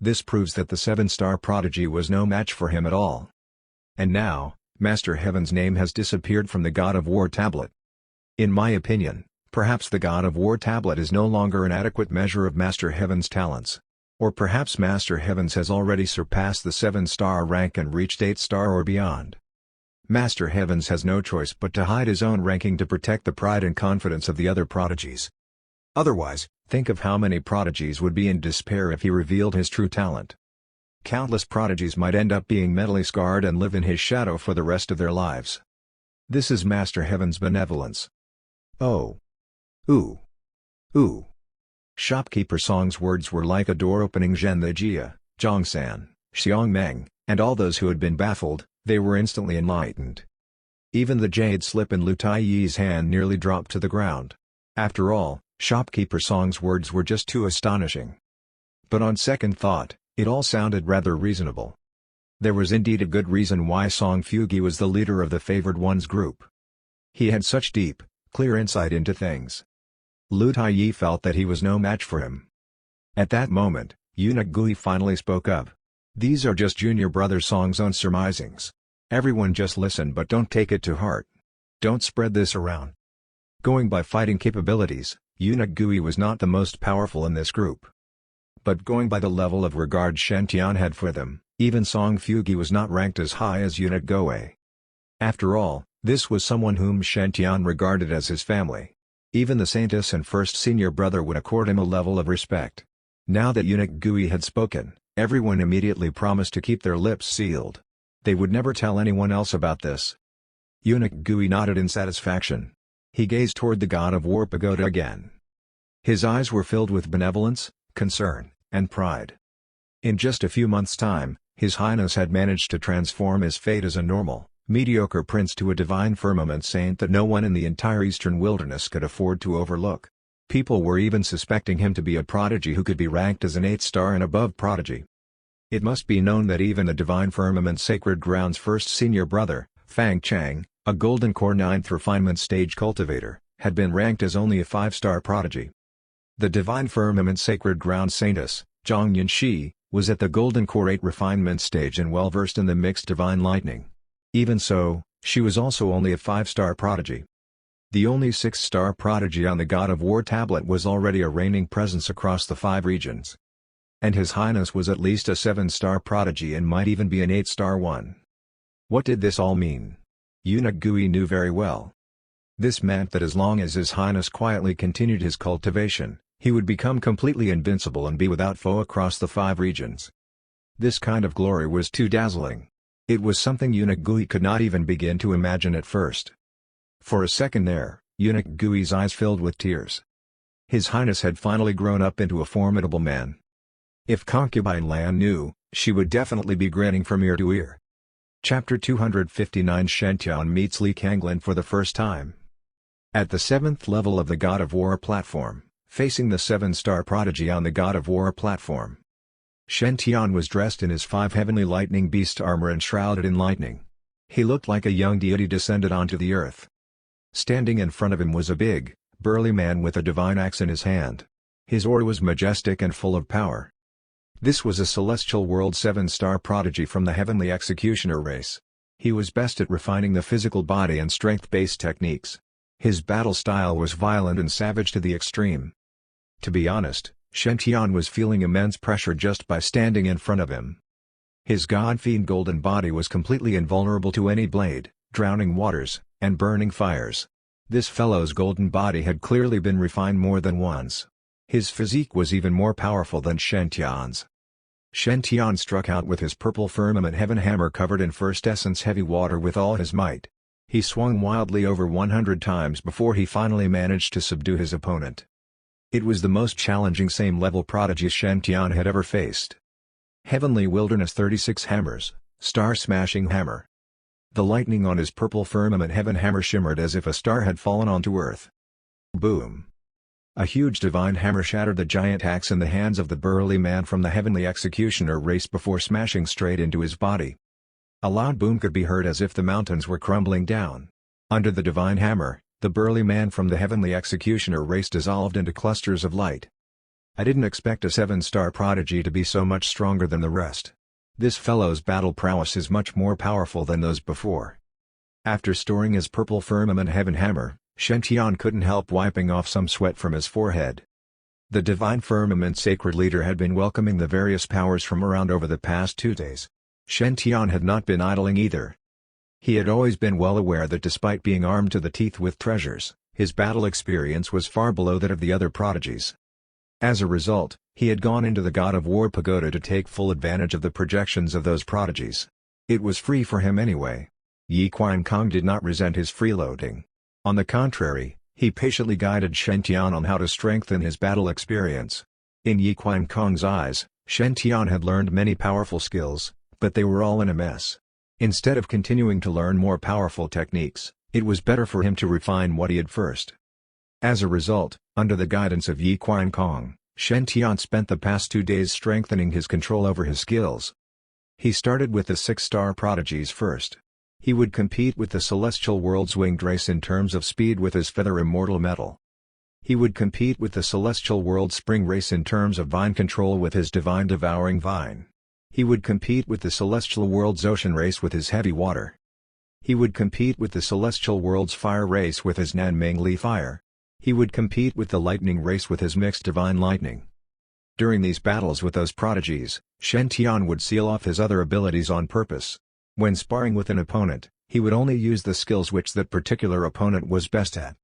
This proves that the 7-star prodigy was no match for him at all. And now, Master Heaven's name has disappeared from the God of War tablet. In my opinion, perhaps the God of War tablet is no longer an adequate measure of Master Heaven's talents. Or perhaps Master Heavens has already surpassed the 7-star rank and reached 8-star or beyond. Master Heavens has no choice but to hide his own ranking to protect the pride and confidence of the other prodigies. Otherwise, think of how many prodigies would be in despair if he revealed his true talent. Countless prodigies might end up being mentally scarred and live in his shadow for the rest of their lives. This is Master Heaven's benevolence. Oh. Ooh. Ooh. Shopkeeper Song's words were like a door opening. Zhen the Jia, Zhongsan, Xiongmeng, and all those who had been baffled, they were instantly enlightened. Even the jade slip in Lu Taiyi's hand nearly dropped to the ground. After all, Shopkeeper Song's words were just too astonishing. But on second thought, it all sounded rather reasonable. There was indeed a good reason why Song Fugi was the leader of the favored ones group. He had such deep, clear insight into things. Lu Taiyi felt that he was no match for him. At that moment, Eunuch Gui finally spoke up. These are just junior brother Song's own surmisings. Everyone just listen but don't take it to heart. Don't spread this around. Going by fighting capabilities, Eunuch Gui was not the most powerful in this group. But going by the level of regard Shen Tian had for them, even Song Fugi was not ranked as high as Eunuch Gui. After all, this was someone whom Shen Tian regarded as his family. Even the saintess and first senior brother would accord him a level of respect. Now that Eunuch Gui had spoken, everyone immediately promised to keep their lips sealed. They would never tell anyone else about this. Eunuch Gui nodded in satisfaction. He gazed toward the god of war pagoda again. His eyes were filled with benevolence, concern, and pride. In just a few months' time, His Highness had managed to transform his fate as a normal, mediocre prince to a divine firmament saint that no one in the entire eastern wilderness could afford to overlook. People were even suspecting him to be a prodigy who could be ranked as an 8-star and above prodigy. It must be known that even the divine firmament sacred ground's first senior brother, Fang Chang, a golden core 9th refinement stage cultivator, had been ranked as only a 5-star prodigy. The divine firmament sacred ground saintess, Zhang Yunxi, was at the golden core 8 refinement stage and well versed in the mixed divine lightning. Even so, she was also only a 5-star prodigy. The only 6-star prodigy on the God of War tablet was already a reigning presence across the 5 regions. And His Highness was at least a 7-star prodigy and might even be an 8-star one. What did this all mean? Eunuch Gui knew very well. This meant that as long as His Highness quietly continued his cultivation, he would become completely invincible and be without foe across the 5 regions. This kind of glory was too dazzling. It was something Eunuch Gui could not even begin to imagine at first. For a second there, Eunuch Gui's eyes filled with tears. His Highness had finally grown up into a formidable man. If concubine Lan knew, she would definitely be grinning from ear to ear. Chapter 259 Shen Tian meets Li Kanglin for the first time. At the 7th level of the God of War platform, facing the 7-star prodigy on the God of War platform, Shen Tian was dressed in his 5 heavenly lightning beast armor and shrouded in lightning. He looked like a young deity descended onto the earth. Standing in front of him was a big, burly man with a divine axe in his hand. His aura was majestic and full of power. This was a celestial world 7-star prodigy from the heavenly executioner race. He was best at refining the physical body and strength-based techniques. His battle style was violent and savage to the extreme. To be honest, Shen Tian was feeling immense pressure just by standing in front of him. His god-fiend golden body was completely invulnerable to any blade, drowning waters, and burning fires. This fellow's golden body had clearly been refined more than once. His physique was even more powerful than Shen Tian's. Shen Tian struck out with his purple firmament heaven hammer covered in first essence heavy water with all his might. He swung wildly over 100 times before he finally managed to subdue his opponent. It was the most challenging same-level prodigy Shen Tian had ever faced. Heavenly Wilderness 36 hammers, star-smashing hammer. The lightning on his purple firmament heaven hammer shimmered as if a star had fallen onto earth. Boom! A huge divine hammer shattered the giant axe in the hands of the burly man from the heavenly executioner race before smashing straight into his body. A loud boom could be heard as if the mountains were crumbling down. Under the divine hammer, the burly man from the heavenly executioner race dissolved into clusters of light. I didn't expect a 7-star prodigy to be so much stronger than the rest. This fellow's battle prowess is much more powerful than those before. After storing his purple firmament heaven hammer, Shen Tian couldn't help wiping off some sweat from his forehead. The Divine Firmament Sacred Leader had been welcoming the various powers from around over the past 2 days. Shen Tian had not been idling either. He had always been well aware that despite being armed to the teeth with treasures, his battle experience was far below that of the other prodigies. As a result, he had gone into the God of War pagoda to take full advantage of the projections of those prodigies. It was free for him anyway. Yi Qiankong did not resent his freeloading. On the contrary, he patiently guided Shen Tian on how to strengthen his battle experience. In Yi Qiankong's eyes, Shen Tian had learned many powerful skills, but they were all in a mess. Instead of continuing to learn more powerful techniques, it was better for him to refine what he had first. As a result, under the guidance of Yi Qiankong, Shen Tian spent the past 2 days strengthening his control over his skills. He started with the 6-star prodigies first. He would compete with the Celestial World's winged race in terms of speed with his feather immortal metal. He would compete with the Celestial World's spring race in terms of vine control with his divine devouring vine. He would compete with the Celestial World's ocean race with his heavy water. He would compete with the Celestial World's fire race with his Nanming Li fire. He would compete with the lightning race with his mixed divine lightning. During these battles with those prodigies, Shen Tian would seal off his other abilities on purpose. When sparring with an opponent, he would only use the skills which that particular opponent was best at.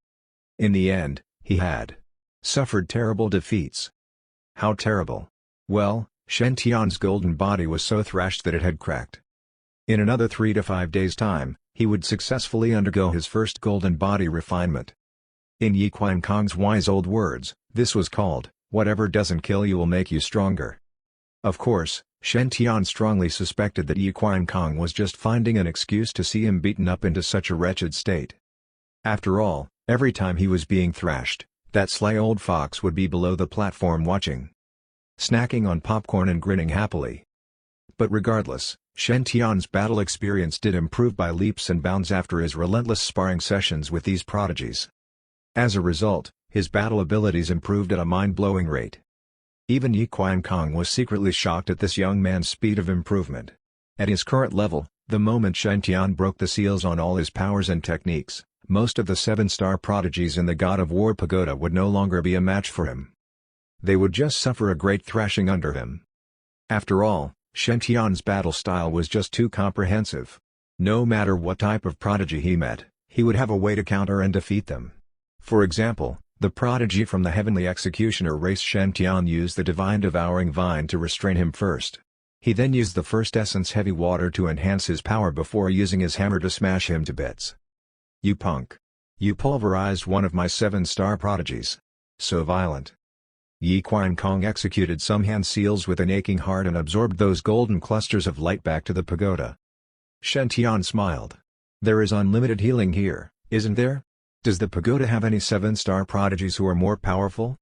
In the end, he had suffered terrible defeats. How terrible? Well, Shen Tian's golden body was so thrashed that it had cracked. In another 3 to 5 days' time, he would successfully undergo his first golden body refinement. In Yi Qiankong's wise old words, this was called, "Whatever doesn't kill you will make you stronger." Of course, Shen Tian strongly suspected that Yi Qiankong was just finding an excuse to see him beaten up into such a wretched state. After all, every time he was being thrashed, that sly old fox would be below the platform watching, snacking on popcorn and grinning happily. But regardless, Shen Tian's battle experience did improve by leaps and bounds after his relentless sparring sessions with these prodigies. As a result, his battle abilities improved at a mind-blowing rate. Even Yi Qiankong was secretly shocked at this young man's speed of improvement. At his current level, the moment Shen Tian broke the seals on all his powers and techniques, most of the 7-star prodigies in the God of War pagoda would no longer be a match for him. They would just suffer a great thrashing under him. After all, Shen Tian's battle style was just too comprehensive. No matter what type of prodigy he met, he would have a way to counter and defeat them. For example, the prodigy from the Heavenly Executioner race Shen Tian used the Divine Devouring Vine to restrain him first. He then used the First Essence Heavy Water to enhance his power before using his hammer to smash him to bits. "You punk! You pulverized one of my 7-star prodigies. So violent!" Yi Qiankong executed some hand seals with an aching heart and absorbed those golden clusters of light back to the pagoda. Shen Tian smiled. "There is unlimited healing here, isn't there? Does the pagoda have any 7-star prodigies who are more powerful?"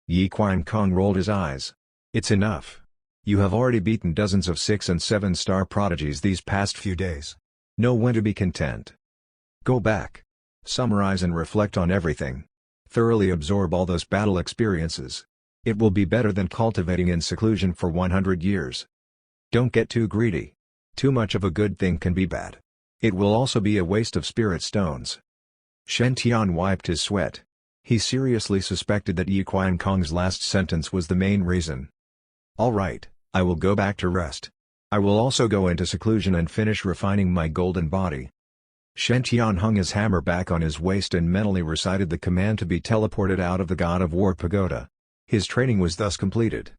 Yi Qiankong rolled his eyes. "It's enough. You have already beaten dozens of 6- and 7-star prodigies these past few days. Know when to be content. Go back. Summarize and reflect on everything. Thoroughly absorb all those battle experiences. It will be better than cultivating in seclusion for 100 years. Don't get too greedy. Too much of a good thing can be bad. It will also be a waste of spirit stones." Shen Tian wiped his sweat. He seriously suspected that Yi Qiankong's last sentence was the main reason. "All right, I will go back to rest. I will also go into seclusion and finish refining my golden body." Shen Tian hung his hammer back on his waist and mentally recited the command to be teleported out of the God of War pagoda. His training was thus completed.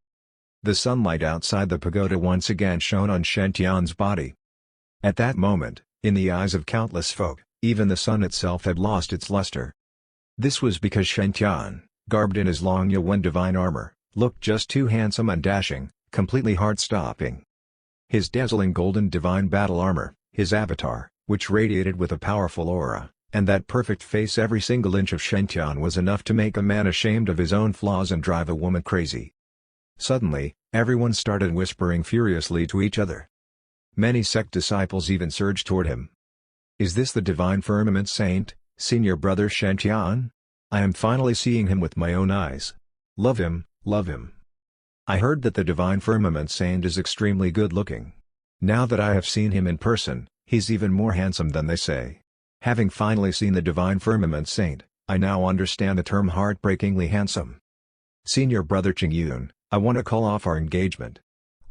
The sunlight outside the pagoda once again shone on Shen Tian's body. At that moment, in the eyes of countless folk, even the sun itself had lost its luster. This was because Shen Tian, garbed in his long Yuan divine armor, looked just too handsome and dashing, completely heart-stopping. His dazzling golden divine battle armor, his avatar, which radiated with a powerful aura, and that perfect face, every single inch of Shen Tian was enough to make a man ashamed of his own flaws and drive a woman crazy. Suddenly, everyone started whispering furiously to each other. Many sect disciples even surged toward him. "Is this the Divine Firmament Saint, Senior Brother Shen Tian? I am finally seeing him with my own eyes. Love him, love him. I heard that the Divine Firmament Saint is extremely good-looking. Now that I have seen him in person, he's even more handsome than they say. Having finally seen the Divine Firmament Saint, I now understand the term heartbreakingly handsome." Senior brother Qingyun, I want to call off our engagement.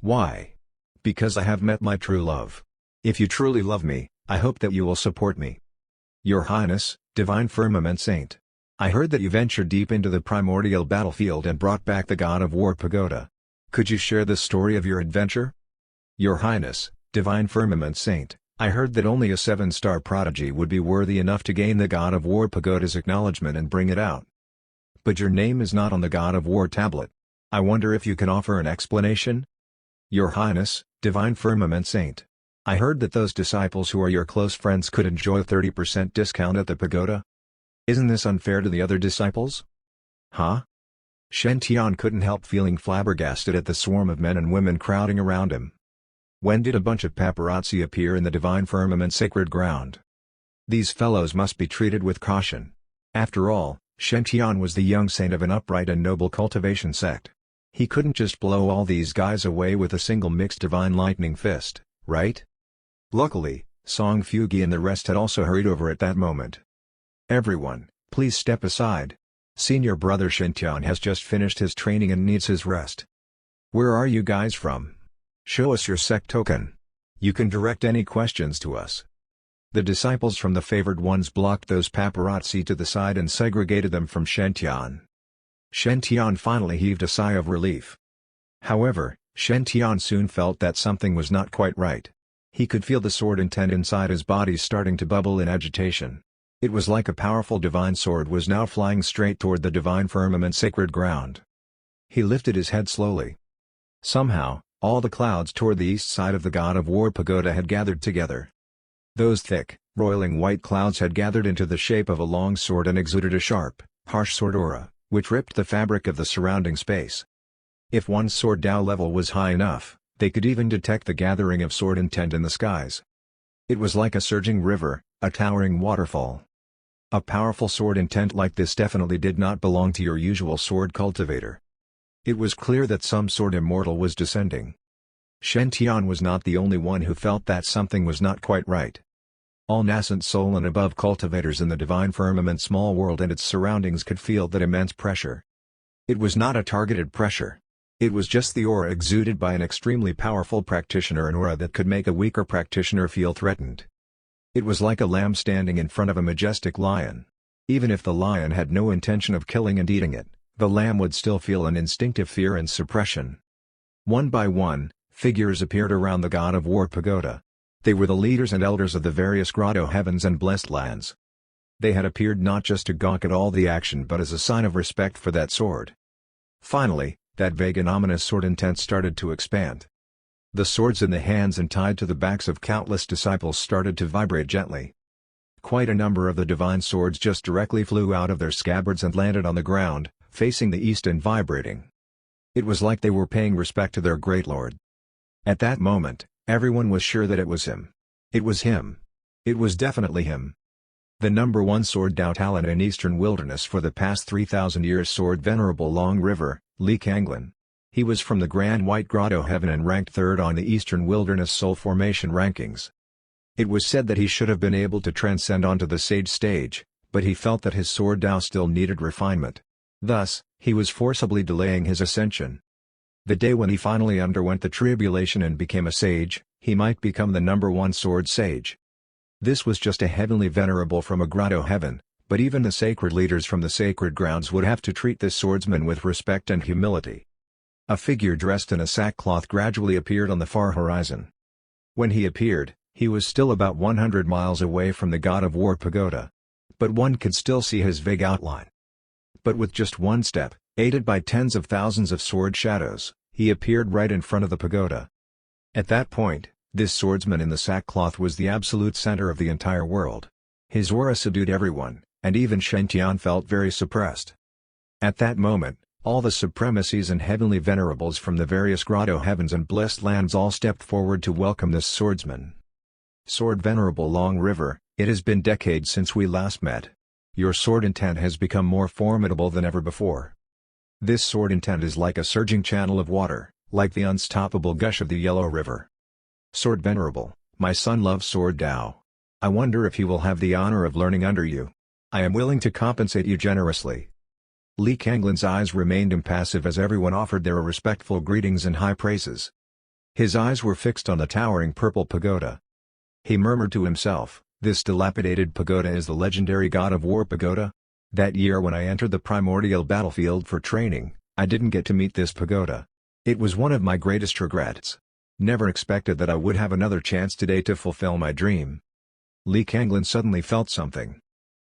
Why? Because I have met my true love. If you truly love me, I hope that you will support me. Your Highness, Divine Firmament Saint. I heard that you ventured deep into the primordial battlefield and brought back the God of War pagoda. Could you share the story of your adventure? Your Highness, Divine Firmament Saint, I heard that only a 7-star prodigy would be worthy enough to gain the God of War pagoda's acknowledgement and bring it out. But your name is not on the God of War tablet. I wonder if you can offer an explanation? Your Highness, Divine Firmament Saint. I heard that those disciples who are your close friends could enjoy 30% discount at the pagoda. Isn't this unfair to the other disciples? Huh? Shen Tian couldn't help feeling flabbergasted at the swarm of men and women crowding around him. When did a bunch of paparazzi appear in the Divine Firmament sacred ground? These fellows must be treated with caution. After all, Shen Tian was the young saint of an upright and noble cultivation sect. He couldn't just blow all these guys away with a single mixed divine lightning fist, right? Luckily, Song Fugi and the rest had also hurried over at that moment. Everyone, please step aside. Senior brother Shen Tian has just finished his training and needs his rest. Where are you guys from? Show us your sect token. You can direct any questions to us. The disciples from the favored ones blocked those paparazzi to the side and segregated them from Shen Tian. Shen Tian finally heaved a sigh of relief. However, Shen Tian soon felt that something was not quite right. He could feel the sword intent inside his body starting to bubble in agitation. It was like a powerful divine sword was now flying straight toward the Divine Firmament sacred ground. He lifted his head slowly. Somehow, all the clouds toward the east side of the God of War pagoda had gathered together. Those thick, roiling white clouds had gathered into the shape of a long sword and exuded a sharp, harsh sword aura, which ripped the fabric of the surrounding space. If one's sword Dao level was high enough, they could even detect the gathering of sword intent in the skies. It was like a surging river, a towering waterfall. A powerful sword intent like this definitely did not belong to your usual sword cultivator. It was clear that some sword immortal was descending. Shen Tian was not the only one who felt that something was not quite right. All nascent soul and above cultivators in the Divine Firmament small world and its surroundings could feel that immense pressure. It was not a targeted pressure. It was just the aura exuded by an extremely powerful practitioner, an aura that could make a weaker practitioner feel threatened. It was like a lamb standing in front of a majestic lion. Even if the lion had no intention of killing and eating it, the lamb would still feel an instinctive fear and suppression. One by one, figures appeared around the God of War pagoda. They were the leaders and elders of the various grotto heavens and blessed lands. They had appeared not just to gawk at all the action but as a sign of respect for that sword. Finally, that vague and ominous sword intent started to expand. The swords in the hands and tied to the backs of countless disciples started to vibrate gently. Quite a number of the divine swords just directly flew out of their scabbards and landed on the ground, facing the east and vibrating. It was like they were paying respect to their great lord. At that moment, everyone was sure that it was him. It was him. It was definitely him. The number one sword Dao talent in Eastern Wilderness for the past 3,000 years, Sword Venerable Long River, Li Kanglin. He was from the Grand White Grotto Heaven and ranked third on the Eastern Wilderness Soul Formation rankings. It was said that he should have been able to transcend onto the Sage stage, but he felt that his sword Dao still needed refinement. Thus, he was forcibly delaying his ascension. The day when he finally underwent the tribulation and became a sage, he might become the number one sword sage. This was just a heavenly venerable from a grotto heaven, but even the sacred leaders from the sacred grounds would have to treat this swordsman with respect and humility. A figure dressed in a sackcloth gradually appeared on the far horizon. When he appeared, he was still about 100 miles away from the God of War pagoda. But one could still see his vague outline. But with just one step, aided by tens of thousands of sword shadows, he appeared right in front of the pagoda. At that point, this swordsman in the sackcloth was the absolute center of the entire world. His aura subdued everyone, and even Shen Tian felt very suppressed. At that moment, all the supremacies and heavenly venerables from the various grotto heavens and blessed lands all stepped forward to welcome this swordsman. Sword Venerable Long River, it has been decades since we last met. Your sword intent has become more formidable than ever before. This sword intent is like a surging channel of water, like the unstoppable gush of the Yellow River. Sword Venerable, my son loves Sword Dao. I wonder if he will have the honor of learning under you. I am willing to compensate you generously. Li Kanglin's eyes remained impassive as everyone offered their respectful greetings and high praises. His eyes were fixed on the towering purple pagoda. He murmured to himself, "This dilapidated pagoda is the legendary god of war pagoda? That year when I entered the primordial battlefield for training, I didn't get to meet this pagoda. It was one of my greatest regrets. Never expected that I would have another chance today to fulfill my dream." Li Kanglin suddenly felt something.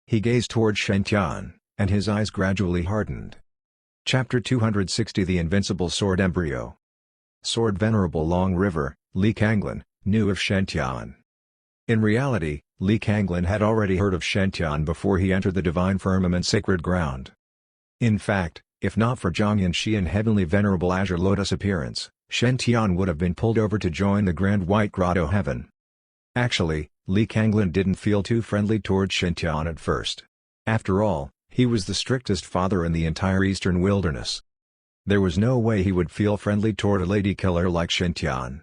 He gazed toward Shen Tian, and his eyes gradually hardened. Chapter 260 The Invincible Sword Embryo. Sword Venerable Long River, Li Kanglin, knew of Shen Tian. In reality, Li Kanglin had already heard of Shen Tian before he entered the Divine Firmament Sacred Ground. In fact, if not for Zhang Yanxi and Heavenly Venerable Azure Lotus appearance, Shen Tian would have been pulled over to join the Grand White Grotto Heaven. Actually, Li Kanglin didn't feel too friendly towards Shen Tian at first. After all, he was the strictest father in the entire Eastern Wilderness. There was no way he would feel friendly toward a lady killer like Shen Tian.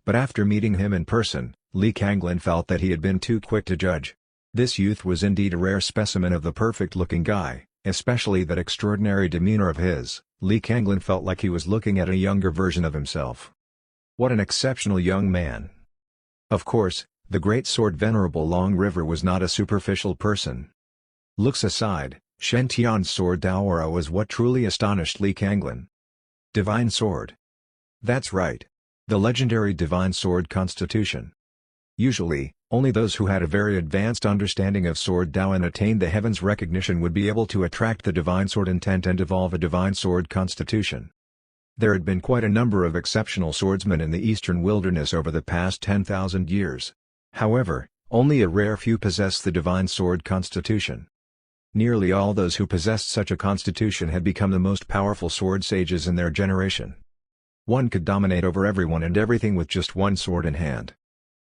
But after meeting him in person, Li Kanglin felt that he had been too quick to judge. This youth was indeed a rare specimen of the perfect-looking guy, especially that extraordinary demeanor of his. Li Kanglin felt like he was looking at a younger version of himself. What an exceptional young man! Of course, the great sword Venerable Long River was not a superficial person. Looks aside, Shen Tian's sword Dao aura was what truly astonished Li Kanglin. Divine Sword. That's right. The legendary Divine Sword Constitution. Usually, only those who had a very advanced understanding of Sword Dao and attained the heavens' recognition would be able to attract the Divine Sword intent and evolve a Divine Sword Constitution. There had been quite a number of exceptional swordsmen in the Eastern Wilderness over the past 10,000 years. However, only a rare few possessed the Divine Sword Constitution. Nearly all those who possessed such a constitution had become the most powerful sword sages in their generation. One could dominate over everyone and everything with just one sword in hand.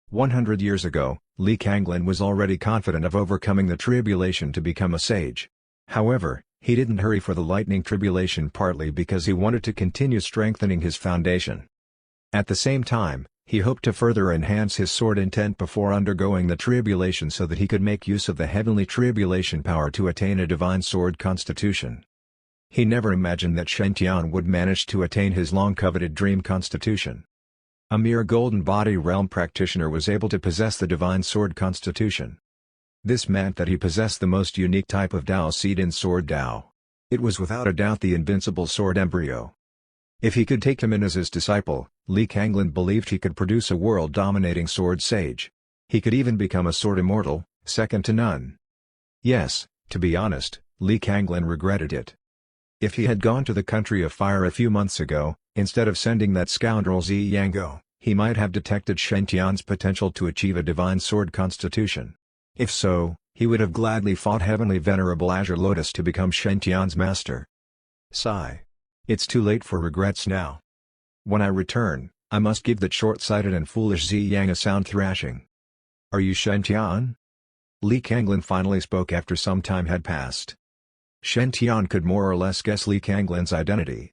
100 years ago, Li Kanglin was already confident of overcoming the tribulation to become a sage. However, he didn't hurry for the lightning tribulation partly because he wanted to continue strengthening his foundation. At the same time, he hoped to further enhance his sword intent before undergoing the tribulation so that he could make use of the heavenly tribulation power to attain a divine sword constitution. He never imagined that Shen Tian would manage to attain his long-coveted dream constitution. A mere golden body realm practitioner was able to possess the divine sword constitution. This meant that he possessed the most unique type of Dao seed in Sword Dao. It was without a doubt the invincible sword embryo. If he could take him in as his disciple, Li Kanglin believed he could produce a world-dominating sword sage. He could even become a sword immortal, second to none. Yes, to be honest, Li Kanglin regretted it. If he had gone to the country of fire a few months ago, instead of sending that scoundrel Zi Yango, he might have detected Shen Tian's potential to achieve a divine sword constitution. If so, he would have gladly fought Heavenly Venerable Azure Lotus to become Shen Tian's master. Sigh. It's too late for regrets now. When I return, I must give that short-sighted and foolish Zi Yang a sound thrashing. Are you Shen Tian? Li Kanglin finally spoke after some time had passed. Shen Tian could more or less guess Li Kanglin's identity.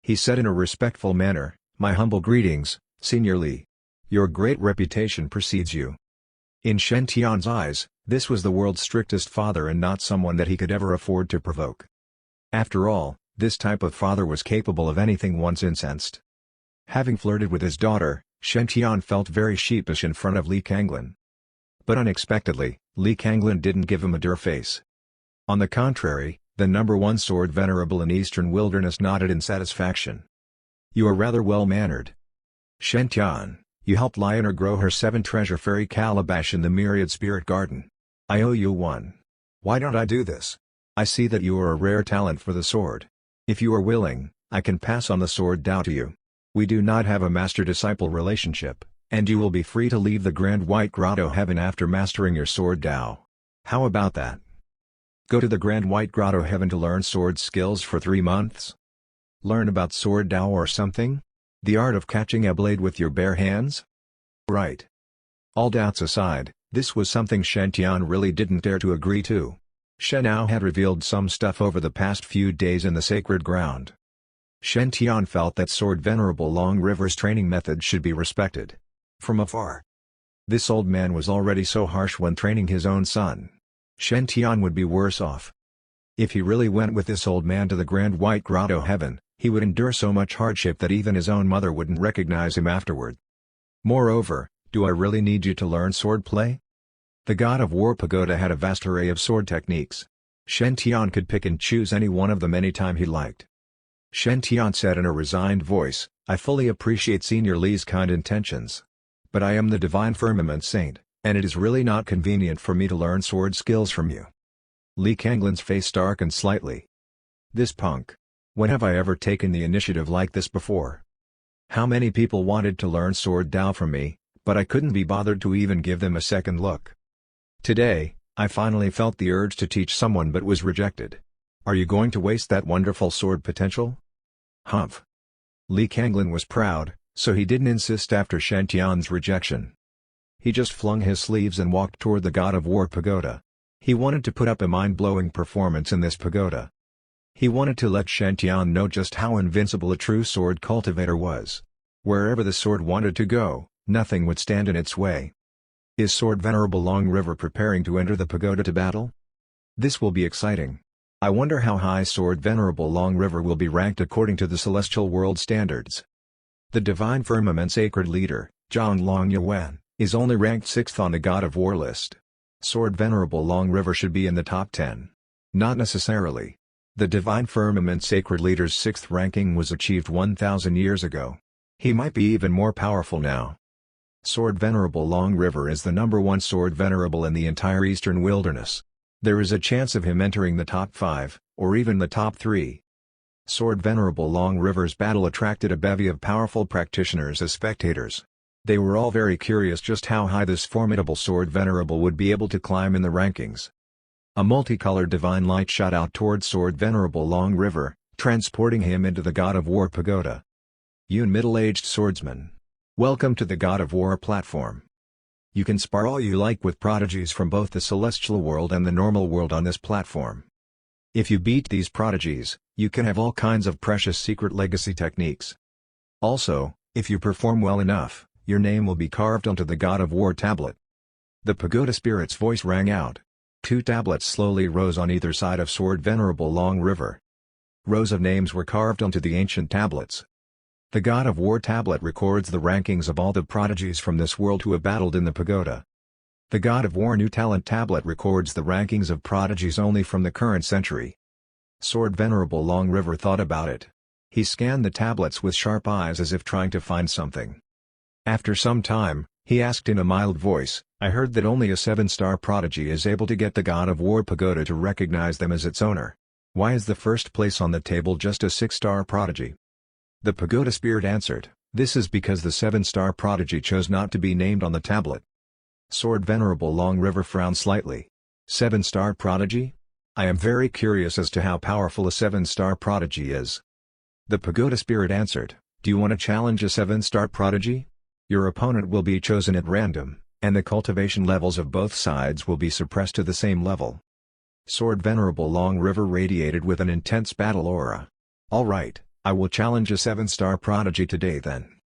He said in a respectful manner, "My humble greetings, Senior Li. Your great reputation precedes you." In Shen Tian's eyes, this was the world's strictest father and not someone that he could ever afford to provoke. After all, this type of father was capable of anything once incensed. Having flirted with his daughter, Shen Tian felt very sheepish in front of Li Kanglin. But unexpectedly, Li Kanglin didn't give him a dour face. On the contrary, the number one sword venerable in Eastern Wilderness nodded in satisfaction. "You are rather well-mannered. Shen Tian, you helped Lionel grow her 7 treasure fairy calabash in the Myriad Spirit Garden. I owe you one. Why don't I do this? I see that you are a rare talent for the sword. If you are willing, I can pass on the sword Dao to you. We do not have a master-disciple relationship, and you will be free to leave the Grand White Grotto Heaven after mastering your sword Dao. How about that? Go to the Grand White Grotto Heaven to learn sword skills for 3 months? Learn about sword Dao or something? The art of catching a blade with your bare hands? Right. All doubts aside, this was something Shen Tian really didn't dare to agree to. Shen Ao had revealed some stuff over the past few days in the sacred ground. Shen Tian felt that Sword Venerable Long River's training methods should be respected. From afar. This old man was already so harsh when training his own son. Shen Tian would be worse off. If he really went with this old man to the Grand White Grotto heaven, he would endure so much hardship that even his own mother wouldn't recognize him afterward. Moreover, do I really need you to learn swordplay? The god of war pagoda had a vast array of sword techniques. Shen Tian could pick and choose any one of them anytime he liked. Shen Tian said in a resigned voice, "I fully appreciate Senior Li's kind intentions. But I am the Divine Firmament Saint, and it is really not convenient for me to learn sword skills from you." Li Kanglin's face darkened slightly. This punk. When have I ever taken the initiative like this before? How many people wanted to learn sword Dao from me, but I couldn't be bothered to even give them a second look. Today, I finally felt the urge to teach someone but was rejected. Are you going to waste that wonderful sword potential? Humph. Li Kanglin was proud, so he didn't insist after Shen Tian's rejection. He just flung his sleeves and walked toward the God of War pagoda. He wanted to put up a mind-blowing performance in this pagoda. He wanted to let Shen Tian know just how invincible a true sword cultivator was. Wherever the sword wanted to go, nothing would stand in its way. Is Sword Venerable Long River preparing to enter the pagoda to battle? This will be exciting. I wonder how high Sword Venerable Long River will be ranked according to the celestial world standards. The Divine Firmament Sacred Leader, Zhang Long Yuan, is only ranked 6th on the God of War list. Sword Venerable Long River should be in the top 10. Not necessarily. The Divine Firmament Sacred Leader's 6th ranking was achieved 1,000 years ago. He might be even more powerful now. Sword Venerable Long River is the #1 Sword Venerable in the entire Eastern Wilderness. There is a chance of him entering the top 5, or even the top 3. Sword Venerable Long River's battle attracted a bevy of powerful practitioners as spectators. They were all very curious just how high this formidable Sword Venerable would be able to climb in the rankings. A multicolored divine light shot out toward Sword Venerable Long River, transporting him into the God of War pagoda. You middle-aged swordsman. Welcome to the God of War platform. You can spar all you like with prodigies from both the celestial world and the normal world on this platform. If you beat these prodigies, you can have all kinds of precious secret legacy techniques. Also, if you perform well enough, your name will be carved onto the God of War tablet. The pagoda spirit's voice rang out. 2 tablets slowly rose on either side of Sword Venerable Long River. Rows of names were carved onto the ancient tablets. The God of War tablet records the rankings of all the prodigies from this world who have battled in the pagoda. The God of War New Talent tablet records the rankings of prodigies only from the current century. Sword Venerable Long River thought about it. He scanned the tablets with sharp eyes as if trying to find something. After some time, he asked in a mild voice, "I heard that only a 7-star prodigy is able to get the God of War pagoda to recognize them as its owner. Why is the first place on the table just a 6-star prodigy?" The pagoda spirit answered, "This is because the 7-star prodigy chose not to be named on the tablet." Sword Venerable Long River frowned slightly. 7-star prodigy? I am very curious as to how powerful a 7-star prodigy is. The pagoda spirit answered, "Do you want to challenge a 7-star prodigy? Your opponent will be chosen at random, and the cultivation levels of both sides will be suppressed to the same level." Sword Venerable Long River radiated with an intense battle aura. "All right. I will challenge a 7-star prodigy today then."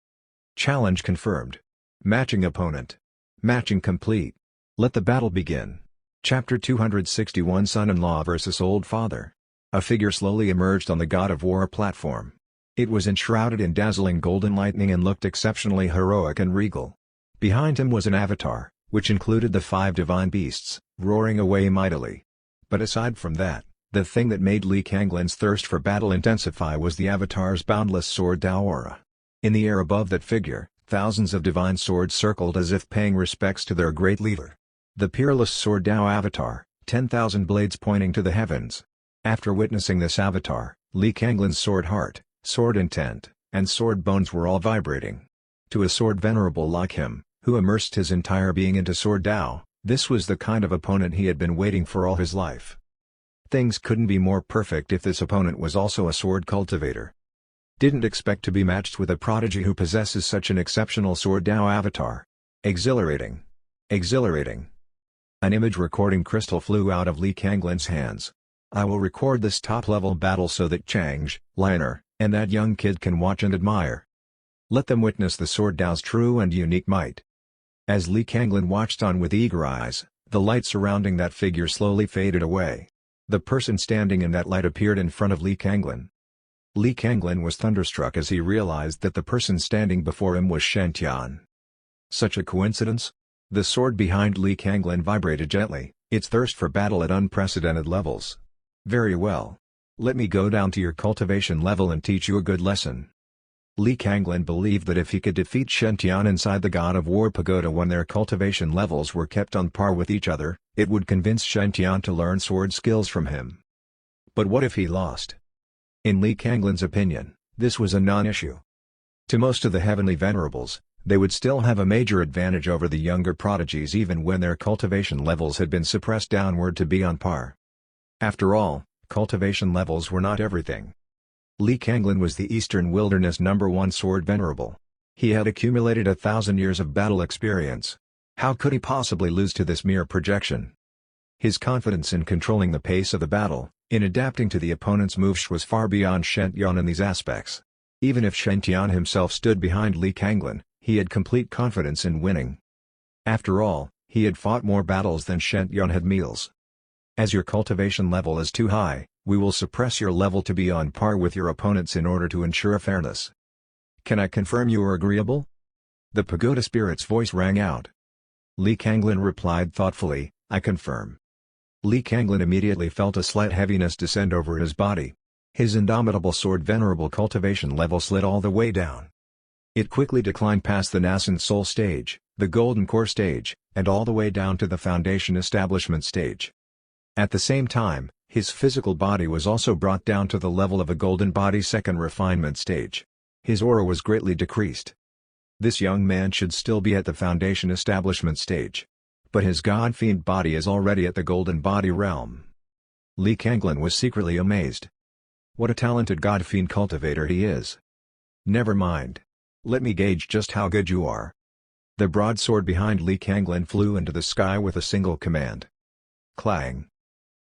Challenge confirmed. Matching opponent. Matching complete. Let the battle begin. Chapter 261 Son-in-law vs. Old Father. A figure slowly emerged on the God of War platform. It was enshrouded in dazzling golden lightning and looked exceptionally heroic and regal. Behind him was an avatar, which included the 5 divine beasts, roaring away mightily. But aside from that, the thing that made Li Kanglin's thirst for battle intensify was the avatar's boundless sword Dao aura. In the air above that figure, thousands of divine swords circled as if paying respects to their great leader. The peerless sword Dao avatar, 10,000 blades pointing to the heavens. After witnessing this avatar, Li Kanglin's sword heart, sword intent, and sword bones were all vibrating. To a sword venerable like him, who immersed his entire being into sword Dao, this was the kind of opponent he had been waiting for all his life. Things couldn't be more perfect if this opponent was also a sword cultivator. Didn't expect to be matched with a prodigy who possesses such an exceptional sword Dao avatar. Exhilarating. Exhilarating. An image recording crystal flew out of Li Kanglin's hands. I will record this top-level battle so that Chang'e, Liner, and that young kid can watch and admire. Let them witness the sword Dao's true and unique might. As Li Kanglin watched on with eager eyes, the light surrounding that figure slowly faded away. The person standing in that light appeared in front of Li Kanglin. Li Kanglin was thunderstruck as he realized that the person standing before him was Shen Tian. Such a coincidence? The sword behind Li Kanglin vibrated gently, its thirst for battle at unprecedented levels. Very well. Let me go down to your cultivation level and teach you a good lesson. Li Kanglin believed that if he could defeat Shen Tian inside the God of War pagoda when their cultivation levels were kept on par with each other, it would convince Shen Tian to learn sword skills from him. But what if he lost? In Li Kanglin's opinion, this was a non-issue. To most of the heavenly venerables, they would still have a major advantage over the younger prodigies even when their cultivation levels had been suppressed downward to be on par. After all, cultivation levels were not everything. Li Kanglin was the Eastern Wilderness #1 sword venerable. He had accumulated 1,000 years of battle experience. How could he possibly lose to this mere projection? His confidence in controlling the pace of the battle, in adapting to the opponent's moves was far beyond Shen Tian in these aspects. Even if Shen Tian himself stood behind Li Kanglin, he had complete confidence in winning. After all, he had fought more battles than Shen Tian had meals. As your cultivation level is too high, we will suppress your level to be on par with your opponents in order to ensure fairness. Can I confirm you are agreeable? The pagoda spirit's voice rang out. Li Kanglin replied thoughtfully, I confirm. Li Kanglin immediately felt a slight heaviness descend over his body. His indomitable sword venerable cultivation level slid all the way down. It quickly declined past the nascent soul stage, the golden core stage, and all the way down to the foundation establishment stage. At the same time, his physical body was also brought down to the level of a golden body second refinement stage. His aura was greatly decreased. This young man should still be at the foundation establishment stage. But his god-fiend body is already at the golden body realm. Li Kanglin was secretly amazed. What a talented god-fiend cultivator he is. Never mind. Let me gauge just how good you are. The broadsword behind Li Kanglin flew into the sky with a single command. Clang.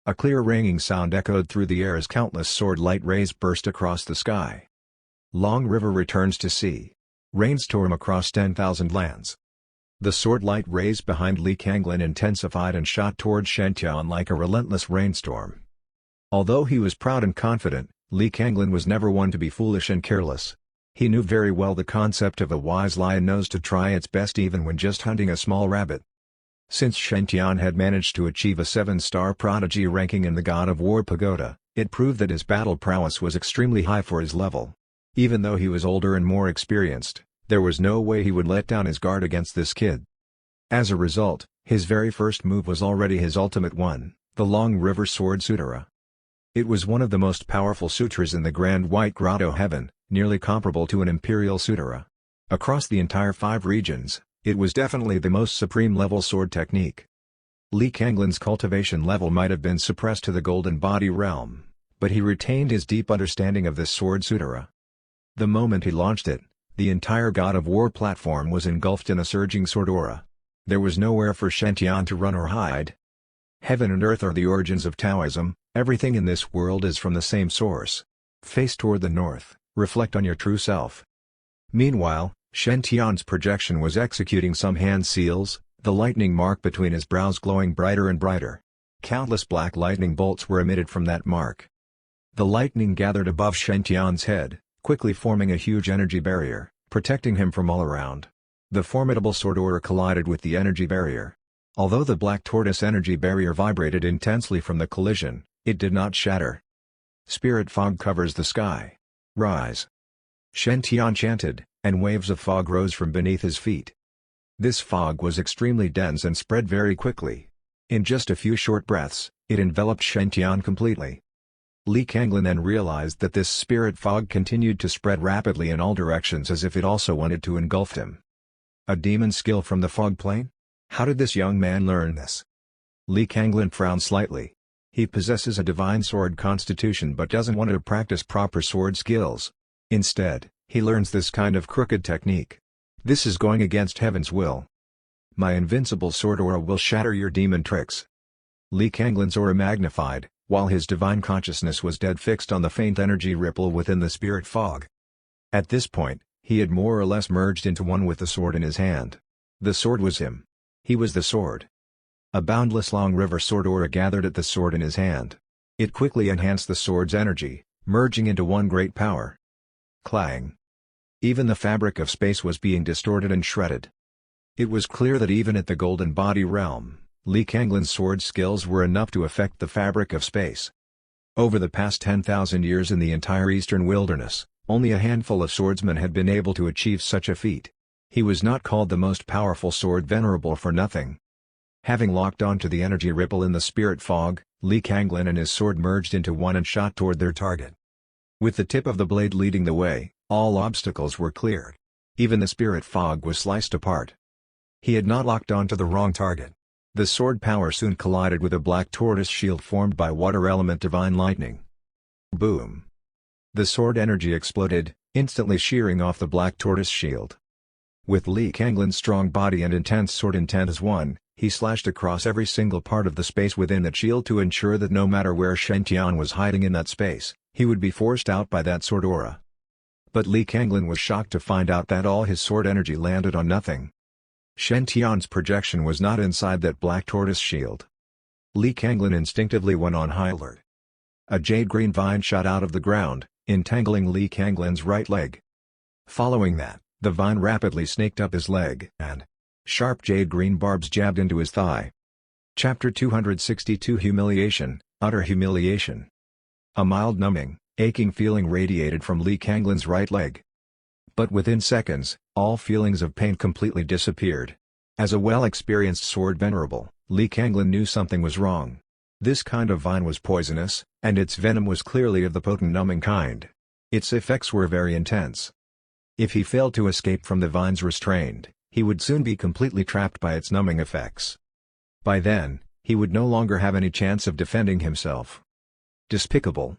A clear ringing sound echoed through the air as countless sword light rays burst across the sky. Long river returns to sea. Rainstorm across 10,000 lands. The sword light rays behind Li Kanglin intensified and shot toward Shen Tian like a relentless rainstorm. Although he was proud and confident, Li Kanglin was never one to be foolish and careless. He knew very well the concept of a wise lion knows to try its best even when just hunting a small rabbit. Since Shen Tian had managed to achieve a 7-star prodigy ranking in the God of War pagoda, it proved that his battle prowess was extremely high for his level. Even though he was older and more experienced, there was no way he would let down his guard against this kid. As a result, his very first move was already his ultimate one, the Long River Sword Sutra. It was one of the most powerful sutras in the Grand White Grotto Heaven, nearly comparable to an Imperial Sutra. Across the entire 5 regions, it was definitely the most supreme-level sword technique. Li Kanglin's cultivation level might have been suppressed to the Golden Body realm, but he retained his deep understanding of this sword sutra. The moment he launched it, the entire God of War platform was engulfed in a surging sword aura. There was nowhere for Shen Tian to run or hide. Heaven and earth are the origins of Taoism, everything in this world is from the same source. Face toward the north, reflect on your true self. Meanwhile, Shen Tian's projection was executing some hand seals, the lightning mark between his brows glowing brighter and brighter. Countless black lightning bolts were emitted from that mark. The lightning gathered above Shen Tian's head, quickly forming a huge energy barrier, protecting him from all around. The formidable sword aura collided with the energy barrier. Although the black tortoise energy barrier vibrated intensely from the collision, it did not shatter. Spirit fog covers the sky. Rise. Shen Tian chanted, and waves of fog rose from beneath his feet. This fog was extremely dense and spread very quickly. In just a few short breaths, it enveloped Shen Tian completely. Li Kanglin then realized that this spirit fog continued to spread rapidly in all directions as if it also wanted to engulf him. A demon skill from the fog plane? How did this young man learn this? Li Kanglin frowned slightly. He possesses a divine sword constitution but doesn't want to practice proper sword skills. Instead, he learns this kind of crooked technique. This is going against heaven's will. My invincible sword aura will shatter your demon tricks. Li Kanglin's aura magnified, while his divine consciousness was dead fixed on the faint energy ripple within the spirit fog. At this point, he had more or less merged into one with the sword in his hand. The sword was him. He was the sword. A boundless long river sword aura gathered at the sword in his hand. It quickly enhanced the sword's energy, merging into one great power. Clang. Even the fabric of space was being distorted and shredded. It was clear that even at the Golden Body realm, Li Kanglin's sword skills were enough to affect the fabric of space. Over the past 10,000 years in the entire eastern wilderness, only a handful of swordsmen had been able to achieve such a feat. He was not called the most powerful sword venerable for nothing. Having locked onto the energy ripple in the spirit fog, Li Kanglin and his sword merged into one and shot toward their target. With the tip of the blade leading the way, all obstacles were cleared. Even the spirit fog was sliced apart. He had not locked onto the wrong target. The sword power soon collided with a black tortoise shield formed by water element divine lightning. Boom! The sword energy exploded, instantly shearing off the black tortoise shield. With Li Kanglin's strong body and intense sword intent as one, he slashed across every single part of the space within that shield to ensure that no matter where Shen Tian was hiding in that space, he would be forced out by that sword aura. But Li Kanglin was shocked to find out that all his sword energy landed on nothing. Shen Tian's projection was not inside that black tortoise shield. Li Kanglin instinctively went on high alert. A jade green vine shot out of the ground, entangling Li Kanglin's right leg. Following that, the vine rapidly snaked up his leg, and sharp jade green barbs jabbed into his thigh. Chapter 262 Humiliation, Utter Humiliation. A mild numbing, aching feeling radiated from Li Kanglin's right leg. But within seconds, all feelings of pain completely disappeared. As a well-experienced sword venerable, Li Kanglin knew something was wrong. This kind of vine was poisonous, and its venom was clearly of the potent numbing kind. Its effects were very intense. If he failed to escape from the vine's restraint, he would soon be completely trapped by its numbing effects. By then, he would no longer have any chance of defending himself. Despicable.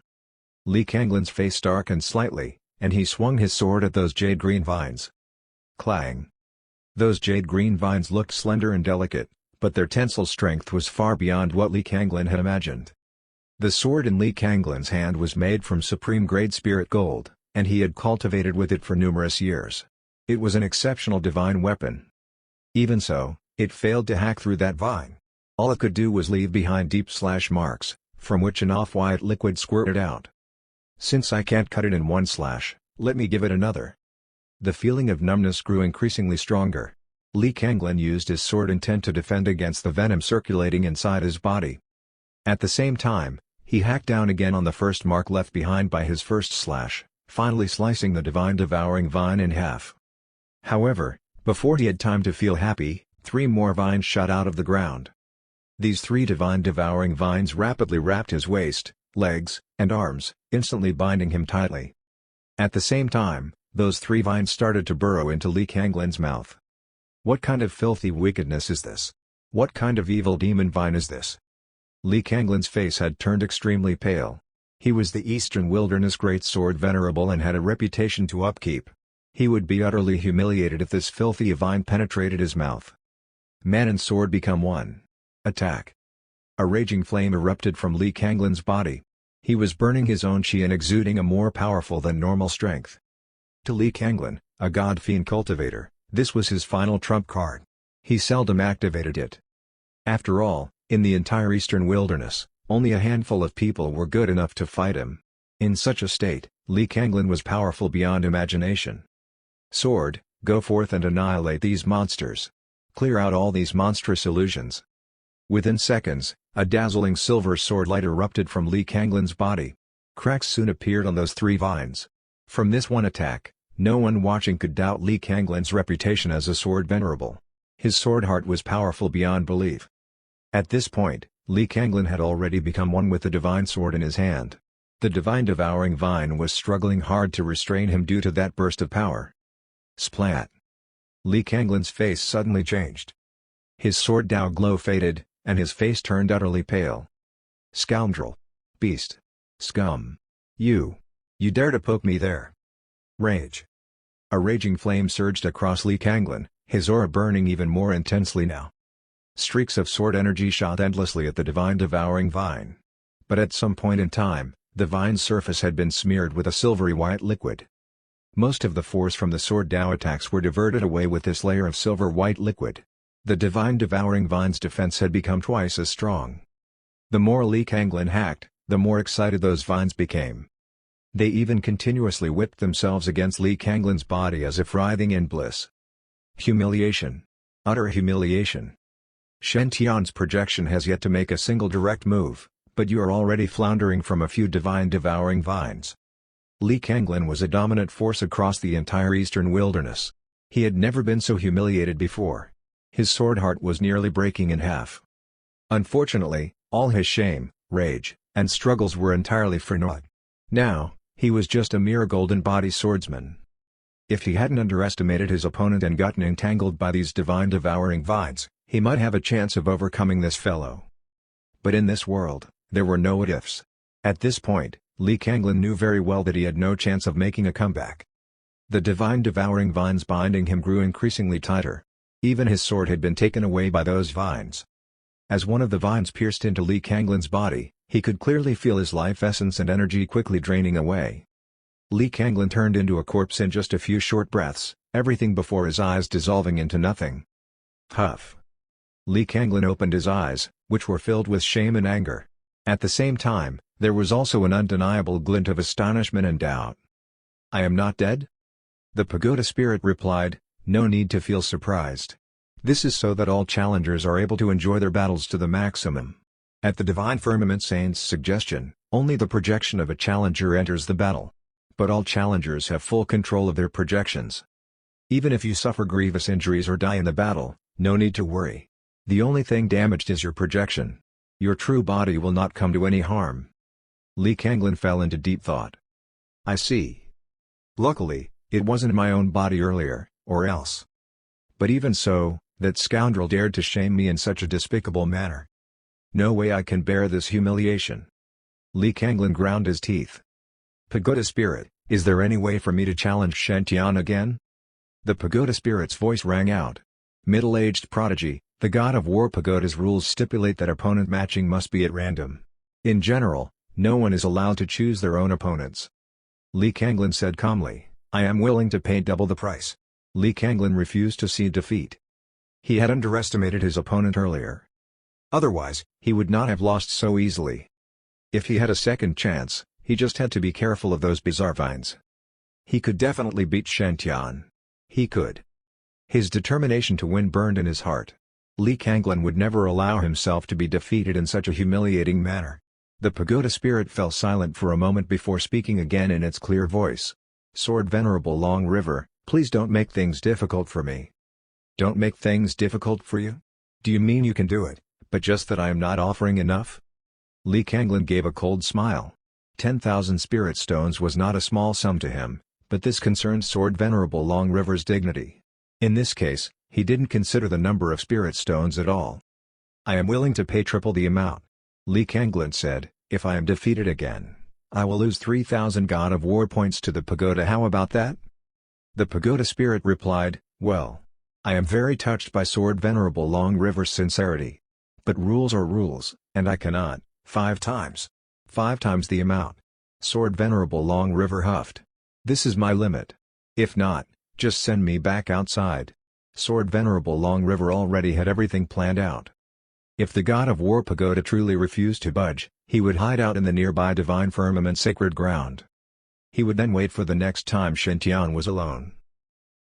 Li Kanglin's face darkened slightly, and he swung his sword at those jade green vines. Clang. Those jade green vines looked slender and delicate, but their tensile strength was far beyond what Li Kanglin had imagined. The sword in Li Kanglin's hand was made from supreme-grade spirit gold, and he had cultivated with it for numerous years. It was an exceptional divine weapon. Even so, it failed to hack through that vine. All it could do was leave behind deep slash marks, from which an off-white liquid squirted out. Since I can't cut it in one slash, let me give it another. The feeling of numbness grew increasingly stronger. Li Kanglin used his sword intent to defend against the venom circulating inside his body. At the same time, he hacked down again on the first mark left behind by his first slash, finally slicing the divine devouring vine in half. However, before he had time to feel happy, 3 more vines shot out of the ground. These 3 divine devouring vines rapidly wrapped his waist, legs, and arms, instantly binding him tightly. At the same time, those 3 vines started to burrow into Li Kanglin's mouth. What kind of filthy wickedness is this? What kind of evil demon vine is this? Li Kanglin's face had turned extremely pale. He was the Eastern Wilderness Great Sword Venerable and had a reputation to upkeep. He would be utterly humiliated if this filthy vine penetrated his mouth. Man and sword become one. Attack. A raging flame erupted from Li Kanglin's body. He was burning his own chi and exuding a more powerful than normal strength. To Li Kanglin, a god-fiend cultivator, this was his final trump card. He seldom activated it. After all, in the entire Eastern Wilderness, only a handful of people were good enough to fight him. In such a state, Li Kanglin was powerful beyond imagination. Sword, go forth and annihilate these monsters. Clear out all these monstrous illusions. Within seconds, a dazzling silver sword light erupted from Li Kanglin's body. Cracks soon appeared on those 3 vines. From this one attack, no one watching could doubt Li Kanglin's reputation as a sword venerable. His sword heart was powerful beyond belief. At this point, Li Kanglin had already become one with the divine sword in his hand. The divine devouring vine was struggling hard to restrain him due to that burst of power. Splat! Li Kanglin's face suddenly changed. His sword Dao glow faded, and his face turned utterly pale. Scoundrel! Beast! Scum! You dare to poke me there! Rage! A raging flame surged across Li Kanglin, his aura burning even more intensely now. Streaks of sword energy shot endlessly at the divine devouring vine. But at some point in time, the vine's surface had been smeared with a silvery white liquid. Most of the force from the sword Dao attacks were diverted away with this layer of silver white liquid. The divine devouring vine's defense had become twice as strong. The more Li Kanglin hacked, the more excited those vines became. They even continuously whipped themselves against Li Kanglin's body as if writhing in bliss. Humiliation. Utter humiliation. Shen Tian's projection has yet to make a single direct move, but you are already floundering from a few divine devouring vines. Li Kanglin was a dominant force across the entire eastern wilderness. He had never been so humiliated before. His sword heart was nearly breaking in half. Unfortunately, all his shame, rage, and struggles were entirely for naught. Now, he was just a mere golden body swordsman. If he hadn't underestimated his opponent and gotten entangled by these divine devouring vines, he might have a chance of overcoming this fellow. But in this world, there were no what-ifs. At this point, Li Kanglin knew very well that he had no chance of making a comeback. The divine devouring vines binding him grew increasingly tighter. Even his sword had been taken away by those vines. As one of the vines pierced into Li Kanglin's body, he could clearly feel his life essence and energy quickly draining away. Li Kanglin turned into a corpse in just a few short breaths, everything before his eyes dissolving into nothing. Huff. Li Kanglin opened his eyes, which were filled with shame and anger. At the same time, there was also an undeniable glint of astonishment and doubt. "I am not dead?" The pagoda spirit replied, "No need to feel surprised. This is so that all challengers are able to enjoy their battles to the maximum. At the Divine Firmament Saint's suggestion, only the projection of a challenger enters the battle. But all challengers have full control of their projections. Even if you suffer grievous injuries or die in the battle, no need to worry. The only thing damaged is your projection. Your true body will not come to any harm." Li Kanglin fell into deep thought. "I see. Luckily, it wasn't my own body earlier, or else. But even so, that scoundrel dared to shame me in such a despicable manner. No way I can bear this humiliation." Li Kanglin ground his teeth. "Pagoda spirit, is there any way for me to challenge Shen Tian again?" The pagoda spirit's voice rang out. "Middle-aged prodigy, the god of war pagoda's rules stipulate that opponent matching must be at random. In general, no one is allowed to choose their own opponents." Li Kanglin said calmly, "I am willing to pay double the price." Li Kanglin refused to see defeat. He had underestimated his opponent earlier. Otherwise, he would not have lost so easily. If he had a second chance, he just had to be careful of those bizarre vines. He could definitely beat Shen Tian. He could. His determination to win burned in his heart. Li Kanglin would never allow himself to be defeated in such a humiliating manner. The pagoda spirit fell silent for a moment before speaking again in its clear voice. "Sword Venerable Long River, please don't make things difficult for me." "Don't make things difficult for you? Do you mean you can do it, but just that I am not offering enough?" Li Kanglin gave a cold smile. 10,000 spirit stones was not a small sum to him, but this concerned Sword Venerable Long River's dignity. In this case, he didn't consider the number of spirit stones at all. "I am willing to pay triple the amount," Li Kanglin said. "If I am defeated again, I will lose 3,000 God of War points to the pagoda. How about that?" The pagoda spirit replied, "Well, I am very touched by Sword Venerable Long River's sincerity. But rules are rules, and I cannot, 5 times the amount." Sword Venerable Long River huffed. "This is my limit. If not, just send me back outside." Sword Venerable Long River already had everything planned out. If the god of war pagoda truly refused to budge, he would hide out in the nearby Divine Firmament sacred ground. He would then wait for the next time Shen Tian was alone.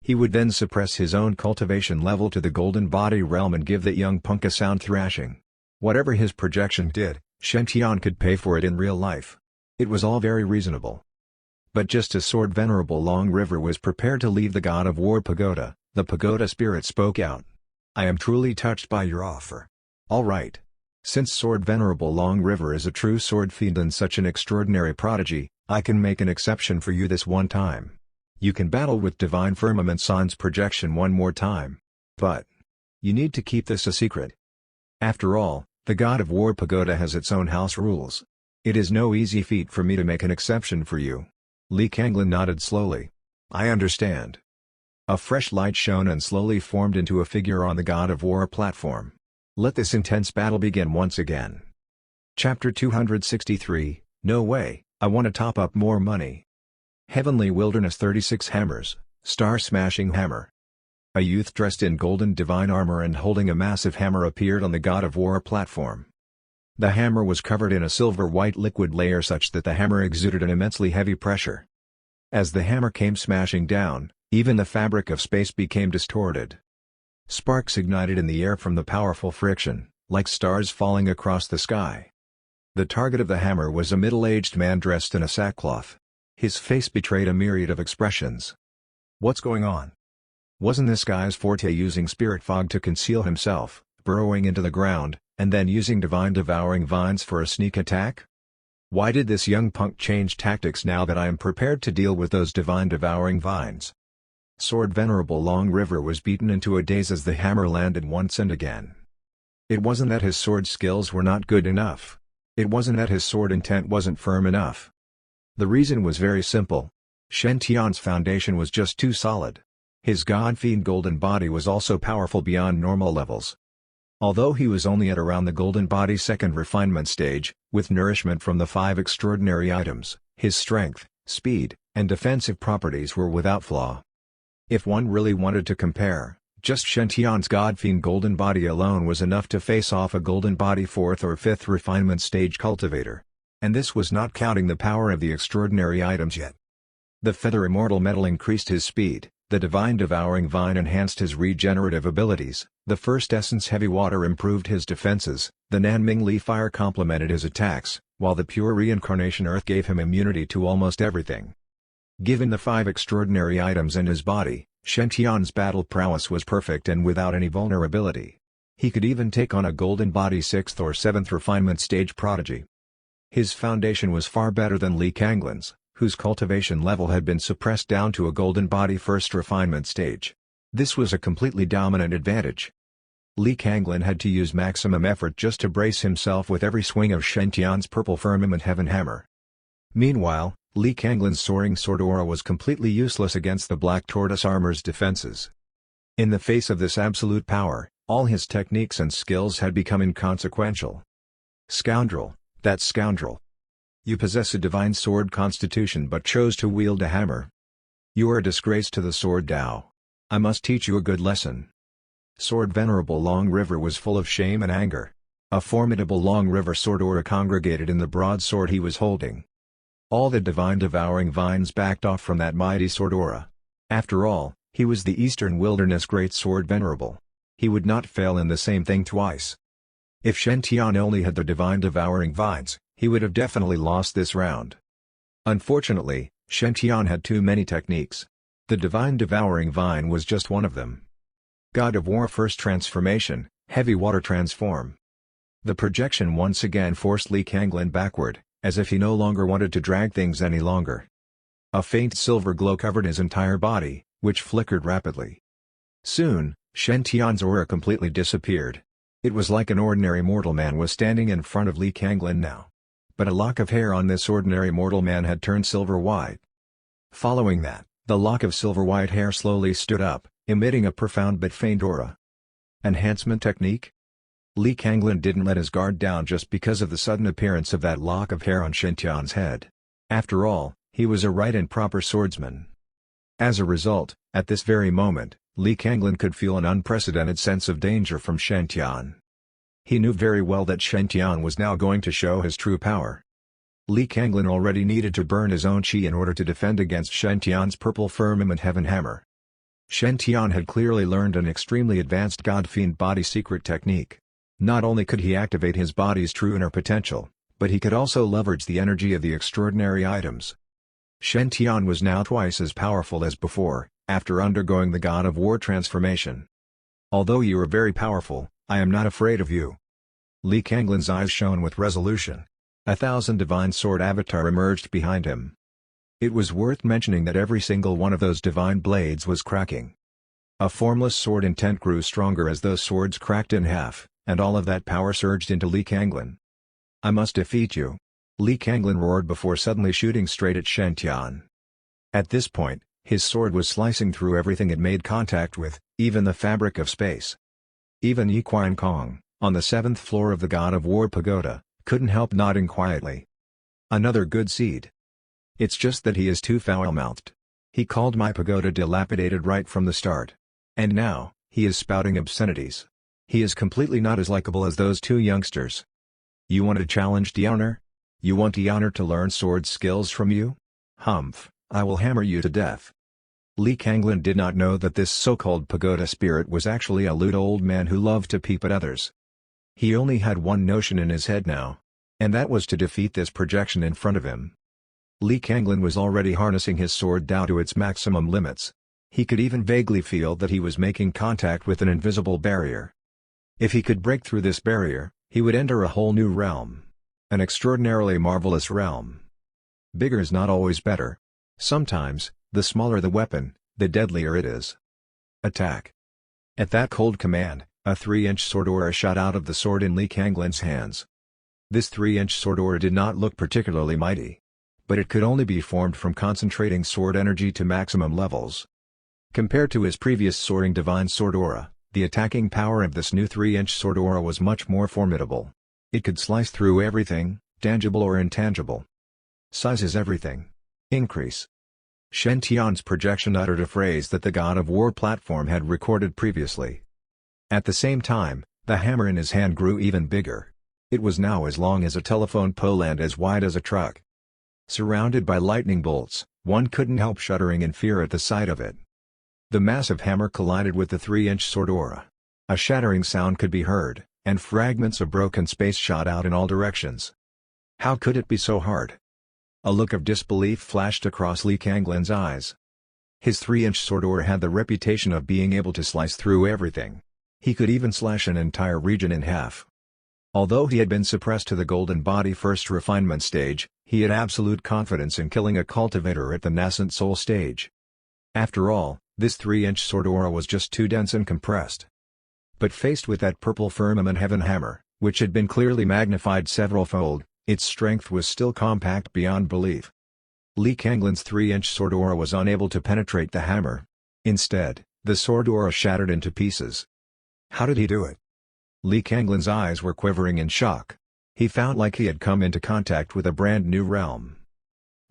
He would then suppress his own cultivation level to the golden body realm and give that young punk a sound thrashing. Whatever his projection did, Shen Tian could pay for it in real life. It was all very reasonable. But just as Sword Venerable Long River was prepared to leave the god of war pagoda, the pagoda spirit spoke out. "I am truly touched by your offer. All right. Since Sword Venerable Long River is a true sword fiend and such an extraordinary prodigy, I can make an exception for you this one time. You can battle with Divine Firmament Sign's projection one more time. But you need to keep this a secret. After all, the god of war pagoda has its own house rules. It is no easy feat for me to make an exception for you." Li Kanglin nodded slowly. "I understand." A fresh light shone and slowly formed into a figure on the god of war platform. Let this intense battle begin once again. Chapter 263, No Way, I Want to Top Up More Money. Heavenly Wilderness 36 Hammers, Star-Smashing Hammer. A youth dressed in golden divine armor and holding a massive hammer appeared on the god of war platform. The hammer was covered in a silver-white liquid layer such that the hammer exuded an immensely heavy pressure. As the hammer came smashing down, even the fabric of space became distorted. Sparks ignited in the air from the powerful friction, like stars falling across the sky. The target of the hammer was a middle-aged man dressed in a sackcloth. His face betrayed a myriad of expressions. What's going on? Wasn't this guy's forte using spirit fog to conceal himself, burrowing into the ground, and then using divine devouring vines for a sneak attack? Why did this young punk change tactics now that I am prepared to deal with those divine devouring vines? Sword Venerable Long River was beaten into a daze as the hammer landed once and again. It wasn't that his sword skills were not good enough. It wasn't that his sword intent wasn't firm enough. The reason was very simple. Shen Tian's foundation was just too solid. His god-fiend golden body was also powerful beyond normal levels. Although he was only at around the golden body's second refinement stage, with nourishment from the 5 extraordinary items, his strength, speed, and defensive properties were without flaw. If one really wanted to compare, just Shen Tian's god-fiend golden body alone was enough to face off a golden body 4th or 5th refinement stage cultivator. And this was not counting the power of the extraordinary items yet. The Feather Immortal Metal increased his speed, the Divine Devouring Vine enhanced his regenerative abilities, the First Essence Heavy Water improved his defenses, the Nanming Li Fire complemented his attacks, while the Pure Reincarnation Earth gave him immunity to almost everything. Given the 5 extraordinary items in his body, Shen Tian's battle prowess was perfect and without any vulnerability. He could even take on a golden body 6th or 7th refinement stage prodigy. His foundation was far better than Li Kanglin's, whose cultivation level had been suppressed down to a golden body 1st refinement stage. This was a completely dominant advantage. Li Kanglin had to use maximum effort just to brace himself with every swing of Shen Tian's purple firmament heaven hammer. Meanwhile, Li Kanglin's soaring sword aura was completely useless against the black tortoise armor's defenses. In the face of this absolute power, all his techniques and skills had become inconsequential. Scoundrel, that scoundrel. You possess a divine sword constitution but chose to wield a hammer. You are a disgrace to the sword Tao. I must teach you a good lesson. Sword Venerable Long River was full of shame and anger. A formidable Long River sword aura congregated in the broadsword he was holding. All the divine devouring vines backed off from that mighty sword aura. After all, he was the Eastern Wilderness Great Sword Venerable. He would not fail in the same thing twice. If Shen Tian only had the divine devouring vines, he would have definitely lost this round. Unfortunately, Shen Tian had too many techniques. The divine devouring vine was just one of them. God of War First Transformation, Heavy Water Transform. The projection once again forced Li Kanglin backward, as if he no longer wanted to drag things any longer. A faint silver glow covered his entire body, which flickered rapidly. Soon, Shen Tian's aura completely disappeared. It was like an ordinary mortal man was standing in front of Li Kanglin now. But a lock of hair on this ordinary mortal man had turned silver-white. Following that, the lock of silver-white hair slowly stood up, emitting a profound but faint aura. Enhancement technique? Li Kanglin didn't let his guard down just because of the sudden appearance of that lock of hair on Shen Tian's head. After all, he was a right and proper swordsman. As a result, at this very moment, Li Kanglin could feel an unprecedented sense of danger from Shen Tian. He knew very well that Shen Tian was now going to show his true power. Li Kanglin already needed to burn his own chi in order to defend against Shen Tian's purple firmament heaven hammer. Shen Tian had clearly learned an extremely advanced God-Fiend body secret technique. Not only could he activate his body's true inner potential, but he could also leverage the energy of the extraordinary items. Shen Tian was now twice as powerful as before, after undergoing the God of War transformation. Although you are very powerful, I am not afraid of you. Li Kanglin's eyes shone with resolution. 1,000 divine sword avatar emerged behind him. It was worth mentioning that every single one of those divine blades was cracking. A formless sword intent grew stronger as those swords cracked in half, and all of that power surged into Li Kanglin. I must defeat you. Li Kanglin roared before suddenly shooting straight at Shen Tian. At this point, his sword was slicing through everything it made contact with, even the fabric of space. Even Yi Qian Kong, on the 7th floor of the God of War pagoda, couldn't help nodding quietly. Another good seed. It's just that he is too foul-mouthed. He called my pagoda dilapidated right from the start. And now, he is spouting obscenities. He is completely not as likable as those two youngsters. You want to challenge the honor? You want the honor to learn sword skills from you? Humph, I will hammer you to death. Lee Kanglin did not know that this so-called pagoda spirit was actually a lewd old man who loved to peep at others. He only had one notion in his head now. And that was to defeat this projection in front of him. Lee Kanglin was already harnessing his sword down to its maximum limits. He could even vaguely feel that he was making contact with an invisible barrier. If he could break through this barrier, he would enter a whole new realm. An extraordinarily marvelous realm. Bigger is not always better. Sometimes, the smaller the weapon, the deadlier it is. Attack! At that cold command, a 3-inch sword aura shot out of the sword in Lee Kanglin's hands. This 3-inch sword aura did not look particularly mighty. But it could only be formed from concentrating sword energy to maximum levels. Compared to his previous soaring divine sword aura, the attacking power of this new 3-inch sword aura was much more formidable. It could slice through everything, tangible or intangible. Size is everything. Increase. Shen Tian's projection uttered a phrase that the God of War platform had recorded previously. At the same time, the hammer in his hand grew even bigger. It was now as long as a telephone pole and as wide as a truck. Surrounded by lightning bolts, one couldn't help shuddering in fear at the sight of it. The massive hammer collided with the 3-inch sword aura. A shattering sound could be heard, and fragments of broken space shot out in all directions. How could it be so hard? A look of disbelief flashed across Lee Kanglin's eyes. His 3-inch sword aura had the reputation of being able to slice through everything. He could even slash an entire region in half. Although he had been suppressed to the golden body first refinement stage, he had absolute confidence in killing a cultivator at the nascent soul stage. After all, this 3-inch sword aura was just too dense and compressed. But faced with that purple firmament heaven hammer, which had been clearly magnified several-fold, its strength was still compact beyond belief. Lee Kanglin's 3-inch sword aura was unable to penetrate the hammer. Instead, the sword aura shattered into pieces. How did he do it? Lee Kanglin's eyes were quivering in shock. He felt like he had come into contact with a brand new realm.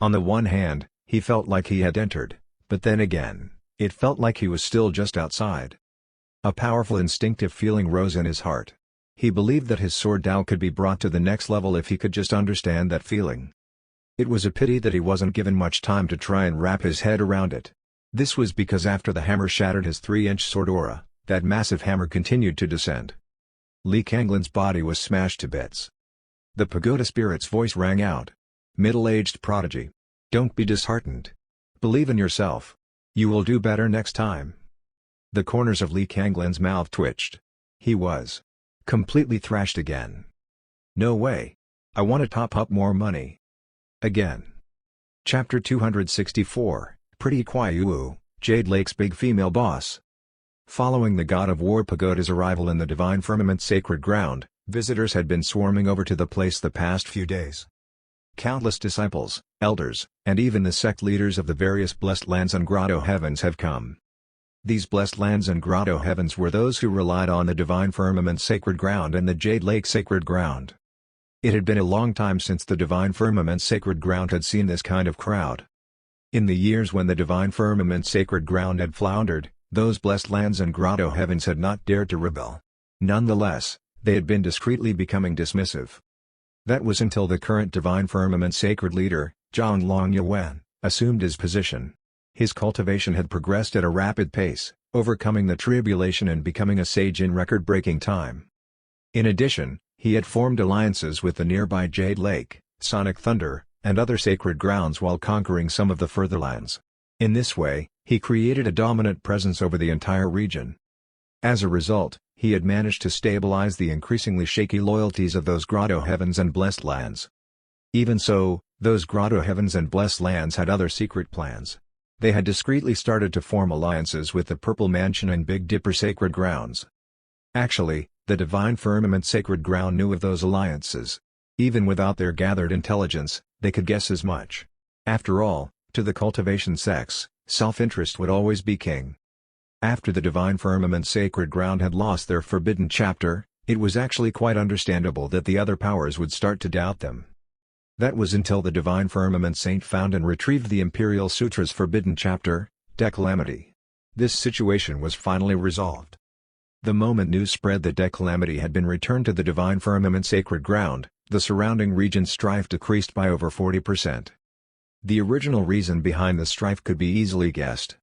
On the one hand, he felt like he had entered, but then again, it felt like he was still just outside. A powerful instinctive feeling rose in his heart. He believed that his sword Tao could be brought to the next level if he could just understand that feeling. It was a pity that he wasn't given much time to try and wrap his head around it. This was because after the hammer shattered his 3-inch sword aura, that massive hammer continued to descend. Lee Kanglin's body was smashed to bits. The pagoda spirit's voice rang out. Middle-aged prodigy. Don't be disheartened. Believe in yourself. You will do better next time. The corners of Lee Kanglin's mouth twitched. He was completely thrashed again. No way. I want to top up more money. Again. Chapter 264, Pretty Kwaiwu, Jade Lake's big female boss. Following the God of War pagoda's arrival in the Divine Firmament sacred ground, visitors had been swarming over to the place the past few days. Countless disciples, elders, and even the sect leaders of the various blessed lands and grotto heavens have come. These blessed lands and grotto heavens were those who relied on the Divine Firmament sacred ground and the Jade Lake sacred ground. It had been a long time since the Divine Firmament sacred ground had seen this kind of crowd. In the years when the Divine Firmament sacred ground had floundered, those blessed lands and grotto heavens had not dared to rebel. Nonetheless, they had been discreetly becoming dismissive. That was until the current Divine Firmament sacred leader, Zhang Long Yuan, assumed his position. His cultivation had progressed at a rapid pace, overcoming the tribulation and becoming a sage in record-breaking time. In addition, he had formed alliances with the nearby Jade Lake, Sonic Thunder, and other sacred grounds while conquering some of the further lands. In this way, he created a dominant presence over the entire region. As a result, he had managed to stabilize the increasingly shaky loyalties of those grotto heavens and blessed lands. Even so, those grotto heavens and blessed lands had other secret plans. They had discreetly started to form alliances with the Purple Mansion and Big Dipper sacred grounds. Actually, the Divine Firmament sacred ground knew of those alliances. Even without their gathered intelligence, they could guess as much. After all, to the cultivation sects, self-interest would always be king. After the Divine Firmament sacred ground had lost their forbidden chapter, it was actually quite understandable that the other powers would start to doubt them. That was until the Divine Firmament Saint found and retrieved the Imperial Sutra's forbidden chapter, Decalamity. This situation was finally resolved. The moment news spread that Decalamity had been returned to the Divine Firmament sacred ground, The surrounding region's strife decreased by over 40%. The original reason behind the strife could be easily guessed.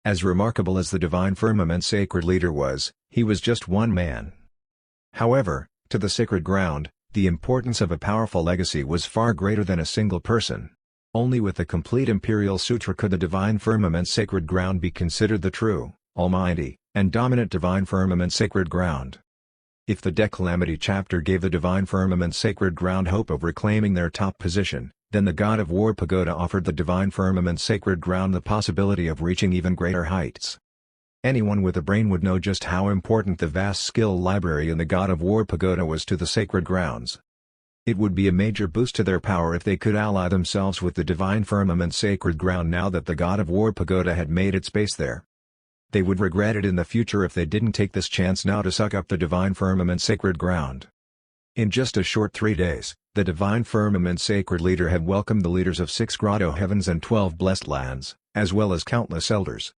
As remarkable as the Divine Firmament's sacred leader was, he was just one man. However, to the sacred ground, the importance of a powerful legacy was far greater than a single person. Only with the complete Imperial Sutra could the Divine Firmament's sacred ground be considered the true, almighty, and dominant Divine Firmament sacred ground. If the Decalamity chapter gave the Divine Firmament sacred ground hope of reclaiming their top position, then the God of War pagoda offered the Divine Firmament sacred ground the possibility of reaching even greater heights. Anyone with a brain would know just how important the vast skill library in the God of War pagoda was to the sacred grounds. It would be a major boost to their power if they could ally themselves with the Divine Firmament sacred ground now that the God of War pagoda had made its base there. They would regret it in the future if they didn't take this chance now to suck up the Divine Firmament sacred ground. In just a short 3 days, the Divine Firmament sacred leader had welcomed the leaders of 6 grotto heavens and 12 blessed lands, as well as countless elders.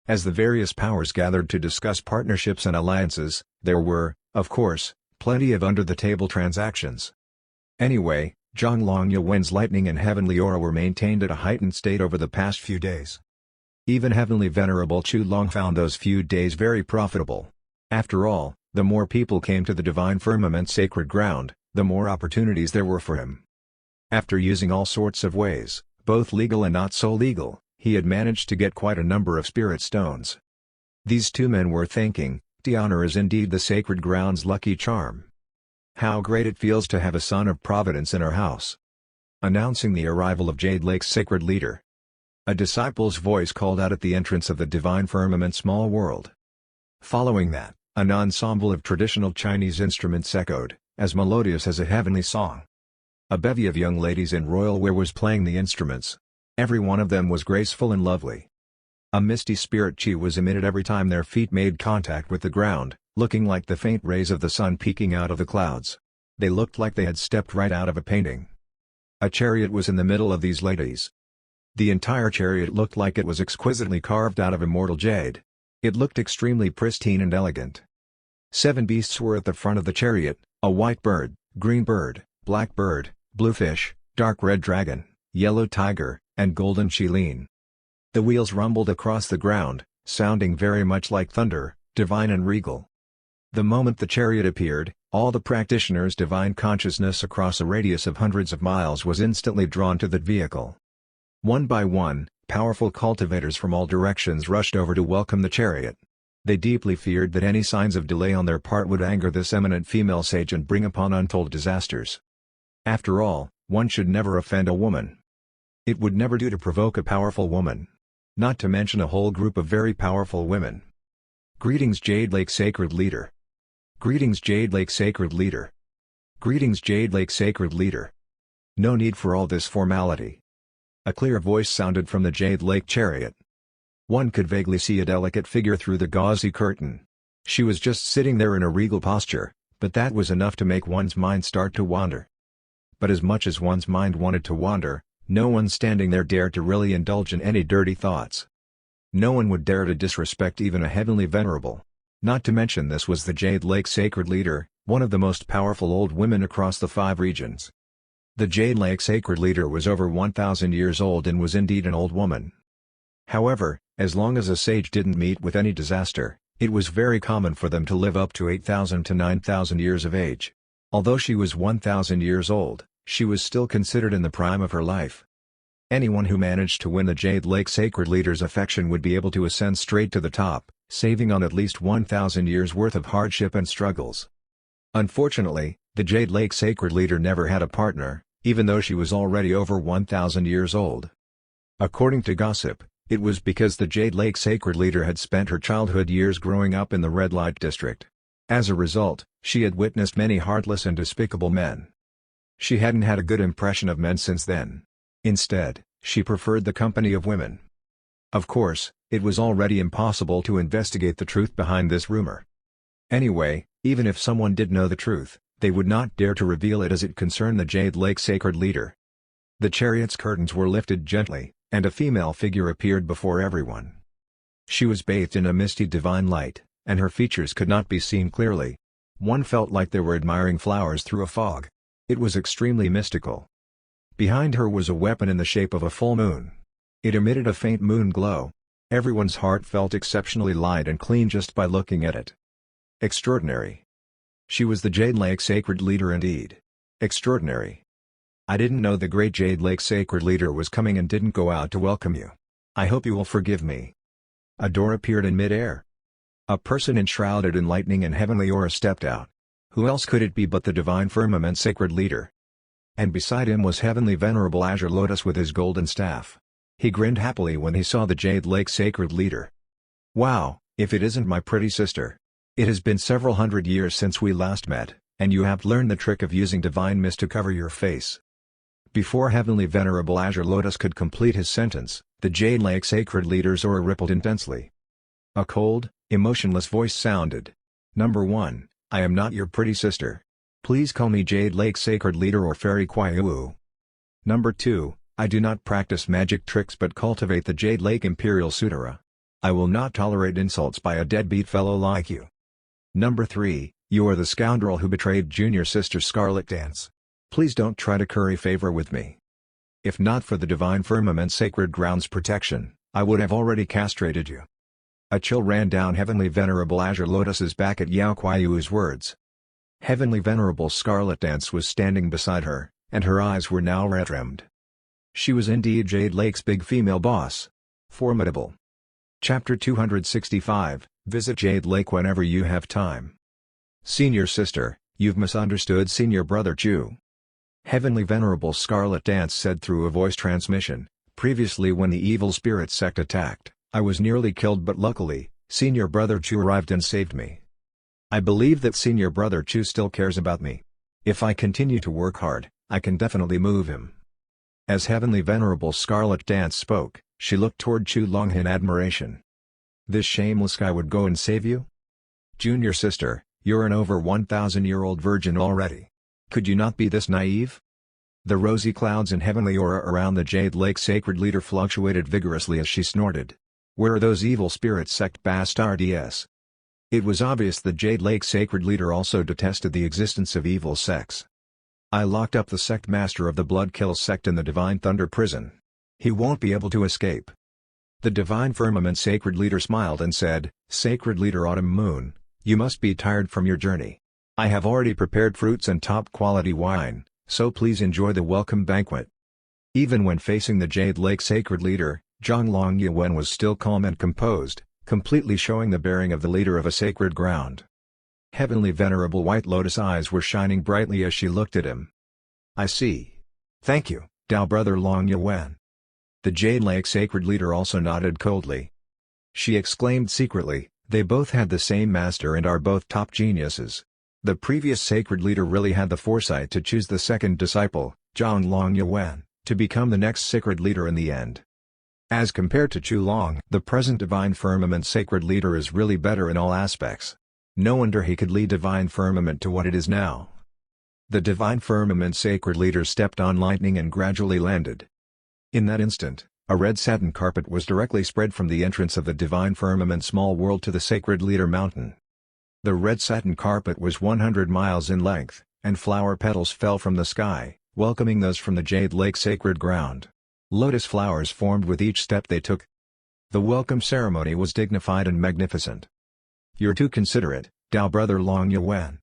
As the various powers gathered to discuss partnerships and alliances, there were, of course, plenty of under-the-table transactions. Anyway, Zhonglong Yuwen's lightning and heavenly aura were maintained at a heightened state over the past few days. Even Heavenly Venerable Chu Long found those few days very profitable. After all, the more people came to the Divine Firmament sacred ground, the more opportunities there were for him. After using all sorts of ways, both legal and not so legal, he had managed to get quite a number of spirit stones. These two men were thinking, "The honor is indeed the sacred ground's lucky charm. How great it feels to have a son of Providence in our house." Announcing the arrival of Jade Lake's sacred leader, a disciple's voice called out at the entrance of the Divine Firmament small world. Following that, an ensemble of traditional Chinese instruments echoed, as melodious as a heavenly song. A bevy of young ladies in royal wear was playing the instruments. Every one of them was graceful and lovely. A misty spirit chi was emitted every time their feet made contact with the ground, looking like the faint rays of the sun peeking out of the clouds. They looked like they had stepped right out of a painting. A chariot was in the middle of these ladies. The entire chariot looked like it was exquisitely carved out of immortal jade. It looked extremely pristine and elegant. 7 beasts were at the front of the chariot, a white bird, green bird, black bird, blue fish, dark red dragon, yellow tiger, and golden chileen. The wheels rumbled across the ground, sounding very much like thunder, divine and regal. The moment the chariot appeared, all the practitioners' divine consciousness across a radius of hundreds of miles was instantly drawn to that vehicle. One by one, powerful cultivators from all directions rushed over to welcome the chariot. They deeply feared that any signs of delay on their part would anger this eminent female sage and bring upon untold disasters. After all, one should never offend a woman. It would never do to provoke a powerful woman. Not to mention a whole group of very powerful women. Greetings Jade Lake Sacred Leader. Greetings Jade Lake Sacred Leader. Greetings Jade Lake Sacred Leader. No need for all this formality. A clear voice sounded from the Jade Lake chariot. One could vaguely see a delicate figure through the gauzy curtain. She was just sitting there in a regal posture, but that was enough to make one's mind start to wander. But as much as one's mind wanted to wander, no one standing there dared to really indulge in any dirty thoughts. No one would dare to disrespect even a heavenly venerable. Not to mention this was the Jade Lake Sacred Leader, one of the most powerful old women across the 5 regions. The Jade Lake Sacred Leader was over 1,000 years old and was indeed an old woman. However, as long as a sage didn't meet with any disaster, it was very common for them to live up to 8,000 to 9,000 years of age. Although she was 1,000 years old, she was still considered in the prime of her life. Anyone who managed to win the Jade Lake Sacred Leader's affection would be able to ascend straight to the top, saving on at least 1,000 years' worth of hardship and struggles. Unfortunately, the Jade Lake Sacred Leader never had a partner, even though she was already over 1,000 years old. According to gossip, it was because the Jade Lake Sacred Leader had spent her childhood years growing up in the red light district. As a result, she had witnessed many heartless and despicable men. She hadn't had a good impression of men since then. Instead, she preferred the company of women. Of course, it was already impossible to investigate the truth behind this rumor. Anyway, even if someone did know the truth, they would not dare to reveal it as it concerned the Jade Lake Sacred Leader. The chariot's curtains were lifted gently, and a female figure appeared before everyone. She was bathed in a misty divine light, and her features could not be seen clearly. One felt like they were admiring flowers through a fog. It was extremely mystical. Behind her was a weapon in the shape of a full moon. It emitted a faint moon glow. Everyone's heart felt exceptionally light and clean just by looking at it. Extraordinary. She was the Jade Lake Sacred Leader indeed. Extraordinary. I didn't know the great Jade Lake Sacred Leader was coming and didn't go out to welcome you. I hope you will forgive me. A door appeared in mid-air. A person enshrouded in lightning and heavenly aura stepped out. Who else could it be but the Divine Firmament Sacred Leader? And beside him was Heavenly Venerable Azure Lotus with his golden staff. He grinned happily when he saw the Jade Lake Sacred Leader. Wow, if it isn't my pretty sister. It has been several hundred years since we last met, and you have learned the trick of using divine mist to cover your face. Before Heavenly Venerable Azure Lotus could complete his sentence, the Jade Lake Sacred Leader's aura rippled intensely. A cold, emotionless voice sounded. Number 1, I am not your pretty sister. Please call me Jade Lake Sacred Leader or Fairy Kwaiwu. Number 2, I do not practice magic tricks but cultivate the Jade Lake Imperial Sutara. I will not tolerate insults by a deadbeat fellow like you. Number 3, you are the scoundrel who betrayed junior sister Scarlet Dance. Please don't try to curry favor with me. If not for the Divine Firmament Sacred Ground's protection, I would have already castrated you. A chill ran down Heavenly Venerable Azure Lotus's back at Yao Kuaiu's words. Heavenly Venerable Scarlet Dance was standing beside her, and her eyes were now red-rimmed. She was indeed Jade Lake's big female boss. Formidable. Chapter 265, Visit Jade Lake whenever you have time. Senior sister, you've misunderstood Senior Brother Chu. Heavenly Venerable Scarlet Dance said through a voice transmission, previously when the evil spirit sect attacked, I was nearly killed but luckily, Senior Brother Chu arrived and saved me. I believe that Senior Brother Chu still cares about me. If I continue to work hard, I can definitely move him. As Heavenly Venerable Scarlet Dance spoke, she looked toward Chu Long in admiration. This shameless guy would go and save you? Junior sister, you're an over 1,000-year-old virgin already. Could you not be this naive? The rosy clouds and heavenly aura around the Jade Lake Sacred Leader fluctuated vigorously as she snorted. Where are those evil spirit sect bastards? It was obvious the Jade Lake Sacred Leader also detested the existence of evil sects. I locked up the sect master of the Blood Kill sect in the Divine Thunder prison. He won't be able to escape. The Divine Firmament Sacred Leader smiled and said, Sacred Leader Autumn Moon, you must be tired from your journey. I have already prepared fruits and top-quality wine, so please enjoy the welcome banquet. Even when facing the Jade Lake Sacred Leader, Zhang Long Yuan was still calm and composed, completely showing the bearing of the leader of a sacred ground. Heavenly Venerable White Lotus eyes were shining brightly as she looked at him. I see. Thank you, Dao Brother Long Yuan. The Jade Lake Sacred Leader also nodded coldly. She exclaimed secretly, they both had the same master and are both top geniuses. The previous Sacred Leader really had the foresight to choose the second disciple, Zhang Long Yuan, to become the next Sacred Leader in the end. As compared to Chu Long, the present Divine Firmament Sacred Leader is really better in all aspects. No wonder he could lead Divine Firmament to what it is now. The Divine Firmament Sacred Leader stepped on lightning and gradually landed. In that instant, a red satin carpet was directly spread from the entrance of the Divine Firmament Small World to the Sacred Leader Mountain. The red satin carpet was 100 miles in length, and flower petals fell from the sky, welcoming those from the Jade Lake Sacred Ground. Lotus flowers formed with each step they took. The welcome ceremony was dignified and magnificent. You're too considerate, Dao Brother Long Yuan.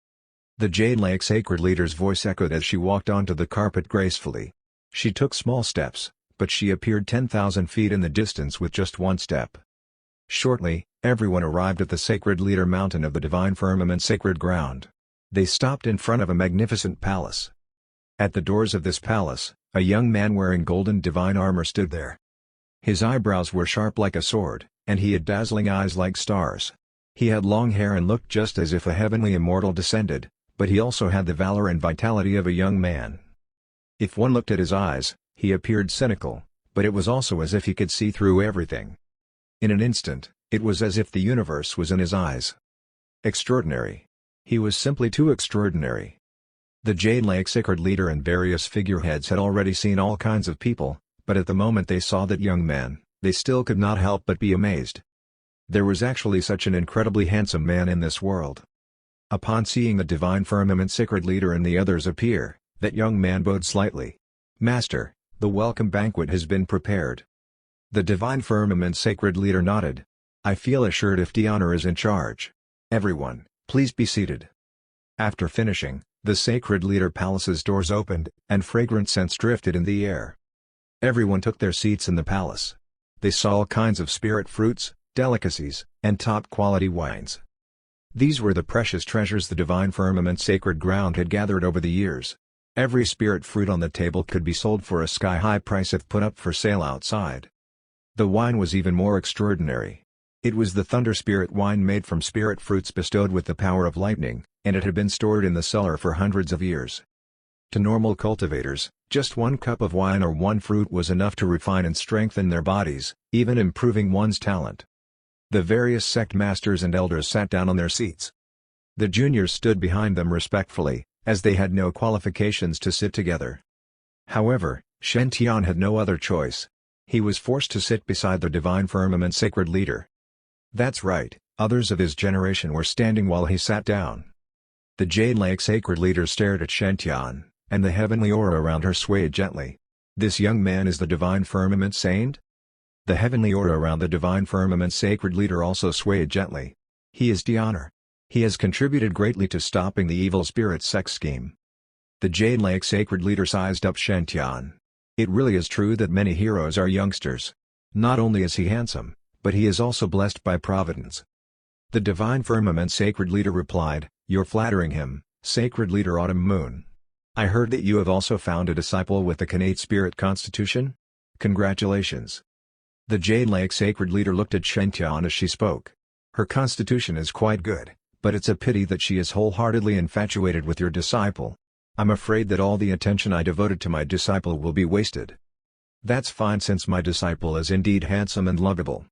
The Jade Lake Sacred Leader's voice echoed as she walked onto the carpet gracefully. She took small steps, but she appeared 10,000 feet in the distance with just one step. Shortly, everyone arrived at the Sacred Leader Mountain of the Divine Firmament Sacred Ground. They stopped in front of a magnificent palace. At the doors of this palace, a young man wearing golden divine armor stood there. His eyebrows were sharp like a sword, and he had dazzling eyes like stars. He had long hair and looked just as if a heavenly immortal descended, but he also had the valor and vitality of a young man. If one looked at his eyes, he appeared cynical, but it was also as if he could see through everything. In an instant, it was as if the universe was in his eyes. Extraordinary. He was simply too extraordinary. The Jade Lake Sacred Leader and various figureheads had already seen all kinds of people, but at the moment they saw that young man, they still could not help but be amazed. There was actually such an incredibly handsome man in this world. Upon seeing the Divine Firmament Sacred Leader and the others appear, That young man bowed slightly. "Master, the welcome banquet has been prepared." The Divine Firmament Sacred Leader nodded. "I feel assured if Diana is in charge. Everyone, please be seated." After finishing, the Sacred Leader Palace's doors opened, and fragrant scents drifted in the air. Everyone took their seats in the palace. They saw all kinds of spirit fruits, delicacies, and top-quality wines. These were the precious treasures the Divine Firmament Sacred Ground had gathered over the years. Every spirit fruit on the table could be sold for a sky-high price if put up for sale outside. The wine was even more extraordinary. It was the Thunder Spirit wine made from spirit fruits bestowed with the power of lightning, and it had been stored in the cellar for hundreds of years. To normal cultivators, just one cup of wine or one fruit was enough to refine and strengthen their bodies, even improving one's talent. The various sect masters and elders sat down on their seats. The juniors stood behind them respectfully, as they had no qualifications to sit together. However, Shen Tian had no other choice. He was forced to sit beside the Divine Firmament Sacred Leader. That's right, others of his generation were standing while he sat down. The Jade Lake Sacred Leader stared at Shen Tian, and the heavenly aura around her swayed gently. "This young man is the Divine Firmament Saint?" The heavenly aura around the Divine Firmament Sacred Leader also swayed gently. "He is Diana. He has contributed greatly to stopping the evil spirit sex scheme." The Jade Lake Sacred Leader sized up Shen Tian. "It really is true that many heroes are youngsters. Not only is he handsome, but he is also blessed by Providence." The Divine Firmament Sacred Leader replied, "You're flattering him, Sacred Leader Autumn Moon. I heard that you have also found a disciple with the Kannate Spirit Constitution? Congratulations." The Jade Lake Sacred Leader looked at Shen Tian as she spoke. "Her constitution is quite good, but it's a pity that she is wholeheartedly infatuated with your disciple. I'm afraid that all the attention I devoted to my disciple will be wasted." "That's fine since my disciple is indeed handsome and lovable.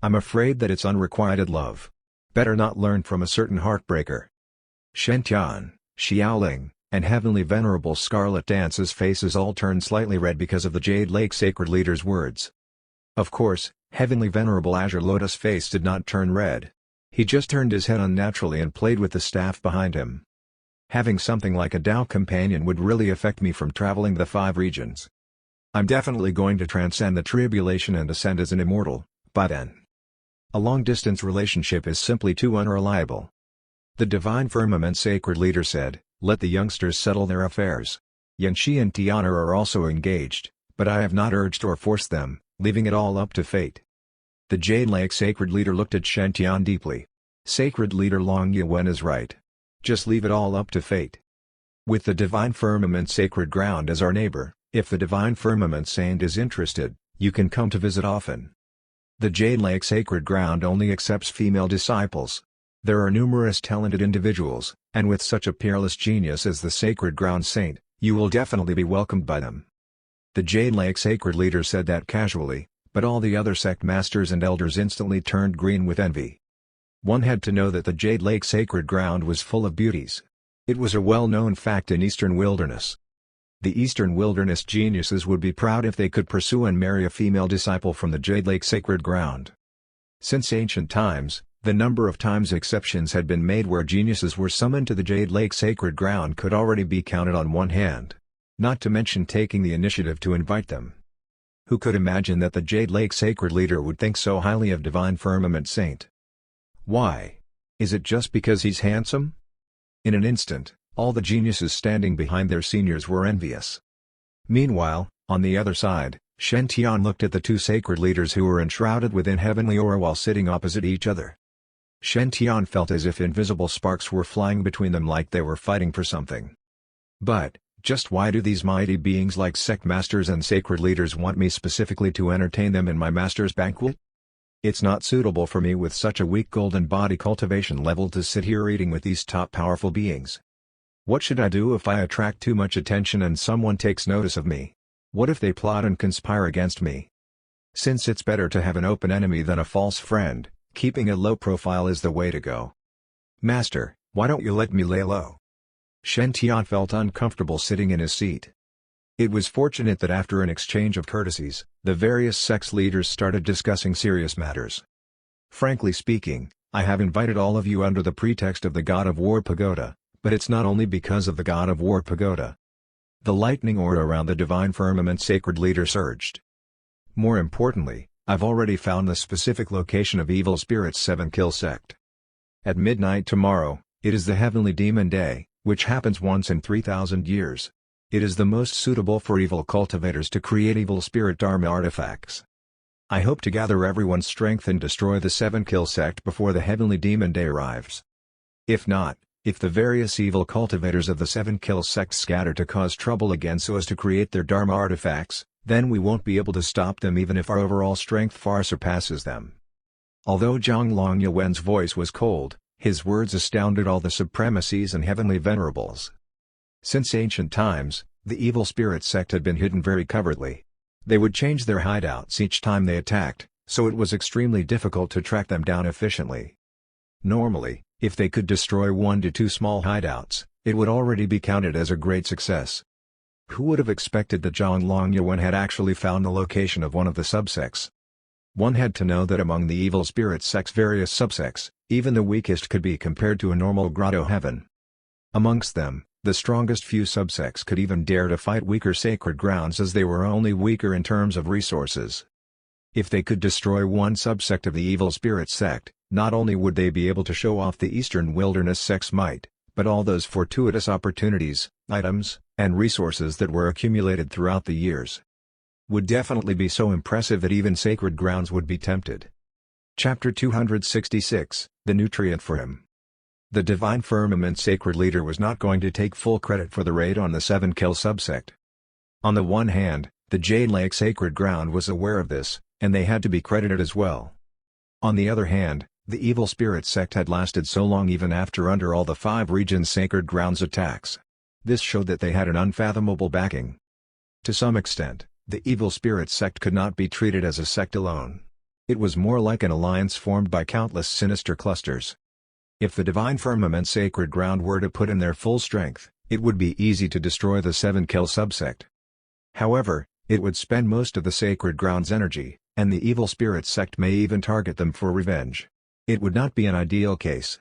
I'm afraid that it's unrequited love. Better not learn from a certain heartbreaker." Shen Tian, Xiaoling, and Heavenly Venerable Scarlet Dance's faces all turned slightly red because of the Jade Lake Sacred Leader's words. Of course, Heavenly Venerable Azure Lotus' face did not turn red. He just turned his head unnaturally and played with the staff behind him. "Having something like a Tao companion would really affect me from traveling the 5 regions. I'm definitely going to transcend the tribulation and ascend as an immortal, by then. A long-distance relationship is simply too unreliable." The Divine Firmament Sacred Leader said, "Let the youngsters settle their affairs. Yanxi and Tiana are also engaged, but I have not urged or forced them, leaving it all up to fate." The Jade Lake Sacred Leader looked at Shen Tian deeply. "Sacred Leader Long Yuan is right. Just leave it all up to fate. With the Divine Firmament Sacred Ground as our neighbor, if the Divine Firmament Saint is interested, you can come to visit often. The Jade Lake Sacred Ground only accepts female disciples. There are numerous talented individuals, and with such a peerless genius as the Sacred Ground Saint, you will definitely be welcomed by them." The Jade Lake Sacred Leader said that casually, but all the other sect masters and elders instantly turned green with envy. One had to know that the Jade Lake Sacred Ground was full of beauties. It was a well-known fact in Eastern Wilderness. The Eastern Wilderness geniuses would be proud if they could pursue and marry a female disciple from the Jade Lake Sacred Ground. Since ancient times, the number of times exceptions had been made where geniuses were summoned to the Jade Lake Sacred Ground could already be counted on one hand. Not to mention taking the initiative to invite them. Who could imagine that the Jade Lake Sacred Leader would think so highly of Divine Firmament Saint? Why? Is it just because he's handsome? In an instant, all the geniuses standing behind their seniors were envious. Meanwhile, on the other side, Shen Tian looked at the 2 sacred leaders who were enshrouded within heavenly aura while sitting opposite each other. Shen Tian felt as if invisible sparks were flying between them like they were fighting for something. But, just why do these mighty beings like sect masters and sacred leaders want me specifically to entertain them in my master's banquet? It's not suitable for me with such a weak golden body cultivation level to sit here eating with these top powerful beings. What should I do if I attract too much attention and someone takes notice of me? What if they plot and conspire against me? Since it's better to have an open enemy than a false friend, keeping a low profile is the way to go. Master, why don't you let me lay low? Shen Tian felt uncomfortable sitting in his seat. It was fortunate that after an exchange of courtesies, the various sects leaders started discussing serious matters. Frankly speaking, I have invited all of you under the pretext of the God of War Pagoda, but it's not only because of the God of War Pagoda. The lightning aura around the divine firmament sacred leader surged. More importantly, I've already found the specific location of evil spirit's 7-kill sect. At midnight tomorrow, it is the heavenly demon day, which happens once in 3,000 years. It is the most suitable for evil cultivators to create evil spirit dharma artifacts. I hope to gather everyone's strength and destroy the 7-kill sect before the heavenly demon day arrives. If not, if the various evil cultivators of the 7-kill sect scatter to cause trouble again so as to create their dharma artifacts, then we won't be able to stop them even if our overall strength far surpasses them. Although Zhang Long Yuan's voice was cold, his words astounded all the supremacies and heavenly venerables. Since ancient times, the evil spirit sect had been hidden very covertly. They would change their hideouts each time they attacked, so it was extremely difficult to track them down efficiently. Normally, if they could destroy 1 to 2 small hideouts, it would already be counted as a great success. Who would have expected that Zhang Long Yuan had actually found the location of one of the subsects? One had to know that among the evil spirit sect's various subsects, even the weakest could be compared to a normal grotto heaven. Amongst them, the strongest few subsects could even dare to fight weaker sacred grounds as they were only weaker in terms of resources. If they could destroy one subsect of the evil spirit sect, not only would they be able to show off the Eastern Wilderness sect's might, but all those fortuitous opportunities, items, and resources that were accumulated throughout the years would definitely be so impressive that even sacred grounds would be tempted. Chapter 266, The Nutrient for Him. The Divine Firmament Sacred Leader was not going to take full credit for the raid on the 7-kill subsect. On the one hand, the Jade Lake Sacred Ground was aware of this, and they had to be credited as well. On the other hand, the evil spirit sect had lasted so long even after under all the 5 regions' sacred grounds attacks. This showed that they had an unfathomable backing. To some extent, the evil spirit sect could not be treated as a sect alone. It was more like an alliance formed by countless sinister clusters. If the Divine Firmament Sacred Ground were to put in their full strength, it would be easy to destroy the 7-kill subsect. However, it would spend most of the Sacred Ground's energy, and the evil spirit sect may even target them for revenge. It would not be an ideal case.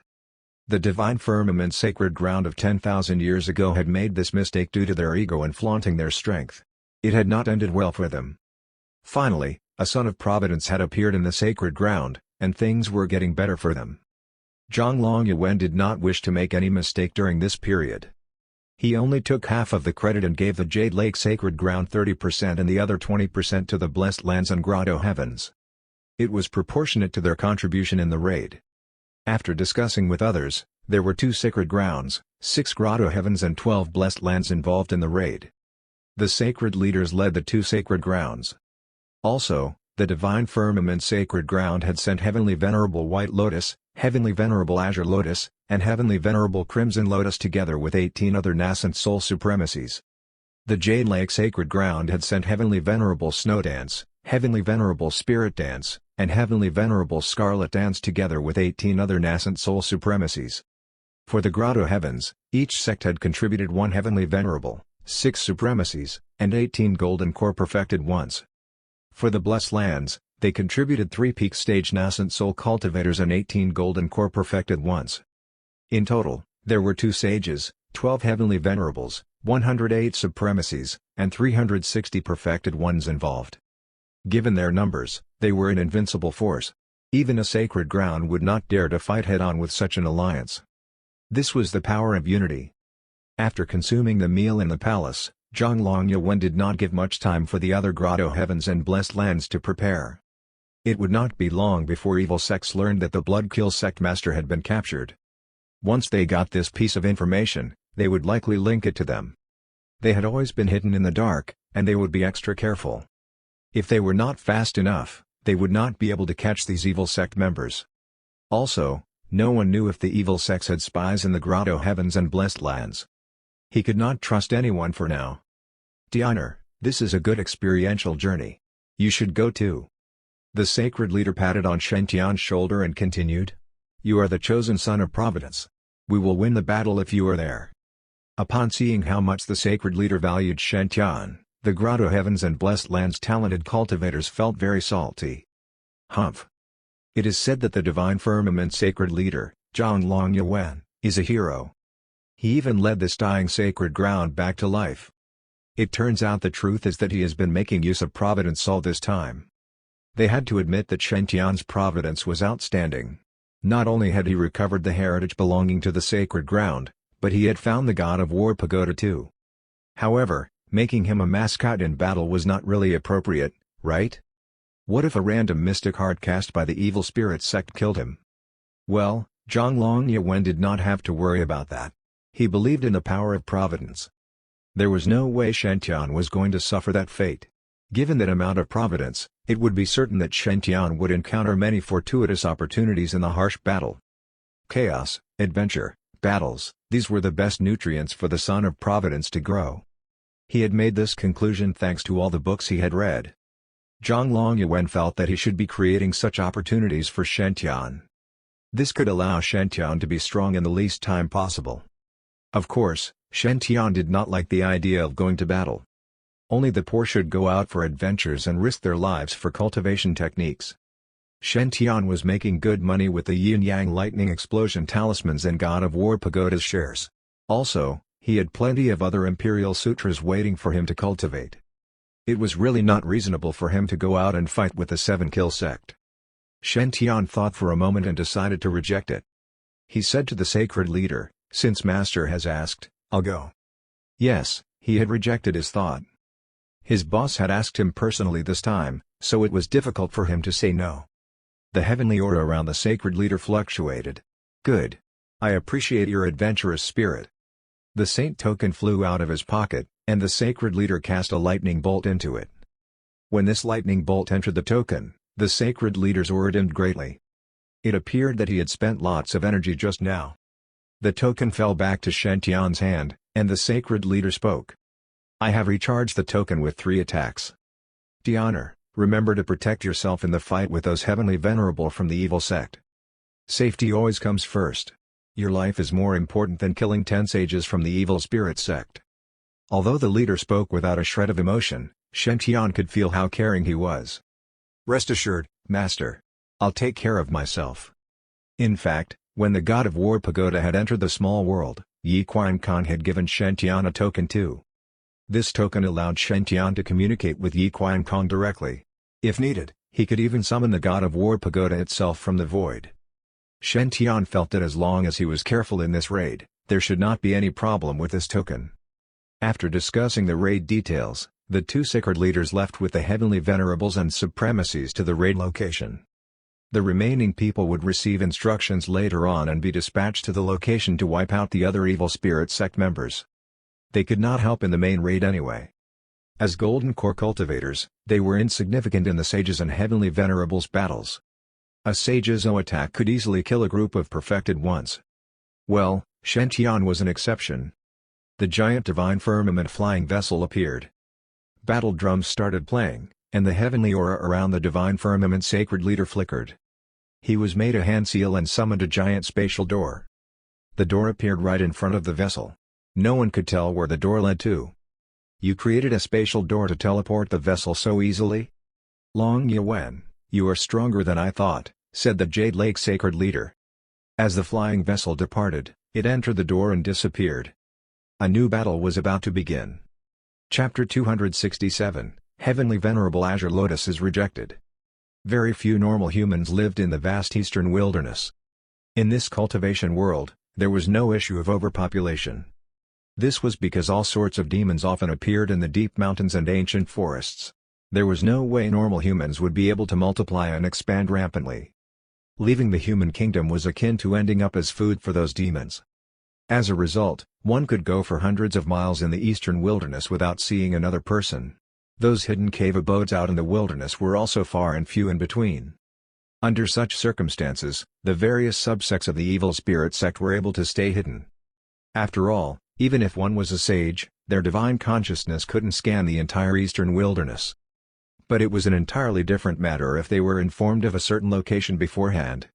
The Divine Firmament Sacred Ground of 10,000 years ago had made this mistake due to their ego and flaunting their strength. It had not ended well for them. Finally, a son of Providence had appeared in the Sacred Ground, and things were getting better for them. Zhang Long Yuan did not wish to make any mistake during this period. He only took half of the credit and gave the Jade Lake Sacred Ground 30% and the other 20% to the Blessed Lands and Grotto Heavens. It was proportionate to their contribution in the raid. After discussing with others, there were 2 sacred grounds, 6 Grotto Heavens and 12 Blessed Lands involved in the raid. The sacred leaders led the 2 sacred grounds. Also, the Divine Firmament Sacred Ground had sent Heavenly Venerable White Lotus, Heavenly Venerable Azure Lotus, and Heavenly Venerable Crimson Lotus together with 18 other nascent soul supremacies. The Jade Lake Sacred Ground had sent Heavenly Venerable Snow Dance, Heavenly Venerable Spirit Dance, and Heavenly Venerable Scarlet Dance together with 18 other nascent soul supremacies. For the Grotto Heavens, each sect had contributed 1 Heavenly Venerable, 6 supremacies, and 18 Golden Core Perfected Ones. For the Blessed Lands, they contributed 3 peak stage nascent soul cultivators and 18 Golden Core Perfected Ones. In total, there were 2 sages, 12 Heavenly Venerables, 108 supremacies, and 360 Perfected Ones involved. Given their numbers, they were an invincible force. Even a sacred ground would not dare to fight head-on with such an alliance. This was the power of unity. After consuming the meal in the palace, Zhang Long Yuan did not give much time for the other Grotto Heavens and Blessed Lands to prepare. It would not be long before evil sects learned that the Bloodkill sect master had been captured. Once they got this piece of information, they would likely link it to them. They had always been hidden in the dark, and they would be extra careful. If they were not fast enough, they would not be able to catch these evil sect members. Also, no one knew if the evil sects had spies in the Grotto Heavens and Blessed Lands. He could not trust anyone for now. Dianer, this is a good experiential journey. You should go too. The sacred leader patted on Shen Tian's shoulder and continued. You are the chosen son of Providence. We will win the battle if you are there. Upon seeing how much the sacred leader valued Shen Tian, the Grotto Heavens and Blessed Lands talented cultivators felt very salty. Humph. It is said that the Divine Firmament Sacred Leader, Zhang Long Yuan, is a hero. He even led this dying sacred ground back to life. It turns out the truth is that he has been making use of Providence all this time. They had to admit that Shen-Tian's Providence was outstanding. Not only had he recovered the heritage belonging to the sacred ground, but he had found the god of war pagoda too. However, making him a mascot in battle was not really appropriate, right? What if a random mystic heart cast by the evil spirit sect killed him? Well, Zhang Yuan did not have to worry about that. He believed in the power of Providence. There was no way Shen-Tian was going to suffer that fate. Given that amount of providence, it would be certain that Shen-Tian would encounter many fortuitous opportunities in the harsh battle. Chaos, adventure, battles, these were the best nutrients for the son of Providence to grow. He had made this conclusion thanks to all the books he had read. Zhang Yuan felt that he should be creating such opportunities for Shen-Tian. This could allow Shen-Tian to be strong in the least time possible. Of course, Shen-Tian did not like the idea of going to battle. Only the poor should go out for adventures and risk their lives for cultivation techniques. Shen-Tian was making good money with the yin-yang lightning explosion talismans and god of war pagoda's shares. Also, he had plenty of other imperial sutras waiting for him to cultivate. It was really not reasonable for him to go out and fight with the seven-kill sect. Shen-Tian thought for a moment and decided to reject it. He said to the sacred leader, "Since Master has asked, I'll go." Yes, he had rejected his thought. His boss had asked him personally this time, so it was difficult for him to say no. The heavenly aura around the sacred leader fluctuated. "Good. I appreciate your adventurous spirit." The saint token flew out of his pocket, and the sacred leader cast a lightning bolt into it. When this lightning bolt entered the token, the sacred leader's aura dimmed greatly. It appeared that he had spent lots of energy just now. The token fell back to Shen-Tian's hand, and the sacred leader spoke. "I have recharged the token with 3 attacks. Honor, remember to protect yourself in the fight with those heavenly venerable from the evil sect. Safety always comes first. Your life is more important than killing 10 sages from the evil spirit sect." Although the leader spoke without a shred of emotion, Shen-Tian could feel how caring he was. "Rest assured, Master. I'll take care of myself." In fact, when the god of war pagoda had entered the small world, Yi Qiankong had given Shen-Tian a token too. This token allowed Shen-Tian to communicate with Yi Qiankong directly. If needed, he could even summon the god of war pagoda itself from the void. Shen-Tian felt that as long as he was careful in this raid, there should not be any problem with this token. After discussing the raid details, the 2 sacred leaders left with the heavenly venerables and supremacies to the raid location. The remaining people would receive instructions later on and be dispatched to the location to wipe out the other evil spirit sect members. They could not help in the main raid anyway. As golden core cultivators, they were insignificant in the sages and heavenly venerables battles. A sage's attack could easily kill a group of perfected ones. Well, Shen-Tian was an exception. The giant divine firmament flying vessel appeared. Battle drums started playing, and the heavenly aura around the divine firmament sacred leader flickered. He was made a hand seal and summoned a giant spatial door. The door appeared right in front of the vessel. No one could tell where the door led to. "You created a spatial door to teleport the vessel so easily? Long Yuan, you are stronger than I thought," said the Jade Lake sacred leader. As the flying vessel departed, it entered the door and disappeared. A new battle was about to begin. Chapter 267, Heavenly Venerable Azure Lotus is rejected. Very few normal humans lived in the vast eastern wilderness. In this cultivation world, there was no issue of overpopulation. This was because all sorts of demons often appeared in the deep mountains and ancient forests. There was no way normal humans would be able to multiply and expand rampantly. Leaving the human kingdom was akin to ending up as food for those demons. As a result, one could go for hundreds of miles in the eastern wilderness without seeing another person. Those hidden cave abodes out in the wilderness were also far and few in between. Under such circumstances, the various subsects of the evil spirit sect were able to stay hidden. After all, even if one was a sage, their divine consciousness couldn't scan the entire eastern wilderness. But it was an entirely different matter if they were informed of a certain location beforehand.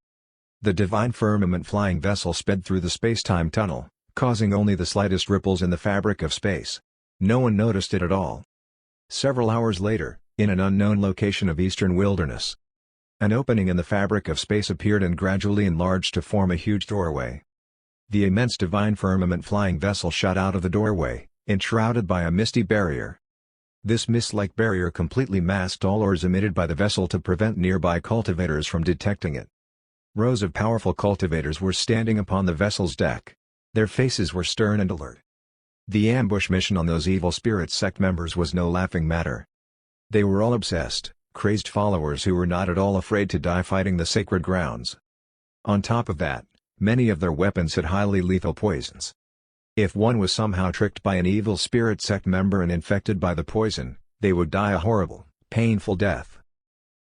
The divine firmament flying vessel sped through the space-time tunnel, causing only the slightest ripples in the fabric of space. No one noticed it at all. Several hours later, in an unknown location of eastern wilderness, an opening in the fabric of space appeared and gradually enlarged to form a huge doorway. The immense divine firmament flying vessel shot out of the doorway, enshrouded by a misty barrier. This mist-like barrier completely masked all ores emitted by the vessel to prevent nearby cultivators from detecting it. Rows of powerful cultivators were standing upon the vessel's deck. Their faces were stern and alert. The ambush mission on those evil spirit sect members was no laughing matter. They were all obsessed, crazed followers who were not at all afraid to die fighting the sacred grounds. On top of that, many of their weapons had highly lethal poisons. If one was somehow tricked by an evil spirit sect member and infected by the poison, they would die a horrible, painful death.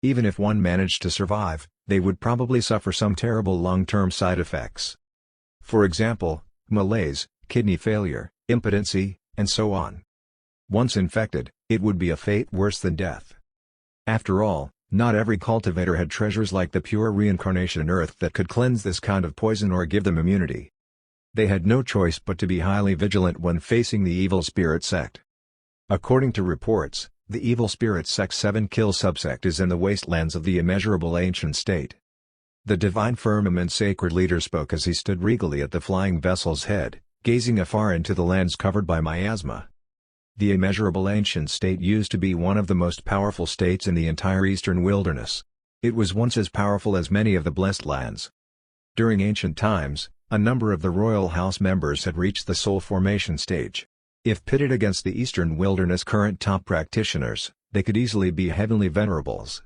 Even if one managed to survive, they would probably suffer some terrible long-term side effects. For example, malaise, kidney failure, impotency, and so on. Once infected, it would be a fate worse than death. After all, not every cultivator had treasures like the pure reincarnation earth that could cleanse this kind of poison or give them immunity. They had no choice but to be highly vigilant when facing the evil spirit sect. According to reports, the evil spirit sect's 7-kill subsect is in the wastelands of the immeasurable ancient state. The divine firmament sacred leader spoke as he stood regally at the flying vessel's head, gazing afar into the lands covered by miasma. The immeasurable ancient state used to be one of the most powerful states in the entire eastern wilderness. It was once as powerful as many of the blessed lands. During ancient times, a number of the royal house members had reached the soul formation stage. If pitted against the eastern wilderness' current top practitioners, they could easily be heavenly venerables.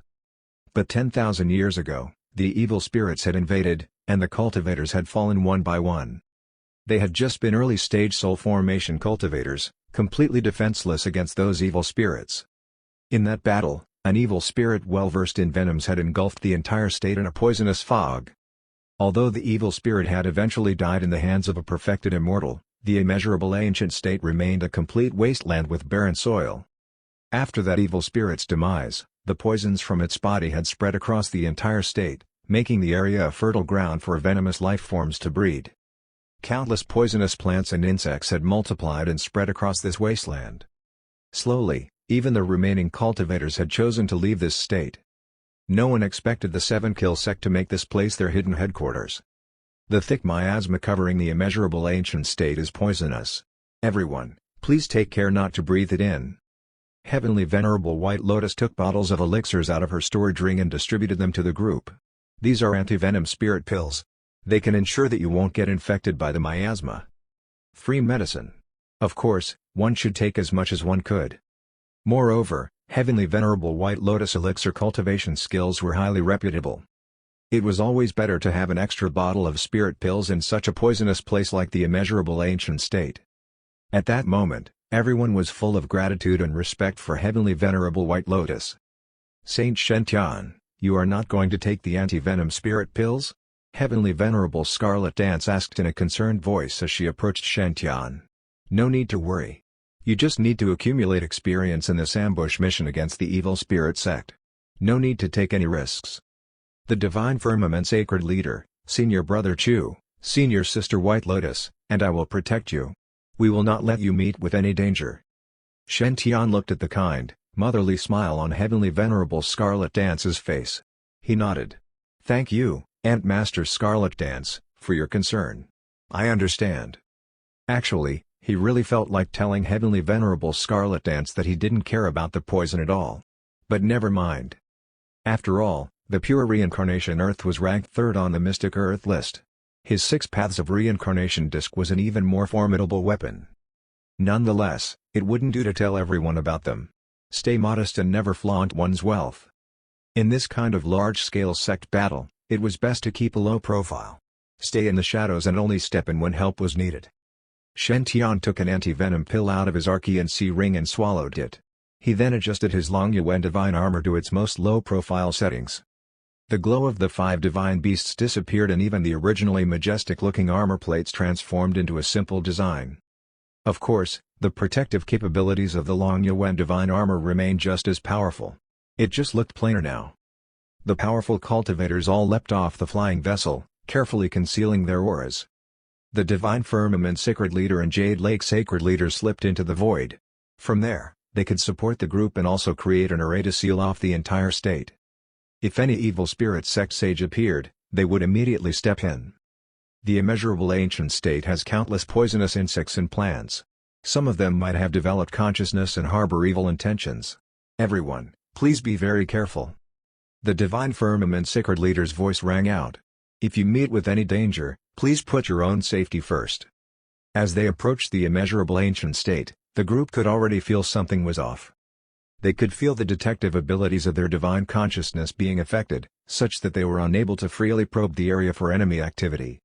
But 10,000 years ago, the evil spirits had invaded, and the cultivators had fallen one by one. They had just been early-stage soul formation cultivators, completely defenseless against those evil spirits. In that battle, an evil spirit well-versed in venoms had engulfed the entire state in a poisonous fog. Although the evil spirit had eventually died in the hands of a perfected immortal, the immeasurable ancient state remained a complete wasteland with barren soil. After that evil spirit's demise, the poisons from its body had spread across the entire state, making the area a fertile ground for venomous life forms to breed. Countless poisonous plants and insects had multiplied and spread across this wasteland. Slowly, even the remaining cultivators had chosen to leave this state. No one expected the 7-kill sect to make this place their hidden headquarters. The thick miasma covering the immeasurable ancient state is poisonous. Everyone, please take care not to breathe it in. Heavenly Venerable White Lotus took bottles of elixirs out of her storage ring and distributed them to the group. These are anti-venom spirit pills. They can ensure that you won't get infected by the miasma. Free medicine. Of course, one should take as much as one could. Moreover, Heavenly Venerable White Lotus elixir cultivation skills were highly reputable. It was always better to have an extra bottle of spirit pills in such a poisonous place like the immeasurable ancient state. At that moment, everyone was full of gratitude and respect for Heavenly Venerable White Lotus. Saint Shen-Tian, you are not going to take the anti-venom spirit pills? Heavenly Venerable Scarlet Dance asked in a concerned voice as she approached Shen-Tian. No need to worry. You just need to accumulate experience in this ambush mission against the evil spirit sect. No need to take any risks. The Divine Firmament Sacred Leader, Senior Brother Chu, Senior Sister White Lotus, and I will protect you. We will not let you meet with any danger. Shen-Tian looked at the kind, motherly smile on Heavenly Venerable Scarlet Dance's face. He nodded. Thank you, Aunt Master Scarlet Dance, for your concern. I understand. Actually, he really felt like telling Heavenly Venerable Scarlet Dance that he didn't care about the poison at all. But never mind. After all, the pure reincarnation Earth was ranked third on the Mystic Earth list. His 6 Paths of Reincarnation disc was an even more formidable weapon. Nonetheless, it wouldn't do to tell everyone about them. Stay modest and never flaunt one's wealth. In this kind of large-scale sect battle, it was best to keep a low profile. Stay in the shadows and only step in when help was needed. Shen-Tian took an anti-venom pill out of his Archean ring and swallowed it. He then adjusted his Long Yuan divine armor to its most low-profile settings. The glow of the 5 divine beasts disappeared and even the originally majestic-looking armor plates transformed into a simple design. Of course, the protective capabilities of the Long Yuan divine armor remained just as powerful. It just looked plainer now. The powerful cultivators all leapt off the flying vessel, carefully concealing their auras. The Divine Firmament Sacred Leader and Jade Lake Sacred Leader slipped into the void. From there, they could support the group and also create an array to seal off the entire state. If any evil spirit sect sage appeared, they would immediately step in. The immeasurable ancient state has countless poisonous insects and plants. Some of them might have developed consciousness and harbor evil intentions. Everyone, please be very careful. The Divine Firmament Sacred Leader's voice rang out. If you meet with any danger, please put your own safety first. As they approached the immeasurable ancient state, the group could already feel something was off. They could feel the detective abilities of their divine consciousness being affected, such that they were unable to freely probe the area for enemy activity.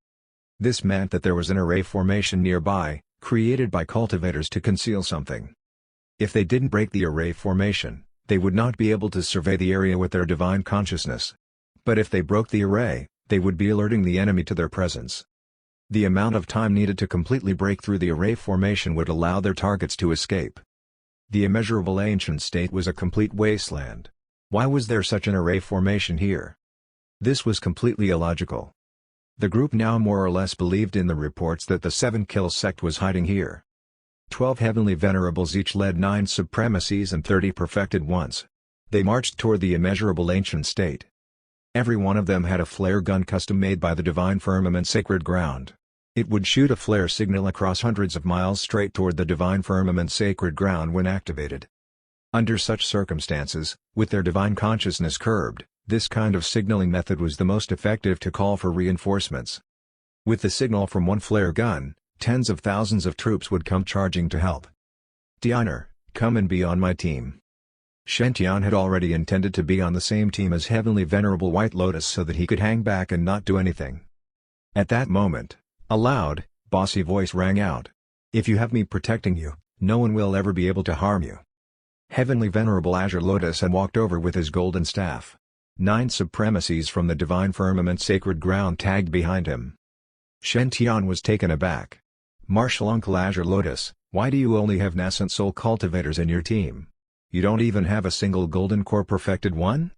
This meant that there was an array formation nearby, created by cultivators to conceal something. If they didn't break the array formation, they would not be able to survey the area with their divine consciousness. But if they broke the array, they would be alerting the enemy to their presence. The amount of time needed to completely break through the array formation would allow their targets to escape. The immeasurable ancient state was a complete wasteland. Why was there such an array formation here? This was completely illogical. The group now more or less believed in the reports that the Seven Kills sect was hiding here. 12 heavenly venerables each led 9 supremacies and 30 perfected ones. They marched toward the immeasurable ancient state. Every one of them had a flare gun custom made by the Divine Firmament Sacred Ground. It would shoot a flare signal across hundreds of miles straight toward the Divine Firmament Sacred Ground when activated. Under such circumstances, with their divine consciousness curbed, this kind of signaling method was the most effective to call for reinforcements. With the signal from one flare gun, tens of thousands of troops would come charging to help. Tianer, come and be on my team. Shen had already intended to be on the same team as Heavenly Venerable White Lotus so that he could hang back and not do anything. At that moment, a loud, bossy voice rang out. If you have me protecting you, no one will ever be able to harm you. Heavenly Venerable Azure Lotus had walked over with his golden staff. 9 supremacies from the Divine Firmament Sacred Ground tagged behind him. Shen was taken aback. Martial Uncle Azure Lotus, why do you only have nascent soul cultivators in your team? You don't even have a single golden core perfected one?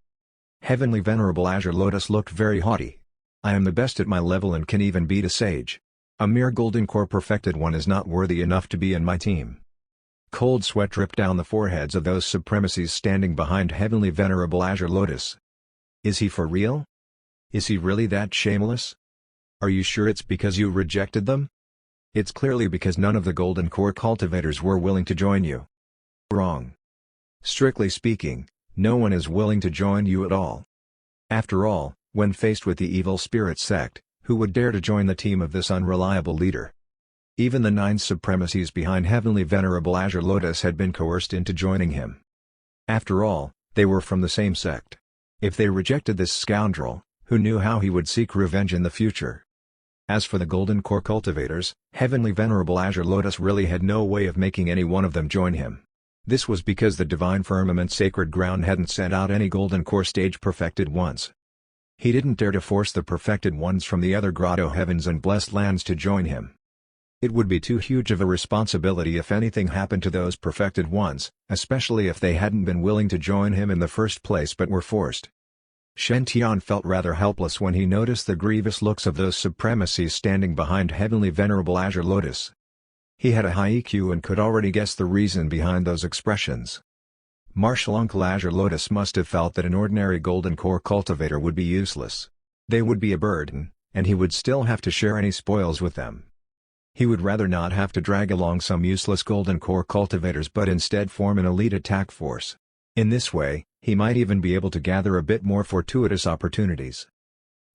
Heavenly Venerable Azure Lotus looked very haughty. I am the best at my level and can even beat a sage. A mere golden core perfected one is not worthy enough to be in my team. Cold sweat dripped down the foreheads of those supremacies standing behind Heavenly Venerable Azure Lotus. Is he for real? Is he really that shameless? Are you sure it's because you rejected them? It's clearly because none of the golden core cultivators were willing to join you. Wrong. Strictly speaking, no one is willing to join you at all. After all, when faced with the evil spirit sect, who would dare to join the team of this unreliable leader? Even the 9 supremacies behind Heavenly Venerable Azure Lotus had been coerced into joining him. After all, they were from the same sect. If they rejected this scoundrel, who knew how he would seek revenge in the future? As for the golden core cultivators, Heavenly Venerable Azure Lotus really had no way of making any one of them join him. This was because the Divine Firmament Sacred Ground hadn't sent out any golden core stage perfected ones. He didn't dare to force the perfected ones from the other grotto heavens and blessed lands to join him. It would be too huge of a responsibility if anything happened to those perfected ones, especially if they hadn't been willing to join him in the first place but were forced. Shen felt rather helpless when he noticed the grievous looks of those supremacies standing behind Heavenly Venerable Azure Lotus. He had a high EQ and could already guess the reason behind those expressions. Martial Uncle Azure Lotus must have felt that an ordinary golden core cultivator would be useless. They would be a burden, and he would still have to share any spoils with them. He would rather not have to drag along some useless golden core cultivators but instead form an elite attack force. In this way, he might even be able to gather a bit more fortuitous opportunities.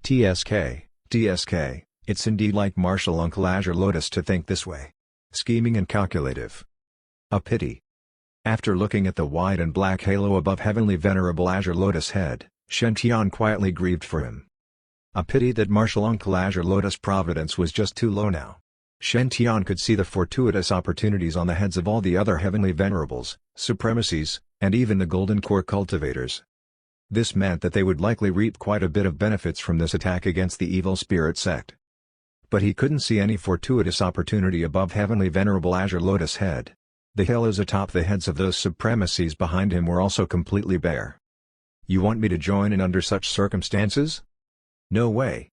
TSK, it's indeed like Martial Uncle Azure Lotus to think this way. Scheming and calculative. A pity. After looking at the white and black halo above Heavenly Venerable Azure Lotus' head, Shen quietly grieved for him. A pity that Martial Uncle Azure Lotus' Providence was just too low now. Shen could see the fortuitous opportunities on the heads of all the other Heavenly Venerables, Supremacies, and even the Golden Core cultivators. This meant that they would likely reap quite a bit of benefits from this attack against the evil spirit sect. But he couldn't see any fortuitous opportunity above Heavenly Venerable Azure Lotus' head. The halos atop the heads of those supremacies behind him were also completely bare. You want me to join in under such circumstances? No way.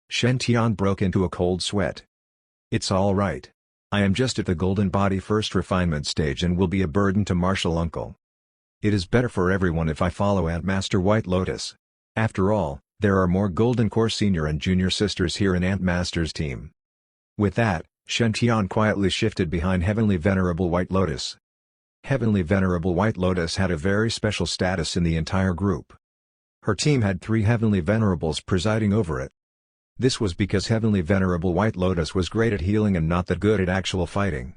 Shen broke into a cold sweat. It's all right. I am just at the golden body first refinement stage and will be a burden to Martial Uncle. It is better for everyone if I follow Ant Master White Lotus. After all, there are more golden core senior and junior sisters here in Ant Master's team. With that, Shen quietly shifted behind Heavenly Venerable White Lotus. Heavenly Venerable White Lotus had a very special status in the entire group. Her team had 3 Heavenly Venerables presiding over it. This was because Heavenly Venerable White Lotus was great at healing and not that good at actual fighting.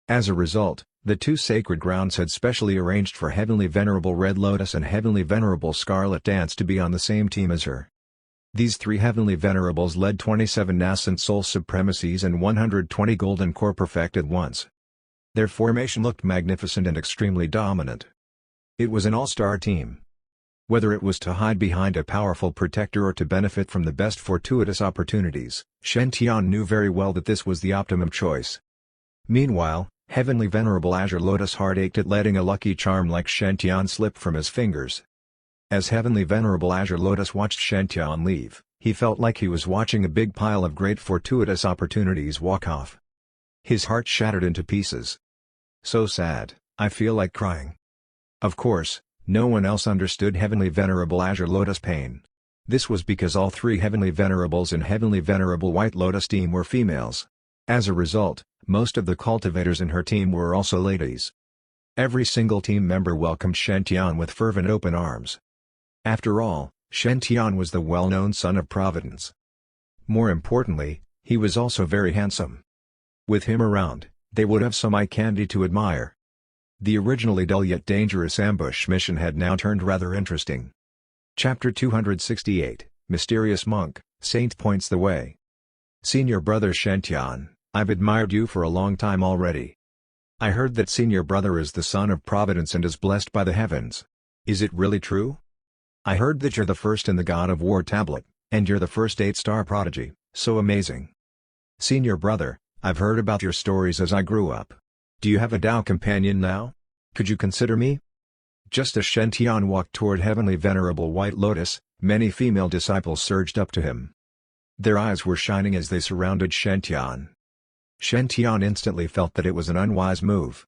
As a result, the 2 sacred grounds had specially arranged for Heavenly Venerable Red Lotus and Heavenly Venerable Scarlet Dance to be on the same team as her. These 3 Heavenly Venerables led 27 nascent soul supremacies and 120 golden core perfected ones. Their formation looked magnificent and extremely dominant. It was an all-star team. Whether it was to hide behind a powerful protector or to benefit from the best fortuitous opportunities, Shen knew very well that this was the optimum choice. Meanwhile, Heavenly Venerable Azure Lotus Heart ached at letting a lucky charm like Shen slip from his fingers. As Heavenly Venerable Azure Lotus watched Shen leave, he felt like he was watching a big pile of great fortuitous opportunities walk off. His heart shattered into pieces. So sad, I feel like crying. Of course, no one else understood Heavenly Venerable Azure Lotus' pain. This was because all 3 Heavenly Venerables in Heavenly Venerable White Lotus team were females. As a result, most of the cultivators in her team were also ladies. Every single team member welcomed Shen with fervent open arms. After all, Shen was the well-known son of Providence. More importantly, he was also very handsome. With him around, they would have some eye candy to admire. The originally dull yet dangerous ambush mission had now turned rather interesting. Chapter 268, Mysterious Monk, Saint points the way. Senior Brother Shen I've admired you for a long time already. I heard that Senior Brother is the son of Providence and is blessed by the heavens. Is it really true? I heard that you're the first in the God of War tablet, and you're the first 8-star prodigy, so amazing. Senior Brother, I've heard about your stories as I grew up. Do you have a Tao companion now? Could you consider me? Just as Shen walked toward Heavenly Venerable White Lotus, many female disciples surged up to him. Their eyes were shining as they surrounded Shen Shen instantly felt that it was an unwise move.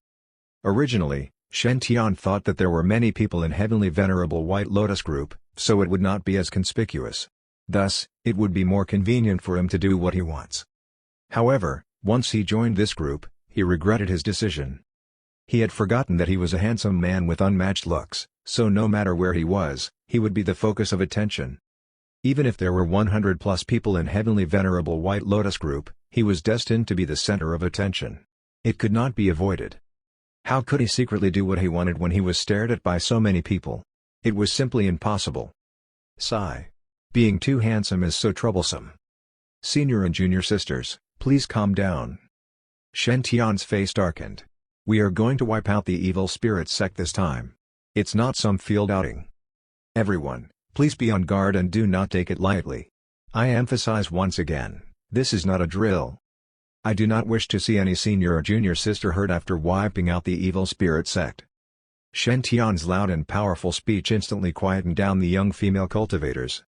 Originally, Shen thought that there were many people in Heavenly Venerable White Lotus group, so it would not be as conspicuous. Thus, it would be more convenient for him to do what he wants. However, once he joined this group, he regretted his decision. He had forgotten that he was a handsome man with unmatched looks, so no matter where he was, he would be the focus of attention. Even if there were 100+ people in Heavenly Venerable White Lotus group, he was destined to be the center of attention. It could not be avoided. How could he secretly do what he wanted when he was stared at by so many people? It was simply impossible. Sigh. Being too handsome is so troublesome. Senior and junior sisters, please calm down. Shen face darkened. We are going to wipe out the evil spirit sect this time. It's not some field outing. Everyone, please be on guard and do not take it lightly. I emphasize once again, this is not a drill. I do not wish to see any senior or junior sister hurt after wiping out the evil spirit sect. Shen loud and powerful speech instantly quietened down the young female cultivators.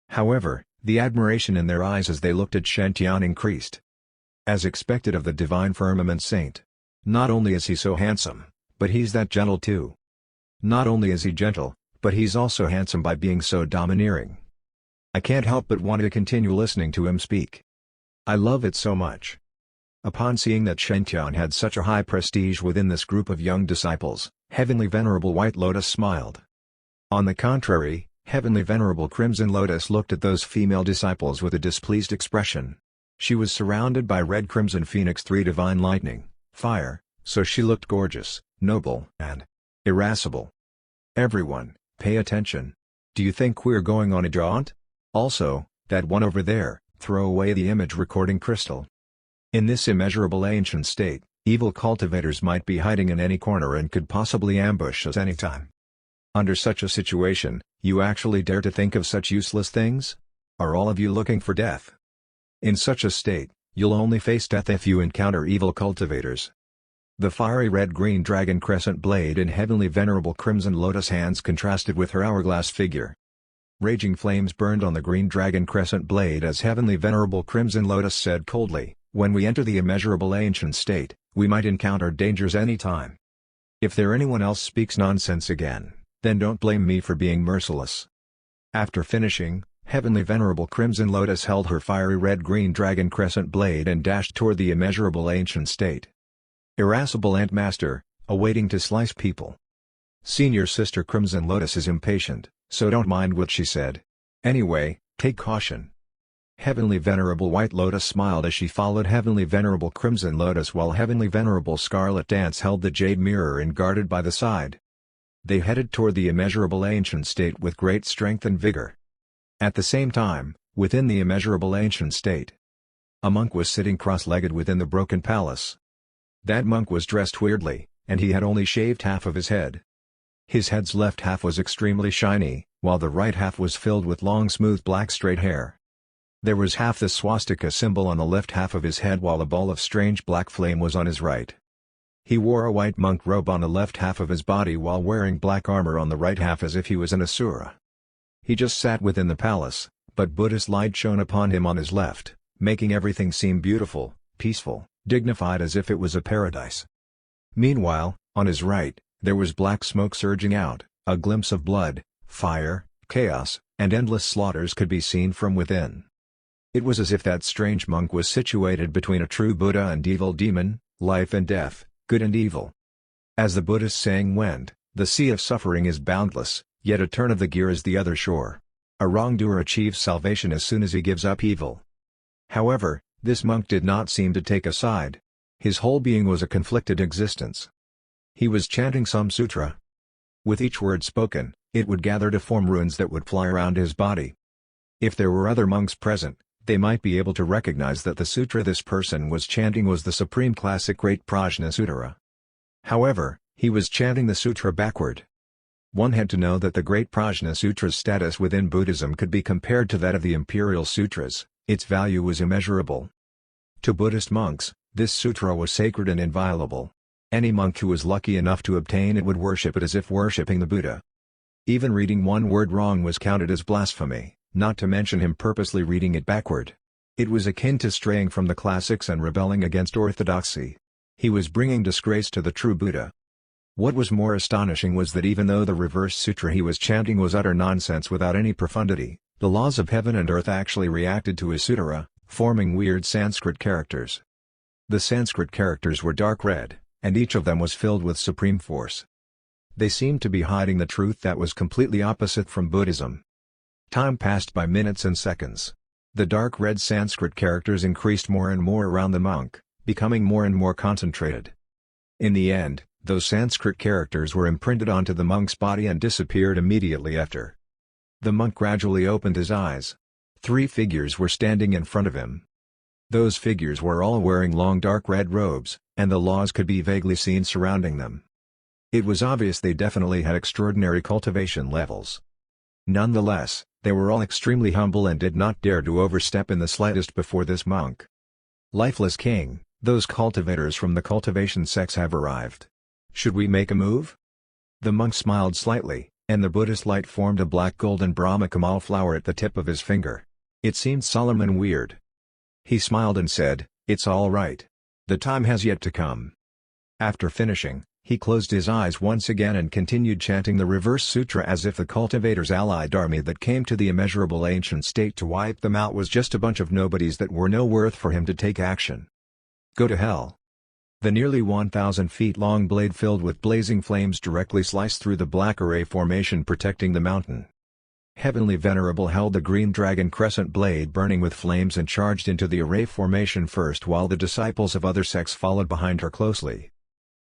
However, the admiration in their eyes as they looked at Shen increased. As expected of the Divine Firmament Saint. Not only is he so handsome, but he's that gentle too. Not only is he gentle, but he's also handsome by being so domineering. I can't help but want to continue listening to him speak. I love it so much. Upon seeing that Shen had such a high prestige within this group of young disciples, Heavenly Venerable White Lotus smiled. On the contrary, Heavenly Venerable Crimson Lotus looked at those female disciples with a displeased expression. She was surrounded by Red Crimson Phoenix 3 Divine Lightning, Fire, so she looked gorgeous, noble, and irascible. Everyone, pay attention. Do you think we're going on a jaunt? Also, that one over there, throw away the image recording crystal. In this immeasurable ancient state, evil cultivators might be hiding in any corner and could possibly ambush us anytime. Under such a situation, you actually dare to think of such useless things? Are all of you looking for death? In such a state, you'll only face death if you encounter evil cultivators. The fiery red-green dragon crescent blade in Heavenly Venerable Crimson Lotus hands contrasted with her hourglass figure. Raging flames burned on the green dragon crescent blade as Heavenly Venerable Crimson Lotus said coldly, when we enter the immeasurable ancient state, we might encounter dangers any time. If there anyone else speaks nonsense again, then don't blame me for being merciless. After finishing, Heavenly Venerable Crimson Lotus held her fiery red-green dragon crescent blade and dashed toward the immeasurable ancient state. Irascible Ant Master, awaiting to slice people. Senior Sister Crimson Lotus is impatient, so don't mind what she said. Anyway, take caution. Heavenly Venerable White Lotus smiled as she followed Heavenly Venerable Crimson Lotus while Heavenly Venerable Scarlet Dance held the jade mirror and guarded by the side. They headed toward the immeasurable ancient state with great strength and vigor. At the same time, within the immeasurable ancient state, a monk was sitting cross-legged within the broken palace. That monk was dressed weirdly, and he had only shaved half of his head. His head's left half was extremely shiny, while the right half was filled with long smooth black straight hair. There was half the swastika symbol on the left half of his head while a ball of strange black flame was on his right. He wore a white monk robe on the left half of his body while wearing black armor on the right half as if he was an asura. He just sat within the palace, but Buddhist light shone upon him on his left, making everything seem beautiful, peaceful, dignified as if it was a paradise. Meanwhile, on his right, there was black smoke surging out, a glimpse of blood, fire, chaos, and endless slaughters could be seen from within. It was as if that strange monk was situated between a true Buddha and evil demon, life and death, good and evil. As the Buddhist saying went, the sea of suffering is boundless, yet a turn of the gear is the other shore. A wrongdoer achieves salvation as soon as he gives up evil. However, this monk did not seem to take a side. His whole being was a conflicted existence. He was chanting some sutra. With each word spoken, it would gather to form runes that would fly around his body. If there were other monks present, they might be able to recognize that the sutra this person was chanting was the supreme classic Great Prajna Sutra. However, he was chanting the sutra backward. One had to know that the Great Prajna Sutra's status within Buddhism could be compared to that of the Imperial Sutras. Its value was immeasurable. To Buddhist monks, this sutra was sacred and inviolable. Any monk who was lucky enough to obtain it would worship it as if worshipping the Buddha. Even reading one word wrong was counted as blasphemy, not to mention him purposely reading it backward. It was akin to straying from the classics and rebelling against orthodoxy. He was bringing disgrace to the true Buddha. What was more astonishing was that even though the reverse sutra he was chanting was utter nonsense without any profundity, the laws of heaven and earth actually reacted to his sutra, forming weird Sanskrit characters. The Sanskrit characters were dark red, and each of them was filled with supreme force. They seemed to be hiding the truth that was completely opposite from Buddhism. Time passed by minutes and seconds. The dark red Sanskrit characters increased more and more around the monk, becoming more and more concentrated. In the end, those Sanskrit characters were imprinted onto the monk's body and disappeared immediately after. The monk gradually opened his eyes. 3 figures were standing in front of him. Those figures were all wearing long dark red robes, and the laws could be vaguely seen surrounding them. It was obvious they definitely had extraordinary cultivation levels. Nonetheless, they were all extremely humble and did not dare to overstep in the slightest before this monk. Lifeless King, those cultivators from the cultivation sects have arrived. Should we make a move? The monk smiled slightly, and the Buddhist light formed a black golden Brahma Kamal flower at the tip of his finger. It seemed solemn and weird. He smiled and said, "It's all right. The time has yet to come." After finishing, he closed his eyes once again and continued chanting the reverse sutra as if the cultivator's allied army that came to the immeasurable ancient state to wipe them out was just a bunch of nobodies that were no worth for him to take action. Go to hell. The nearly 1,000 feet long blade filled with blazing flames directly sliced through the black array formation protecting the mountain. Heavenly Venerable held the green dragon crescent blade burning with flames and charged into the array formation first while the disciples of other sects followed behind her closely.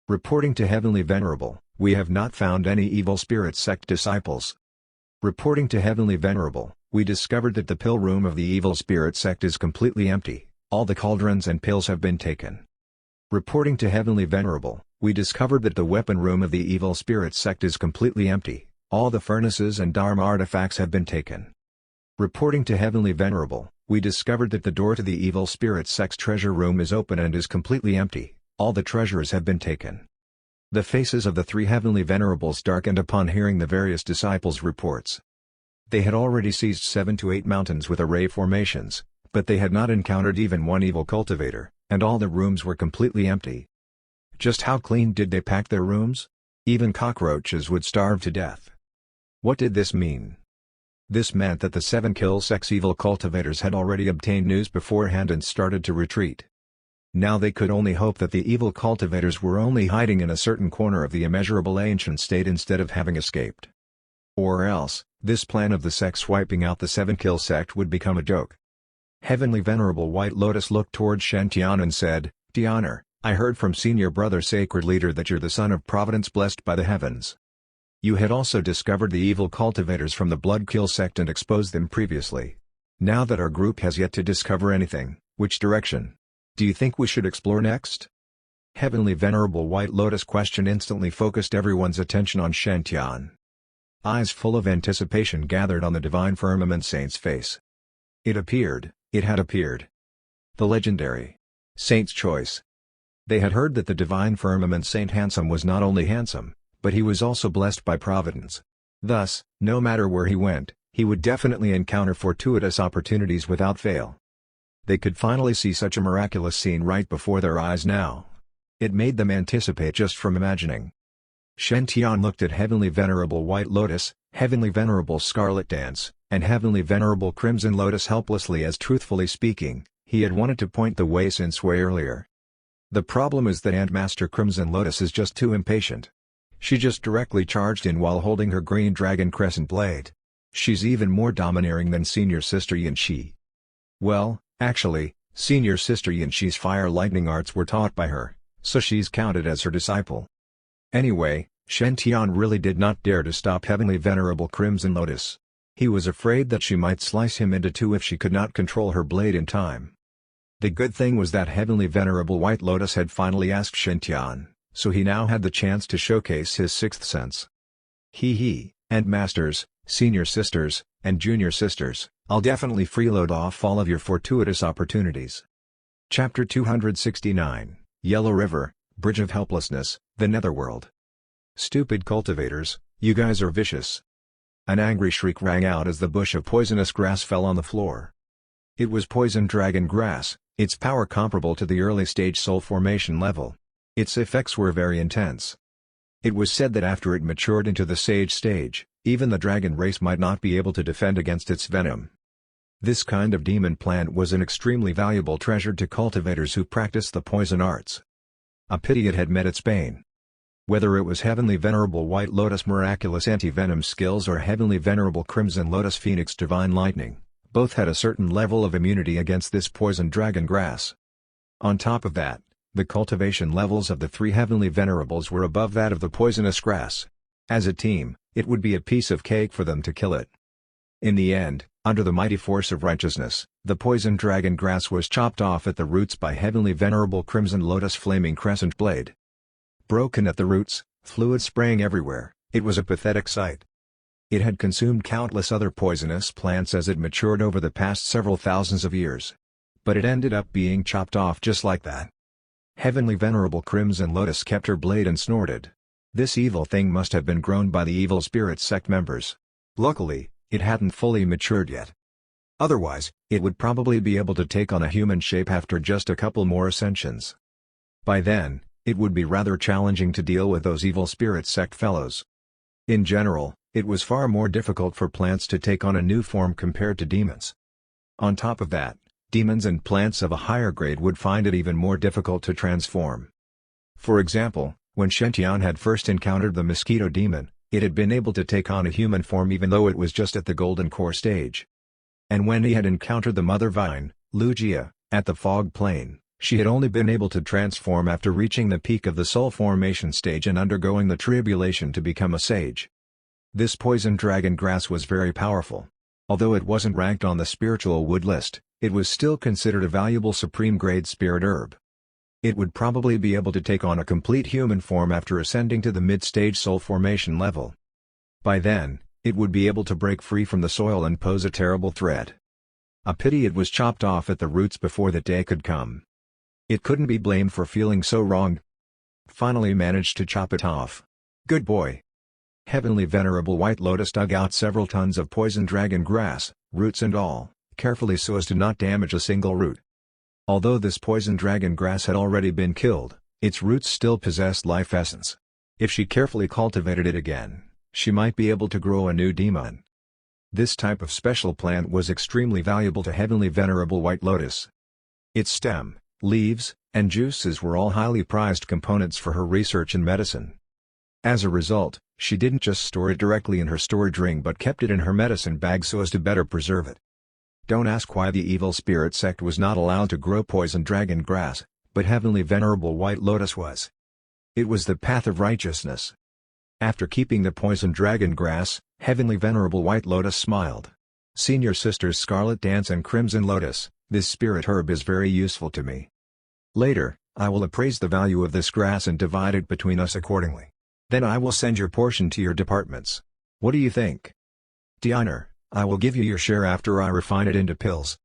Reporting to Heavenly Venerable, we have not found any evil spirit sect disciples. Reporting to Heavenly Venerable, we discovered that the pill room of the evil spirit sect is completely empty, all the cauldrons and pills have been taken. Reporting to Heavenly Venerable, we discovered that the weapon room of the evil spirit sect is completely empty, all the furnaces and dharma artifacts have been taken. Reporting to Heavenly Venerable, we discovered that the door to the evil spirit sect's treasure room is open and is completely empty, all the treasures have been taken. The faces of the 3 Heavenly Venerables darkened upon hearing the various disciples' reports. They had already seized 7 to 8 mountains with array formations, but they had not encountered even one evil cultivator, and all the rooms were completely empty. Just how clean did they pack their rooms? Even cockroaches would starve to death. What did this mean? This meant that the 7-kill sex evil cultivators had already obtained news beforehand and started to retreat. Now they could only hope that the evil cultivators were only hiding in a certain corner of the immeasurable ancient state instead of having escaped. Or else, this plan of the sects wiping out the 7-kill sect would become a joke. Heavenly Venerable White Lotus looked towards Shen Tian and said, "Tianer, I heard from Senior Brother Sacred Leader that you're the son of Providence blessed by the heavens. You had also discovered the evil cultivators from the Blood Kill sect and exposed them previously. Now that our group has yet to discover anything, which direction do you think we should explore next?" Heavenly Venerable White Lotus' question instantly focused everyone's attention on Shen Tian. Eyes full of anticipation gathered on the Divine Firmament Saint's face. It had appeared. The legendary Saint's Choice. They had heard that the Divine Firmament Saint Handsome was not only handsome, but he was also blessed by Providence. Thus, no matter where he went, he would definitely encounter fortuitous opportunities without fail. They could finally see such a miraculous scene right before their eyes now. It made them anticipate just from imagining. Shen Tian looked at Heavenly Venerable White Lotus, Heavenly Venerable Scarlet Dance, and Heavenly Venerable Crimson Lotus helplessly as truthfully speaking, he had wanted to point the way since way earlier. The problem is that Aunt Master Crimson Lotus is just too impatient. She just directly charged in while holding her green dragon crescent blade. She's even more domineering than Senior Sister Yanxi. Well, actually, Senior Sister Yanxi's fire lightning arts were taught by her, so she's counted as her disciple. Anyway, Shen Tian really did not dare to stop Heavenly Venerable Crimson Lotus. He was afraid that she might slice him into two if she could not control her blade in time. The good thing was that Heavenly Venerable White Lotus had finally asked Shen Tian, so he now had the chance to showcase his sixth sense. And Masters, Senior Sisters, and Junior Sisters, I'll definitely freeload off all of your fortuitous opportunities. Chapter 269, Yellow River, Bridge of Helplessness, the Netherworld. Stupid cultivators, you guys are vicious. An angry shriek rang out as the bush of poisonous grass fell on the floor. It was poison dragon grass, its power comparable to the early stage soul formation level. Its effects were very intense. It was said that after it matured into the sage stage, even the dragon race might not be able to defend against its venom. This kind of demon plant was an extremely valuable treasure to cultivators who practiced the poison arts. A pity it had met its bane. Whether it was Heavenly Venerable White Lotus miraculous anti-venom skills or Heavenly Venerable Crimson Lotus Phoenix Divine Lightning, both had a certain level of immunity against this poison dragon grass. On top of that, the cultivation levels of the three Heavenly Venerables were above that of the poisonous grass. As a team, it would be a piece of cake for them to kill it. In the end, under the mighty force of righteousness, the poison dragon grass was chopped off at the roots by Heavenly Venerable Crimson Lotus Flaming Crescent Blade. Broken at the roots, fluid spraying everywhere, it was a pathetic sight. It had consumed countless other poisonous plants as it matured over the past several thousands of years. But it ended up being chopped off just like that. Heavenly Venerable Crimson Lotus kept her blade and snorted. This evil thing must have been grown by the evil spirit sect members. Luckily, it hadn't fully matured yet. Otherwise, it would probably be able to take on a human shape after just a couple more ascensions. By then, it would be rather challenging to deal with those evil spirit sect fellows. In general, it was far more difficult for plants to take on a new form compared to demons. On top of that, demons and plants of a higher grade would find it even more difficult to transform. For example, when Shen Tian had first encountered the mosquito demon, it had been able to take on a human form even though it was just at the golden core stage. And when he had encountered the mother vine, Lugia, at the fog plane, she had only been able to transform after reaching the peak of the soul formation stage and undergoing the tribulation to become a sage. This poison dragon grass was very powerful. Although it wasn't ranked on the spiritual wood list, it was still considered a valuable supreme grade spirit herb. It would probably be able to take on a complete human form after ascending to the mid-stage soul formation level. By then, it would be able to break free from the soil and pose a terrible threat. A pity it was chopped off at the roots before that day could come. It couldn't be blamed for feeling so wronged. Finally managed to chop it off. Good boy. Heavenly Venerable White Lotus dug out several tons of poison dragon grass, roots and all, carefully so as to not damage a single root. Although this poison dragon grass had already been killed, its roots still possessed life essence. If she carefully cultivated it again, she might be able to grow a new demon. This type of special plant was extremely valuable to Heavenly Venerable White Lotus. Its stem, leaves, and juices were all highly prized components for her research in medicine. As a result, she didn't just store it directly in her storage ring but kept it in her medicine bag so as to better preserve it. Don't ask why the evil spirit sect was not allowed to grow poison dragon grass, but Heavenly Venerable White Lotus was. It was the path of righteousness. After keeping the poison dragon grass, Heavenly Venerable White Lotus smiled. Senior Sisters Scarlet Dance and Crimson Lotus, this spirit herb is very useful to me. Later, I will appraise the value of this grass and divide it between us accordingly. Then I will send your portion to your departments. What do you think? D'honor, I will give you your share after I refine it into pills.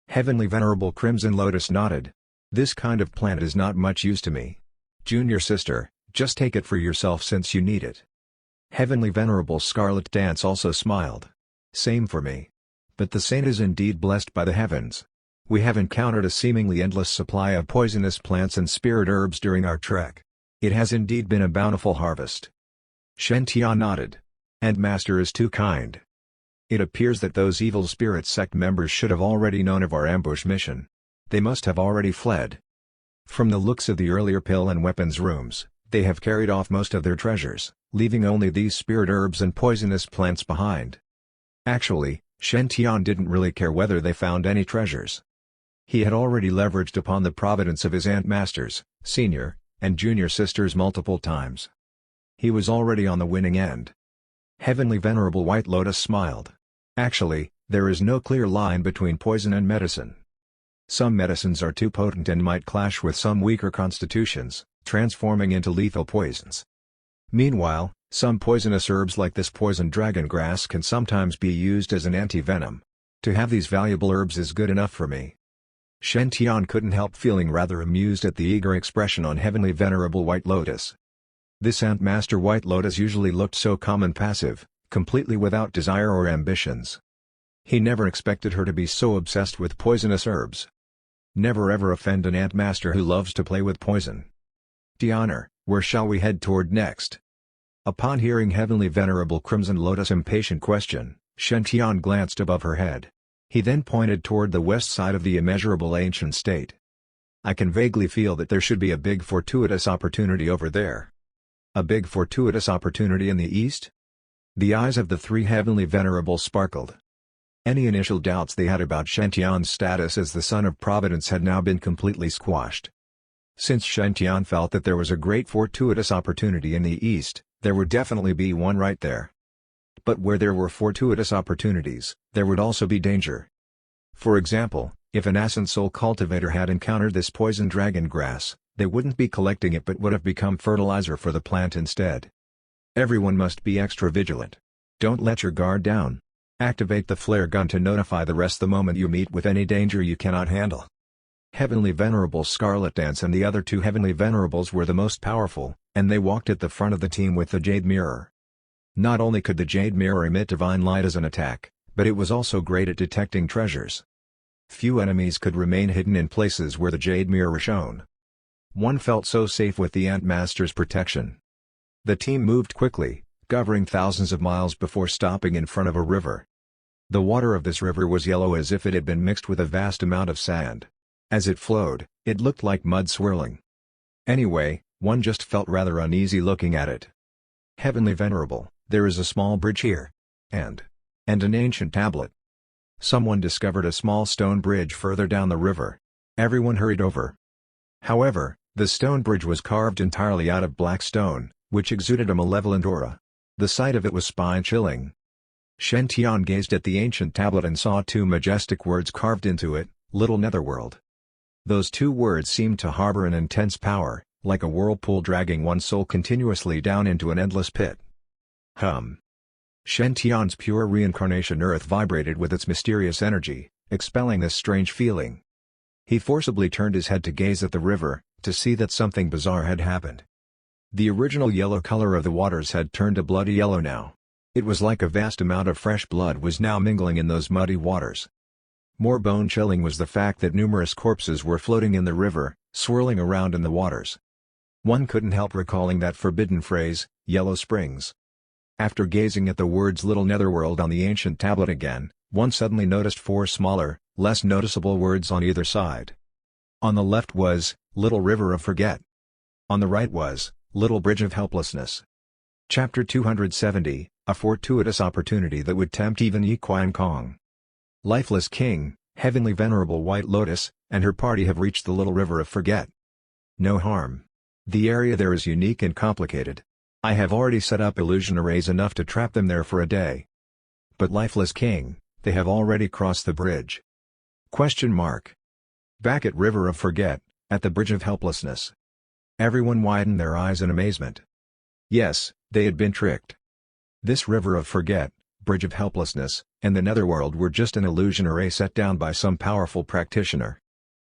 Heavenly Venerable Crimson Lotus nodded. This kind of plant is not much use to me. Junior Sister, just take it for yourself since you need it. Heavenly Venerable Scarlet Dance also smiled. Same for me. But the saint is indeed blessed by the heavens. We have encountered a seemingly endless supply of poisonous plants and spirit herbs during our trek. It has indeed been a bountiful harvest. Shen Tian nodded. And Master is too kind. It appears that those evil spirit sect members should have already known of our ambush mission. They must have already fled. From the looks of the earlier pill and weapons rooms, they have carried off most of their treasures, leaving only these spirit herbs and poisonous plants behind. Actually, Shen Tian didn't really care whether they found any treasures. He had already leveraged upon the providence of his Ant Masters, Senior, and Junior Sisters multiple times. He was already on the winning end. Heavenly Venerable White Lotus smiled. Actually, there is no clear line between poison and medicine. Some medicines are too potent and might clash with some weaker constitutions, transforming into lethal poisons. Meanwhile, some poisonous herbs like this poison dragon grass can sometimes be used as an anti-venom. To have these valuable herbs is good enough for me. Shen Tian couldn't help feeling rather amused at the eager expression on Heavenly Venerable White Lotus. This Ant Master White Lotus usually looked so calm and passive, completely without desire or ambitions. He never expected her to be so obsessed with poisonous herbs. Never ever offend an Ant Master who loves to play with poison. D'honor, where shall we head toward next? Upon hearing Heavenly Venerable Crimson Lotus' impatient question, Shen Tian glanced above her head. He then pointed toward the west side of the immeasurable ancient state. I can vaguely feel that there should be a big fortuitous opportunity over there. A big fortuitous opportunity in the east? The eyes of the three Heavenly Venerables sparkled. Any initial doubts they had about Shen Tian's status as the son of Providence had now been completely squashed. Since Shen Tian felt that there was a great fortuitous opportunity in the east, there would definitely be one right there. But where there were fortuitous opportunities, there would also be danger. For example, if an Ascent Soul cultivator had encountered this poison dragon grass, they wouldn't be collecting it but would have become fertilizer for the plant instead. Everyone must be extra vigilant. Don't let your guard down. Activate the flare gun to notify the rest the moment you meet with any danger you cannot handle. Heavenly Venerable Scarlet Dance and the other two Heavenly Venerables were the most powerful, and they walked at the front of the team with the Jade Mirror. Not only could the Jade Mirror emit divine light as an attack, but it was also great at detecting treasures. Few enemies could remain hidden in places where the Jade Mirror shone. One felt so safe with the Ant Master's protection. The team moved quickly, covering thousands of miles before stopping in front of a river. The water of this river was yellow as if it had been mixed with a vast amount of sand. As it flowed, it looked like mud swirling. Anyway, one just felt rather uneasy looking at it. Heavenly Venerable, there is a small bridge here. And an ancient tablet. Someone discovered a small stone bridge further down the river. Everyone hurried over. However, the stone bridge was carved entirely out of black stone, which exuded a malevolent aura. The sight of it was spine-chilling. Shen Tian gazed at the ancient tablet and saw two majestic words carved into it, Little Netherworld. Those two words seemed to harbor an intense power, like a whirlpool dragging one's soul continuously down into an endless pit. Shen Tian's pure reincarnation earth vibrated with its mysterious energy, expelling this strange feeling. He forcibly turned his head to gaze at the river, to see that something bizarre had happened. The original yellow color of the waters had turned a bloody yellow now. It was like a vast amount of fresh blood was now mingling in those muddy waters. More bone-chilling was the fact that numerous corpses were floating in the river, swirling around in the waters. One couldn't help recalling that forbidden phrase, Yellow Springs. After gazing at the words Little Netherworld on the ancient tablet again, one suddenly noticed 4 smaller, less noticeable words on either side. On the left was, Little River of Forget. On the right was, Little Bridge of Helplessness. Chapter 270, a fortuitous opportunity that would tempt even Yi Qian Kong. Lifeless King, Heavenly Venerable White Lotus, and her party have reached the Little River of Forget. No harm. The area there is unique and complicated. I have already set up illusion arrays enough to trap them there for a day. But Lifeless King, they have already crossed the bridge. Question mark. Back at River of Forget, at the Bridge of Helplessness. Everyone widened their eyes in amazement. Yes, they had been tricked. This River of Forget, Bridge of Helplessness, and the Netherworld were just an illusion array set down by some powerful practitioner.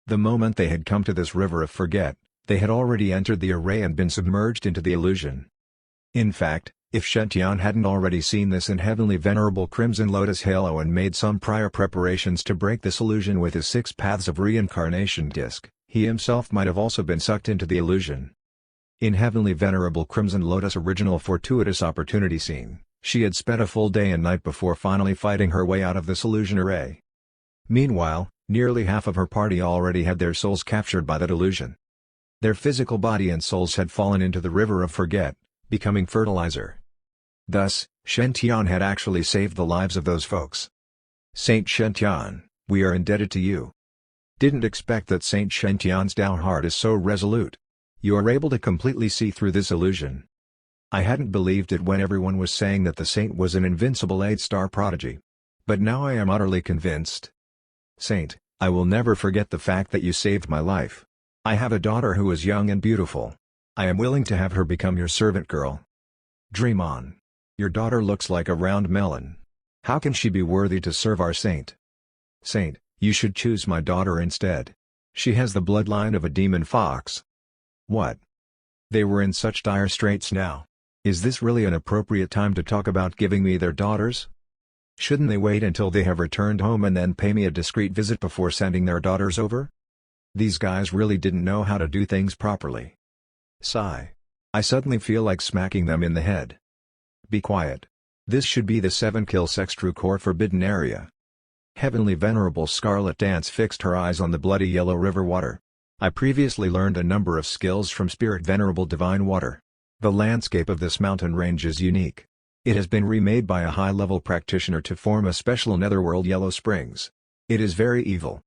The moment they had come to this River of Forget, they had already entered the array and been submerged into the illusion. In fact, if Shen Tian hadn't already seen this in Heavenly Venerable Crimson Lotus Halo and made some prior preparations to break this illusion with his 6 paths of reincarnation disc, he himself might have also been sucked into the illusion. In Heavenly Venerable Crimson Lotus' original fortuitous opportunity scene, she had spent a full day and night before finally fighting her way out of this illusion array. Meanwhile, nearly half of her party already had their souls captured by that illusion. Their physical body and souls had fallen into the River of Forget, becoming fertilizer. Thus, Shen Tian had actually saved the lives of those folks. Saint Shen Tian, we are indebted to you. Didn't expect that Saint Shen Tian's Tao heart is so resolute. You are able to completely see through this illusion. I hadn't believed it when everyone was saying that the saint was an invincible 8-star prodigy. But now I am utterly convinced. Saint, I will never forget the fact that you saved my life. I have a daughter who is young and beautiful. I am willing to have her become your servant girl. Dream on. Your daughter looks like a round melon. How can she be worthy to serve our saint? Saint, you should choose my daughter instead. She has the bloodline of a demon fox. What? They were in such dire straits now. Is this really an appropriate time to talk about giving me their daughters? Shouldn't they wait until they have returned home and then pay me a discreet visit before sending their daughters over? These guys really didn't know how to do things properly. Sigh. I suddenly feel like smacking them in the head. Be quiet. This should be the 7-kill sex true core forbidden area. Heavenly Venerable Scarlet Dance fixed her eyes on the bloody yellow river water. I previously learned a number of skills from Spirit Venerable Divine Water. The landscape of this mountain range is unique. It has been remade by a high-level practitioner to form a special netherworld yellow springs. It is very evil.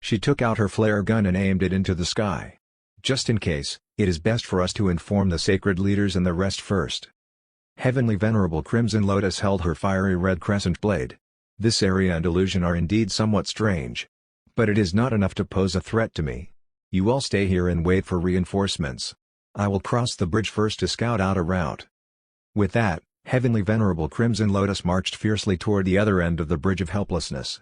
She took out her flare gun and aimed it into the sky. Just in case, it is best for us to inform the sacred leaders and the rest first. Heavenly Venerable Crimson Lotus held her fiery red crescent blade. This area and illusion are indeed somewhat strange. But it is not enough to pose a threat to me. You all stay here and wait for reinforcements. I will cross the bridge first to scout out a route. With that, Heavenly Venerable Crimson Lotus marched fiercely toward the other end of the Bridge of Helplessness.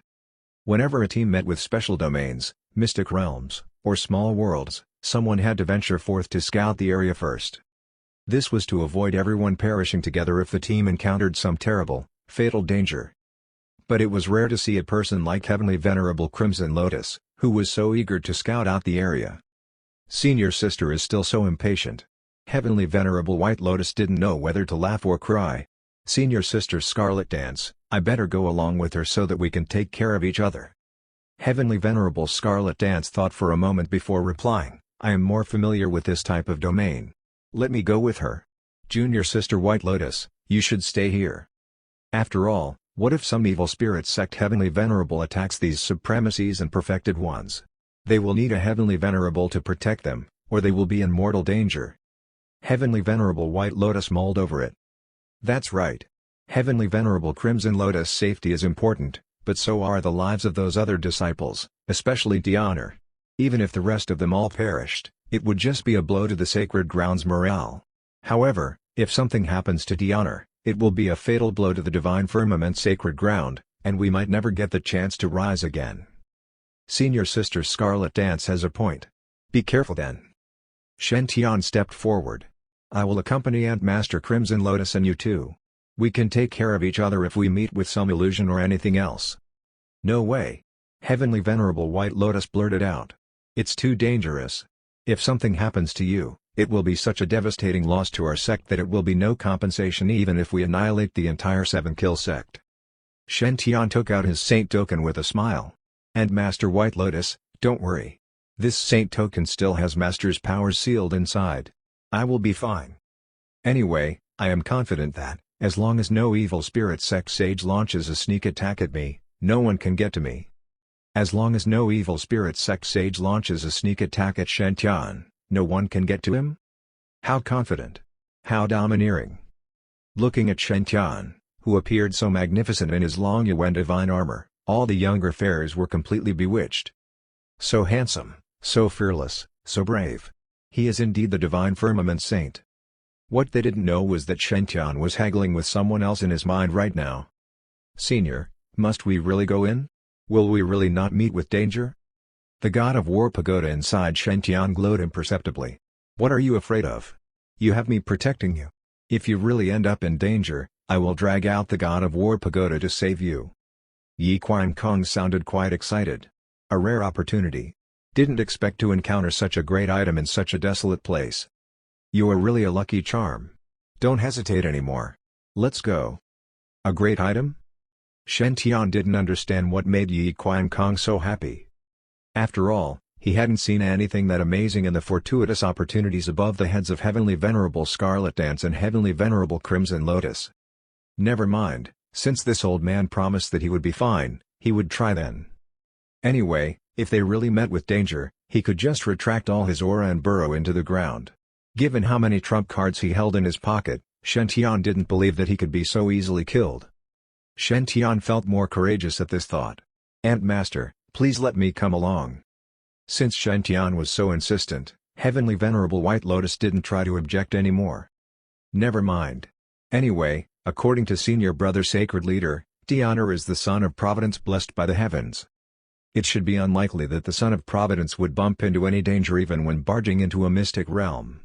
Whenever a team met with special domains, mystic realms, or small worlds, someone had to venture forth to scout the area first. This was to avoid everyone perishing together if the team encountered some terrible, fatal danger. But it was rare to see a person like Heavenly Venerable Crimson Lotus, who was so eager to scout out the area. Senior Sister is still so impatient. Heavenly Venerable White Lotus didn't know whether to laugh or cry. Senior Sister Scarlet Dance, I better go along with her so that we can take care of each other. Heavenly Venerable Scarlet Dance thought for a moment before replying, I am more familiar with this type of domain. Let me go with her. Junior Sister White Lotus, you should stay here. After all, what if some evil spirit sect Heavenly Venerable attacks these supremacies and perfected ones? They will need a Heavenly Venerable to protect them, or they will be in mortal danger. Heavenly Venerable White Lotus mulled over it. That's right. Heavenly Venerable Crimson Lotus' safety is important, but so are the lives of those other disciples, especially D'Honor. Even if the rest of them all perished, it would just be a blow to the sacred ground's morale. However, if something happens to D'Honor, it will be a fatal blow to the divine firmament's sacred ground, and we might never get the chance to rise again. Senior Sister Scarlet Dance has a point. Be careful then. Shen Tian stepped forward. I will accompany Aunt Master Crimson Lotus and you too. We can take care of each other if we meet with some illusion or anything else. No way. Heavenly Venerable White Lotus blurted out. It's too dangerous. If something happens to you, It will be such a devastating loss to our sect that it will be no compensation even if we annihilate the entire 7-kill sect. Shen Tian took out his saint token with a smile. And Master White Lotus, don't worry. This saint token still has Master's powers sealed inside. I will be fine. Anyway, I am confident that, as long as no evil spirit sect sage launches a sneak attack at me, no one can get to me. As long as no evil spirit sect sage launches a sneak attack at Shen Tian, no one can get to him? How confident! How domineering! Looking at Shen Tian, who appeared so magnificent in his long Yuan divine armor, all the younger fairies were completely bewitched. So handsome, so fearless, so brave. He is indeed the divine firmament saint. What they didn't know was that Shen Tian was haggling with someone else in his mind right now. Senior, must we really go in? Will we really not meet with danger? The god of war pagoda inside Shen Tian glowed imperceptibly. What are you afraid of? You have me protecting you. If you really end up in danger, I will drag out the god of war pagoda to save you. Yi Qiang Kong sounded quite excited. A rare opportunity. Didn't expect to encounter such a great item in such a desolate place. You are really a lucky charm. Don't hesitate anymore. Let's go. A great item? Shen Tian didn't understand what made Yi Qiang Kong so happy. After all, he hadn't seen anything that amazing in the fortuitous opportunities above the heads of Heavenly Venerable Scarlet Dance and Heavenly Venerable Crimson Lotus. Never mind, since this old man promised that he would be fine, he would try then. Anyway, if they really met with danger, he could just retract all his aura and burrow into the ground. Given how many trump cards he held in his pocket, Shen Tian didn't believe that he could be so easily killed. Shen Tian felt more courageous at this thought. Ant Master, please let me come along. Since Shen Tian was so insistent, Heavenly Venerable White Lotus didn't try to object anymore. Never mind. Anyway, according to Senior Brother Sacred Leader, Diana is the son of Providence blessed by the heavens. It should be unlikely that the son of Providence would bump into any danger even when barging into a mystic realm.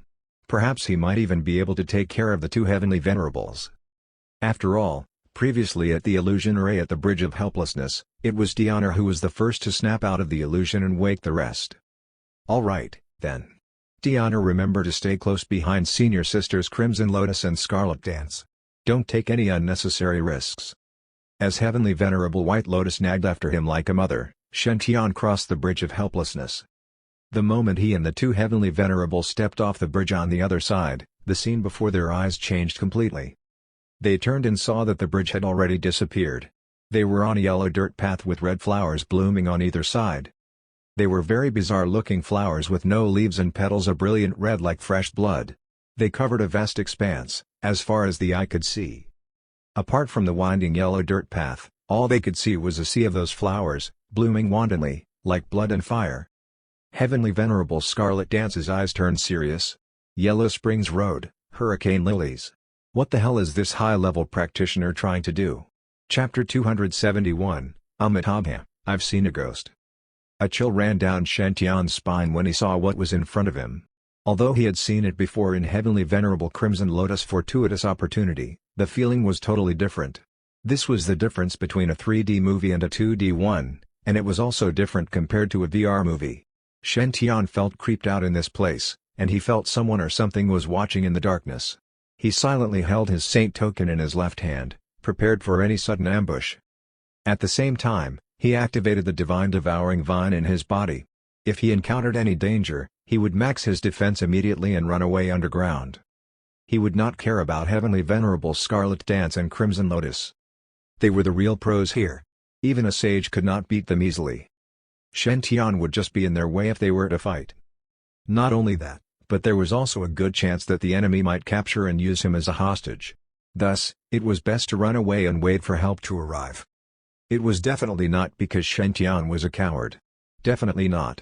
Perhaps he might even be able to take care of the two Heavenly Venerables. After all, previously at the illusion array at the Bridge of Helplessness, it was Diana who was the first to snap out of the illusion and wake the rest. Alright, then. Diana, remember to stay close behind Senior Sisters Crimson Lotus and Scarlet Dance. Don't take any unnecessary risks. As Heavenly Venerable White Lotus nagged after him like a mother, Shen Tian crossed the Bridge of Helplessness. The moment he and the two Heavenly Venerables stepped off the bridge on the other side, the scene before their eyes changed completely. They turned and saw that the bridge had already disappeared. They were on a yellow dirt path with red flowers blooming on either side. They were very bizarre-looking flowers with no leaves and petals, a brilliant red like fresh blood. They covered a vast expanse, as far as the eye could see. Apart from the winding yellow dirt path, all they could see was a sea of those flowers, blooming wantonly, like blood and fire. Heavenly Venerable Scarlet Dance's eyes turned serious. Yellow Springs Road, Hurricane Lilies. What the hell is this high-level practitioner trying to do? Chapter 271, Amitabha, I've seen a ghost. A chill ran down Shen Tian's spine when he saw what was in front of him. Although he had seen it before in Heavenly Venerable Crimson Lotus Fortuitous Opportunity, the feeling was totally different. This was the difference between a 3D movie and a 2D one, and it was also different compared to a VR movie. Shen Tian felt creeped out in this place, and he felt someone or something was watching in the darkness. He silently held his saint token in his left hand, prepared for any sudden ambush. At the same time, he activated the divine devouring vine in his body. If he encountered any danger, he would max his defense immediately and run away underground. He would not care about Heavenly Venerable Scarlet Dance and Crimson Lotus. They were the real pros here. Even a sage could not beat them easily. Shen Tian would just be in their way if they were to fight. Not only that, but there was also a good chance that the enemy might capture and use him as a hostage. Thus, it was best to run away and wait for help to arrive. It was definitely not because Shen Tian was a coward. Definitely not.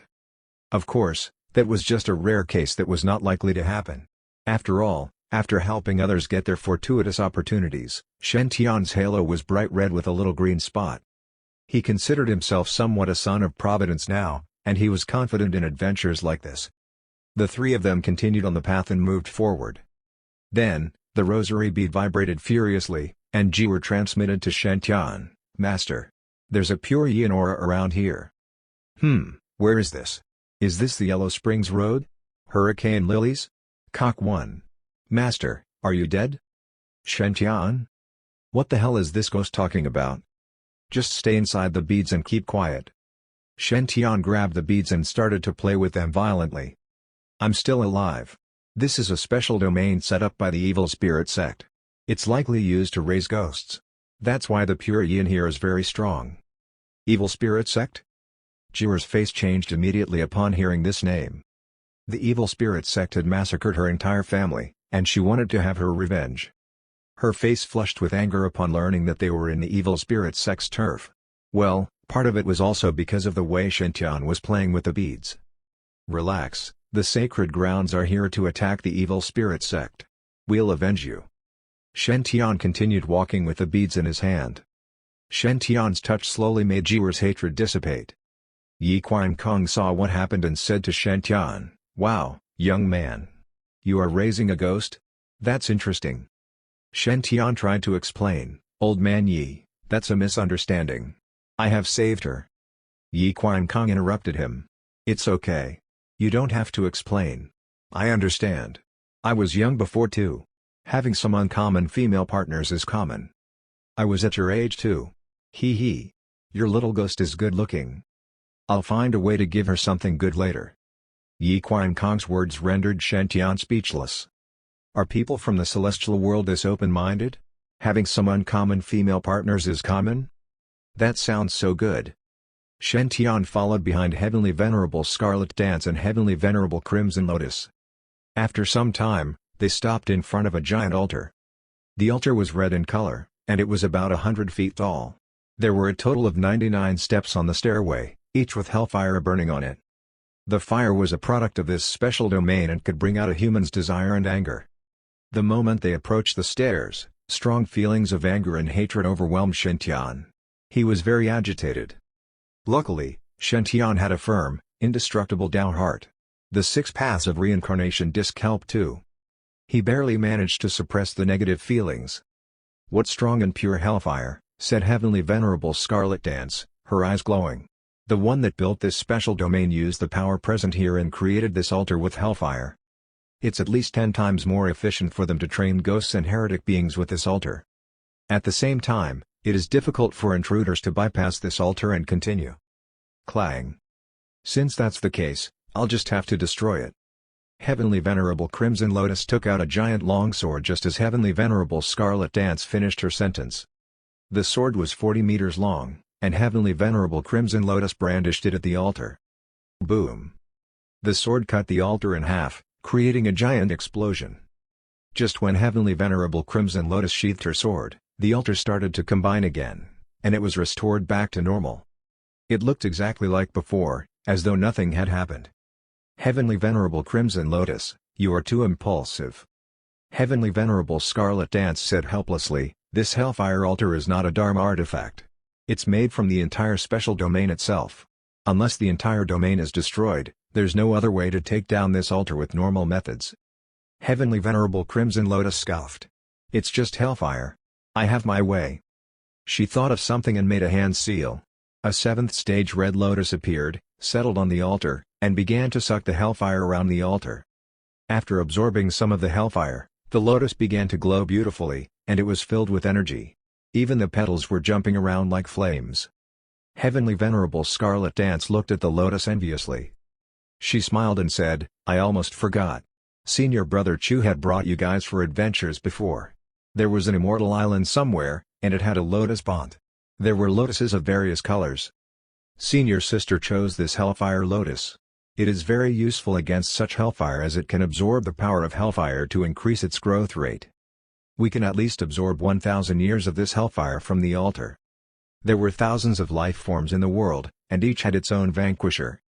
Of course, that was just a rare case that was not likely to happen. After all, after helping others get their fortuitous opportunities, Shen Tian's halo was bright red with a little green spot. He considered himself somewhat a son of Providence now, and he was confident in adventures like this. The three of them continued on the path and moved forward. Then, the rosary bead vibrated furiously, and Ji were transmitted to Shen Tian. Master, there's a pure yin aura around here. Where is this? Is this the Yellow Springs Road? Hurricane Lilies? Cock 1. Master, are you dead? Shen-tian? What the hell is this ghost talking about? Just stay inside the beads and keep quiet. Shen-tian grabbed the beads and started to play with them violently. I'm still alive. This is a special domain set up by the evil spirit sect. It's likely used to raise ghosts. That's why the pure yin here is very strong. Evil spirit sect? Jire's face changed immediately upon hearing this name. The evil spirit sect had massacred her entire family, and she wanted to have her revenge. Her face flushed with anger upon learning that they were in the evil spirit sect's turf. Well, part of it was also because of the way Shen-tian was playing with the beads. Relax, the sacred grounds are here to attack the evil spirit sect. We'll avenge you. Shen-tian continued walking with the beads in his hand. Shen-tian's touch slowly made Jire's hatred dissipate. Yi Qiankong saw what happened and said to Shen-tian, "Wow, young man. You are raising a ghost? That's interesting." Shen-tian tried to explain, "Old man Yi, that's a misunderstanding. I have saved her." Yi Qiankong interrupted him. "It's okay. You don't have to explain. I understand. I was young before too. Having some uncommon female partners is common. I was at your age too. Hee hee. Your little ghost is good looking. I'll find a way to give her something good later." Yi Qiankong's words rendered Shen-tian speechless. Are people from the celestial world this open-minded? Having some uncommon female partners is common? That sounds so good. Shen-tian followed behind Heavenly Venerable Scarlet Dance and Heavenly Venerable Crimson Lotus. After some time, they stopped in front of a giant altar. The altar was red in color, and it was about 100 feet tall. There were a total of 99 steps on the stairway, each with hellfire burning on it. The fire was a product of this special domain and could bring out a human's desire and anger. The moment they approached the stairs, strong feelings of anger and hatred overwhelmed Shen-tian. He was very agitated. Luckily, Shen-tian had a firm, indestructible Tao heart. The 6 paths of reincarnation disc helped too. He barely managed to suppress the negative feelings. "What strong and pure hellfire," said Heavenly Venerable Scarlet Dance, her eyes glowing. "The one that built this special domain used the power present here and created this altar with hellfire. It's at least 10 times more efficient for them to train ghosts and heretic beings with this altar. At the same time, it is difficult for intruders to bypass this altar and continue." Clang. "Since that's the case, I'll just have to destroy it." Heavenly Venerable Crimson Lotus took out a giant longsword just as Heavenly Venerable Scarlet Dance finished her sentence. The sword was 40 meters long, and Heavenly Venerable Crimson Lotus brandished it at the altar. Boom! The sword cut the altar in half, creating a giant explosion. Just when Heavenly Venerable Crimson Lotus sheathed her sword, the altar started to combine again, and it was restored back to normal. It looked exactly like before, as though nothing had happened. Heavenly Venerable Crimson Lotus, you are too impulsive. Heavenly Venerable Scarlet Dance said helplessly, "This hellfire altar is not a Dharma artifact. It's made from the entire special domain itself. Unless the entire domain is destroyed, there's no other way to take down this altar with normal methods." Heavenly Venerable Crimson Lotus scoffed. "It's just hellfire. I have my way." She thought of something and made a hand seal. A 7th stage red lotus appeared, settled on the altar, and began to suck the hellfire around the altar. After absorbing some of the hellfire, the lotus began to glow beautifully, and it was filled with energy. Even the petals were jumping around like flames. Heavenly Venerable Scarlet Dance looked at the lotus enviously. She smiled and said, "I almost forgot. Senior Brother Chu had brought you guys for adventures before. There was an immortal island somewhere, and it had a lotus pond. There were lotuses of various colors. Senior Sister chose this hellfire lotus. It is very useful against such hellfire as it can absorb the power of hellfire to increase its growth rate. We can at least absorb 1,000 years of this hellfire from the altar." There were thousands of life forms in the world, and each had its own vanquisher.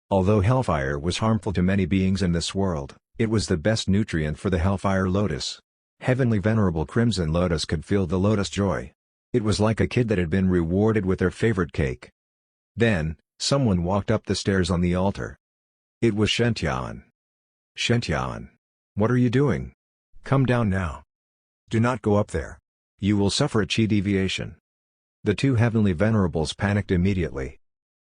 Although hellfire was harmful to many beings in this world, it was the best nutrient for the hellfire lotus. Heavenly Venerable Crimson Lotus could feel the lotus joy. It was like a kid that had been rewarded with their favorite cake. Then, someone walked up the stairs on the altar. It was Shen-tian. "Shen-tian. What are you doing? Come down now. Do not go up there. You will suffer a chi deviation." The two Heavenly Venerables panicked immediately.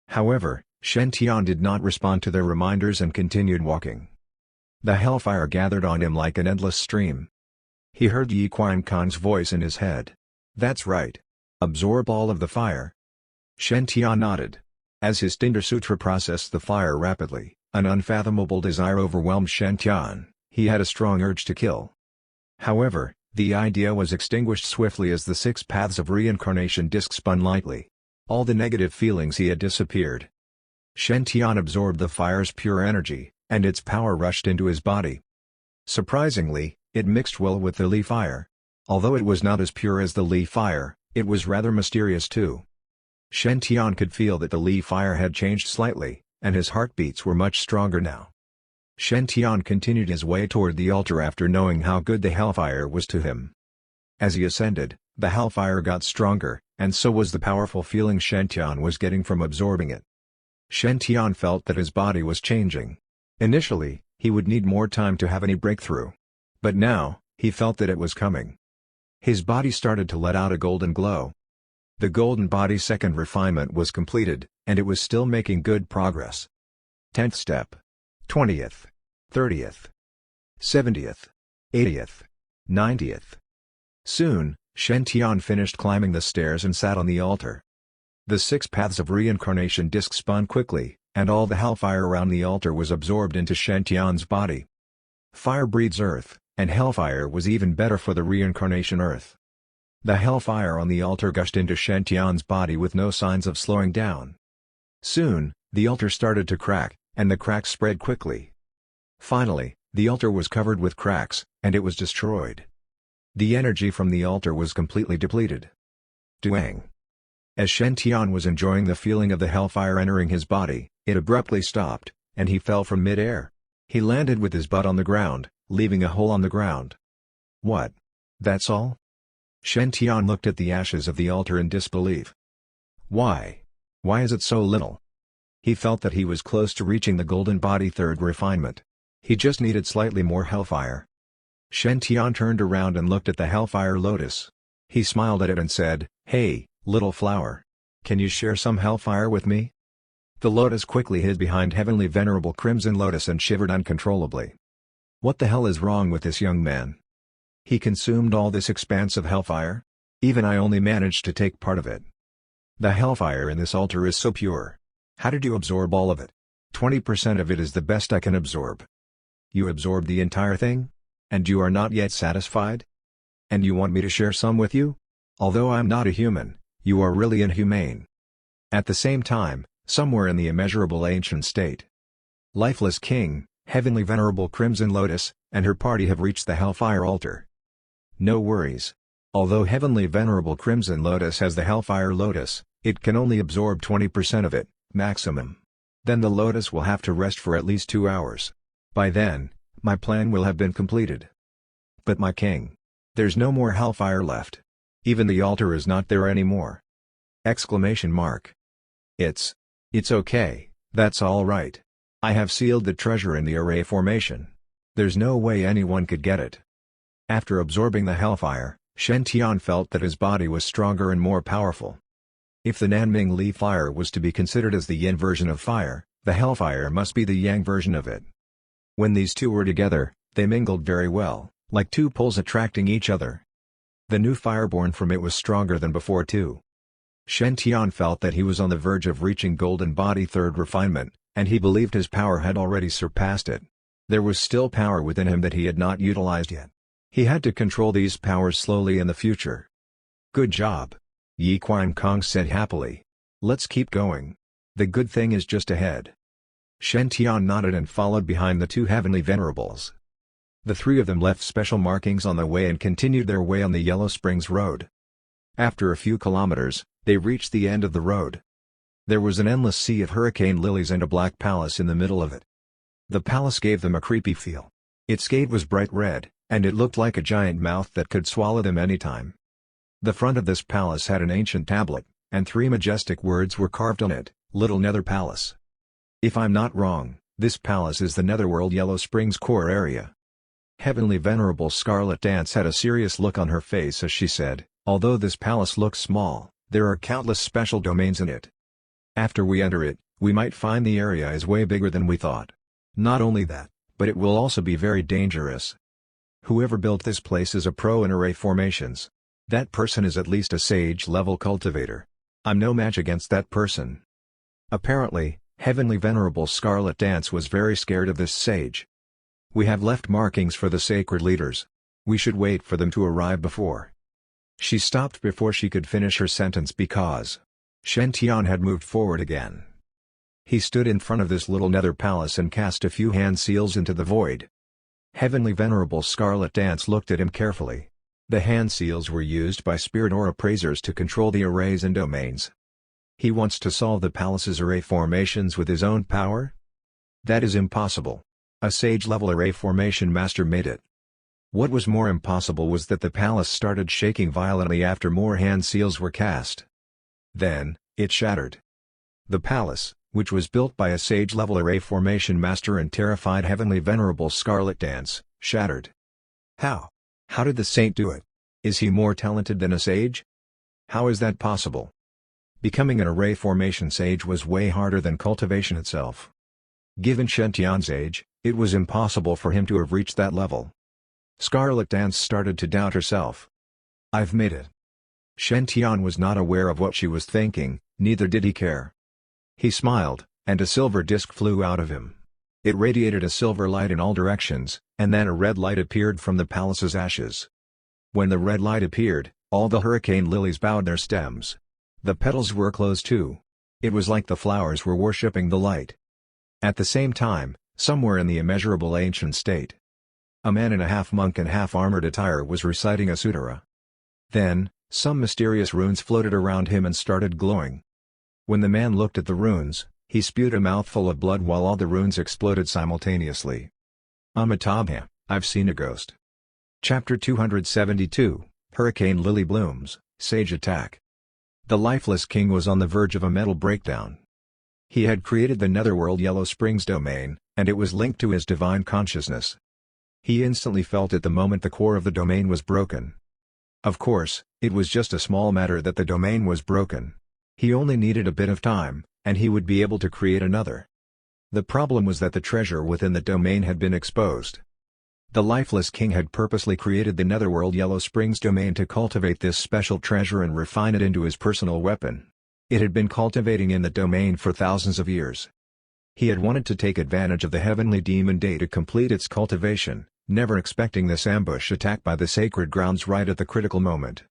However, Shen-tian did not respond to their reminders and continued walking. The hellfire gathered on him like an endless stream. He heard Yi Qian Kong's voice in his head. "That's right. Absorb all of the fire." Shen Tian nodded. As his Tinder Sutra processed the fire rapidly, an unfathomable desire overwhelmed Shen Tian. He had a strong urge to kill. However, the idea was extinguished swiftly as the 6 paths of reincarnation disc spun lightly. All the negative feelings he had disappeared. Shen Tian absorbed the fire's pure energy, and its power rushed into his body. Surprisingly, it mixed well with the Li fire. Although it was not as pure as the Li fire, it was rather mysterious too. Shen Tian could feel that the Li fire had changed slightly, and his heartbeats were much stronger now. Shen Tian continued his way toward the altar after knowing how good the hellfire was to him. As he ascended, the hellfire got stronger, and so was the powerful feeling Shen Tian was getting from absorbing it. Shen Tian felt that his body was changing. Initially, he would need more time to have any breakthrough. But now, he felt that it was coming. His body started to let out a golden glow. The golden body's second refinement was completed, and it was still making good progress. 10th step. 20th. 30th. 70th. 80th. 90th. Soon, Shen Tian finished climbing the stairs and sat on the altar. The 6 paths of reincarnation disc spun quickly, and all the hellfire around the altar was absorbed into Shen Tian's body. Fire breeds earth, and hellfire was even better for the reincarnation earth. The hellfire on the altar gushed into Shen Tian's body with no signs of slowing down. Soon, the altar started to crack, and the cracks spread quickly. Finally, the altar was covered with cracks, and it was destroyed. The energy from the altar was completely depleted. Duang. As Shen Tian was enjoying the feeling of the hellfire entering his body, it abruptly stopped, and he fell from mid-air. He landed with his butt on the ground, leaving a hole on the ground. "What? That's all?" Shen Tian looked at the ashes of the altar in disbelief. Why? Why is it so little? He felt that he was close to reaching the golden body third refinement. He just needed slightly more hellfire. Shen Tian turned around and looked at the hellfire lotus. He smiled at it and said, "Hey, little flower. Can you share some hellfire with me?" The lotus quickly hid behind heavenly venerable crimson lotus and shivered uncontrollably. What the hell is wrong with this young man? He consumed all this expanse of hellfire? Even I only managed to take part of it. The hellfire in this altar is so pure. How did you absorb all of it? 20% of it is the best I can absorb. You absorbed the entire thing? And you are not yet satisfied? And you want me to share some with you? Although I'm not a human, you are really inhumane. At the same time, somewhere in the immeasurable ancient state, Lifeless King, Heavenly Venerable Crimson Lotus, and her party have reached the Hellfire Altar. No worries. Although Heavenly Venerable Crimson Lotus has the Hellfire Lotus, it can only absorb 20% of it, maximum. Then the Lotus will have to rest for at least 2 hours. By then, my plan will have been completed. But my king, there's no more hellfire left. Even the altar is not there anymore. Exclamation mark. It's okay, that's all right. I have sealed the treasure in the array formation. There's no way anyone could get it. After absorbing the hellfire, Shen Tian felt that his body was stronger and more powerful. If the Nanming Li fire was to be considered as the yin version of fire, the hellfire must be the yang version of it. When these two were together, they mingled very well, like two poles attracting each other. The new fire born from it was stronger than before too. Shen Tian felt that he was on the verge of reaching Golden Body third refinement, and he believed his power had already surpassed it. There was still power within him that he had not utilized yet. He had to control these powers slowly in the future. Good job. Yi Qian Kong said happily. Let's keep going. The good thing is just ahead. Shen Tian nodded and followed behind the two heavenly venerables. The three of them left special markings on the way and continued their way on the Yellow Springs Road. After a few kilometers, they reached the end of the road. There was an endless sea of hurricane lilies and a black palace in the middle of it. The palace gave them a creepy feel. Its gate was bright red, and it looked like a giant mouth that could swallow them anytime. The front of this palace had an ancient tablet, and 3 majestic words were carved on it, Little Nether Palace. If I'm not wrong, this palace is the Netherworld Yellow Springs core area. Heavenly Venerable Scarlet Dance had a serious look on her face as she said, although this palace looks small, there are countless special domains in it. After we enter it, we might find the area is way bigger than we thought. Not only that, but it will also be very dangerous. Whoever built this place is a pro in array formations. That person is at least a sage-level cultivator. I'm no match against that person." Apparently, Heavenly Venerable Scarlet Dance was very scared of this sage. "We have left markings for the sacred leaders. We should wait for them to arrive before." She stopped before she could finish her sentence because Shen Tian had moved forward again. He stood in front of this little nether palace and cast a few hand seals into the void. Heavenly Venerable Scarlet Dance looked at him carefully. The hand seals were used by spirit or appraisers to control the arrays and domains. He wants to solve the palace's array formations with his own power? That is impossible. A sage-level array formation master made it. What was more impossible was that the palace started shaking violently after more hand seals were cast. Then, it shattered. The palace, which was built by a sage-level array formation master and terrified Heavenly Venerable Scarlet Dance, shattered. How? How did the saint do it? Is he more talented than a sage? How is that possible? Becoming an array formation sage was way harder than cultivation itself. Given Shen Tian's age, it was impossible for him to have reached that level. Scarlet Dance started to doubt herself. "I've made it." Shen Tian was not aware of what she was thinking, neither did he care. He smiled, and a silver disc flew out of him. It radiated a silver light in all directions, and then a red light appeared from the palace's ashes. When the red light appeared, all the hurricane lilies bowed their stems. The petals were closed too. It was like the flowers were worshipping the light. At the same time, somewhere in the immeasurable ancient state, a man in a half-monk and half-armored attire was reciting a sutra. Then, some mysterious runes floated around him and started glowing. When the man looked at the runes, he spewed a mouthful of blood while all the runes exploded simultaneously. Amitabha, I've seen a ghost. Chapter 272, Hurricane Lily Blooms, Sage Attack. The lifeless king was on the verge of a mental breakdown. He had created the netherworld Yellow Springs domain, and it was linked to his divine consciousness. He instantly felt at the moment the core of the domain was broken. Of course, it was just a small matter that the domain was broken. He only needed a bit of time, and he would be able to create another. The problem was that the treasure within the domain had been exposed. The lifeless king had purposely created the netherworld Yellow Springs domain to cultivate this special treasure and refine it into his personal weapon. It had been cultivating in the domain for thousands of years. He had wanted to take advantage of the heavenly demon day to complete its cultivation, never expecting this ambush attack by the sacred grounds right at the critical moment.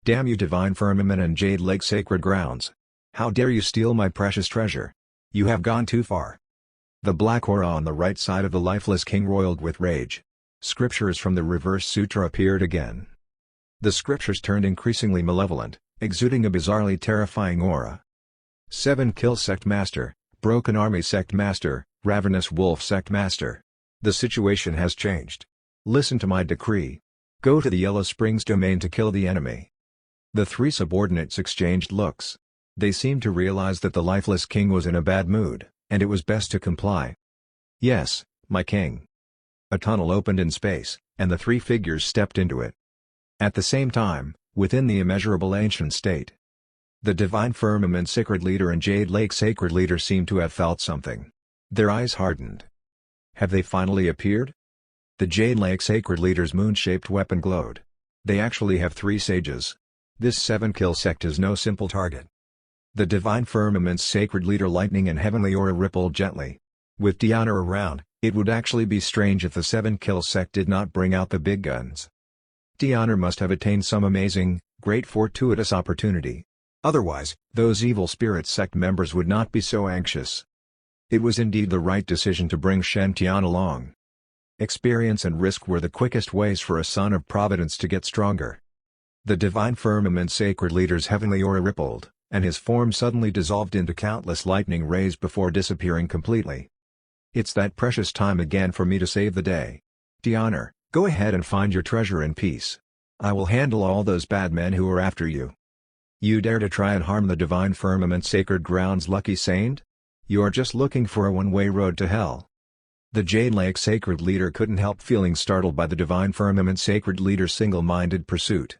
"Damn you, Divine Firmament and Jade Lake Sacred Grounds! How dare you steal my precious treasure? You have gone too far." The black aura on the right side of the lifeless king roiled with rage. Scriptures from the reverse sutra appeared again. The scriptures turned increasingly malevolent, exuding a bizarrely terrifying aura. 7 Kill Sect Master, Broken Army Sect Master, Ravenous Wolf Sect Master. The situation has changed. Listen to my decree. Go to the Yellow Springs domain to kill the enemy. The three subordinates exchanged looks. They seemed to realize that the lifeless king was in a bad mood, and it was best to comply. "Yes, my king." A tunnel opened in space, and the three figures stepped into it. At the same time, within the immeasurable ancient state, the Divine Firmament Sacred Leader and Jade Lake Sacred Leader seemed to have felt something. Their eyes hardened. Have they finally appeared? The Jade Lake Sacred Leader's moon-shaped weapon glowed. They actually have 3 sages. This 7-kill sect is no simple target. The Divine Firmament's Sacred Leader Lightning and Heavenly Aura rippled gently. With Diana around, it would actually be strange if the 7-kill sect did not bring out the big guns. Diana must have attained some amazing, great fortuitous opportunity. Otherwise, those evil spirit sect members would not be so anxious. It was indeed the right decision to bring Shen Tian along. Experience and risk were the quickest ways for a son of Providence to get stronger. The Divine Firmament Sacred Leader's heavenly aura rippled, and his form suddenly dissolved into countless lightning rays before disappearing completely. It's that precious time again for me to save the day. Diana, go ahead and find your treasure in peace. I will handle all those bad men who are after you. You dare to try and harm the Divine Firmament Sacred Grounds lucky saint? You are just looking for a one-way road to hell. The Jade Lake Sacred Leader couldn't help feeling startled by the Divine Firmament Sacred Leader's single-minded pursuit.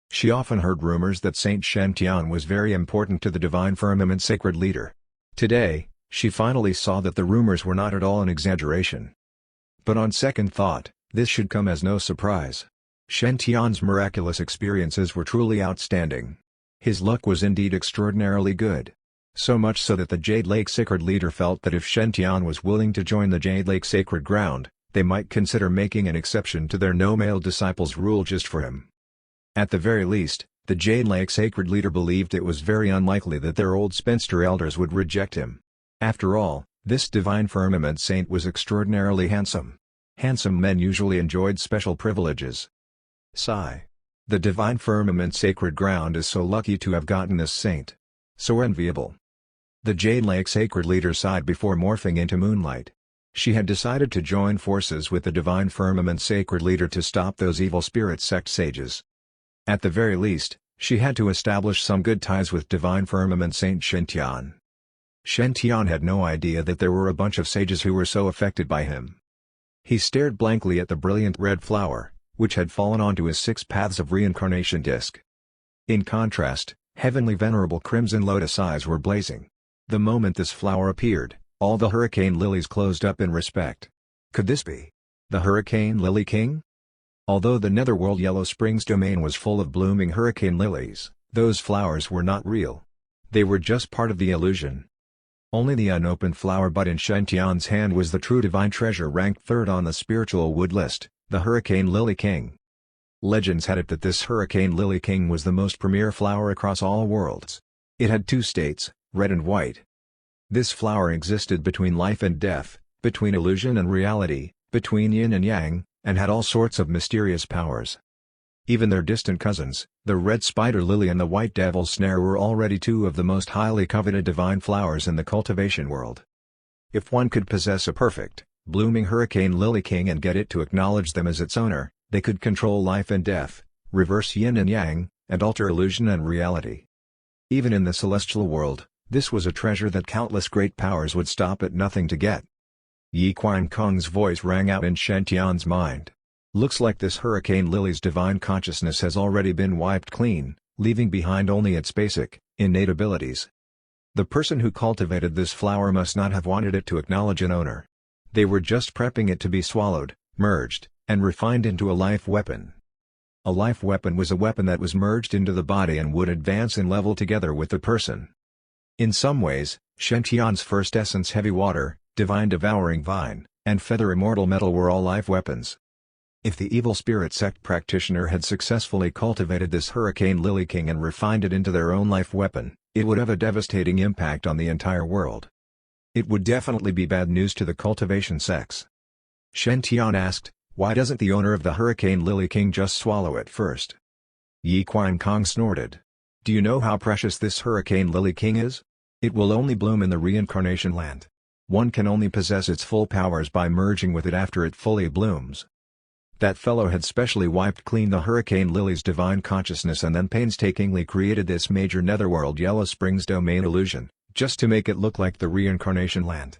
She often heard rumors that Saint Shen Tian was very important to the Divine Firmament Sacred Leader. Today, she finally saw that the rumors were not at all an exaggeration. But on second thought, this should come as no surprise. Shen Tian's miraculous experiences were truly outstanding. His luck was indeed extraordinarily good. So much so that the Jade Lake Sacred Leader felt that if Shen Tian was willing to join the Jade Lake Sacred Ground, they might consider making an exception to their no male disciples rule just for him. At the very least, the Jade Lake Sacred Leader believed it was very unlikely that their old spinster elders would reject him. After all, this divine firmament saint was extraordinarily handsome. Handsome men usually enjoyed special privileges. Sigh. The divine firmament sacred ground is so lucky to have gotten this saint. So enviable. The Jade Lake Sacred Leader sighed before morphing into moonlight. She had decided to join forces with the divine firmament sacred leader to stop those evil spirit sect sages. At the very least, she had to establish some good ties with divine firmament saint Shen Tian. Shen Tian had no idea that there were a bunch of sages who were so affected by him. He stared blankly at the brilliant red flower, which had fallen onto his 6 paths of reincarnation disc. In contrast, heavenly venerable crimson lotus eyes were blazing. The moment this flower appeared, all the hurricane lilies closed up in respect. Could this be the Hurricane Lily King? Although the netherworld Yellow Springs domain was full of blooming hurricane lilies, those flowers were not real. They were just part of the illusion. Only the unopened flower bud in Shen Tian's hand was the true divine treasure ranked third on the spiritual wood list, the Hurricane Lily King. Legends had it that this Hurricane Lily King was the most premier flower across all worlds. It had 2 states, red and white. This flower existed between life and death, between illusion and reality, between yin and yang, and had all sorts of mysterious powers. Even their distant cousins, the red spider lily and the white devil's snare, were already 2 of the most highly coveted divine flowers in the cultivation world. If one could possess a perfect, blooming Hurricane Lily King and get it to acknowledge them as its owner, they could control life and death, reverse yin and yang, and alter illusion and reality. Even in the celestial world, this was a treasure that countless great powers would stop at nothing to get. Yi Qiankong's voice rang out in Shen Tian's mind. Looks like this Hurricane Lily's divine consciousness has already been wiped clean, leaving behind only its basic, innate abilities. The person who cultivated this flower must not have wanted it to acknowledge an owner. They were just prepping it to be swallowed, merged, and refined into a life weapon. A life weapon was a weapon that was merged into the body and would advance in level together with the person. In some ways, Shen Tian's first essence heavy water, divine devouring vine, and feather immortal metal were all life weapons. If the evil spirit sect practitioner had successfully cultivated this Hurricane Lily King and refined it into their own life weapon, it would have a devastating impact on the entire world. It would definitely be bad news to the cultivation sects. Shen Tian asked, "Why doesn't the owner of the Hurricane Lily King just swallow it first?" Yi Qiankong snorted. "Do you know how precious this Hurricane Lily King is? It will only bloom in the reincarnation land. One can only possess its full powers by merging with it after it fully blooms." That fellow had specially wiped clean the Hurricane Lily's divine consciousness and then painstakingly created this major netherworld Yellow Springs domain illusion, just to make it look like the reincarnation land.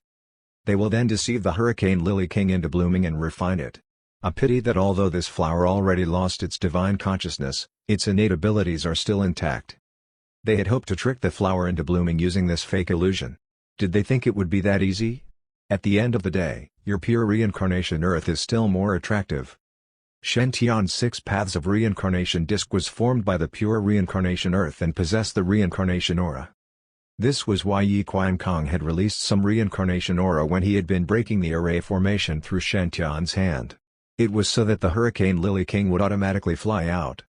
They will then deceive the Hurricane Lily King into blooming and refine it. A pity that although this flower already lost its divine consciousness, its innate abilities are still intact. They had hoped to trick the flower into blooming using this fake illusion. Did they think it would be that easy? At the end of the day, your pure reincarnation earth is still more attractive. Shen Tian's 6 paths of reincarnation disc was formed by the pure reincarnation earth and possessed the reincarnation aura. This was why Yi Qiankong had released some reincarnation aura when he had been breaking the array formation through Shen Tian's hand. It was so that the Hurricane Lily King would automatically fly out.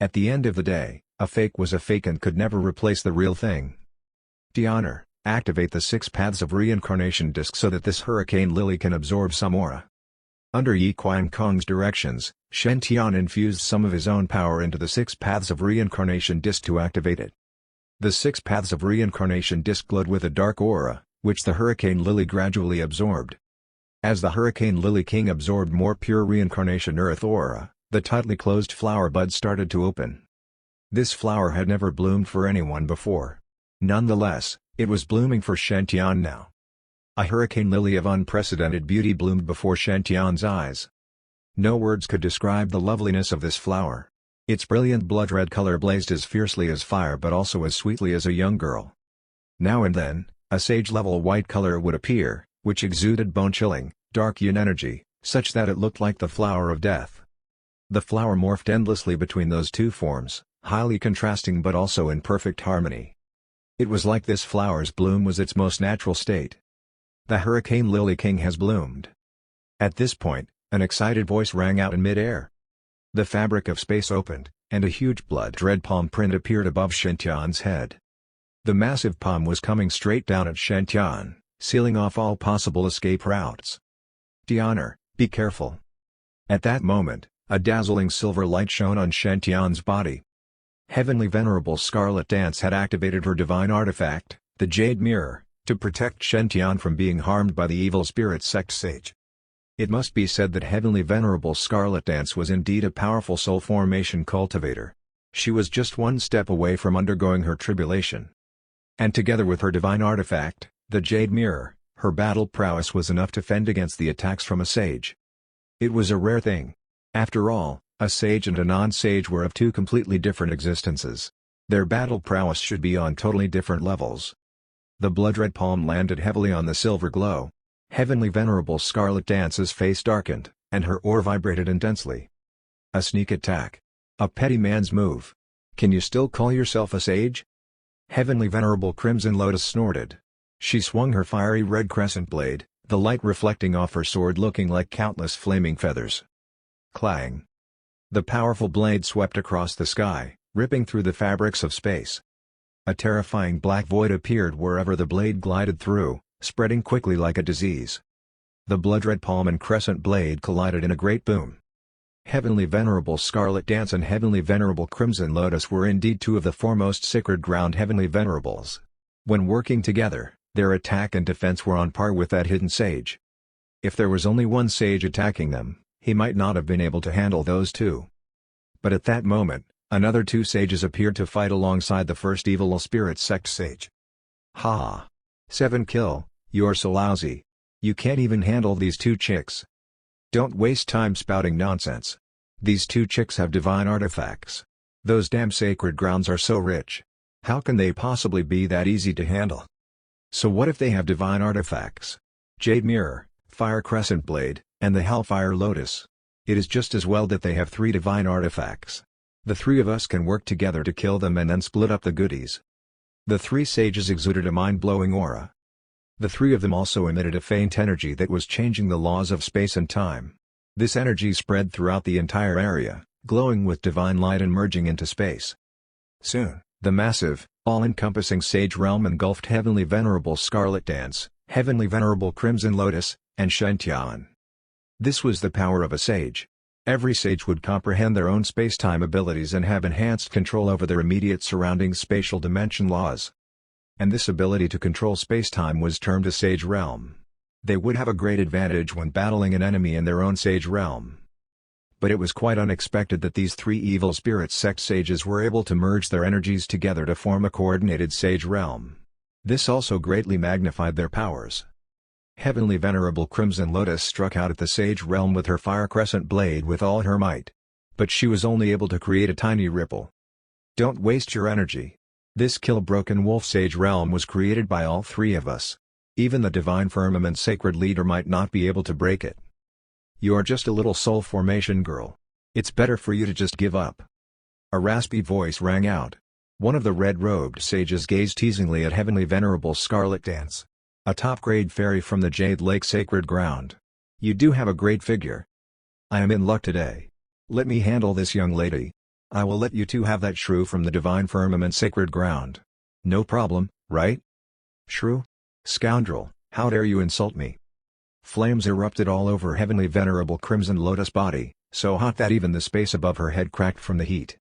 At the end of the day, a fake was a fake and could never replace the real thing. D'honor, activate the 6 paths of reincarnation disc so that this Hurricane Lily can absorb some aura. Under Yi Qiankong's directions, Shen Tian infused some of his own power into the 6 paths of reincarnation disc to activate it. The 6 paths of reincarnation disc glowed with a dark aura, which the Hurricane Lily gradually absorbed. As the Hurricane Lily King absorbed more pure reincarnation earth aura, the tightly closed flower bud started to open. This flower had never bloomed for anyone before. Nonetheless, it was blooming for Shen Tian now. A hurricane lily of unprecedented beauty bloomed before Shen Tian's eyes. No words could describe the loveliness of this flower. Its brilliant blood-red color blazed as fiercely as fire but also as sweetly as a young girl. Now and then, a sage-level white color would appear, which exuded bone-chilling, dark yin energy, such that it looked like the flower of death. The flower morphed endlessly between those two forms, highly contrasting but also in perfect harmony. It was like this flower's bloom was its most natural state. The hurricane lily king has bloomed. At this point, an excited voice rang out in mid-air. The fabric of space opened, and a huge blood-red palm print appeared above Shen-Tian's head. The massive palm was coming straight down at Shen-Tian, sealing off all possible escape routes. "Tianer, be careful." At that moment, a dazzling silver light shone on Shen-Tian's body. Heavenly Venerable Scarlet Dance had activated her divine artifact, the Jade Mirror, to protect Shen-Tian from being harmed by the evil spirit sect sage. It must be said that Heavenly Venerable Scarlet Dance was indeed a powerful soul formation cultivator. She was just one step away from undergoing her tribulation. And together with her divine artifact, the Jade Mirror, her battle prowess was enough to fend against the attacks from a sage. It was a rare thing. After all, a sage and a non-sage were of two completely different existences. Their battle prowess should be on totally different levels. The blood-red palm landed heavily on the silver glow. Heavenly Venerable Scarlet Dance's face darkened, and her aura vibrated intensely. A sneak attack. A petty man's move. Can you still call yourself a sage? Heavenly Venerable Crimson Lotus snorted. She swung her fiery red crescent blade, the light reflecting off her sword looking like countless flaming feathers. Clang. The powerful blade swept across the sky, ripping through the fabrics of space. A terrifying black void appeared wherever the blade glided through, spreading quickly like a disease. The blood-red palm and crescent blade collided in a great boom. Heavenly Venerable Scarlet Dance and Heavenly Venerable Crimson Lotus were indeed two of the foremost sacred ground Heavenly Venerables. When working together, their attack and defense were on par with that hidden sage. If there was only one sage attacking them, he might not have been able to handle those two. But at that moment, another two sages appeared to fight alongside the first evil spirit sect sage. Ha! 7 kill, you're so lousy. You can't even handle these two chicks. Don't waste time spouting nonsense. These two chicks have divine artifacts. Those damn sacred grounds are so rich. How can they possibly be that easy to handle? So what if they have divine artifacts? Jade Mirror, Fire Crescent Blade, and the Hellfire Lotus. It is just as well that they have 3 divine artifacts. The 3 of us can work together to kill them and then split up the goodies. The 3 sages exuded a mind-blowing aura. The 3 of them also emitted a faint energy that was changing the laws of space and time. This energy spread throughout the entire area, glowing with divine light and merging into space. Soon, the massive, all-encompassing sage realm engulfed Heavenly Venerable Scarlet Dance, Heavenly Venerable Crimson Lotus, and Shen-Tian. This was the power of a sage. Every sage would comprehend their own space-time abilities and have enhanced control over their immediate surrounding spatial dimension laws. And this ability to control space-time was termed a sage realm. They would have a great advantage when battling an enemy in their own sage realm. But it was quite unexpected that these 3 evil spirit sect sages were able to merge their energies together to form a coordinated sage realm. This also greatly magnified their powers. Heavenly Venerable Crimson Lotus struck out at the sage realm with her fire crescent blade with all her might. But she was only able to create a tiny ripple. Don't waste your energy. This kill-broken wolf sage realm was created by all 3 of us. Even the Divine Firmament Sacred Leader might not be able to break it. You are just a little soul formation girl. It's better for you to just give up. A raspy voice rang out. One of the red-robed sages gazed teasingly at Heavenly Venerable Scarlet Dance, a top-grade fairy from the Jade Lake Sacred Ground. You do have a great figure. I am in luck today. Let me handle this young lady. I will let you two have that shrew from the Divine Firmament Sacred Ground. No problem, right? Shrew? Scoundrel, how dare you insult me? Flames erupted all over Heavenly Venerable Crimson Lotus' body, so hot that even the space above her head cracked from the heat.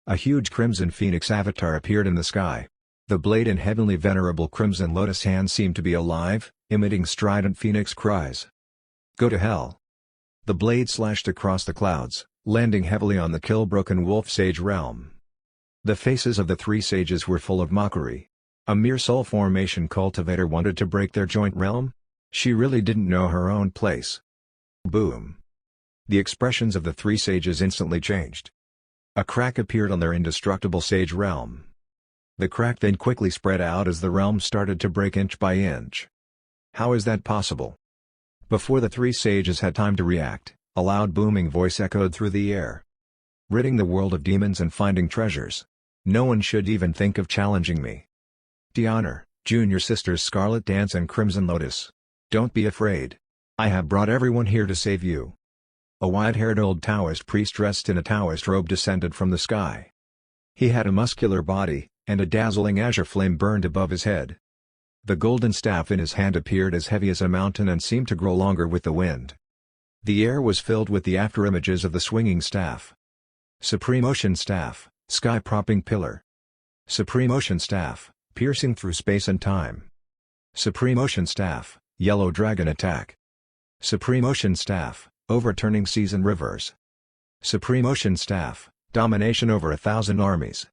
A huge Crimson Phoenix avatar appeared in the sky. The blade in Heavenly Venerable Crimson Lotus' hand seemed to be alive, emitting strident phoenix cries. Go to hell. The blade slashed across the clouds, landing heavily on the kill-broken wolf sage realm. The faces of the 3 sages were full of mockery. A mere soul formation cultivator wanted to break their joint realm? She really didn't know her own place. Boom. The expressions of the 3 sages instantly changed. A crack appeared on their indestructible sage realm. The crack then quickly spread out as the realm started to break inch by inch. How is that possible? Before the three sages had time to react, a loud booming voice echoed through the air. Ridding the world of demons and finding treasures. No one should even think of challenging me. D'Honor, Junior Sisters Scarlet Dance and Crimson Lotus. Don't be afraid. I have brought everyone here to save you. A white-haired old Taoist priest dressed in a Taoist robe descended from the sky. He had a muscular body, and a dazzling azure flame burned above his head. The golden staff in his hand appeared as heavy as a mountain and seemed to grow longer with the wind. The air was filled with the afterimages of the swinging staff. Supreme Ocean Staff, Sky-propping Pillar. Supreme Ocean Staff, Piercing through space and time. Supreme Ocean Staff, Yellow Dragon Attack. Supreme Ocean Staff, Overturning Seas and Rivers. Supreme Ocean Staff, Domination over 1,000 armies.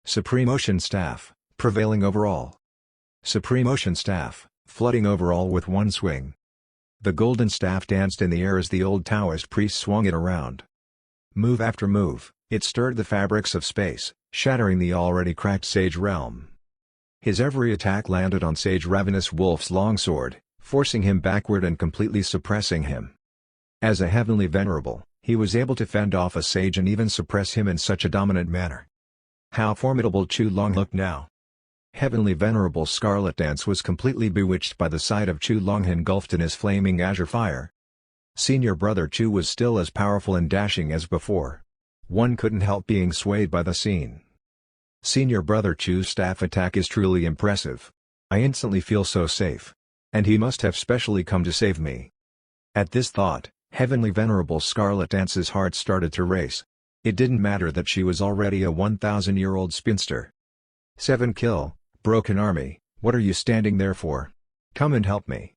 Supreme Ocean Staff, Prevailing over all. Supreme Ocean Staff, Flooding over all with one swing. The golden staff danced in the air as the old Taoist priest swung it around. Move after move, it stirred the fabrics of space, shattering the already cracked Sage realm. His every attack landed on Sage Ravenous Wolf's longsword, forcing him backward and completely suppressing him. As a heavenly venerable, he was able to fend off a sage and even suppress him in such a dominant manner. How formidable Chu Long looked now. Heavenly Venerable Scarlet Dance was completely bewitched by the sight of Chu Long engulfed in his flaming azure fire. Senior brother Chu was still as powerful and dashing as before. One couldn't help being swayed by the scene. Senior brother Chu's staff attack is truly impressive. I instantly feel so safe. And he must have specially come to save me. At this thought, Heavenly Venerable Scarlet Dance's heart started to race. It didn't matter that she was already a 1,000-year-old spinster. 7 kill, Broken Army, what are you standing there for? Come and help me.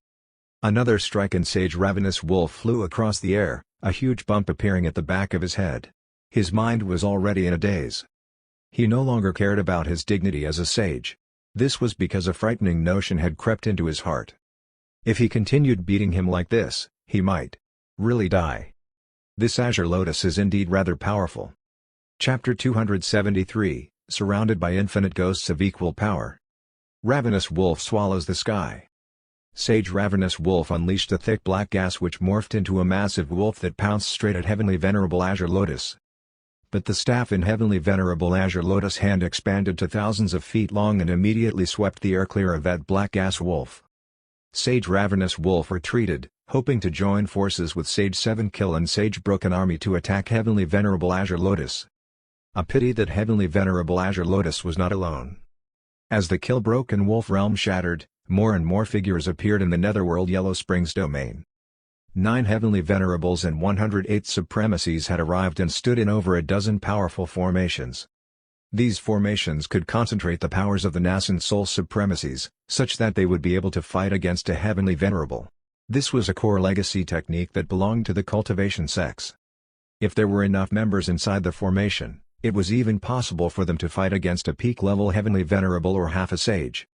Another strike and Sage Ravenous Wolf flew across the air, a huge bump appearing at the back of his head. His mind was already in a daze. He no longer cared about his dignity as a sage. This was because a frightening notion had crept into his heart. If he continued beating him like this, he might really die. This Azure Lotus is indeed rather powerful. Chapter 273, Surrounded by Infinite Ghosts of Equal Power. Ravenous Wolf Swallows the Sky. Sage Ravenous Wolf unleashed a thick black gas which morphed into a massive wolf that pounced straight at Heavenly Venerable Azure Lotus. But the staff in Heavenly Venerable Azure Lotus' hand expanded to thousands of feet long and immediately swept the air clear of that black gas wolf. Sage Ravenous Wolf retreated, hoping to join forces with Sage 7 Kill and Sage Broken Army to attack Heavenly Venerable Azure Lotus. A pity that Heavenly Venerable Azure Lotus was not alone. As the Kill Broken Wolf realm shattered, more and more figures appeared in the Netherworld Yellow Springs domain. 9 Heavenly Venerables and 108 Supremacies had arrived and stood in over a dozen powerful formations. These formations could concentrate the powers of the nascent soul supremacies, such that they would be able to fight against a Heavenly Venerable. This was a core legacy technique that belonged to the cultivation sects. If there were enough members inside the formation, it was even possible for them to fight against a peak-level Heavenly Venerable or half a sage.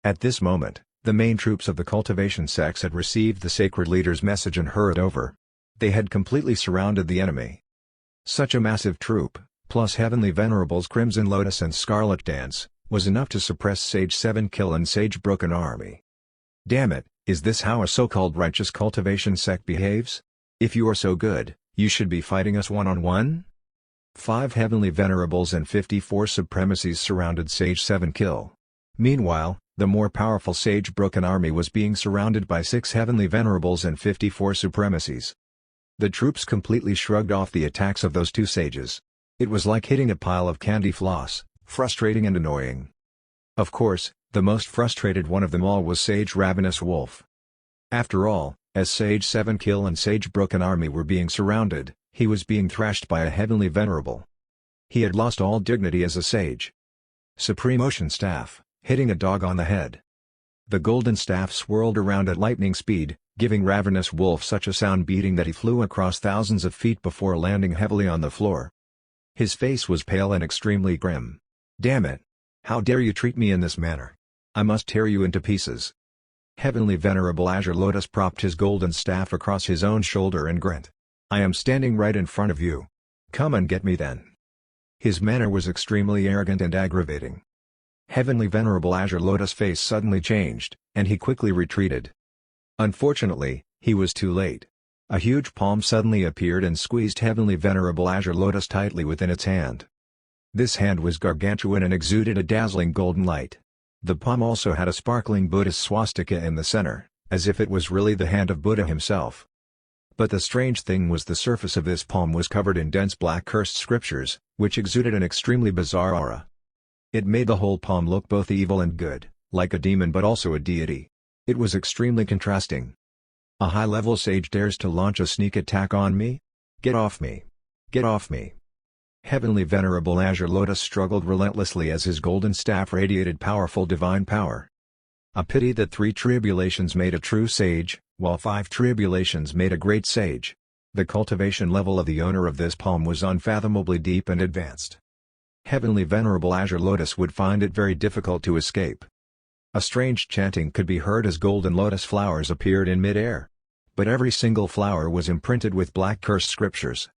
At this moment, the main troops of the cultivation sects had received the sacred leader's message and hurried over. They had completely surrounded the enemy. Such a massive troop, plus Heavenly Venerables Crimson Lotus and Scarlet Dance, was enough to suppress Sage 7 Kill and Sage Broken Army. Damn it, is this how a so-called righteous cultivation sect behaves? If you are so good, you should be fighting us one-on-one? 5 Heavenly Venerables and 54 Supremacies surrounded Sage 7 Kill. Meanwhile, the more powerful Sage Broken Army was being surrounded by 6 Heavenly Venerables and 54 Supremacies. The troops completely shrugged off the attacks of those two sages. It was like hitting a pile of candy floss, frustrating and annoying. Of course, the most frustrated one of them all was Sage Ravenous Wolf. After all, as Sage 7 Kill and Sage Broken Army were being surrounded, he was being thrashed by a Heavenly Venerable. He had lost all dignity as a sage. Supreme Ocean Staff, hitting a dog on the head. The golden staff swirled around at lightning speed, giving Ravenous Wolf such a sound beating that he flew across thousands of feet before landing heavily on the floor. His face was pale and extremely grim. Damn it! How dare you treat me in this manner? I must tear you into pieces. Heavenly Venerable Azure Lotus propped his golden staff across his own shoulder and grinned. I am standing right in front of you. Come and get me then. His manner was extremely arrogant and aggravating. Heavenly Venerable Azure Lotus' face suddenly changed, and he quickly retreated. Unfortunately, He was too late. A huge palm suddenly appeared and squeezed Heavenly Venerable Azure Lotus tightly within its hand. This hand was gargantuan and exuded a dazzling golden light. The palm also had a sparkling Buddhist swastika in the center, as if it was really the hand of Buddha himself. But the strange thing was the surface of this palm was covered in dense black cursed scriptures, which exuded an extremely bizarre aura. It made the whole palm look both evil and good, like a demon but also a deity. It was extremely contrasting. A high-level sage dares to launch a sneak attack on me? Get off me! Get off me! Heavenly Venerable Azure Lotus struggled relentlessly as his golden staff radiated powerful divine power. A pity that 3 tribulations made a true sage, while 5 tribulations made a great sage. The cultivation level of the owner of this palm was unfathomably deep and advanced. Heavenly Venerable Azure Lotus would find it very difficult to escape. A strange chanting could be heard as golden lotus flowers appeared in mid-air. But every single flower was imprinted with black cursed scriptures.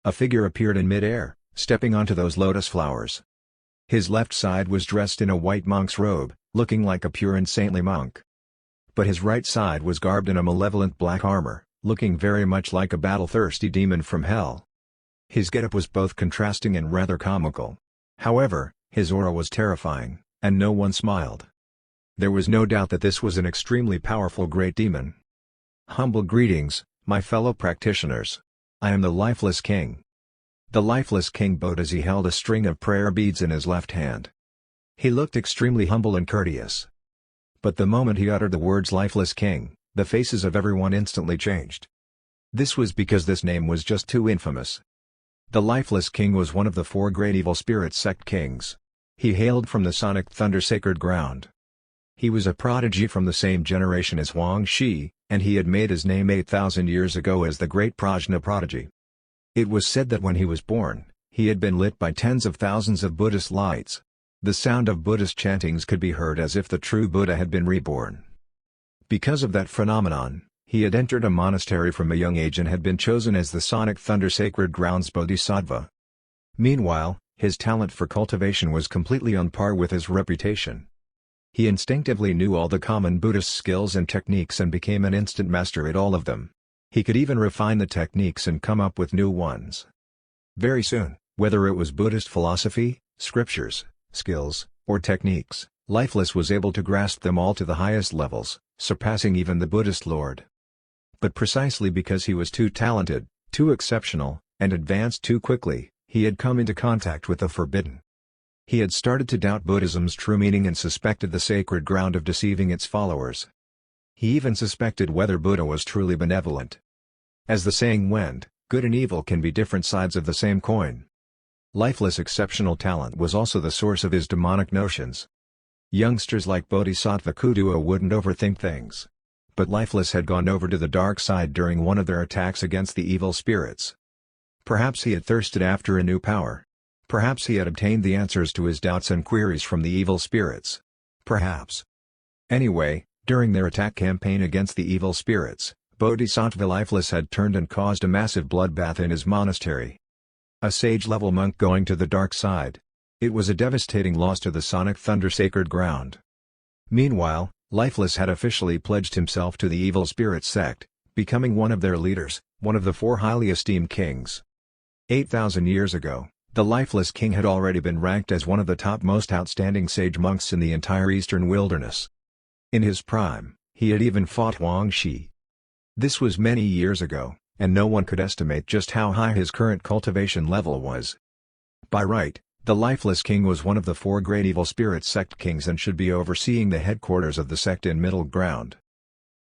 A figure appeared in mid-air, stepping onto those lotus flowers. His left side was dressed in a white monk's robe, looking like a pure and saintly monk. But his right side was garbed in a malevolent black armor, looking very much like a battle-thirsty demon from hell. His getup was both contrasting and rather comical. However, his aura was terrifying, and no one smiled. There was no doubt that this was an extremely powerful great demon. Humble greetings, my fellow practitioners. I am the Lifeless King. The Lifeless King bowed as he held a string of prayer beads in his left hand. He looked extremely humble and courteous. But the moment he uttered the words Lifeless King, the faces of everyone instantly changed. This was because this name was just too infamous. The Lifeless King was one of the 4 great evil spirit sect kings. He hailed from the Sonic Thunder Sacred Ground. He was a prodigy from the same generation as Huang Shi, and he had made his name 8,000 years ago as the Great Prajna Prodigy. It was said that when he was born, he had been lit by tens of thousands of Buddhist lights. The sound of Buddhist chantings could be heard as if the true Buddha had been reborn. Because of that phenomenon, he had entered a monastery from a young age and had been chosen as the Sonic Thunder Sacred Grounds Bodhisattva. Meanwhile, his talent for cultivation was completely on par with his reputation. He instinctively knew all the common Buddhist skills and techniques and became an instant master at all of them. He could even refine the techniques and come up with new ones. Very soon, whether it was Buddhist philosophy, scriptures, skills, or techniques, Lifeless was able to grasp them all to the highest levels, surpassing even the Buddhist Lord. But precisely because he was too talented, too exceptional, and advanced too quickly, he had come into contact with the forbidden. He had started to doubt Buddhism's true meaning and suspected the sacred ground of deceiving its followers. He even suspected whether Buddha was truly benevolent. As the saying went, good and evil can be different sides of the same coin. Lifeless' exceptional talent was also the source of his demonic notions. Youngsters like Bodhisattva Kudua wouldn't overthink things. But Lifeless had gone over to the dark side during one of their attacks against the evil spirits. Perhaps he had thirsted after a new power. Perhaps he had obtained the answers to his doubts and queries from the evil spirits. Perhaps. Anyway, during their attack campaign against the evil spirits, Bodhisattva Lifeless had turned and caused a massive bloodbath in his monastery. A sage-level monk going to the dark side. It was a devastating loss to the Sonic Thunder Sacred Ground. Meanwhile, Lifeless had officially pledged himself to the evil spirit sect, becoming one of their leaders, one of the 4 highly esteemed kings. 8,000 years ago, the Lifeless King had already been ranked as one of the top most outstanding sage monks in the entire eastern wilderness. In his prime, he had even fought Huang Shi. This was many years ago, and no one could estimate just how high his current cultivation level was. By right, the Lifeless King was one of the 4 great evil spirit sect kings and should be overseeing the headquarters of the sect in Middle Ground.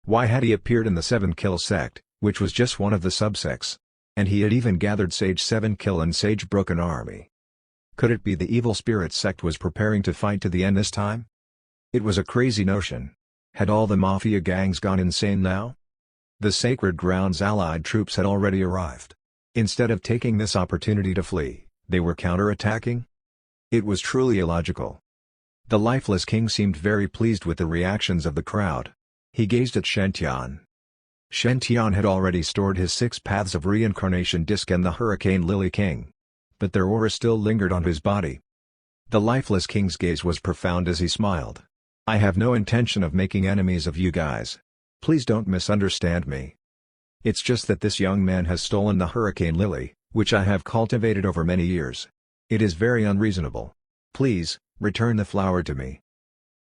Why had he appeared in the 7 Kill sect, which was just one of the subsects? And he had even gathered Sage 7 Kill and Sage Broken Army. Could it be the evil spirit sect was preparing to fight to the end this time? It was a crazy notion. Had all the mafia gangs gone insane now? The Sacred Ground's allied troops had already arrived. Instead of taking this opportunity to flee, they were counterattacking? It was truly illogical. The Lifeless King seemed very pleased with the reactions of the crowd. He gazed at Shen-Tian. Shen-Tian had already stored his 6 Paths of Reincarnation disc and the Hurricane Lily King. But their aura still lingered on his body. The Lifeless King's gaze was profound as he smiled. I have no intention of making enemies of you guys. Please don't misunderstand me. It's just that this young man has stolen the hurricane lily, which I have cultivated over many years. It is very unreasonable. Please, return the flower to me.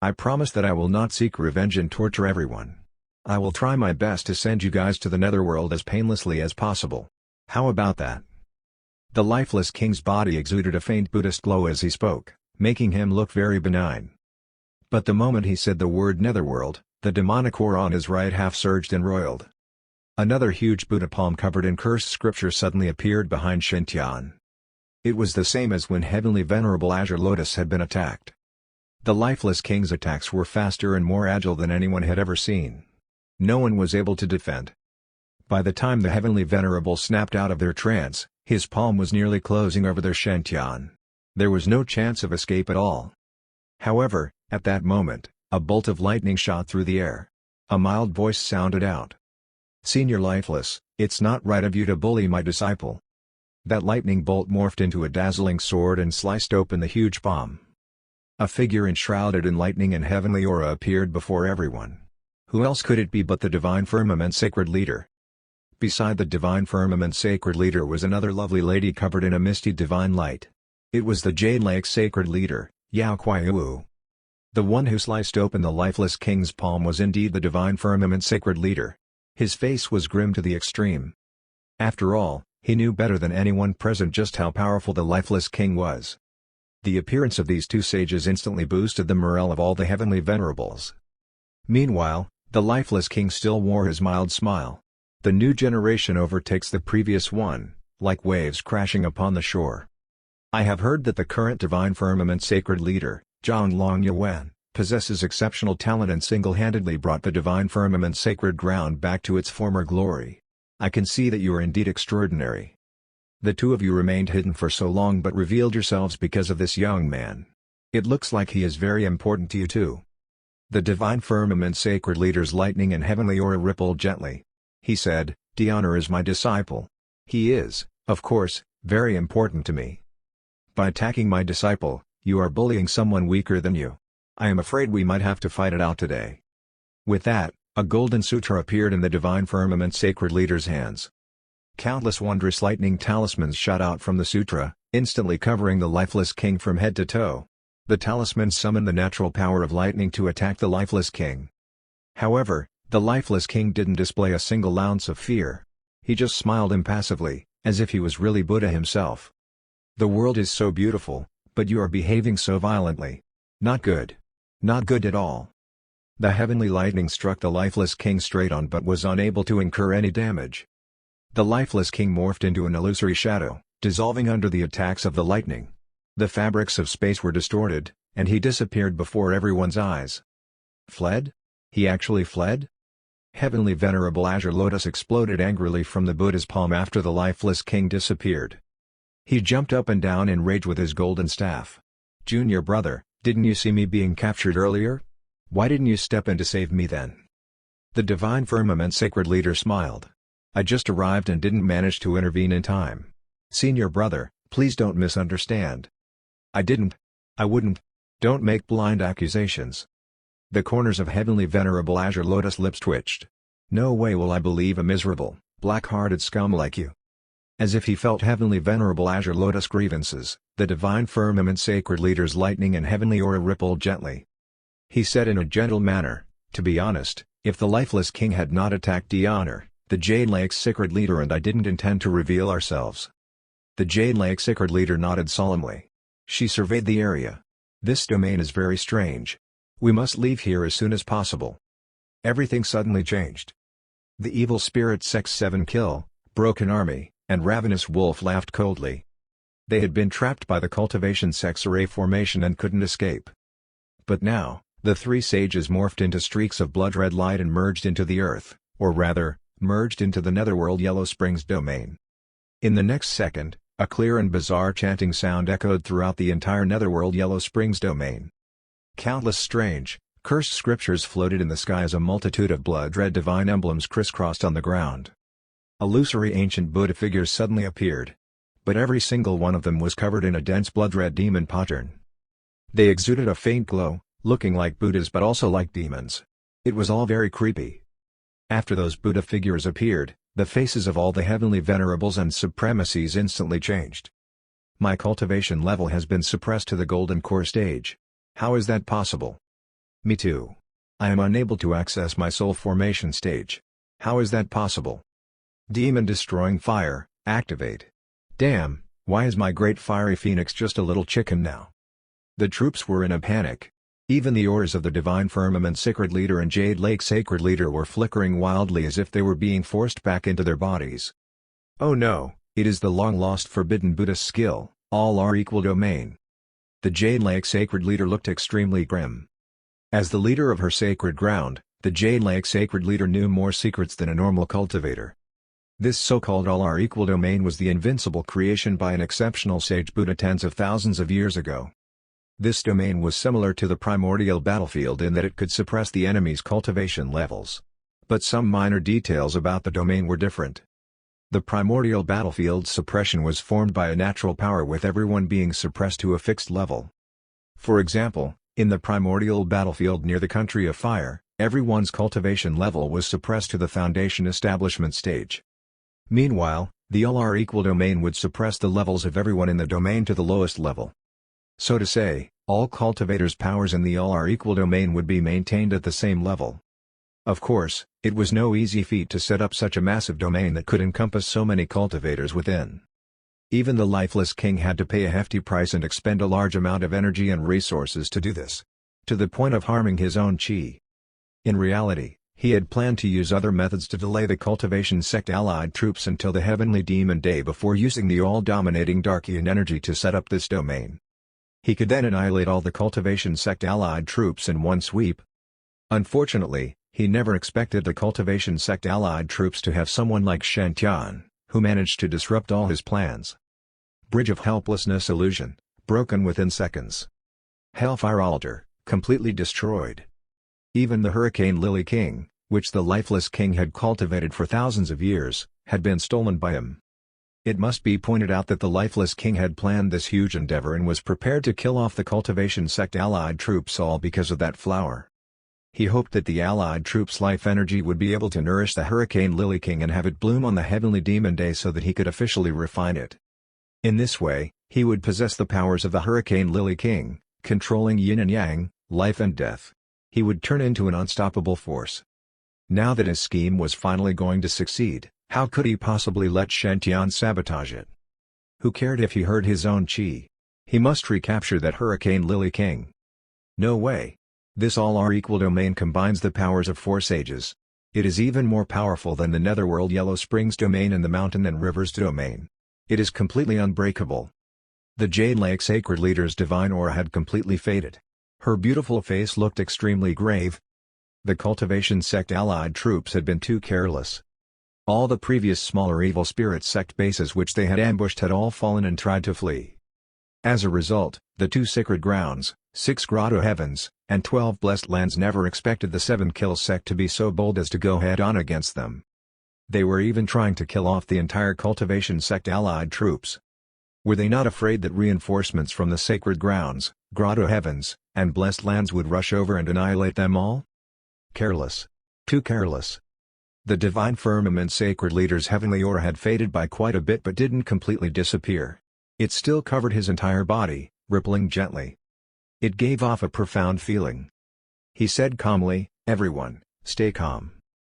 I promise that I will not seek revenge and torture everyone. I will try my best to send you guys to the netherworld as painlessly as possible. How about that?" The lifeless king's body exuded a faint Buddhist glow as he spoke, making him look very benign. But the moment he said the word netherworld, the demonic aura on his right half surged and roiled. Another huge Buddha palm covered in cursed scripture suddenly appeared behind Shintian. It was the same as when Heavenly Venerable Azure Lotus had been attacked. The lifeless king's attacks were faster and more agile than anyone had ever seen. No one was able to defend. By the time the Heavenly Venerable snapped out of their trance, his palm was nearly closing over their Shintian. There was no chance of escape at all. However, at that moment, a bolt of lightning shot through the air. A mild voice sounded out. "Senior Lifeless, it's not right of you to bully my disciple." That lightning bolt morphed into a dazzling sword and sliced open the huge palm. A figure enshrouded in lightning and heavenly aura appeared before everyone. Who else could it be but the Divine Firmament Sacred Leader? Beside the Divine Firmament Sacred Leader was another lovely lady covered in a misty divine light. It was the Jade Lake Sacred Leader, Yao Kuai-Wu. The one who sliced open the lifeless king's palm was indeed the Divine Firmament Sacred Leader. His face was grim to the extreme. After all, he knew better than anyone present just how powerful the lifeless king was. The appearance of these two sages instantly boosted the morale of all the heavenly venerables. Meanwhile, the lifeless king still wore his mild smile. The new generation overtakes the previous one, like waves crashing upon the shore. I have heard that the current Divine Firmament Sacred Leader, Zhonglong Yuan, possesses exceptional talent and single-handedly brought the Divine Firmament Sacred Ground back to its former glory. I can see that you are indeed extraordinary. The two of you remained hidden for so long but revealed yourselves because of this young man. It looks like he is very important to you too. The Divine Firmament Sacred Leader's lightning and heavenly aura rippled gently. He said, "Dionor is my disciple. He is, of course, very important to me. By attacking my disciple, you are bullying someone weaker than you. I am afraid we might have to fight it out today." With that, a golden sutra appeared in the Divine Firmament Sacred Leader's hands. Countless wondrous lightning talismans shot out from the sutra, instantly covering the lifeless king from head to toe. The talismans summoned the natural power of lightning to attack the lifeless king. However, the lifeless king didn't display a single ounce of fear. He just smiled impassively, as if he was really Buddha himself. "The world is so beautiful, but you are behaving so violently. Not good. Not good at all." The heavenly lightning struck the lifeless king straight on but was unable to incur any damage. The lifeless king morphed into an illusory shadow, dissolving under the attacks of the lightning. The fabrics of space were distorted, and he disappeared before everyone's eyes. Fled? He actually fled? Heavenly Venerable Azure Lotus exploded angrily from the Buddha's palm after the lifeless king disappeared. He jumped up and down in rage with his golden staff. "Junior brother, didn't you see me being captured earlier? Why didn't you step in to save me then?" The Divine Firmament Sacred Leader smiled. "I just arrived and didn't manage to intervene in time. Senior brother, please don't misunderstand. I wouldn't. Don't make blind accusations." The corners of Heavenly Venerable Azure Lotus lips twitched. "No way will I believe a miserable, black-hearted scum like you." As if he felt Heavenly Venerable Azure Lotus grievances, the Divine Firmament Sacred Leader's lightning and heavenly aura rippled gently. He said in a gentle manner, "To be honest, if the lifeless king had not attacked Dionor, the Jade Lake's Sacred Leader and I didn't intend to reveal ourselves." The Jade Lake Sacred Leader nodded solemnly. She surveyed the area. "This domain is very strange. We must leave here as soon as possible." Everything suddenly changed. The evil spirit Sex 7 Kill, Broken Army, and Ravenous Wolf laughed coldly. They had been trapped by the cultivation sex array formation and couldn't escape. But now, the three sages morphed into streaks of blood-red light and merged into the earth, or rather, merged into the netherworld Yellow Springs domain. In the next second, a clear and bizarre chanting sound echoed throughout the entire netherworld Yellow Springs domain. Countless strange, cursed scriptures floated in the sky as a multitude of blood-red divine emblems crisscrossed on the ground. Illusory ancient Buddha figures suddenly appeared. But every single one of them was covered in a dense blood-red demon pattern. They exuded a faint glow, looking like Buddhas but also like demons. It was all very creepy. After those Buddha figures appeared, The faces of all the heavenly venerables and supremacies instantly changed. My cultivation level has been suppressed to the golden core stage. How is that possible? Me too. I am unable to access my soul formation stage. How is that possible? Demon destroying fire, activate. Damn, why is my great fiery phoenix just a little chicken now? The troops were in a panic. Even the oars of the Divine Firmament Sacred Leader and Jade Lake Sacred Leader were flickering wildly as if they were being forced back into their bodies. Oh no, it is the long-lost forbidden Buddhist skill, all are equal domain. The Jade Lake Sacred Leader looked extremely grim. As the leader of her sacred ground, the Jade Lake Sacred Leader knew more secrets than a normal cultivator. This so-called all are equal domain was the invincible creation by an exceptional sage Buddha tens of thousands of years ago. This domain was similar to the primordial battlefield in that it could suppress the enemy's cultivation levels. But some minor details about the domain were different. The primordial battlefield's suppression was formed by a natural power with everyone being suppressed to a fixed level. For example, in the primordial battlefield near the country of fire, everyone's cultivation level was suppressed to the foundation establishment stage. Meanwhile, the all are equal domain would suppress the levels of everyone in the domain to the lowest level. So to say, all cultivators' powers in the all are equal domain would be maintained at the same level. Of course, it was no easy feat to set up such a massive domain that could encompass so many cultivators within. Even the lifeless king had to pay a hefty price and expend a large amount of energy and resources to do this. To the point of harming his own chi. In reality, he had planned to use other methods to delay the cultivation sect allied troops until the heavenly demon day before using the all-dominating Darkian energy to set up this domain. He could then annihilate all the cultivation sect allied troops in one sweep. Unfortunately, he never expected the cultivation sect allied troops to have someone like Shen Tian, who managed to disrupt all his plans. Bridge of Helplessness illusion, broken within seconds. Hellfire altar, completely destroyed. Even the Hurricane Lily King, which the lifeless king had cultivated for thousands of years, had been stolen by him. It must be pointed out that the lifeless king had planned this huge endeavor and was prepared to kill off the cultivation sect allied troops all because of that flower. He hoped that the allied troops' life energy would be able to nourish the Hurricane Lily King and have it bloom on the heavenly demon day so that he could officially refine it. In this way, he would possess the powers of the Hurricane Lily King, controlling yin and yang, life and death. He would turn into an unstoppable force. Now that his scheme was finally going to succeed, how could he possibly let Shen Tian sabotage it? Who cared if he hurt his own chi? He must recapture that Hurricane Lily King. No way. This all are equal domain combines the powers of 4 sages. It is even more powerful than the Netherworld Yellow Springs domain and the Mountain and Rivers domain. It is completely unbreakable. The Jade Lake Sacred Leader's divine aura had completely faded. Her beautiful face looked extremely grave. The cultivation sect allied troops had been too careless. All the previous smaller evil spirit sect bases which they had ambushed had all fallen and tried to flee. As a result, the 2 sacred grounds, 6 grotto heavens, and 12 blessed lands never expected the 7 kill sect to be so bold as to go head-on against them. They were even trying to kill off the entire cultivation sect allied troops. Were they not afraid that reinforcements from the sacred grounds, grotto heavens, and blessed lands would rush over and annihilate them all? Careless. Too careless. The Divine Firmament Sacred Leader's heavenly aura had faded by quite a bit but didn't completely disappear. It still covered his entire body, rippling gently. It gave off a profound feeling. He said calmly, "Everyone, stay calm.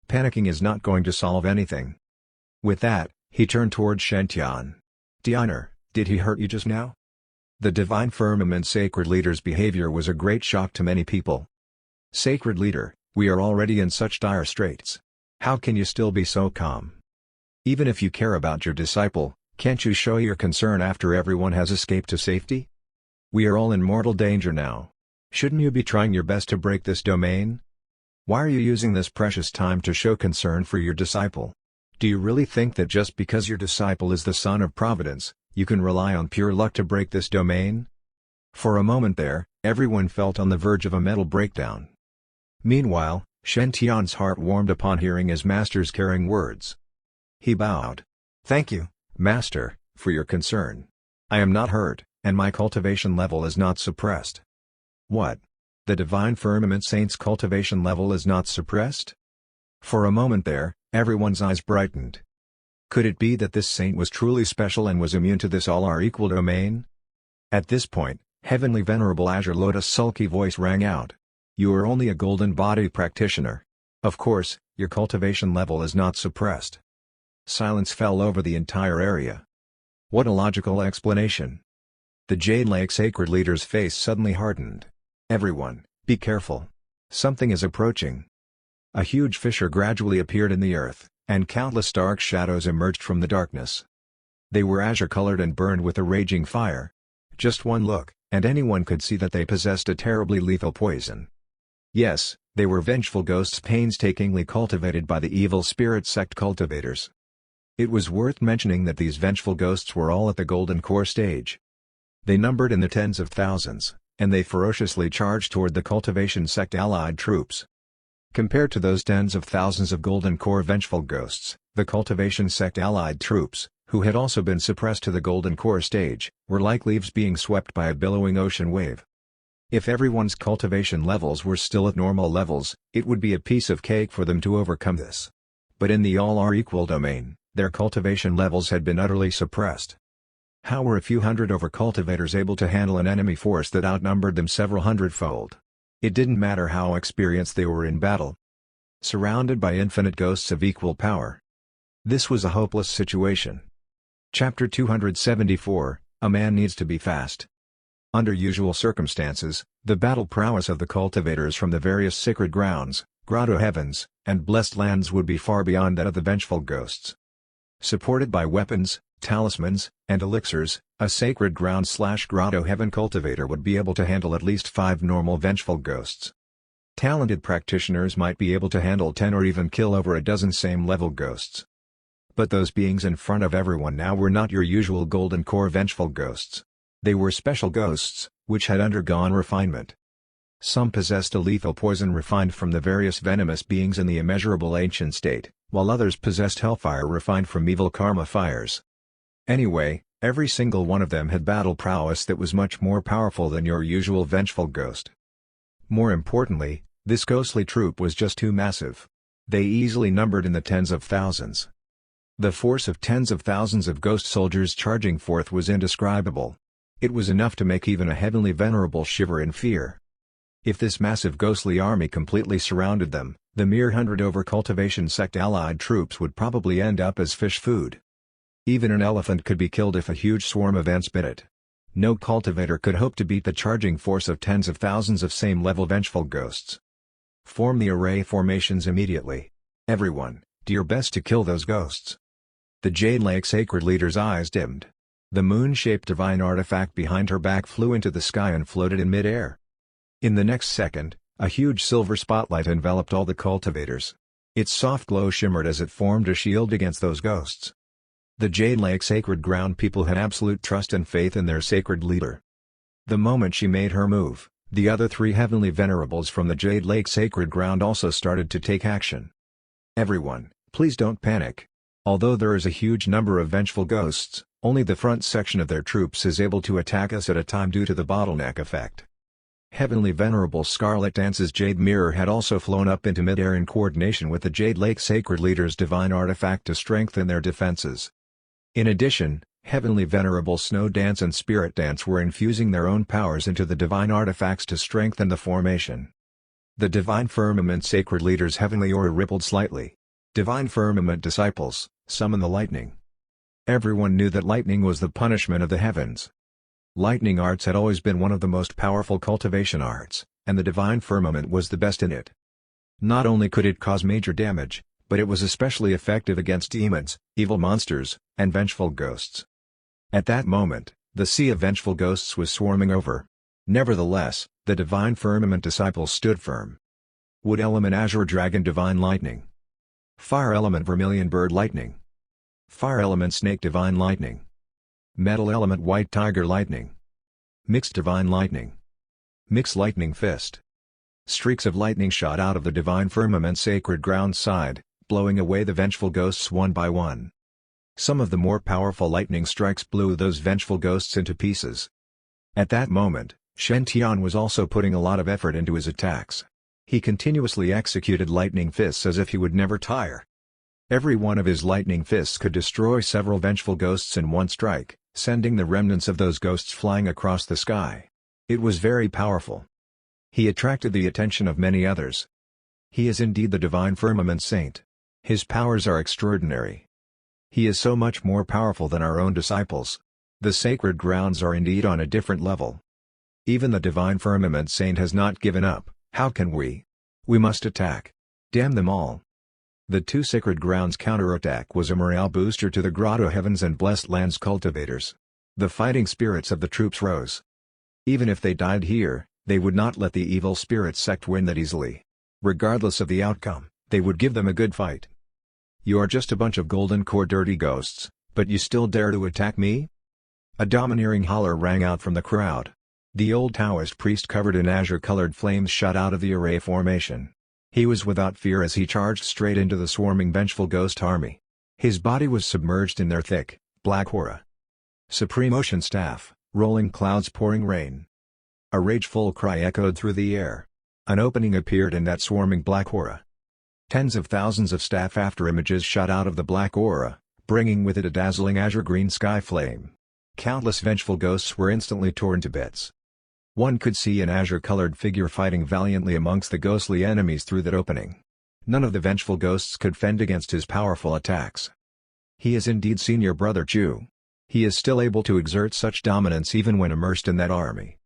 Panicking is not going to solve anything." With that, he turned toward Shen Tian. "Tianer, did he hurt you just now?" The Divine Firmament Sacred Leader's behavior was a great shock to many people. "Sacred Leader, we are already in such dire straits. How can you still be so calm? Even if you care about your disciple, can't you show your concern after everyone has escaped to safety? We are all in mortal danger now. Shouldn't you be trying your best to break this domain? Why are you using this precious time to show concern for your disciple? Do you really think that just because your disciple is the son of Providence, you can rely on pure luck to break this domain?" For a moment there, everyone felt on the verge of a mental breakdown. Meanwhile, Shen Tian's heart warmed upon hearing his master's caring words. He bowed. "Thank you, Master, for your concern. I am not hurt, and my cultivation level is not suppressed." "What? The Divine Firmament Saint's cultivation level is not suppressed?" For a moment there, everyone's eyes brightened, Could it be that this saint was truly special and was immune to this all-are-equal domain? At this point, Heavenly Venerable Azure Lotus' sulky voice rang out. You are only a golden body practitioner. Of course, your cultivation level is not suppressed. Silence fell over the entire area. What a logical explanation. The Jade Lake Sacred Leader's face suddenly hardened. Everyone, be careful. Something is approaching. A huge fissure gradually appeared in the earth, and countless dark shadows emerged from the darkness. They were azure-colored and burned with a raging fire. Just one look, and anyone could see that they possessed a terribly lethal poison. Yes, they were vengeful ghosts painstakingly cultivated by the evil spirit sect cultivators. It was worth mentioning that these vengeful ghosts were all at the golden core stage. They numbered in the tens of thousands, and they ferociously charged toward the cultivation sect allied troops. Compared to those tens of thousands of golden core vengeful ghosts, the cultivation sect allied troops, who had also been suppressed to the golden core stage, were like leaves being swept by a billowing ocean wave. If everyone's cultivation levels were still at normal levels, it would be a piece of cake for them to overcome this. But in the all-are-equal domain, their cultivation levels had been utterly suppressed. How were a few hundred over-cultivators able to handle an enemy force that outnumbered them several hundredfold? It didn't matter how experienced they were in battle. Surrounded by infinite ghosts of equal power. This was a hopeless situation. Chapter 274, A Man Needs to Be Fast. Under usual circumstances, the battle prowess of the cultivators from the various sacred grounds, grotto heavens, and blessed lands would be far beyond that of the vengeful ghosts. Supported by weapons, talismans, and elixirs, a sacred ground/grotto heaven cultivator would be able to handle at least 5 normal vengeful ghosts. Talented practitioners might be able to handle 10 or even kill over a dozen same-level ghosts. But those beings in front of everyone now were not your usual golden core vengeful ghosts. They were special ghosts, which had undergone refinement. Some possessed a lethal poison refined from the various venomous beings in the immeasurable ancient state, while others possessed hellfire refined from evil karma fires. Anyway, every single one of them had battle prowess that was much more powerful than your usual vengeful ghost. More importantly, this ghostly troop was just too massive. They easily numbered in the tens of thousands. The force of tens of thousands of ghost soldiers charging forth was indescribable. It was enough to make even a heavenly venerable shiver in fear. If this massive ghostly army completely surrounded them, the mere 100 over-cultivation sect allied troops would probably end up as fish food. Even an elephant could be killed if a huge swarm of ants bit it. No cultivator could hope to beat the charging force of tens of thousands of same-level vengeful ghosts. Form the array formations immediately. Everyone, do your best to kill those ghosts. The Jade Lake Sacred Leader's eyes dimmed. The moon-shaped divine artifact behind her back flew into the sky and floated in mid-air. In the next second, a huge silver spotlight enveloped all the cultivators. Its soft glow shimmered as it formed a shield against those ghosts. The Jade Lake Sacred Ground people had absolute trust and faith in their sacred leader. The moment she made her move, the other 3 heavenly venerables from the Jade Lake Sacred Ground also started to take action. Everyone, please don't panic. Although there is a huge number of vengeful ghosts, only the front section of their troops is able to attack us at a time due to the bottleneck effect. Heavenly Venerable Scarlet Dance's Jade Mirror had also flown up into mid-air in coordination with the Jade Lake Sacred Leader's divine artifact to strengthen their defenses. In addition, Heavenly Venerable Snow Dance and Spirit Dance were infusing their own powers into the divine artifacts to strengthen the formation. The Divine Firmament Sacred Leader's heavenly aura rippled slightly. Divine Firmament disciples, summon the lightning. Everyone knew that lightning was the punishment of the heavens. Lightning arts had always been one of the most powerful cultivation arts, and the Divine Firmament was the best in it. Not only could it cause major damage, but it was especially effective against demons, evil monsters, and vengeful ghosts. At that moment, the sea of vengeful ghosts was swarming over. Nevertheless, the Divine Firmament disciples stood firm. Wood Element Azure Dragon Divine Lightning. Fire Element Vermilion Bird Lightning. Fire Element Snake Divine Lightning. Metal Element White Tiger Lightning. Mixed Divine Lightning. Mixed Lightning Fist. Streaks of lightning shot out of the Divine Firmament Sacred Ground side, blowing away the vengeful ghosts one by one. Some of the more powerful lightning strikes blew those vengeful ghosts into pieces. At that moment, Shen Tian was also putting a lot of effort into his attacks. He continuously executed lightning fists as if he would never tire. Every one of his lightning fists could destroy several vengeful ghosts in one strike, sending the remnants of those ghosts flying across the sky. It was very powerful. He attracted the attention of many others. He is indeed the divine firmament saint. His powers are extraordinary. He is so much more powerful than our own disciples. The sacred grounds are indeed on a different level. Even the divine firmament saint has not given up. How can we? We must attack. Damn them all. The two sacred grounds counterattack was a morale booster to the Grotto Heavens and Blessed Lands cultivators. The fighting spirits of the troops rose. Even if they died here, they would not let the evil spirit sect win that easily. Regardless of the outcome, they would give them a good fight. You are just a bunch of golden core dirty ghosts, but you still dare to attack me? A domineering holler rang out from the crowd. The old Taoist priest covered in azure-colored flames shot out of the array formation. He was without fear as he charged straight into the swarming vengeful ghost army. His body was submerged in their thick, black aura. Supreme ocean staff, rolling clouds pouring rain. A rageful cry echoed through the air. An opening appeared in that swarming black aura. Tens of thousands of staff after images shot out of the black aura, bringing with it a dazzling azure-green sky flame. Countless vengeful ghosts were instantly torn to bits. One could see an azure-colored figure fighting valiantly amongst the ghostly enemies through that opening. None of the vengeful ghosts could fend against his powerful attacks. He is indeed Senior Brother Chu. He is still able to exert such dominance even when immersed in that army.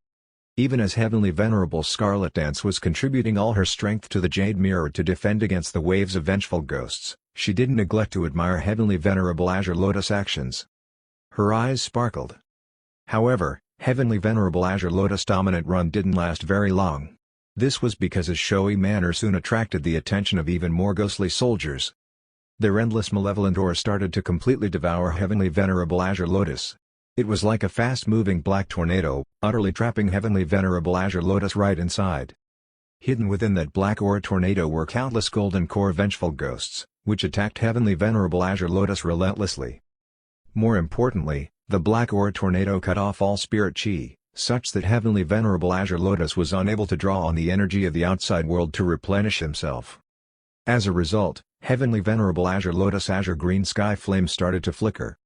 Even as Heavenly Venerable Scarlet Dance was contributing all her strength to the Jade Mirror to defend against the waves of vengeful ghosts, she didn't neglect to admire Heavenly Venerable Azure Lotus' actions. Her eyes sparkled. However, Heavenly Venerable Azure Lotus' dominant run didn't last very long. This was because his showy manner soon attracted the attention of even more ghostly soldiers. Their endless malevolent aura started to completely devour Heavenly Venerable Azure Lotus. It was like a fast-moving black tornado, utterly trapping Heavenly Venerable Azure Lotus right inside. Hidden within that black aura tornado were countless golden core vengeful ghosts, which attacked Heavenly Venerable Azure Lotus relentlessly. More importantly, the black aura tornado cut off all spirit chi, such that Heavenly Venerable Azure Lotus was unable to draw on the energy of the outside world to replenish himself. As a result, Heavenly Venerable Azure Lotus' azure green sky flame started to flicker.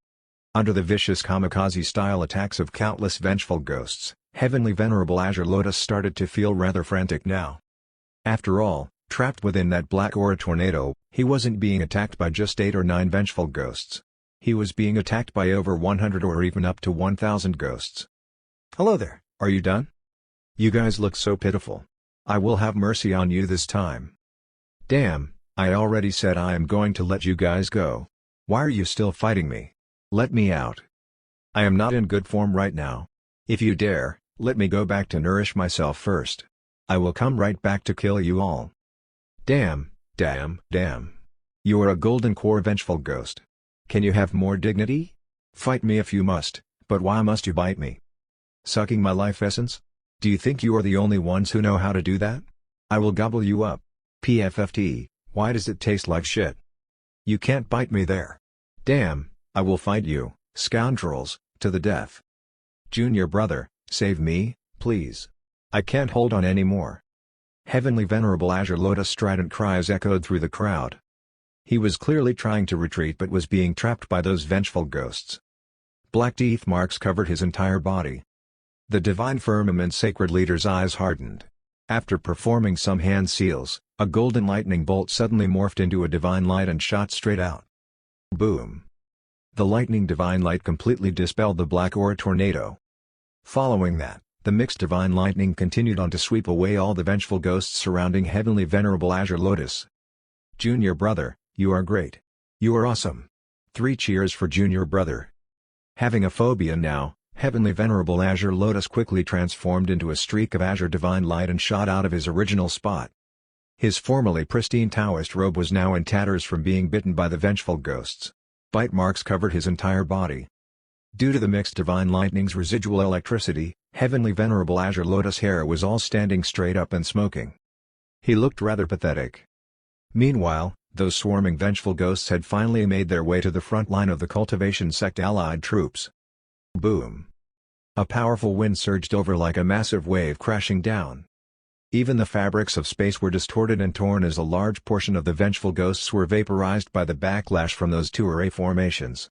Under the vicious kamikaze-style attacks of countless vengeful ghosts, Heavenly Venerable Azure Lotus started to feel rather frantic now. After all, trapped within that black aura tornado, he wasn't being attacked by just 8 or 9 vengeful ghosts. He was being attacked by over 100 or even up to 1,000 ghosts. "Hello there, are you done? You guys look so pitiful. I will have mercy on you this time." "Damn, I already said I am going to let you guys go. Why are you still fighting me? Let me out. I am not in good form right now. If you dare, let me go back to nourish myself first. I will come right back to kill you all." "Damn, damn, damn. You are a golden core vengeful ghost. Can you have more dignity? Fight me if you must, but why must you bite me? Sucking my life essence? Do you think you are the only ones who know how to do that? I will gobble you up. PFFT, why does it taste like shit? You can't bite me there. Damn, I will fight you, scoundrels, to the death. Junior brother, save me, please. I can't hold on anymore." Heavenly Venerable Azure Lotus' strident cries echoed through the crowd. He was clearly trying to retreat but was being trapped by those vengeful ghosts. Black teeth marks covered his entire body. The Divine Firmament Sacred Leader's eyes hardened. After performing some hand seals, a golden lightning bolt suddenly morphed into a divine light and shot straight out. Boom! The lightning divine light completely dispelled the black aura tornado. Following that, the mixed divine lightning continued on to sweep away all the vengeful ghosts surrounding Heavenly Venerable Azure Lotus. "Junior brother, you are great. You are awesome. 3 cheers for Junior brother." Having a phobia now, Heavenly Venerable Azure Lotus quickly transformed into a streak of azure divine light and shot out of his original spot. His formerly pristine Taoist robe was now in tatters from being bitten by the vengeful ghosts. Bite marks covered his entire body. Due to the mixed divine lightning's residual electricity, Heavenly Venerable Azure Lotus' hair was all standing straight up and smoking. He looked rather pathetic. Meanwhile, those swarming vengeful ghosts had finally made their way to the front line of the cultivation sect allied troops. Boom! A powerful wind surged over like a massive wave crashing down. Even the fabrics of space were distorted and torn as a large portion of the vengeful ghosts were vaporized by the backlash from those two array formations.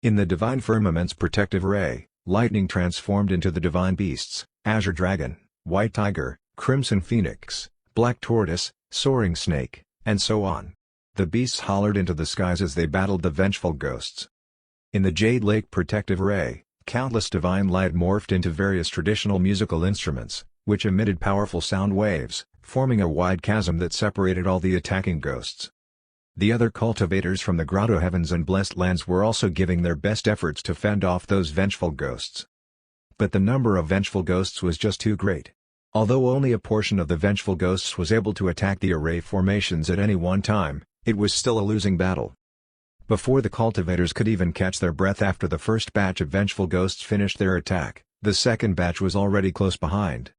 In the divine firmament's protective array, lightning transformed into the divine beasts, azure dragon, white tiger, crimson phoenix, black tortoise, soaring snake, and so on. The beasts hollered into the skies as they battled the vengeful ghosts. In the Jade Lake protective array, countless divine light morphed into various traditional musical instruments, which emitted powerful sound waves, forming a wide chasm that separated all the attacking ghosts. The other cultivators from the grotto heavens and blessed lands were also giving their best efforts to fend off those vengeful ghosts. But the number of vengeful ghosts was just too great. Although only a portion of the vengeful ghosts was able to attack the array formations at any one time, it was still a losing battle. Before the cultivators could even catch their breath after the first batch of vengeful ghosts finished their attack, the second batch was already close behind.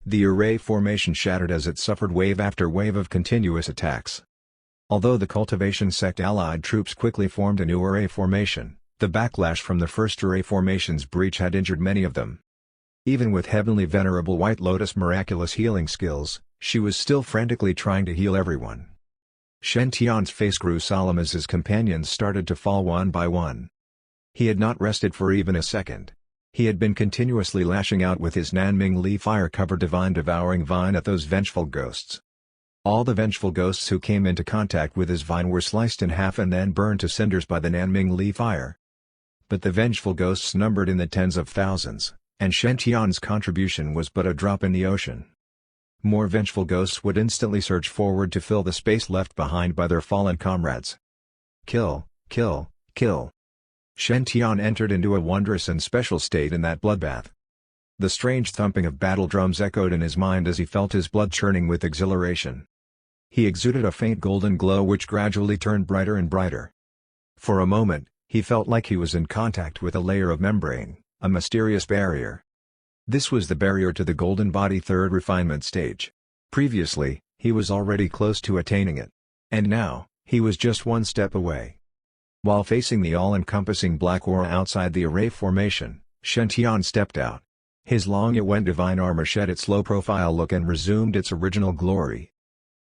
The array formation shattered as it suffered wave after wave of continuous attacks. Although the cultivation sect allied troops quickly formed a new array formation, the backlash from the first array formation's breach had injured many of them. Even with Heavenly Venerable White Lotus' miraculous healing skills, she was still frantically trying to heal everyone. Shen Tian's face grew solemn as his companions started to fall one by one. He had not rested for even a second. He had been continuously lashing out with his Nanming Li fire-covered divine devouring vine at those vengeful ghosts. All the vengeful ghosts who came into contact with his vine were sliced in half and then burned to cinders by the Nanming Li fire. But the vengeful ghosts numbered in the tens of thousands, and Shen Tian's contribution was but a drop in the ocean. More vengeful ghosts would instantly surge forward to fill the space left behind by their fallen comrades. Kill, kill, kill. Shen Tian entered into a wondrous and special state in that bloodbath. The strange thumping of battle drums echoed in his mind as he felt his blood churning with exhilaration. He exuded a faint golden glow which gradually turned brighter and brighter. For a moment, he felt like he was in contact with a layer of membrane, a mysterious barrier. This was the barrier to the golden body third refinement stage. Previously, he was already close to attaining it. And now, he was just one step away. While facing the all-encompassing black aura outside the array formation, Shen Tian stepped out. His long yet divine armor shed its low-profile look and resumed its original glory.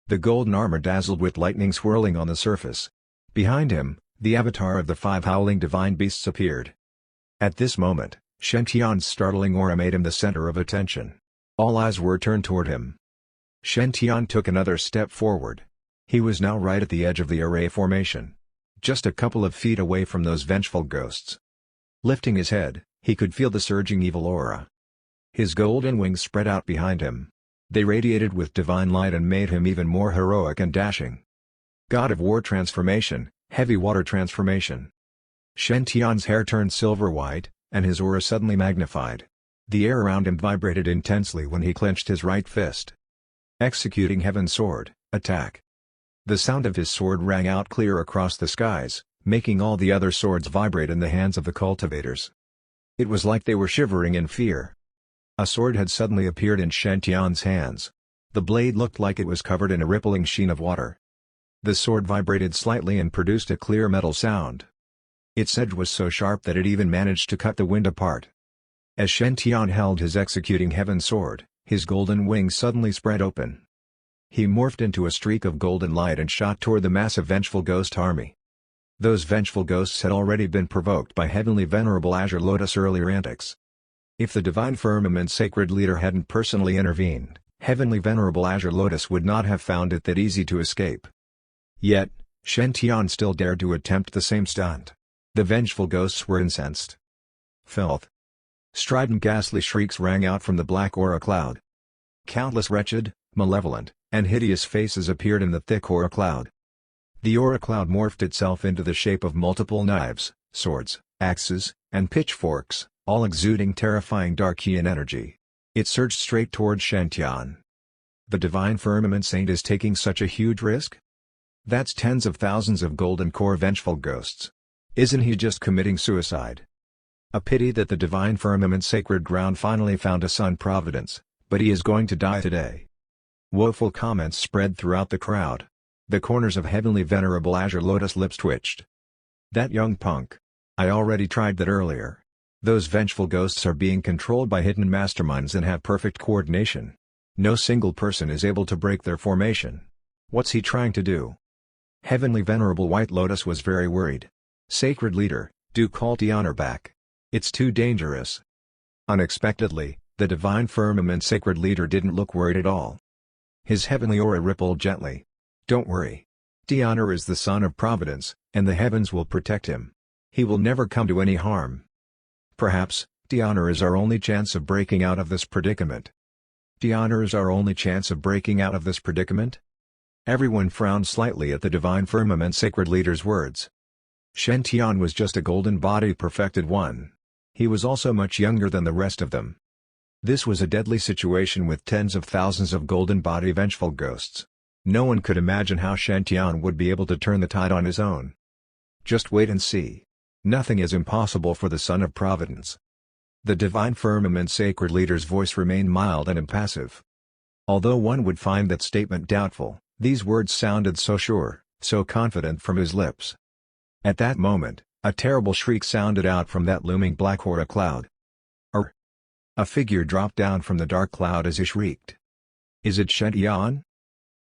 The golden armor dazzled with lightning swirling on the surface. Behind him, the avatar of the 5 howling divine beasts appeared. At this moment, Shen Tian's startling aura made him the center of attention. All eyes were turned toward him. Shen Tian took another step forward. He was now right at the edge of the array formation. Just a couple of feet away from those vengeful ghosts. Lifting his head, he could feel the surging evil aura. His golden wings spread out behind him. They radiated with divine light and made him even more heroic and dashing. God of War transformation, heavy water transformation. Shen Tian's hair turned silver white, and his aura suddenly magnified. The air around him vibrated intensely when he clenched his right fist. Executing Heaven's Sword, attack. The sound of his sword rang out clear across the skies, making all the other swords vibrate in the hands of the cultivators. It was like they were shivering in fear. A sword had suddenly appeared in Shen Tian's hands. The blade looked like it was covered in a rippling sheen of water. The sword vibrated slightly and produced a clear metal sound. Its edge was so sharp that it even managed to cut the wind apart. As Shen Tian held his executing Heaven's Sword, his golden wings suddenly spread open. He morphed into a streak of golden light and shot toward the massive vengeful ghost army. Those vengeful ghosts had already been provoked by Heavenly Venerable Azure Lotus' earlier antics. If the Divine Firmament Sacred Leader hadn't personally intervened, Heavenly Venerable Azure Lotus would not have found it that easy to escape. Yet, Shen Tian still dared to attempt the same stunt. The vengeful ghosts were incensed. Filth. Strident ghastly shrieks rang out from the black aura cloud. Countless wretched, malevolent, and hideous faces appeared in the thick aura cloud. The aura cloud morphed itself into the shape of multiple knives, swords, axes, and pitchforks, all exuding terrifying Darkian energy. It surged straight toward Shen Tian. The Divine Firmament Saint is taking such a huge risk? That's tens of thousands of golden core vengeful ghosts. Isn't he just committing suicide? A pity that the Divine Firmament Sacred Ground finally found a son Providence, but he is going to die today. Woeful comments spread throughout the crowd. The corners of Heavenly Venerable Azure Lotus lips twitched. That young punk. I already tried that earlier. Those vengeful ghosts are being controlled by hidden masterminds and have perfect coordination. No single person is able to break their formation. What's he trying to do? Heavenly Venerable White Lotus was very worried. Sacred Leader, do call Tiana back. It's too dangerous. Unexpectedly, the Divine Firmament Sacred Leader didn't look worried at all. His heavenly aura rippled gently. Don't worry. Tiana is the son of Providence, and the heavens will protect him. He will never come to any harm. Perhaps, Tiana is our only chance of breaking out of this predicament. Tiana is our only chance of breaking out of this predicament? Everyone frowned slightly at the Divine Firmament Sacred Leader's words. Shen Tian was just a golden-bodied perfected one. He was also much younger than the rest of them. This was a deadly situation with tens of thousands of golden-body vengeful ghosts. No one could imagine how Shen Tian would be able to turn the tide on his own. Just wait and see. Nothing is impossible for the Son of Providence. The Divine Firmament Sacred Leader's voice remained mild and impassive. Although one would find that statement doubtful, these words sounded so sure, so confident from his lips. At that moment, a terrible shriek sounded out from that looming black aura cloud. A figure dropped down from the dark cloud as he shrieked. Is it Shen Tian?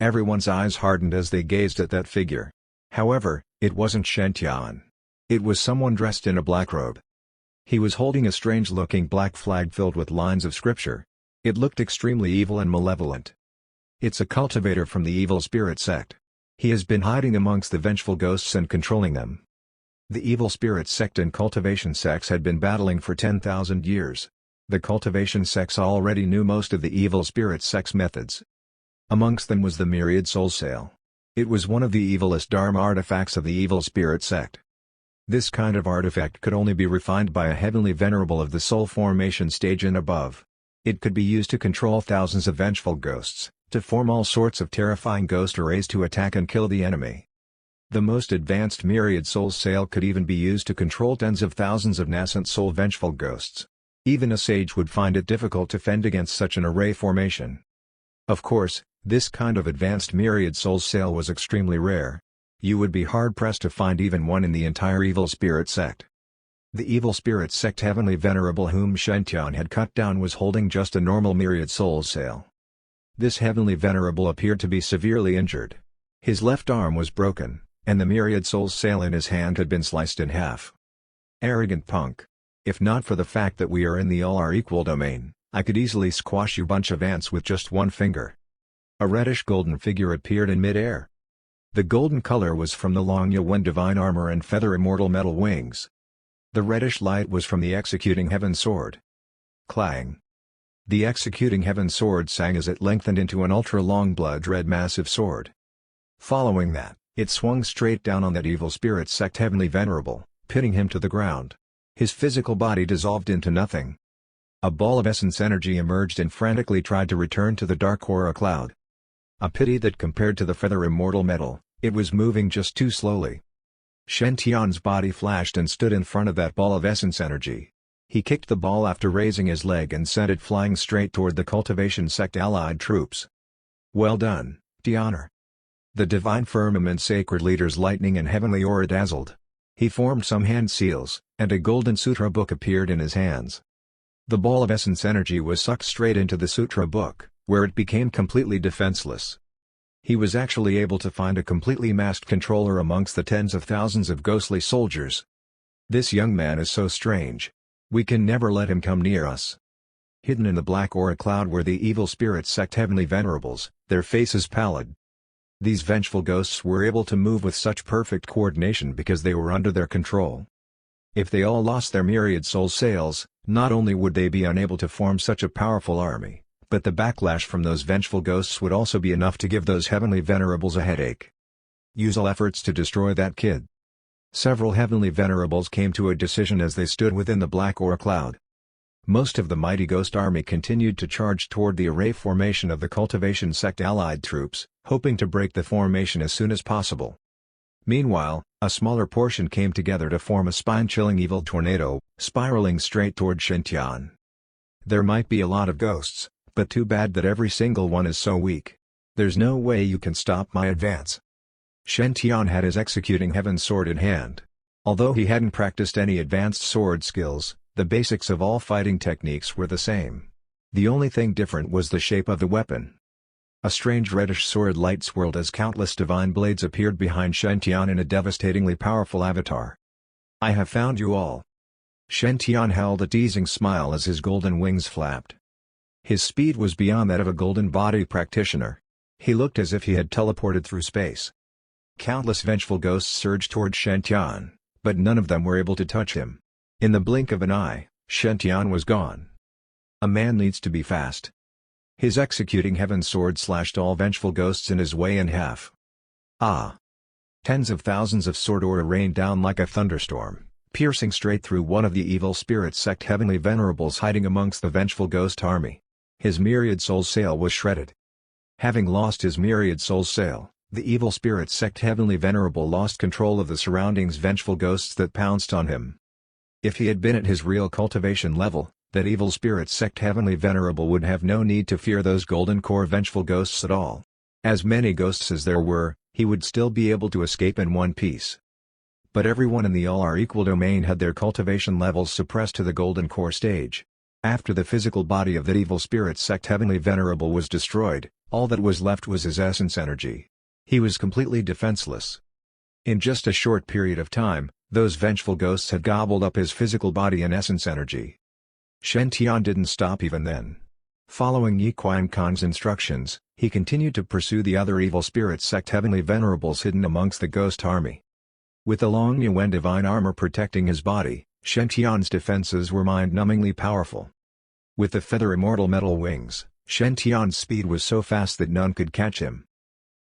Everyone's eyes hardened as they gazed at that figure. However, it wasn't Shen Tian. It was someone dressed in a black robe. He was holding a strange-looking black flag filled with lines of scripture. It looked extremely evil and malevolent. It's a cultivator from the evil spirit sect. He has been hiding amongst the vengeful ghosts and controlling them. The evil spirit sect and cultivation sects had been battling for 10,000 years. The cultivation sects already knew most of the evil spirit sect's methods. Amongst them was the myriad soul sail. It was one of the evilest Dharma artifacts of the evil spirit sect. This kind of artifact could only be refined by a heavenly venerable of the soul formation stage and above. It could be used to control thousands of vengeful ghosts, to form all sorts of terrifying ghost arrays to attack and kill the enemy. The most advanced myriad soul sail could even be used to control tens of thousands of nascent soul vengeful ghosts. Even a sage would find it difficult to fend against such an array formation. Of course, this kind of advanced myriad soul sail was extremely rare. You would be hard-pressed to find even one in the entire evil spirit sect. The evil spirit sect heavenly venerable whom Shen Tian had cut down was holding just a normal myriad soul sail. This heavenly venerable appeared to be severely injured. His left arm was broken, and the myriad soul sail in his hand had been sliced in half. Arrogant punk. If not for the fact that we are in the all-are-equal domain, I could easily squash you bunch of ants with just one finger. A reddish-golden figure appeared in mid-air. The golden color was from the long Yuan divine armor and feather immortal metal wings. The reddish light was from the executing heaven sword. Clang. The executing heaven sword sang as it lengthened into an ultra-long blood-red massive sword. Following that, it swung straight down on that evil spirit sect heavenly venerable, pinning him to the ground. His physical body dissolved into nothing. A ball of essence energy emerged and frantically tried to return to the dark aura cloud. A pity that compared to the feather immortal metal, it was moving just too slowly. Shen Tian's body flashed and stood in front of that ball of essence energy. He kicked the ball after raising his leg and sent it flying straight toward the cultivation sect allied troops. Well done, Tiana. The Divine Firmament Sacred Leader's lightning and heavenly aura dazzled. He formed some hand seals, and a golden sutra book appeared in his hands. The ball of essence energy was sucked straight into the sutra book, where it became completely defenseless. He was actually able to find a completely masked controller amongst the tens of thousands of ghostly soldiers. This young man is so strange. We can never let him come near us. Hidden in the black aura cloud were the evil spirit sect heavenly venerables, their faces pallid. These vengeful ghosts were able to move with such perfect coordination because they were under their control. If they all lost their myriad soul sails, not only would they be unable to form such a powerful army, but the backlash from those vengeful ghosts would also be enough to give those heavenly venerables a headache. Use all efforts to destroy that kid. Several heavenly venerables came to a decision as they stood within the black aura cloud. Most of the mighty ghost army continued to charge toward the array formation of the cultivation sect allied troops, hoping to break the formation as soon as possible. Meanwhile, a smaller portion came together to form a spine-chilling evil tornado, spiraling straight toward Shen Tian. There might be a lot of ghosts, but too bad that every single one is so weak. There's no way you can stop my advance. Shen Tian had his executing heaven sword in hand. Although he hadn't practiced any advanced sword skills, the basics of all fighting techniques were the same. The only thing different was the shape of the weapon. A strange reddish sword light swirled as countless divine blades appeared behind Shen Tian in a devastatingly powerful avatar. "I have found you all." Shen Tian held a teasing smile as his golden wings flapped. His speed was beyond that of a golden body practitioner. He looked as if he had teleported through space. Countless vengeful ghosts surged toward Shen Tian, but none of them were able to touch him. In the blink of an eye, Shen Tian was gone. A man needs to be fast. His executing heaven sword slashed all vengeful ghosts in his way in half. Ah! Tens of thousands of sword aura rained down like a thunderstorm, piercing straight through one of the evil spirit sect heavenly venerables hiding amongst the vengeful ghost army. His myriad soul sail was shredded. Having lost his myriad soul sail, the evil spirit sect heavenly venerable lost control of the surroundings vengeful ghosts that pounced on him. If he had been at his real cultivation level, that evil spirit sect heavenly venerable would have no need to fear those golden core vengeful ghosts at all. As many ghosts as there were, he would still be able to escape in one piece. But everyone in the all-are-equal domain had their cultivation levels suppressed to the golden core stage. After the physical body of that evil spirit sect heavenly venerable was destroyed, all that was left was his essence energy. He was completely defenseless. In just a short period of time, those vengeful ghosts had gobbled up his physical body and essence energy. Shen Tian didn't stop even then. Following Yi Qiankang's instructions, he continued to pursue the other evil spirit sect heavenly venerables hidden amongst the ghost army. With the long Yuan divine armor protecting his body, Shen Tian's defenses were mind-numbingly powerful. With the feather immortal metal wings, Shen Tian's speed was so fast that none could catch him.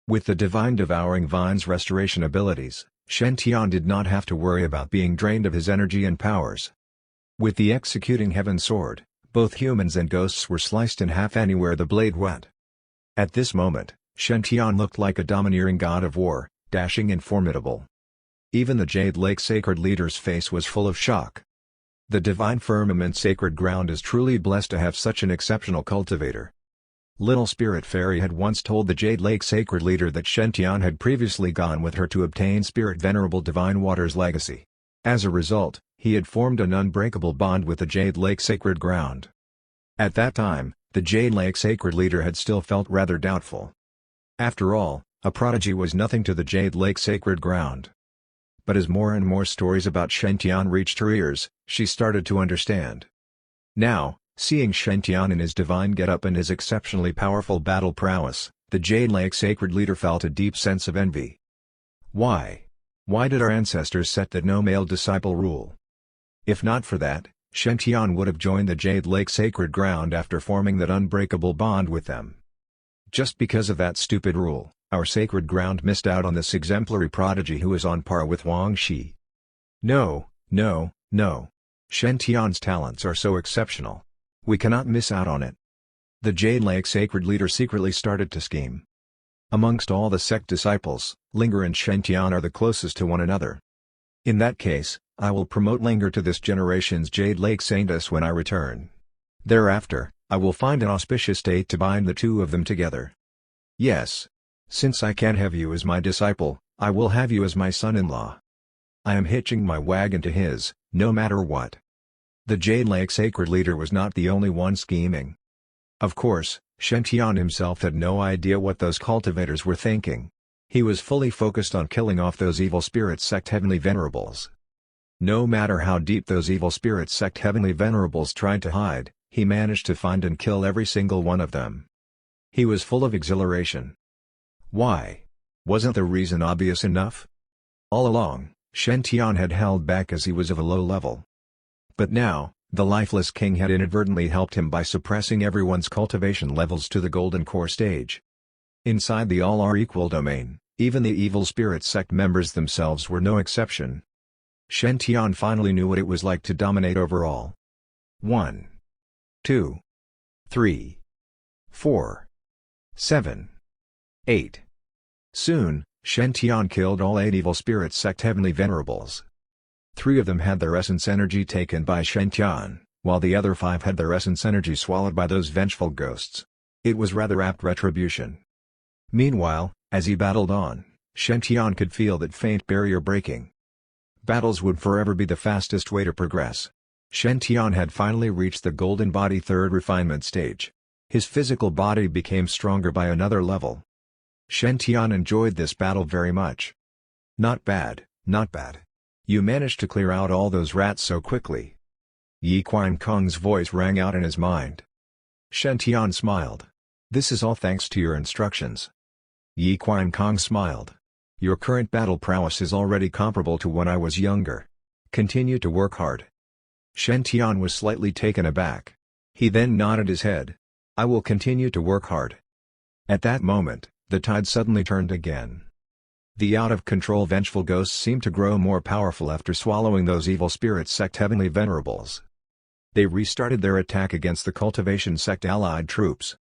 With the divine devouring vine's restoration abilities, Shen Tian did not have to worry about being drained of his energy and powers. With the executing heaven sword, both humans and ghosts were sliced in half anywhere the blade went. At this moment, Shen Tian looked like a domineering god of war, dashing and formidable. Even the Jade Lake Sacred Leader's face was full of shock. The divine firmament sacred ground is truly blessed to have such an exceptional cultivator. Little Spirit Fairy had once told the Jade Lake Sacred Leader that Shen Tian had previously gone with her to obtain Spirit Venerable Divine Water's legacy. As a result, he had formed an unbreakable bond with the Jade Lake Sacred Ground. At that time, the Jade Lake Sacred Leader had still felt rather doubtful. After all, a prodigy was nothing to the Jade Lake Sacred Ground. But as more and more stories about Shen Tian reached her ears, she started to understand. Now, seeing Shen Tian in his divine getup and his exceptionally powerful battle prowess, the Jade Lake Sacred Leader felt a deep sense of envy. Why? Why did our ancestors set that no male disciple rule? If not for that, Shen Tian would have joined the Jade Lake Sacred Ground after forming that unbreakable bond with them. Just because of that stupid rule, our sacred ground missed out on this exemplary prodigy who is on par with Wang Shi. No, no, no. Shen Tian's talents are so exceptional. We cannot miss out on it. The Jade Lake Sacred Leader secretly started to scheme. Amongst all the sect disciples, Linger and Shen Tian are the closest to one another. In that case, I will promote Linger to this generation's Jade Lake Saintess when I return. Thereafter, I will find an auspicious date to bind the two of them together. Yes. Since I can't have you as my disciple, I will have you as my son-in-law. I am hitching my wagon to his, no matter what. The Jade Lake Sacred Leader was not the only one scheming. Of course, Shen Tian himself had no idea what those cultivators were thinking. He was fully focused on killing off those evil spirit sect heavenly venerables. No matter how deep those evil spirit sect heavenly venerables tried to hide, he managed to find and kill every single one of them. He was full of exhilaration. Why? Wasn't the reason obvious enough? All along, Shen Tian had held back as he was of a low level. But now, the lifeless king had inadvertently helped him by suppressing everyone's cultivation levels to the golden core stage. Inside the all-are-equal domain, even the evil spirit sect members themselves were no exception. Shen Tian finally knew what it was like to dominate over all. 1, 2, 3, 4, 7, 8. Soon, Shen Tian killed all 8 evil spirit sect heavenly venerables. 3 of them had their essence energy taken by Shen Tian, while the other 5 had their essence energy swallowed by those vengeful ghosts. It was rather apt retribution. Meanwhile, as he battled on, Shen Tian could feel that faint barrier breaking. Battles would forever be the fastest way to progress. Shen Tian had finally reached the golden body third refinement stage. His physical body became stronger by another level. Shen Tian enjoyed this battle very much. Not bad, not bad. You managed to clear out all those rats so quickly. Yi Qiankong's voice rang out in his mind. Shen Tian smiled. This is all thanks to your instructions. Yi Qiankong smiled. Your current battle prowess is already comparable to when I was younger. Continue to work hard. Shen Tian was slightly taken aback. He then nodded his head. I will continue to work hard. At that moment, the tide suddenly turned again. The out-of-control vengeful ghosts seemed to grow more powerful after swallowing those evil spirit sect heavenly venerables. They restarted their attack against the cultivation sect allied troops.